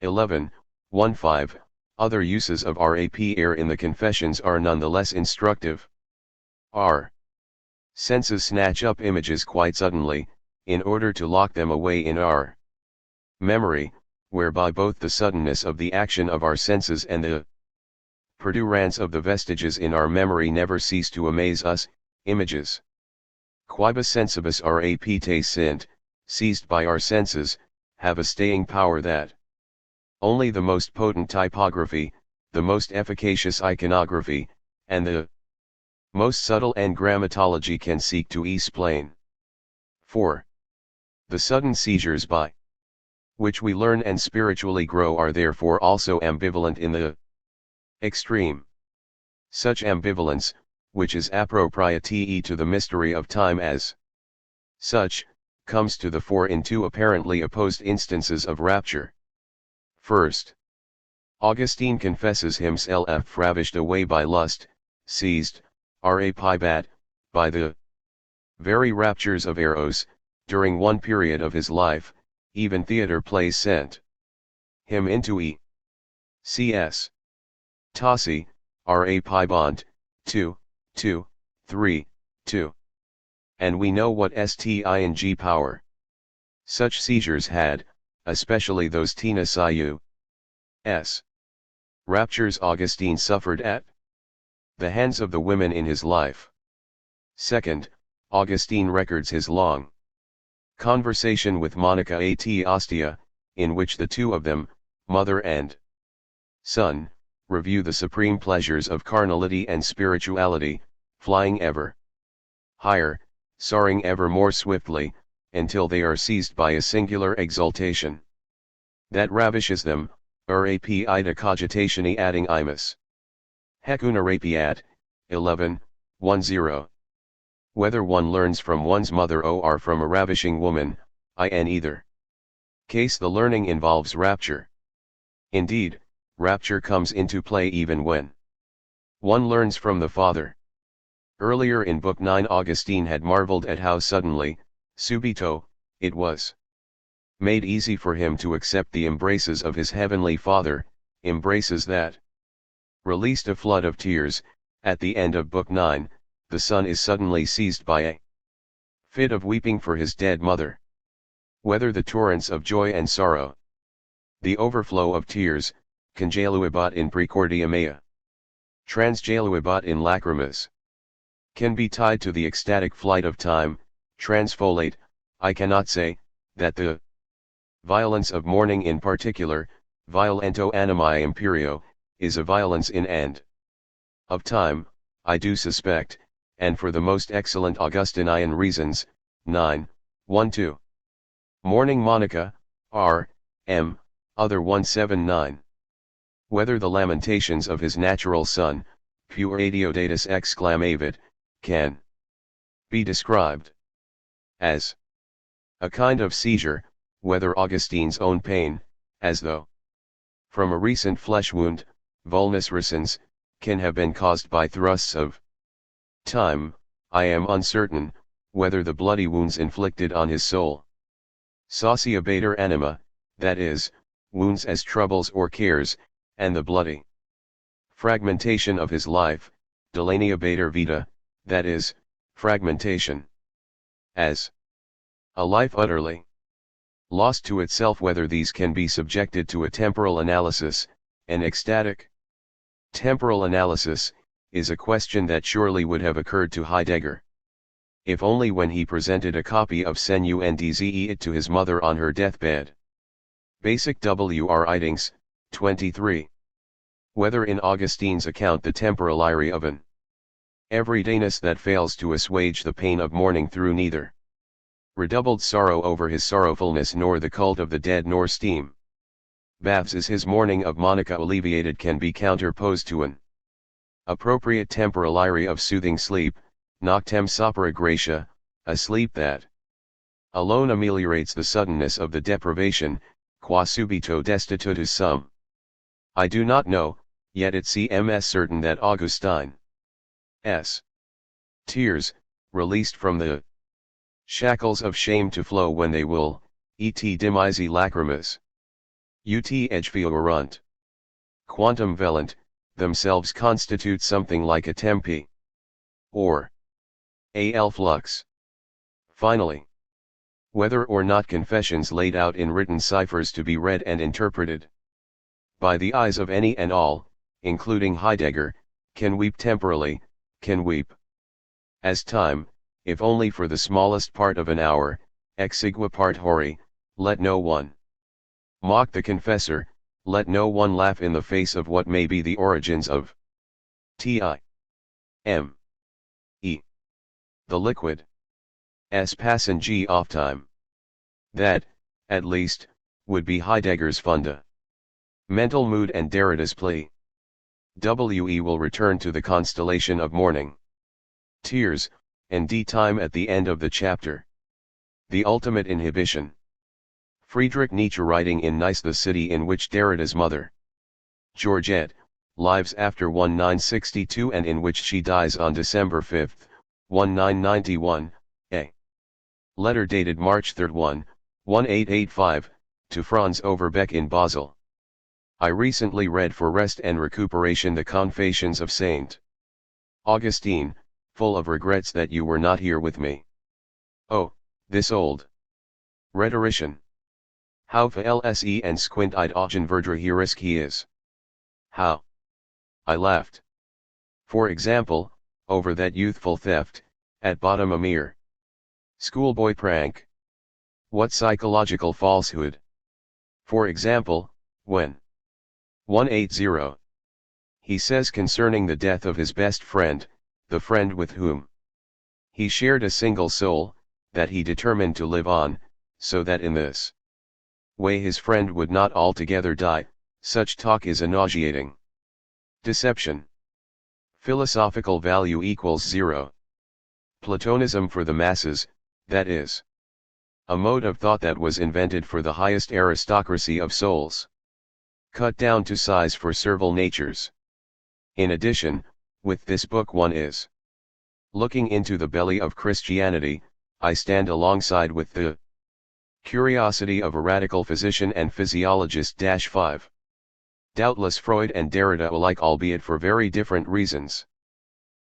11.15, other uses of rap air in the Confessions are nonetheless instructive. Our senses snatch up images quite suddenly, in order to lock them away in our memory, whereby both the suddenness of the action of our senses and the perdurance of the vestiges in our memory never cease to amaze us. Images quibus sensibus rapte sint, seized by our senses, have a staying power that only the most potent typography, the most efficacious iconography, and the most subtle engrammatology can seek to explain. 4. The sudden seizures by which we learn and spiritually grow are therefore also ambivalent in the extreme. Such ambivalence, which is appropriate to the mystery of time as such, comes to the fore in two apparently opposed instances of rapture. First, Augustine confesses himself ravished away by lust, seized, rapibat, by the very raptures of Eros. During one period of his life, even theatre plays sent him into C.S. Tassi, rapibont, 2, 3, 2. And we know what sting power such seizures had, especially those Tina Sayu S. raptures Augustine suffered at the hands of the women in his life. Second, Augustine records his long conversation with Monica at Ostia, in which the two of them, mother and son, review the supreme pleasures of carnality and spirituality, flying ever higher, soaring ever more swiftly, until they are seized by a singular exultation that ravishes them, rapi ida cogitationi adding imus. Hecuna rapiat, 11.10. Whether one learns from one's mother or from a ravishing woman, in either case the learning involves rapture. Indeed, rapture comes into play even when one learns from the father. Earlier in Book 9 Augustine had marveled at how suddenly, subito, it was made easy for him to accept the embraces of his heavenly Father, embraces that released a flood of tears. At the end of Book 9, the son is suddenly seized by a fit of weeping for his dead mother. Whether the torrents of joy and sorrow, the overflow of tears, congeluibat in precordia mea, transgeluibat in lacrimas, can be tied to the ecstatic flight of time, transfolate, I cannot say, that the violence of mourning in particular, violento animae imperio, is a violence in and of time, I do suspect, and for the most excellent Augustinian reasons. 9.12. Mourning Monica, R. M. Other 179. Whether the lamentations of his natural son, Pure Deodatus exclamavit, can be described as a kind of seizure, whether Augustine's own pain, as though from a recent flesh wound, vulnus recens, can have been caused by thrusts of time, I am uncertain, whether the bloody wounds inflicted on his soul, sauciabater anima, that is, wounds as troubles or cares, and the bloody fragmentation of his life, delineabater vita, that is, fragmentation as a life utterly lost to itself, whether these can be subjected to a temporal analysis, an ecstatic temporal analysis, is a question that surely would have occurred to Heidegger, if only when he presented a copy of Senundze it to his mother on her deathbed. Basic W.R. Idings, 23. Whether in Augustine's account the temporality of an everydayness that fails to assuage the pain of mourning through neither redoubled sorrow over his sorrowfulness nor the cult of the dead nor steam baths is his mourning of Monica alleviated can be counterposed to an appropriate temporality of soothing sleep, noctem sopra gratia, a sleep that alone ameliorates the suddenness of the deprivation, qua subito destitutus sum. I do not know, yet it seems certain that Augustine's tears, released from the shackles of shame to flow when they will, et dimisi lacrimas, ut edgefiurunt, quantum velant, themselves constitute something like a tempi, or al flux. Finally, whether or not confessions laid out in written ciphers to be read and interpreted by the eyes of any and all, including Heidegger, can weep temporally, can weep as time, if only for the smallest part of an hour, exigua part hori, let no one mock the confessor, let no one laugh in the face of what may be the origins of time, the liquid passage of time. That, at least, would be Heidegger's funda mental mood and Derrida's plea. We will return to the constellation of mourning, tears, and time at the end of the chapter. The ultimate inhibition. Friedrich Nietzsche, writing in Nice, the city in which Derrida's mother, Georgette, lives after 1962 and in which she dies on December 5, 1991, a letter dated March 3, 1885, to Franz Overbeck in Basel. I recently read for rest and recuperation the Confessions of Saint Augustine, full of regrets that you were not here with me. Oh, this old rhetorician. How flse and squint-eyed Augen verdreherisk he is. How I laughed. For example, over that youthful theft, at bottom a mere schoolboy prank. What psychological falsehood. For example, when 180. He says concerning the death of his best friend, the friend with whom he shared a single soul, that he determined to live on, so that in this way his friend would not altogether die. Such talk is a nauseating deception. Philosophical value equals zero. Platonism for the masses, that is a mode of thought that was invented for the highest aristocracy of souls, cut down to size for servile natures. In addition, with this book one is looking into the belly of Christianity. I stand alongside with the curiosity of a radical physician and physiologist. 5. Doubtless Freud and Derrida alike, albeit for very different reasons,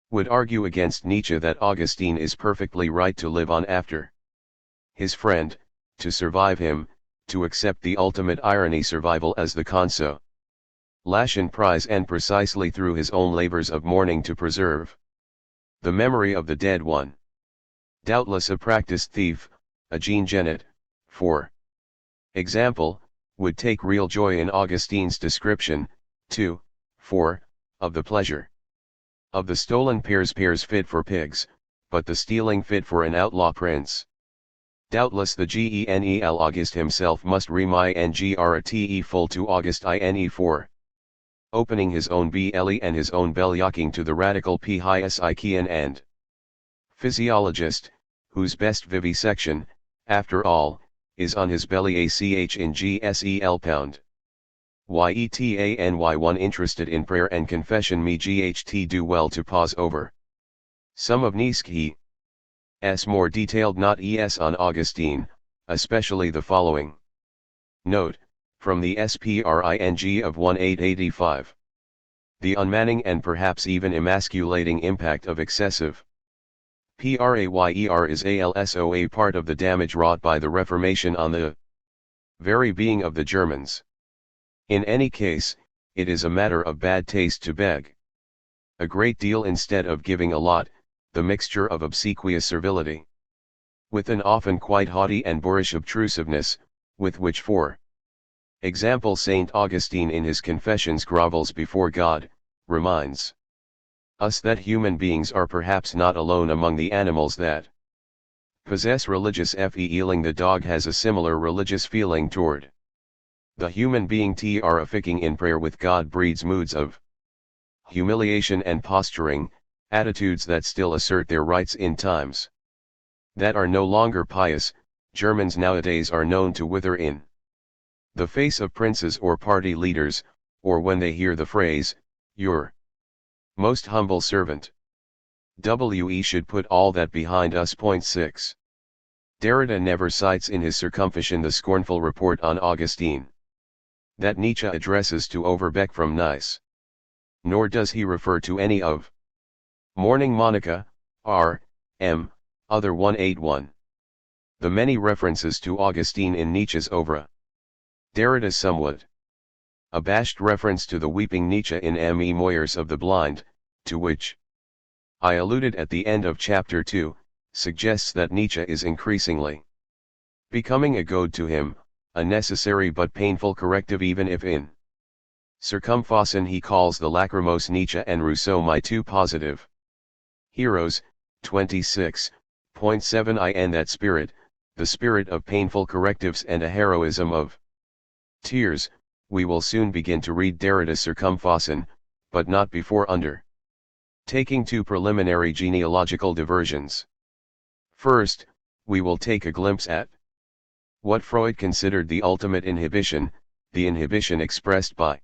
would argue against Nietzsche that Augustine is perfectly right to live on after his friend, to survive him, to accept the ultimate irony, survival as the consolation prize, and precisely through his own labors of mourning to preserve the memory of the dead one. Doubtless a practiced thief, a Jean Genet, for example, would take real joy in Augustine's description, 4, of the pleasure of the stolen pears fit for pigs, but the stealing fit for an outlaw prince. Doubtless the Genel August himself must remi full to August ine for opening his own ble and his own belyocking to the radical Psychian and physiologist, whose best vivisection, after all, is on his belly ach in gsel pound. Yetany one interested in prayer and confession me ght do well to pause over some of Nietzsche's more detailed not es on Augustine, especially the following note, from the Spring of 1885. The unmanning and perhaps even emasculating impact of excessive prayer is also a part of the damage wrought by the Reformation on the very being of the Germans. In any case, it is a matter of bad taste to beg a great deal instead of giving a lot, the mixture of obsequious servility with an often quite haughty and boorish obtrusiveness, with which, for example, Saint Augustine in his Confessions grovels before God, reminds us that human beings are perhaps not alone among the animals that possess religious feeling. The dog has a similar religious feeling toward the human being. Trafficking in prayer with God breeds moods of humiliation and posturing, attitudes that still assert their rights in times that are no longer pious, Germans nowadays are known to wither in the face of princes or party leaders, or when they hear the phrase, your most humble servant. We should put all that behind us. Point 6. Derrida never cites in his Circumcision the scornful report on Augustine that Nietzsche addresses to Overbeck from Nice. Nor does he refer to any of Mourning Monica, R. M., Other 181. The many references to Augustine in Nietzsche's oeuvre. Derrida's somewhat abashed reference to the weeping Nietzsche in M. E. Moyers of the Blind, to which I alluded at the end of chapter 2, suggests that Nietzsche is increasingly becoming a goad to him, a necessary but painful corrective, even if in Circumcision he calls the lachrymose Nietzsche and Rousseau my two positive heroes. 26.7 In that spirit, the spirit of painful correctives and a heroism of tears, we will soon begin to read Derrida's Circumcision, but not before taking two preliminary genealogical diversions. First, we will take a glimpse at what Freud considered the ultimate inhibition, the inhibition expressed by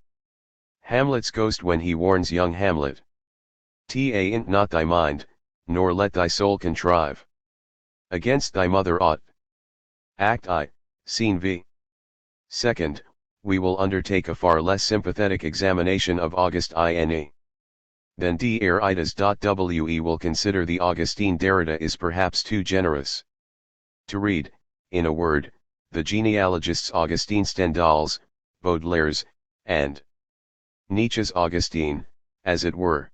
Hamlet's ghost when he warns young Hamlet. Ta'int not thy mind, nor let thy soul contrive against thy mother aught. Act I, Scene V. Second, we will undertake a far less sympathetic examination of Augustine than Derrida's. We will consider the Augustine Derrida is perhaps too generous to read, in a word, the genealogists Augustin Stendhal's, Baudelaire's, and Nietzsche's Augustine, as it were.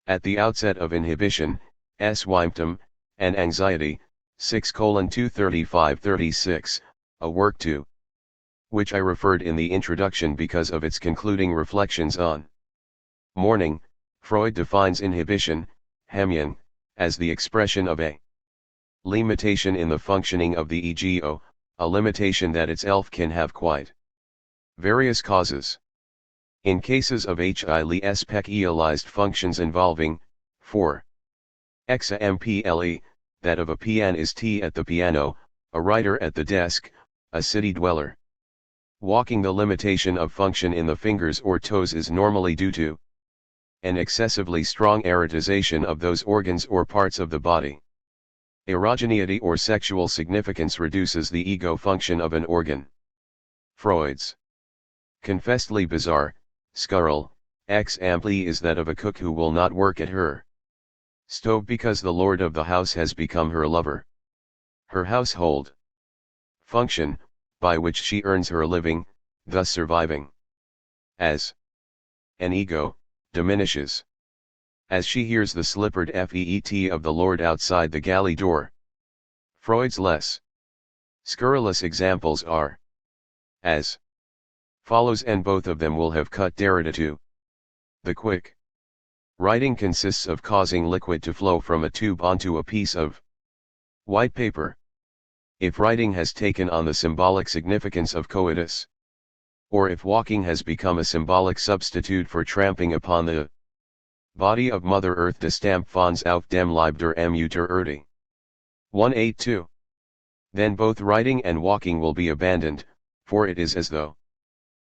At the outset of Inhibition, Symptom, and Anxiety, 6:235-36, a work to which I referred in the introduction because of its concluding reflections on mourning, Freud defines inhibition, Hemmung, as the expression of a limitation in the functioning of the ego, a limitation that itself can have quite various causes. In cases of highly specialized functions involving, for example, that of a pianist at the piano, a writer at the desk, a city dweller walking, the limitation of function in the fingers or toes is normally due to an excessively strong erotization of those organs or parts of the body. Erogeneity or sexual significance reduces the ego function of an organ. Freud's confessedly bizarre, scurril, example is that of a cook who will not work at her stove because the lord of the house has become her lover. Her household function, by which she earns her living, thus surviving as an ego, diminishes as she hears the slippered feet of the lord outside the galley door. Freud's less scurrilous examples are as follows, and both of them will have cut Derrida to the quick. Writing consists of causing liquid to flow from a tube onto a piece of white paper. If writing has taken on the symbolic significance of coitus, or if walking has become a symbolic substitute for tramping upon the body of Mother Earth, de stamp fons auf dem Leib der Mutter Erde. 182. Then both writing and walking will be abandoned, for it is as though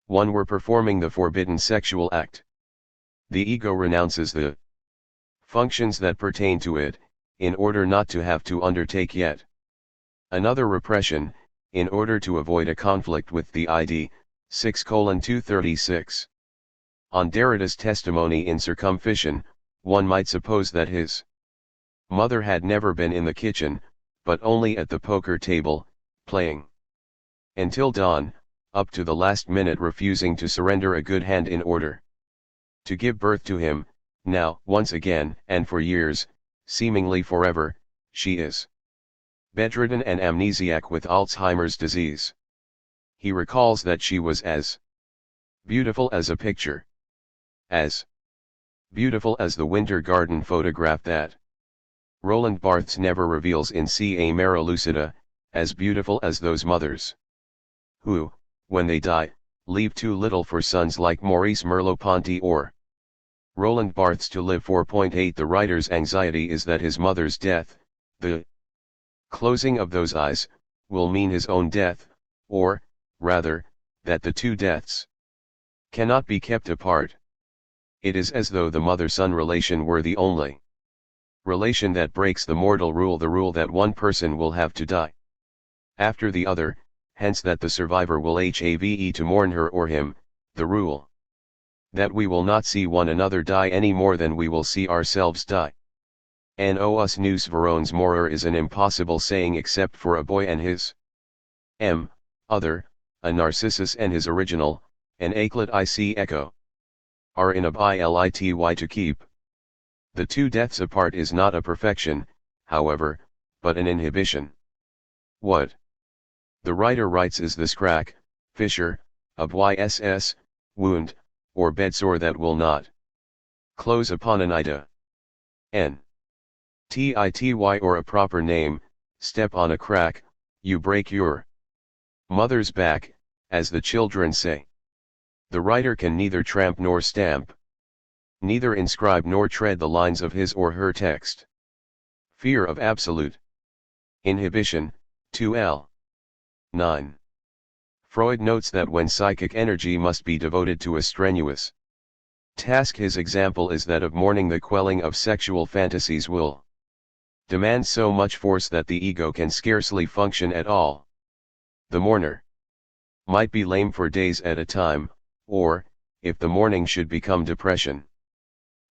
one were performing the forbidden sexual act. The ego renounces the functions that pertain to it, in order not to have to undertake yet another repression, in order to avoid a conflict with the id. 6:236. On Derrida's testimony in Circumcision, one might suppose that his mother had never been in the kitchen, but only at the poker table, playing until dawn, up to the last minute refusing to surrender a good hand in order to give birth to him. Now, once again, and for years, seemingly forever, she is bedridden and amnesiac with Alzheimer's disease. He recalls that she was as beautiful as a picture, as beautiful as the Winter Garden photograph that Roland Barthes never reveals in Ca Mera Lucida, as beautiful as those mothers who, when they die, leave too little for sons like Maurice Merleau-Ponty or Roland Barthes to live. 4.8 The writer's anxiety is that his mother's death, the closing of those eyes, will mean his own death, or, rather, that the two deaths cannot be kept apart. It is as though the mother-son relation were the only relation that breaks the mortal rule, the rule that one person will have to die after the other, hence that the survivor will have to mourn her or him, the rule that we will not see one another die any more than we will see ourselves die. Nos nous verrons mourir is an impossible saying except for a boy and his other, a Narcissus and his original, an Aiclet ic echo, are in a bility to keep. The two deaths apart is not a perfection, however, but an inhibition. What the writer writes is the scrack, fissure, of YSS, wound, or bedsore that will not close upon an ida. N. Tity or a proper name, step on a crack, you break your mother's back, as the children say. The writer can neither tramp nor stamp, neither inscribe nor tread the lines of his or her text. Fear of absolute inhibition, 2l. 9. Freud notes that when psychic energy must be devoted to a strenuous task, his example is that of mourning, the quelling of sexual fantasies will demand so much force that the ego can scarcely function at all. The mourner might be lame for days at a time, or, if the mourning should become depression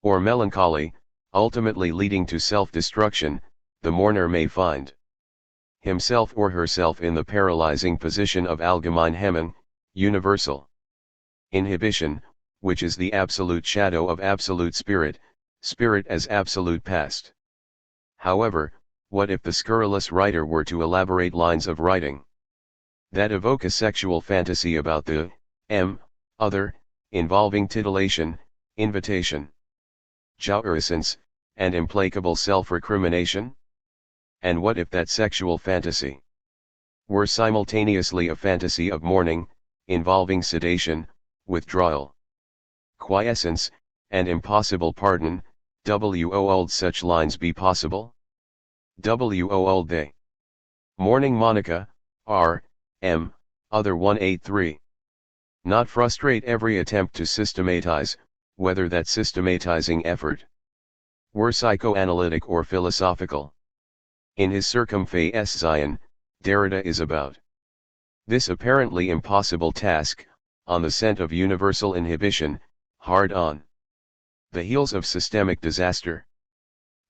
or melancholy, ultimately leading to self-destruction, the mourner may find himself or herself in the paralyzing position of allgemein Hemmung, universal inhibition, which is the absolute shadow of absolute spirit, spirit as absolute past. However, what if the scurrilous writer were to elaborate lines of writing that evoke a sexual fantasy about the other, involving titillation, invitation, jouissance, and implacable self-recrimination? And what if that sexual fantasy were simultaneously a fantasy of mourning, involving sedation, withdrawal, quiescence, and impossible pardon? Would such lines be possible? Would they? Mourning Monica, other 183. Not frustrate every attempt to systematize, whether that systematizing effort were psychoanalytic or philosophical. In his Circumphase Zion, Derrida is about this apparently impossible task, on the scent of universal inhibition, hard on the heels of systemic disaster.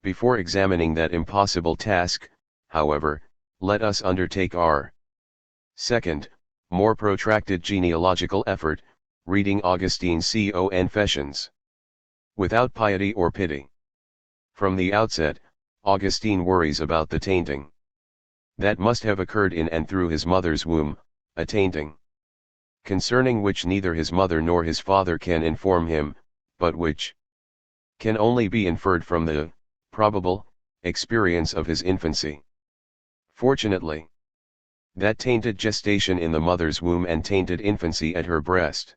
Before examining that impossible task, however, let us undertake our second, more protracted genealogical effort, reading Augustine's Confessions without piety or pity. From the outset, Augustine worries about the tainting that must have occurred in and through his mother's womb, a tainting concerning which neither his mother nor his father can inform him, but which can only be inferred from the probable experience of his infancy. Fortunately, that tainted gestation in the mother's womb and tainted infancy at her breast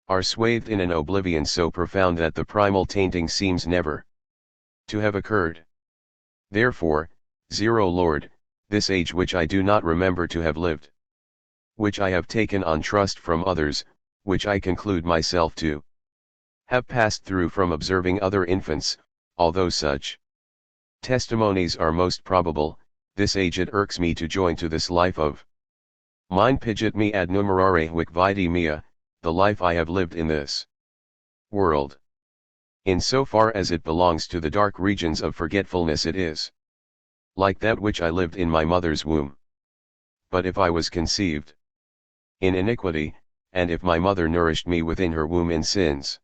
are swathed in an oblivion so profound that the primal tainting seems never to have occurred. Therefore, 0 Lord, this age which I do not remember to have lived, which I have taken on trust from others, which I conclude myself to have passed through from observing other infants, although such testimonies are most probable, this age it irks me to join to this life of mine pigit me ad numerare hic vitae mea, the life I have lived in this world. In so far as it belongs to the dark regions of forgetfulness, it is like that which I lived in my mother's womb. But if I was conceived in iniquity, and if my mother nourished me within her womb in sins,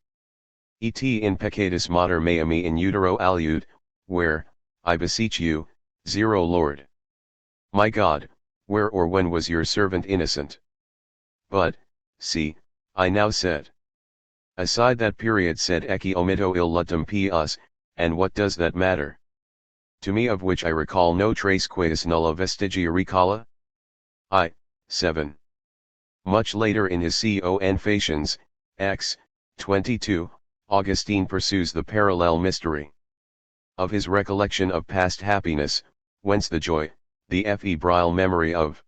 et in peccatus mater mea me in utero aliud, where, I beseech you, 0 Lord, my God, where or when was your servant innocent? But, see, I now said aside that period, sed ecce omito illudum pius, and what does that matter to me, of which I recall no trace, quaes nulla vestigia recalla? 7. Much later in his Confessions, X. 22, Augustine pursues the parallel mystery of his recollection of past happiness, whence the joy, the febrile memory of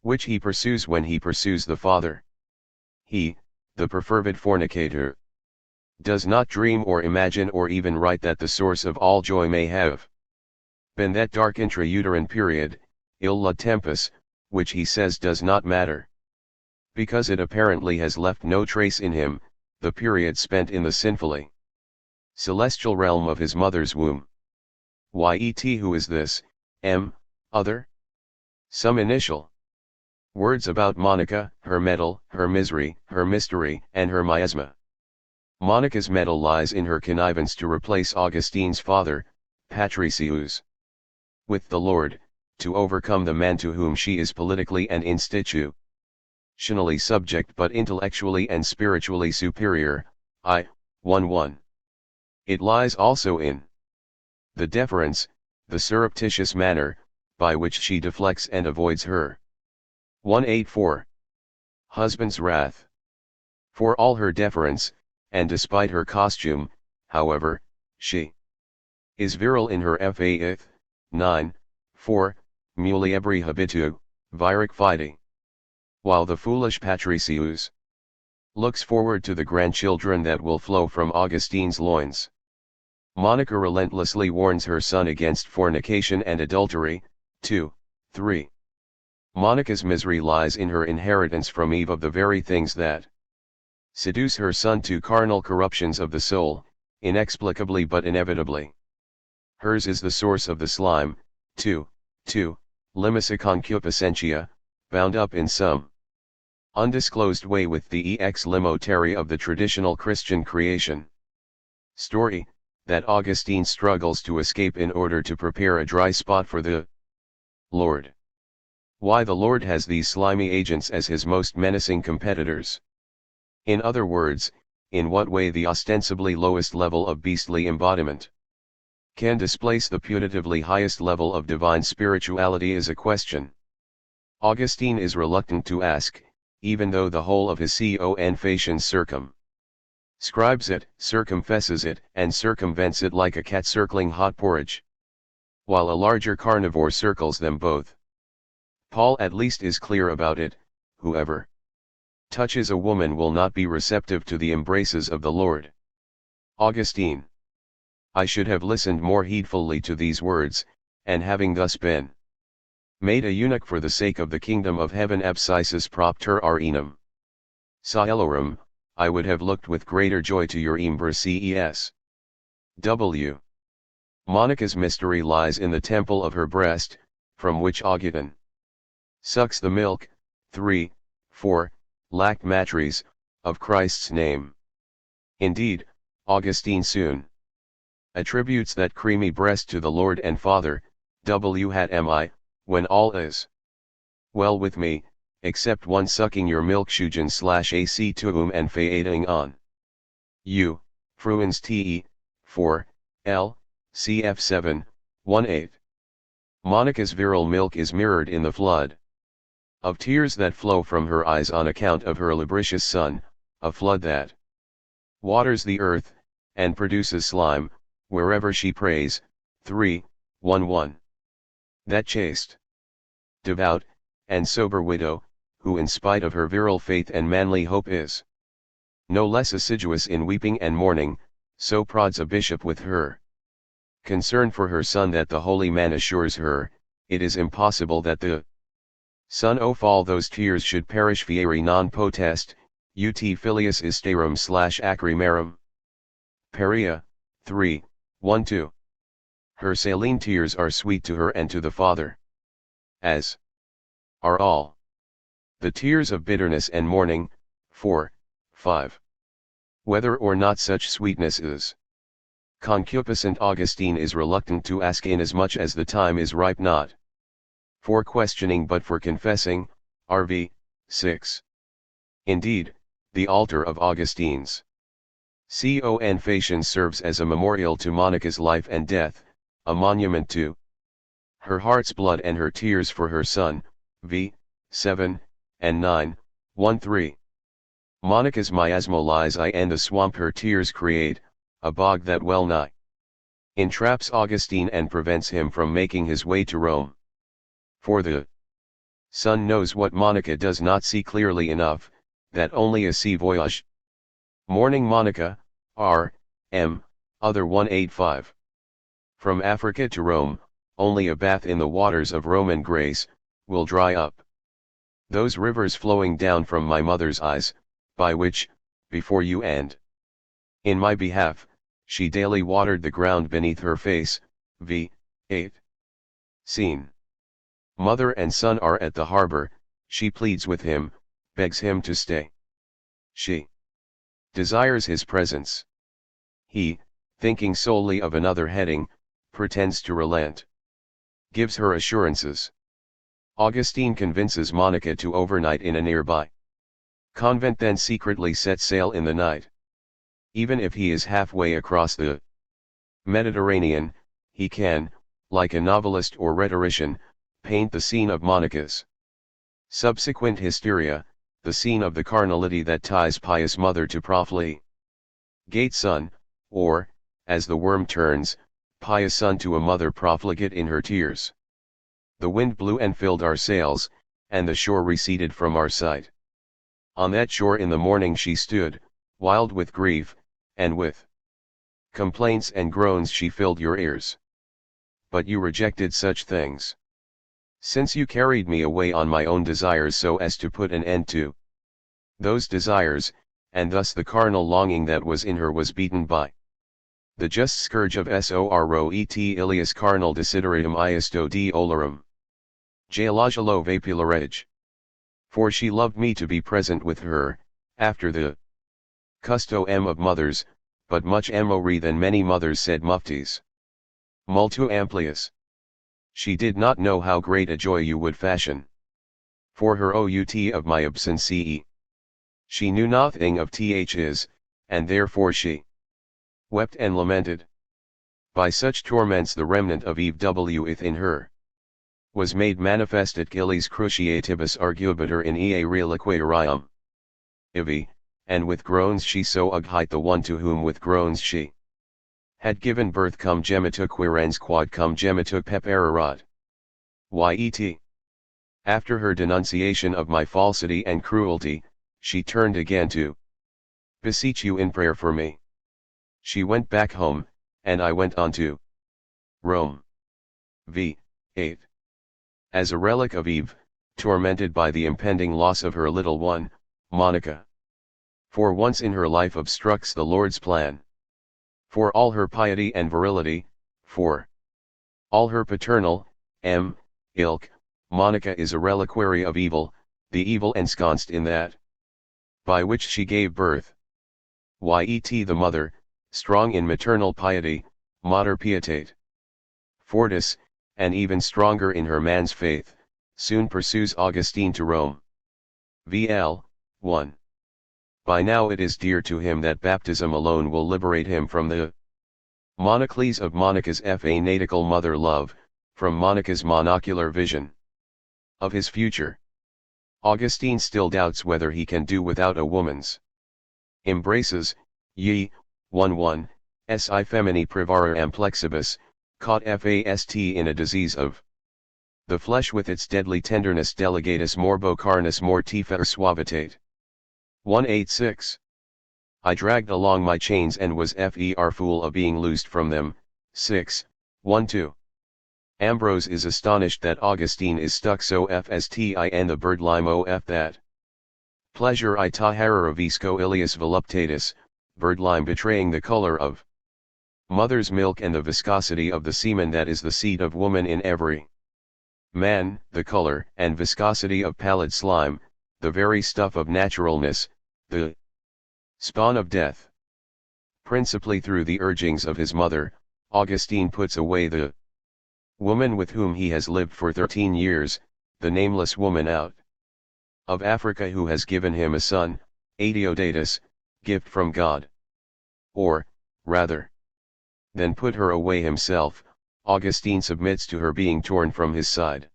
which he pursues when he pursues the Father. He, the perfervid fornicator, does not dream or imagine or even write that the source of all joy may have been that dark intrauterine period, illa tempus, which he says does not matter, because it apparently has left no trace in him, the period spent in the sinfully celestial realm of his mother's womb. Yet who is this, other? Some initial words about Monica, her metal, her misery, her mystery, and her miasma. Monica's metal lies in her connivance to replace Augustine's father, Patricius, with the Lord, to overcome the man to whom she is politically and institutionally subject but intellectually and spiritually superior. 1:1. It lies also in the deference, the surreptitious manner, by which she deflects and avoids her 184 husband's wrath. For all her deference, and despite her costume, however, she is virile in her faith. 9:4, muliebri habitu, viric fide. While the foolish Patricius looks forward to the grandchildren that will flow from Augustine's loins, Monica relentlessly warns her son against fornication and adultery. 2:3. Monica's misery lies in her inheritance from Eve of the very things that seduce her son to carnal corruptions of the soul, inexplicably but inevitably. Hers is the source of the slime. 2:2. Limesa concupiscentia, bound up in some undisclosed way with the ex limotary of the traditional Christian creation story, that Augustine struggles to escape in order to prepare a dry spot for the Lord. Why the Lord has these slimy agents as his most menacing competitors? In other words, in what way the ostensibly lowest level of beastly embodiment can displace the putatively highest level of divine spirituality is a question Augustine is reluctant to ask, even though the whole of his Affirmation circumscribes it, circumfesses it, and circumvents it like a cat circling hot porridge, while a larger carnivore circles them both. Paul at least is clear about it: whoever touches a woman will not be receptive to the embraces of the Lord. Augustine. I should have listened more heedfully to these words, and having thus been made a eunuch for the sake of the kingdom of heaven abscissus propter arenum Caelorum, I would have looked with greater joy to your imbra ces. W. Monica's mystery lies in the temple of her breast, from which Augustine sucks the milk. 3:4, lact matris, of Christ's name. Indeed, Augustine soon attributes that creamy breast to the Lord and Father. Whatmi, when all is well with me, except one sucking your milk shujan/ac tuum and faading on you, fruins te, 4, l, cf 7, 1/8. Monica's virile milk is mirrored in the flood of tears that flow from her eyes on account of her lubricious son, a flood that waters the earth, and produces slime, wherever she prays. 3:1:1. That chaste, devout, and sober widow, who in spite of her virile faith and manly hope is no less assiduous in weeping and mourning, so prods a bishop with her concern for her son that the holy man assures her, it is impossible that the son of all those tears should perish fieri non potest, ut filius isterum/acrimarum. Peria, 3:1-2. Her saline tears are sweet to her and to the Father, as are all the tears of bitterness and mourning. 4:5. Whether or not such sweetness is concupiscent, Augustine is reluctant to ask, inasmuch as the time is ripe not for questioning but for confessing. RV 6. Indeed, the altar of Augustine's Affirmation serves as a memorial to Monica's life and death, a monument to her heart's blood and her tears for her son. V. 7 and 9, 1-3. Monica's miasma lies in the swamp her tears create, a bog that well nigh entraps Augustine and prevents him from making his way to Rome. For the sun knows what Monica does not see clearly enough, that only a sea voyage. Mourning Monica, R. M. Other 185. From Africa to Rome, only a bath in the waters of Roman grace, will dry up those rivers flowing down from my mother's eyes, by which, before you and in my behalf, she daily watered the ground beneath her face. V. 8. Scene. Mother and son are at the harbor, she pleads with him, begs him to stay. She desires his presence. He, thinking solely of another heading, pretends to relent. Gives her assurances. Augustine convinces Monica to overnight in a nearby convent, then secretly set sail in the night. Even if he is halfway across the Mediterranean, he can, like a novelist or rhetorician, paint the scene of Monica's subsequent hysteria, the scene of the carnality that ties pious mother to profligate son, or, as the worm turns, pious son to a mother profligate in her tears. The wind blew and filled our sails, and the shore receded from our sight. On that shore in the morning she stood, wild with grief, and with complaints and groans she filled your ears. But you rejected such things. Since you carried me away on my own desires so as to put an end to those desires, and thus the carnal longing that was in her was beaten by the just scourge of Soroet ilias carnal desideratum iasto de olarum. Geologilo vapularege. For she loved me to be present with her, after the custom of mothers, but much more than many mothers, said Muftis. Multu amplius. She did not know how great a joy you would fashion for her out of my absence. She knew nothing of ths, and therefore she wept and lamented. By such torments the remnant of Eve wth in her was made manifest at Gilles cruciatibus argubiter in ea reliquarium. Ivi, and with groans she so ughight the one to whom with groans she had given birth, cum gemitu quirens quod cum gemitu pepererat. Yet. After her denunciation of my falsity and cruelty, she turned again to beseech you in prayer for me. She went back home, and I went on to Rome. V. 8. As a relic of Eve, tormented by the impending loss of her little one, Monica, for once in her life obstructs the Lord's plan. For all her piety and virility, for all her paternal ilk, Monica is a reliquary of evil, the evil ensconced in that by which she gave birth. Yet the mother, strong in maternal piety, mater pietate fortis, and even stronger in her man's faith, soon pursues Augustine to Rome. VL 1. By now it is dear to him that baptism alone will liberate him from the monocles of Monica's fanatical mother love, from Monica's monocular vision of his future. Augustine still doubts whether he can do without a woman's embraces. Ye 1:1, si femini privare amplexibus, caught fast in a disease of the flesh with its deadly tenderness delegatus morbo carnis mortifer suavitate. 186. I dragged along my chains and was full of being loosed from them. 6, 1-2. Ambrose is astonished that Augustine is stuck so fast in the birdlime of that pleasure ita harera visco ilias voluptatis, birdlime betraying the color of mother's milk and the viscosity of the semen that is the seed of woman in every man, the color and viscosity of pallid slime, the very stuff of naturalness, the spawn of death. Principally through the urgings of his mother, Augustine puts away the woman with whom he has lived for 13 years, the nameless woman out of Africa who has given him a son, Adeodatus, gift from God. Or, rather than put her away himself, Augustine submits to her being torn from his side.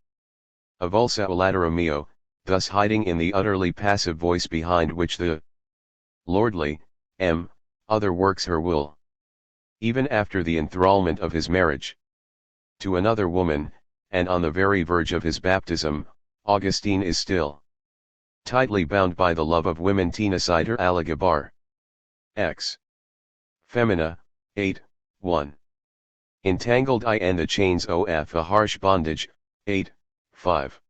Avulsa olatera meo, thus hiding in the utterly passive voice behind which the lordly, other works her will. Even after the enthrallment of his marriage to another woman, and on the very verge of his baptism, Augustine is still tightly bound by the love of women. Tenaciter Alligabar. X. Femina, 8, 1. Entangled in the chains of a harsh bondage, 8, 5.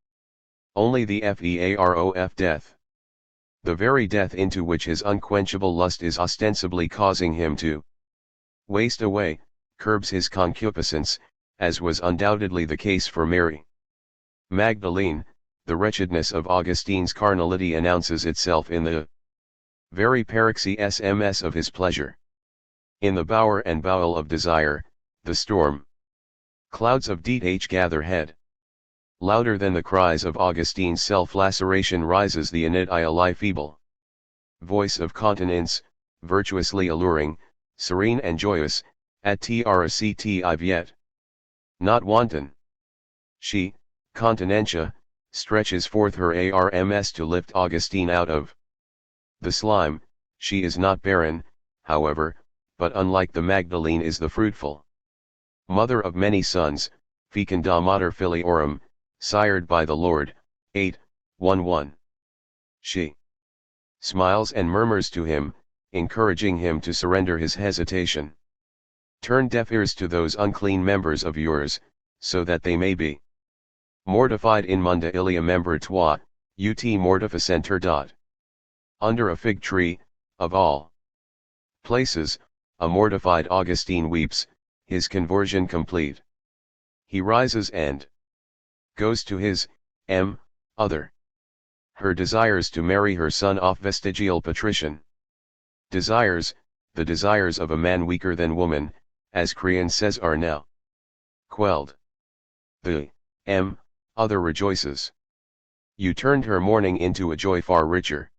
Only the fearof death. The very death into which his unquenchable lust is ostensibly causing him to waste away, curbs his concupiscence, as was undoubtedly the case for Mary Magdalene. The wretchedness of Augustine's carnality announces itself in the very paroxysms of his pleasure. In the bower and bowel of desire, the storm clouds of DH gather head. Louder than the cries of Augustine's self-laceration rises the initially feeble voice of continence, virtuously alluring, serene and joyous, at trct yet not wanton. She, Continentia, stretches forth her arms to lift Augustine out of the slime. She is not barren, however, but unlike the Magdalene is the fruitful mother of many sons, fecunda mater filiorum, sired by the Lord. 8, 1. She smiles and murmurs to him, encouraging him to surrender his hesitation. Turn deaf ears to those unclean members of yours, so that they may be mortified in munda ilia member toi, ut mortificenter. Under a fig tree, of all places, a mortified Augustine weeps, his conversion complete. He rises and goes to his other. Her desires to marry her son off vestigial patrician. Desires, the desires of a man weaker than woman, as Creon says, are now quelled. The other rejoices. You turned her mourning into a joy far richer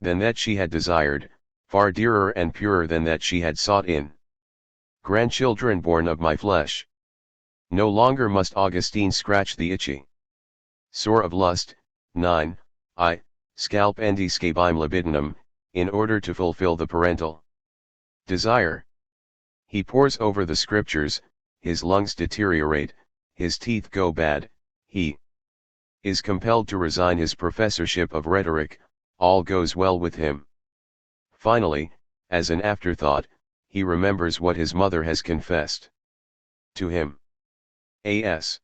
than that she had desired, far dearer and purer than that she had sought in grandchildren born of my flesh. No longer must Augustine scratch the itchy sore of lust. 9. Scalpendi scabime libidinum, in order to fulfill the parental desire. He pores over the scriptures, his lungs deteriorate, his teeth go bad, he is compelled to resign his professorship of rhetoric, all goes well with him. Finally, as an afterthought, he remembers what his mother has confessed to him. As.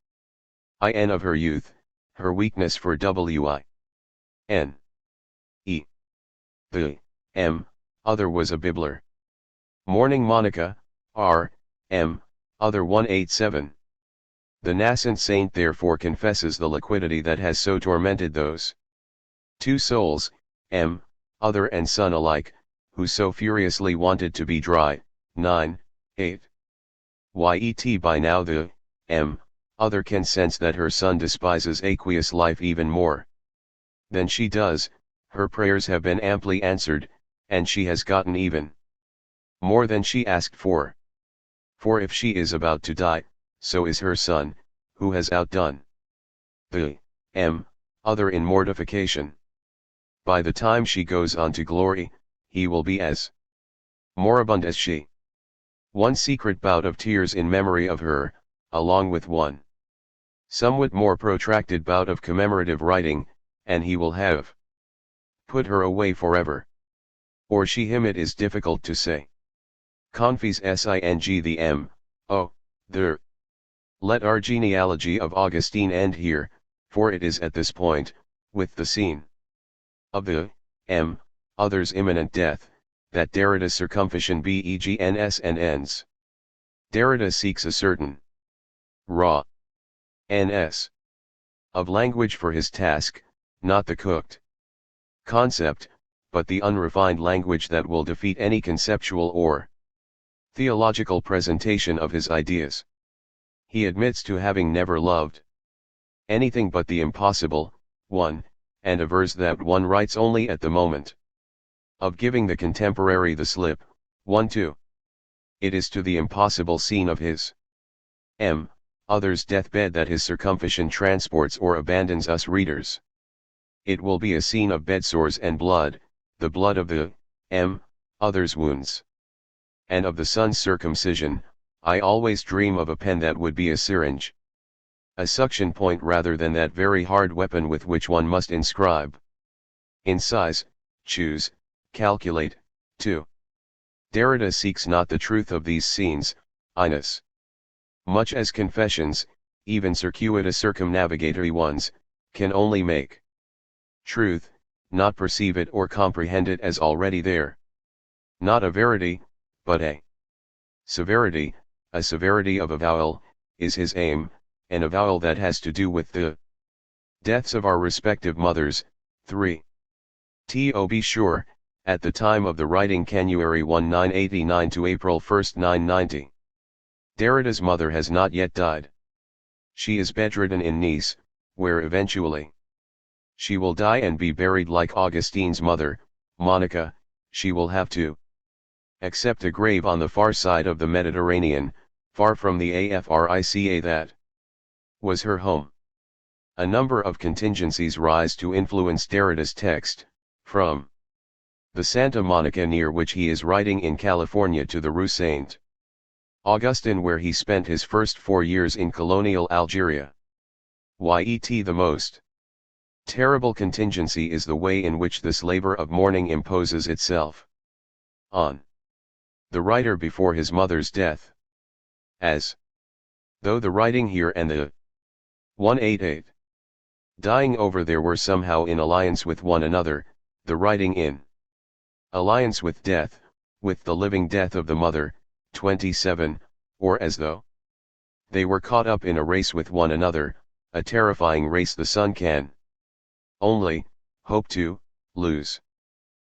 In of her youth, her weakness for wi. N. E. The other was a bibbler. Mourning Monica, R. M. Other 187. The nascent saint therefore confesses the liquidity that has so tormented those two souls, other and son alike, who so furiously wanted to be dry. 9, 8. Yet by now the other can sense that her son despises aqueous life even more than she does. Her prayers have been amply answered, and she has gotten even more than she asked for. For if she is about to die, so is her son, who has outdone the other in mortification. By the time she goes on to glory, he will be as moribund as she. One secret bout of tears in memory of her, along with one somewhat more protracted bout of commemorative writing, and he will have put her away forever. Or she him, it is difficult to say. Confis sing the the. Let our genealogy of Augustine end here, for it is at this point, with the scene of the other's imminent death, that Derrida's circumcision begins and ends. Derrida seeks a certain raw ns of language for his task, not the cooked concept, but the unrefined language that will defeat any conceptual or theological presentation of his ideas. He admits to having never loved anything but the impossible, one, and avers that one writes only at the moment of giving the contemporary the slip. 1-2. It is to the impossible scene of his other's deathbed that his circumcision transports or abandons us readers. It will be a scene of bedsores and blood, the blood of the other's wounds. And of the son's circumcision, I always dream of a pen that would be a syringe. A suction point rather than that very hard weapon with which one must inscribe. Incise, choose, calculate, 2. Derrida seeks not the truth of these scenes, Inus. Much as confessions, even circuitous circumnavigatory ones, can only make truth, not perceive it or comprehend it as already there. Not a verity, but a severity of avowal, is his aim, an avowal that has to do with the deaths of our respective mothers. 3. To be sure, at the time of the writing January 1, 989 to April 1, 990. Derrida's mother has not yet died. She is bedridden in Nice, where eventually she will die and be buried like Augustine's mother, Monica. She will have to accept a grave on the far side of the Mediterranean, far from the Africa that was her home. A number of contingencies rise to influence Derrida's text, from the Santa Monica near which he is writing in California to the Rue Saint Augustin where he spent his first 4 years in colonial Algeria. Yet the most terrible contingency is the way in which this labor of mourning imposes itself on the writer before his mother's death. As though the writing here and the 188 dying over there were somehow in alliance with one another, the writing in alliance with death, with the living death of the mother, 27, or as though they were caught up in a race with one another, a terrifying race the son can only hope to lose.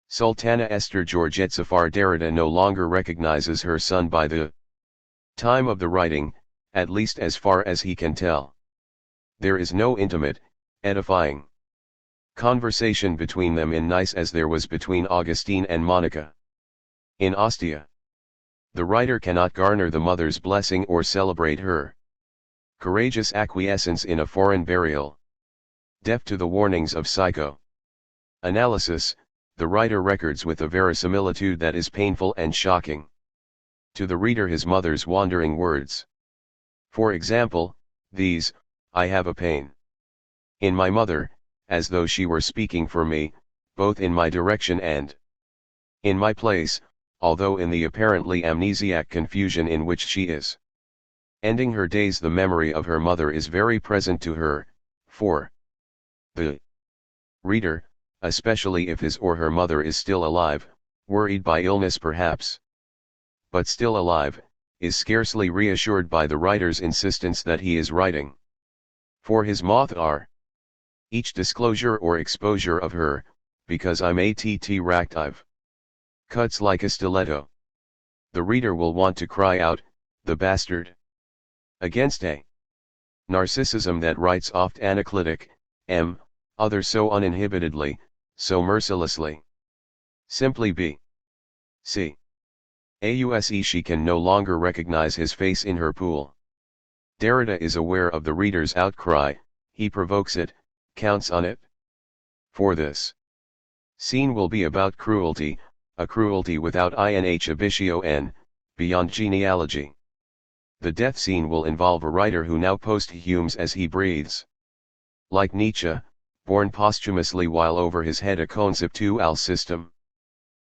Sultana Esther Georgette Safar Derrida no longer recognizes her son by the time of the writing, at least as far as he can tell. There is no intimate, edifying conversation between them in Nice as there was between Augustine and Monica in Ostia. The writer cannot garner the mother's blessing or celebrate her courageous acquiescence in a foreign burial. Deaf to the warnings of psycho-analysis, the writer records with a verisimilitude that is painful and shocking to the reader his mother's wandering words. For example, these, "I have a pain in my mother," as though she were speaking for me, both in my direction and in my place, although in the apparently amnesiac confusion in which she is ending her days the memory of her mother is very present to her. For the reader, especially if his or her mother is still alive, worried by illness perhaps, but still alive, is scarcely reassured by the writer's insistence that he is writing for his mother. Each disclosure or exposure of her, because I'm att cuts like a stiletto. The reader will want to cry out, "The bastard!" against a narcissism that writes oft anaclitic, other so uninhibitedly, so mercilessly. Simply b. c. Ause she can no longer recognize his face in her pool. Derrida is aware of the reader's outcry, he provokes it, counts on it. For this scene will be about cruelty, a cruelty without inhibition and, beyond genealogy. The death scene will involve a writer who now posthumes as he breathes. Like Nietzsche, born posthumously while over his head a conceptual system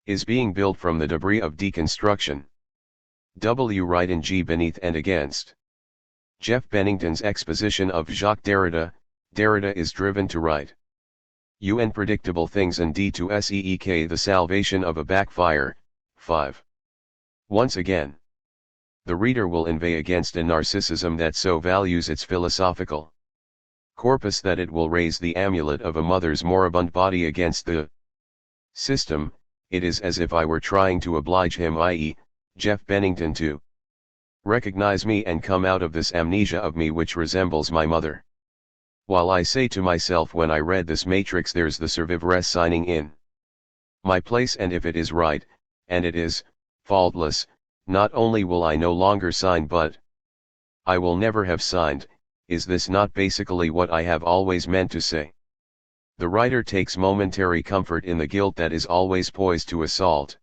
is being built from the debris of deconstruction. W. Wright in G. Beneath and Against. Jeff Bennington's exposition of Jacques Derrida. Derrida is driven to write unpredictable things and D to seek the salvation of a backfire. 5. Once again, the reader will inveigh against a narcissism that so values its philosophical corpus that it will raise the amulet of a mother's moribund body against the system. It is as if I were trying to oblige him, i.e., Jeff Bennington, to recognize me and come out of this amnesia of me which resembles my mother. While I say to myself when I read this matrix, there's the survivoress signing in my place, and if it is right, and it is faultless, not only will I no longer sign but I will never have signed. Is this not basically what I have always meant to say? The writer takes momentary comfort in the guilt that is always poised to assault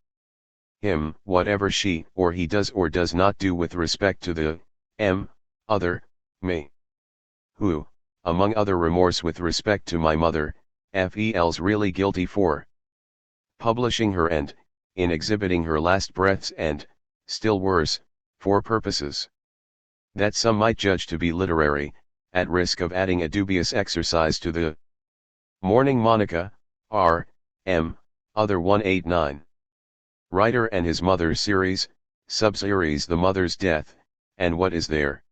him, whatever she or he does or does not do with respect to the other, me, who, among other remorse with respect to my mother, feels really guilty for publishing her and, in exhibiting her last breaths and, still worse, for purposes that some might judge to be literary, at risk of adding a dubious exercise to the Mourning Monica, R. M. Other 189. Writer and His Mother series, subseries The Mother's Death, and What Is There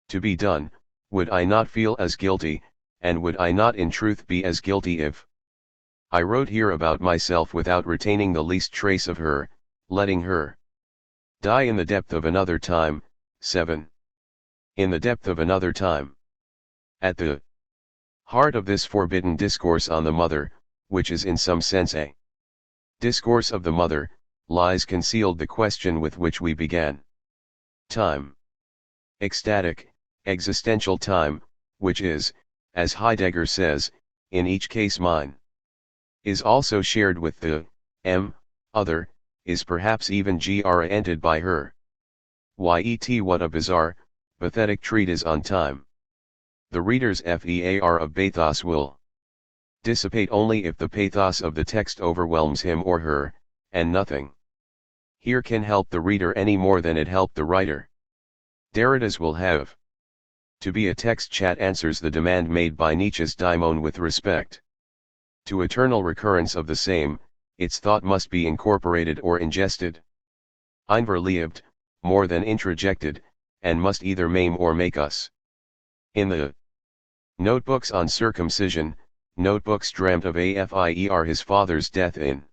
to Be Done, would I not feel as guilty, and would I not in truth be as guilty if I wrote here about myself without retaining the least trace of her, letting her die in the depth of another time? 7. In the depth of another time. At the heart of this forbidden discourse on the mother, which is in some sense a discourse of the mother, lies concealed the question with which we began. Time. Ecstatic, existential time, which is, as Heidegger says, in each case mine, is also shared with the other, is perhaps even granted by her. Yet what a bizarre, pathetic treatise on time. The reader's fear of pathos will dissipate only if the pathos of the text overwhelms him or her, and nothing here can help the reader any more than it helped the writer. Derrida's will have to be a text chat answers the demand made by Nietzsche's daimon with respect to eternal recurrence of the same. Its thought must be incorporated or ingested, einverlebt, more than introjected, and must either maim or make us. In the Notebooks on Circumcision, Notebooks dreamt of Afir his father's death in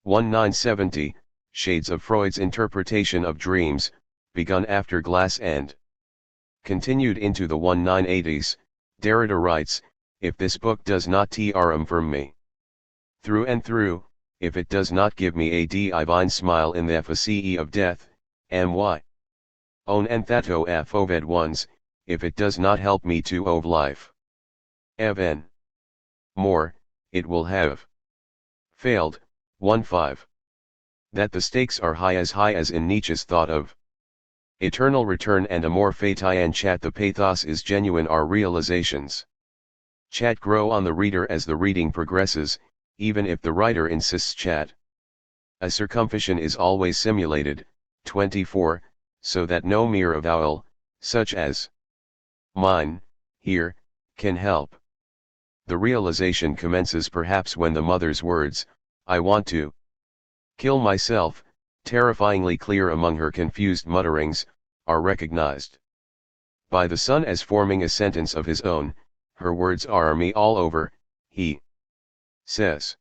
1970, shades of Freud's interpretation of dreams, begun after Glass and continued into the 1980s, Derrida writes, if this book does not from me through and through, if it does not give me a divine smile in the efficacy of death, my own and that oved ones, if it does not help me to of life even more, it will have failed. 1.5. That the stakes are high as in Nietzsche's thought of eternal return and amor fati and chat the pathos is genuine are realizations. Chat grow on the reader as the reading progresses, even if the writer insists chat. A circumcision is always simulated. 24, so that no mere avowal, such as mine, here, can help. The realization commences perhaps when the mother's words, I want to kill myself, terrifyingly clear among her confused mutterings, are recognized by the son as forming a sentence of his own. Her words are me all over, he says.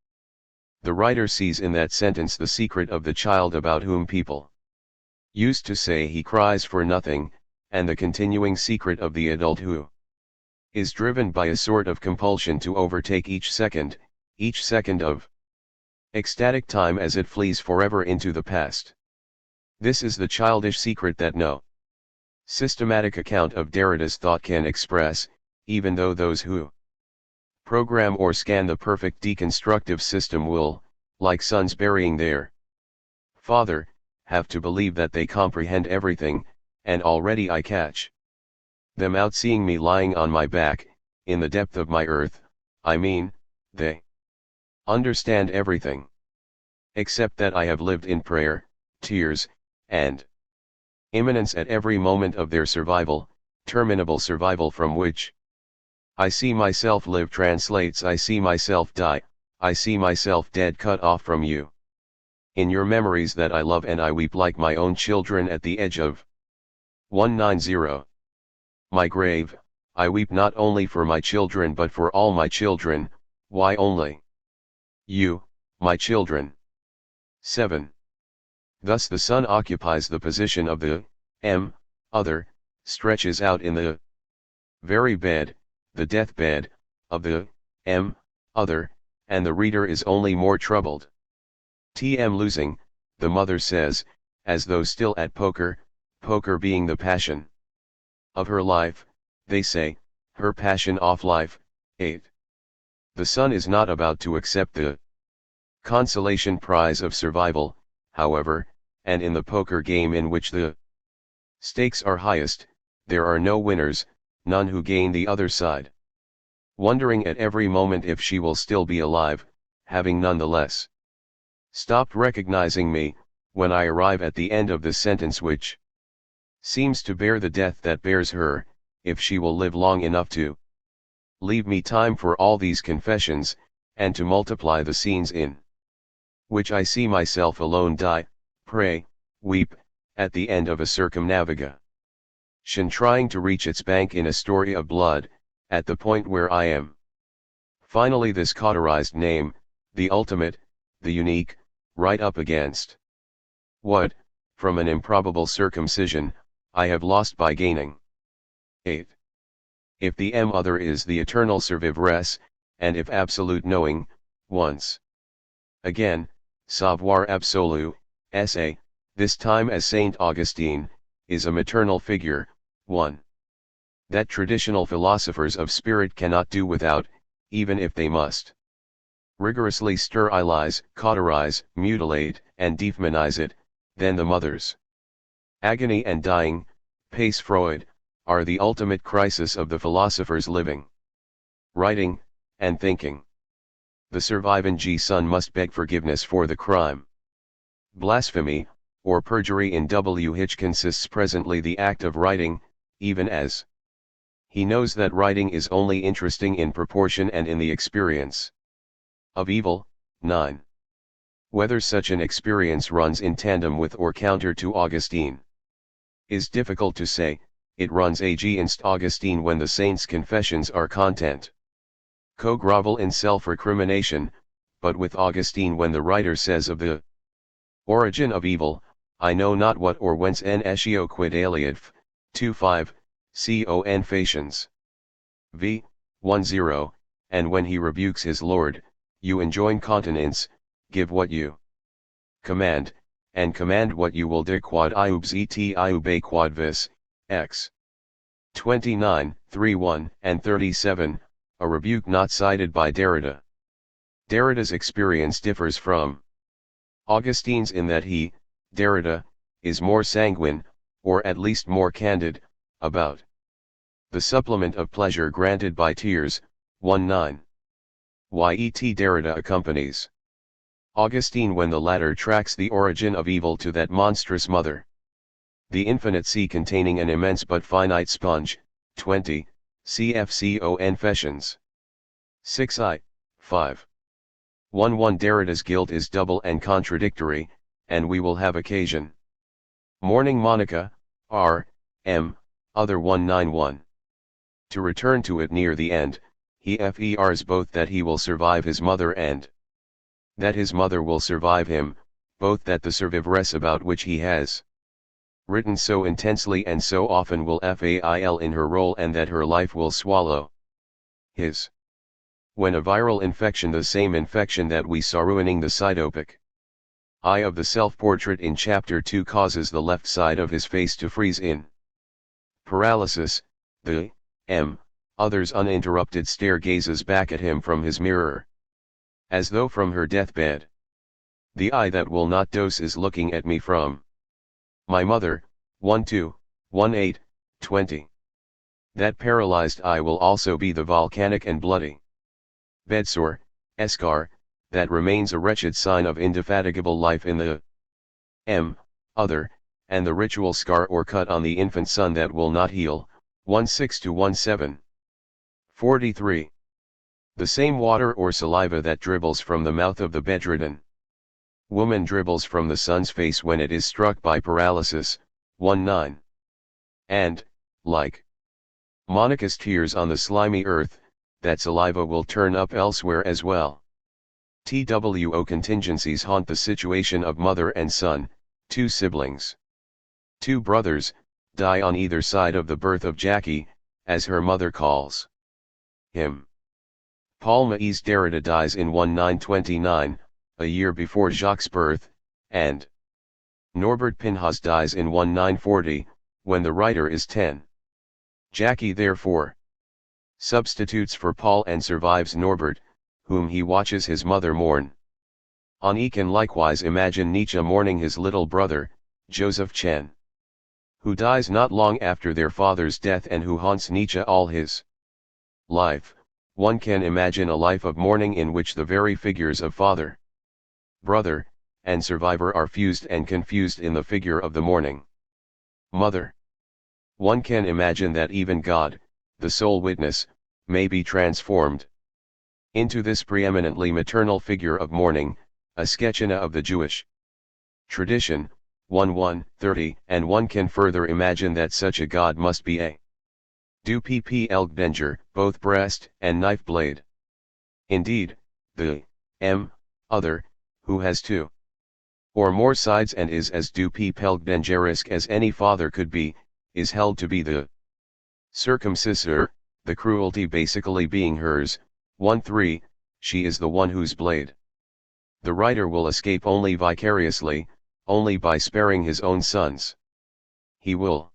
The writer sees in that sentence the secret of the child about whom people used to say he cries for nothing, and the continuing secret of the adult who is driven by a sort of compulsion to overtake each second of ecstatic time as it flees forever into the past. This is the childish secret that no systematic account of Derrida's thought can express, even though those who program or scan the perfect deconstructive system will, like sons burying their father, have to believe that they comprehend everything, and already I catch them out seeing me lying on my back, in the depth of my earth. I mean, they understand everything. Except that I have lived in prayer, tears, and imminence at every moment of their survival, terminable survival from which I see myself live translates I see myself die, I see myself dead cut off from you. In your memories that I love and I weep like my own children at the edge of 190. My grave, I weep not only for my children but for all my children. Why only you, my children? 7. Thus the son occupies the position of the other, stretches out in the very bed, the deathbed, of the other, and the reader is only more troubled. Losing, the mother says, as though still at poker, poker being the passion of her life, they say, her passion off life. 8. The son is not about to accept the consolation prize of survival, however, and in the poker game in which the stakes are highest, there are no winners, none who gain the other side. Wondering at every moment if she will still be alive, having none the less stopped recognizing me, when I arrive at the end of the sentence which seems to bear the death that bears her, if she will live long enough to leave me time for all these confessions, and to multiply the scenes in which I see myself alone die, pray, weep, at the end of a circumnavigation, trying to reach its bank in a story of blood, at the point where I am. Finally this cauterized name, the ultimate, the unique, right up against what, from an improbable circumcision, I have lost by gaining. 8. If the other is the eternal survivresse, and if absolute knowing, once again, savoir absolu, sa, this time as Saint Augustine, is a maternal figure, 1. That traditional philosophers of spirit cannot do without, even if they must rigorously sterilize, cauterize, mutilate, and demonize it, then the mother's agony and dying, pace Freud, are the ultimate crisis of the philosopher's living, writing, and thinking. The surviving son must beg forgiveness for the crime. Blasphemy, or perjury in which consists presently the act of writing, even as he knows that writing is only interesting in proportion and in the experience of evil. 9. Whether such an experience runs in tandem with or counter to Augustine is difficult to say. It runs against Augustine when the saint's confessions are content co-grovel in self-recrimination, but with Augustine when the writer says of the origin of evil, I know not what or whence en escio quid aliat 2:5, con faciens. v. 1:0, and when he rebukes his Lord, you enjoin continence, give what you command, and command what you will quod iubs et iube quod vis, x. 29, 3:1 and 37, a rebuke not cited by Derrida. Derrida's experience differs from Augustine's in that he, Derrida, is more sanguine, or at least more candid, about the supplement of pleasure granted by tears. 1:9. Yet Derrida accompanies Augustine when the latter tracks the origin of evil to that monstrous mother, the infinite sea containing an immense but finite sponge. 20, cfcon Confessions. 6i, 5. 1:1 Derrida's guilt is double and contradictory, and we will have occasion. Mourning Monica, R. M. Other 191. To return to it near the end, he affirms both that he will survive his mother and that his mother will survive him, both that the survivresse about which he has written so intensely and so often will fail in her role and that her life will swallow his. When a viral infection, the same infection that we saw ruining the cytopic eye of the self-portrait in chapter 2 causes the left side of his face to freeze in paralysis, the other's uninterrupted stare gazes back at him from his mirror, as though from her deathbed. The eye that will not dose is looking at me from my mother. 1:2, 1:8, 20. That paralyzed eye will also be the volcanic and bloody bedsore, eschar, that remains a wretched sign of indefatigable life in the other, and the ritual scar or cut on the infant son that will not heal. 1:6 to 1:7. 43. The same water or saliva that dribbles from the mouth of the bedridden woman dribbles from the son's face when it is struck by paralysis. 1:9. And, like Monica's tears on the slimy earth, that saliva will turn up elsewhere as well. TWO contingencies haunt the situation of mother and son, two siblings. Two brothers, die on either side of the birth of Jacques, as her mother calls him. Paul Maes Derrida dies in 1929, a year before Jacques' birth, and Norbert Pinhas dies in 1940, when the writer is 10. Jacques therefore substitutes for Paul and survives Norbert, whom he watches his mother mourn. He can likewise imagine Nietzsche mourning his little brother, Joseph Chen, who dies not long after their father's death and who haunts Nietzsche all his life. One can imagine a life of mourning in which the very figures of father, brother, and survivor are fused and confused in the figure of the mourning mother. One can imagine that even God, the sole witness, may be transformed into this preeminently maternal figure of mourning, a sketchina of the Jewish tradition, 1:1:30, and one can further imagine that such a God must be a du pp elgdenger, both breast and knife blade. Indeed, the other, who has two or more sides and is as du p pelgdengerisk as any father could be, is held to be the circumcisor, the cruelty basically being hers. 1:3, she is the one whose blade the writer will escape only vicariously, only by sparing his own sons. He will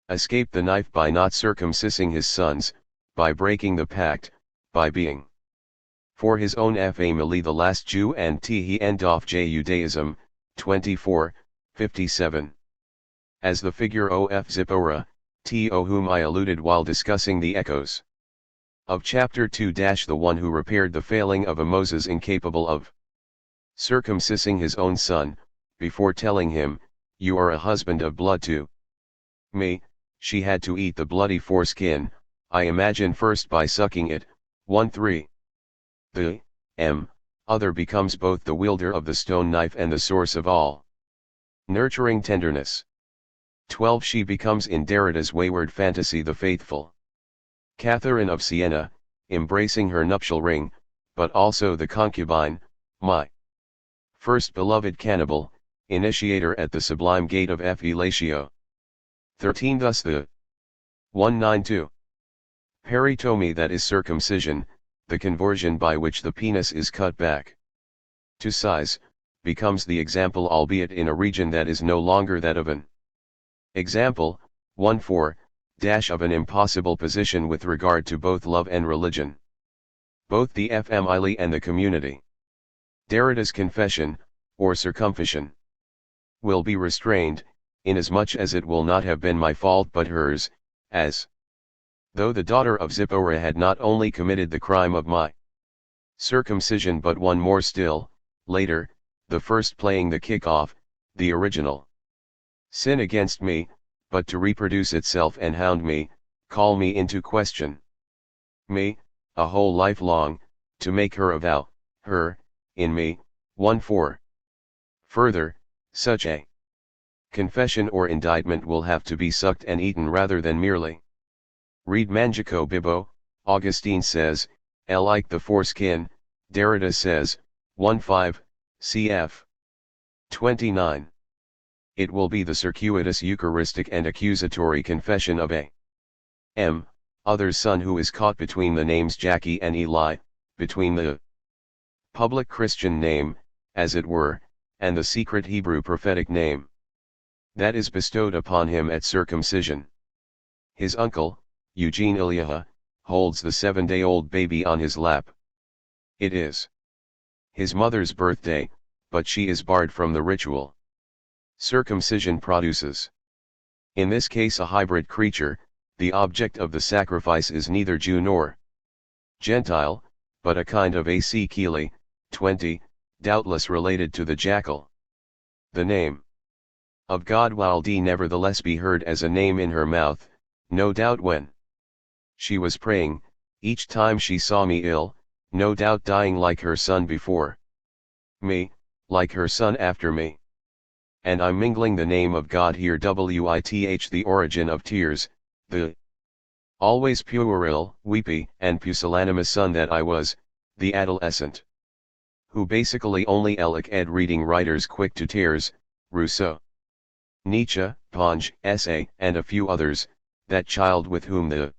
escape the knife by not circumcising his sons, by breaking the pact, by being for his own family the last Jew and he end of Judaism. 24:57. As the figure of Zipporah, to whom I alluded while discussing the echoes of chapter 2. The one who repaired the failing of a Moses incapable of circumcising his own son, before telling him, "You are a husband of blood to me," she had to eat the bloody foreskin, I imagine first by sucking it. 1:3. The other becomes both the wielder of the stone knife and the source of all nurturing tenderness. 12. She becomes in Derrida's wayward fantasy the faithful Catherine of Siena, embracing her nuptial ring, but also the concubine, my first beloved cannibal, initiator at the sublime gate of fellatio. 13. Thus the 192 peritomy, that is circumcision, the conversion by which the penis is cut back to size, becomes the example, albeit in a region that is no longer that of an example. 1:4, of an impossible position with regard to both love and religion, both the family and the community. Derrida's confession, or circumcision, will be restrained, inasmuch as it will not have been my fault but hers, as though the daughter of Zipporah had not only committed the crime of my circumcision but one more still, later, the first playing the kick-off, the original sin against me, but to reproduce itself and hound me, call me into question. Me, a whole life long, to make her avow, her, in me. 1:4. Further, such a confession or indictment will have to be sucked and eaten rather than merely read Mangico Bibbo. Augustine says, like the foreskin, Derrida says, 1:5, cf. 29. It will be the circuitous Eucharistic and accusatory confession of a other's son who is caught between the names Jacques and Eli, between the public Christian name, as it were, and the secret Hebrew prophetic name that is bestowed upon him at circumcision. His uncle, Eugene Ilyaha, holds the 7-day-old baby on his lap. It is his mother's birthday, but she is barred from the ritual. Circumcision produces, in this case, a hybrid creature. The object of the sacrifice is neither Jew nor Gentile, but a kind of Kili, 20, doubtless related to the jackal. The name of God will nevertheless be heard as a name in her mouth, no doubt when she was praying, each time she saw me ill, no doubt dying like her son before me, like her son after me. And I'm mingling the name of God here with the origin of tears, the always puerile, weepy, and pusillanimous son that I was, the adolescent, who basically only ed reading writers quick to tears, Rousseau, Nietzsche, Ponge, Essay, and a few others, that child with whom the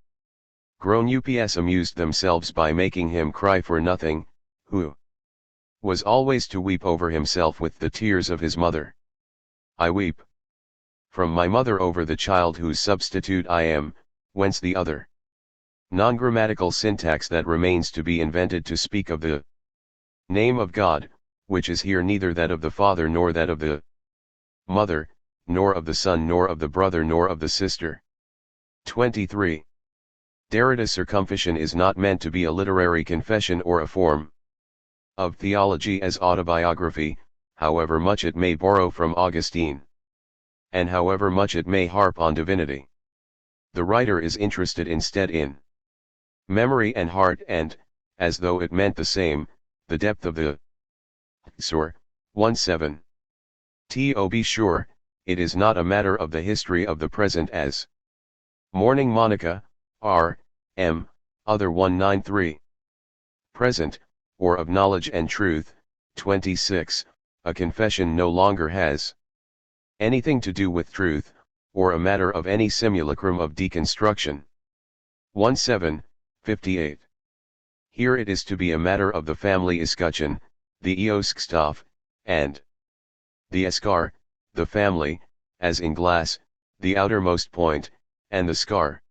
grown ups amused themselves by making him cry for nothing, who was always to weep over himself with the tears of his mother. I weep from my mother over the child whose substitute I am, whence the other non-grammatical syntax that remains to be invented to speak of the name of God, which is here neither that of the Father nor that of the Mother, nor of the son nor of the brother nor of the sister. 23. Derrida's circumcision is not meant to be a literary confession or a form of theology as autobiography, however much it may borrow from Augustine, and however much it may harp on divinity. The writer is interested instead in memory and heart and, as though it meant the same, the depth of the soul. 1:7. To be sure, it is not a matter of the history of the present as Mourning Monica, R. M. Other 193. Present, or of knowledge and truth. 26. A confession no longer has anything to do with truth, or a matter of any simulacrum of deconstruction. 1:7, 58. Here it is to be a matter of the family escutcheon, the eoskstaff, and the eskar, the family, as in glass, the outermost point, and the scar.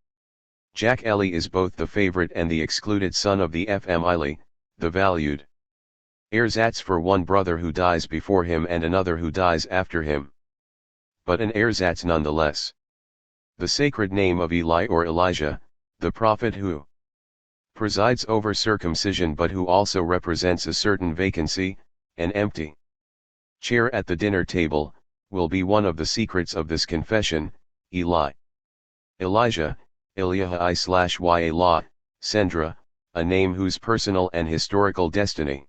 Jacques is both the favorite and the excluded son of the family, the valued ersatz for one brother who dies before him and another who dies after him. But an ersatz nonetheless. The sacred name of Eli or Elijah, the prophet who presides over circumcision but who also represents a certain vacancy, an empty chair at the dinner table, will be one of the secrets of this confession. Eli, Elijah, Eliah/Ya Sendra, a name whose personal and historical destiny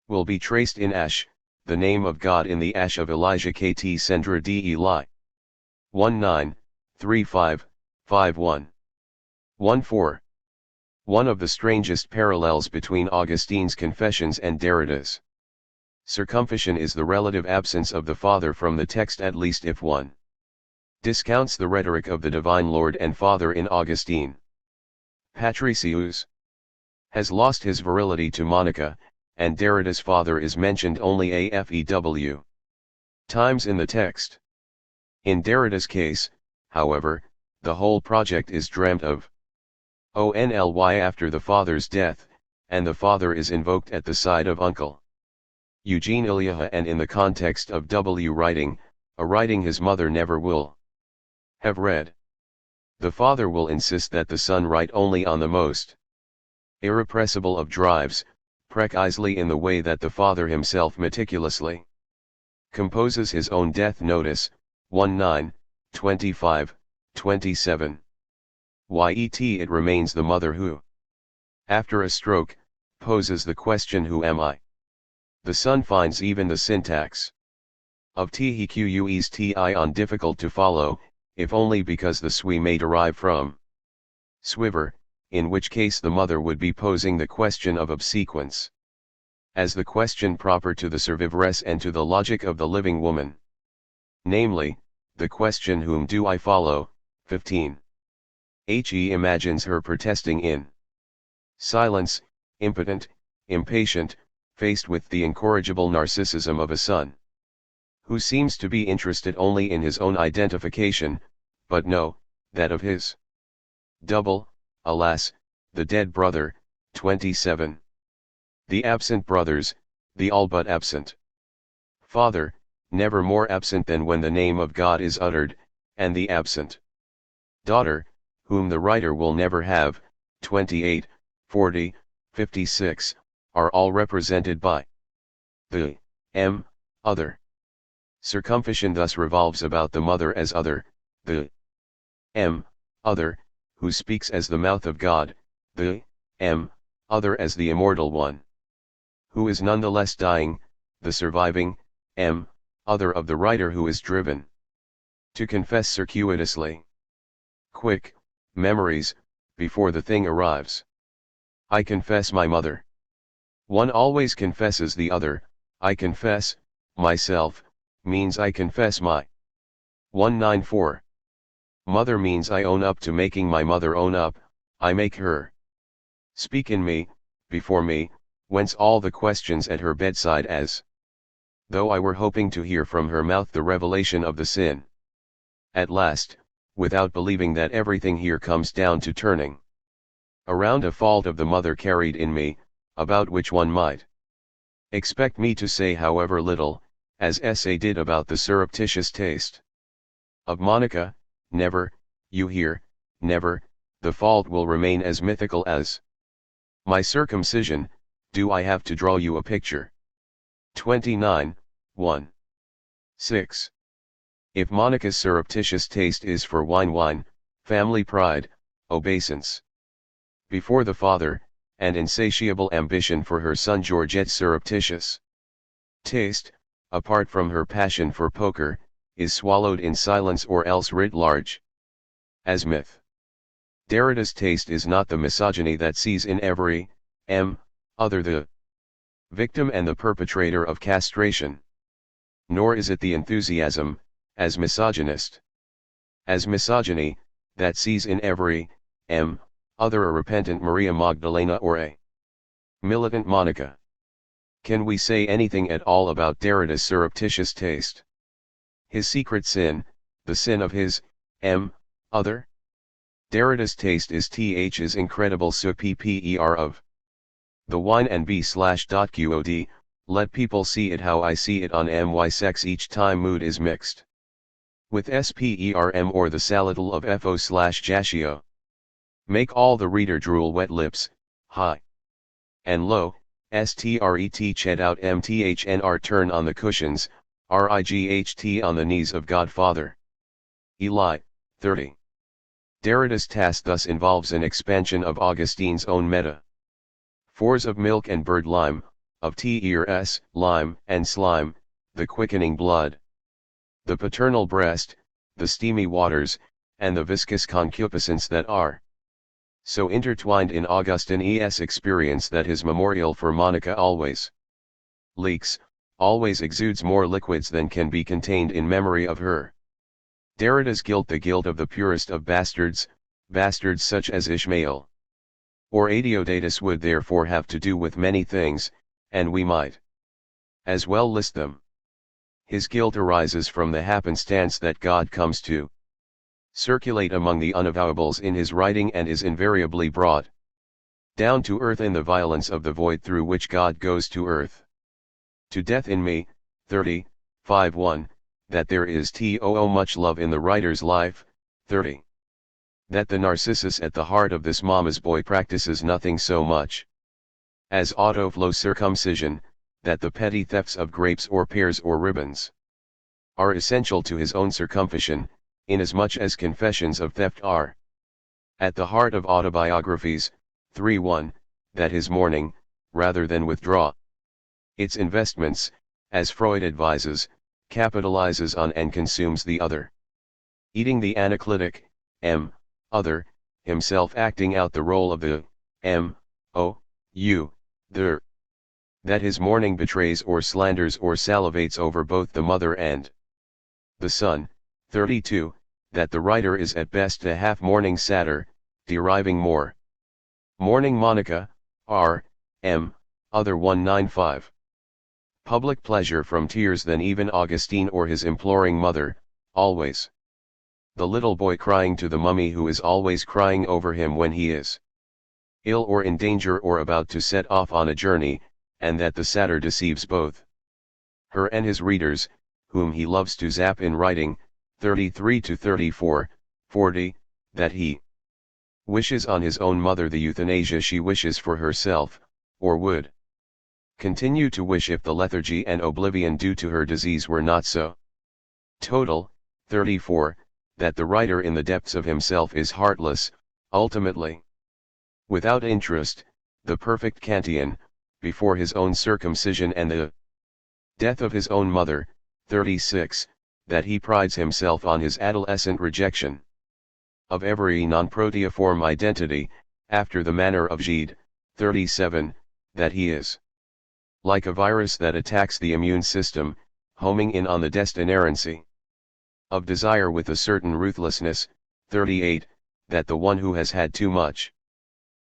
will be traced in Ash, the name of God in the Ash of Elijah Kt Sendra d Eli. 1:9, 3:5, 5:1. 1:4. One of the strangest parallels between Augustine's Confessions and Derrida's circumcision is the relative absence of the Father from the text, at least if one discounts the rhetoric of the Divine Lord and Father in Augustine. Patricius has lost his virility to Monica, and Derrida's father is mentioned only a few times in the text. In Derrida's case, however, the whole project is dreamt of only after the father's death, and the father is invoked at the side of Uncle Eugene Ilya, and in the context of writing, a writing his mother never will have read. The father will insist that the son write only on the most irrepressible of drives, precisely in the way that the father himself meticulously composes his own death notice. 1:9, 25, 27. Yet it remains the mother who, after a stroke, poses the question, who am I? The son finds even the syntax of THQUE's TION difficult to follow, if only because the SWI may derive from swiver, in which case the mother would be posing the question of obsequence as the question proper to the survivoress and to the logic of the living woman. Namely, the question, whom do I follow? 15. He imagines her protesting in silence, impotent, impatient, faced with the incorrigible narcissism of a son who seems to be interested only in his own identification, but no, that of his double, alas, the dead brother. 27. The absent brothers, the all but absent father, never more absent than when the name of God is uttered, and the absent daughter, whom the writer will never have. 28, 40, 56, are all represented by the other. Circumcision thus revolves about the mother as other, the other, who speaks as the mouth of God, the other as the immortal one, who is nonetheless dying, the surviving other of the writer who is driven to confess circuitously. Quick memories, before the thing arrives. I confess my mother. One always confesses the other. I confess myself means I confess my 194. Mother means I own up to making my mother own up, I make her speak in me, before me, whence all the questions at her bedside, as though I were hoping to hear from her mouth the revelation of the sin. At last, without believing that everything here comes down to turning around a fault of the mother carried in me, about which one might expect me to say however little, as S.A. did about the surreptitious taste Of Monica, never, you hear, never, the fault will remain as mythical as my circumcision. Do I have to draw you a picture? 29, 1. 6. If Monica's surreptitious taste is for wine, family pride, obeisance before the father, and insatiable ambition for her son Georgette's surreptitious taste, apart from her passion for poker, is swallowed in silence or else writ large as myth. Derrida's taste is not the misogyny that sees in every other the victim and the perpetrator of castration. Nor is it the enthusiasm, as misogynist, as misogyny, that sees in every other a repentant Maria Magdalena or a militant Monica. Can we say anything at all about Derrida's surreptitious taste? His secret sin, the sin of his other? Derrida's taste is Th's incredible superper of the wine and b/.qod, let people see it how I see it on my sex each time mood is mixed with sperm or the salatile of fo/jashio. Make all the reader drool wet lips, high and low, stret ched out mthnr turn on the cushions, right on the knees of Godfather. Eli, 30. Derrida's task thus involves an expansion of Augustine's own metaphors of milk and bird lime, of tears, lime and slime, the quickening blood, the paternal breast, the steamy waters, and the viscous concupiscence that are so intertwined in Augustine's experience that his memorial for Monica always leaks, always exudes more liquids than can be contained in memory of her. Derrida's guilt, the guilt of the purest of bastards, bastards such as Ishmael or Adeodatus, would therefore have to do with many things, and we might as well list them. His guilt arises from the happenstance that God comes to circulate among the unavowables in his writing and is invariably brought down to earth in the violence of the void through which God goes to earth. To death in me, 30, 5:1, that there is much love in the writer's life, 30. That the Narcissus at the heart of this mama's boy practices nothing so much as autoflow circumcision, that the petty thefts of grapes or pears or ribbons are essential to his own circumcision, inasmuch as confessions of theft are at the heart of autobiographies, 3:1, that his mourning, rather than withdraw its investments, as Freud advises, capitalizes on and consumes the other, eating the anaclitic, other, himself acting out the role of the, the, that his mourning betrays or slanders or salivates over both the mother and the son, 32, that the writer is at best a half-mourning satyr, deriving more mourning Monica, other 195. Public pleasure from tears than even Augustine or his imploring mother, always. The little boy crying to the mummy who is always crying over him when he is ill or in danger or about to set off on a journey, and that the satyr deceives both her and his readers, whom he loves to zap in writing, 33 to 34, 40, that he wishes on his own mother the euthanasia she wishes for herself, or would continue to wish if the lethargy and oblivion due to her disease were not so total, 34, that the writer in the depths of himself is heartless, ultimately without interest, the perfect Kantian, before his own circumcision and the death of his own mother, 36, that he prides himself on his adolescent rejection of every non-proteoform identity, after the manner of Gide, 37, that he is like a virus that attacks the immune system, homing in on the destinerancy of desire with a certain ruthlessness, 38, that the one who has had too much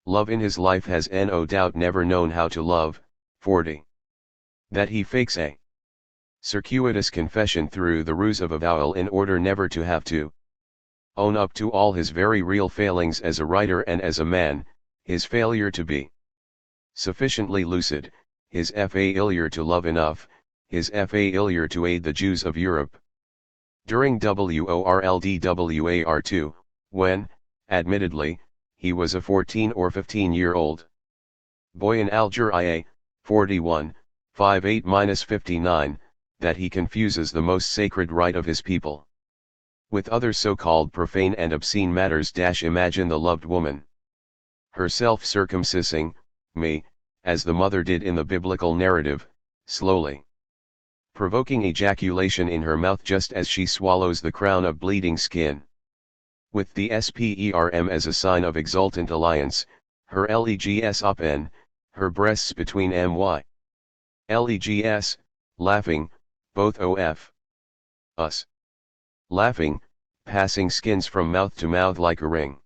love in his life has no doubt never known how to love, 40. That he fakes a circuitous confession through the ruse of avowal in order never to have to own up to all his very real failings as a writer and as a man, his failure to be sufficiently lucid, his failure to love enough, his failure to aid the Jews of Europe During WORLDWAR2, when, admittedly, he was a 14 or 15-year-old boy in Alger IA, 41, 58-59, that he confuses the most sacred rite of his people with other so-called profane and obscene matters. Imagine the loved woman herself circumcising me, as the mother did in the biblical narrative, slowly provoking ejaculation in her mouth just as she swallows the crown of bleeding skin. With the sperm as a sign of exultant alliance, her legs open, her breasts between my legs, laughing, both of us. Laughing, passing skins from mouth to mouth like a ring.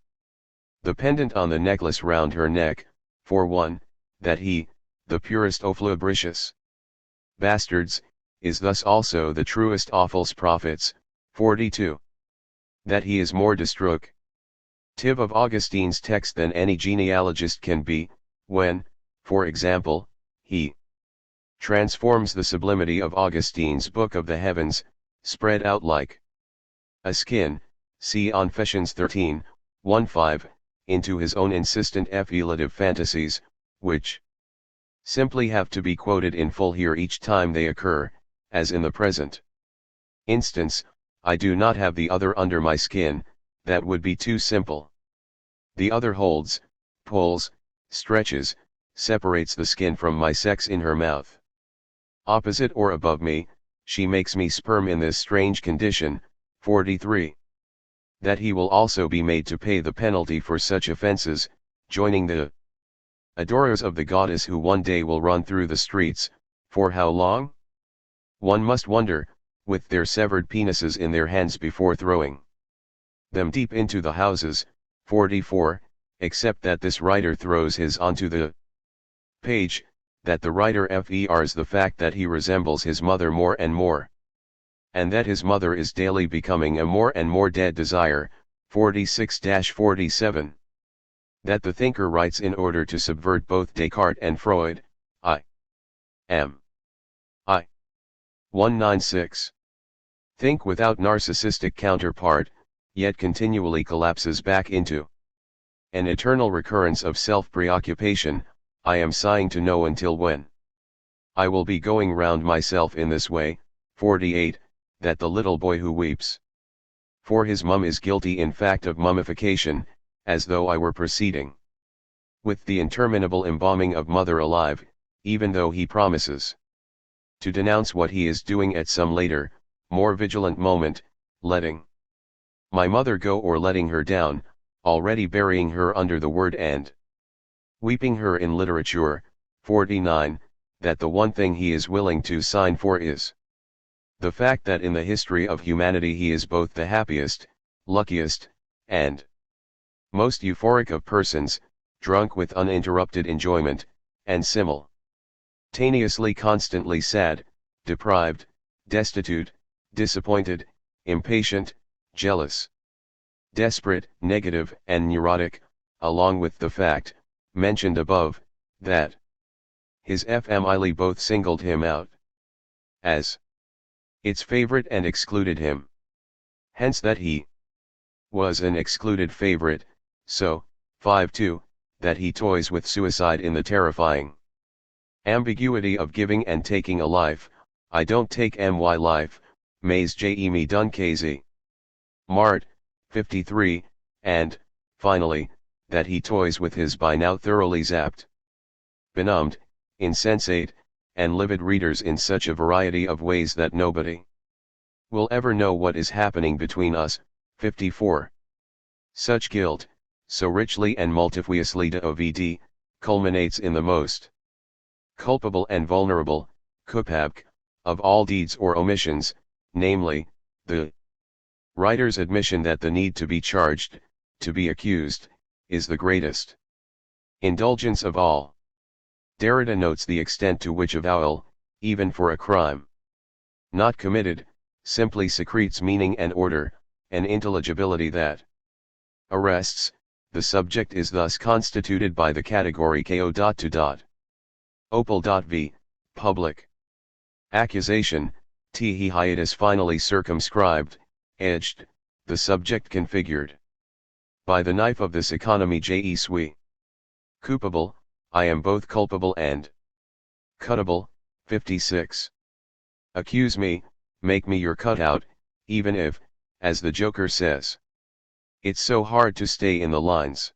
The pendant on the necklace round her neck, for one, that he, the purest of lubricious bastards, is thus also the truest of false prophets. 42. That he is more destructive of Augustine's text than any genealogist can be, when, for example, he transforms the sublimity of Augustine's Book of the Heavens, spread out like a skin, see Confessions 13, 1-5, into his own insistent effulative fantasies, which simply have to be quoted in full here each time they occur, as in the present instance. I do not have the other under my skin, that would be too simple. The other holds, pulls, stretches, separates the skin from my sex in her mouth. Opposite or above me, she makes me sperm in this strange condition. 43. That he will also be made to pay the penalty for such offenses, joining the adorers of the goddess who one day will run through the streets. For how long? One must wonder, with their severed penises in their hands before throwing them deep into the houses. 44, except that this writer throws his onto the page, that the writer fers the fact that he resembles his mother more and more, and that his mother is daily becoming a more and more dead desire. 46-47. That the thinker writes in order to subvert both Descartes and Freud. I. 196. Think without narcissistic counterpart, yet continually collapses back into an eternal recurrence of self-preoccupation. I am sighing to know until when I will be going round myself in this way. 48. That the little boy who weeps for his mum is guilty in fact of mummification, as though I were proceeding with the interminable embalming of mother alive, even though he promises to denounce what he is doing at some later, more vigilant moment, letting my mother go or letting her down, already burying her under the word and weeping her in literature. 49. That the one thing he is willing to sign for is the fact that in the history of humanity he is both the happiest, luckiest, and most euphoric of persons, drunk with uninterrupted enjoyment, and simultaneously constantly sad, deprived, destitute, disappointed, impatient, jealous, desperate, negative, and neurotic, along with the fact, mentioned above, that his family both singled him out as its favorite and excluded him. Hence that he was an excluded favorite. So, 5-2, that he toys with suicide in the terrifying ambiguity of giving and taking a life. I don't take my life, mais je me donne quasi. Mart, 53, and, finally, that he toys with his by now thoroughly zapped, benumbed, insensate, and livid readers in such a variety of ways that nobody will ever know what is happening between us. 54. Such guilt, so richly and multifariously dovd, culminates in the most culpable and vulnerable, coupable, of all deeds or omissions, namely, the writer's admission that the need to be charged, to be accused, is the greatest indulgence of all. Derrida notes the extent to which avowal, even for a crime not committed, simply secretes meaning and order, and intelligibility that arrests. The subject is thus constituted by the category ko. Opal. V. Public accusation, t he hiatus finally circumscribed, edged, the subject configured. By the knife of this economy je suis coupable, I am both culpable and cuttable. 56. Accuse me, make me your cutout, even if, as the Joker says, it's so hard to stay in the lines.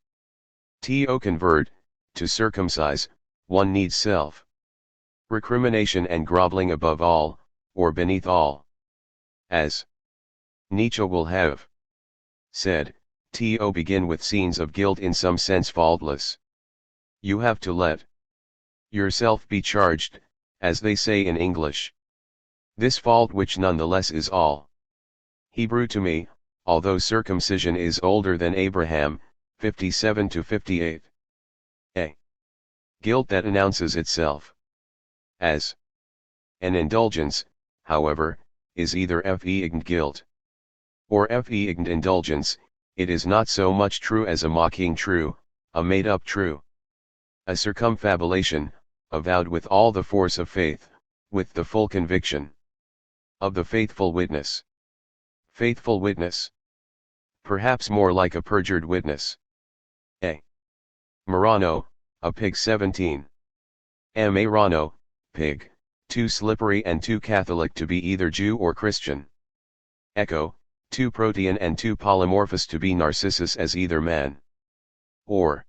To convert, to circumcise, one needs self recrimination and groveling above all, or beneath all. As Nietzsche will have said, to begin with scenes of guilt in some sense faultless. You have to let yourself be charged, as they say in English. This fault which nonetheless is all Hebrew to me, although circumcision is older than Abraham. 57 to 58. A guilt that announces itself as an indulgence, however, is either fe-ign guilt or fe-ign indulgence. It is not so much true as a mocking true, a made-up true. A circumfabulation, avowed with all the force of faith, with the full conviction of the faithful witness. Faithful witness. Perhaps more like a perjured witness. A Marano, a pig. 17. M. A Rano, pig, too slippery and too Catholic to be either Jew or Christian. Echo, too protean and too polymorphous to be Narcissus as either man or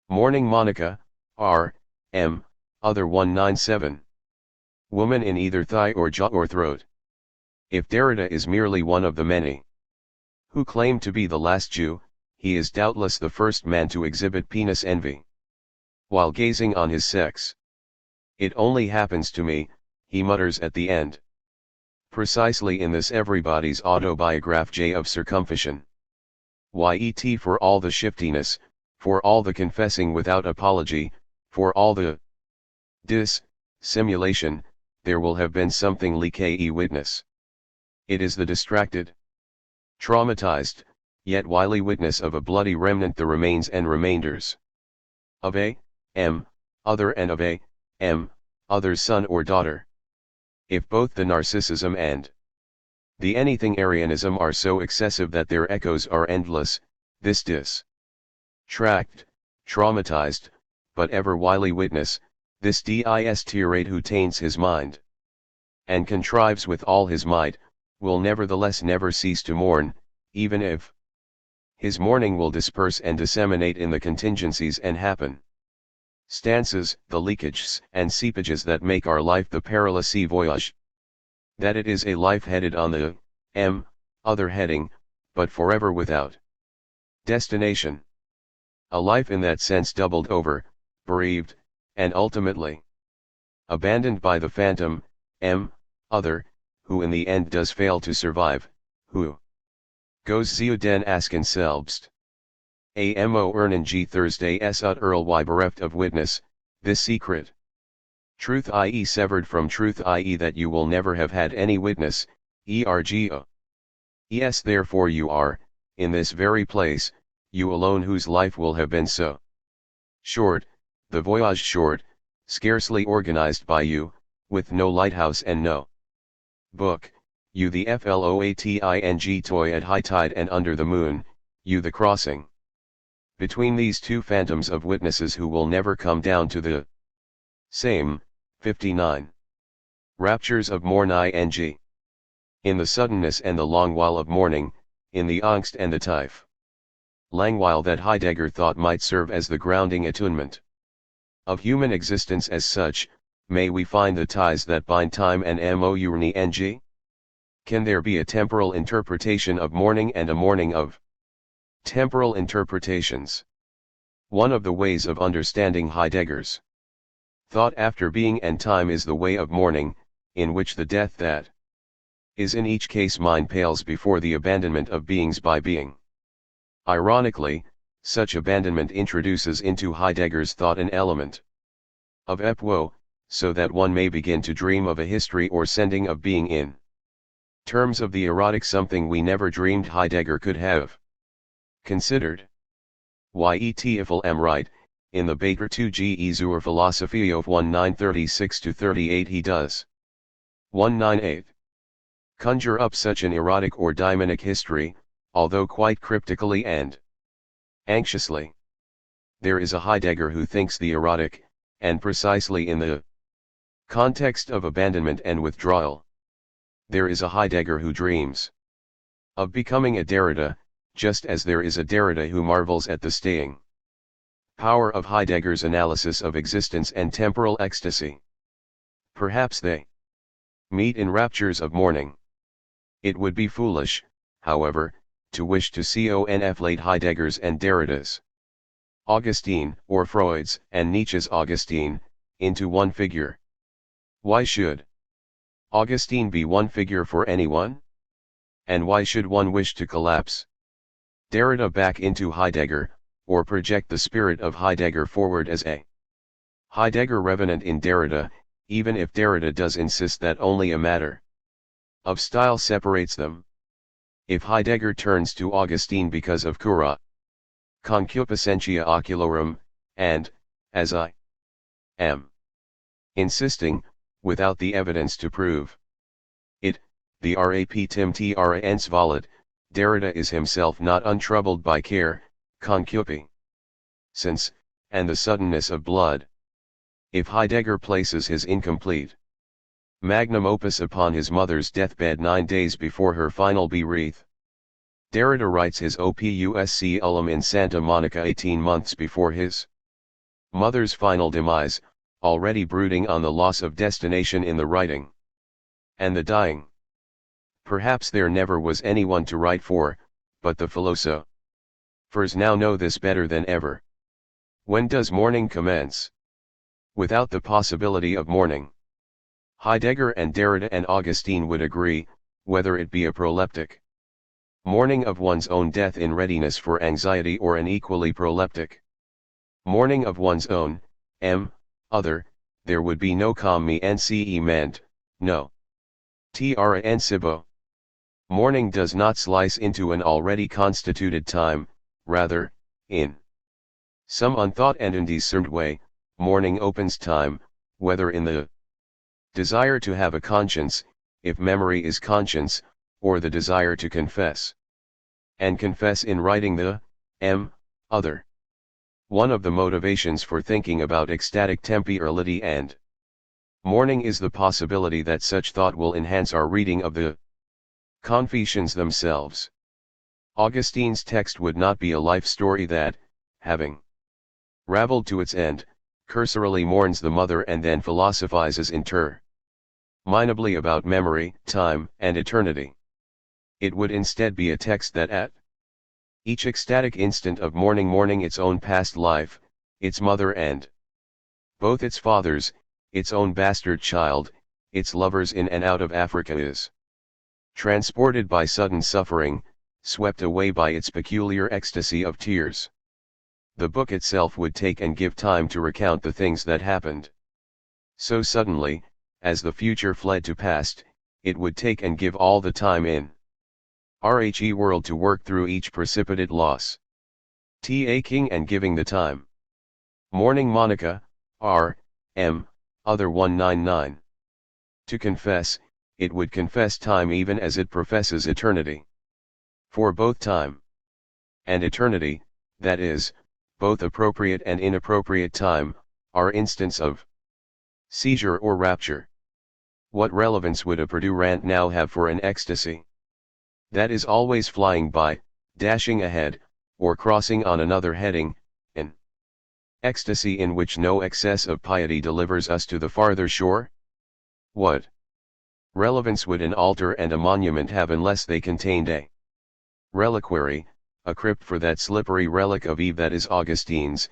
Mourning Monica, R. M. Other 197. Woman in either thigh or jaw or throat. If Derrida is merely one of the many who claim to be the last Jew, he is doubtless the first man to exhibit penis envy while gazing on his sex. It only happens to me, he mutters at the end. Precisely in this everybody's autobiograph J of circumcision. Yet for all the shiftiness, for all the confessing without apology, for all the dissimulation, there will have been something like a witness. It is the distracted, traumatized, yet wily witness of a bloody remnant, the remains and remainders of a other and of a other's son or daughter. If both the narcissism and the anything-arianism are so excessive that their echoes are endless, this distract, traumatized, but ever wily witness, this tirade who taints his mind and contrives with all his might, will nevertheless never cease to mourn, even if his mourning will disperse and disseminate in the contingencies and happen stances, the leakages and seepages that make our life the perilous voyage. That it is a life headed on the other heading, but forever without destination. A life in that sense doubled over, bereaved, and ultimately abandoned by the phantom other, who in the end does fail to survive, who goes zu den Asken selbst. Amo Ernen G Thursday s ut Earl y bereft of witness, this secret truth, i.e. severed from truth, i.e. that you will never have had any witness, ergo. Yes, therefore you are, in this very place, you alone whose life will have been so short, the voyage short, scarcely organized by you, with no lighthouse and no book, you the floating toy at high tide and under the moon, you the crossing between these two phantoms of witnesses who will never come down to the same. 59. Raptures of mourning. In the suddenness and the long while of mourning, in the angst and the tief lang while that Heidegger thought might serve as the grounding attunement of human existence as such, may we find the ties that bind time and mourning. Can there be a temporal interpretation of mourning and a mourning of temporal interpretations? One of the ways of understanding Heidegger's thought after being and time is the way of mourning, in which the death that is in each case mind pales before the abandonment of beings by being. Ironically, such abandonment introduces into Heidegger's thought an element of epwo, so that one may begin to dream of a history or sending of being in terms of the erotic, something we never dreamed Heidegger could have considered. Yet if I am right, in the Baker 2 Ge zur Philosophie of 1936-38 he does. 198. conjure up such an erotic or daimonic history, although quite cryptically and anxiously. There is a Heidegger who thinks the erotic, and precisely in the context of abandonment and withdrawal. There is a Heidegger who dreams of becoming a Derrida, just as there is a Derrida who marvels at the staying power of Heidegger's analysis of existence and temporal ecstasy. Perhaps they meet in raptures of mourning. It would be foolish, however, to wish to conflate Heidegger's and Derrida's, Augustine, or Freud's, and Nietzsche's Augustine, into one figure. Why should Augustine be one figure for anyone? And why should one wish to collapse Derrida back into Heidegger, or project the spirit of Heidegger forward as a Heidegger revenant in Derrida, even if Derrida does insist that only a matter of style separates them? If Heidegger turns to Augustine because of cura concupiscentia oculorum, and, as I am insisting, without the evidence to prove it, the raptum tra ens volet, Derrida is himself not untroubled by care, concupiscence, and the suddenness of blood. If Heidegger places his incomplete magnum opus upon his mother's deathbed 9 days before her final bereath, Derrida writes his opus Ullum in Santa Monica 18 months before his mother's final demise, already brooding on the loss of destination in the writing and the dying. Perhaps there never was anyone to write for, but the philosophers now know this better than ever. When does mourning commence? Without the possibility of mourning, Heidegger and Derrida and Augustine would agree, whether it be a proleptic mourning of one's own death in readiness for anxiety or an equally proleptic mourning of one's own other, there would be no com me nce ment, no tra nsibo. Mourning does not slice into an already constituted time, rather, in some unthought and undiscerned way, mourning opens time, whether in the desire to have a conscience, if memory is conscience, or the desire to confess. And confess in writing the other. One of the motivations for thinking about ecstatic temporality and mourning is the possibility that such thought will enhance our reading of the Confessions themselves. Augustine's text would not be a life story that, having raveled to its end, cursorily mourns the mother and then philosophizes interminably about memory, time, and eternity. It would instead be a text that at each ecstatic instant of mourning its own past life, its mother and both its fathers, its own bastard child, its lovers in and out of Africa is transported by sudden suffering, swept away by its peculiar ecstasy of tears. The book itself would take and give time to recount the things that happened so suddenly, as the future fled to past, it would take and give all the time in RHE world to work through each precipitate loss. Taking and giving the time. Mourning Monica, R. M. Other 199. To confess, it would confess time even as it professes eternity. For both time and eternity, that is, both appropriate and inappropriate time, are instants of seizure or rapture. What relevance would a Purdue rant now have for an ecstasy that is always flying by, dashing ahead, or crossing on another heading, an ecstasy in which no excess of piety delivers us to the farther shore? What relevance would an altar and a monument have unless they contained a reliquary, a crypt for that slippery relic of Eve that is Augustine's,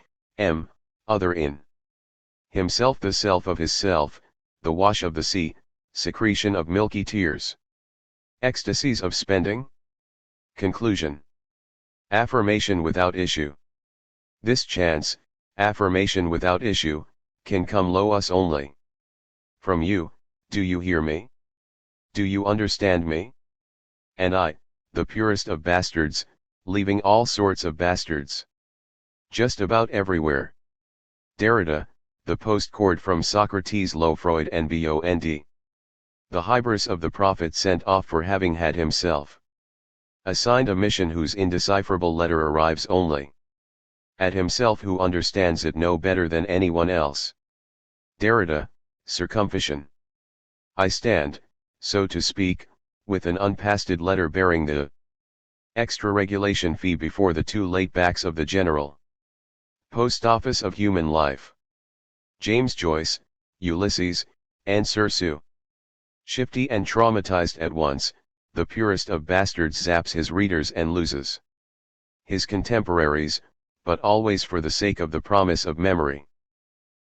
other in himself, the self of his self, the wash of the sea, secretion of milky tears. Ecstasies of spending? Conclusion. Affirmation without issue. This chance, affirmation without issue, can come lo us only from you. Do you hear me? Do you understand me? And I, the purest of bastards, leaving all sorts of bastards just about everywhere. Derrida, the post-chord from Socrates, Lo Freud and Bond. The hybris of the prophet sent off for having had himself assigned a mission whose indecipherable letter arrives only at himself, who understands it no better than anyone else. Derrida, Circumcision. I stand, so to speak, with an unpasted letter bearing the extra regulation fee before the too late backs of the General Post Office of Human Life. James Joyce, Ulysses, and Circe. Shifty and traumatized at once, the purest of bastards zaps his readers and loses his contemporaries, but always for the sake of the promise of memory.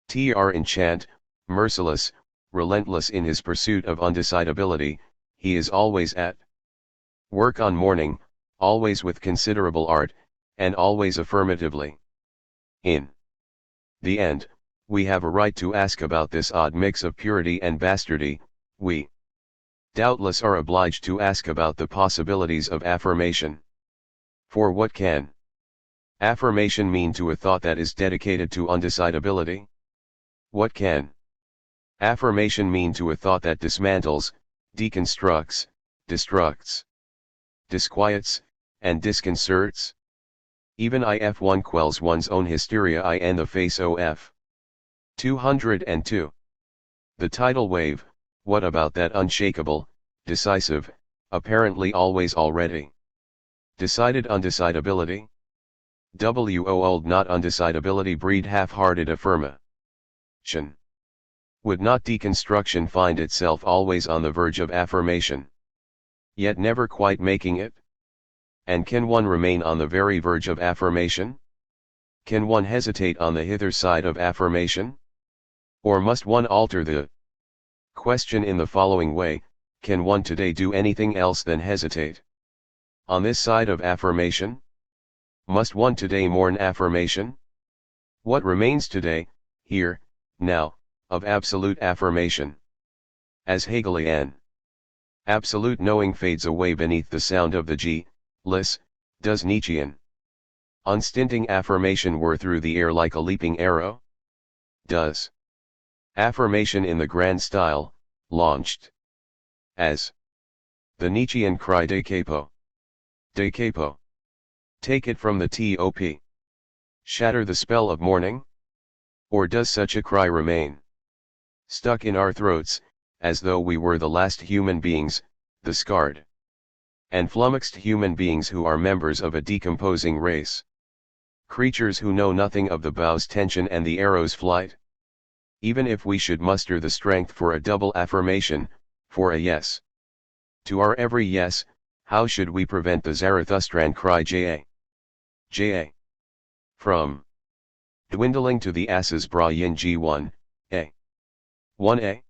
Tr enchant, merciless, relentless in his pursuit of undecidability, he is always at work on Mourning, always with considerable art, and always affirmatively. In the end, we have a right to ask about this odd mix of purity and bastardy. We doubtless are obliged to ask about the possibilities of affirmation. For what can affirmation mean to a thought that is dedicated to undecidability? What can affirmation mean to a thought that dismantles, deconstructs, destructs, disquiets, and disconcerts? Even if one quells one's own hysteria in the face of 202. The tidal wave, what about that unshakable, decisive, apparently always already decided undecidability? Old not undecidability breed half-hearted affirmation. Would not deconstruction find itself always on the verge of affirmation, yet never quite making it? And can one remain on the very verge of affirmation? Can one hesitate on the hither side of affirmation? Or must one alter the question in the following way: can one today do anything else than hesitate on this side of affirmation? Must one today mourn affirmation? What remains today, here, now, of absolute affirmation? As Hegelian absolute knowing fades away beneath the sound of the G-less, does Nietzschean unstinting affirmation whir through the air like a leaping arrow? Does affirmation in the grand style, launched as the Nietzschean cry de capo, take it from the top, shatter the spell of mourning? Or does such a cry remain stuck in our throats, as though we were the last human beings, the scarred and flummoxed human beings who are members of a decomposing race, creatures who know nothing of the bow's tension and the arrow's flight? Even if we should muster the strength for a double affirmation, for a yes to our every yes, how should we prevent the Zarathustran cry ja from dwindling to the ass's bra yin G1a? 1a?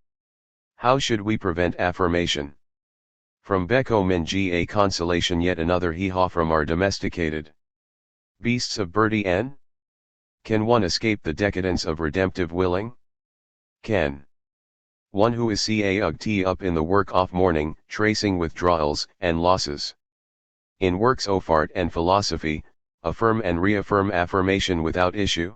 How should we prevent affirmation from Beko min Ga consolation, yet another hee-haw from our domesticated beasts of birdie n? Can one escape the decadence of redemptive willing? Can one who is ca up in the work of mourning, tracing withdrawals and losses in works of art and philosophy, affirm and reaffirm affirmation without issue?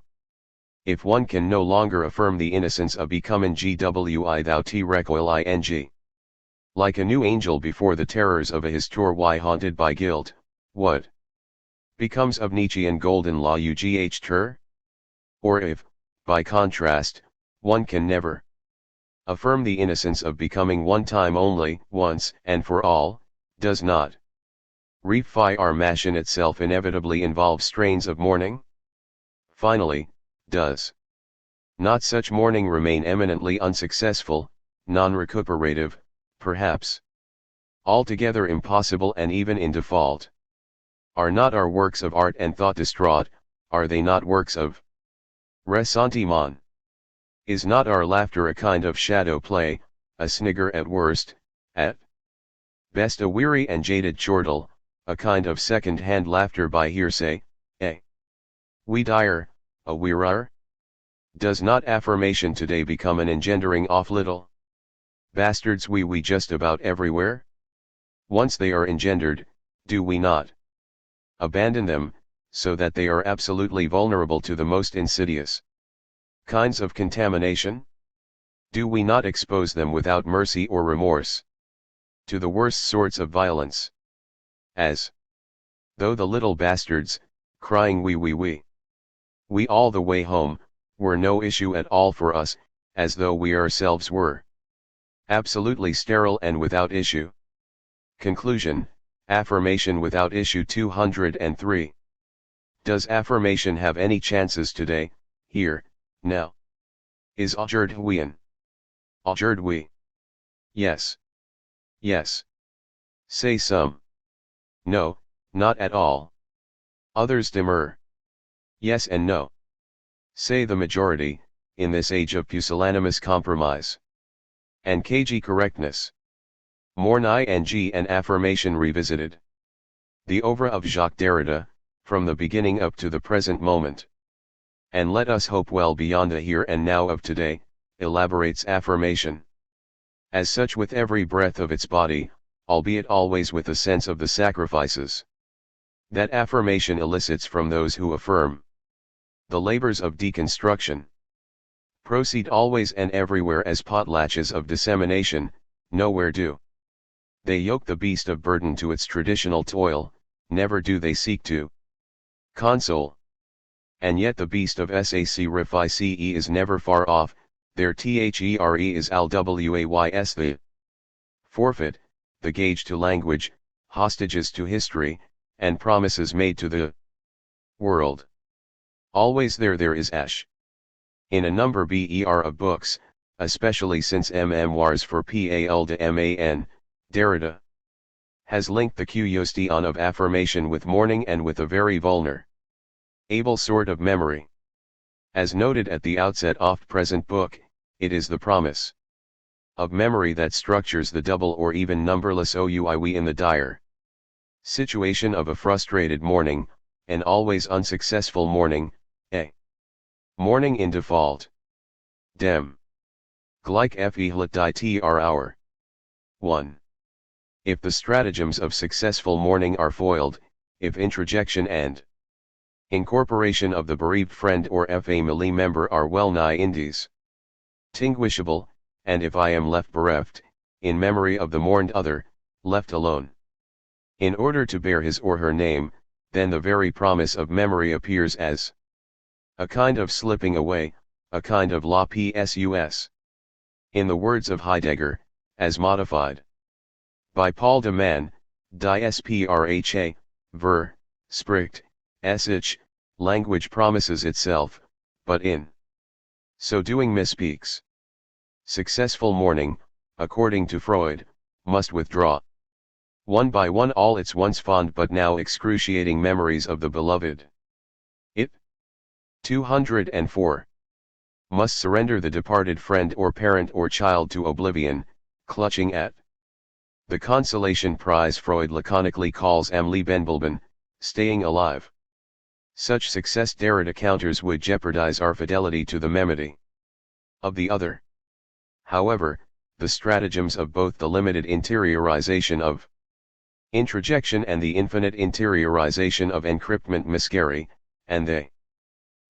If one can no longer affirm the innocence of becoming gwi thou t recoil ing like a new angel before the terrors of a histoire haunted by guilt, what becomes of Nietzschean golden law ugh ter? Or if, by contrast, one can never affirm the innocence of becoming one time only, once and for all, does not reformation itself inevitably involve strains of mourning? Finally, does not such mourning remain eminently unsuccessful, non-recuperative, perhaps altogether impossible, and even in default? Are not our works of art and thought distraught? Are they not works of ressentiment? Is not our laughter a kind of shadow play, a snigger at worst, at best a weary and jaded chortle, a kind of second-hand laughter by hearsay, a wee dire, a wearer? Does not affirmation today become an engendering of little bastards we just about everywhere? Once they are engendered, do we not abandon them, so that they are absolutely vulnerable to the most insidious kinds of contamination? Do we not expose them without mercy or remorse to the worst sorts of violence? As though the little bastards, crying we all the way home, were no issue at all for us, as though we ourselves were absolutely sterile and without issue. Conclusion, Affirmation without issue 203. Does affirmation have any chances today, here, now? Is aujourd'hui aujourd'hui? Yes. Yes. Say some. No, not at all. Others demur. Yes and no. Say the majority, in this age of pusillanimous compromise and cagey correctness. Mourning and Affirmation revisited. The oeuvre of Jacques Derrida, from the beginning up to the present moment. And let us hope well beyond the here and now of today, elaborates affirmation. As such with every breath of its body, albeit always with a sense of the sacrifices that affirmation elicits from those who affirm. The labors of deconstruction proceed always and everywhere as potlatches of dissemination, nowhere do they yoke the beast of burden to its traditional toil, never do they seek to console. And yet the beast of sacrifice is never far off, their there is always the forfeit, the gage to language, hostages to history, and promises made to the world. Always there is ash. In a number of books, especially since memoirs for Paldeman, Derrida has linked the question of affirmation with mourning and with a very vulnerable sort of memory. As noted at the outset of present book, it is the promise of memory that structures the double or even numberless we in the dire situation of a frustrated mourning, an always unsuccessful mourning, a mourning in default. Dem. Gleich Fehlet die hour. 1. If the stratagems of successful mourning are foiled, if introjection and incorporation of the bereaved friend or family member are well nigh indistinguishable, and if I am left bereft, in memory of the mourned other, left alone, in order to bear his or her name, then the very promise of memory appears as a kind of slipping away, a kind of la psus. In the words of Heidegger, as modified by Paul de Man, die Sprcha, ver, spricht, sich, language promises itself, but in so doing misspeaks. Successful mourning, according to Freud, must withdraw one by one all its once fond but now excruciating memories of the beloved. It 204 must surrender the departed friend or parent or child to oblivion, clutching at the consolation prize Freud laconically calls am Leben, staying alive. Such success Derrida counters would jeopardize our fidelity to the memory of the other. However, the stratagems of both the limited interiorization of introjection and the infinite interiorization of encryptment miscarry, and they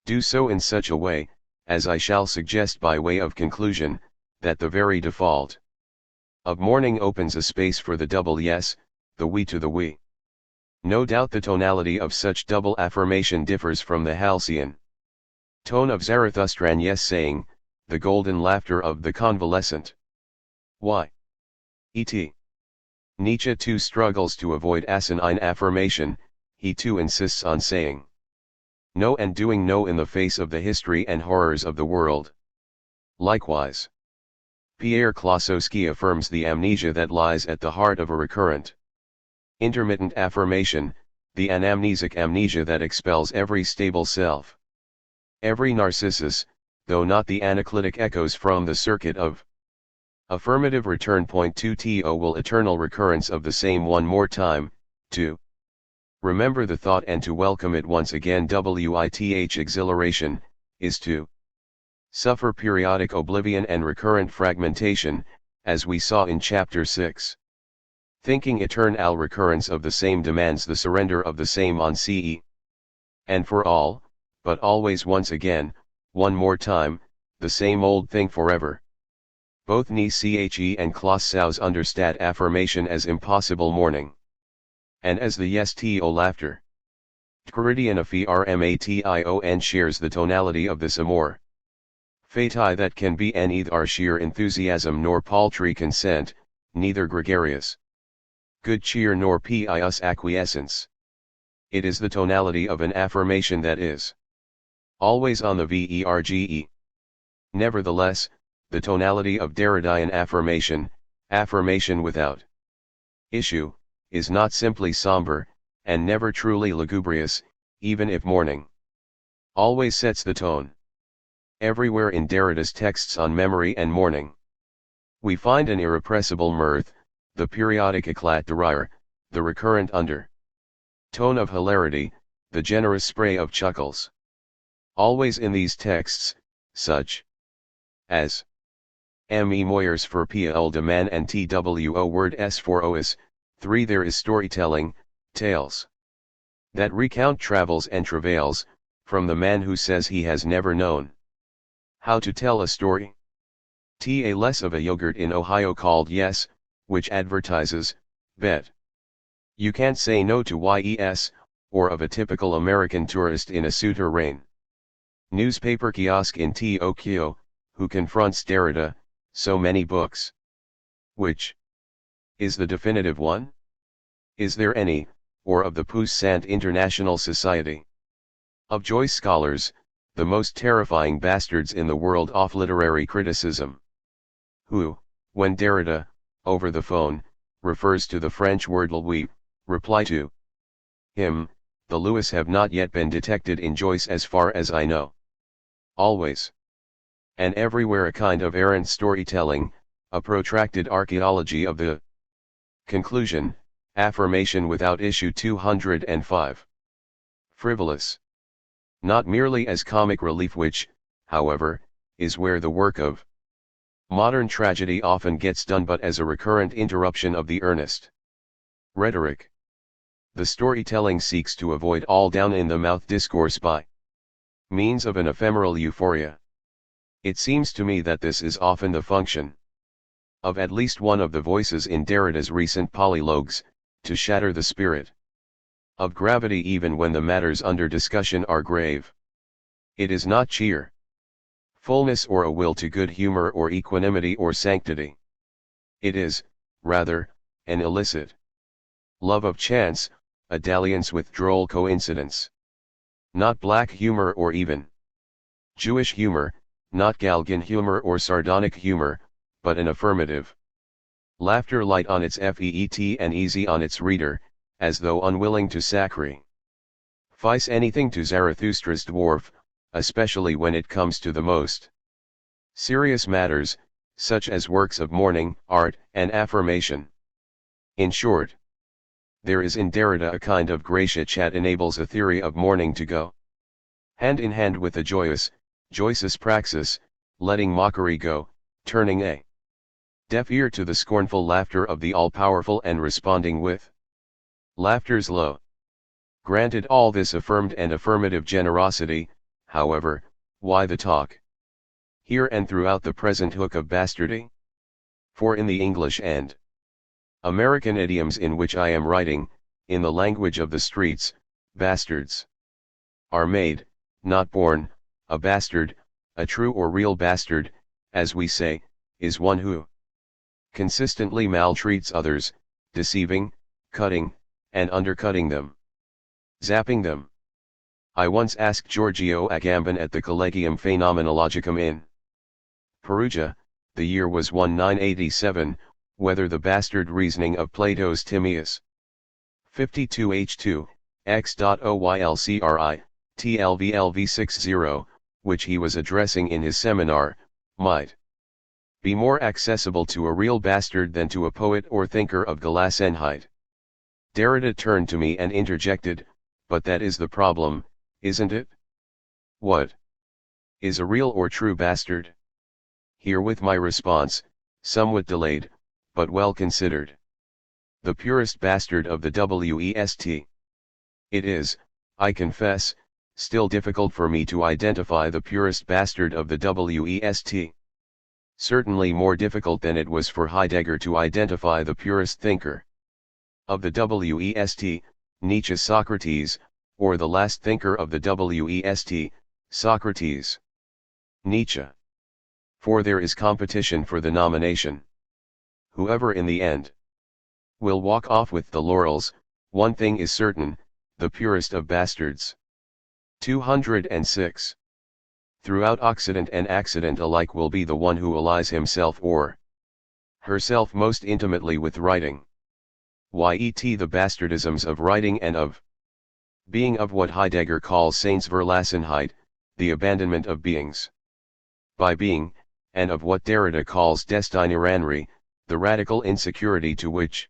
do so in such a way, as I shall suggest by way of conclusion, that the very default of mourning opens a space for the double yes, the we to the we. No doubt the tonality of such double affirmation differs from the halcyon tone of Zarathustran yes saying, the golden laughter of the convalescent. Why? E.t. Nietzsche too struggles to avoid asinine affirmation, he too insists on saying no and doing no in the face of the history and horrors of the world. Likewise, Pierre Klossowski affirms the amnesia that lies at the heart of a recurrent, intermittent affirmation, the anamnesic amnesia that expels every stable self. Every narcissus, though not the anaclitic echoes from the circuit of affirmative return point to to will eternal recurrence of the same one more time, to remember the thought and to welcome it once again with exhilaration, is to suffer periodic oblivion and recurrent fragmentation, as we saw in chapter 6. Thinking eternal recurrence of the same demands the surrender of the same on ce. And for all, but always once again, one more time, the same old thing forever. Both Nietzsche and Clausewitz understand affirmation as impossible mourning. And as the yes-to laughter. Derrida affirmation shares the tonality of this amour fati that can be neither sheer enthusiasm nor paltry consent, neither gregarious good cheer nor pious acquiescence. It is the tonality of an affirmation that is always on the verge. Nevertheless, the tonality of Derridian affirmation, affirmation without issue, is not simply somber, and never truly lugubrious, even if mourning always sets the tone. Everywhere in Derrida's texts on memory and mourning, we find an irrepressible mirth, the periodic éclat de rire, the recurrent under tone of hilarity, the generous spray of chuckles. Always in these texts, such as me moyers for pl de man and two word s for ois, 3 there is storytelling, tales that recount travels and travails, from the man who says he has never known how to tell a story. Less of a yogurt in Ohio called Yes, which advertises, bet you can't say no to yes, or of a typical American tourist in a suitor rain newspaper kiosk in Tokyo, who confronts Derrida, so many books. Which is the definitive one? Is there any, or of the Puissant International Society of Joyce scholars, the most terrifying bastards in the world of literary criticism? Who, when Derrida, over the phone, refers to the French word louis, reply to him, the Louis have not yet been detected in Joyce as far as I know. Always and everywhere a kind of errant storytelling, a protracted archaeology of the conclusion, affirmation without issue 205. Frivolous. Not merely as comic relief which, however, is where the work of modern tragedy often gets done, but as a recurrent interruption of the earnest rhetoric. The storytelling seeks to avoid all down-in-the-mouth discourse by means of an ephemeral euphoria. It seems to me that this is often the function of at least one of the voices in Derrida's recent polylogues, to shatter the spirit of gravity even when the matters under discussion are grave. It is not cheer, fullness, or a will to good humor or equanimity or sanctity. It is, rather, an illicit love of chance, a dalliance with droll coincidence. Not black humor or even Jewish humor, not Galgan humor or sardonic humor, but an affirmative laughter, light on its feet and easy on its reader, as though unwilling to sacrifice anything to Zarathustra's dwarf, especially when it comes to the most serious matters, such as works of mourning, art, and affirmation. In short, there is in Derrida a kind of gratia that enables a theory of mourning to go hand in hand with a joyous praxis, letting mockery go, turning a deaf ear to the scornful laughter of the all-powerful and responding with laughter's low. Granted all this affirmed and affirmative generosity, however, why the talk here and throughout the present hook of bastardy? For in the English and American idioms in which I am writing, in the language of the streets, bastards are made, not born. A bastard, a true or real bastard, as we say, is one who consistently maltreats others, deceiving, cutting, and undercutting them, zapping them. I once asked Giorgio Agamben at the Collegium Phenomenologicum in Perugia, the year was 1987, whether the bastard reasoning of Plato's Timaeus 52h2, x.oylcri, tlvlv60, which he was addressing in his seminar, might be more accessible to a real bastard than to a poet or thinker of Gelassenheit. Derrida turned to me and interjected, but that is the problem, isn't it? What is a real or true bastard? Herewith my response, somewhat delayed, but well considered. The purest bastard of the West. It is, I confess, still difficult for me to identify the purest bastard of the West. certainly more difficult than it was for Heidegger to identify the purest thinker. Of the West, Nietzsche's Socrates, or the last thinker of the West, Socrates. Nietzsche. For there is competition for the nomination. Whoever in the end will walk off with the laurels, one thing is certain, the purest of bastards. 206. Throughout Occident and accident alike will be the one who allies himself or herself most intimately with writing. Yet the bastardisms of writing and of being, of what Heidegger calls Seinsverlassenheit, the abandonment of beings by being, and of what Derrida calls Destinieranrie, the radical insecurity to which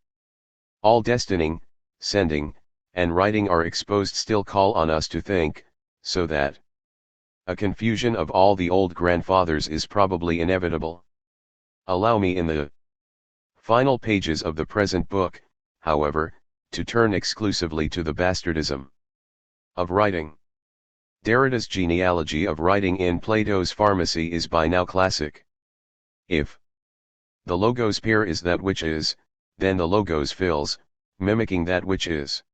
all destining, sending, and writing are exposed, still call on us to think, so that a confusion of all the old grandfathers is probably inevitable. Allow me in the final pages of the present book, however, to turn exclusively to the bastardism of writing. Derrida's genealogy of writing in Plato's Pharmacy is by now classic. If the logos pair is that which is, then the logos fills, mimicking that which is,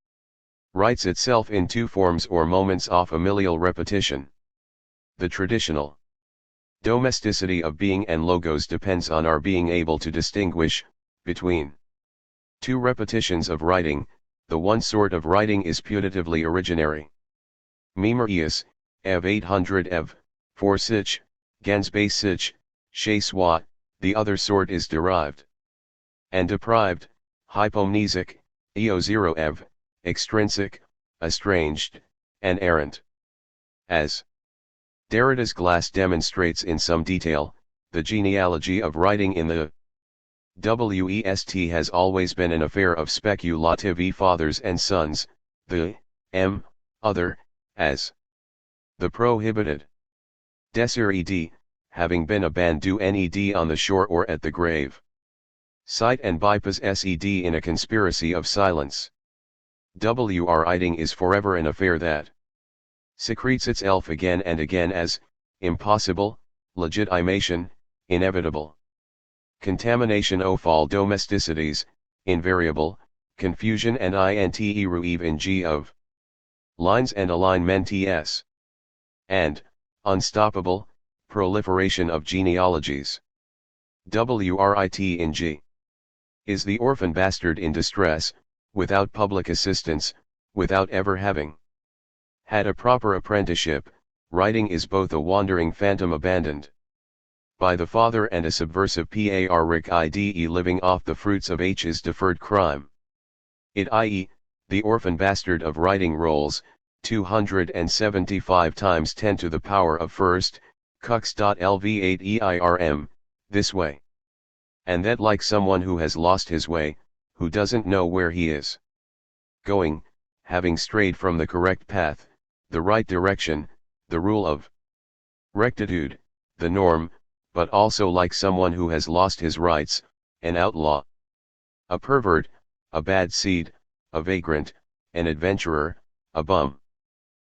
writes itself in two forms or moments off familial repetition. The traditional domesticity of being and logos depends on our being able to distinguish between two repetitions of writing. The one sort of writing is putatively originary. Memorius, ev 800 ev, for sich, gens base sich, chez soi, the other sort is derived and deprived, hypomnesic, eo 0 ev, extrinsic, estranged, and errant. As Derrida's glass demonstrates in some detail, the genealogy of writing in the West has always been an affair of speculative fathers and sons, the other, as the prohibited Desired, having been abandoned ned on the shore or at the grave site and bypass sed in a conspiracy of silence. Writing is forever an affair that secretes itself again and again as impossible, legitimation, inevitable. Contamination of all domesticities, invariable, confusion and even g of lines and alignments, and unstoppable proliferation of genealogies. Writing is the orphan bastard in distress, without public assistance, without ever having had a proper apprenticeship. Writing is both a wandering phantom abandoned by the father and a subversive paride living off the fruits of his deferred crime. It i.e., the orphan bastard of writing rolls, 275 times 10 to the power of first, cux.lv8 this way. And that like someone who has lost his way, who doesn't know where he is going, having strayed from the correct path, the right direction, the rule of rectitude, the norm, but also like someone who has lost his rights, an outlaw, a pervert, a bad seed, a vagrant, an adventurer, a bum,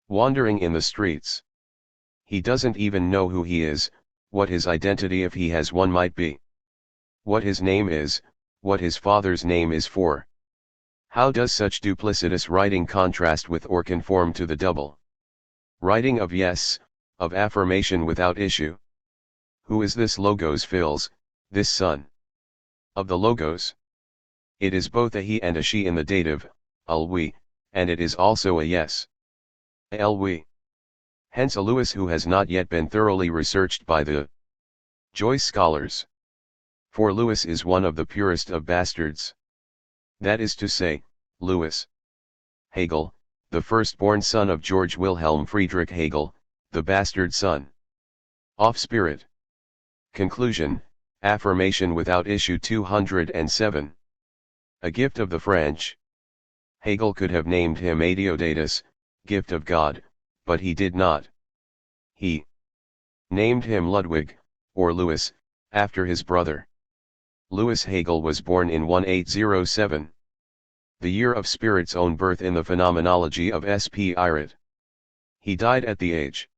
wandering in the streets. He doesn't even know who he is, what his identity, if he has one, might be, what his name is, what his father's name is for. How does such duplicitous writing contrast with or conform to the double writing of yes, of affirmation without issue? Who is this logos fills, this son of the logos? It is both a he and a she in the dative, we, and it is also a yes, we. Hence a Lewis who has not yet been thoroughly researched by the Joyce scholars. For Lewis is one of the purest of bastards. That is to say, Lewis Hegel, the firstborn son of George Wilhelm Friedrich Hegel, the bastard son of spirit. Conclusion, affirmation without issue 207. A gift of the French. Hegel could have named him Adiodatus, gift of God, but he did not. He named him Ludwig, or Louis, after his brother. Louis Hegel was born in 1807. The year of spirit's own birth in the phenomenology of Sp. Irit. He died at the age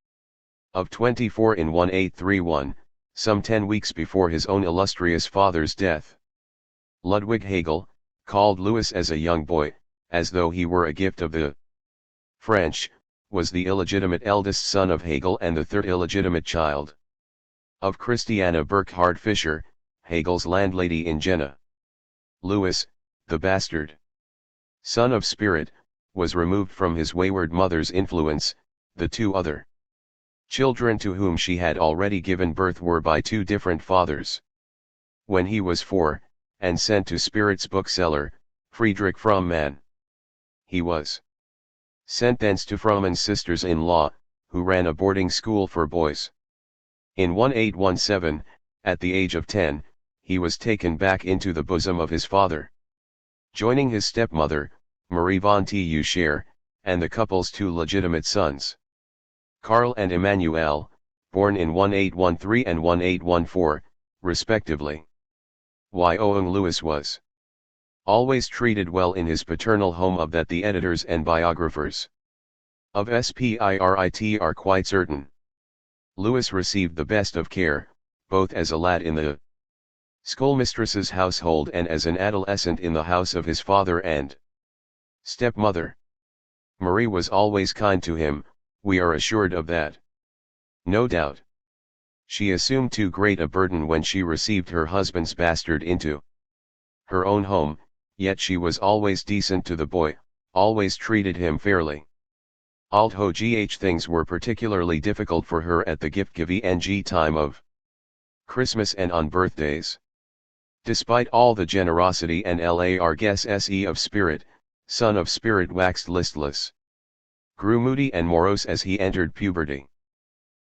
of 24 in 1831, some 10 weeks before his own illustrious father's death. Ludwig Hegel, called Louis as a young boy, as though he were a gift of the French, was the illegitimate eldest son of Hegel and the third illegitimate child of Christiana Burkhard Fischer, Hegel's landlady in Jena. Louis, the bastard son of Spirit, was removed from his wayward mother's influence. The two other children to whom she had already given birth were by two different fathers. When he was 4, and sent to Spirit's bookseller, Friedrich Frommmann, he was sent thence to Frommann's sisters-in-law, who ran a boarding school for boys. In 1817, at the age of 10, he was taken back into the bosom of his father, joining his stepmother, Marie von Teucher, and the couple's two legitimate sons, Karl and Emmanuel, born in 1813 and 1814, respectively. Young Louis was always treated well in his paternal home, of that the editors and biographers of Spirit are quite certain. Louis received the best of care, both as a lad in the schoolmistress's household and as an adolescent in the house of his father and stepmother. Marie was always kind to him, we are assured of that. No doubt she assumed too great a burden when she received her husband's bastard into her own home, yet she was always decent to the boy, always treated him fairly. Although things were particularly difficult for her at the gift-giving time of Christmas and on birthdays. Despite all the generosity and largesse of Spirit, son of Spirit waxed listless, grew moody and morose as he entered puberty.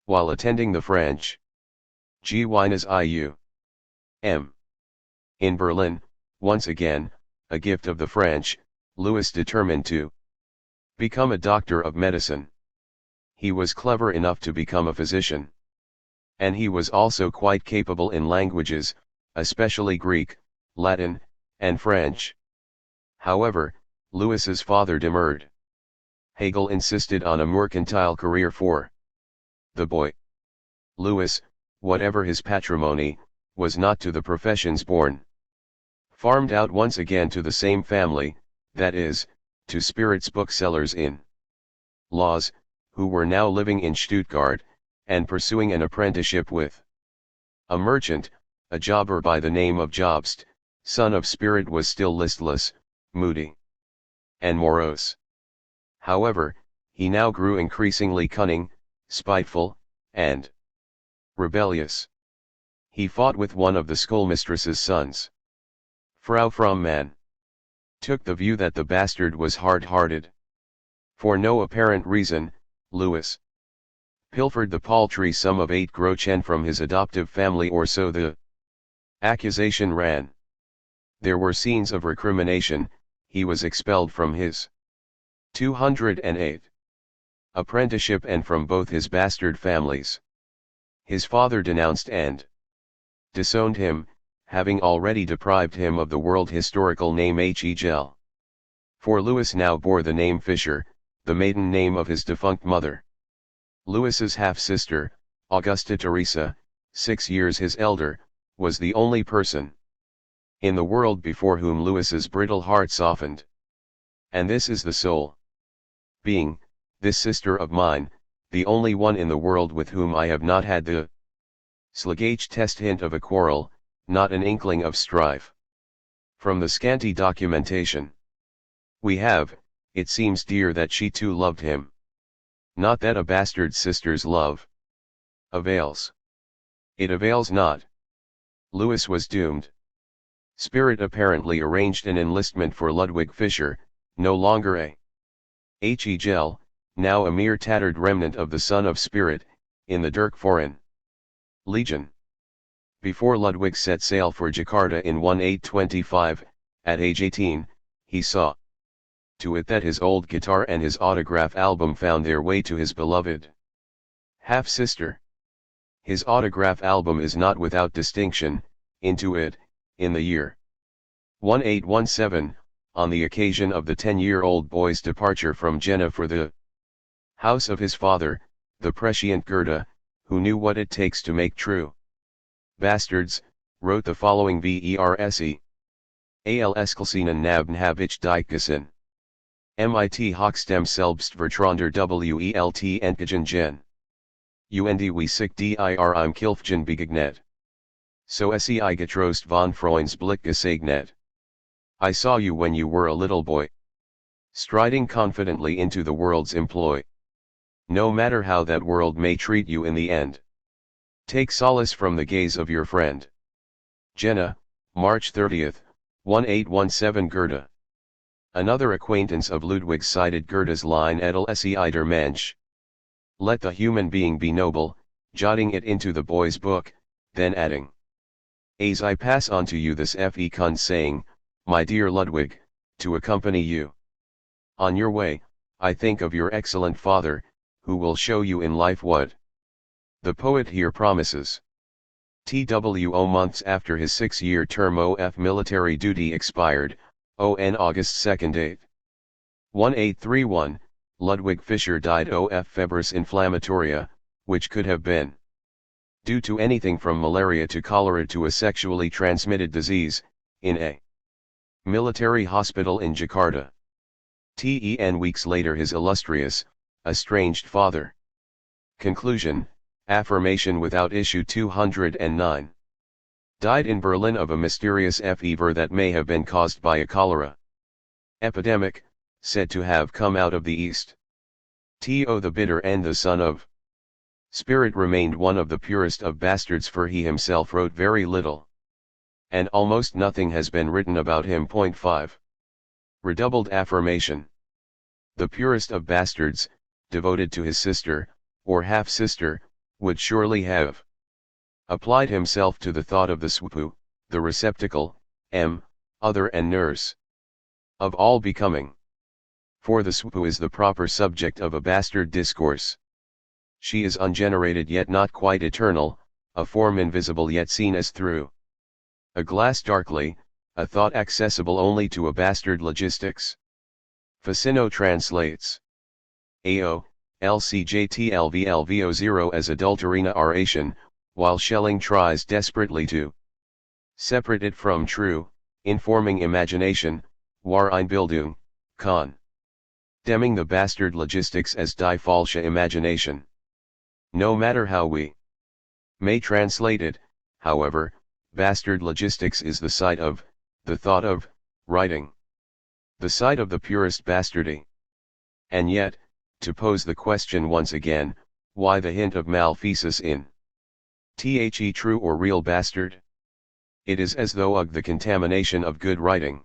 While attending the French Gymnasium in Berlin, once again, a gift of the French, Louis determined to become a doctor of medicine. He was clever enough to become a physician. And he was also quite capable in languages, especially Greek, Latin, and French. However, Louis's father demurred. Hegel insisted on a mercantile career for the boy. Louis, whatever his patrimony, was not to the professions born. Farmed out once again to the same family, that is, to Spirit's booksellers in Laws, who were now living in Stuttgart, and pursuing an apprenticeship with a merchant, a jobber by the name of Jobst. Son of Spirit was still listless, moody, and morose. However, he now grew increasingly cunning, spiteful, and rebellious. He fought with one of the schoolmistress's sons. Frau Frommmann took the view that the bastard was hard-hearted. For no apparent reason, Louis pilfered the paltry sum of 8 groschen from his adoptive family, or so the accusation ran. There were scenes of recrimination. He was expelled from his 208 apprenticeship and from both his bastard families. His father denounced and disowned him, having already deprived him of the world historical name Hegel. For Louis now bore the name Fischer, the maiden name of his defunct mother. Louis's half-sister, Augusta Teresa, 6 years his elder, was the only person in the world before whom Louis's brittle heart softened. And this is the sole being, this sister of mine, the only one in the world with whom I have not had the slightest hint of a quarrel, not an inkling of strife. From the scanty documentation we have, it seems dear that she too loved him. Not that a bastard sister's love avails. It avails not. Louis was doomed. Spirit apparently arranged an enlistment for Ludwig Fischer, no longer a Hegel, now a mere tattered remnant of the son of Spirit, in the Dirk Foreign Legion. Before Ludwig set sail for Jakarta in 1825, at age 18, he saw to it that his old guitar and his autograph album found their way to his beloved half-sister. His autograph album is not without distinction. Into it, in the year 1817, on the occasion of the 10-year-old boy's departure from Jena for the house of his father, the prescient Goethe, who knew what it takes to make true Bastards, wrote the following verse. Al Eskelsienen nabn habich dikesin. Mit hochstem selbst vertrander welt entgegen gen. Und wie sich dir im Kilfgen begegnet. So sei getrost von Freundsblick gesegnet. I saw you when you were a little boy. Striding confidently into the world's employ. No matter how that world may treat you in the end. Take solace from the gaze of your friend. Jena, March 30, 1817 Goethe. Another acquaintance of Ludwig cited Goethe's line Edel sei der Mensch. Let the human being be noble, jotting it into the boy's book, then adding. As I pass on to you this fe kun saying, my dear Ludwig, to accompany you. On your way, I think of your excellent father, who will show you in life what the poet here promises. TWO months after his 6-year term of military duty expired, on August 2, 1831, Ludwig Fischer died of febris inflammatoria, which could have been due to anything from malaria to cholera to a sexually transmitted disease, in a military hospital in Jakarta. Weeks later his illustrious, estranged father. Conclusion, Affirmation without issue 209. Died in Berlin of a mysterious fever that may have been caused by a cholera epidemic, said to have come out of the East. The bitter and the son of Spirit remained one of the purest of bastards, for he himself wrote very little. And almost nothing has been written about him. 5. Redoubled affirmation. The purest of bastards, devoted to his sister, or half-sister, would surely have applied himself to the thought of the swoopu, the receptacle, other and nurse of all becoming. For the swoopu is the proper subject of a bastard discourse. She is ungenerated yet not quite eternal, a form invisible yet seen as through a glass darkly, a thought accessible only to a bastard logistics. Ficino translates AO, LCJTLVLVO0 as adulterina oration, while Schelling tries desperately to separate it from true, informing imagination, Wahreinbildung, condemning the bastard logistics as die falsche Imagination. No matter how we may translate it, however, bastard logistics is the site of, the thought of, writing. The site of the purest bastardy. And yet, to pose the question once again, why the hint of malfeasance in the true or real bastard? It is as though the contamination of good writing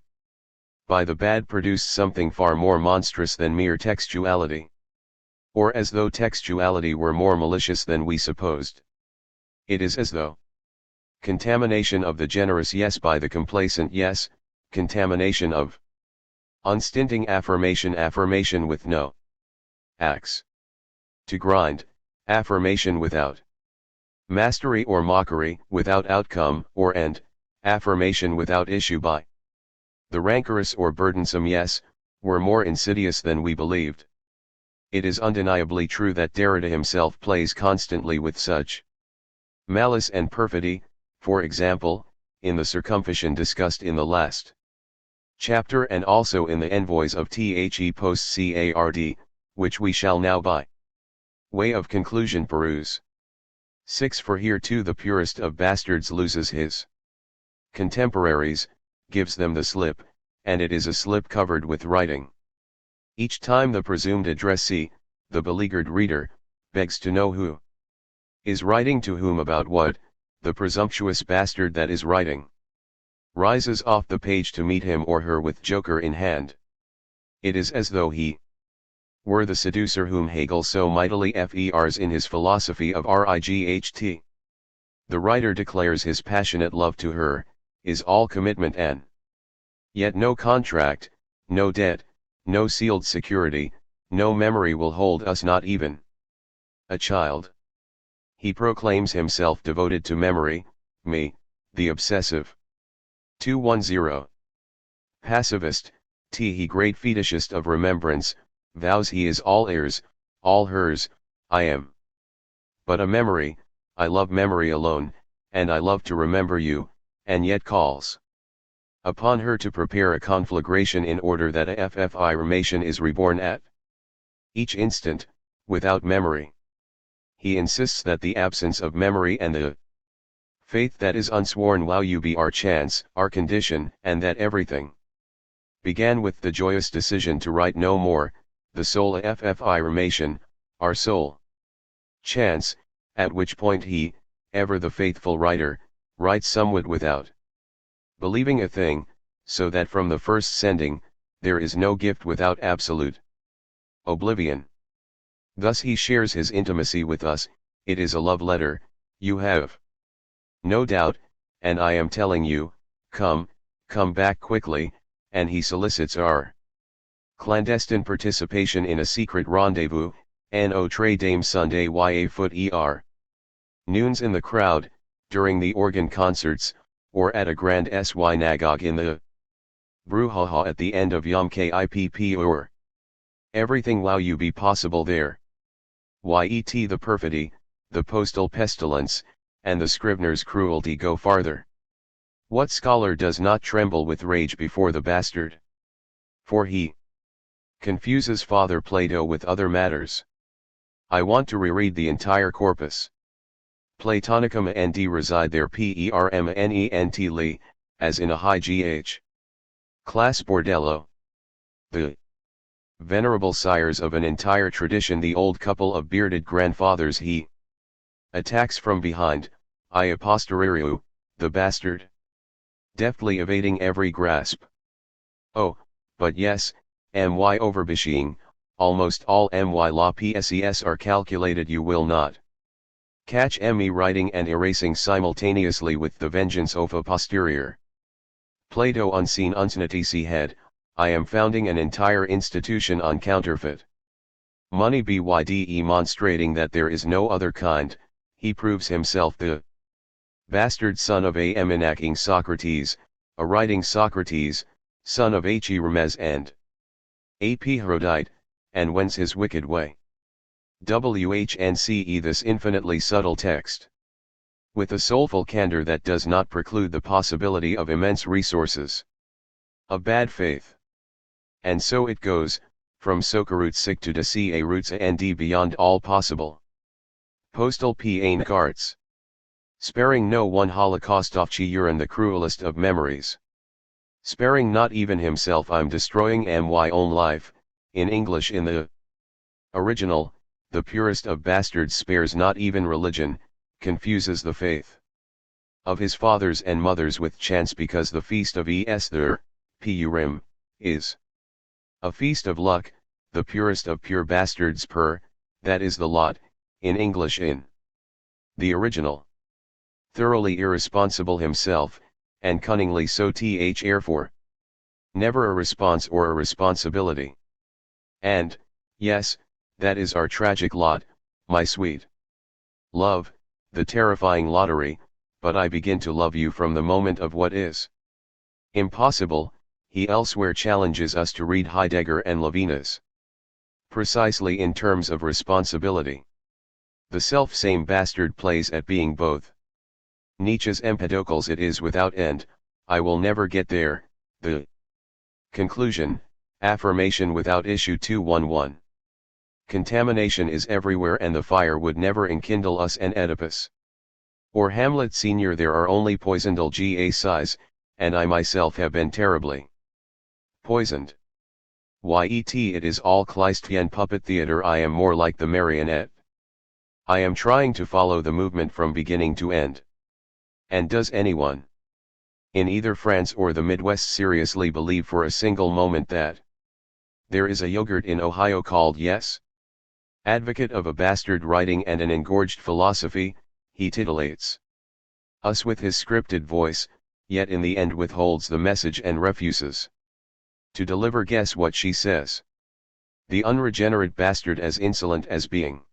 by the bad produced something far more monstrous than mere textuality. Or as though textuality were more malicious than we supposed. It is as though contamination of the generous yes by the complacent yes, contamination of unstinting affirmation with no axe to grind, affirmation without mastery or mockery, without outcome or end, affirmation without issue by the rancorous or burdensome yes, were more insidious than we believed. It is undeniably true that Derrida himself plays constantly with such malice and perfidy, for example, in the circumcision discussed in the last chapter and also in the envoys of The Post Card, which we shall now by way of conclusion peruse. 6. For here too the purest of bastards loses his contemporaries, gives them the slip, and it is a slip covered with writing. Each time the presumed addressee, the beleaguered reader, begs to know who is writing to whom about what, the presumptuous bastard that is writing rises off the page to meet him or her with joker in hand. It is as though he were the seducer whom Hegel so mightily fers in his philosophy of Right. The writer declares his passionate love to her, is all commitment and yet no contract, no debt, no sealed security, no memory will hold us, not even a child. He proclaims himself devoted to memory, me, the obsessive. 210. Passivist, he great fetishist of remembrance, vows he is all ears, all hers, I am but a memory, I love memory alone, and I love to remember you, and yet calls upon her to prepare a conflagration in order that affirmation is reborn at each instant, without memory. He insists that the absence of memory and the faith that is unsworn while you be our chance, our condition, and that everything began with the joyous decision to write no more, the sole affirmation, our sole chance, at which point he, ever the faithful writer, writes somewhat without believing a thing, so that from the first sending, there is no gift without absolute oblivion. Thus he shares his intimacy with us. It is a love letter, you have no doubt, and I am telling you, come back quickly, and he solicits our clandestine participation in a secret rendezvous, Notre Dame Sunday ya noons in the crowd, during the organ concerts, or at a grand synagogue in the brouhaha at the end of Yom Kippur, or everything while you be possible there. Yet the perfidy, the postal pestilence, and the scrivener's cruelty go farther. What scholar does not tremble with rage before the bastard? For he confuses Father Plato with other matters. I want to reread the entire corpus Platonicum and reside there permanently, as in a high gh. class bordello. The venerable sires of an entire tradition, the old couple of bearded grandfathers, he attacks from behind, a posteriori, the bastard, deftly evading every grasp. Oh, but yes, my overbesching, almost all my la pses are calculated. You will not catch me writing and erasing simultaneously with the vengeance of a posterior. Plato unseen unsnatisi head, I am founding an entire institution on counterfeit money byde demonstrating that there is no other kind. He proves himself the bastard son of a eminacing Socrates, a writing Socrates, son of a Hermes and a Herodite, and wends his wicked way. Whnce this infinitely subtle text, with a soulful candor that does not preclude the possibility of immense resources of bad faith. And so it goes, from Sokarutsk to Dca roots and beyond all possible postal pain carts, sparing no one Holocaustovchi the cruelest of memories. Sparing not even himself. I'm destroying my own life. In English, in the original, the purest of bastards spares not even religion, confuses the faith of his fathers and mothers with chance, because the feast of Esther, Purim, is a feast of luck. The purest of pure bastards that is the lot, in English in the original. Thoroughly irresponsible himself, and cunningly so therefore never a response or a responsibility. And, yes, that is our tragic lot, my sweet love, the terrifying lottery. But I begin to love you from the moment of what is impossible. He elsewhere challenges us to read Heidegger and Levinas precisely in terms of responsibility. The self-same bastard plays at being both. Nietzsche's Empedocles, it is without end, I will never get there. The conclusion, affirmation without issue 211. Contamination is everywhere, and the fire would never enkindle us an Oedipus or Hamlet Senior. There are only poisoned sighs, and I myself have been terribly poisoned. Yet it is all Kleistian puppet theater. I am more like the marionette. I am trying to follow the movement from beginning to end. And does anyone in either France or the Midwest seriously believe for a single moment that there is a yogurt in Ohio called Yes? Advocate of a bastard writing and an engorged philosophy, he titillates us with his scripted voice, yet in the end withholds the message and refuses to deliver. Guess what she says? The unregenerate bastard, as insolent as being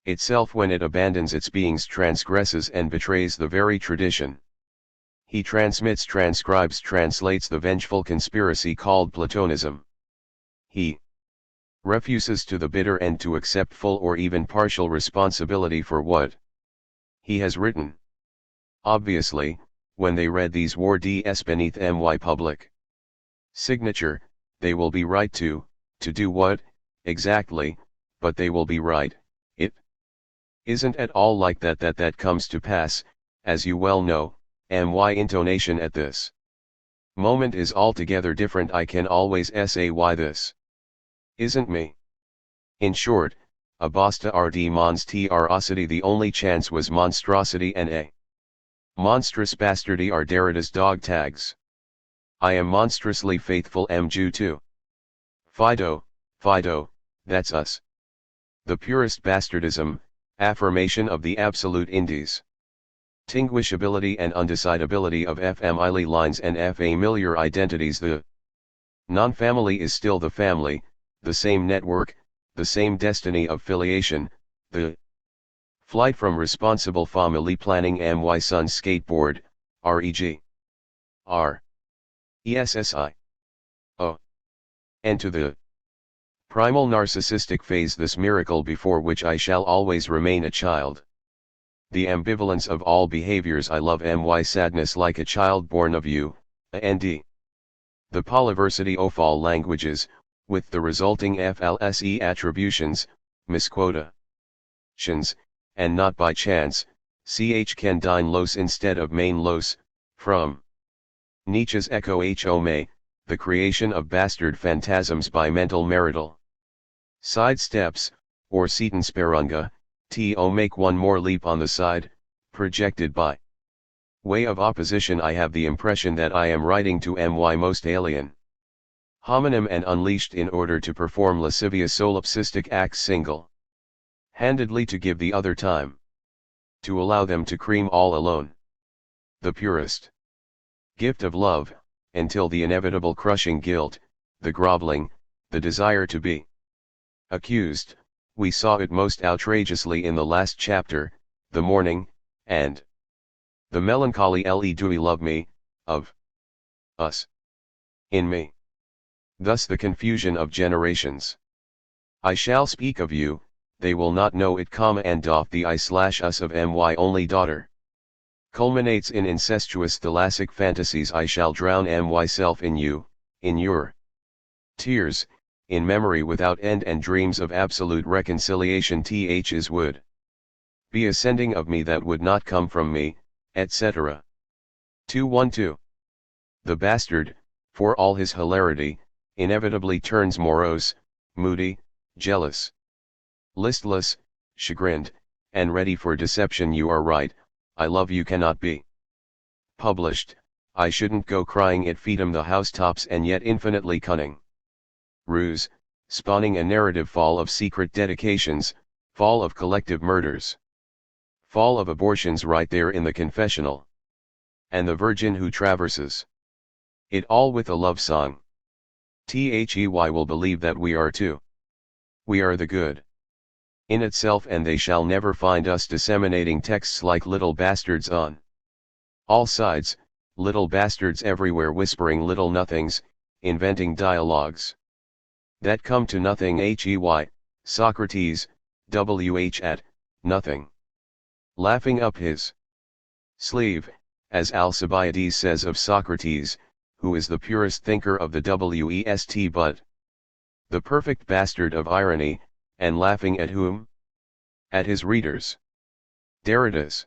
itself when it abandons its beings, transgresses and betrays the very tradition. He transmits, transcribes, translates the vengeful conspiracy called Platonism. He refuses to the bitter end to accept full or even partial responsibility for what he has written. Obviously, when they read these words beneath my public signature, they will be right to do what, exactly, but they will be right. It isn't at all like that comes to pass, as you well know. My intonation at this moment is altogether different. I can always say why this isn't me. In short, a basta rd monstrosity. The only chance was monstrosity, and a monstrous bastardy are Derrida's dog tags. I am monstrously faithful Jew too. Fido, Fido, that's us. The purest bastardism, affirmation of the absolute indies. Tinguishability and undecidability of family lines and familiar identities. The non-family is still the family, the same network, the same destiny of filiation, the flight from responsible family planning. My son's skateboard, reg. R. ESSI. O. And to the primal narcissistic phase, this miracle before which I shall always remain a child. The ambivalence of all behaviors. I love my sadness like a child born of you, and the polyversity of all languages, with the resulting FLSE attributions, misquotations, and not by chance, ch can dine los instead of main los, from Nietzsche's Echo Home, the creation of bastard phantasms by mental marital sidesteps, or Seitensperrunga, make one more leap on the side, projected by way of opposition. I have the impression that I am writing to my most alien homonym and unleashed in order to perform lascivious solipsistic acts single-handedly, to give the other time to allow them to cream all alone the purest gift of love, until the inevitable crushing guilt, the groveling, the desire to be accused. We saw it most outrageously in the last chapter, the mourning, and the melancholy do we love me, of us, in me. Thus the confusion of generations. I shall speak of you, they will not know it, and doff the I/us of my only daughter culminates in incestuous thalassic fantasies. I shall drown myself in you, in your tears, in memory without end and dreams of absolute reconciliation. Ths would be ascending of me that would not come from me, etc. 212. The bastard, for all his hilarity, inevitably turns morose, moody, jealous, listless, chagrined, and ready for deception. You are right, I love you cannot be published. I shouldn't go crying it feed'em the housetops, and yet infinitely cunning ruse, spawning a narrative fall of secret dedications, fall of collective murders, fall of abortions right there in the confessional, and the virgin who traverses it all with a love song. They will believe that we are too. We are the good in itself, and they shall never find us disseminating texts like little bastards on all sides, little bastards everywhere whispering little nothings, inventing dialogues that come to nothing. Socrates, at nothing, laughing up his sleeve, as Alcibiades says of Socrates, who is the purest thinker of the West, but the perfect bastard of irony, and laughing at whom? At his readers. Derrida's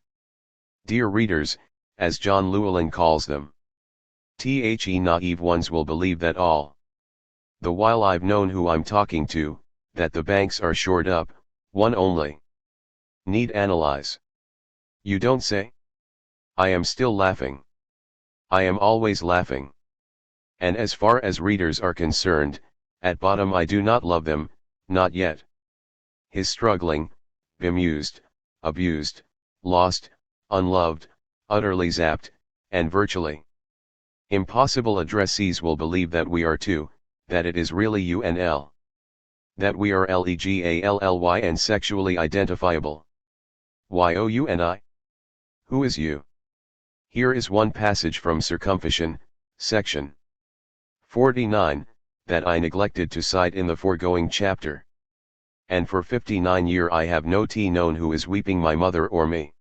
dear readers, as John Llewellyn calls them. Naive ones will believe that all the while I've known who I'm talking to, that the banks are shored up, one only need analyze. You don't say? I am still laughing. I am always laughing. And as far as readers are concerned, at bottom I do not love them, not yet. His struggling, bemused, abused, lost, unloved, utterly zapped, and virtually impossible addressees will believe that we are two, that it is really UNL. That we are legally and sexually identifiable. Youni? Who is you? Here is one passage from Circumcision, section 49, that I neglected to cite in the foregoing chapter. And for 59 years I have no known who is weeping, my mother or me.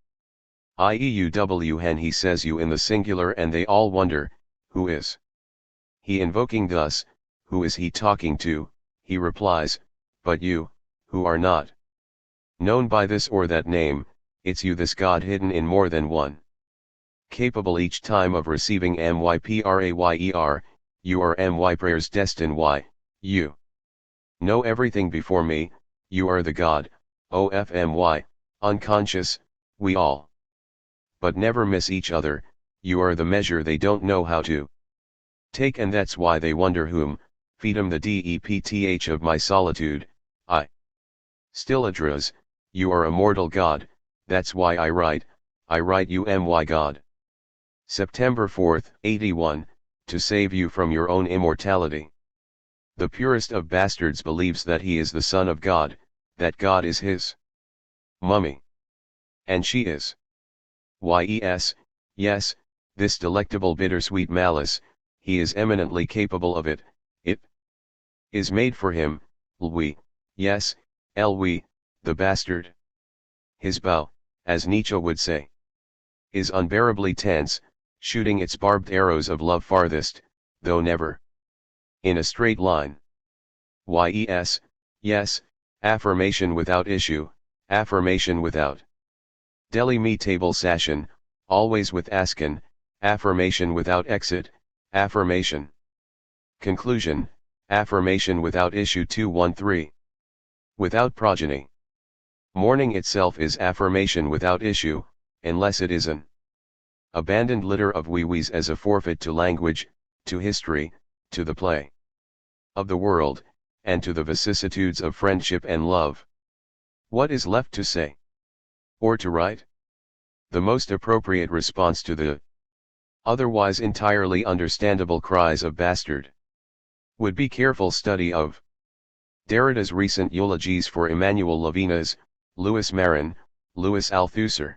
IEUW hen he says you in the singular and they all wonder, who is he invoking thus, who is he talking to, he replies, but you, who are not known by this or that name, it's you this God hidden in more than one. Capable each time of receiving MYPRAYER, you are MY prayers destined why, you know everything before me, you are the God, OFMY, unconscious, we all. But never miss each other, you are the measure they don't know how to take and that's why they wonder whom, feed 'em the depth of my solitude, I still address, you are a mortal God, that's why I write you my God. September 4th, 81, to save you from your own immortality. The purest of bastards believes that he is the Son of God, that God is his mummy. And she is. Yes, this delectable bittersweet malice, he is eminently capable of it is made for him, Louis, yes, Louis, the bastard. His bow, as Nietzsche would say, is unbearably tense, shooting its barbed arrows of love farthest, though never in a straight line. Yes, affirmation without issue, affirmation without deli me table session, always with askin, affirmation without exit, affirmation. Conclusion, affirmation without issue 213. Without progeny. Mourning itself is affirmation without issue, unless it is an abandoned litter of wee-wees as a forfeit to language, to history, to the play of the world, and to the vicissitudes of friendship and love. What is left to say? Or to write? The most appropriate response to the otherwise entirely understandable cries of bastard would be careful study of Derrida's recent eulogies for Emmanuel Levinas, Louis Marin, Louis Althusser,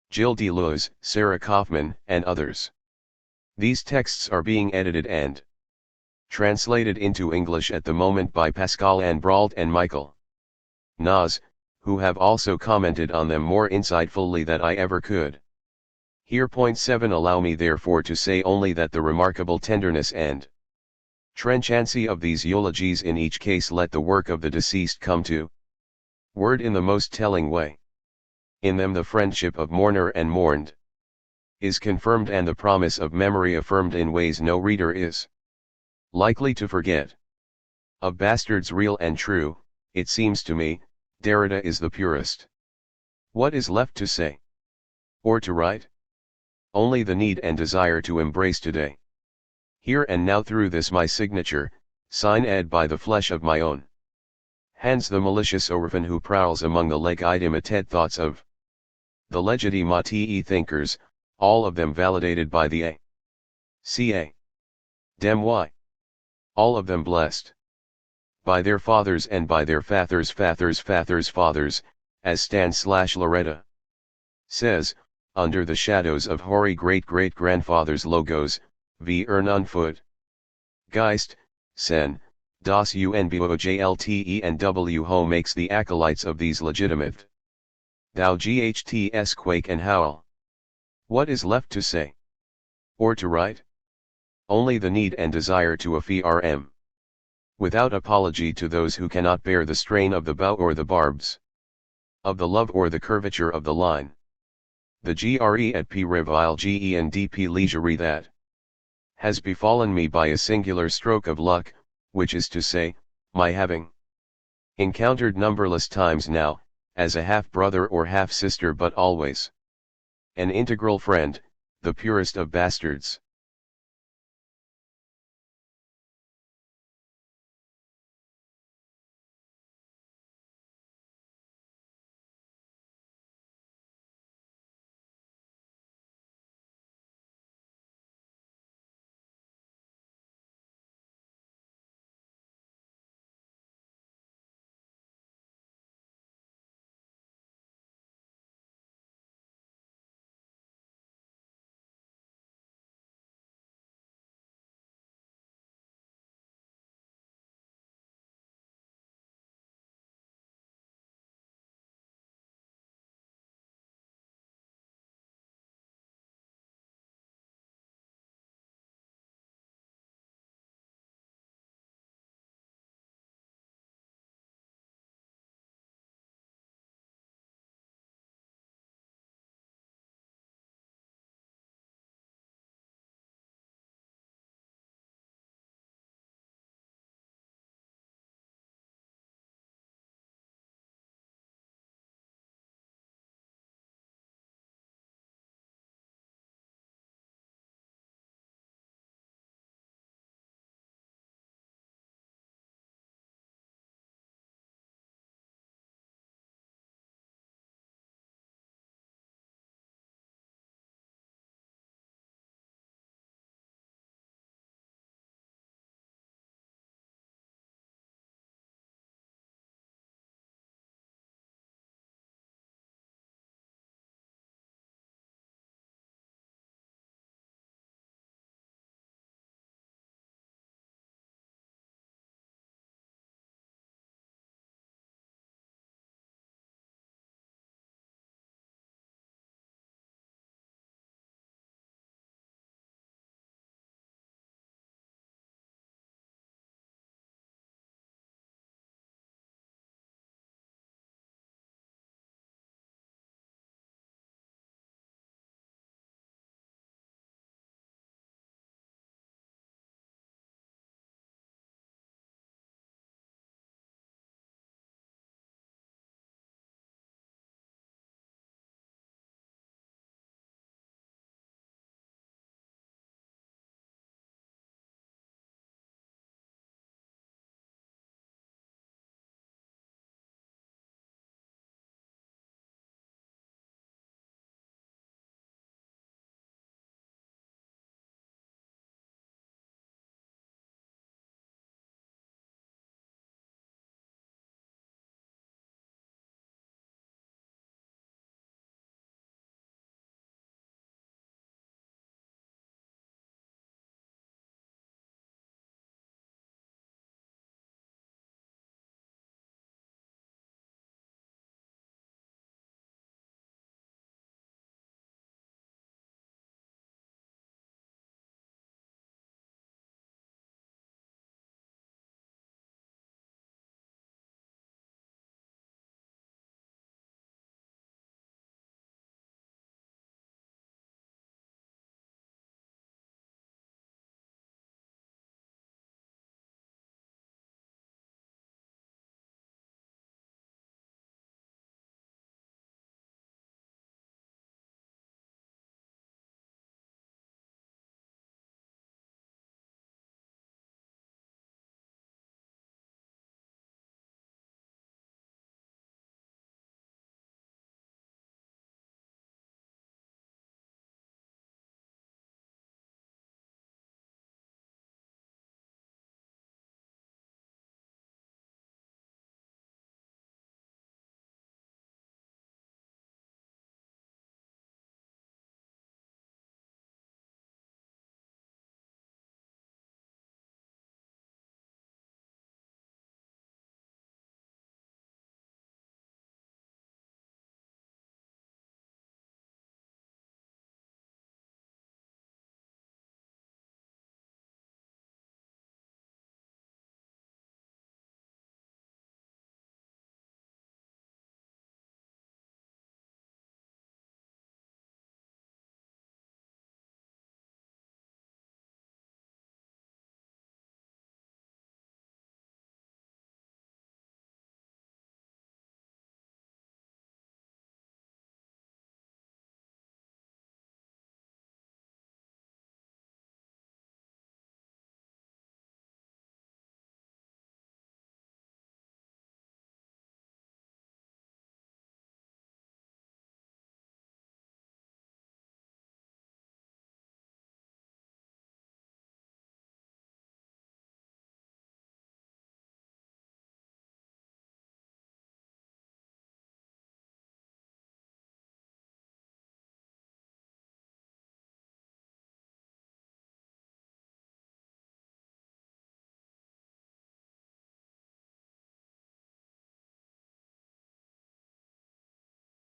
Gilles Deleuze, Sarah Kaufman, and others. These texts are being edited and translated into English at the moment by Pascal Anne Brault and Michael Nas, who have also commented on them more insightfully than I ever could. Here point 7 allow me therefore to say only that the remarkable tenderness and trenchancy of these eulogies in each case let the work of the deceased come to word in the most telling way. In them the friendship of mourner and mourned is confirmed and the promise of memory affirmed in ways no reader is likely to forget. Of bastards real and true, it seems to me, Derrida is the purest. What is left to say? Or to write? Only the need and desire to embrace today. Here and now through this my signature, sign ed by the flesh of my own hands the malicious orphan who prowls among the legitimated thoughts of the legitimate thinkers, all of them validated by the A.C.A. Dem Y. All of them blessed by their fathers and by their fathers' fathers, as Stan/Loretta says, under the shadows of hoary great-great-grandfathers' logos, wie Unfut. Geist, Sen, das Unbojlte and W. Ho makes the acolytes of these legitimate. Thou Ghts quake and howl. What is left to say? Or to write? Only the need and desire to affirm. Without apology to those who cannot bear the strain of the bow or the barbs of the love or the curvature of the line. The GRE at P revile GE and DP leisurely that has befallen me by a singular stroke of luck, which is to say, my having encountered numberless times now, as a half-brother or half-sister but always an integral friend, the purest of bastards.